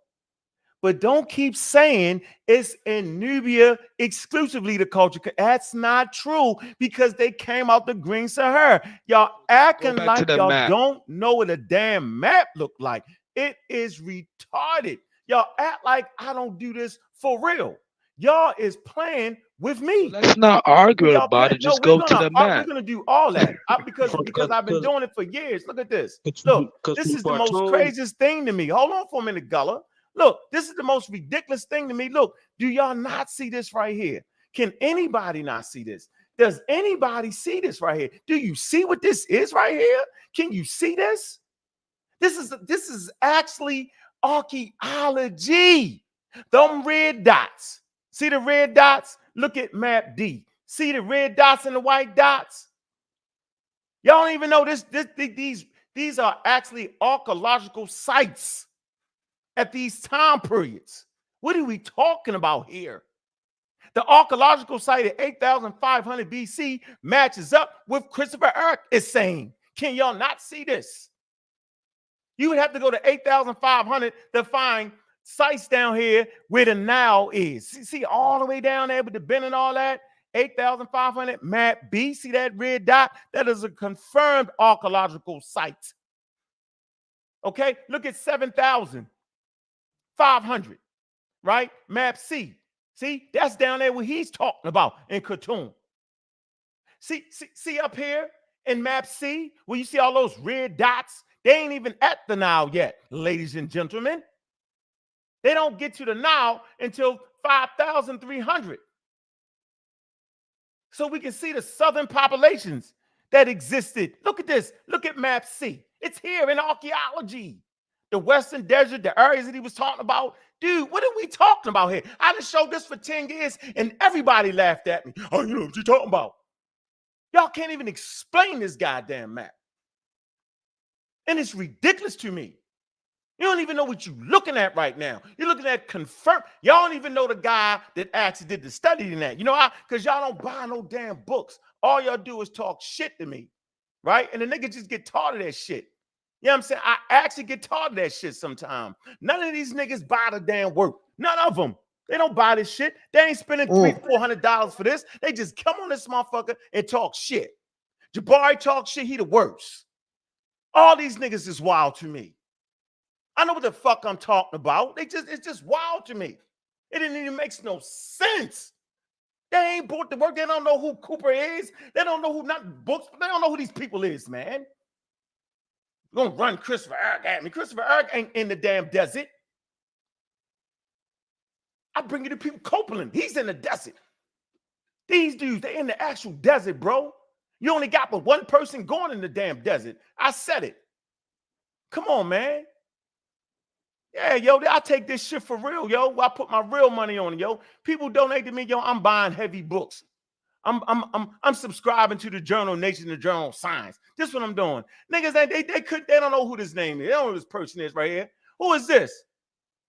Speaker 2: But don't keep saying it's in Nubia exclusively the culture. That's not true because they came out the Green Sahara. Y'all acting
Speaker 21: back to
Speaker 2: like
Speaker 21: the
Speaker 2: y'all
Speaker 21: map.
Speaker 2: don't know what a damn map look like. It is retarded. Y'all act like I don't do this for real. Y'all is playing with me.
Speaker 21: Let's not argue
Speaker 2: Y'all
Speaker 21: about
Speaker 2: play,
Speaker 21: it.
Speaker 2: no,
Speaker 21: Just go to the
Speaker 2: we're
Speaker 21: map.
Speaker 2: gonna do all that because I've been doing it for years. Look at this. Look, this is the most craziest thing to me. Hold on for a minute, Gullah. Look, this is the most ridiculous thing to me. Look, do y'all not see this right here? Can anybody not see this? Does anybody see this right here? Do you see what this is right here? Can you see this? This is actually archaeology. Them red dots. See the red dots? Look at map D. See the red dots and the white dots? Y'all don't even know these are actually archaeological sites at these time periods. What are we talking about here? The archaeological site at 8,500 BC matches up with Christopher Earth is saying. Can y'all not see this? You would have to go to 8,500 to find sites down here where the Nile is. See all the way down there with the bend and all that? 8,500 map B. See that red dot? That is a confirmed archaeological site. Okay, look at 7,500, right? Map C. See, that's down there what he's talking about in Khartoum. See up here in map C, where you see all those red dots? They ain't even at the Nile yet, ladies and gentlemen. They don't get to the Nile until 5,300. So we can see the southern populations that existed. Look at this. Look at map C. It's here in archaeology. The Western Desert, the areas that he was talking about. Dude, what are we talking about here? I just showed this for 10 years and everybody laughed at me. Oh, you know what you're talking about. Y'all can't even explain this goddamn map. And it's ridiculous to me. You don't even know what you're looking at right now. You're looking at confirm. Y'all don't even know the guy that actually did the study in that. You know how? Because y'all don't buy no damn books. All y'all do is talk shit to me, right? And the nigga just get taught of that shit. You know what I'm saying? I actually get taught of that shit sometimes. None of these niggas buy the damn work. None of them. They don't buy this shit. They ain't spending $300-400 for this. They just come on this motherfucker and talk shit. Jabari talk shit. He the worst. All these niggas is wild to me. I know what the fuck I'm talking about. It's just wild to me. It even makes no sense. They ain't bought the work. They don't know who Cooper is. They don't know who, not books, but they don't know who these people is, man. You're gonna run Christopher Earth at me. Christopher Earth ain't in the damn desert. I bring you to people. Copeland, he's in the desert. These dudes, they in the actual desert, bro. You only got but one person going in the damn desert. I said it. Come on, man. Yeah, yo, I take this shit for real, yo. I put my real money on it, yo. People donate to me, yo. I'm buying heavy books. I'm subscribing to the journal Nation, the journal Science. This is what I'm doing. Niggas, they don't know who this name is. They don't know who this person is right here. Who is this?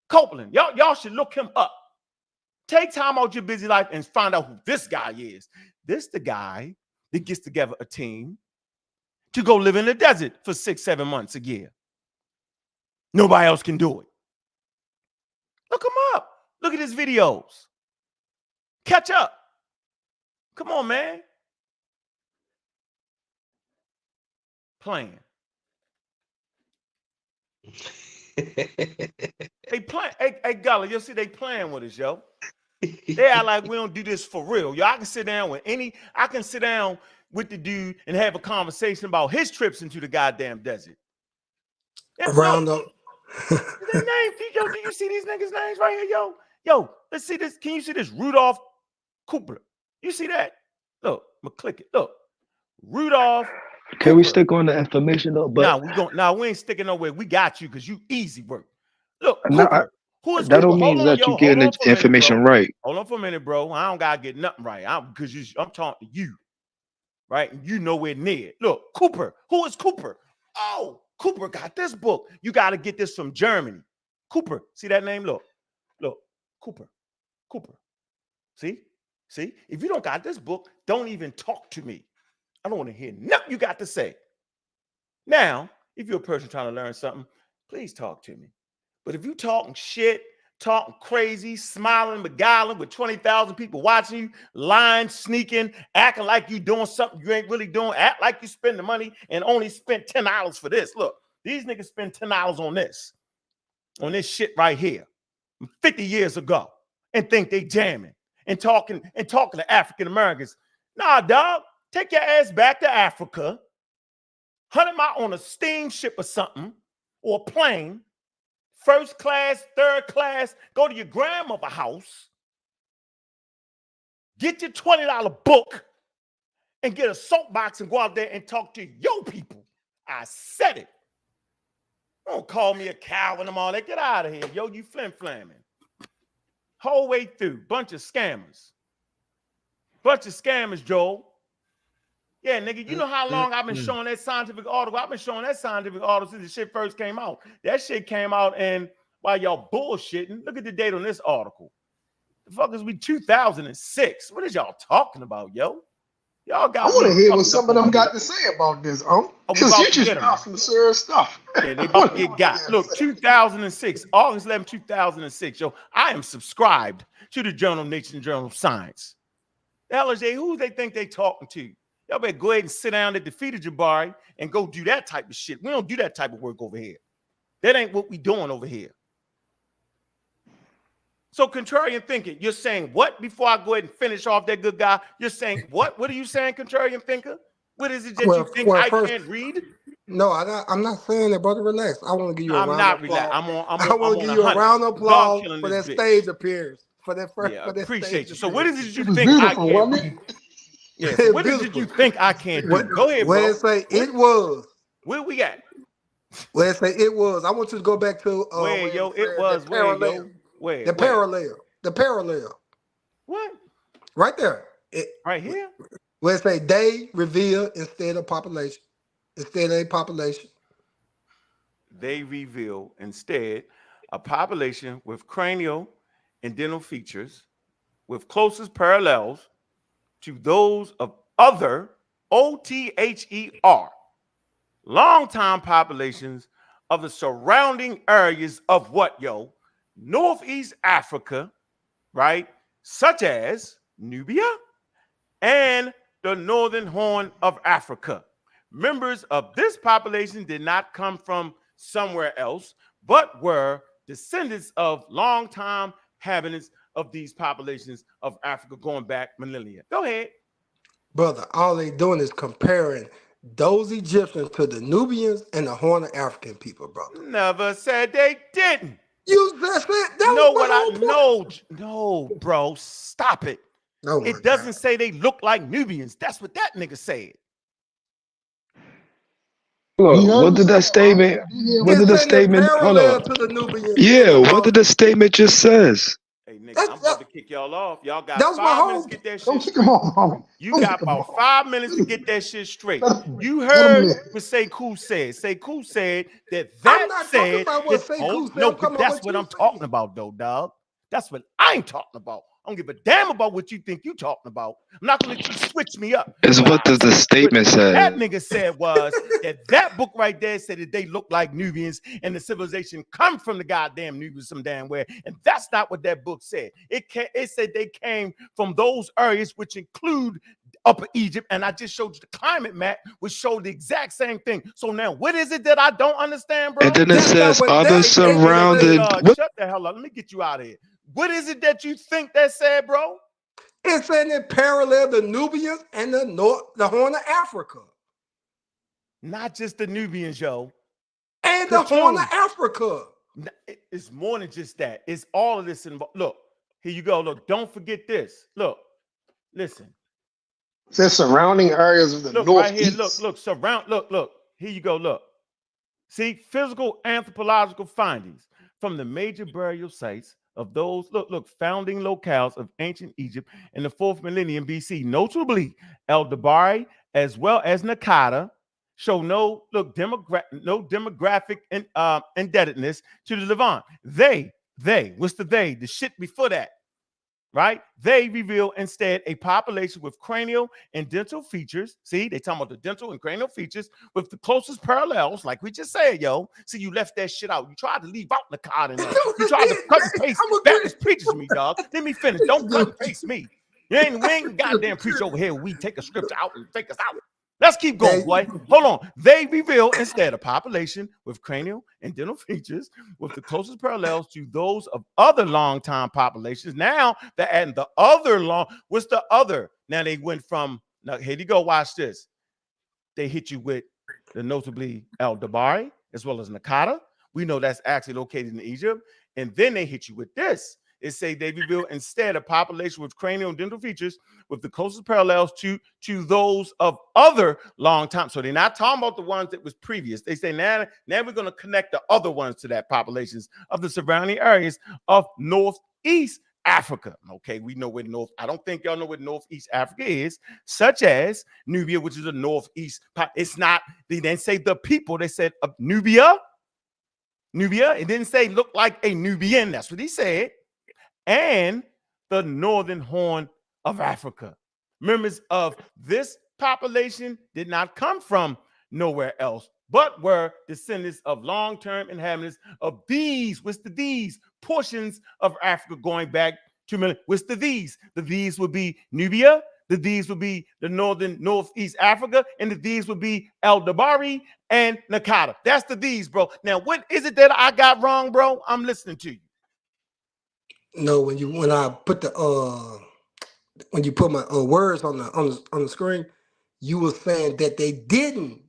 Speaker 2: Copeland. Y'all should look him up. Take time out your busy life and find out who this guy is. This the guy that gets together a team to go live in the desert for 6-7 months a year. Nobody else can do it. Look him up. Look at his videos. Catch up. Come on, man. Playing. They playing. Hey, Gullah, you see they playing with us, yo. They act like we don't do this for real. Yo, I can sit down with the dude and have a conversation about his trips into the goddamn desert.
Speaker 17: Around the
Speaker 2: their names, yo, do you see these niggas' names right here, yo? Yo, let's see this. Can you see this? Rudolph Cooper. You see that? Look, I'm gonna click it. Look, Rudolph.
Speaker 21: Can we stick on the information though? But
Speaker 2: we ain't sticking nowhere. We got you because you easy work. Look,
Speaker 21: no,
Speaker 2: Cooper. Who is
Speaker 21: that
Speaker 2: Cooper?
Speaker 21: don't mean
Speaker 2: Hold on,
Speaker 21: that
Speaker 2: yo.
Speaker 21: you getting the information right.
Speaker 2: Hold on for a minute, bro. I don't gotta get nothing right. I'm talking to you. right? And you nowhere near it. Look, Cooper. Who is Cooper? Oh, Cooper got this book. You got to get this from Germany. Cooper. See that name? Look. Cooper. See? If you don't got this book, don't even talk to me. I don't want to hear nothing you got to say. Now, if you're a person trying to learn something, please talk to me. But if you talking shit, talking crazy, smiling, beguiling with 20,000 people watching you, lying, sneaking, acting like you doing something you ain't really doing, act like you spend the money and only spent $10 for this. Look, these niggas spend $10 on this shit right here 50 years ago and think they jamming and talking to African Americans. Nah, dog, take your ass back to Africa, 100 miles on a steamship or something, or a plane, first class, third class, go to your grandmother's house, get your $20 book, and get a soapbox and go out there and talk to your people. I said it. Don't call me a coward and all that. Get out of here, yo. You flim-flamming. Whole way through. Bunch of scammers. Joel. Yeah, nigga, you know how long I've been showing that scientific article? I've been showing that scientific article since the shit first came out. That shit came out, and while y'all bullshitting, look at the date on this article. The fuck is we 2006? What is y'all talking about, yo? Y'all got.
Speaker 17: I want to hear what some of them got to say about this, because you just dropped some serious stuff.
Speaker 2: Yeah, they about to get got. Look, 2006, August 11, 2006, yo. I am subscribed to the journal Nature and Journal of Science. The hell is they? Who they think they talking to? Y'all better go ahead and sit down at the feet of Jabari and go do that type of shit. We don't do that type of work over here. That ain't what we doing over here. So contrarian thinking, you're saying what before I go ahead and finish off that good guy? You're saying what? What are you saying, contrarian thinker? What is it that you think I can't read?
Speaker 6: No, I'm not saying that, brother. Relax. I want to give you a round of applause.
Speaker 2: I
Speaker 6: want to give you a round of applause for that stage appearance. For that first,
Speaker 2: yeah,
Speaker 6: for that
Speaker 2: appreciate you.
Speaker 6: stage
Speaker 2: So what is it you
Speaker 6: appearance.
Speaker 2: think I can't read? Yeah, so what is it you think I can't do? Go ahead, bro.
Speaker 6: Where it say it was.
Speaker 2: Where we at?
Speaker 6: Where it say it was. I want you to go back to
Speaker 2: where it was. Where, yo? Where?
Speaker 6: The parallel. The parallel.
Speaker 2: What?
Speaker 6: Right there.
Speaker 2: Right here?
Speaker 6: Where it say they reveal instead of population. Instead of a population.
Speaker 2: They reveal instead a population with cranial and dental features with closest parallels to those of other OTHER long-time populations of the surrounding areas of what, yo? Northeast Africa, right? Such as Nubia and the Northern Horn of Africa. Members of this population did not come from somewhere else, but were descendants of long-time inhabitants of these populations of Africa going back millennia. Go ahead.
Speaker 6: Brother, all they doing is comparing those Egyptians to the Nubians and the Horn of African people, brother.
Speaker 2: Never said they didn't.
Speaker 6: You just said that
Speaker 2: know
Speaker 6: was
Speaker 2: what
Speaker 6: my whole point.
Speaker 2: No, bro, stop it.
Speaker 6: Oh
Speaker 2: it doesn't say they look like Nubians. That's what that nigga said.
Speaker 21: Look, what did that statement? What did the statement? Hold on. Yeah, what did the statement just says?
Speaker 2: Hey, nigga, I'm about to kick y'all off. Y'all got 5 minutes to get that shit
Speaker 17: Don't kick
Speaker 2: straight.
Speaker 17: him off.
Speaker 2: You got about 5 minutes to get that shit straight. You heard what Sekou said. Sekou said that
Speaker 6: I'm not talking
Speaker 2: said
Speaker 6: about what
Speaker 2: his
Speaker 6: Sekou
Speaker 2: own-
Speaker 6: said.
Speaker 2: No,
Speaker 6: I'm talking about
Speaker 2: that's
Speaker 6: what
Speaker 2: what
Speaker 6: you
Speaker 2: I'm talking about, though, dog. That's what I'm talking about. I don't give a damn about what you think you talking about. I'm not gonna let you switch me up.
Speaker 21: It's what does the statement say?
Speaker 2: That nigga said was that book right there said that they look like Nubians and the civilization come from the goddamn Nubians some damn where. And that's not what that book said. It said they came from those areas which include Upper Egypt. And I just showed you the climate map, which showed the exact same thing. So now what is it that I don't understand, bro?
Speaker 21: And then it says other surrounded. What?
Speaker 2: Shut the hell up. Let me get you out of here. What is it that you think that said, bro?
Speaker 6: It's saying it parallel the Nubians and the Horn of Africa.
Speaker 2: Not just the Nubians, yo.
Speaker 6: And the Horn of Africa.
Speaker 2: It's more than just that. It's all of this involved. Look, here you go. Look, don't forget this. Look, listen.
Speaker 17: It says surrounding areas of the
Speaker 2: Look
Speaker 17: Northeast.
Speaker 2: right here. Look. Here you go. Look. See, physical anthropological findings from the major burial sites of those, founding locales of ancient Egypt in the 4th millennium BC, notably El Dabari as well as Nakata, show no demographic indebtedness to the Levant. What's the they? The shit before that, right? They reveal instead a population with cranial and dental features. See, they talking about the dental and cranial features with the closest parallels, like we just said, yo. See, you left that shit out. You tried to leave out Nakata in there. You tried to cut and paste Baptist preachers me, dog. Let me finish. Don't cut and paste me. We ain't goddamn preach over here. We take a scripture out and take us out. Let's keep going, boy. Hold on. They reveal instead a population with cranial and dental features with the closest parallels to those of other long-time populations. Now they're adding the other long. What's the other? Now they went from, now here you go, watch this. They hit you with the notably El Dabari as well as Nakata. We know that's actually located in Egypt. And then they hit you with this. It say they reveal instead a population with cranial and dental features with the closest parallels to those of other long time. So they're not talking about the ones that was previous. They say now we're going to connect the other ones to that populations of the surrounding areas of Northeast Africa. Okay, we know where I don't think y'all know what Northeast Africa is, such as Nubia, which is a Northeast. It's not, they didn't say the people, they said Nubia. It didn't say look like a Nubian. That's what he said. And the northern horn of Africa. Members of this population did not come from nowhere else, but were descendants of long-term inhabitants of these, what's the these portions of Africa going back to million. What's the these? The these would be Nubia, the these would be the northeast Africa, and the these would be El Dabari and Nakata. That's the these, bro. Now, what is it that I got wrong, bro? I'm listening to you.
Speaker 6: No, when I put the when you put my words on the screen, you were saying that they didn't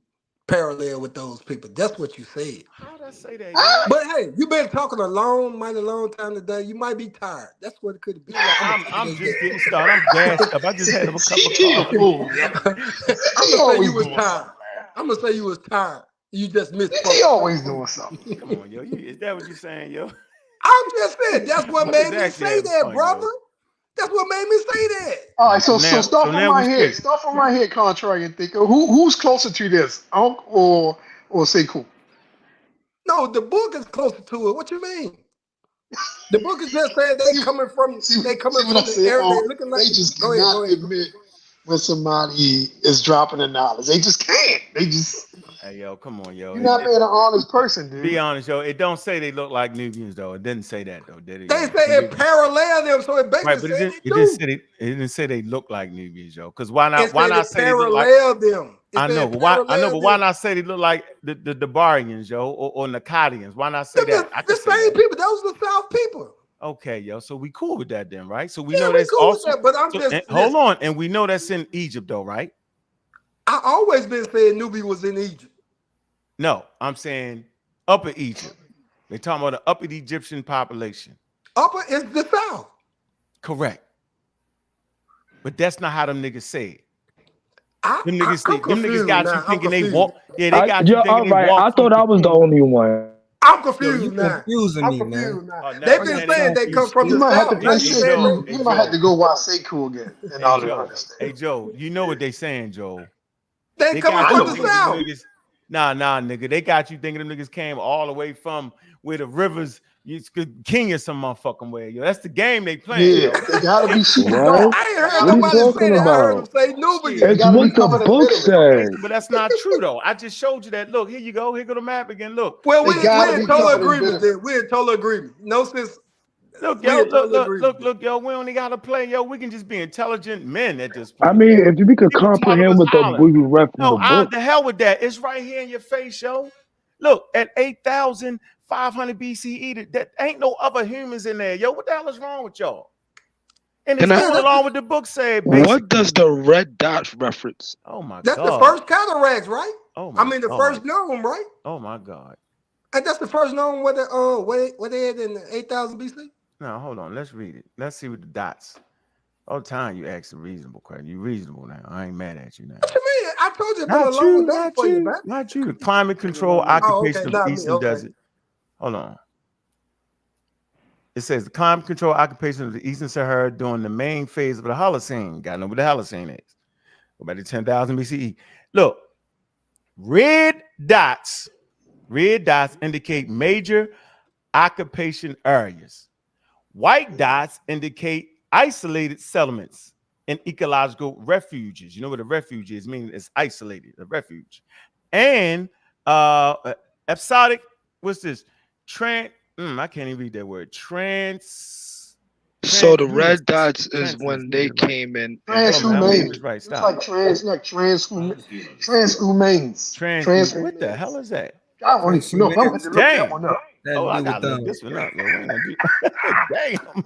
Speaker 6: parallel with those people. That's what you said.
Speaker 2: How did I say that?
Speaker 6: But hey, you've been talking mighty long time today. You might be tired. That's what it could be.
Speaker 2: I'm just getting started. I'm gassed up. I just had a cup of coffee.
Speaker 6: I'm gonna say you was tired. I'm gonna say you was tired. You just missed.
Speaker 17: He always doing something.
Speaker 2: Come on, yo. Is that what you're saying, yo?
Speaker 6: I'm just saying that's what made me say that, brother. That's what made me say that.
Speaker 17: All right, so start from right here. Start from right here, contrary and thinker. Who's closer to this, Ankh or Sekou?
Speaker 6: No, the book is closer to it. What you mean? The book is just saying they coming from the area. They looking like
Speaker 17: they just cannot admit when somebody is dropping the knowledge. They just can't. They just.
Speaker 2: Hey, yo, come on, yo.
Speaker 17: You're not being an honest person, dude.
Speaker 2: Be honest, yo. It don't say they look like Nubians, though. It didn't say that, though, did it?
Speaker 6: They say it parallel them, so it basically
Speaker 2: right, but it didn't say they look like Nubians, yo. Because why not? Why not say
Speaker 6: parallel them?
Speaker 2: I know, but why not say they look like the Dabarians, yo, or Nakadians? Why not say that?
Speaker 6: The same people. Those are the South people.
Speaker 2: Okay, yo. So we cool with that, then, right? So we know that's cool also.
Speaker 6: With that, but I'm just
Speaker 2: hold on, and we know that's in Egypt, though, right?
Speaker 6: I always been saying Nubia was in Egypt.
Speaker 2: No, I'm saying Upper Egypt. They're talking about the Upper Egyptian population.
Speaker 6: Upper is the South.
Speaker 2: Correct. But that's not how them niggas say it. Them
Speaker 6: niggas
Speaker 2: got you thinking they walk. Yeah, they got you thinking they walk.
Speaker 21: I thought I was the only one.
Speaker 6: I'm confused now.
Speaker 12: Confusing me, man.
Speaker 6: They've been saying they come from the South.
Speaker 17: You might have to go watch Sekou again in order to understand.
Speaker 2: Hey, Joe, you know what they saying, Joe?
Speaker 6: They coming from the South.
Speaker 2: Nah, nigga. They got you thinking them niggas came all the way from where the rivers, Kenya, some motherfucking way. Yo, that's the game they playing.
Speaker 17: Yeah, they gotta be super.
Speaker 21: I
Speaker 6: ain't heard nobody say that. I heard them say Nubia.
Speaker 21: It's what the book says.
Speaker 2: But that's not true, though. I just showed you that. Look, here you go. Here go the map again. Look.
Speaker 6: Well, we're in total agreement then. We're in total agreement. No sense.
Speaker 2: Look, yo, look, yo, we only gotta play, yo. We can just be intelligent men at this point.
Speaker 21: I mean, if we could comprehend what we read from the book.
Speaker 2: The hell with that. It's right here in your face, yo. Look, at 8,500 BCE, that ain't no other humans in there, yo. What the hell is wrong with y'all? And it's going along with the book said.
Speaker 21: What does the red dot reference?
Speaker 2: Oh my God.
Speaker 6: That's the first cataracts, right?
Speaker 2: Oh my God.
Speaker 6: the first known, right?
Speaker 2: Oh my God.
Speaker 6: And that's the first known where they had in 8,000 BC.
Speaker 2: No, hold on. Let's read it. Let's see what the dots. All the time you ask a reasonable question. You reasonable now. I ain't mad at you now.
Speaker 6: What you mean? I told you it's been a long day for you, man.
Speaker 2: Not you. The climate control occupation of the Eastern Desert. Hold on. It says the climate control occupation of the Eastern Sahara during the main phase of the Holocene. Gotta know what the Holocene is. Go back to 10,000 BCE. Look, red dots indicate major occupation areas. White dots indicate isolated settlements and ecological refuges. You know what a refuge is? Meaning it's isolated, a refuge. And episodic, what's this? I can't even read that word.
Speaker 21: So the red dots is when they came in.
Speaker 17: Transhumane.
Speaker 2: Right,
Speaker 17: It's like transhumanes.
Speaker 2: What the hell is that?
Speaker 17: I don't even know. I'm going to look that one up.
Speaker 2: Oh, I got to look this one up. Damn.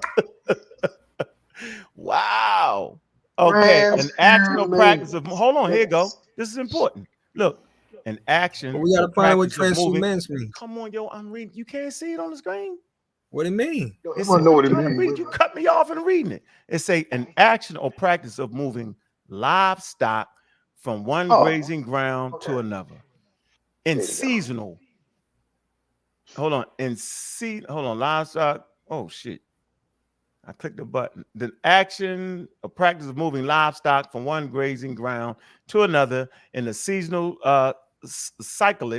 Speaker 2: Wow. Okay. An action or practice of, hold on, here you go. This is important. Look, an action.
Speaker 8: But we got to find what transhumans mean.
Speaker 2: Come on, yo, I'm reading. You can't see it on the screen.
Speaker 8: What it mean?
Speaker 17: I want to know what it means.
Speaker 2: You cut me off in reading it. It say an action or practice of moving livestock from one grazing ground to another. In seasonal. Hold on. Livestock. Oh shit. I clicked the button. The action or practice of moving livestock from one grazing ground to another in the seasonal cycle,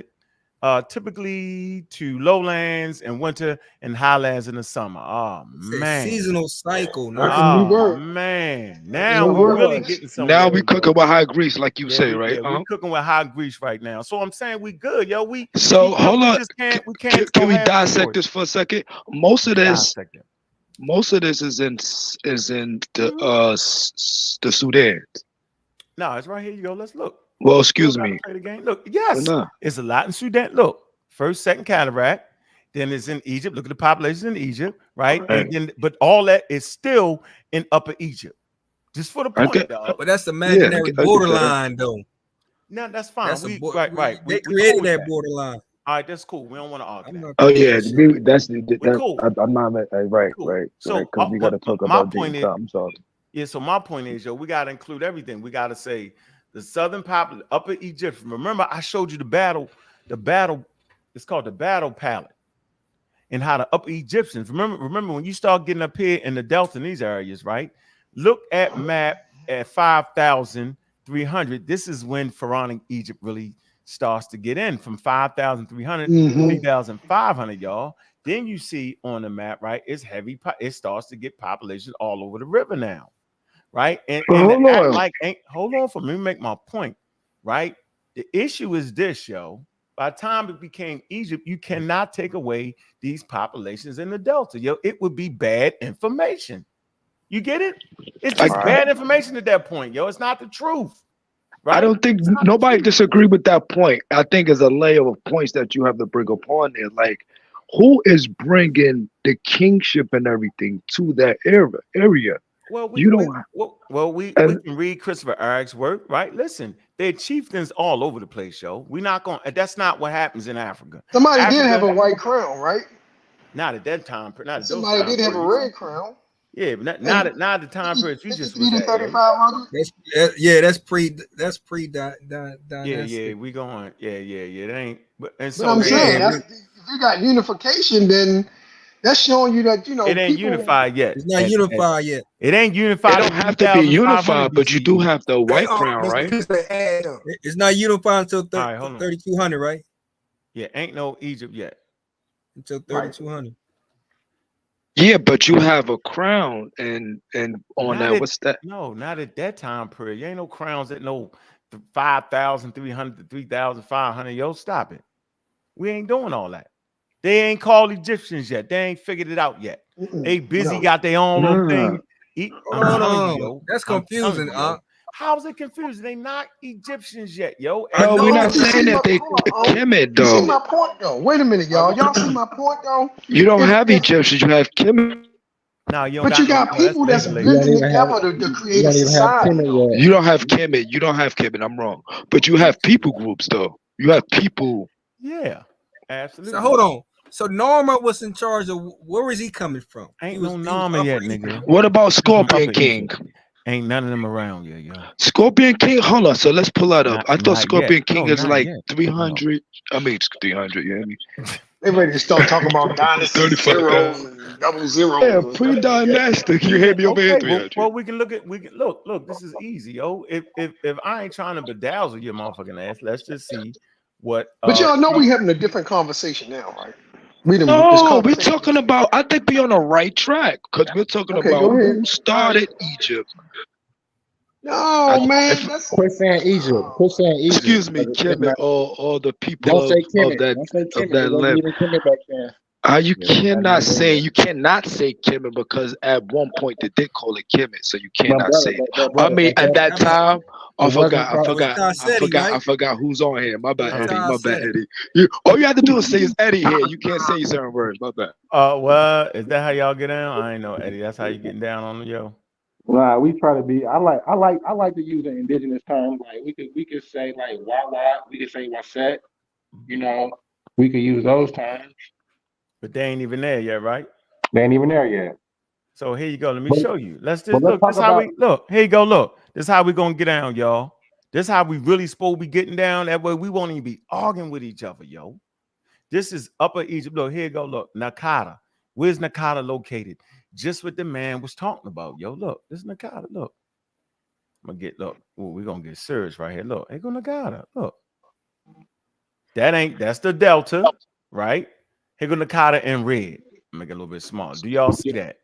Speaker 2: typically to lowlands in winter and highlands in the summer. Oh man,
Speaker 8: seasonal cycle.
Speaker 2: Oh man, now we're really getting somewhere.
Speaker 21: Now we cooking with high grease, like you say, right?
Speaker 2: We're cooking with high grease right now. So I'm saying we good, yo.
Speaker 21: Hold on. Can we dissect this for a second? Most of this is in the Sudan.
Speaker 2: No, it's right here. You go. Let's look.
Speaker 21: Well, excuse me.
Speaker 2: Play the game. Look, yes, it's a lot in Sudan. Look, first, second cataract. Then it's in Egypt. Look at the population in Egypt, right? And then, but all that is still in Upper Egypt. Just for the point, dog.
Speaker 8: But that's the imaginary borderline, though.
Speaker 2: No, that's fine.
Speaker 8: Right. They created that borderline.
Speaker 2: All right, that's cool. We don't want to argue that.
Speaker 21: Oh yeah, that's
Speaker 2: cool.
Speaker 21: I'm not right. So because we got to talk about I'm sorry.
Speaker 2: Yeah, so my point is, yo, we got to include everything. We got to say the southern population, Upper Egypt. Remember, I showed you the battle. It's called the battle palette, and how the Upper Egyptians. Remember when you start getting up here in the Delta in these areas, right? Look at map at 5,300. This is when Pharaonic Egypt really starts to get in, from 5,300 to 3,500, y'all. Then you see on the map, right? It's heavy. It starts to get population all over the river now. Right. And hold on for me to make my point. Right. The issue is this, yo. By the time it became Egypt, you cannot take away these populations in the Delta. Yo, it would be bad information. You get it? It's just bad information at that point, yo. It's not the truth. Right?
Speaker 21: I don't think nobody disagree with that point. I think it's a layer of points that you have to bring upon there. Like, who is bringing the kingship and everything to that area?
Speaker 2: Well, we can read Christopher Eric's work, right? Listen, they're chieftains all over the place, yo. We're not going. That's not what happens in Africa.
Speaker 17: Somebody did have a white crown, right?
Speaker 2: Not at that time. Not
Speaker 17: somebody did have a red crown.
Speaker 2: Yeah, but not at the time period you just was at.
Speaker 17: 3,500.
Speaker 8: That's pre.
Speaker 2: Yeah. We going. Yeah. It ain't. But I'm
Speaker 17: saying, if you got unification, then that's showing you that
Speaker 2: it ain't unified yet.
Speaker 8: It's not unified yet.
Speaker 2: It ain't unified.
Speaker 21: It don't have to be unified, but you do have the white crown, right?
Speaker 8: It's not unified until 3,200, right?
Speaker 2: Yeah, ain't no Egypt yet.
Speaker 8: Until 3,200.
Speaker 21: Yeah, but you have a crown and on that. What's that?
Speaker 2: No, not at that time period. You ain't no crowns at no 5,300 to 3,500. Yo, stop it. We ain't doing all that. They ain't called Egyptians yet. They ain't figured it out yet. They busy, got their own little thing.
Speaker 8: That's confusing.
Speaker 2: How is it confusing? They not Egyptians yet, yo.
Speaker 21: No, we're not saying that they Kemet, though.
Speaker 17: You see my point, though. Wait a minute, y'all. Y'all see my point, though?
Speaker 21: You don't have Egyptians. You have Kemet.
Speaker 2: No, you
Speaker 17: but you got people that's living together to create a society.
Speaker 21: You don't have Kemet. You don't have Kemet. I'm wrong. But you have people groups, though. You have people.
Speaker 2: Yeah, absolutely.
Speaker 8: So hold on. So Norma was in charge of, where was he coming from?
Speaker 2: Ain't no Norma yet, nigga.
Speaker 21: What about Scorpion King?
Speaker 2: Ain't none of them around yet, yo.
Speaker 21: Scorpion King, hold on. So let's pull that up. I thought Scorpion King is like
Speaker 2: yet.
Speaker 21: 300. I mean, 300. Yeah.
Speaker 17: They ready to start talking about dynasty zeros and double zeros.
Speaker 21: Yeah, pre-dynastic. You had me over here,
Speaker 2: well, we can look. Look. This is easy, yo. If I ain't trying to bedazzle your motherfucking ass, let's just see what.
Speaker 17: But y'all know we having a different conversation now, right? This
Speaker 21: No, we're
Speaker 17: conversation.
Speaker 21: talking about. I think we're on the right track because we're talking about who started Egypt.
Speaker 17: No, man.
Speaker 5: Quit saying Egypt. Quit saying Egypt.
Speaker 21: Excuse me, Kemet, all the people
Speaker 5: Don't say Kemet.
Speaker 21: of that
Speaker 5: Don't say Kemet.
Speaker 21: of that
Speaker 5: It wasn't
Speaker 21: land.
Speaker 5: even Kemet back then.
Speaker 21: You cannot say Kemet because at one point they did call it Kemet, so you cannot say it. I mean, at that time, I forgot who's on here. My bad, Eddie. My bad, Eddie. All you have to do is say it's Eddie here. You can't say certain words. My bad.
Speaker 2: Well, is that how y'all get down? I ain't know, Eddie. That's how you getting down on the yo.
Speaker 5: Nah, we try to be. I like to use the indigenous terms. Like we could say like Wawa. We could say Waset. You know, we could use those terms.
Speaker 2: But they ain't even there yet, right?
Speaker 5: They ain't even there yet.
Speaker 2: So here you go. Let me show you. Let's just
Speaker 5: let's
Speaker 2: look. This how we look. Here you go. Look. This how we gonna get down, y'all. This how we really supposed to be getting down. That way we won't even be arguing with each other, yo. This is Upper Egypt. Look, here you go. Look, Nakata. Where's Nakata located? Just what the man was talking about, yo. Look, this is Nakata. Look. I'm gonna get we're gonna get serious right here. Look, here go Nakata. Look. That's the Delta, right? Here go Nakata in red. Make it a little bit smaller. Do y'all see that?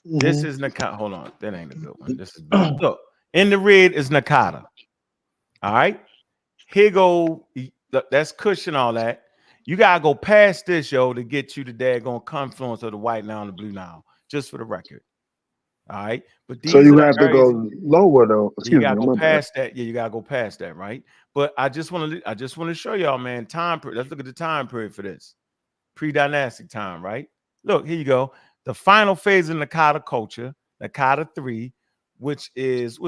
Speaker 2: This is Nakata. Hold on, that ain't a good one. This is look. In the red is Nakata. All right. Here go. Look, that's Kush and all that. You gotta go past this, yo, to get you the daggone confluence of the White Nile and the Blue Nile. Just for the record. All right. But these
Speaker 21: So you have to go lower though.
Speaker 2: You gotta go past that. Yeah, you gotta go past that, right? But I just want to show y'all, man, time period. Let's look at the time period for this. Pre-dynastic time, right? Look, here you go. The final phase of Nakata culture, Nakata 3, which is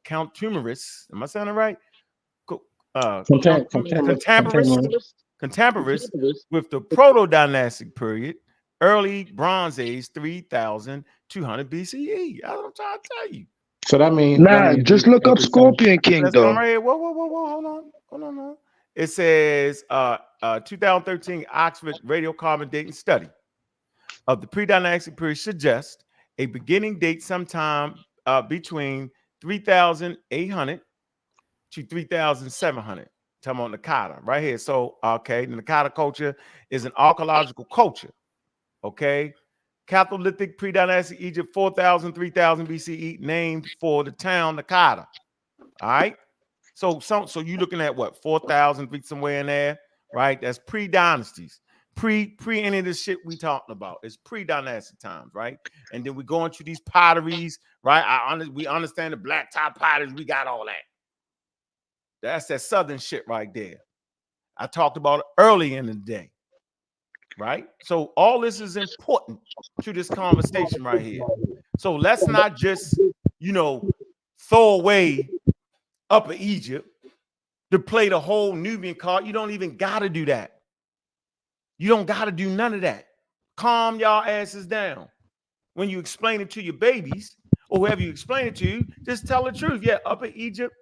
Speaker 2: Count Tumorous. Am I saying it right? Contemporaries with the proto-dynastic period, early Bronze Age, 3,200 BCE. That's what I'm trying to tell you.
Speaker 5: So that means
Speaker 21: just look up Scorpion King though.
Speaker 2: Right here. Whoa, hold on. It says 2013 Oxford radiocarbon dating study of the pre-dynastic period suggests a beginning date sometime between 3,800 to 3,700. Talking about Nakata right here. So, okay, the Nakata culture is an archaeological culture. Okay, Catholic pre-dynastic Egypt, 4,000, 3,000 BCE, named for the town Nakata. All right. So you looking at what 4,000 feet somewhere in there, right? That's pre-dynasties, pre any of this shit we talking about. It's pre-dynastic times, right? And then we go into these potteries, right? We understand the black top potteries. We got all that. That's that southern shit right there. I talked about it early in the day, right? So all this is important to this conversation right here. So let's not just throw away Upper Egypt to play the whole Nubian card. You don't even got to do that. You don't got to do none of that. Calm y'all asses down. When you explain it to your babies or whoever you explain it to, just tell the truth. Yeah, Upper Egypt,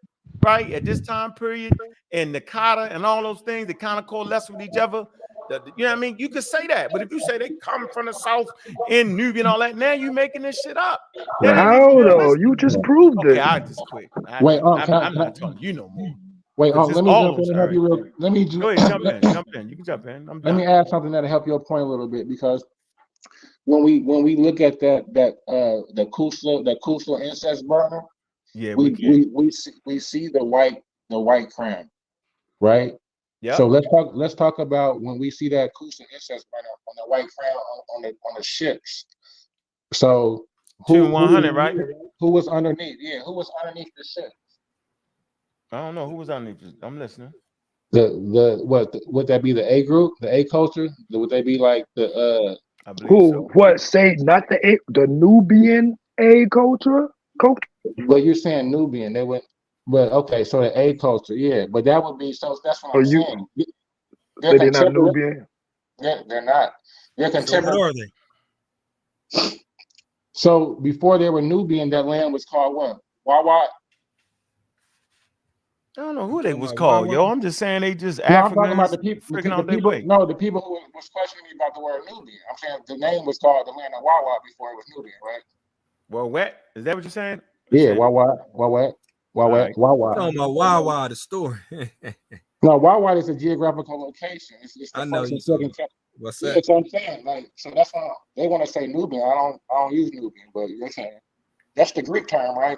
Speaker 2: right, at this time period, and Nakata and all those things that kind of coalesce with each other. You know what I mean? You could say that, but if you say they come from the south in Nubia and all that, now you making this shit up.
Speaker 21: How though? You just proved it.
Speaker 2: Okay, I just quit. I'm not talking to you no more.
Speaker 5: Wait, let me jump in and help you real. Let me
Speaker 2: go ahead, jump in. You can jump in.
Speaker 5: Let me add something that'll help your point a little bit, because when we look at the Kusla incest burner,
Speaker 2: yeah,
Speaker 5: we see the white crown, right?
Speaker 2: Yeah.
Speaker 5: So let's talk about when we see that Kusla incest burner on the white crown on the ships. So who
Speaker 2: 100, right?
Speaker 5: Who was underneath? Yeah, who was underneath the ship?
Speaker 2: I don't know who was underneath. I'm listening.
Speaker 5: Would that be the A group, the A culture? Would they be like the
Speaker 2: I believe
Speaker 21: who?
Speaker 2: So.
Speaker 21: What? Say not the Nubian A culture?
Speaker 5: Well, you're saying Nubian. They went. But okay, so the A culture, yeah. But that would be so. That's what I'm saying.
Speaker 21: They're not Nubian.
Speaker 5: They're not. They're contemporary.
Speaker 7: So what are they?
Speaker 5: So before they were Nubian, that land was called what? Wawa.
Speaker 2: I don't know who they
Speaker 11: talking
Speaker 2: was
Speaker 11: about
Speaker 2: called,
Speaker 11: Wawa?
Speaker 2: yo. I'm just saying they just
Speaker 5: No, I'm talking about
Speaker 2: Africans
Speaker 5: the people.
Speaker 2: freaking
Speaker 5: The
Speaker 2: out their
Speaker 5: people.
Speaker 2: way.
Speaker 5: No, the people who was questioning me about the word Nubian. I'm saying the name was called the land of Wawa before it was Nubian, right?
Speaker 2: Well, what is that? What you're saying?
Speaker 5: Yeah, Wawa, Wawa, Wawa,
Speaker 2: Alright.
Speaker 5: Wawa.
Speaker 11: Talking about Wawa, the store.
Speaker 5: No, Wawa is a geographical location. It's the
Speaker 11: I know
Speaker 5: first
Speaker 11: you
Speaker 5: and
Speaker 11: talking
Speaker 5: second.
Speaker 11: about. What's
Speaker 5: Yeah,
Speaker 11: that?
Speaker 5: that's what I'm saying. Like, so that's why they want to say Nubian. I don't use Nubian, but you're saying that's the Greek term, right?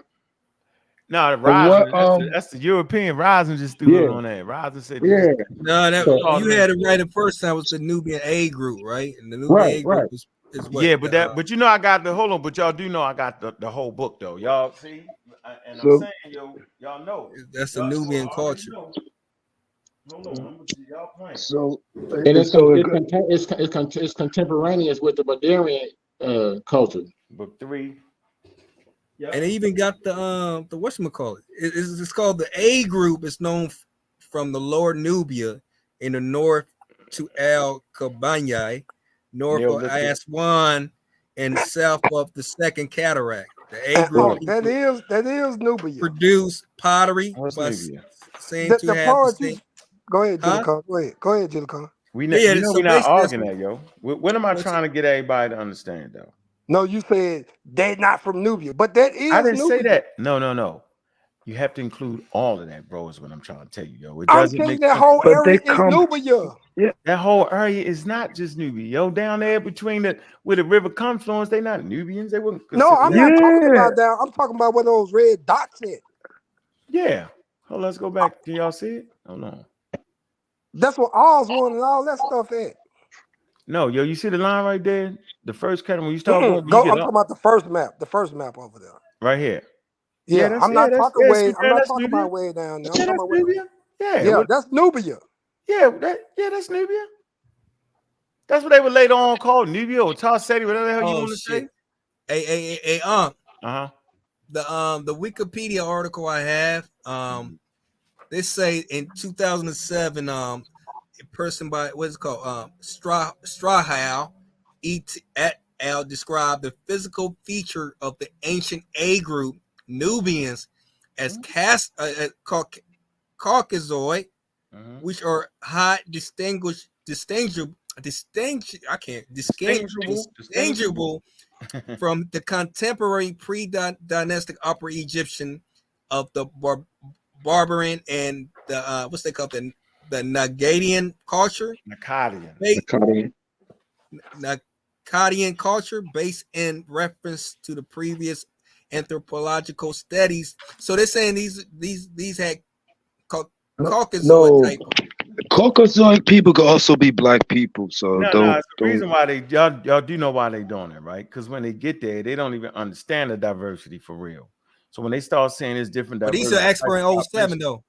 Speaker 2: No, the
Speaker 21: What
Speaker 2: rising. That's the European rising. Just threw it
Speaker 5: Yeah,
Speaker 2: on that. Rising said
Speaker 5: yeah.
Speaker 11: No, that
Speaker 5: So,
Speaker 11: you had it right the first time. Was the Nubian A group, right? And the Nubian
Speaker 5: right,
Speaker 11: A group
Speaker 5: right.
Speaker 11: is what?
Speaker 2: Yeah, but you know I got the hold on, but y'all do know I got the whole book though. Y'all see, and I'm
Speaker 21: so
Speaker 2: saying y'all know.
Speaker 11: That's the
Speaker 2: Y'all
Speaker 11: Nubian
Speaker 2: I already
Speaker 11: culture.
Speaker 2: know. Hold on, I'm gonna see y'all playing.
Speaker 21: so
Speaker 5: and it's
Speaker 21: so
Speaker 5: it's contemporaneous with the Badarian culture.
Speaker 2: Book 3.
Speaker 11: And they even got the whatchamacallit. It's called the A group. It's known from the lower Nubia in the north to Al Kabanyai, north of
Speaker 2: Neolithic.
Speaker 11: Aswan, and south of the Second Cataract. The A
Speaker 6: And,
Speaker 11: group
Speaker 6: that is Nubia.
Speaker 11: produce pottery
Speaker 2: What's
Speaker 11: by
Speaker 2: Nubia?
Speaker 11: saying to
Speaker 6: The
Speaker 11: have the
Speaker 6: part you
Speaker 11: same.
Speaker 6: go ahead,
Speaker 11: Huh?
Speaker 6: Jilicon. Go ahead, Jilicon.
Speaker 2: We
Speaker 11: Yeah,
Speaker 2: you know
Speaker 11: so
Speaker 2: we're not
Speaker 11: basically that's
Speaker 2: arguing that, yo. What am I trying to get everybody to understand though?
Speaker 6: No, you said they're not from Nubia, but that
Speaker 2: I
Speaker 6: is
Speaker 2: didn't say
Speaker 6: Nubia.
Speaker 2: that. No. You have to include all of that, bro, is what I'm trying to tell you, yo. It
Speaker 6: I'm
Speaker 2: doesn't
Speaker 6: telling you,
Speaker 2: make
Speaker 6: that
Speaker 2: sense.
Speaker 6: whole
Speaker 21: but they
Speaker 6: area is
Speaker 21: come.
Speaker 6: Nubia.
Speaker 21: Yeah,
Speaker 2: That whole area is not just Nubia, yo. Down there between where the river confluence, they not Nubians. They wouldn't
Speaker 6: No,
Speaker 2: consider
Speaker 6: I'm
Speaker 2: that.
Speaker 6: not talking
Speaker 21: yeah.
Speaker 6: about that. I'm talking about where those red dots at.
Speaker 2: Yeah. Oh, let's go back. Can y'all see it? Hold on.
Speaker 6: That's what Osborne and all that stuff at.
Speaker 2: No, yo, you see the line right there? The first cut when you start going, when you
Speaker 6: Go.
Speaker 2: get
Speaker 6: I'm
Speaker 2: up
Speaker 6: talking about the first map over there.
Speaker 2: right here.
Speaker 6: Yeah,
Speaker 2: That's
Speaker 6: I'm not talking way. I'm not
Speaker 2: that's
Speaker 6: talking
Speaker 2: Nubia.
Speaker 6: about way down there. I'm
Speaker 2: Yeah,
Speaker 6: talking
Speaker 2: that's
Speaker 6: about
Speaker 2: Nubia. Yeah,
Speaker 6: yeah, that's Nubia.
Speaker 2: that's Nubia. That's what they would later on call Nubia or Tarseti, whatever the hell you
Speaker 11: Oh
Speaker 2: want to say.
Speaker 11: shit!
Speaker 2: Uh-huh.
Speaker 11: The Wikipedia article I have, they say in 2007, a person by what's it called, Strahal et al. Described the physical feature of the ancient A group Nubians as Caucasoid, which are high distinguishable from the contemporary pre-dynastic Upper Egyptian of the Barbarian and the what's they call the Nagadian culture. Nagadian culture based in reference to the previous anthropological studies. So they're saying these had Caucasoid
Speaker 21: No,
Speaker 11: type.
Speaker 21: Caucasoid people could also be black people. So
Speaker 2: No,
Speaker 21: don't
Speaker 2: it's the reason why y'all do know why they doing it, right? Because when they get there, they don't even understand the diversity for real. So when they start saying it's different
Speaker 11: But these
Speaker 2: diversity,
Speaker 11: are experts in 07 though.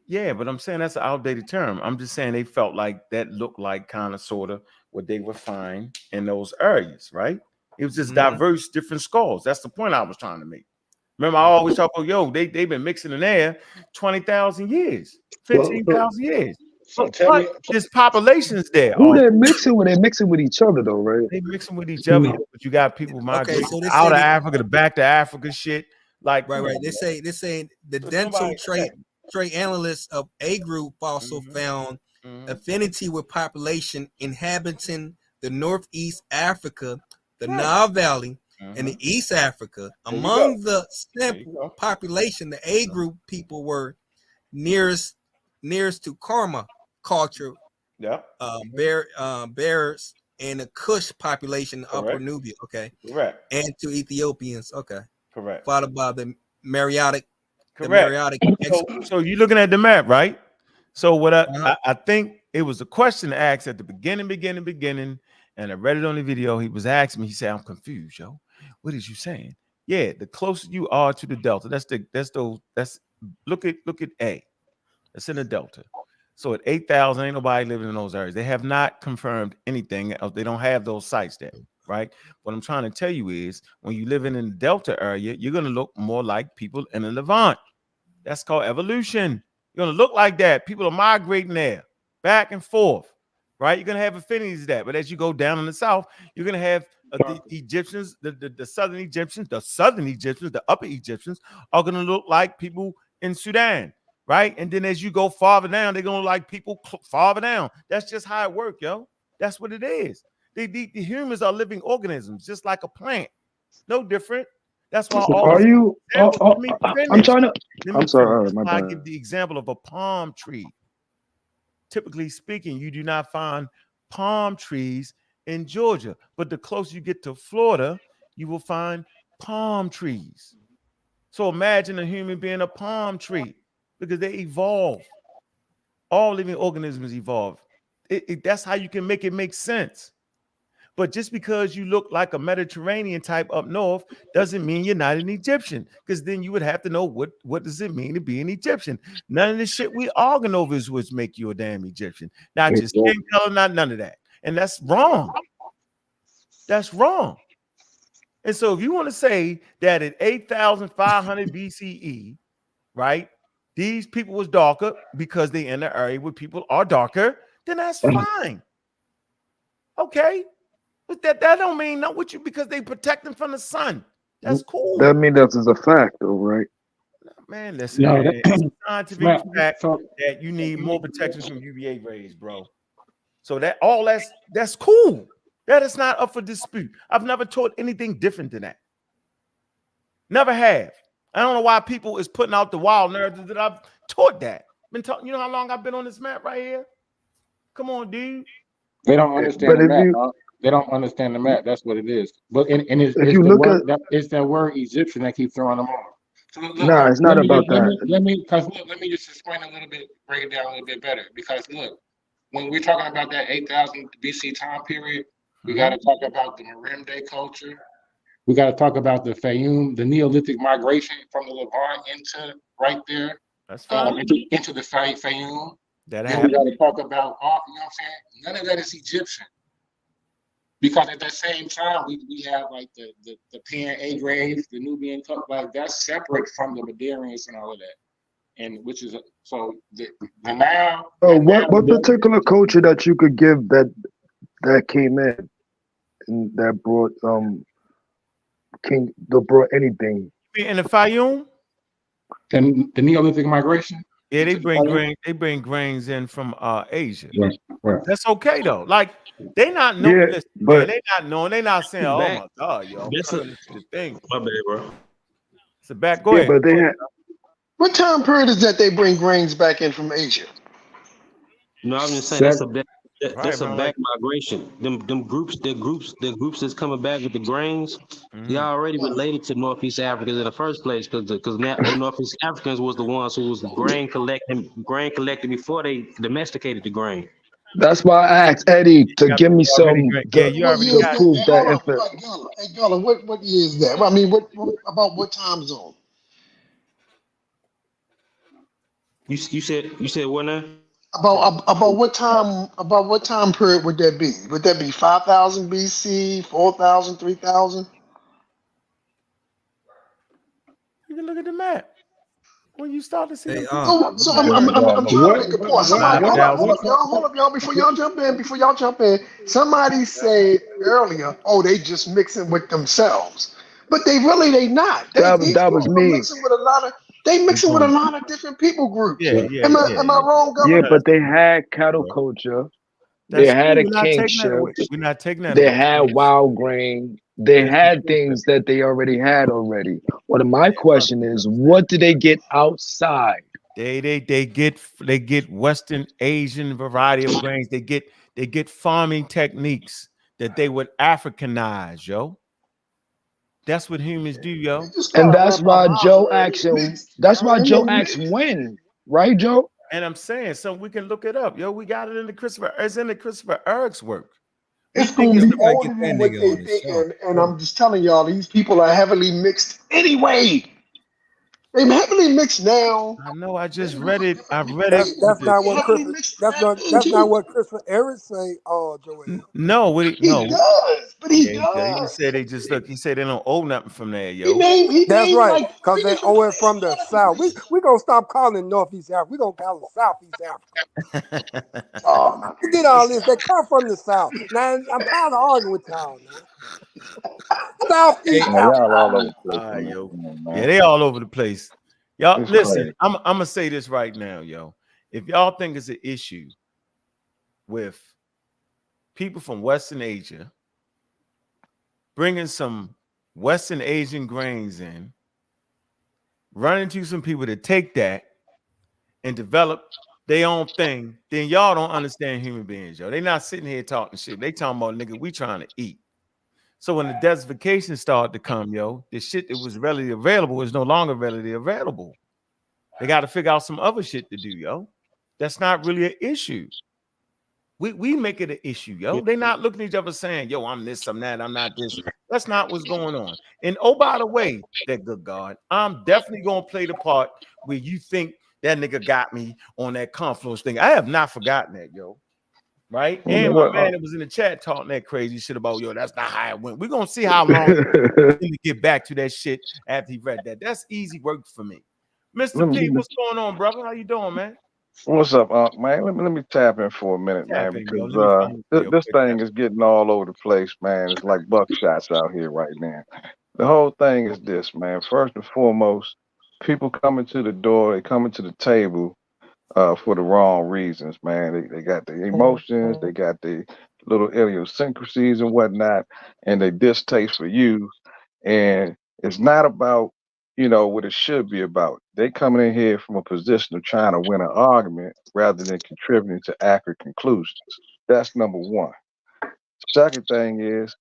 Speaker 2: yeah, but I'm saying that's an outdated term. I'm just saying they felt like that looked like kind of sort of what they would find in those areas, right? It was just diverse, different skulls. That's the point I was trying to make. Remember, I always talk about, yo, they've been mixing in there 20,000 years, 15,000 years.
Speaker 5: So tell me,
Speaker 2: there's populations there.
Speaker 21: Who they mixing with? They mixing with each other though, right?
Speaker 2: They mixing with each other, but you got people migrating
Speaker 11: so they
Speaker 2: out
Speaker 11: say
Speaker 2: of Africa to back to Africa, shit. Like,
Speaker 11: right. They say the dental trait analysts of A group also found affinity with population inhabiting the Northeast Africa, the Nile Valley, and the East Africa. Among the sample population, the A group people were nearest to Karma culture, bears, and the Kush population, Upper Nubia,
Speaker 2: correct,
Speaker 11: and to Ethiopians,
Speaker 2: correct,
Speaker 11: followed by the Mariotic.
Speaker 2: Correct. So you're looking at the map, right? So what I think it was a question to ask at the beginning, and I read it on the video. He was asking me. He said, "I'm confused, yo. What is you saying?" Yeah, the closer you are to the delta, look at A. That's in the delta. So at 8,000, ain't nobody living in those areas. They have not confirmed anything else. They don't have those sites there, right? What I'm trying to tell you is when you live in the delta area, you're going to look more like people in the Levant. That's called evolution. You're going to look like that. People are migrating there back and forth, right? You're going to have affinities to that. But as you go down in the south, you're going to have the Egyptians, the southern Egyptians, the upper Egyptians are going to look like people in Sudan. right? And then as you go farther down, they're gonna like people farther down. That's just how it works, yo. That's what it is. The humans are living organisms, just like a plant. No different. That's why all
Speaker 21: Are
Speaker 2: this
Speaker 21: you?
Speaker 2: example, let me
Speaker 21: I'm
Speaker 2: finish.
Speaker 21: trying to.
Speaker 2: Let me
Speaker 21: I'm sorry.
Speaker 2: finish.
Speaker 21: All right,
Speaker 2: That's
Speaker 21: my
Speaker 2: why I
Speaker 21: bad.
Speaker 2: give the example of a palm tree. Typically speaking, you do not find palm trees in Georgia, but the closer you get to Florida, you will find palm trees. So imagine a human being a palm tree because they evolve. All living organisms evolve. That's how you can make it make sense. But just because you look like a Mediterranean type up north doesn't mean you're not an Egyptian, because then you would have to know what does it mean to be an Egyptian. None of the shit we arguing over is what make you a damn Egyptian. Not your skin color, not none of that. And that's wrong. That's wrong. And so if you want to say that at 8,500 BCE, right, these people was darker because they in the area where people are darker, then that's fine. Okay. But that don't mean not with you because they protect them from the sun. That's cool.
Speaker 21: That means that's a fact, though, right?
Speaker 2: Man, listen,
Speaker 5: No,
Speaker 2: man. It's a scientific fact
Speaker 5: so
Speaker 2: that you need more protection from UVA rays, bro. So that all that's cool. That is not up for dispute. I've never taught anything different than that. Never have. I don't know why people is putting out the wild narrative that I've taught that. Been talking. You know how long I've been on this map right here? Come on, dude.
Speaker 5: they don't understand the map. They don't understand the map. That's what it is. But and it's
Speaker 21: if you
Speaker 5: the
Speaker 21: look
Speaker 5: word
Speaker 21: at,
Speaker 5: it's that word Egyptian that keep throwing them off. So look,
Speaker 21: nah, it's not about that.
Speaker 5: let me just explain a little bit, break it down a little bit better. Because look, when we're talking about that 8,000 BC time period, we got to talk about the Merimde culture. We got to talk about the Fayum, the Neolithic migration from the Levant into right there.
Speaker 2: That's fine.
Speaker 5: Into the Fayum.
Speaker 2: That
Speaker 5: then we got to talk about all, you know what I'm saying? None of that is Egyptian. Because at that same time, we have like the Pan A graves, the Nubian cup, like that's separate from the Madarians and all of that. And which is so the now.
Speaker 21: Oh, what particular culture that you could give that came in and that brought brought anything?
Speaker 2: In the Fayum?
Speaker 5: The Neolithic migration?
Speaker 2: Yeah, they bring grain. They bring grains in from Asia.
Speaker 5: Right.
Speaker 2: That's okay though. Like they not knowing this,
Speaker 21: but
Speaker 2: man. They not knowing. They not saying, "Oh
Speaker 9: Back.
Speaker 2: my God, yo."
Speaker 9: That's
Speaker 2: This is the thing.
Speaker 9: My bad, bro.
Speaker 2: It's a back. Go ahead.
Speaker 21: But they had.
Speaker 17: What time period is that they bring grains back in from Asia?
Speaker 9: No, I'm just saying that's a
Speaker 2: Right,
Speaker 9: back migration. Them groups that's coming back with the grains, they already related to Northeast Africans in the first place because Northeast Africans was the ones who was grain collecting before they domesticated the grain.
Speaker 21: That's why I asked Eddie to give me some
Speaker 2: to
Speaker 21: prove that.
Speaker 17: Hey, Gullah, what year is that? I mean, about what time zone?
Speaker 9: You said what now?
Speaker 17: About what time period would that be? Would that be 5,000 BC, 4,000, 3,000?
Speaker 2: You can look at the map when you start to see.
Speaker 17: So I'm trying to make a point. Hold up, y'all. Before y'all jump in, somebody said earlier, "Oh, they just mixing with themselves," but they not.
Speaker 21: That was me.
Speaker 17: They mixing with a lot of different people groups. Am I wrong, Governor?
Speaker 21: Yeah, but they had cattle culture. They had a kingship.
Speaker 2: We're not taking that.
Speaker 21: They had wild grain. They had things that they already had already. But my question is, what do they get outside?
Speaker 2: They get Western Asian variety of grains. They get farming techniques that they would Africanize, yo. That's what humans do, yo.
Speaker 21: And that's why Joe asked him. That's why Joe asked when, right, Joe?
Speaker 2: And I'm saying, so we can look it up, yo. We got it in the Christopher. It's in the Christopher Eric's work.
Speaker 17: It's going to be older than what they think, and I'm just telling y'all, these people are heavily mixed anyway. They're heavily mixed now.
Speaker 2: I know. I just read it. I read
Speaker 10: That's
Speaker 2: it.
Speaker 10: not what that's not what Christopher Eric say. Oh, Joel.
Speaker 2: No,
Speaker 17: he does, but he does.
Speaker 2: He said they just look. He said they don't owe nothing from there, yo.
Speaker 10: That's right, because they owe it from the South. We gonna stop calling it Northeast Africa. We gonna call it Southeast Africa. We did all this. They come from the South. Now I'm tired of arguing with y'all. Southeast Africa.
Speaker 2: Yeah, they all over the place. Y'all
Speaker 21: It's
Speaker 2: listen,
Speaker 21: crazy.
Speaker 2: I'm gonna say this right now, yo. If y'all think it's an issue with people from Western Asia bringing some Western Asian grains in, run into some people that take that and develop their own thing, then y'all don't understand human beings, yo. They not sitting here talking shit. They talking about, nigga, we trying to eat. So when the desertification started to come, yo, the shit that was readily available is no longer readily available. They got to figure out some other shit to do, yo. That's not really an issue. We make it an issue, yo. They not looking at each other saying, yo, I'm this, I'm that, I'm not this. That's not what's going on. And oh, by the way, that good God, I'm definitely gonna play the part where you think that nigga got me on that confluence thing. I have not forgotten that, yo. Right? And my man that was in the chat talking that crazy shit about, yo, that's not how it went. We're gonna see how long to get back to that shit after he read that. That's easy work for me. Mr. P, what's going on, brother? How you doing, man?
Speaker 21: What's up, man? Let me tap in for a minute, man, because this thing is getting all over the place, man. It's like buckshots out here right now. The whole thing is this, man. First and foremost, people coming to the door, they coming to the table for the wrong reasons, man. They got the emotions, they got the little idiosyncrasies and whatnot, and they distaste for you. And it's not about, what it should be about. They coming in here from a position of trying to win an argument rather than contributing to accurate conclusions. That's number one. Second thing is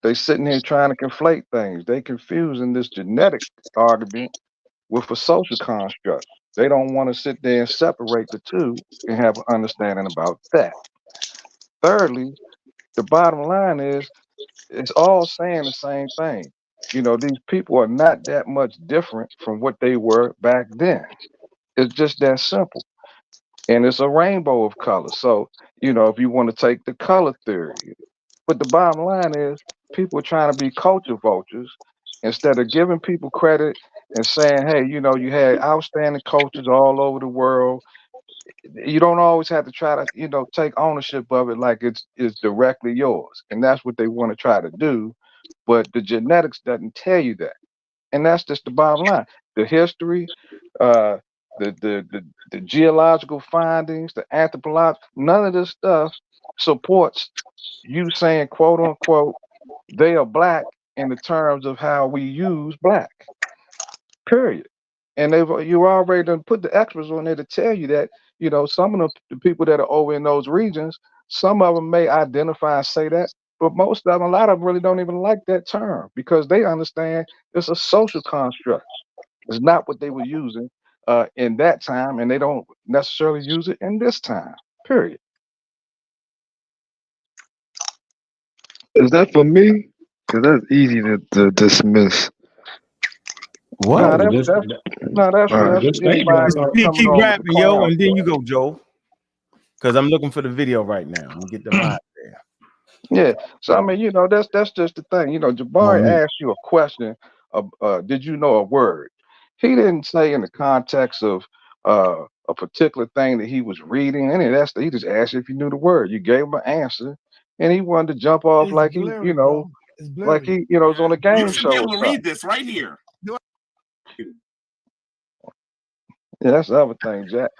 Speaker 21: they sitting here trying to conflate things. They confusing this genetic argument with a social construct. They don't want to sit there and separate the two and have an understanding about that. Thirdly, the bottom line is it's all saying the same thing. These people are not that much different from what they were back then. It's just that simple. And it's a rainbow of colors. So, if you want to take the color theory, but the bottom line is people are trying to be culture vultures instead of giving people credit and saying, hey, you had outstanding coaches all over the world. You don't always have to try to, take ownership of it like it's directly yours. And that's what they want to try to do. But the genetics doesn't tell you that. And that's just the bottom line. The history, uh, the geological findings, the anthropological, none of this stuff supports you saying, quote unquote, they are black in the terms of how we use black. Period. And you already done put the extras on there to tell you that, some of the people that are over in those regions, some of them may identify and say that, but most of them, a lot of them really don't even like that term because they understand it's a social construct. It's not what they were using in that time, and they don't necessarily use it in this time. Period. Is that for me? Because that's easy to dismiss.
Speaker 2: What?
Speaker 21: That's
Speaker 2: Just
Speaker 21: anybody that's coming
Speaker 2: keep
Speaker 21: on with the
Speaker 2: rapping, yo,
Speaker 21: clown
Speaker 2: and then
Speaker 21: stuff.
Speaker 2: you go, Joe. Because I'm looking for the video right now. I'm gonna get the mod there.
Speaker 21: Yeah. So I mean, that's just the thing. Jabari asked you a question of did you know a word? He didn't say in the context of a particular thing that he was reading, any of that stuff. He just asked you if you knew the word. You gave him an answer, and he wanted to jump off
Speaker 3: It's
Speaker 21: like
Speaker 3: blurry,
Speaker 21: he,
Speaker 3: bro. It's blurry.
Speaker 21: like he, was on a game
Speaker 13: You should
Speaker 21: show
Speaker 13: be
Speaker 21: or
Speaker 13: able to
Speaker 21: something.
Speaker 13: read this right here.
Speaker 21: Yeah, that's the other thing, Jack.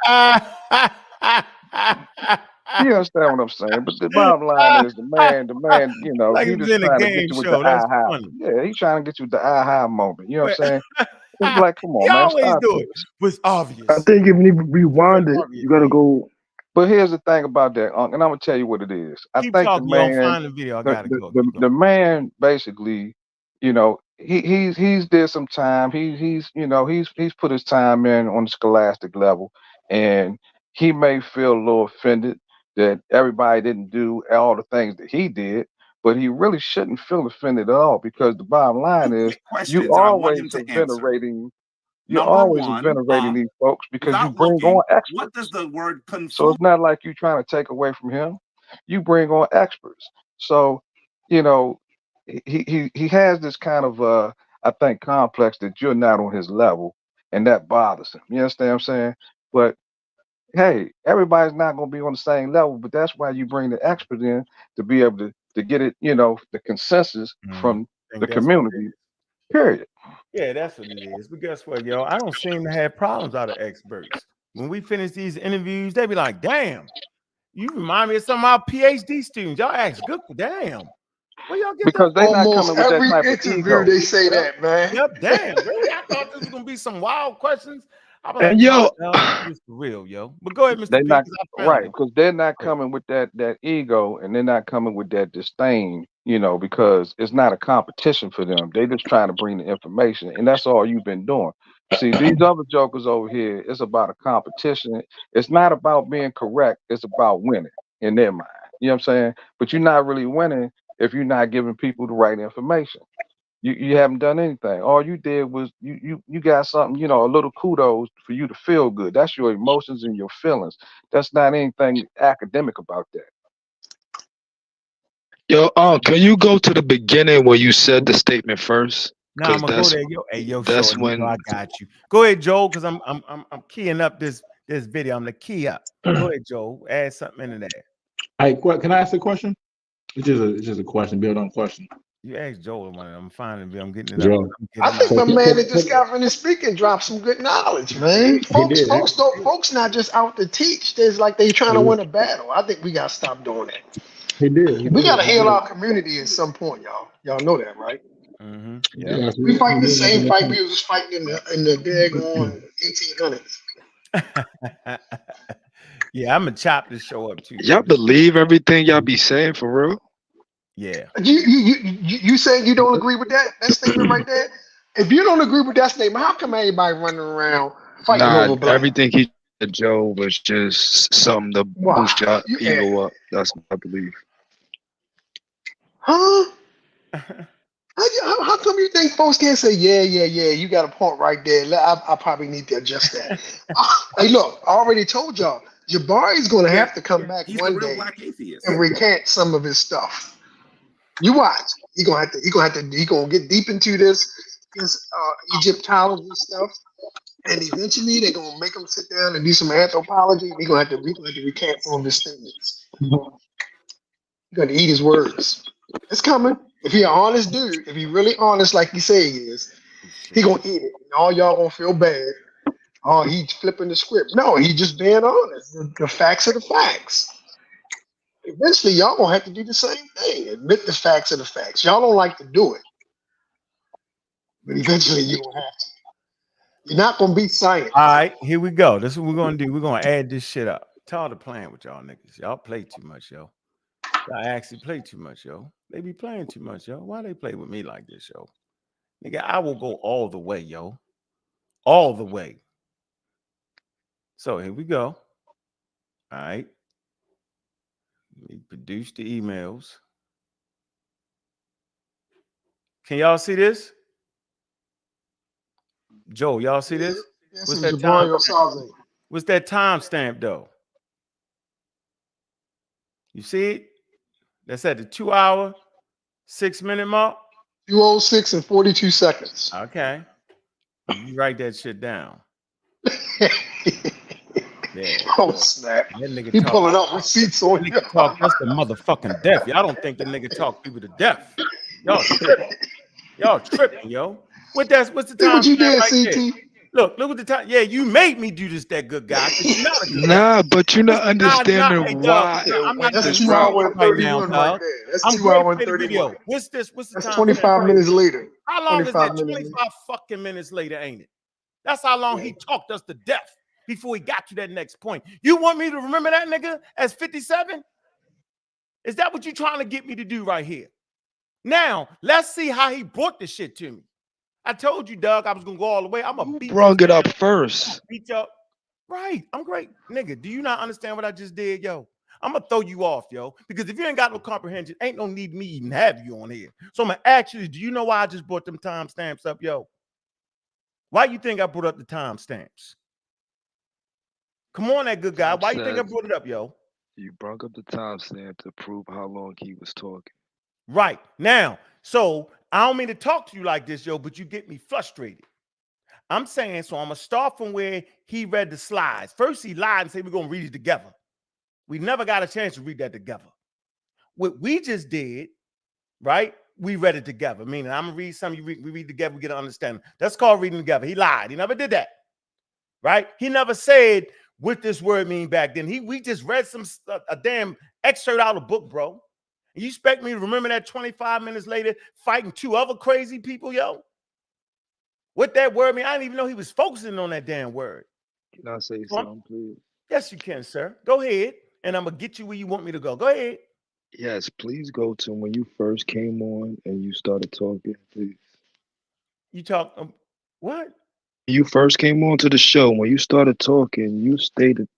Speaker 21: You understand what I'm saying? But the bottom line is the man,
Speaker 2: like
Speaker 21: he
Speaker 2: it was
Speaker 21: just
Speaker 2: in a
Speaker 21: trying to get
Speaker 2: game
Speaker 21: you with the
Speaker 2: show. That's
Speaker 21: aha.
Speaker 2: funny.
Speaker 21: Yeah, he's trying to get you with the aha moment. You know what I'm
Speaker 2: But
Speaker 21: saying? It's like, come
Speaker 2: he
Speaker 21: on, man,
Speaker 2: always
Speaker 21: stop
Speaker 2: do
Speaker 21: this.
Speaker 2: it. But it's obvious.
Speaker 21: I think if you rewind it, you gotta go. But here's the thing about that, and I'm gonna tell you what it is. I
Speaker 2: Keep
Speaker 21: think
Speaker 2: talking,
Speaker 21: the
Speaker 2: yo.
Speaker 21: man,
Speaker 2: Find the video. I gotta go.
Speaker 21: the man basically, he's did some time. He's put his time in on the scholastic level, and he may feel a little offended that everybody didn't do all the things that he did, but he really shouldn't feel offended at all because the bottom line is you
Speaker 13: Questions, and I want
Speaker 21: always
Speaker 13: him to
Speaker 21: are
Speaker 13: answer.
Speaker 21: venerating. You're
Speaker 13: Number
Speaker 21: always
Speaker 13: one,
Speaker 21: venerating these folks because you
Speaker 13: without
Speaker 21: bring
Speaker 13: looking,
Speaker 21: on experts.
Speaker 13: what does the word
Speaker 21: So
Speaker 13: confluence?
Speaker 21: it's not like you trying to take away from him. You bring on experts. So, you know, he has this kind of I think complex that you're not on his level, and that bothers him. You understand what I'm saying? But hey, everybody's not gonna be on the same level, but that's why you bring the expert in to be able to get it, the consensus from
Speaker 2: I think
Speaker 21: the
Speaker 2: that's what it
Speaker 21: community. Period.
Speaker 2: Yeah, that's what it is. But guess what, yo? I don't seem to have problems out of experts. When we finish these interviews, they be like, damn, you remind me of some of our PhD students. Y'all ask good for damn. Where y'all get
Speaker 17: Because
Speaker 2: that?
Speaker 17: they not coming with that type of ego.
Speaker 2: They say that, man. Yep, damn. Really? I thought this was gonna be some wild questions. I was like,
Speaker 21: And yo,
Speaker 2: no, this for real, yo. But go ahead, Mr.
Speaker 13: They
Speaker 2: P,
Speaker 13: not
Speaker 2: 'cause I found
Speaker 13: right
Speaker 2: it.
Speaker 13: because they're not coming with that ego, and they're not coming with that disdain, because it's not a competition for them. They just trying to bring the information, and that's all you've been doing. See, these other jokers over here, it's about a competition. It's not about being correct. It's about winning in their mind. You know what I'm saying? But you're not really winning if you're not giving people the right information. You haven't done anything. All you did was you got something, a little kudos for you to feel good. That's your emotions and your feelings. That's not anything academic about that.
Speaker 21: yo, can you go to the beginning where you said the statement first?
Speaker 2: Nah, I'm gonna go there. Yo, hey, yo, Shorty, I got you. Go ahead, Joel, because I'm keying up this video. I'm the key up. Go ahead, Joel. Add something into that.
Speaker 22: Hey, can I ask a question? It's just a question, build on question.
Speaker 2: You asked Joel one. I'm finding it. I'm getting it
Speaker 22: Joel.
Speaker 2: up.
Speaker 17: I think my man that just got finished speaking dropped some good knowledge, man. Folks not just out to teach. There's like they trying to win a battle. I think we gotta stop doing that.
Speaker 22: He did.
Speaker 17: We gotta heal our community at some point, y'all. Y'all know that, right?
Speaker 2: Mm-hmm.
Speaker 22: Yeah.
Speaker 17: We fighting the same fight we was fighting in the daggone 1800s.
Speaker 2: Yeah, I'm gonna chop this show up too.
Speaker 21: Y'all believe everything y'all be saying for real?
Speaker 2: Yeah.
Speaker 17: You saying you don't agree with that statement right there? If you don't agree with that statement, how come everybody running around fighting over black?
Speaker 21: Everything he said, Joe, was just something to boost your ego up. That's what I believe.
Speaker 17: Huh? How come you think folks can't say, yeah, you got a point right there. I probably need to adjust that. Hey, look, I already told y'all, Jabari's going to have to come back one day and recant some of his stuff. You watch. He gonna get deep into this Egyptology stuff, and eventually they're gonna make him sit down and do some anthropology. We're gonna have to recant some of his statements. He's gonna eat his words. It's coming. If he an honest dude, if he really honest like he say he is, he gonna eat it. And all y'all gonna feel bad. Oh, he's flipping the script. No, he just being honest. The facts are the facts. Eventually, y'all gonna have to do the same thing. Admit the facts are the facts. Y'all don't like to do it, but eventually you gonna have to. You're not gonna be science.
Speaker 2: All right, here we go. This is what we're gonna do. We're gonna add this shit up. Tired of playing with y'all niggas. Y'all play too much, yo. I actually play too much, yo. They be playing too much, yo. Why they play with me like this, yo? Nigga, I will go all the way, yo. All the way. So here we go. All right. Let me produce the emails. Can y'all see this? Joe, y'all see this? What's that time? What's that timestamp though? You see it? That's at the 2 hour, 6 minute mark.
Speaker 17: 2:06 and 42 seconds.
Speaker 2: Okay. You write that shit down. Yeah.
Speaker 17: Oh snap!
Speaker 2: That nigga
Speaker 17: He
Speaker 2: talk,
Speaker 17: pulling up receipts on you.
Speaker 2: Talk, that's the motherfucking death. Y'all don't think the nigga talk people to death. Y'all tripping. Y'all tripping, yo. What's the time?
Speaker 17: What you did,
Speaker 2: right
Speaker 17: CT?
Speaker 2: There? Look what the time. Yeah, you made me do this, that good guy. You're not a good
Speaker 21: guy. But you're not understanding why.
Speaker 2: I'm not
Speaker 17: That's 2 hours and 31 right there. That's 2 hours and 31.
Speaker 2: What's this? What's the
Speaker 17: That's
Speaker 2: time?
Speaker 17: 25 minutes later.
Speaker 2: How long is that? 25 fucking minutes later, ain't it? That's how long he talked us to death before he got to that next point. You want me to remember that nigga as 57? Is that what you're trying to get me to do right here? Now, let's see how he brought the shit to me. I told you, Doug, I was gonna go all the way. I'm gonna beat
Speaker 21: brought it up first.
Speaker 2: Beat you up. Right. I'm great. Nigga, do you not understand what I just did, yo? I'm gonna throw you off, yo. Because if you ain't got no comprehension, ain't no need me even have you on here. So I'm gonna ask you, do you know why I just brought them timestamps up, yo? Why you think I brought up the timestamps? Come on, that good guy. Why you think I brought it up, yo?
Speaker 21: You brought up the timestamp to prove how long he was talking.
Speaker 2: Right. Now, so I don't mean to talk to you like this, yo, but you get me frustrated. I'm saying, so I'm going to start from where he read the slides. First, he lied and said we're going to read it together. We never got a chance to read that together. What we just did, right, we read it together. Meaning, I'm gonna read something, we read together, we get an understanding. That's called reading together. He lied. He never did that, right? He never said what this word mean back then. We just read a damn excerpt out of a book, bro. And you expect me to remember that 25 minutes later fighting two other crazy people, yo? What that word mean? I didn't even know he was focusing on that damn word.
Speaker 21: Can I say something, please?
Speaker 2: Yes, you can, sir. Go ahead, and I'm gonna get you where you want me to go. Go ahead.
Speaker 21: Yes, please go to when you first came on and you started talking, please.
Speaker 2: You talk what?
Speaker 21: You first came on to the show, when you started talking, you stated,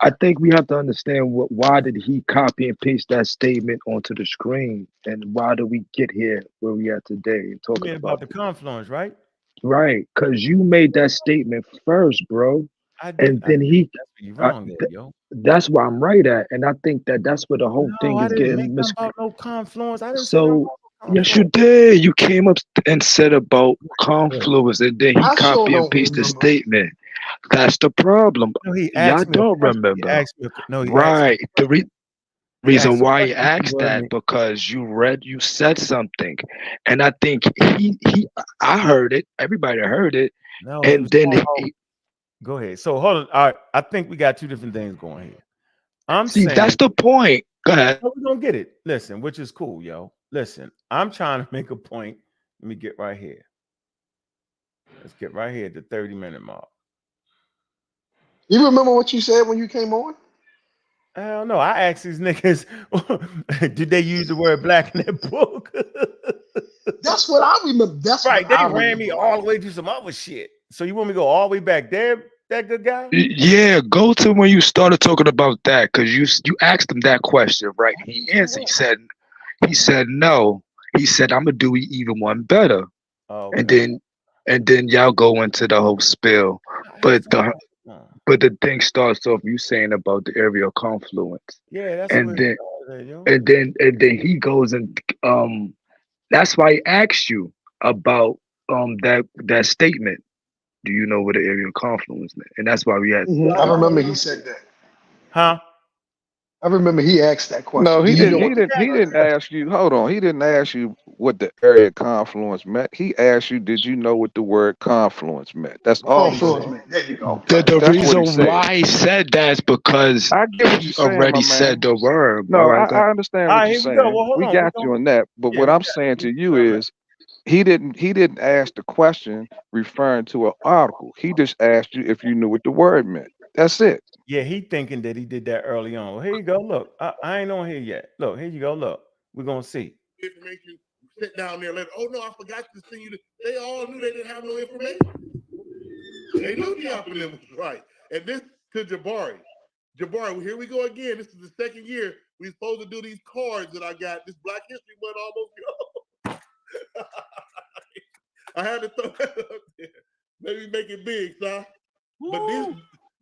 Speaker 21: I think we have to understand why did he copy and paste that statement onto the screen, and why did we get here where we are today and
Speaker 2: You
Speaker 21: talking
Speaker 2: mean about the confluence, right?
Speaker 21: Right, because you made that statement first, bro.
Speaker 2: I did.
Speaker 21: And then he,
Speaker 2: That's where you wrong there, yo.
Speaker 21: that's where I'm right at. And I think that's where the whole
Speaker 2: No,
Speaker 21: thing
Speaker 2: I
Speaker 21: is
Speaker 2: didn't make
Speaker 21: getting
Speaker 2: nothing about no confluence. I didn't say nothing
Speaker 21: So,
Speaker 2: about no
Speaker 21: yes, you
Speaker 2: confluence.
Speaker 21: did. You came up and said about confluence, and then he
Speaker 17: I sure
Speaker 21: copy and
Speaker 17: don't
Speaker 21: paste the
Speaker 17: remember.
Speaker 21: statement. That's the problem.
Speaker 2: No, he
Speaker 21: Y'all
Speaker 2: asked me a
Speaker 21: don't
Speaker 2: question. He
Speaker 21: remember.
Speaker 2: asked me no, he asked me
Speaker 21: Right.
Speaker 2: a question. He
Speaker 21: Reason
Speaker 2: asked a
Speaker 21: why he
Speaker 2: question. What the
Speaker 21: asked
Speaker 2: word
Speaker 21: that
Speaker 2: mean?
Speaker 21: because you said something, and I think I heard it. Everybody heard it,
Speaker 2: No, he
Speaker 21: and
Speaker 2: was
Speaker 21: then
Speaker 2: talking about. Go ahead. So hold on. All right, I think we got two different things going here. I'm
Speaker 21: see that's
Speaker 2: saying
Speaker 21: the point. Go ahead.
Speaker 2: no, we don't get it. Listen, which is cool, yo. Listen, I'm trying to make a point. Let me get right here. Let's get right here at the 30-minute mark.
Speaker 17: You remember what you said when you came on?
Speaker 2: Hell no. I asked these niggas, did they use the word black in their book?
Speaker 17: That's what I remember. That's
Speaker 2: Right.
Speaker 17: what
Speaker 2: They
Speaker 17: I
Speaker 2: ran me
Speaker 17: remember.
Speaker 2: all the way to some other shit. So you want me to go all the way back there, that good guy?
Speaker 21: Yeah, go to when you started talking about that because you asked him that question, right? He answered. He said no. He said I'm gonna do even one better,
Speaker 2: Oh,
Speaker 21: and
Speaker 2: okay.
Speaker 21: then y'all go into the whole spill. But the thing starts off you saying about the area of confluence,
Speaker 2: Yeah, that's
Speaker 21: and
Speaker 2: what it
Speaker 21: then
Speaker 2: started, yo.
Speaker 21: and then he goes and that's why he asked you about that statement. Do you know where the area of confluence is? And that's why we had.
Speaker 17: I remember he said that.
Speaker 2: Huh?
Speaker 17: I remember he asked that question.
Speaker 13: No,
Speaker 17: Do
Speaker 13: he
Speaker 17: you
Speaker 13: didn't.
Speaker 17: know
Speaker 13: He
Speaker 17: what
Speaker 13: didn't. He didn't ask you. Hold on. He didn't ask you what the area of confluence meant. He asked you, did you know what the word confluence meant? That's all he
Speaker 17: confluence
Speaker 13: said.
Speaker 17: meant? There you go.
Speaker 21: The
Speaker 13: That's what he
Speaker 21: reason
Speaker 13: said.
Speaker 21: why he said that is because
Speaker 13: I get what
Speaker 21: he
Speaker 13: you're saying, my
Speaker 21: already said
Speaker 13: man.
Speaker 21: the word.
Speaker 13: No,
Speaker 21: All right, go
Speaker 13: I understand
Speaker 2: All
Speaker 13: what
Speaker 2: right,
Speaker 13: you're
Speaker 2: here we go.
Speaker 13: saying.
Speaker 2: Well, hold
Speaker 13: We
Speaker 2: on. We're
Speaker 13: got you
Speaker 2: going,
Speaker 13: on that. But
Speaker 2: yeah,
Speaker 13: what
Speaker 2: we
Speaker 13: I'm
Speaker 2: got
Speaker 13: saying to you
Speaker 2: where I'm at.
Speaker 13: is he didn't ask the question referring to an article. He just asked you if you knew what the word meant. That's it.
Speaker 2: Yeah, he thinking that he did that early on. Well, here you go. Look, I ain't on here yet. Look, here you go. Look, we're gonna see.
Speaker 14: Information sit down there later. Oh no, I forgot to send you. They all knew they didn't have no information. They knew Diop and them was right. And this to Jabari. Jabari, here we go again. This is the second year we're supposed to do these cards that I got. This Black History Month almost go. I had to throw that up there. Maybe make it big, son. But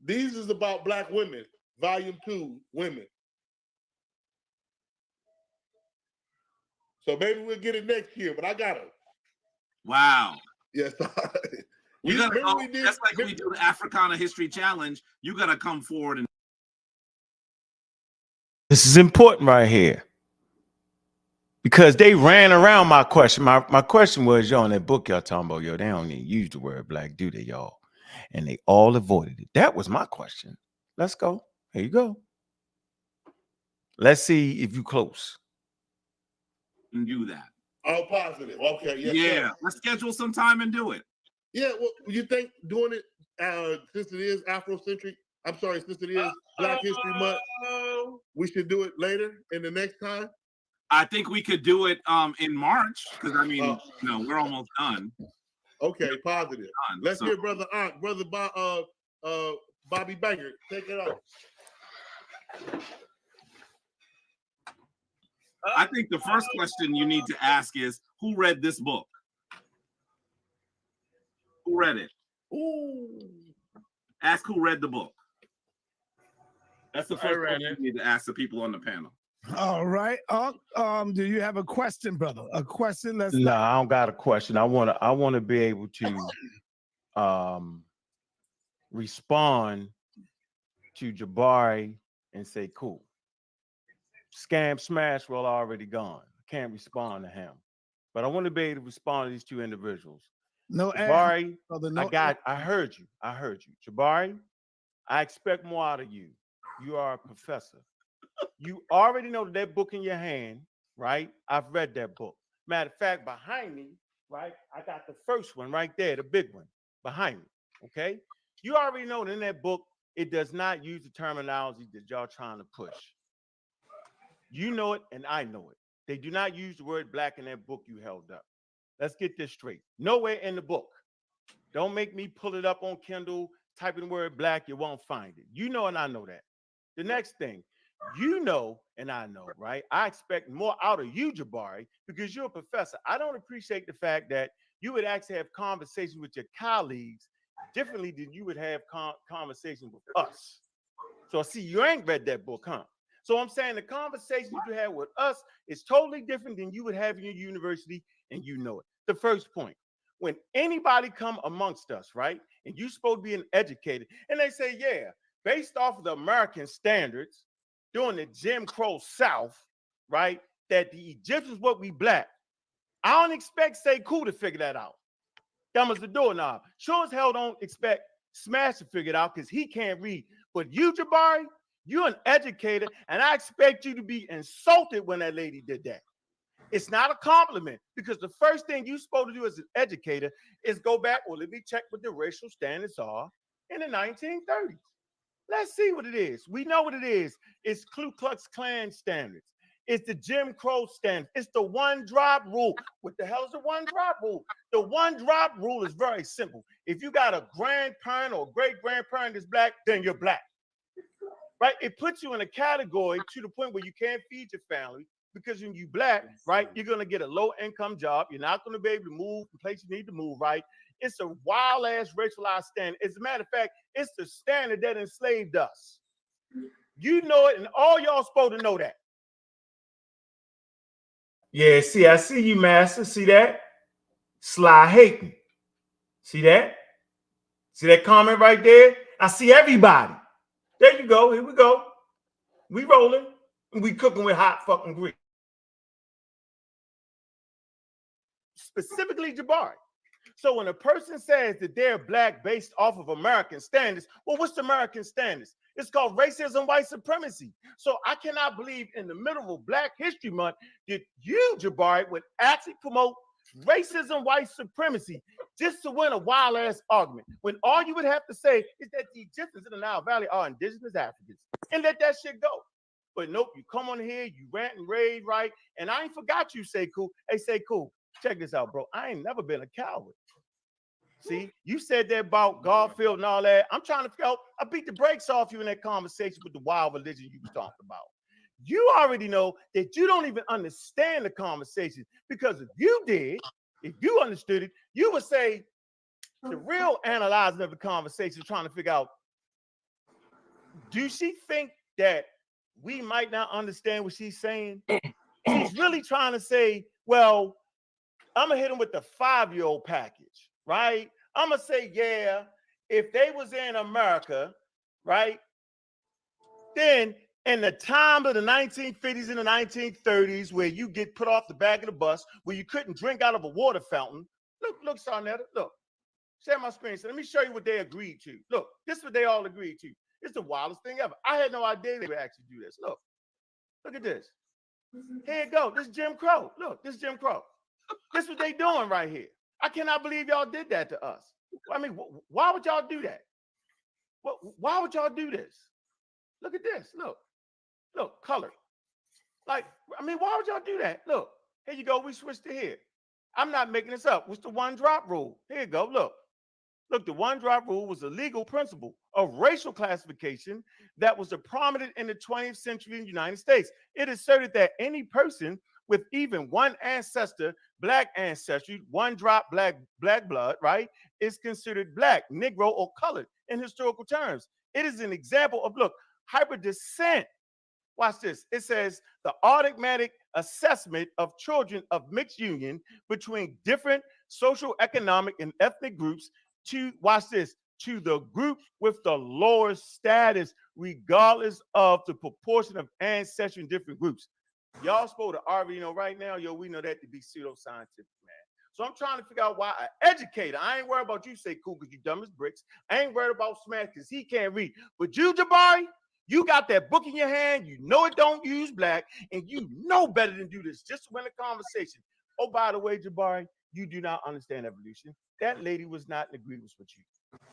Speaker 14: these is about Black women. Volume 2, women. So maybe we'll get it next year, but I got them.
Speaker 15: Wow.
Speaker 14: Yes.
Speaker 15: You gotta go. That's like we do the Africana History Challenge. You gotta come forward and.
Speaker 2: This is important right here because they ran around my question. My question was, yo, in that book y'all talking about, yo, they don't even use the word black, do they, y'all? And they all avoided it. That was my question. Let's go. Here you go. Let's see if you close.
Speaker 15: And do that.
Speaker 14: Oh, positive. Okay. Yes,
Speaker 15: yeah.
Speaker 14: Sir.
Speaker 15: Let's schedule some time and do it.
Speaker 14: Yeah. Well, you think doing it since it is Afrocentric? I'm sorry, since it is Black History Month, we should do it later in the next time.
Speaker 15: I think we could do it in March because I mean, we're almost done.
Speaker 14: Okay, positive. Let's hear Brother Ankh, Brother Bobby Banger. Take it out.
Speaker 15: I think the first question you need to ask is, who read this book? Who read it?
Speaker 14: Ooh.
Speaker 15: Ask who read the book. That's the first question you need to ask the people on the panel.
Speaker 3: All right. Do you have a question, brother? A question?
Speaker 2: No, I don't got a question. I want to be able to respond to Jabari and say, cool. Scam Smash, well, already gone. Can't respond to him. but I want to be able to respond to these two individuals.
Speaker 3: No,
Speaker 2: Jabari,
Speaker 3: brother, no,
Speaker 2: I heard you. Jabari, I expect more out of you. You are a professor. You already know that book in your hand, right? I've read that book. Matter of fact, behind me, right? I got the first one right there, the big one behind me. Okay. You already know that in that book, it does not use the terminology that y'all trying to push. You know it, and I know it. They do not use the word black in that book you held up. Let's get this straight. Nowhere in the book. Don't make me pull it up on Kindle, type in the word black, you won't find it. You know, and I know that. The next thing, you know, and I know, right? I expect more out of you, Jabari, because you're a professor. I don't appreciate the fact that you would actually have conversations with your colleagues differently than you would have conversations with us. So, see, you ain't read that book, huh? So I'm saying the conversations you have with us is totally different than you would have in your university, and you know it. The first point, when anybody come amongst us, right, and you're supposed to be an educator, and they say, yeah, based off of the American standards, during the Jim Crow South, right, that the Egyptians what we black. I don't expect Sekou to figure that out. Dumb as the doorknob. Sure as hell don't expect Smash to figure it out because he can't read. But you, Jabari, you're an educator, and I expect you to be insulted when that lady did that. It's not a compliment because the first thing you're supposed to do as an educator is go back, well, let me check what the racial standards are in the 1930s. Let's see what it is. We know what it is. It's Ku Klux Klan standards. It's the Jim Crow standards. It's the one drop rule. What the hell is the one drop rule? The one drop rule is very simple. If you got a grandparent or great grandparent that's black, then you're black. Right? It puts you in a category to the point where you can't feed your family because when you black, right, you're going to get a low income job. You're not going to be able to move the place you need to move, right? It's a wild ass racialized standard. As a matter of fact, it's the standard that enslaved us. You know it, and all y'all supposed to know that. Yeah, see, I see you, master. See that? Sly hating. See that? See that comment right there? I see everybody. There you go. Here we go. We rolling. And we cooking with hot fucking grease. Specifically Jabari. So when a person says that they're black based off of American standards, well, what's the American standards? It's called racism, white supremacy. So I cannot believe in the middle of Black History Month that you, Jabari, would actually promote racism, white supremacy just to win a wild ass argument. When all you would have to say is that the Egyptians in the Nile Valley are indigenous Africans and let that shit go. But nope, you come on here, you rant and rave, right? And I ain't forgot you, Sekou. Hey, Sekou, check this out, bro. I ain't never been a coward. See, you said that about Garfield and all that. I'm trying to figure out, I beat the brakes off you in that conversation with the wild religion you was talking about. You already know that you don't even understand the conversation because if you did, if you understood it, you would say the real analyzing of the conversation trying to figure out, do she think that we might not understand what she's saying? She's really trying to say, well, I'm gonna hit him with the 5-year-old package, right? I'm gonna say, yeah, if they was in America, right, then in the time of the 1950s and the 1930s, where you get put off the back of the bus, where you couldn't drink out of a water fountain. Look, Sarnetta, look, share my screen. So let me show you what they agreed to. Look, this is what they all agreed to. It's the wildest thing ever. I had no idea they would actually do this. Look at this. Here you go. This is Jim Crow. Look, this is Jim Crow. This is what they doing right here. I cannot believe y'all did that to us. I mean, why would y'all do that? Why would y'all do this? Look at this. Look, color. Like, I mean, why would y'all do that? Look, here you go. We switched to here. I'm not making this up. What's the one drop rule? Here you go. Look, the one drop rule was a legal principle of racial classification that was prominent in the 20th century in the United States. It asserted that any person with even one ancestor, black ancestry, one drop black blood, right, is considered black, Negro, or colored in historical terms. It is an example of, look, hyper descent. Watch this. It says the automatic assessment of children of mixed union between different social, economic, and ethnic groups to, watch this, to the group with the lower status, regardless of the proportion of ancestry in different groups. Y'all supposed to already know right now, yo, we know that to be pseudoscientific, man. So I'm trying to figure out why an educator, I ain't worried about you, Sekou, because you dumb as bricks. I ain't worried about Smash because he can't read. But you, Jabari, you got that book in your hand, you know it don't use black, and you know better than do this just to win a conversation. Oh, by the way, Jabari, you do not understand evolution. That lady was not in agreement with you.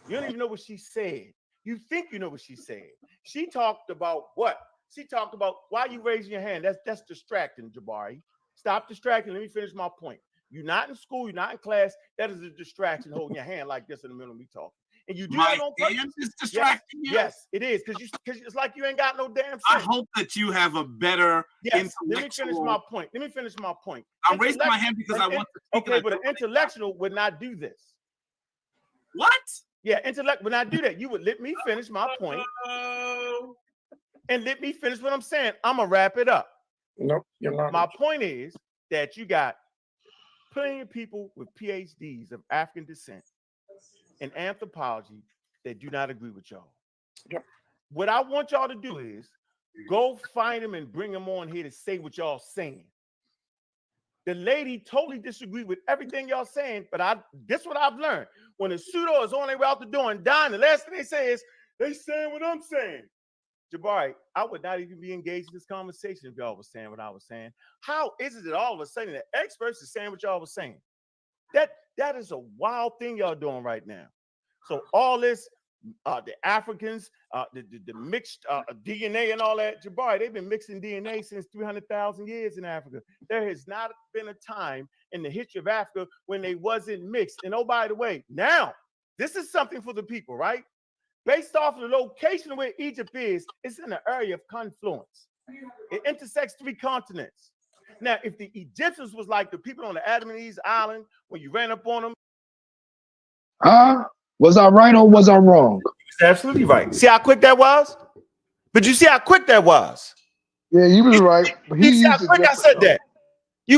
Speaker 2: You don't even know what she said. You think you know what she said. She talked about what? She talked about why you raising your hand. That's distracting, Jabari. Stop distracting. Let me finish my point. You're not in school. You're not in class. That is a distraction holding your hand like this in the middle of me talking. And you do
Speaker 15: My
Speaker 2: that on purpose.
Speaker 15: hand is distracting you?
Speaker 2: Yes, it is. Because it's like you ain't got no damn sense.
Speaker 15: I hope that you have a better intellectual...
Speaker 2: Let me finish my point.
Speaker 15: I raised my hand because I want to speak.
Speaker 2: Okay, but an intellectual would not do this.
Speaker 15: What?
Speaker 2: Yeah, intellect would not do that. You would let me finish my point. And let me finish what I'm saying. I'm going to wrap it up.
Speaker 10: Nope, you're not.
Speaker 2: My point is that you got plenty of people with PhDs of African descent in anthropology that do not agree with y'all.
Speaker 10: Yep.
Speaker 2: What I want y'all to do is go find them and bring them on here to say what y'all saying. The lady totally disagreed with everything y'all saying, but this what I've learned. When a pseudo is on their way out the door and dying, the last thing they say is, they saying what I'm saying. Jabari, I would not even be engaged in this conversation if y'all was saying what I was saying. How is it that all of a sudden the experts are saying what y'all was saying? That is a wild thing y'all doing right now. So all this, the Africans, the mixed DNA and all that, Jabari, they've been mixing DNA since 300,000 years in Africa. There has not been a time in the history of Africa when they wasn't mixed. And oh, by the way, now, this is something for the people, right? Based off of the location where Egypt is, it's in the area of confluence. It intersects 3 continents. Now, if the Egyptians was like the people on the Adam and Eve Island, when you ran up on them.
Speaker 21: Was I right or was I wrong?
Speaker 2: You was absolutely right. See how quick that was? But you see how quick that was?
Speaker 17: Yeah, you was right. But
Speaker 2: you see how quick I said that?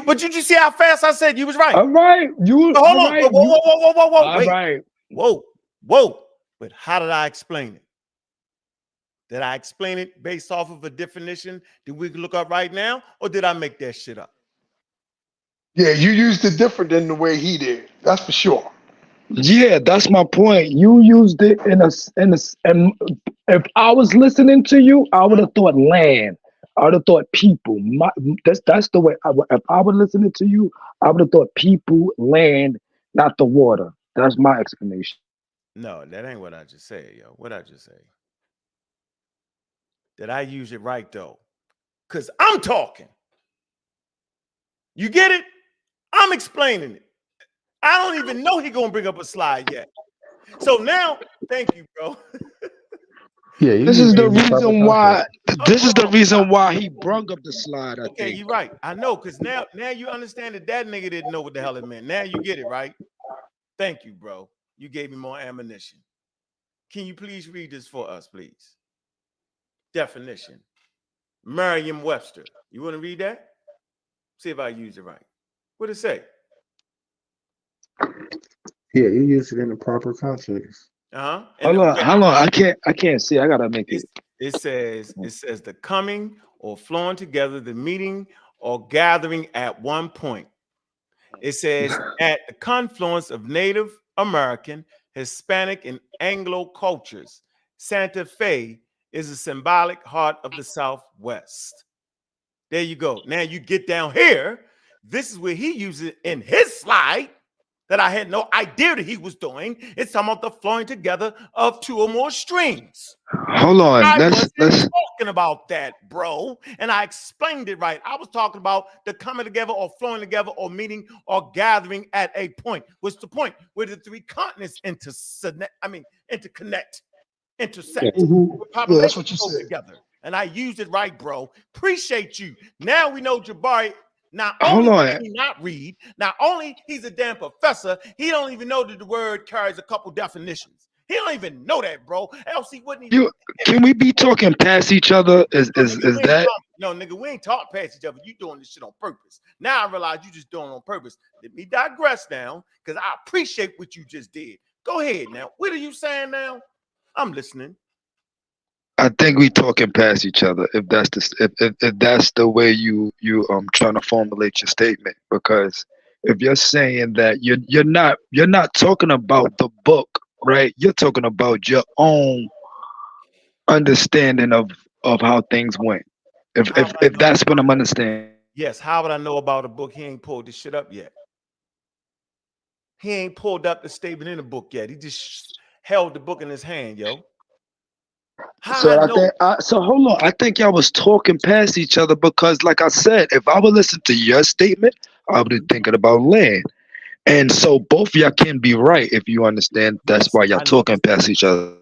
Speaker 2: But you see how fast I said you was right?
Speaker 21: All right.
Speaker 2: Hold on.
Speaker 21: Right.
Speaker 2: Whoa. Wait.
Speaker 21: Right.
Speaker 2: Whoa. But how did I explain it? Did I explain it based off of a definition that we can look up right now? Or did I make that shit up?
Speaker 17: Yeah, you used it different than the way he did. That's for sure.
Speaker 21: Yeah, that's my point. You used it and if I was listening to you, I would have thought land. I would have thought people. That's the way. If I was listening to you, I would have thought people, land, not the water. That's my explanation.
Speaker 2: No, that ain't what I just said, yo. What I just say? Did I use it right though? Because I'm talking. You get it? I'm explaining it. I don't even know he gonna bring up a slide yet. So now, thank you, bro.
Speaker 21: Yeah, this is the reason why. This is the reason why he brought up the slide. I think.
Speaker 2: You're right. I know, because now you understand that nigga didn't know what the hell it meant. Now you get it, right? Thank you, bro. You gave me more ammunition. Can you please read this for us, please? Definition. Merriam-Webster. You want to read that? See if I use it right. What does it say?
Speaker 22: Yeah, you use it in the proper context.
Speaker 21: Hold on. I can't see. I gotta make it.
Speaker 2: It says the coming or flowing together, the meeting or gathering at one point. It says at the confluence of Native American, Hispanic, and Anglo cultures, Santa Fe is a symbolic heart of the Southwest. There you go. Now you get down here. This is where he uses it in his slide that I had no idea that he was doing. It's talking about the flowing together of 2 or more streams.
Speaker 21: Hold on.
Speaker 2: I
Speaker 21: Let's
Speaker 2: talking about that, bro. And I explained it right. I was talking about the coming together or flowing together or meeting or gathering at a point. What's the point? Where the 3 continents intersect.
Speaker 17: Yeah, that's what you said.
Speaker 2: Together. And I used it right, bro. Appreciate you. Now we know Jabari. Not
Speaker 21: Hold
Speaker 2: only
Speaker 21: on.
Speaker 2: can he not read, not only he's a damn professor, he don't even know that the word carries a couple definitions. He don't even know that, bro. Else he wouldn't even.
Speaker 21: Can we be talking past each other? Is that?
Speaker 2: No, nigga, we ain't talking past each other. You doing this shit on purpose. Now I realize you just doing it on purpose. Let me digress now, because I appreciate what you just did. Go ahead now. What are you saying now? I'm listening.
Speaker 21: I think we talking past each other. If that's if that's the way you trying to formulate your statement, because if you're saying that you're not talking about the book, right? You're talking about your own understanding of how things went. If
Speaker 2: How
Speaker 21: if
Speaker 2: would I
Speaker 21: if
Speaker 2: know
Speaker 21: that's what
Speaker 2: about
Speaker 21: I'm
Speaker 2: the
Speaker 21: understanding.
Speaker 2: yes, how would I know about a book? He ain't pulled this shit up yet. He ain't pulled up the statement in the book yet. He just held the book in his hand, yo. How I
Speaker 21: So I
Speaker 2: know?
Speaker 21: think so hold on. I think y'all was talking past each other because, like I said, if I would listen to your statement, I would be thinking about land. And so both of y'all can be right if you understand. That's
Speaker 2: Yes,
Speaker 21: why y'all
Speaker 2: I know.
Speaker 21: talking past each other.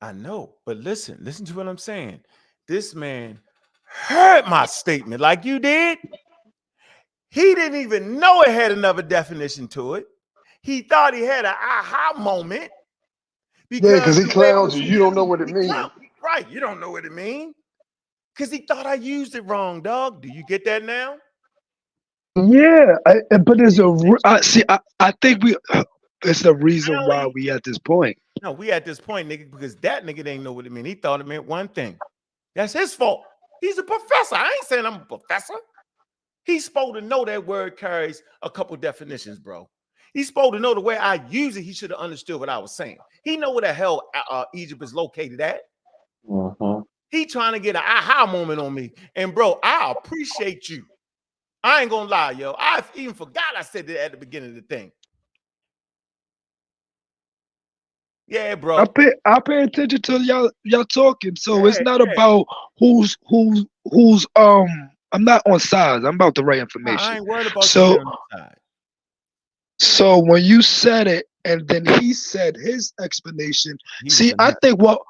Speaker 2: I know, but listen to what I'm saying. This man heard my statement like you did. He didn't even know it had another definition to it. He thought he had an aha moment
Speaker 17: Yeah,
Speaker 2: because
Speaker 17: because he
Speaker 2: the way it
Speaker 17: clowns
Speaker 2: was
Speaker 17: you. You don't know
Speaker 2: used,
Speaker 17: what it
Speaker 2: he
Speaker 17: means.
Speaker 2: clowned. Right, you don't know what it means because he thought I used it wrong, dog. Do you get that now?
Speaker 21: Yeah, but there's I think it's the reason why we at this point.
Speaker 2: No, we at this point, nigga, because that nigga didn't know what it meant. He thought it meant one thing. That's his fault. He's a professor. I ain't saying I'm a professor. He's supposed to know that word carries a couple definitions, bro. He's supposed to know the way I use it. He should have understood what I was saying. He know where the hell Egypt is located at. He trying to get an aha moment on me. And bro, I appreciate you. I ain't gonna lie, yo. I even forgot I said that at the beginning of the thing. Yeah, bro.
Speaker 21: I pay attention to y'all talking. So it's
Speaker 2: Yeah,
Speaker 21: not
Speaker 2: yeah.
Speaker 21: about who's I'm not on sides. I'm about the right
Speaker 2: Nah, I
Speaker 21: information.
Speaker 2: ain't worried about you
Speaker 21: So
Speaker 2: being on the side.
Speaker 21: so when you said it and then he said his explanation,
Speaker 2: He was
Speaker 21: see,
Speaker 2: a
Speaker 21: I
Speaker 2: nigga.
Speaker 21: think what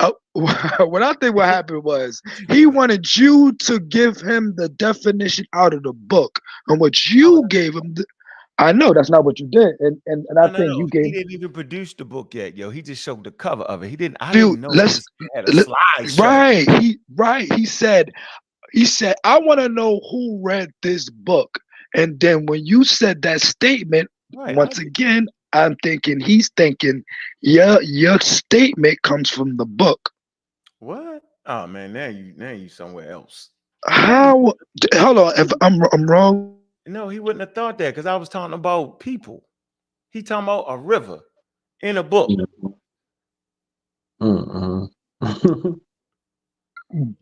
Speaker 21: I think what happened was he wanted you to give him the definition out of the book, and what you gave him. I know that's not what you did, and I think
Speaker 2: No.
Speaker 21: you
Speaker 2: He
Speaker 21: gave.
Speaker 2: didn't even produce the book yet, yo. He just showed the cover of it. I
Speaker 21: Dude,
Speaker 2: didn't know this had a
Speaker 21: let
Speaker 2: slideshow.
Speaker 21: right. He said, I want to know who read this book. And then when you said that statement,
Speaker 2: Right.
Speaker 21: once again, I'm thinking he's thinking, yeah, your statement comes from the book.
Speaker 2: What? Oh man, now you somewhere else.
Speaker 21: How? Hold on, if I'm wrong.
Speaker 2: No, he wouldn't have thought that because I was talking about people. He talking about a river in a book.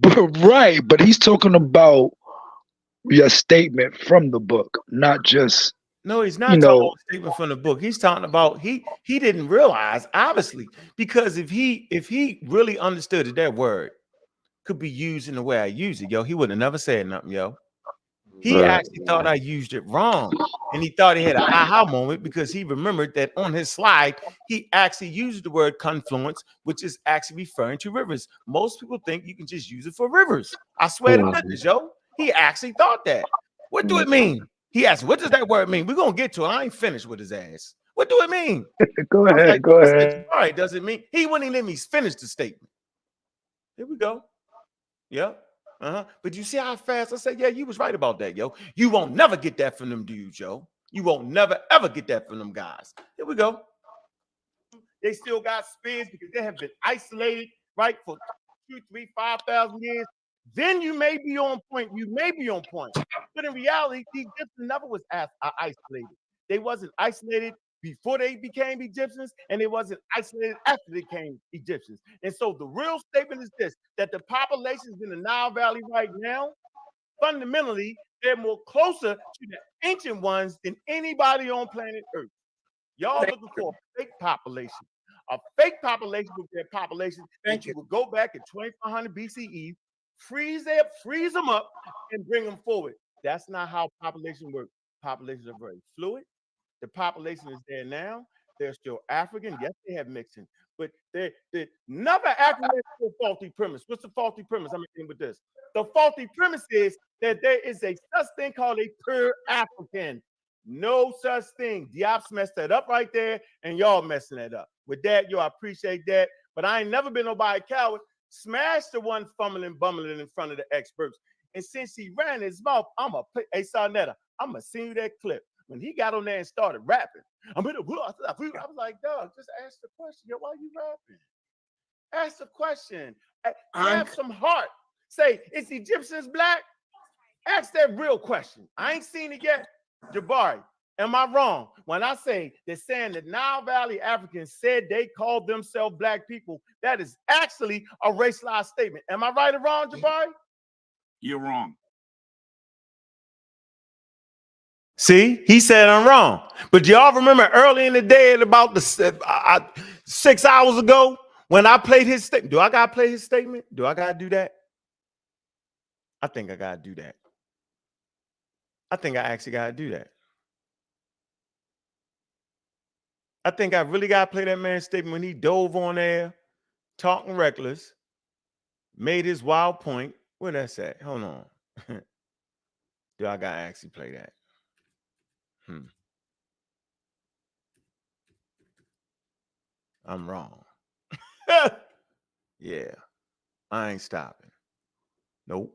Speaker 21: Right, but he's talking about your statement from the book, not just
Speaker 2: No, he's
Speaker 21: you
Speaker 2: not talking
Speaker 21: know.
Speaker 2: about a statement from the book. He's talking about he didn't realize, obviously, because if he really understood that word could be used in the way I use it, yo, he would have never said nothing, yo. He actually thought I used it wrong. And he thought he had an aha moment because he remembered that on his slide, he actually used the word confluence, which is actually referring to rivers. Most people think you can just use it for rivers. I swear to goodness, yo. He actually thought that. What do it mean? He asked, what does that word mean? We're going to get to it. I ain't finished with his ass. What do it mean?
Speaker 21: Go
Speaker 2: I was like,
Speaker 21: ahead, go
Speaker 2: I said,
Speaker 21: ahead.
Speaker 2: all right, does it mean? He wouldn't even let me finish the statement. Here we go. Yeah. But you see how fast I said, yeah, you was right about that, yo. You won't never get that from them dudes, yo. You won't never ever get that from them guys. Here we go. They still got spears because they have been isolated, right, for 2, 3, 5,000 years. Then you may be on point. You may be on point. But in reality, the Egyptians never was isolated. They wasn't isolated before they became Egyptians, and they wasn't isolated after they became Egyptians. And so the real statement is this, that the populations in the Nile Valley right now, fundamentally, they're more closer to the ancient ones than anybody on planet Earth. Y'all looking for a fake population. A fake population would be a population that you would go back at 2500 BCE, freeze them up, and bring them forward. That's not how population works. Populations are very fluid. The population is there now. They're still African. Yes, they have mixing, but they never accurate to a faulty premise. What's the faulty premise? I'm in with this. The faulty premise is that there is a such thing called a pure African. No such thing. Diop's messed that up right there, and y'all messing that up. With that, yo, I appreciate that. But I ain't never been nobody coward. Smash the one fumbling, bumbling in front of the experts. And since he ran his mouth, I'm a hey Sarnetta, I'm gonna send you that clip. When he got on there and started rapping, I was like, dog, just ask the question. Yo, why you rapping? Ask the question. Have some heart. Say, is Egyptians black? Ask that real question. I ain't seen it yet. Jabari, am I wrong when I say they're saying that Nile Valley Africans said they called themselves black people? That is actually a racialized statement. Am I right or wrong, Jabari?
Speaker 15: You're wrong.
Speaker 2: See, he said I'm wrong. But y'all remember early in the day at about 6 hours ago when I played his statement? Do I got to play his statement? Do I got to do that? I think I got to do that. I think I actually got to do that. I think I really got to play that man's statement when he dove on there, talking reckless, made his wild point. Where that's at? Hold on. Do I got to actually play that? I'm wrong. Yeah, I ain't stopping. Nope.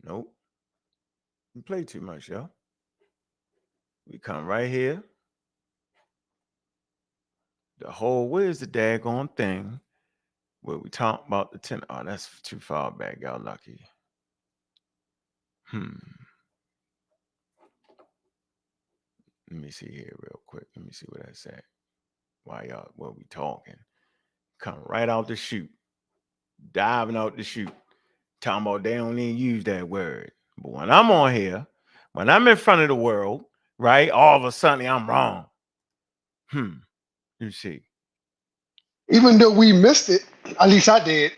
Speaker 2: Nope. You play too much, yo. We come right here. The whole, where's the daggone thing where we talk about the 10? Oh, that's too far back. Y'all lucky. Let me see here real quick. Let me see what that's at. Why y'all, what we talking? Come right out the chute. Diving out the chute. Talking about they don't even use that word. But when I'm on here, when I'm in front of the world, right, all of a sudden I'm wrong. Let me see.
Speaker 17: Even though we missed it, at least I did.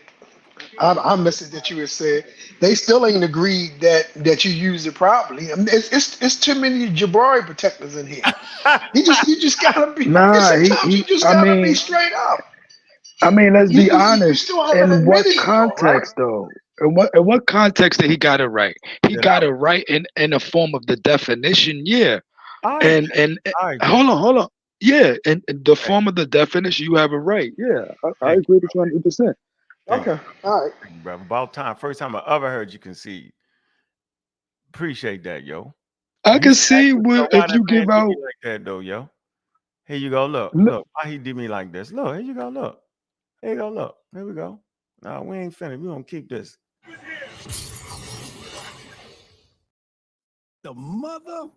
Speaker 17: I missed it that you had said. They still ain't agreed that you used it properly. I mean, it's too many Jabari protectors in here. You just gotta be.
Speaker 21: Nah,
Speaker 17: Sometimes you just gotta be straight up.
Speaker 21: I mean, let's be
Speaker 17: You
Speaker 21: honest.
Speaker 17: still haven't
Speaker 21: In what
Speaker 17: admitted it though, right?
Speaker 21: context, though? In what context did he got it right? He got it right in the form of the definition, yeah. And hold on. Yeah, and the form of the definition, you have it right. Yeah, I agree with you 100%.
Speaker 17: Okay, all right.
Speaker 2: Thank you, brother. About time. First time I ever heard you concede. Appreciate that, yo.
Speaker 21: I can
Speaker 2: You
Speaker 21: see
Speaker 2: why
Speaker 21: if
Speaker 2: that
Speaker 21: you
Speaker 2: man
Speaker 21: give
Speaker 2: did
Speaker 21: out.
Speaker 2: me like that, though, yo. Here you go. Look. Why he did me like this? Look. Here you go. Look. Here you go. Look. Here we go. No, we ain't finished. We gonna keep this.
Speaker 3: The mother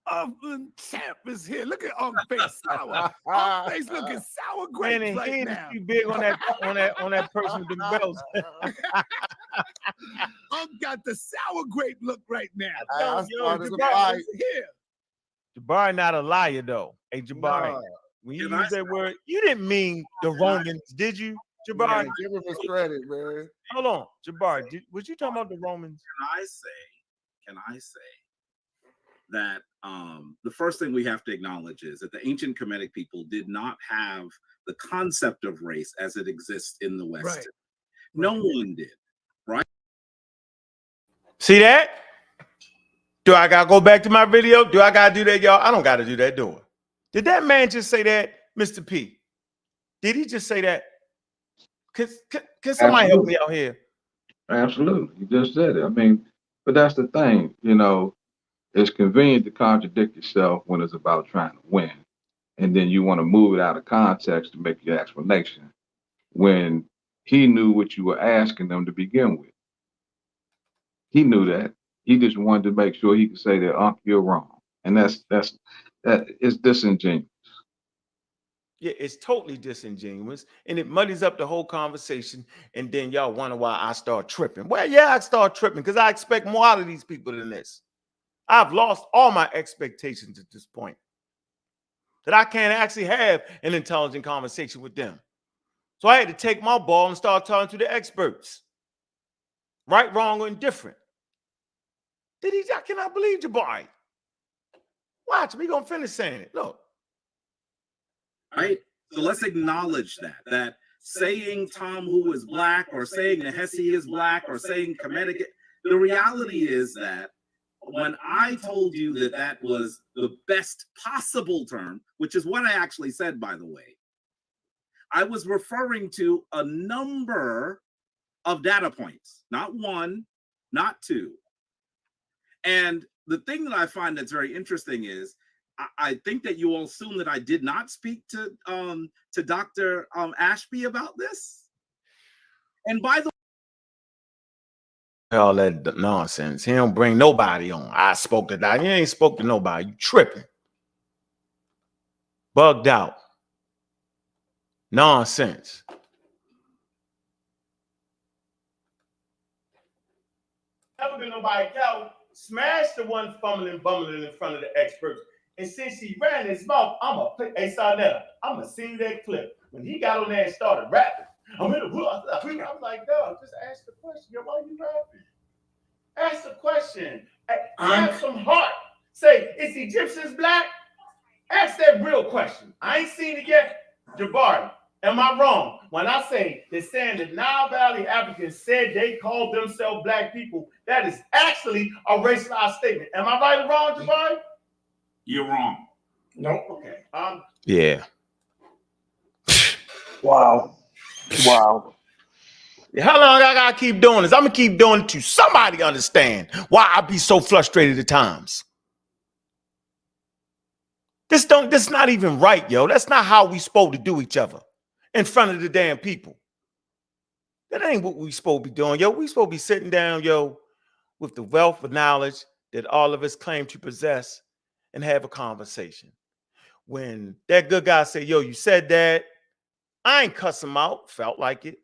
Speaker 3: of the champ is here. Look at Unc face sour. Unc face looking sour grapes
Speaker 2: Man,
Speaker 3: right
Speaker 2: he
Speaker 3: now.
Speaker 2: too big on that person with the bells.
Speaker 3: Unc got the sour grape look right now.
Speaker 2: Jabari is here. Jabari not a liar though. Hey Jabari, when you use that word, you didn't mean the Romans, did you, Jabari?
Speaker 4: Man, give him his credit, man.
Speaker 2: Hold on, Jabari. Was you talking about the Romans?
Speaker 15: Can I say that the first thing we have to acknowledge is that the ancient Kemetic people did not have the concept of race as it exists in the West.
Speaker 3: Right.
Speaker 15: No one did, right?
Speaker 2: See that? Do I gotta go back to my video? Do I gotta do that, y'all? I don't gotta do that, do I? Did that man just say that, Mr. P? Did he just say that? Can somebody help me out here?
Speaker 13: Absolutely. You just said it. I mean, but that's the thing, it's convenient to contradict yourself when it's about trying to win. And then you want to move it out of context to make your explanation when he knew what you were asking them to begin with. He knew that. He just wanted to make sure he could say that, Unc, you're wrong. And that is disingenuous.
Speaker 2: Yeah, it's totally disingenuous, and it muddies up the whole conversation. And then y'all wonder why I start tripping. Well, yeah, I start tripping because I expect more out of these people than this. I've lost all my expectations at this point. That I can't actually have an intelligent conversation with them. So I had to take my ball and start talking to the experts. Right, wrong, or indifferent. I cannot believe Jabari. Watch, we gonna finish saying it. Look.
Speaker 15: Right? So let's acknowledge that saying Tom Who is black or saying Nehesi is black or saying Kemetic, the reality is that when I told you that was the best possible term, which is what I actually said, by the way, I was referring to a number of data points, not one, not two. And the thing that I find that's very interesting is I think that you all assume that I did not speak to Dr. Ashby about this. And by the
Speaker 2: all that nonsense. He don't bring nobody on. I spoke to that. You ain't spoke to nobody. You tripping. Bugged out. Nonsense.
Speaker 20: Never been nobody else. Smash the one fumbling, bumbling in front of the experts. And since he ran his mouth, hey, Sarnetta, I'm going to see that clip. When he got on there and started rapping, I'm like, dog, just ask the question. Yo, why are you rapping? Ask the question. Have some heart. Say, is Egyptians black? Ask that real question. I ain't seen it yet. Jabari, am I wrong when I say they're saying the Nile Valley Africans said they called themselves black people? That is actually a racialized statement. Am I right or wrong, Jabari?
Speaker 15: You're wrong.
Speaker 20: No. Okay.
Speaker 2: Yeah.
Speaker 17: Wow. Wow.
Speaker 2: How long I gotta keep doing this? I'm gonna keep doing it till somebody understand why I be so frustrated at times. This not even right, yo. That's not how we supposed to do each other in front of the damn people. That ain't what we supposed to be doing, yo. We supposed to be sitting down, yo, with the wealth of knowledge that all of us claim to possess and have a conversation. When that good guy say, yo, you said that, I ain't cuss him out, felt like it.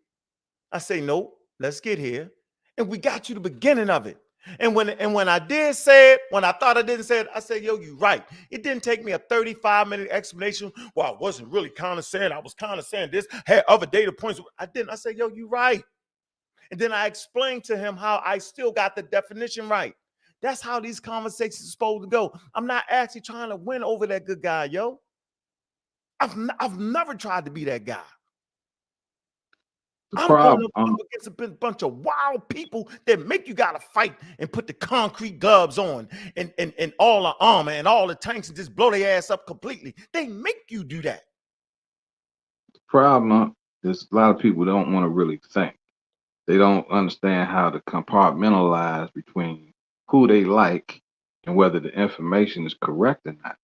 Speaker 2: I say, nope, let's get here. And we got you the beginning of it. And when I did say it, when I thought I didn't say it, I said, yo, you right. It didn't take me a 35-minute explanation. Well, I wasn't really kind of saying, I was kind of saying this, had other data points. I didn't. I said, yo, you right. And then I explained to him how I still got the definition right. That's how these conversations are supposed to go. I'm not actually trying to win over that good guy, yo. I've never tried to be that guy. I'm going up against a bunch of wild people that make you gotta fight and put the concrete gloves on and all the armor and all the tanks and just blow their ass up completely. They make you do that.
Speaker 13: The problem is a lot of people don't want to really think. They don't understand how to compartmentalize between who they like and whether the information is correct or not.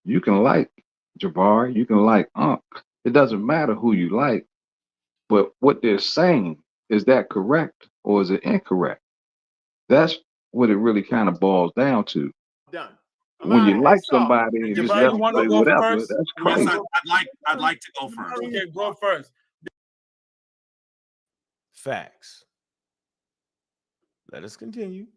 Speaker 13: You can like Jabari, you can like Ankh. It doesn't matter who you like, but what they're saying, is that correct or is it incorrect? That's what it really kind of boils down to.
Speaker 2: Done.
Speaker 13: When you like somebody and just let them say whatever, that's crazy.
Speaker 15: Yes, I'd like to go first.
Speaker 18: Okay, go first.
Speaker 2: Facts. Let us continue.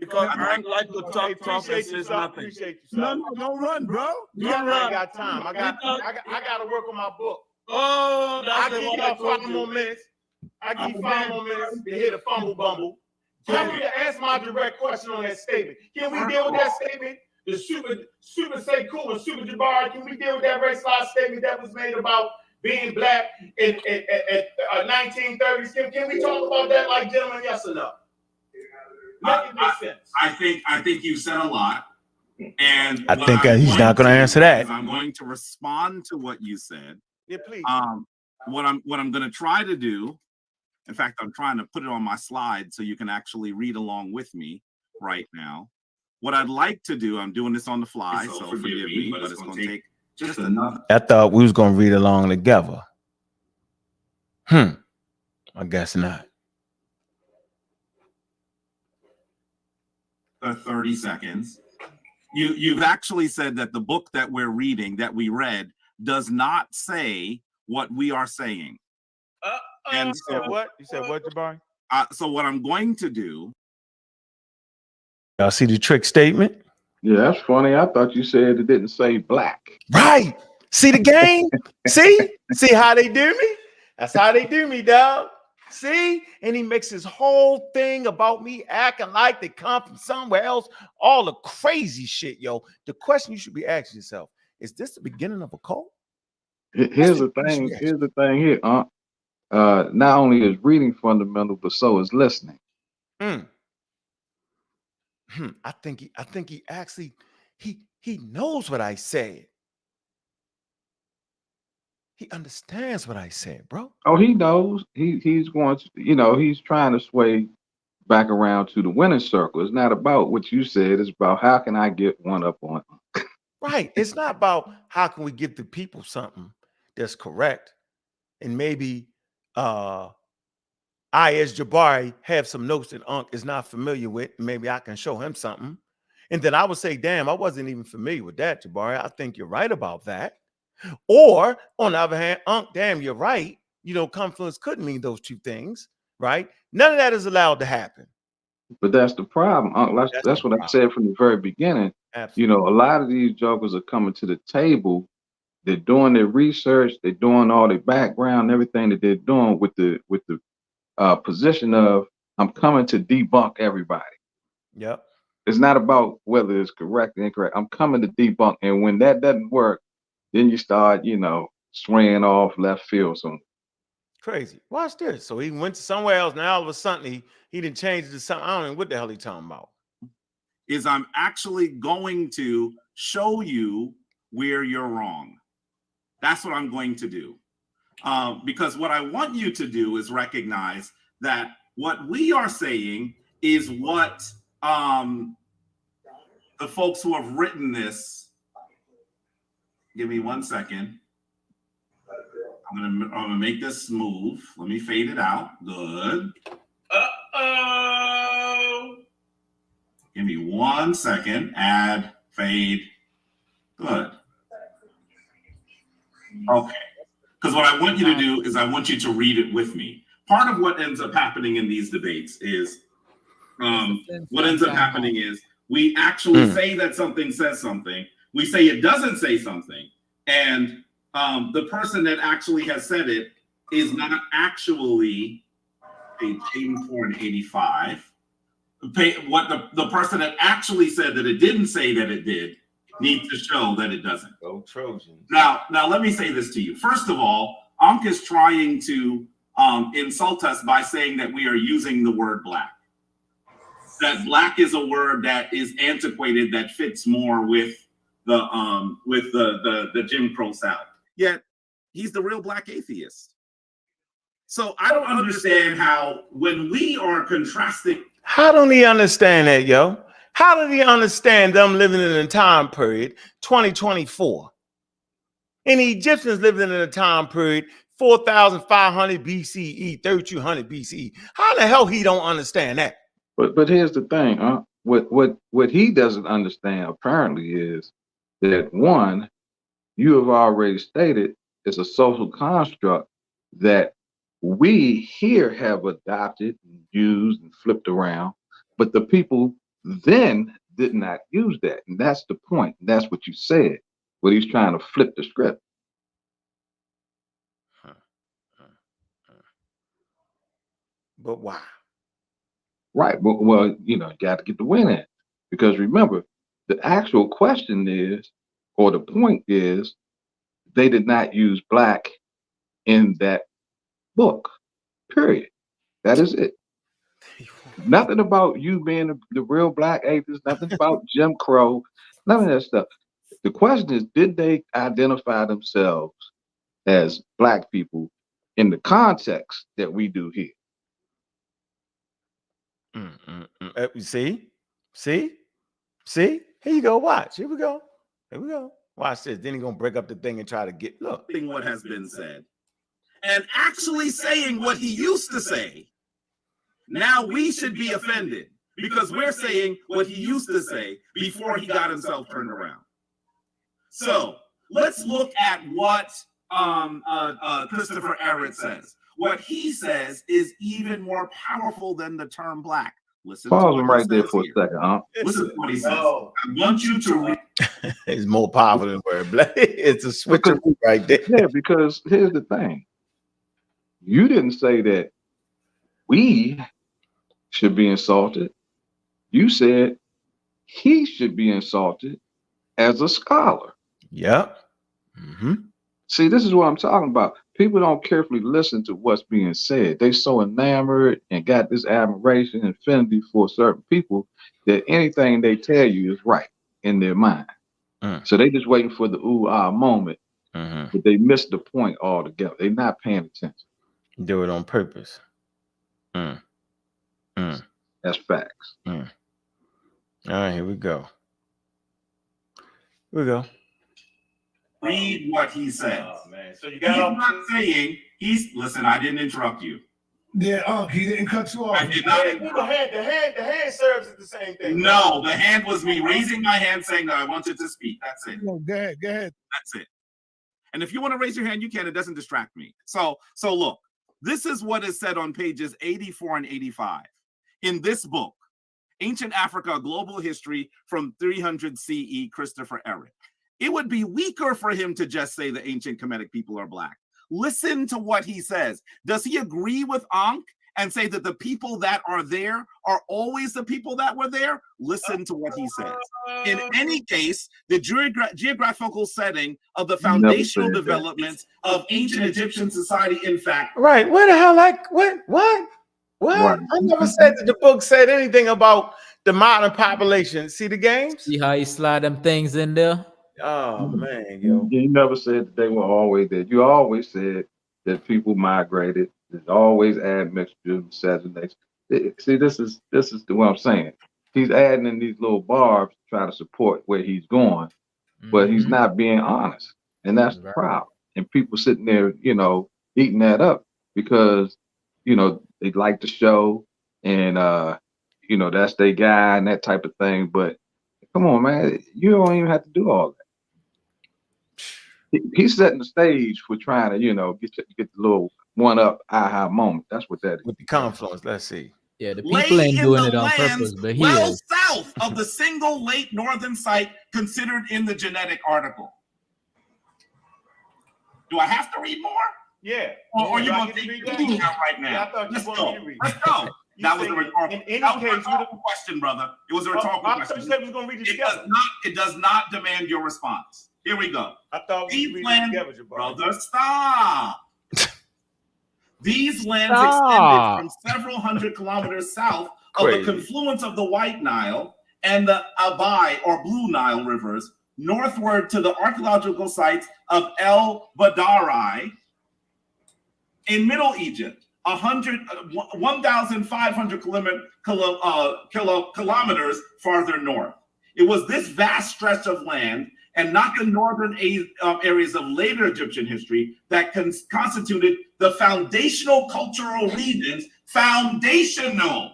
Speaker 18: Because I don't like to talk and say nothing.
Speaker 3: No, don't run, bro.
Speaker 2: I ain't got time. I got to work on my book.
Speaker 18: Oh,
Speaker 2: I give you 5 more minutes. I give you 5 more minutes to hit a fumble bumble. Can we answer my direct question on that statement? Can we deal with that statement? The super Sekou and super Jabari, can we deal with that racialized statement that was made about being black in 1930s? Can we talk about that like gentlemen, yes or no? Make it make sense.
Speaker 15: I think you said a lot. And
Speaker 2: I think he's not going to answer that.
Speaker 15: I'm going to respond to what you said.
Speaker 2: Yeah, please.
Speaker 15: What I'm going to try to do, in fact, I'm trying to put it on my slide so you can actually read along with me right now. What I'd like to do, I'm doing this on the fly, so forgive me, but it's going to take just another.
Speaker 2: I thought we was going to read along together. I guess not.
Speaker 15: 30 seconds. You've actually said that the book that we're reading, that we read, does not say what we are saying. And so,
Speaker 2: you said what, Jabari?
Speaker 15: So what I'm going to do.
Speaker 2: Y'all see the trick statement?
Speaker 13: Yeah, that's funny. I thought you said it didn't say black.
Speaker 2: Right. See the game? See how they do me? That's how they do me, dog. See? And he makes his whole thing about me acting like they come from somewhere else. All the crazy shit, yo. The question you should be asking yourself, is this the beginning of a cult?
Speaker 13: Here's the thing here, not only is reading fundamental, but so is listening.
Speaker 2: I think he actually he knows what I said. He understands what I said, bro.
Speaker 13: Oh, he knows. He's going to, he's trying to sway back around to the winning circle. It's not about what you said. It's about how can I get one up on.
Speaker 2: Right. It's not about how can we give the people something that's correct. And maybe I, as Jabari, have some notes that Ankh is not familiar with. Maybe I can show him something. And then I would say, damn, I wasn't even familiar with that, Jabari. I think you're right about that. Or on the other hand, Ankh, damn, you're right. You know, confluence could mean those two things, right? None of that is allowed to happen.
Speaker 13: But that's the problem. That's what I said from the very beginning.
Speaker 2: Absolutely.
Speaker 13: You know, a lot of these jokers are coming to the table. They're doing their research. They're doing all their background, everything that they're doing with the position of I'm coming to debunk everybody.
Speaker 2: Yep.
Speaker 13: It's not about whether it's correct or incorrect. I'm coming to debunk, and when that doesn't work, then you start, you know, swaying off left field. So
Speaker 2: crazy. Watch this. So he went to somewhere else. Now all of a sudden he didn't change it to something. I don't know what the hell he talking about.
Speaker 15: Is I'm actually going to show you where you're wrong. That's what I'm going to do. Because what I want you to do is recognize that what we are saying is what the folks who have written this. Give me 1 second. I'm gonna make this move. Let me fade it out. Good. Uh-oh. Give me 1 second. Add, fade. Good. Okay. Because what I want you to do is I want you to read it with me. Part of what ends up happening in these debates is we actually say that something says something. We say it doesn't say something. And the person that actually has said it is not actually page 84 and 85. What the person that actually said that it didn't say that it did needs to show that it doesn't.
Speaker 2: Go Trojans.
Speaker 15: Now let me say this to you. First of all, Ankh is trying to insult us by saying that we are using the word black. That black is a word that is antiquated, that fits more with the Jim Crow South. Yet he's the real black atheist. So I don't understand how when we are contrasting.
Speaker 2: How don't he understand that, yo? How did he understand them living in a time period, 2024? And the Egyptians living in a time period, 4,500 BCE, 3,200 BCE. How the hell he don't understand that?
Speaker 13: But here's the thing, what he doesn't understand apparently is that one, you have already stated it's a social construct that we here have adopted, used, and flipped around, but the people then did not use that. And that's the point. That's what you said, but he's trying to flip the script.
Speaker 2: But why?
Speaker 13: Right. But, well, you know, you got to get the win in. Because remember, the actual question is, or the point is, they did not use black in that book, period. That is it. Nothing about you being the real black atheist, nothing about Jim Crow, none of that stuff. The question is, did they identify themselves as black people in the context that we do here?
Speaker 2: See? Here you go. Watch. Here we go. Watch this. Then he's gonna break up the thing and try to get
Speaker 15: What has been said and actually saying what he used to say. Now we should be offended because we're saying what he used to say before he got himself turned around. So let's look at what Christopher Everett says. What he says is even more powerful than the term black. Listen.
Speaker 13: Pause him right there for a second, huh?
Speaker 15: Listen to what he says. I want you to read.
Speaker 2: It's more powerful than word black. It's a switch right there.
Speaker 13: Yeah, because here's the thing. You didn't say that we should be insulted. You said he should be insulted as a scholar.
Speaker 2: Yep.
Speaker 13: See, this is what I'm talking about. People don't carefully listen to what's being said. They so enamored and got this admiration and affinity for certain people that anything they tell you is right in their mind. So they just waiting for the ooh-ah moment, but they miss the point altogether. They're not paying attention.
Speaker 2: Do it on purpose.
Speaker 13: That's facts.
Speaker 2: All right, here we go. Here we go.
Speaker 15: Read what he says.
Speaker 20: Oh, man. So you
Speaker 15: He's
Speaker 20: got
Speaker 15: not saying listen, I didn't interrupt you.
Speaker 3: Yeah, he didn't cut you off.
Speaker 15: I did not.
Speaker 20: the hand serves as the same thing.
Speaker 15: No, the hand was me raising my hand saying that I wanted to speak. That's it.
Speaker 3: No, go ahead.
Speaker 15: That's it. And if you want to raise your hand, you can. It doesn't distract me. So look, this is what is said on pages 84 and 85 in this book, Ancient Africa, A Global History from 300 CE, Christopher Eric. It would be weaker for him to just say the ancient Kemetic people are black. Listen to what he says. Does he agree with Ankh and say that the people that are there are always the people that were there? Listen to what he says. In any case, the geographical setting of the foundational developments of ancient Egyptian society, in fact.
Speaker 2: Right. Where the hell, what?
Speaker 13: Right.
Speaker 2: I never said that the book said anything about the modern population. See the games?
Speaker 12: See how you slide them things in there?
Speaker 2: Oh, man, yo.
Speaker 13: You never said that they were always there. You always said that people migrated. There's always admixture, miscegenation. See, this is what I'm saying. He's adding in these little barbs to try to support where he's going, but he's not being honest. And that's the problem. And people sitting there, eating that up because, they like the show and, that's their guy and that type of thing. But come on, man, you don't even have to do all that. He's setting the stage for trying to, get the little one-up aha moment. That's what that is.
Speaker 2: With the confluence, let's see.
Speaker 12: Yeah, the people ain't doing it on purpose, but he
Speaker 15: well
Speaker 12: is.
Speaker 15: South of the single late northern site considered in the genetic article. Do I have to read more?
Speaker 20: Yeah.
Speaker 15: Or are you going to take me out right now?
Speaker 20: Yeah, I thought
Speaker 15: Let's
Speaker 20: you
Speaker 15: go.
Speaker 20: wanted me to read.
Speaker 15: Let's go. That was a rhetorical.
Speaker 20: In any case,
Speaker 15: question, brother. It was a rhetorical
Speaker 20: I
Speaker 15: question.
Speaker 20: thought you said we was gonna read it together.
Speaker 15: It does not demand your response. Here we go.
Speaker 20: I thought we
Speaker 15: These
Speaker 20: was reading
Speaker 15: lands,
Speaker 20: together,
Speaker 15: brother, stop. These lands
Speaker 2: Stop.
Speaker 15: extended from several hundred kilometers south
Speaker 2: Crazy.
Speaker 15: of the confluence of the White Nile and the Abai or Blue Nile rivers, northward to the archaeological sites of El Badari in Middle Egypt, 1,500 kilometers farther north. It was this vast stretch of land and not the northern areas of later Egyptian history that constituted the foundational cultural regions, foundational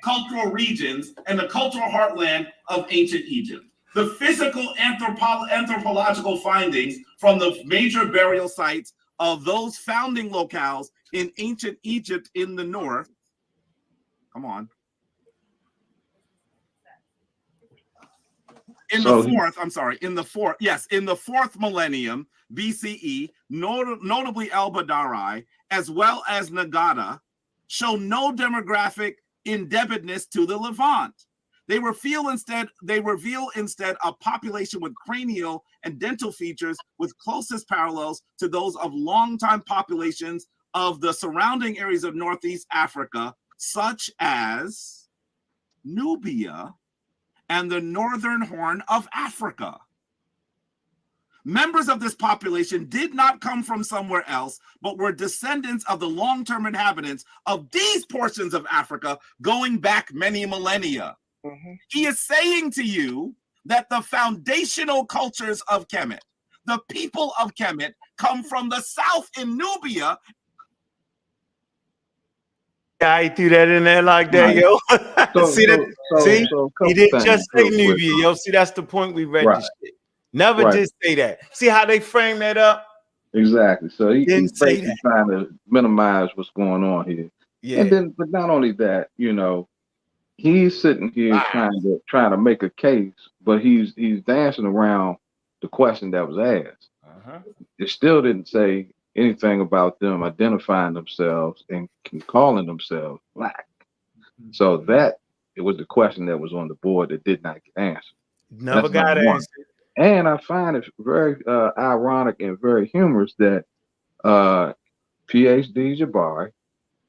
Speaker 15: cultural regions and the cultural heartland of ancient Egypt. The physical anthropological findings from the major burial sites of those founding locales in ancient Egypt in the north. Come on. In the fourth millennium BCE, notably El Badari, as well as Nagata, show no demographic indebtedness to the Levant. They reveal instead a population with cranial and dental features with closest parallels to those of longtime populations of the surrounding areas of Northeast Africa, such as Nubia and the northern horn of Africa. Members of this population did not come from somewhere else, but were descendants of the long-term inhabitants of these portions of Africa going back many millennia. He is saying to you that the foundational cultures of Kemet, the people of Kemet, come from the south in Nubia.
Speaker 2: Yeah, I threw that in there like that, yo. See, he didn't just say Nubia, yo. See, that's the point we read this shit. Never did say that. See how they frame that up?
Speaker 13: Exactly. So he's
Speaker 2: say that.
Speaker 13: trying to minimize what's going on here.
Speaker 2: Yeah.
Speaker 13: And then, but not only that, he's sitting here trying to make a case, but he's dancing around the question that was asked. It still didn't say anything about them identifying themselves and calling themselves black. So that it was the question that was on the board that did not get answered.
Speaker 2: Never got answered.
Speaker 13: And I find it very ironic and very humorous that PhD Jabari,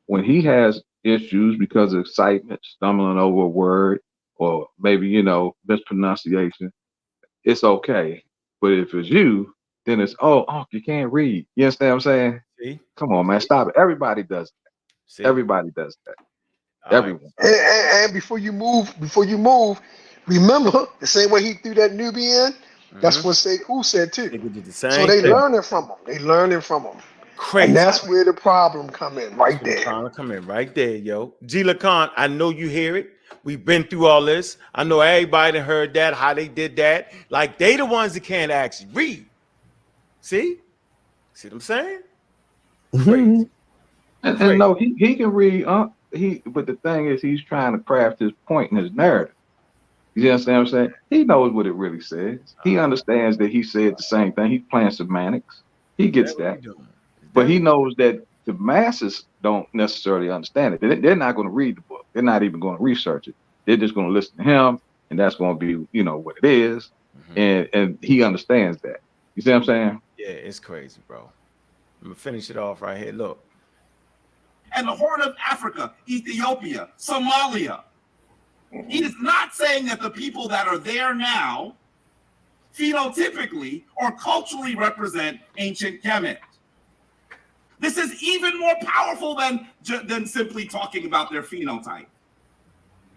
Speaker 13: when he has issues because of excitement, stumbling over a word, or maybe, mispronunciation, it's okay. But if it's you, then it's, you can't read. You understand what I'm saying?
Speaker 2: See?
Speaker 13: Come on, man, stop it. Everybody does that.
Speaker 2: See?
Speaker 13: Everybody does that. Everyone.
Speaker 17: And before you move, remember the same way he threw that newbie in. That's what Sekou said too.
Speaker 2: Did the
Speaker 17: So
Speaker 2: same
Speaker 17: they
Speaker 2: thing.
Speaker 17: learning from him.
Speaker 2: Crazy.
Speaker 17: And that's where the problem come in, right there.
Speaker 2: Come in right there, yo. G Lacan, I know you hear it. We've been through all this. I know everybody done heard that, how they did that. Like they the ones that can't actually read. See what I'm saying? Crazy.
Speaker 13: And no, he can read. But the thing is, he's trying to craft his point in his narrative. You understand what I'm saying? He knows what it really says. He understands that he said the same thing. He's playing semantics. He gets that. But he knows that the masses don't necessarily understand it. They're not going to read the book. They're not even going to research it. They're just going to listen to him, and that's going to be, what it is. And he understands that. You see what I'm saying?
Speaker 2: Yeah, it's crazy, bro. I'm gonna finish it off right here. Look.
Speaker 15: And the Horn of Africa, Ethiopia, Somalia. He is not saying that the people that are there now phenotypically or culturally represent ancient Kemet. This is even more powerful than simply talking about their phenotype.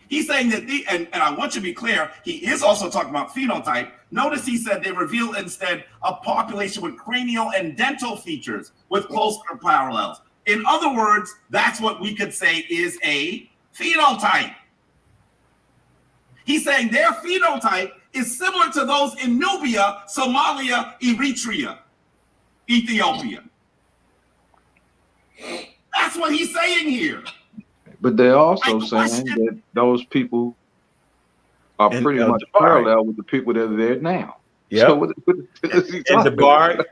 Speaker 15: He's saying that and I want you to be clear, he is also talking about phenotype. Notice he said they reveal instead a population with cranial and dental features with closer parallels. In other words, that's what we could say is a phenotype. He's saying their phenotype is similar to those in Nubia, Somalia, Eritrea, Ethiopia. That's what he's saying here.
Speaker 13: But they're also saying that those people are pretty much parallel with the people that are there now.
Speaker 2: Yep.
Speaker 13: So what is he
Speaker 2: and
Speaker 13: talking about?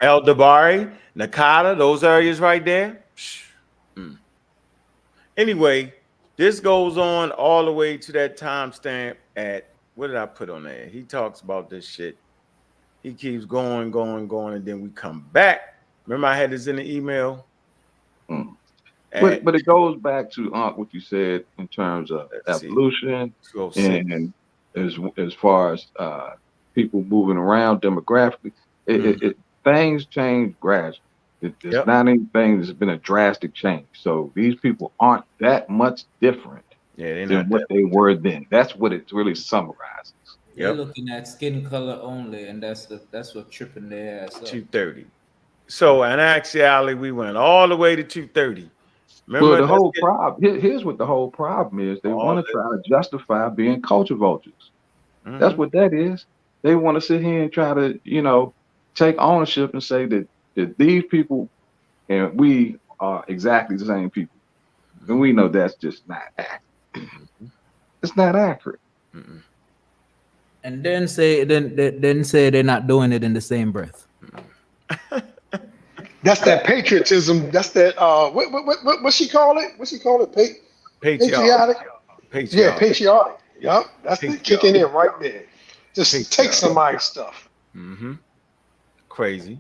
Speaker 2: El Dabari, Nakata, those areas right there. Anyway, this goes on all the way to that timestamp at, what did I put on there? He talks about this shit. He keeps going, and then we come back. Remember I had this in the email?
Speaker 13: But it goes back to what you said in terms of evolution and as far as people moving around demographically. Things change gradually. It's not anything that's been a drastic change. So these people aren't that much different than what they were then. That's what it really summarizes.
Speaker 12: They're looking at skin color only, and that's what tripping their ass up.
Speaker 2: 230. So in actuality, we went all the way to 230. Remember,
Speaker 13: well, the whole problem, here's what the whole problem is. They want to try to justify being culture vultures. That's what that is. They want to sit here and try to, take ownership and say that these people and we are exactly the same people. And we know that's just not accurate. It's not accurate.
Speaker 12: And then say they're not doing it in the same breath.
Speaker 17: That's that patriotism. That's that. What she call it? What she call it? Patriotic. Yeah, patriotic. Yup. That's the kicking in right there. Just take somebody's stuff.
Speaker 2: Crazy.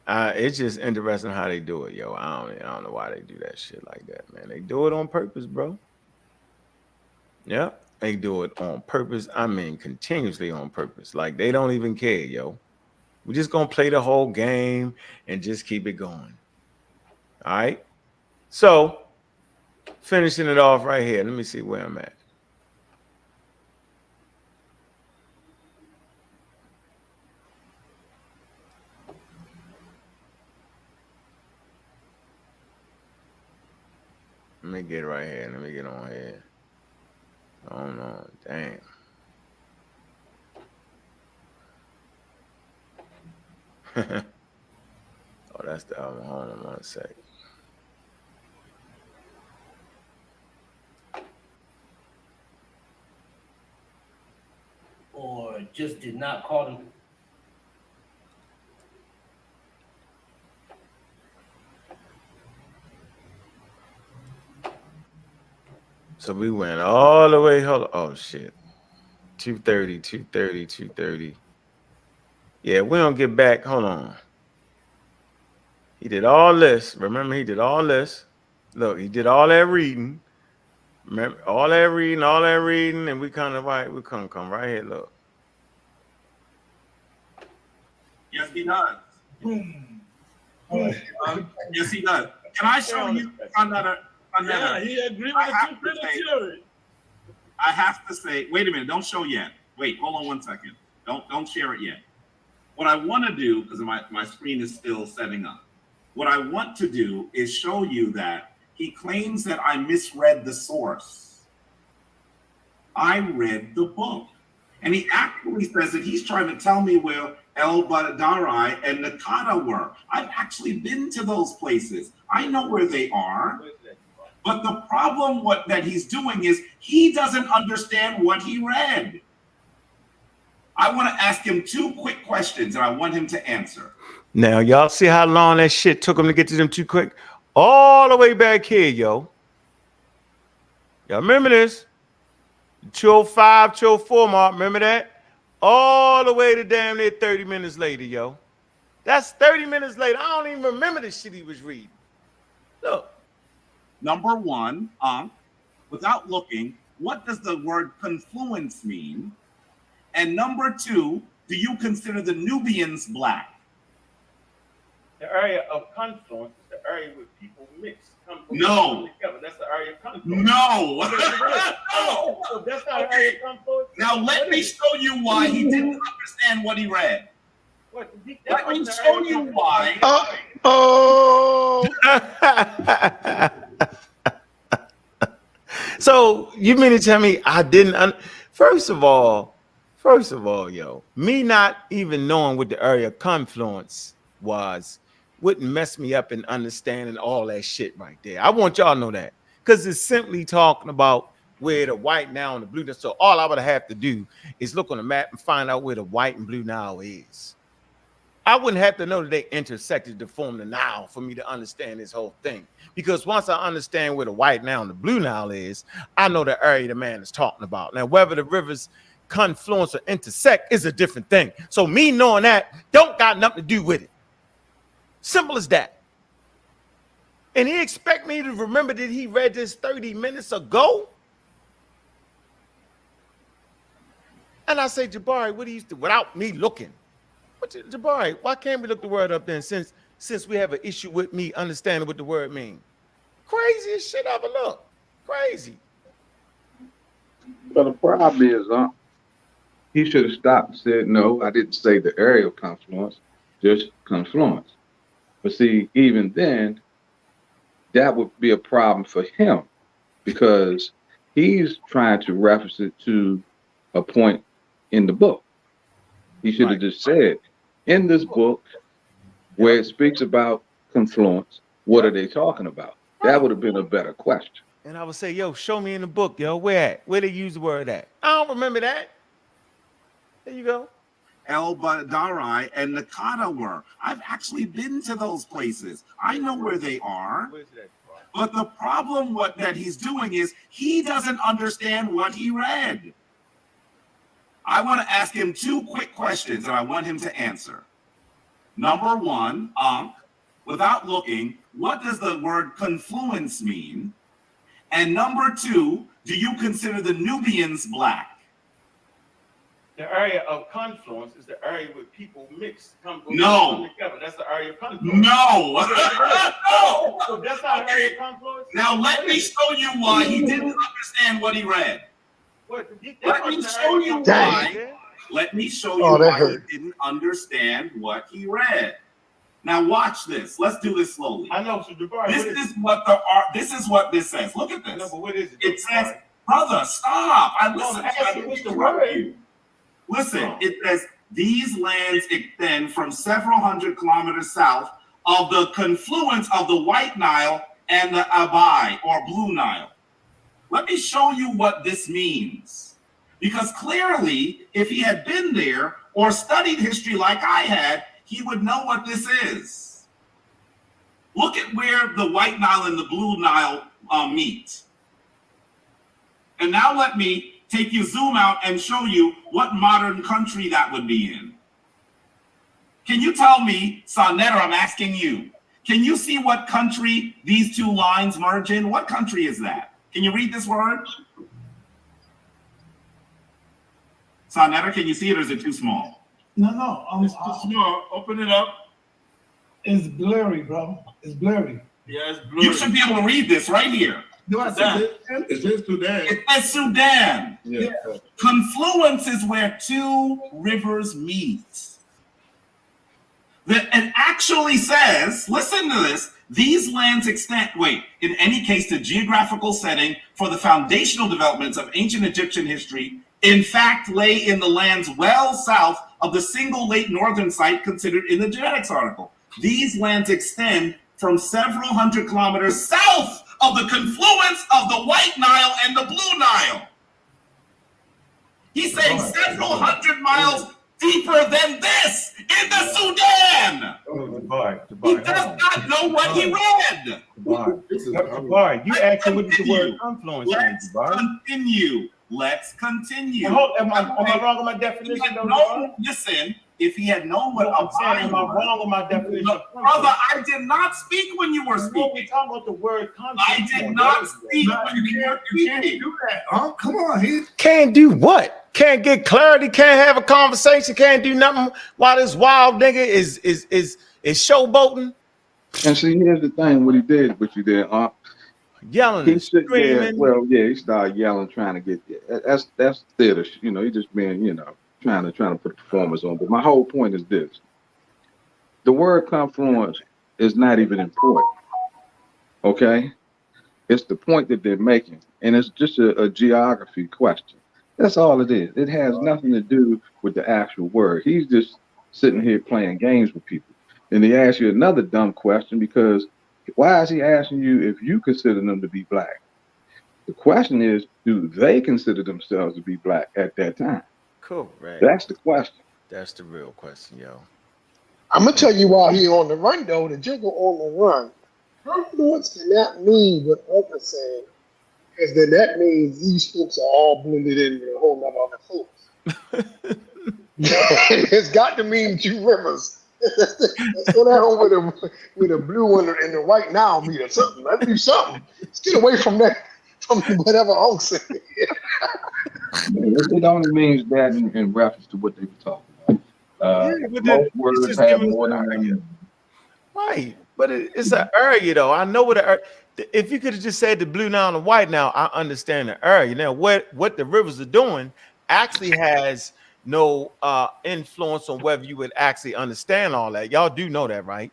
Speaker 2: It's just interesting how they do it, yo. I don't know why they do that shit like that, man. They do it on purpose, bro. Yeah, they do it on purpose. I mean, continuously on purpose. Like they don't even care, yo. We're just gonna play the whole game and just keep it going. All right. So, finishing it off right here. Let me see where I'm at. Let me get right here. Let me get on here. Oh no, damn. Oh, that's the album. Hold on 1 sec.
Speaker 19: Or just did not call them.
Speaker 2: So we went all the way. Hold on. Oh shit. 230. Yeah, we don't get back. Hold on. He did all this. Remember, he did all this. Look, he did all that reading. Remember, all that reading, and we kind of come right here. Look.
Speaker 15: Yes, he does. Boom. Yes, he does. Can I show you
Speaker 18: Yeah, he agreed with the two-critter theory.
Speaker 15: I have to say, wait a minute, don't show yet. Wait, hold on 1 second. Don't share it yet. What I want to do, because my screen is still setting up, what I want to do is show you that he claims that I misread the source. I read the book. And he actually says that he's trying to tell me where El Badari and Nakata were. I've actually been to those places. I know where they are. But the problem that he's doing is he doesn't understand what he read. I want to ask him 2 quick questions and I want him to answer.
Speaker 2: Now, y'all see how long that shit took him to get to them too quick? All the way back here, yo. Y'all remember this? 205, 204 mark, remember that? All the way to damn near 30 minutes later, yo. That's 30 minutes later. I don't even remember the shit he was reading. Look.
Speaker 15: Number 1, without looking, what does the word confluence mean? And number 2, do you consider the Nubians black?
Speaker 20: The area of confluence is the area where people mix.
Speaker 15: No.
Speaker 20: Together. That's the area of confluence.
Speaker 15: No.
Speaker 20: No. So that's not the area of confluence.
Speaker 15: Now let me show you why he didn't understand what he read. Let me show you why.
Speaker 2: So you mean to tell me I didn't? First of all, yo, me not even knowing what the area of confluence was wouldn't mess me up in understanding all that shit right there. I want y'all to know that, because it's simply talking about where the white Nile and the blue Nile. So all I would have to do is look on the map and find out where the white and blue Nile is. I wouldn't have to know that they intersected to form the Nile for me to understand this whole thing. Because once I understand where the white Nile and the blue Nile is, I know the area the man is talking about. Now, whether the rivers confluence or intersect is a different thing. So me knowing that don't got nothing to do with it. Simple as that. And he expect me to remember that he read this 30 minutes ago? And I say, Jabari, what do you do without me looking? Jabari, why can't we look the word up then since we have an issue with me understanding what the word means? Craziest shit I've ever looked. Crazy.
Speaker 13: But the problem is, he should have stopped and said, no, I didn't say the area of confluence, just confluence. But see, even then, that would be a problem for him because he's trying to reference it to a point in the book. He should have just said, in this book, where it speaks about confluence, what are they talking about? That would have been a better question.
Speaker 2: And I would say, yo, show me in the book, yo, where at? Where they use the word at? I don't remember that. There you go.
Speaker 15: El Badari and Nakata were. I've actually been to those places. I know where they are. But the problem that he's doing is he doesn't understand what he read. I want to ask him 2 quick questions and I want him to answer. Number 1, Ankh, without looking, what does the word confluence mean? And number 2, do you consider the Nubians black?
Speaker 20: The area of confluence is the area where people mix.
Speaker 15: No.
Speaker 20: Together. That's the area of confluence.
Speaker 15: No.
Speaker 20: No. So that's not the area of confluence.
Speaker 15: Now let me show you why he didn't understand what he read. Let me show you why. Let me show you why he didn't understand what he read. Now watch this. Let's do this slowly.
Speaker 20: I know. So
Speaker 15: this is what this says. Look at this.
Speaker 20: No, but what is it?
Speaker 15: It says, brother, stop. I didn't interrupt you. Listen, it says these lands extend from several hundred kilometers south of the confluence of the White Nile and the Abai or Blue Nile. Let me show you what this means. Because clearly, if he had been there or studied history like I had, he would know what this is. Look at where the White Nile and the Blue Nile meet. And now let me take you zoom out and show you what modern country that would be in. Can you tell me, Sonetta, I'm asking you, can you see what country these 2 lines merge in? What country is that? Can you read this word? Sonetta, can you see it or is it too small?
Speaker 3: No, it's too small. Open it up. It's blurry, bro. It's blurry.
Speaker 18: Yes,
Speaker 15: You should be able to read this right here.
Speaker 14: Sudan. It's in Sudan.
Speaker 15: It says Sudan.
Speaker 14: Yeah.
Speaker 15: Confluence is where two rivers meet. It actually says, listen to this, these lands extend, in any case, the geographical setting for the foundational developments of ancient Egyptian history, in fact, lay in the lands well south of the single late northern site considered in the genetics article. These lands extend from several hundred kilometers south of the confluence of the White Nile and the Blue Nile. He's saying several hundred miles deeper than this in the Sudan. He does not know what he read.
Speaker 2: Jabari, you asking what is the word confluence means, Jabari?
Speaker 15: Let's continue.
Speaker 2: Am I wrong on my definition?
Speaker 15: Listen, if he had known what
Speaker 2: I'm saying, am I wrong on my definition?
Speaker 15: Brother, I did not speak when you were speaking.
Speaker 2: We're talking about the word confluence.
Speaker 15: I did not speak when you were speaking.
Speaker 3: Do that. Oh, come on, he
Speaker 2: can't do what? Can't get clarity, can't have a conversation, can't do nothing while this wild nigga is showboating.
Speaker 13: And see, here's the thing: what you did,
Speaker 2: yelling,
Speaker 13: he
Speaker 2: screaming.
Speaker 13: He started yelling, trying to get there. That's theater. You know, he just being, trying to put the performance on. But my whole point is this: the word confluence is not even important. Okay, it's the point that they're making, and it's just a geography question. That's all it is. It has nothing to do with the actual word. He's just sitting here playing games with people. And he asks you another dumb question because why is he asking you if you consider them to be black? The question is, do they consider themselves to be black at that time?
Speaker 2: Correct.
Speaker 13: That's the question.
Speaker 2: That's the real question, yo.
Speaker 17: I'm gonna tell you why he on the run though. The Jigga on the run. Confluence cannot mean what Uncle saying, because then that means these folks are all blended in with a whole lot of other folks. It's got to mean two rivers. Let's go down with a blue one and the white Nile meet or something. Let's do something. Let's get away from that, from whatever Uncle said.
Speaker 13: It only means that in reference to what they were talking about. Most words have more than
Speaker 2: right, but it's an area though. I know what if you could have just said the blue Nile and the white Nile, I understand the area. Now, what the rivers are doing actually has no influence on whether you would actually understand all that. Y'all do know that, right?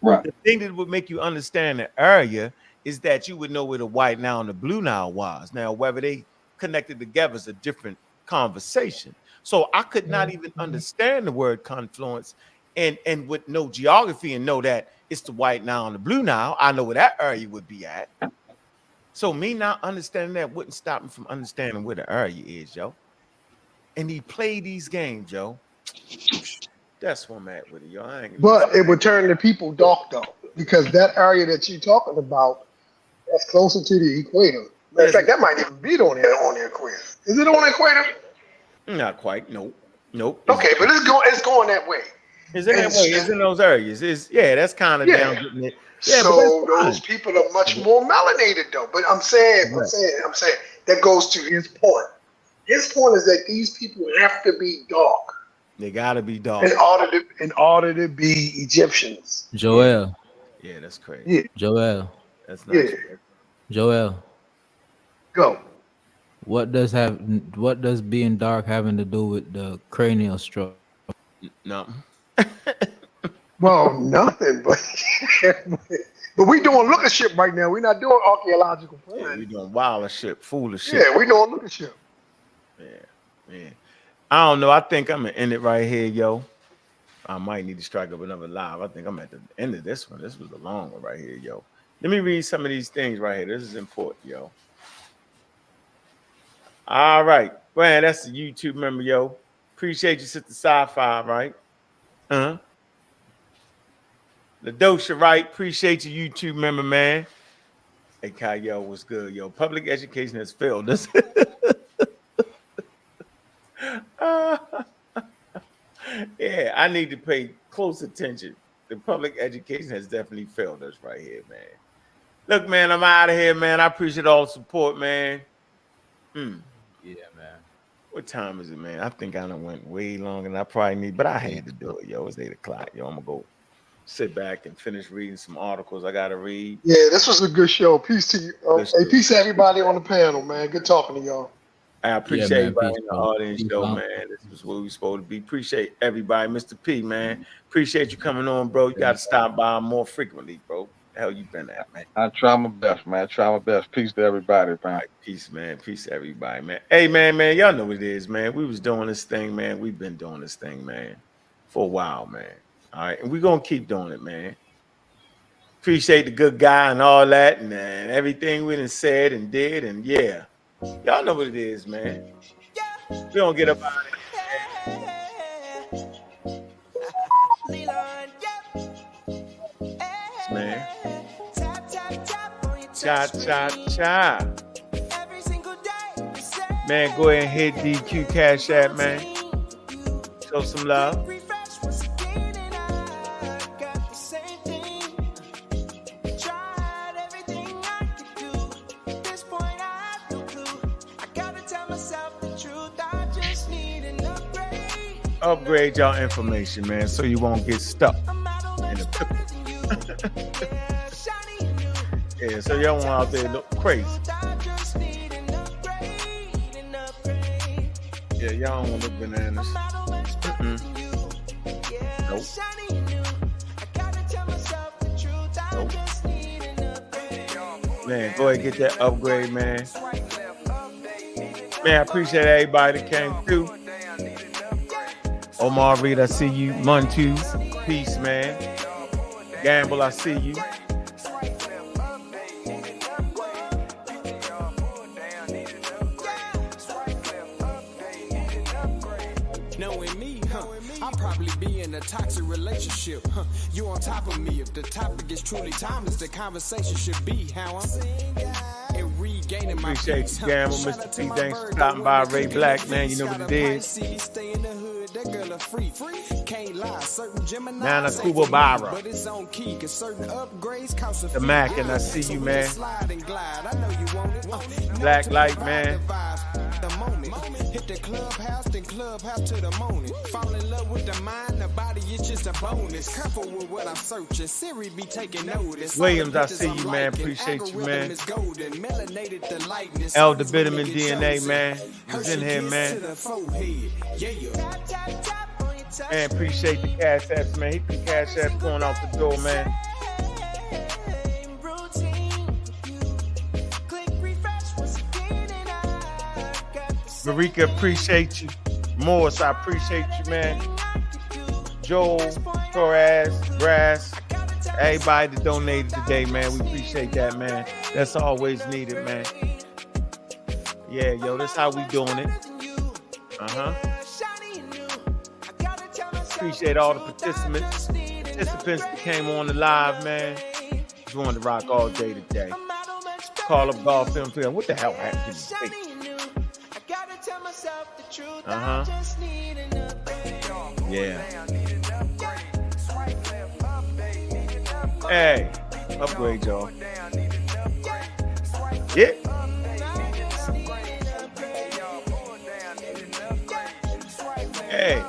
Speaker 13: Right.
Speaker 2: The thing that would make you understand the area is that you would know where the white Nile and the blue Nile was. Now, whether they connected together is a different conversation. So I could not even understand the word confluence and with no geography and know that it's the white Nile and the blue Nile. I know where that area would be at. So me not understanding that wouldn't stop me from understanding where the area is, yo. And he played these games, yo. That's where I'm at with it, yo.
Speaker 17: But it would turn the people dark though, because that area that you're talking about, that's closer to the equator. Matter of fact, that might even be on the equator. Is it on the equator?
Speaker 2: Not quite. Nope.
Speaker 17: Okay, but it's going that way.
Speaker 2: It's in that way. It's in those areas. That's kind of down. Yeah,
Speaker 17: so those people are much more melanated though. But I'm saying that goes to his point. His point is that these people have to be dark.
Speaker 2: They gotta be dark
Speaker 17: in order to be Egyptians.
Speaker 12: Joel.
Speaker 2: Yeah, that's crazy.
Speaker 17: Yeah.
Speaker 12: Joel.
Speaker 2: That's nice.
Speaker 12: Joel.
Speaker 17: Go.
Speaker 12: What does being dark having to do with the cranial structure?
Speaker 2: Nothing.
Speaker 17: Well, nothing, but we doing lookership right now. We're not doing archaeological planning.
Speaker 2: Yeah, we doing wild shit, foolish shit.
Speaker 17: Yeah, we doing lookership.
Speaker 2: Yeah. I don't know. I think I'm gonna end it right here, yo. I might need to strike up another live. I think I'm at the end of this one. This was a long one right here, yo. Let me read some of these things right here. This is important, yo. All right, man. That's the YouTube member, yo. Appreciate you, Sister Sci-Fi, right? Ladosha, right? Appreciate you, YouTube member, man. Hey, Kai, yo, what's good, yo? Public education has failed us. Yeah, I need to pay close attention. The public education has definitely failed us right here, man. Look, man, I'm out of here, man. I appreciate all the support, man.
Speaker 12: Yeah, man.
Speaker 2: What time is it, man? I think I done went way longer than I probably need, but I had to do it, yo. It's 8 o'clock, yo. I'm gonna go sit back and finish reading some articles I gotta read.
Speaker 17: Yeah, this was a good show. Peace to you. Hey, peace to everybody on the panel, man. Good talking to y'all.
Speaker 2: I appreciate everybody
Speaker 12: peace,
Speaker 2: in the
Speaker 12: bro.
Speaker 2: audience,
Speaker 12: Peace
Speaker 2: though,
Speaker 12: out.
Speaker 2: man. This is where we supposed to be. Appreciate everybody, Mr. P, man. Appreciate you coming on, bro. You got to stop by more frequently, bro. The hell you been at, man?
Speaker 13: I try my best, man. Try my best. Peace to everybody, man.
Speaker 2: Right, peace, man. Peace to everybody, man. Hey, man, y'all know what it is, man. We was doing this thing, man. We've been doing this thing, man, for a while, man. All right, and we're gonna keep doing it, man. Appreciate the good guy and all that, and everything we done said and did, and yeah, y'all know what it is, man. We don't get up out of here, man. Cha. Man, go ahead and hit DQ Cash App, man. Show some love. Upgrade y'all information, man, so you won't get stuck in a pickle. Yeah, so y'all won't out there look crazy. Yeah, y'all don't want to look bananas. Nope. Man, go ahead and get that upgrade, man. Man, I appreciate everybody that came through. Omar Reed, I see you. Montu, peace, man. Gamble, I see you.
Speaker 1: Knowing me, I'll probably be in a toxic relationship. You on top of me. If the topic is truly timeless, the conversation should be how I'm and regaining my
Speaker 2: appreciate
Speaker 1: peace.
Speaker 2: you, Gamble. Mr. P, thanks for stopping by. Ray Black, man, you know what it is.
Speaker 1: Stay in the hood, that girl a freak. Can't lie, certain Gemini.
Speaker 2: Nana Kuba Barra.
Speaker 1: But it's on key, cause certain upgrades cost a
Speaker 2: The Mac, and I see you, man.
Speaker 1: slide and glide. I know you want it.
Speaker 2: Black Light, man.
Speaker 1: The moment. Hit the clubhouse, then clubhouse to the morning. Fall in love with the mind, the body is just a bonus. Careful with what I'm searching. Siri be taking notice.
Speaker 2: Williams, I see you, man. Appreciate you, man. Elder Vitamin DNA, man. He's in here, man. Man, appreciate the cash apps, man. Hit the cash apps going out the door, man. Marika, appreciate you. Morris, I appreciate you, man. Joel, Torres, Brass, everybody that donated today, man. We appreciate that, man. That's always needed, man. Yeah, yo, that's how we doing it. Appreciate all the participants that came on the live, man. Just wanted to rock all day today. Call up Golf Film Film. What the hell happened to the face? Yeah. Hey, upgrade, y'all. Yeah. Hey.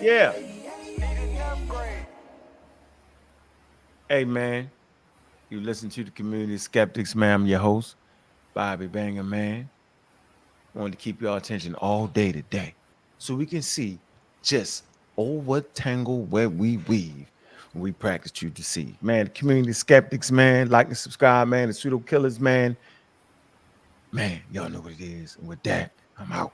Speaker 2: Yeah. Hey, man. You listen to the Community Skeptics, man. I'm your host, Bobby Banger, man. Wanted to keep your attention all day today so we can see just what tangle where we weave when we practice truth to see. Man, the Community Skeptics, man. Like and subscribe, man. The Pseudo Killers, man. Man, y'all know what it is. And with that, I'm out.